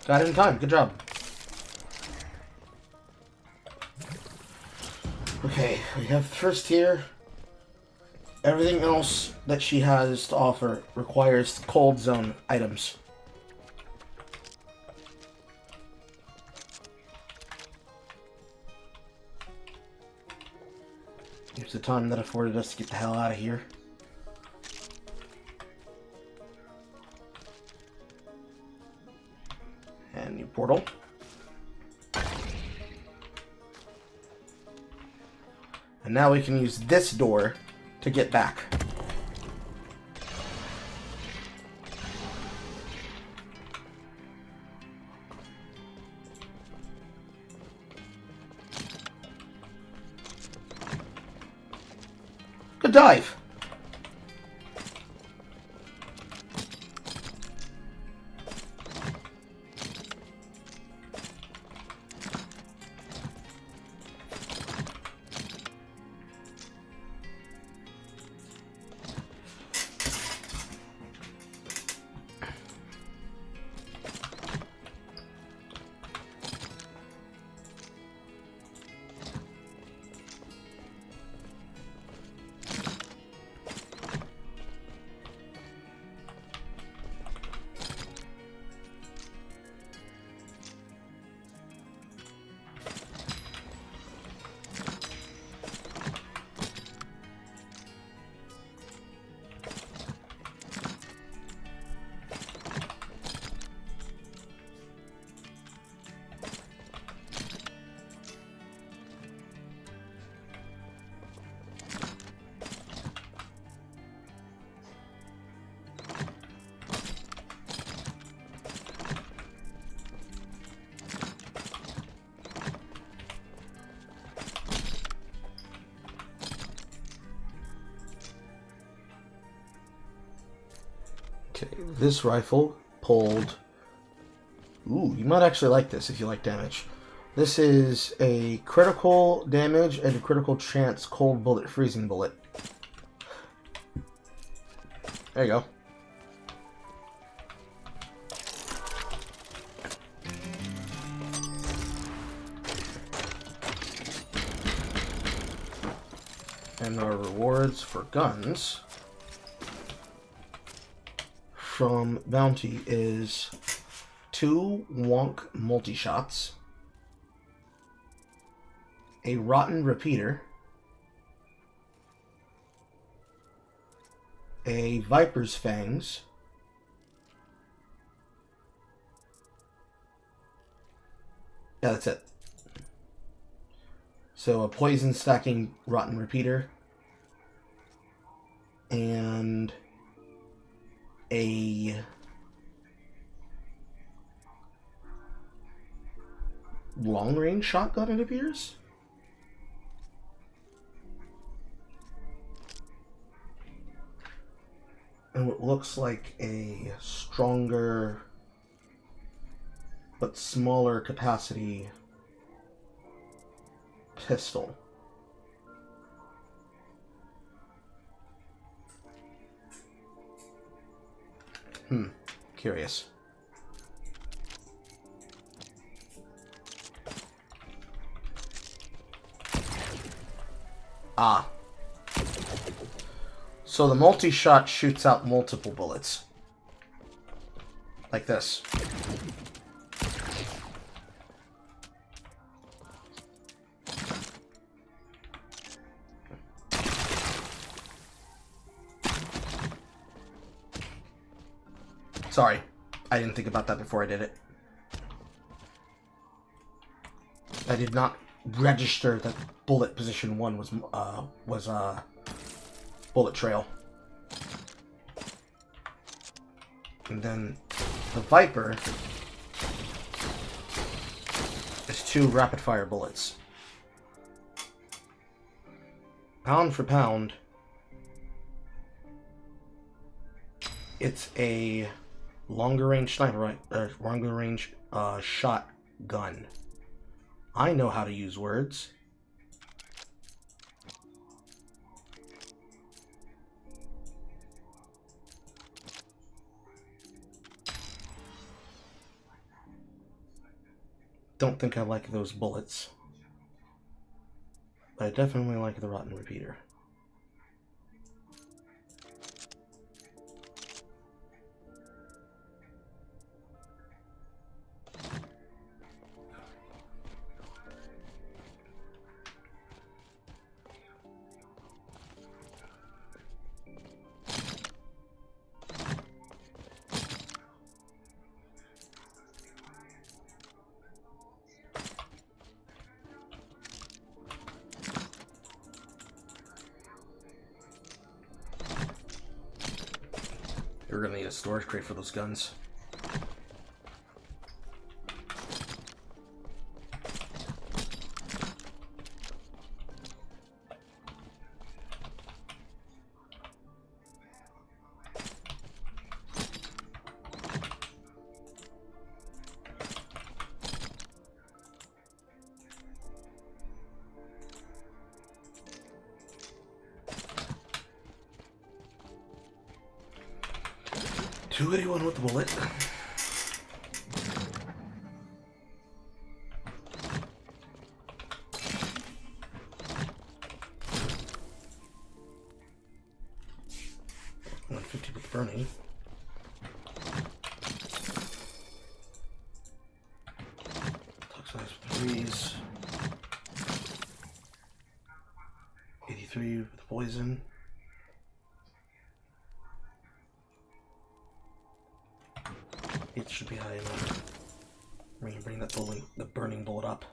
Got it in time. Good job. Okay, we have the first tier. Everything else that she has to offer requires cold zone items. Here's the time that afforded us to get the hell out of here. And new portal. And now we can use this door to get back. Good dive. Okay, this rifle pulled... Ooh, you might actually like this if you like damage. This is a critical damage and a critical chance cold bullet freezing bullet. There you go. And our rewards for guns from Bounty is 2 Wonk multi-shots, a Rotten repeater, a Viper's Fangs, yeah, that's it. So a poison stacking Rotten repeater, and a long-range shotgun, it appears. And what looks like a stronger but smaller capacity pistol. Curious. Ah. So the multi-shot shoots out multiple bullets. Like this. Sorry, I didn't think about that before I did it. I did not register that bullet position 1 was bullet trail. And then the Viper is 2 rapid fire bullets. Pound for pound, it's a longer range sniper, longer range shotgun. I know how to use words. Don't think I like those bullets, but I definitely like the Rotten repeater. We're gonna need a storage crate for those guns. $281 with the bullet. $150 with the burning. Toxinize with 3s. 83 with the poison. It should be high enough. We're gonna bring that bullet, the burning bullet up.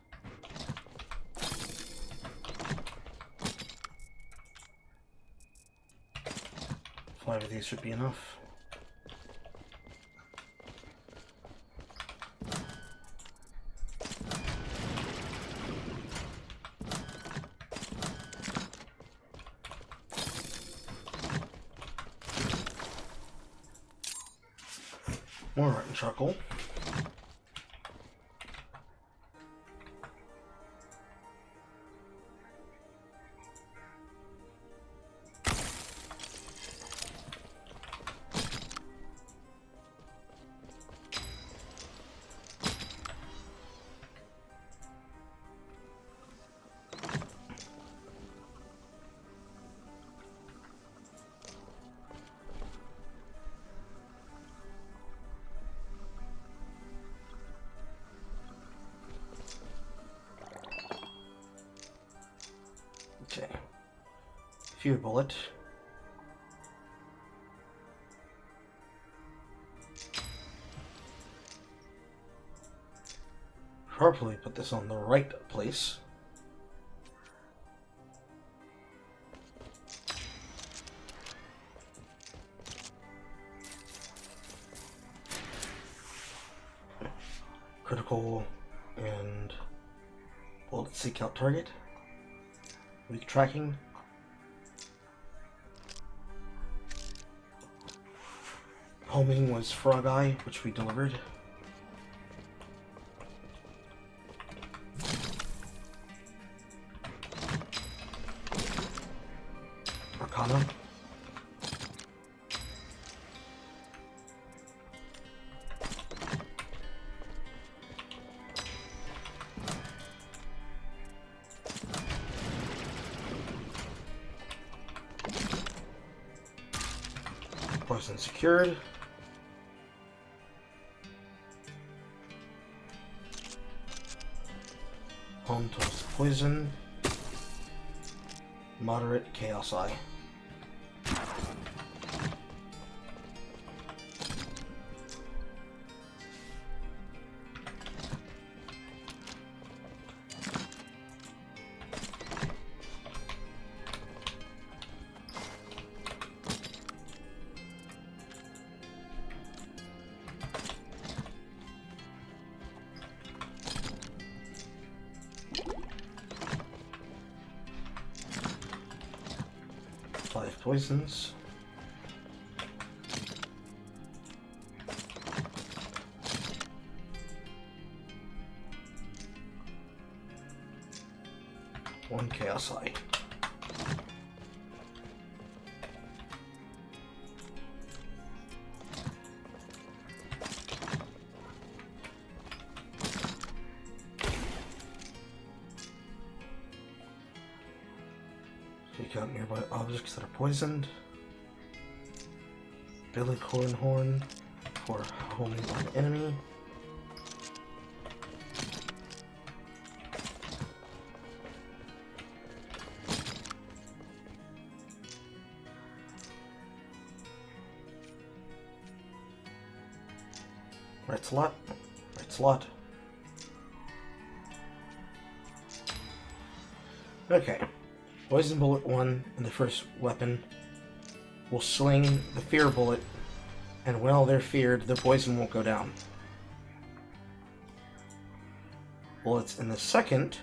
Five of these should be enough. More rotten charcoal. Okay. Fear bullet. Properly put this on the right place. Critical and bullet seek out target. Weak tracking. Homing was Frog Eye, which we delivered. Arcana. Poison secured. Home toast poison. Moderate chaos eye. Poisons. One chaos eye. Take out nearby objects that are poisoned. Billy Cornhorn for homing on enemy. Right slot. Right slot. Okay. Poison bullet 1 in the first weapon will sling the fear bullet, and while they're feared, the poison won't go down. Bullets in the second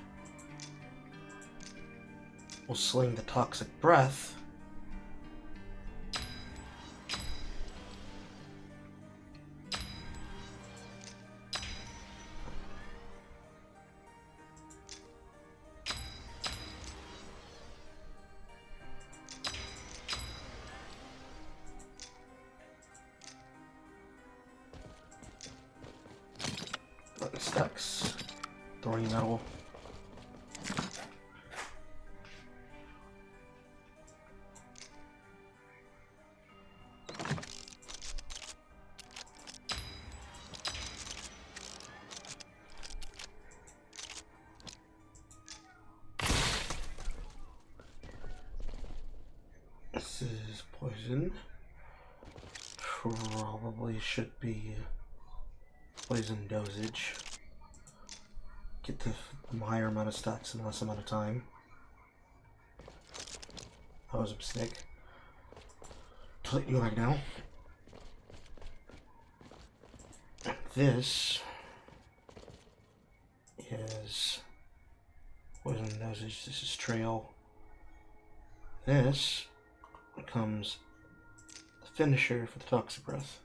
will sling the toxic breath, stacks, thorny metal. This is poison. Probably should be poison dosage. Get the higher amount of stacks in less amount of time. That was a mistake. Delete you right now. This is poison dosage. This is trail. This becomes the finisher for the toxic breath.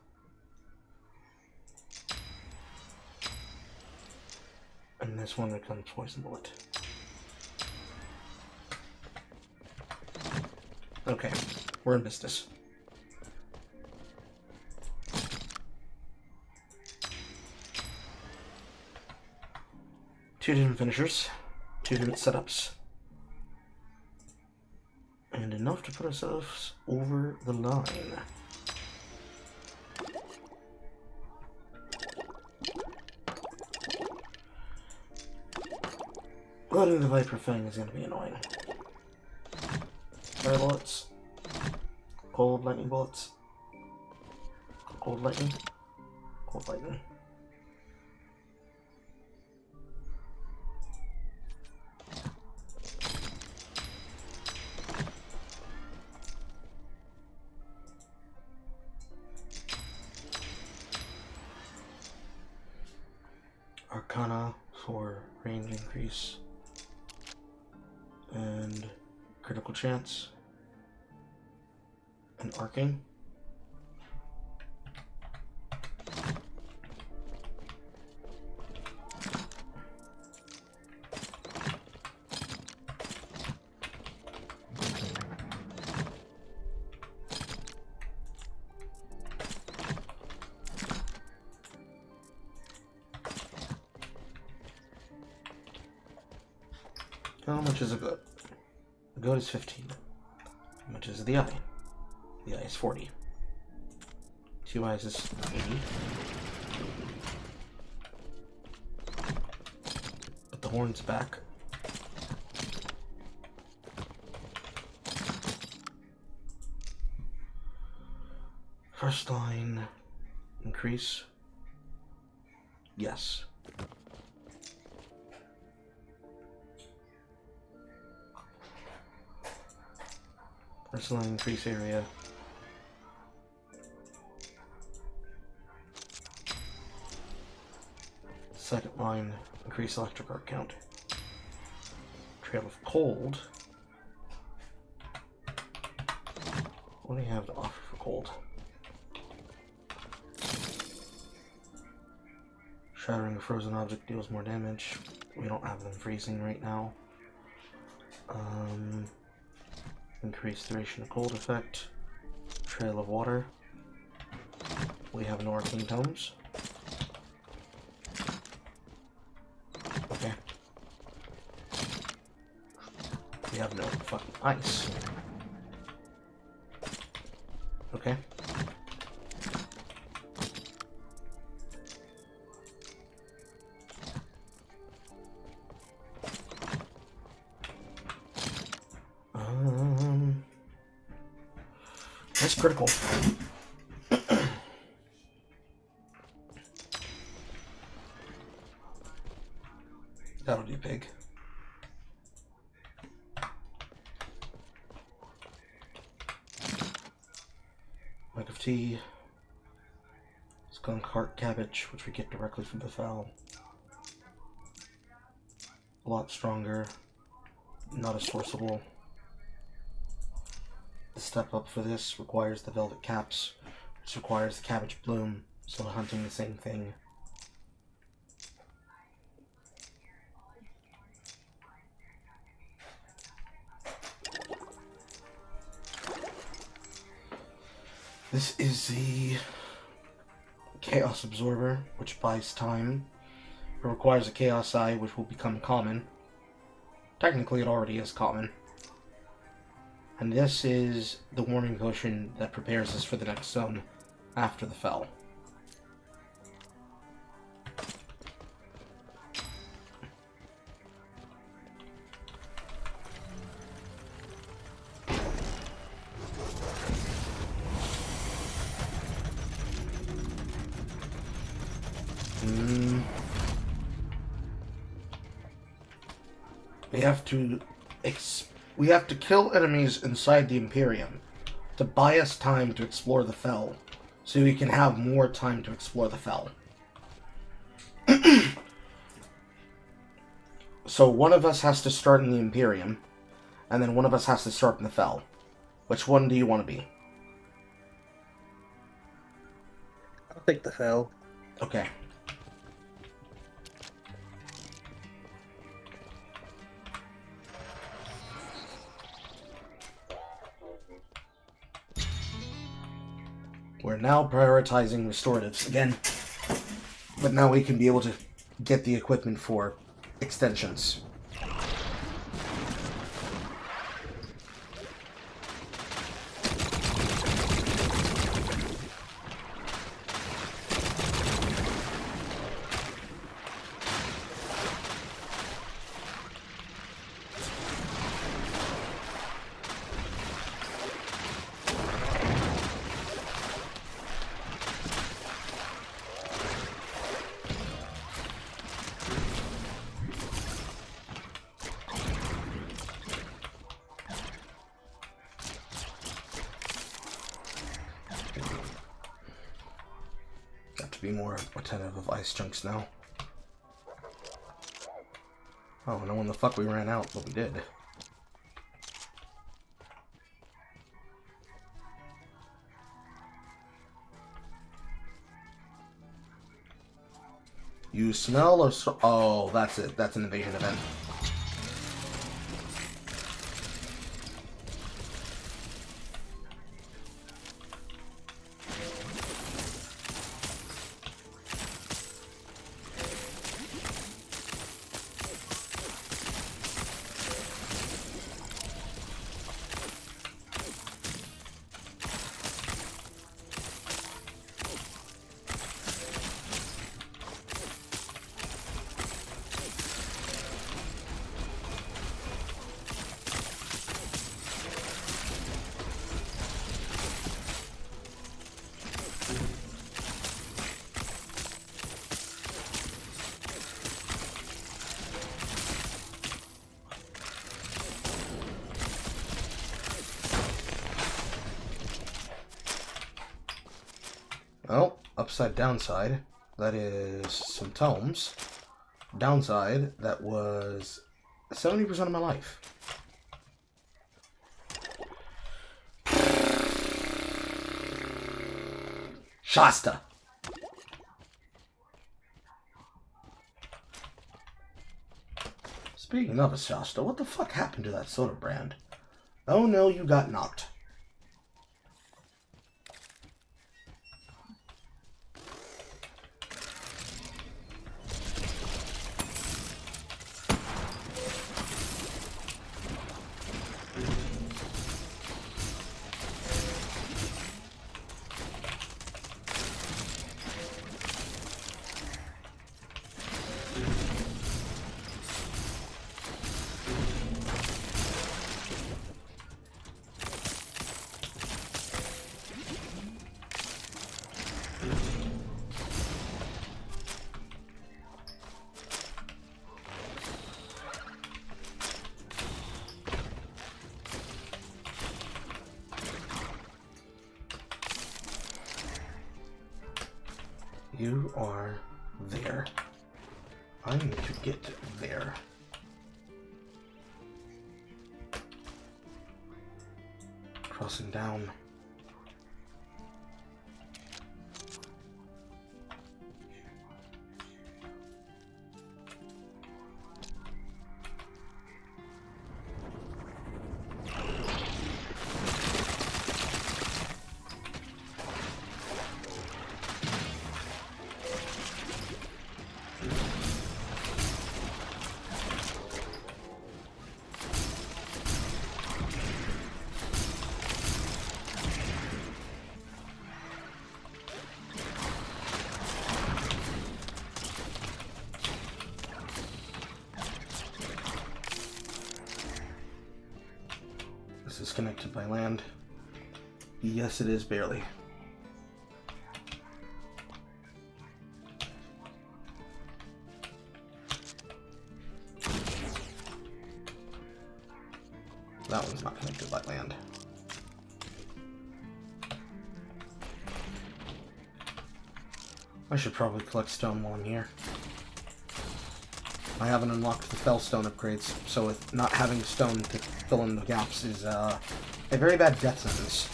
And this one becomes poison bullet. Okay, we're in business. Two different finishers, two different setups. And enough to put ourselves over the line. Loading the Viper Fang is going to be annoying. Fire bullets. Cold lightning bullets. Cold lightning. Cold lightning. Arcana for range increase and critical chance and arcing. How much is a goat? A goat is 15. How much is the eye? The eye is 40. Two eyes is 80. Put the horns back. First line increase. Yes. First line increase area. Second line increase electric arc count. Trail of cold. What do you have to offer for cold? Shattering a frozen object deals more damage. We don't have them freezing right now. Increase duration of cold effect. Trail of water. We have no arcane tomes. Okay. We have no fucking ice. Okay. That's critical. That'll do, pig. Mug of tea. Skunk heart cabbage, which we get directly from the fowl. A lot stronger. Not as sourceable. The step up for this requires the velvet caps, which requires the cabbage bloom, so hunting the same thing. This is the Chaos Absorber, which buys time. It requires a Chaos Eye, which will become common. Technically, it already is common. And this is the warming potion that prepares us for the next zone after the fell. We have to kill enemies inside the Imperium to buy us time to explore the Fel, so we can have more time to explore the Fel. So one of us has to start in the Imperium, and then one of us has to start in the Fel. Which one do you want to be? I'll take the Fel. Okay. We're now prioritizing restoratives again. But now we can be able to get the equipment for extensions. Be more attentive of ice chunks now. Oh, I know when the fuck we ran out, but we did. You smell or oh, that's it. That's an invasion event. Well, upside downside, that is some tomes. Downside, that was 70% of my life. Shasta! Speaking of a Shasta, what the fuck happened to that soda brand? Oh no, you got knocked. You are there. I need to get there. Crossing down. This is connected by land. Yes, it is barely. That one's not connected by land. I should probably collect stone while I'm here. I haven't unlocked the fellstone upgrades, so with not having stone to fill in the gaps is a very bad death sentence.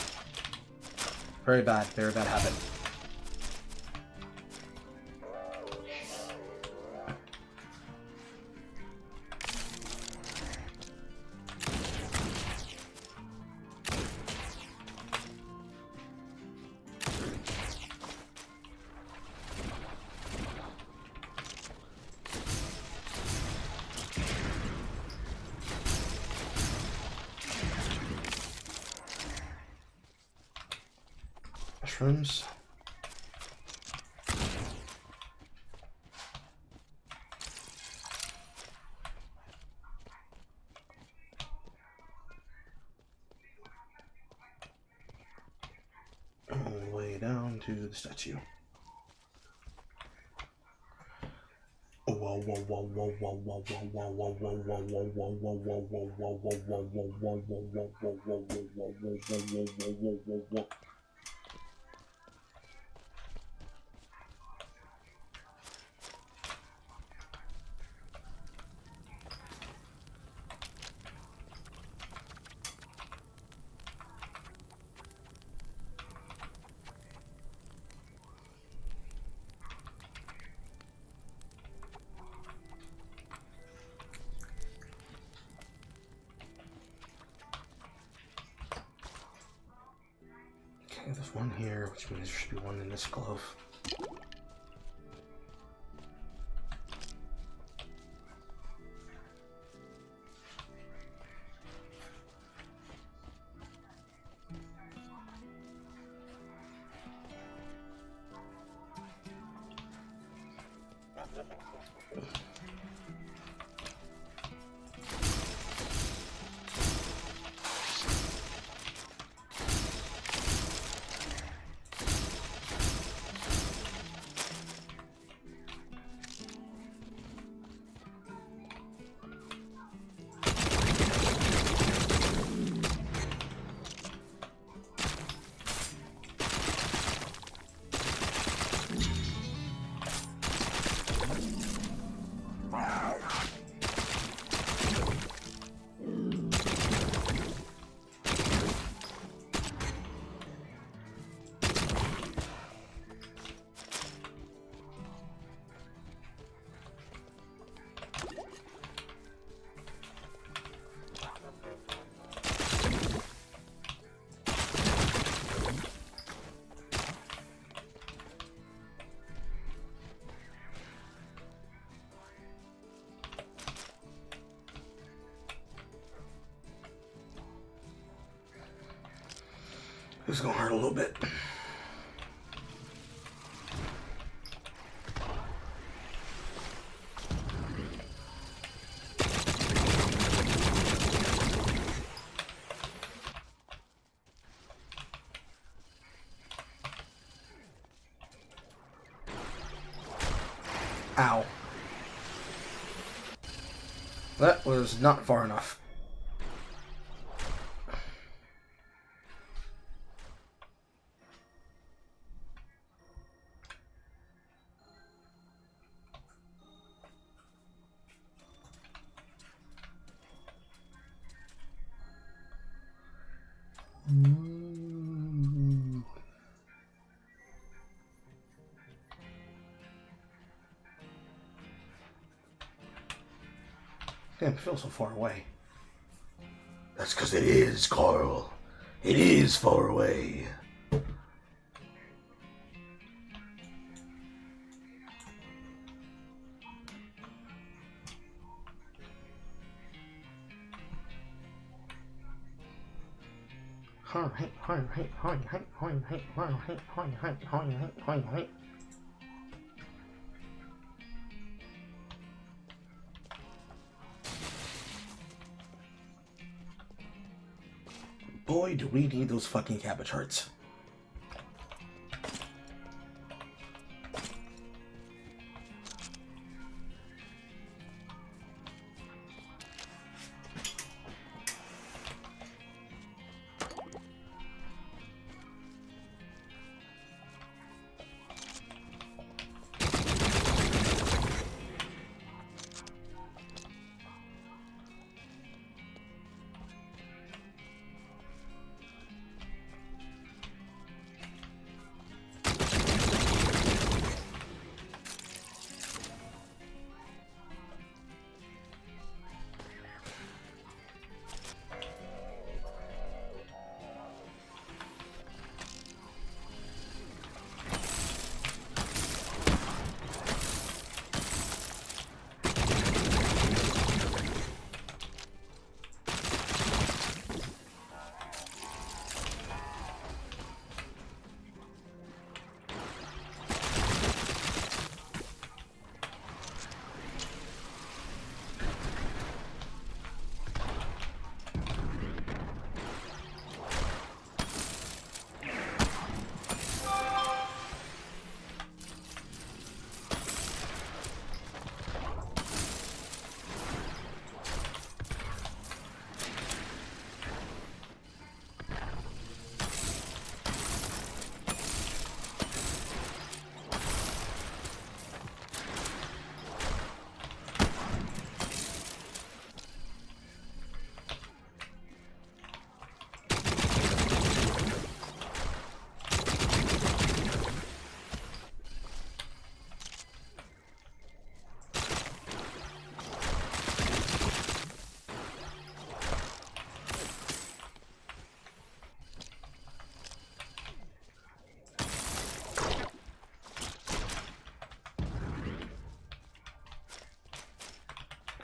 Very bad habit. mushrooms. All the way down to the statue. Okay, there's one here, which means there should be one in this glove. This is gonna hurt a little bit. Ow. That was not far enough. Damn, it feels so far away. That's because it is, Carl. It is far away. Boy, do we need those fucking cabbage hearts.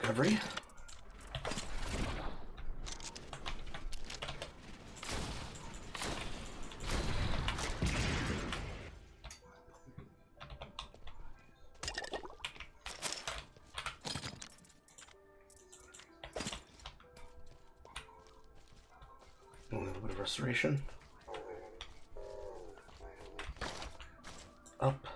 recovery. A little bit of restoration. Up.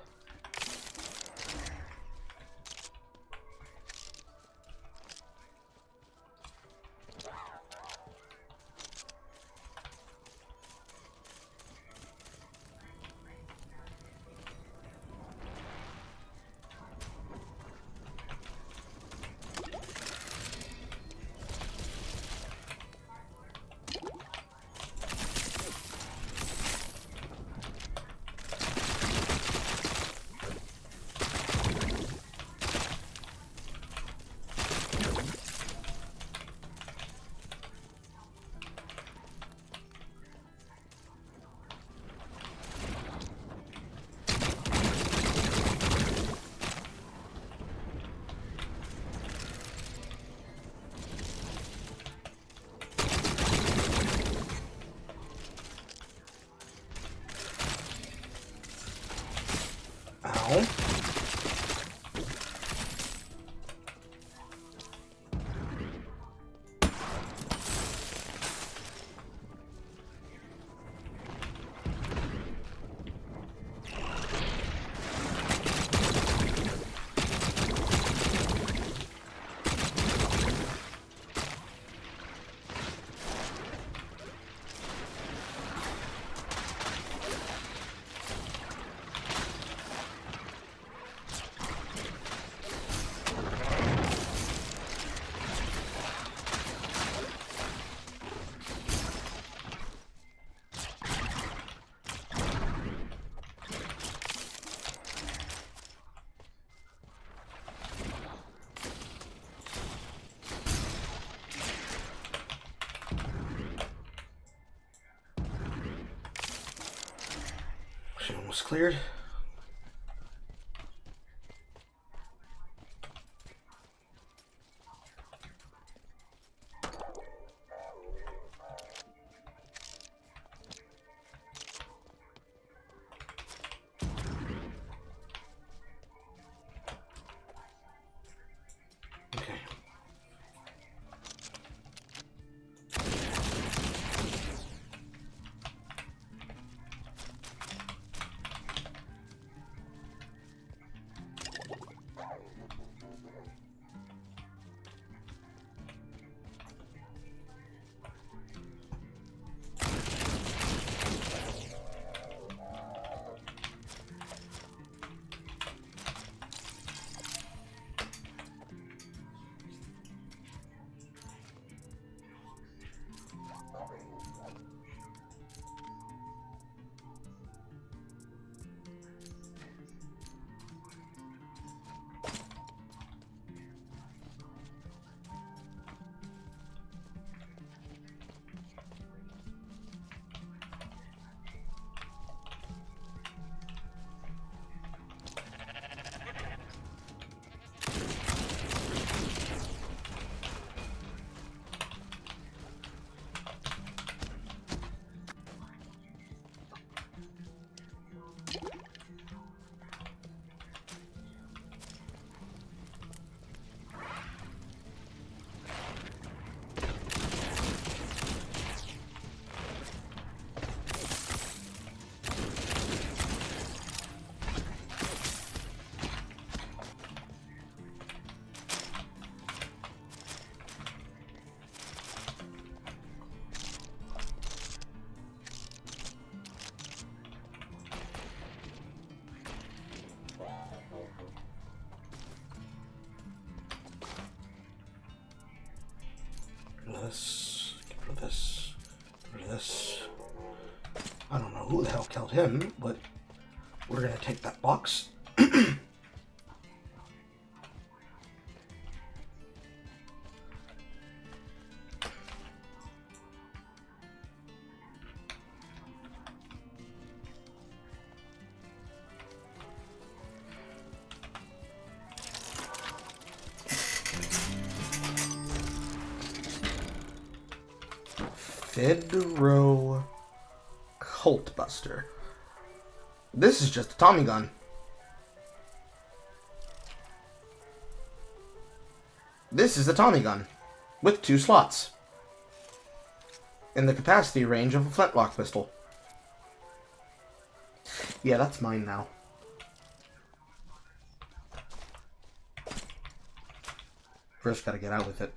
Ow. She almost cleared. Okay. This, get rid of this, get rid of this. I don't know who the hell killed him, but we're gonna take that box. Fedro Cult Buster. This is just a Tommy gun. This is the Tommy gun with 2 slots in the capacity range of a flintlock pistol. Yeah, that's mine now. First, gotta get out with it.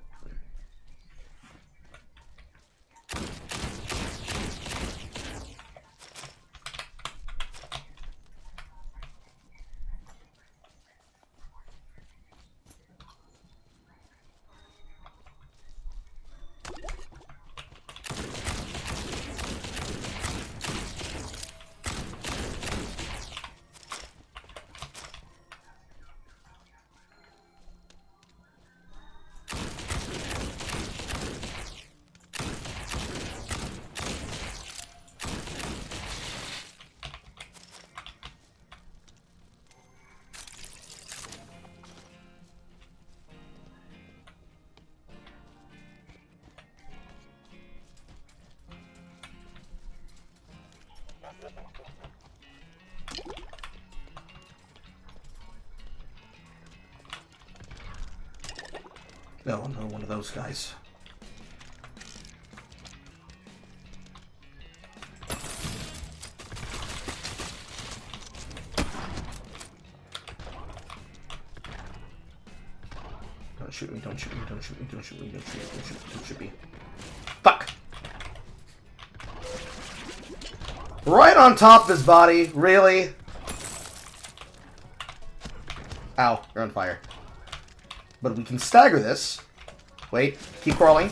No, no, one of those guys. Don't shoot me, don't shoot me, don't shoot me, don't shoot me, don't shoot me, don't shoot me, don't shoot me. Fuck! Right on top of his body, really? Ow, you're on fire. But we can stagger this. Wait, keep crawling.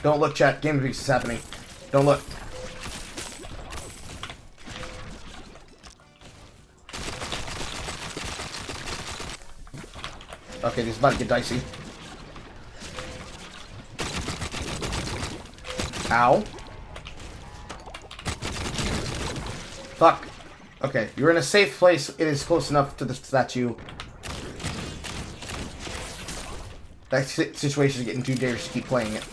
Don't look, chat. Game Beast is happening. Don't look. Okay, this is about to get dicey. Ow. Fuck. Okay, you're in a safe place. It is close enough to the statue. That situation is getting too dangerous to keep playing it.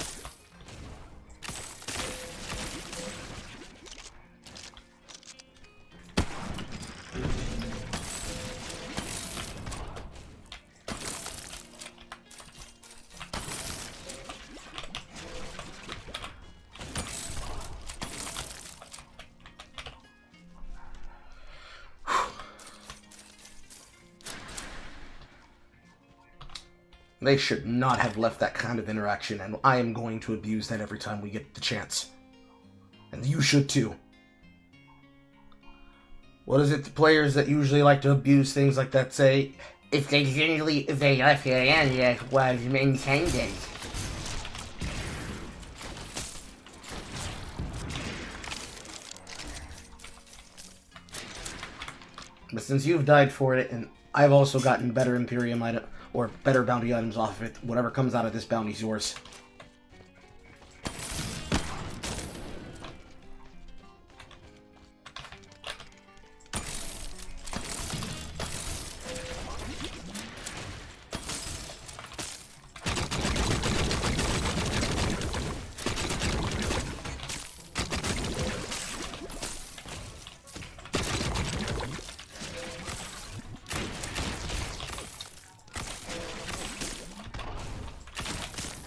They should not have left that kind of interaction, and I am going to abuse that every time we get the chance. And you should too. What is it the players that usually like to abuse things like that say? If they left the area was intended. But since you've died for it, and I've also gotten better Imperium item or better bounty items off of it, whatever comes out of this bounty is yours.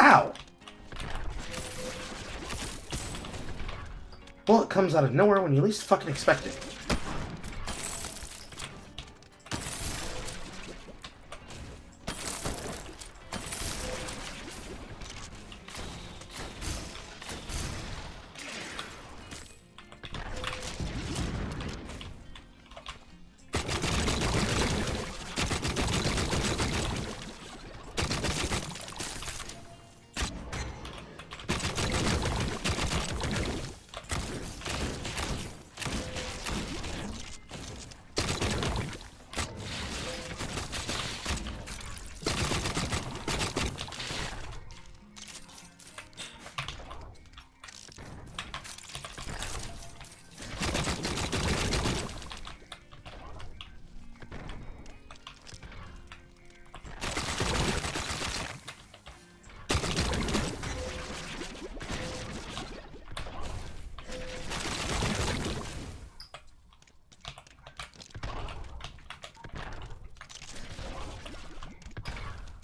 Ow! Bullet comes out of nowhere when you least fucking expect it.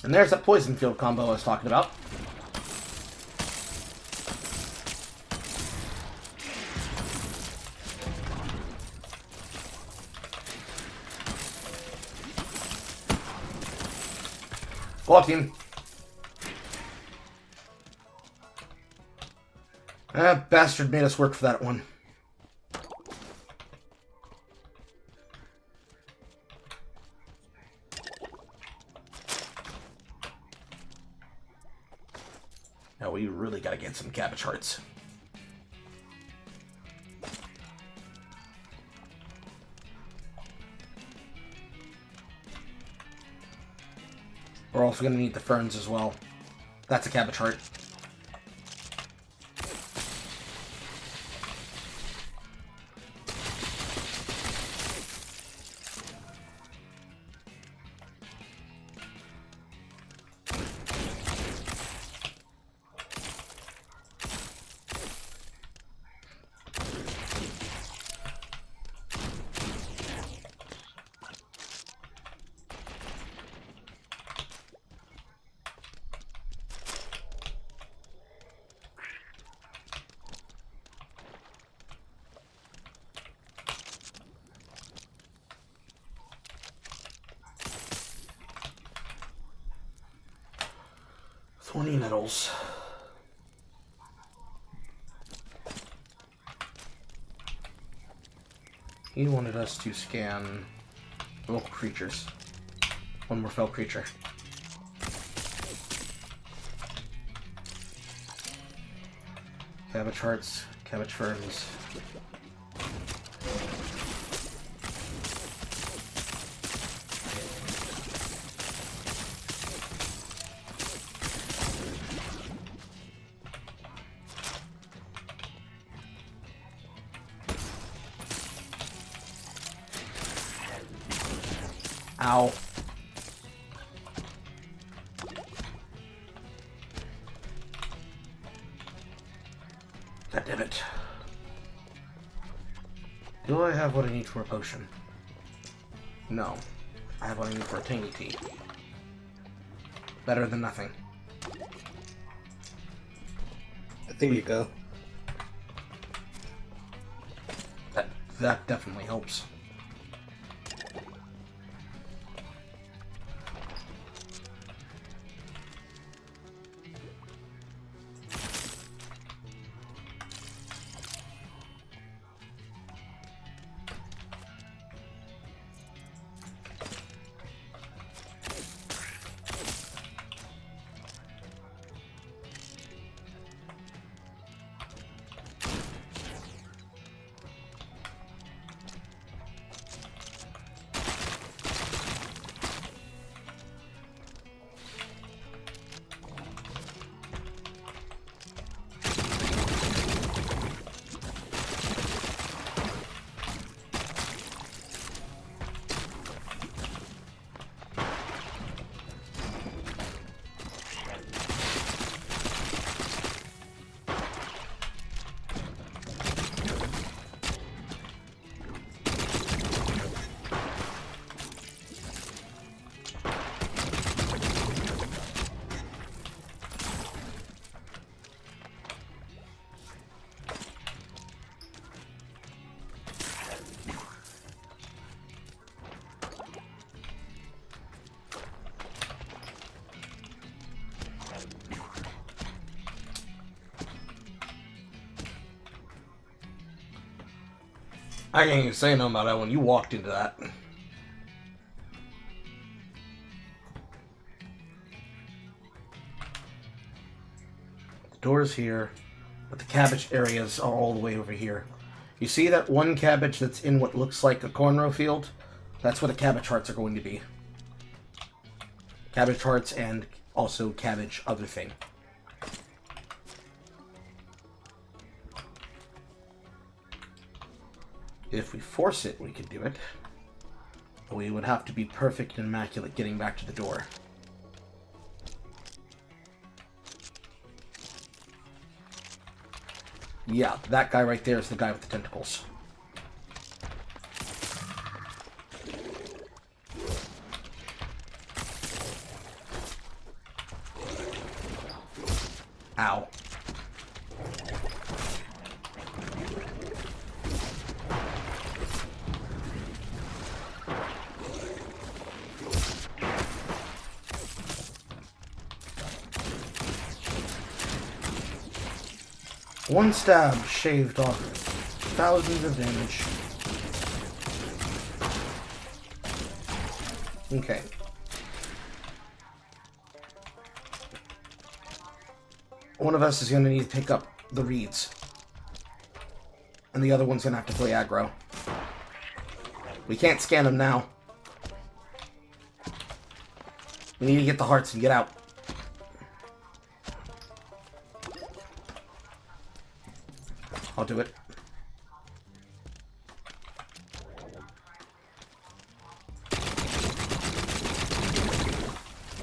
And there's that poison field combo I was talking about. Go on, team. That bastard made us work for that one. Now we really gotta get some cabbage hearts. We're also gonna need the ferns as well. That's a cabbage heart. Thorny nettles. He wanted us to scan local creatures. One more fell creature. Cabbage hearts, cabbage ferns. Ow. God damn it. Do I have what I need for a potion? No. I have what I need for a tangy tea. Better than nothing. There you go. That definitely helps. I can't even say nothing about that when you walked into that. The door's here, but the cabbage areas are all the way over here. You see that one cabbage that's in what looks like a cornrow field? That's where the cabbage hearts are going to be. Cabbage hearts and also cabbage other thing. If we force it, we could do it. But we would have to be perfect and immaculate getting back to the door. Yeah, that guy right there is the guy with the tentacles. Ow. One stab shaved off thousands of damage. Okay. One of us is going to need to pick up the reeds. And the other one's going to have to play aggro. We can't scan them now. We need to get the hearts and get out. I'll do it.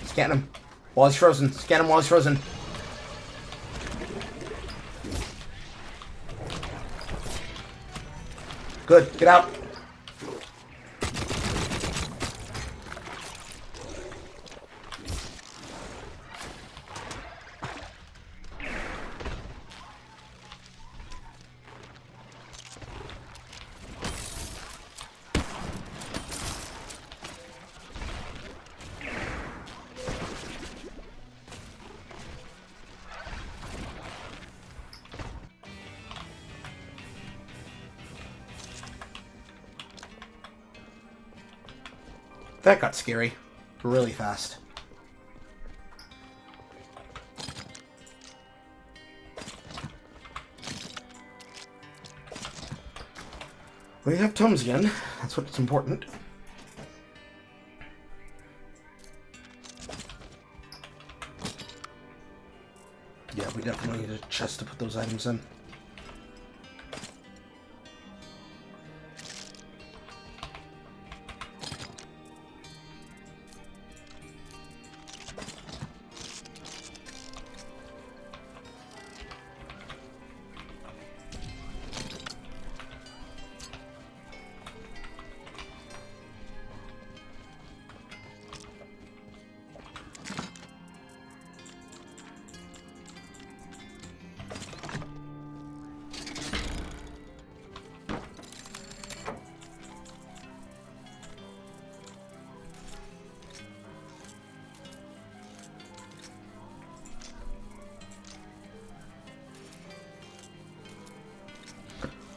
Scan him while he's frozen. Scan him while he's frozen. Good. Get out. That got scary. Really fast. We have tomes again. That's what's important. Yeah, we definitely need a chest to put those items in.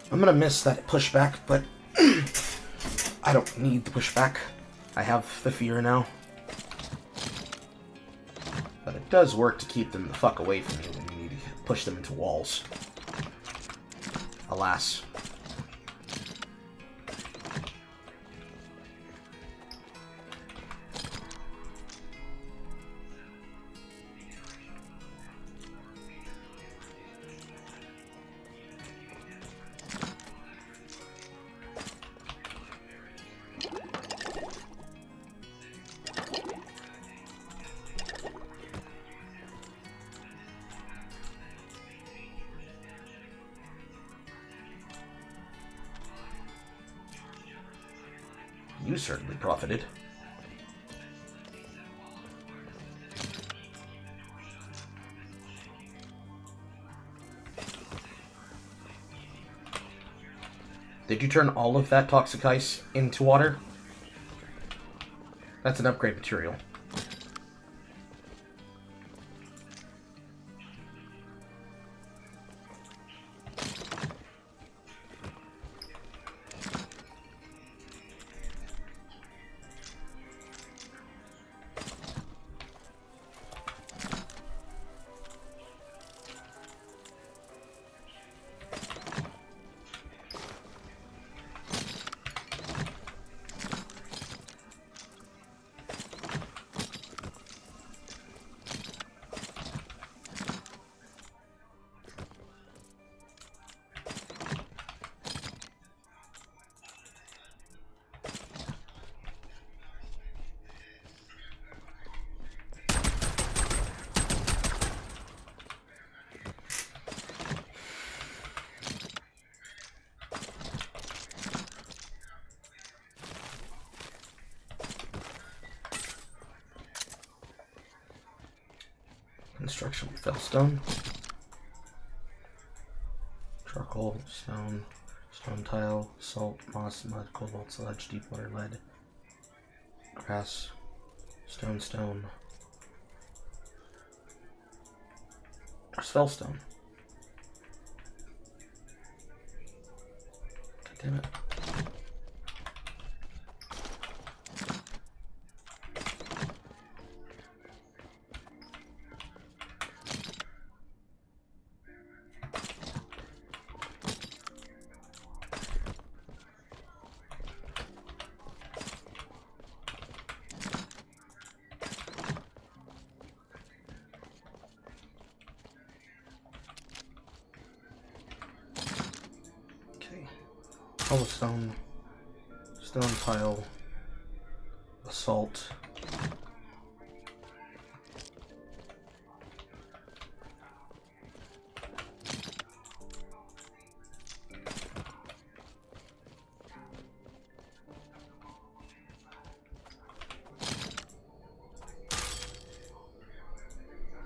I'm gonna miss that pushback, but I don't need the pushback. I have the fear now. But it does work to keep them the fuck away from you when you need to push them into walls. Alas. You certainly profited. Did you turn all of that toxic ice into water? That's an upgrade material. Construction fellstone. Charcoal, stone, stone tile, salt, moss, mud, cobalt, sludge, deep water, lead, grass, stone, stone. There's fellstone. God damn it. Cobblestone, stone tile, basalt,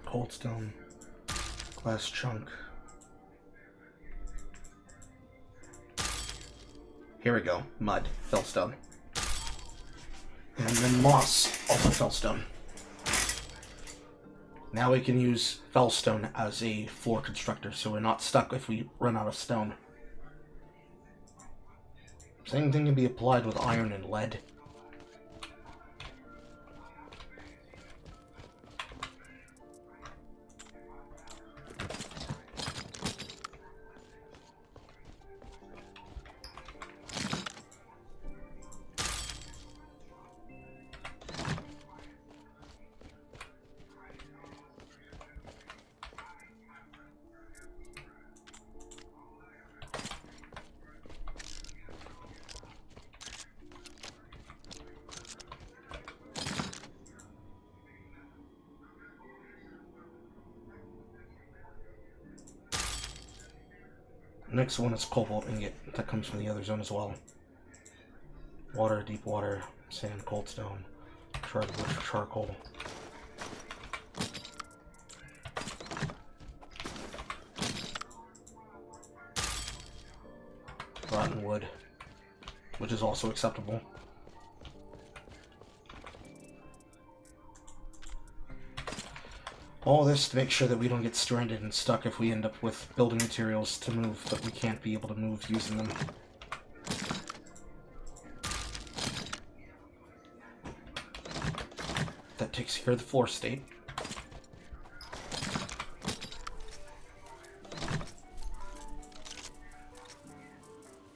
coldstone, glass chunk. Here we go. Mud, fellstone. And then moss, also fellstone. Now we can use fellstone as a floor constructor, so we're not stuck if we run out of stone. Same thing can be applied with iron and lead. Next one is cobalt ingot. That comes from the other zone as well. Water, deep water, sand, cold stone, charred wood for charcoal. Rotten wood, which is also acceptable. All this to make sure that we don't get stranded and stuck if we end up with building materials to move, but we can't be able to move using them. That takes care of the floor state.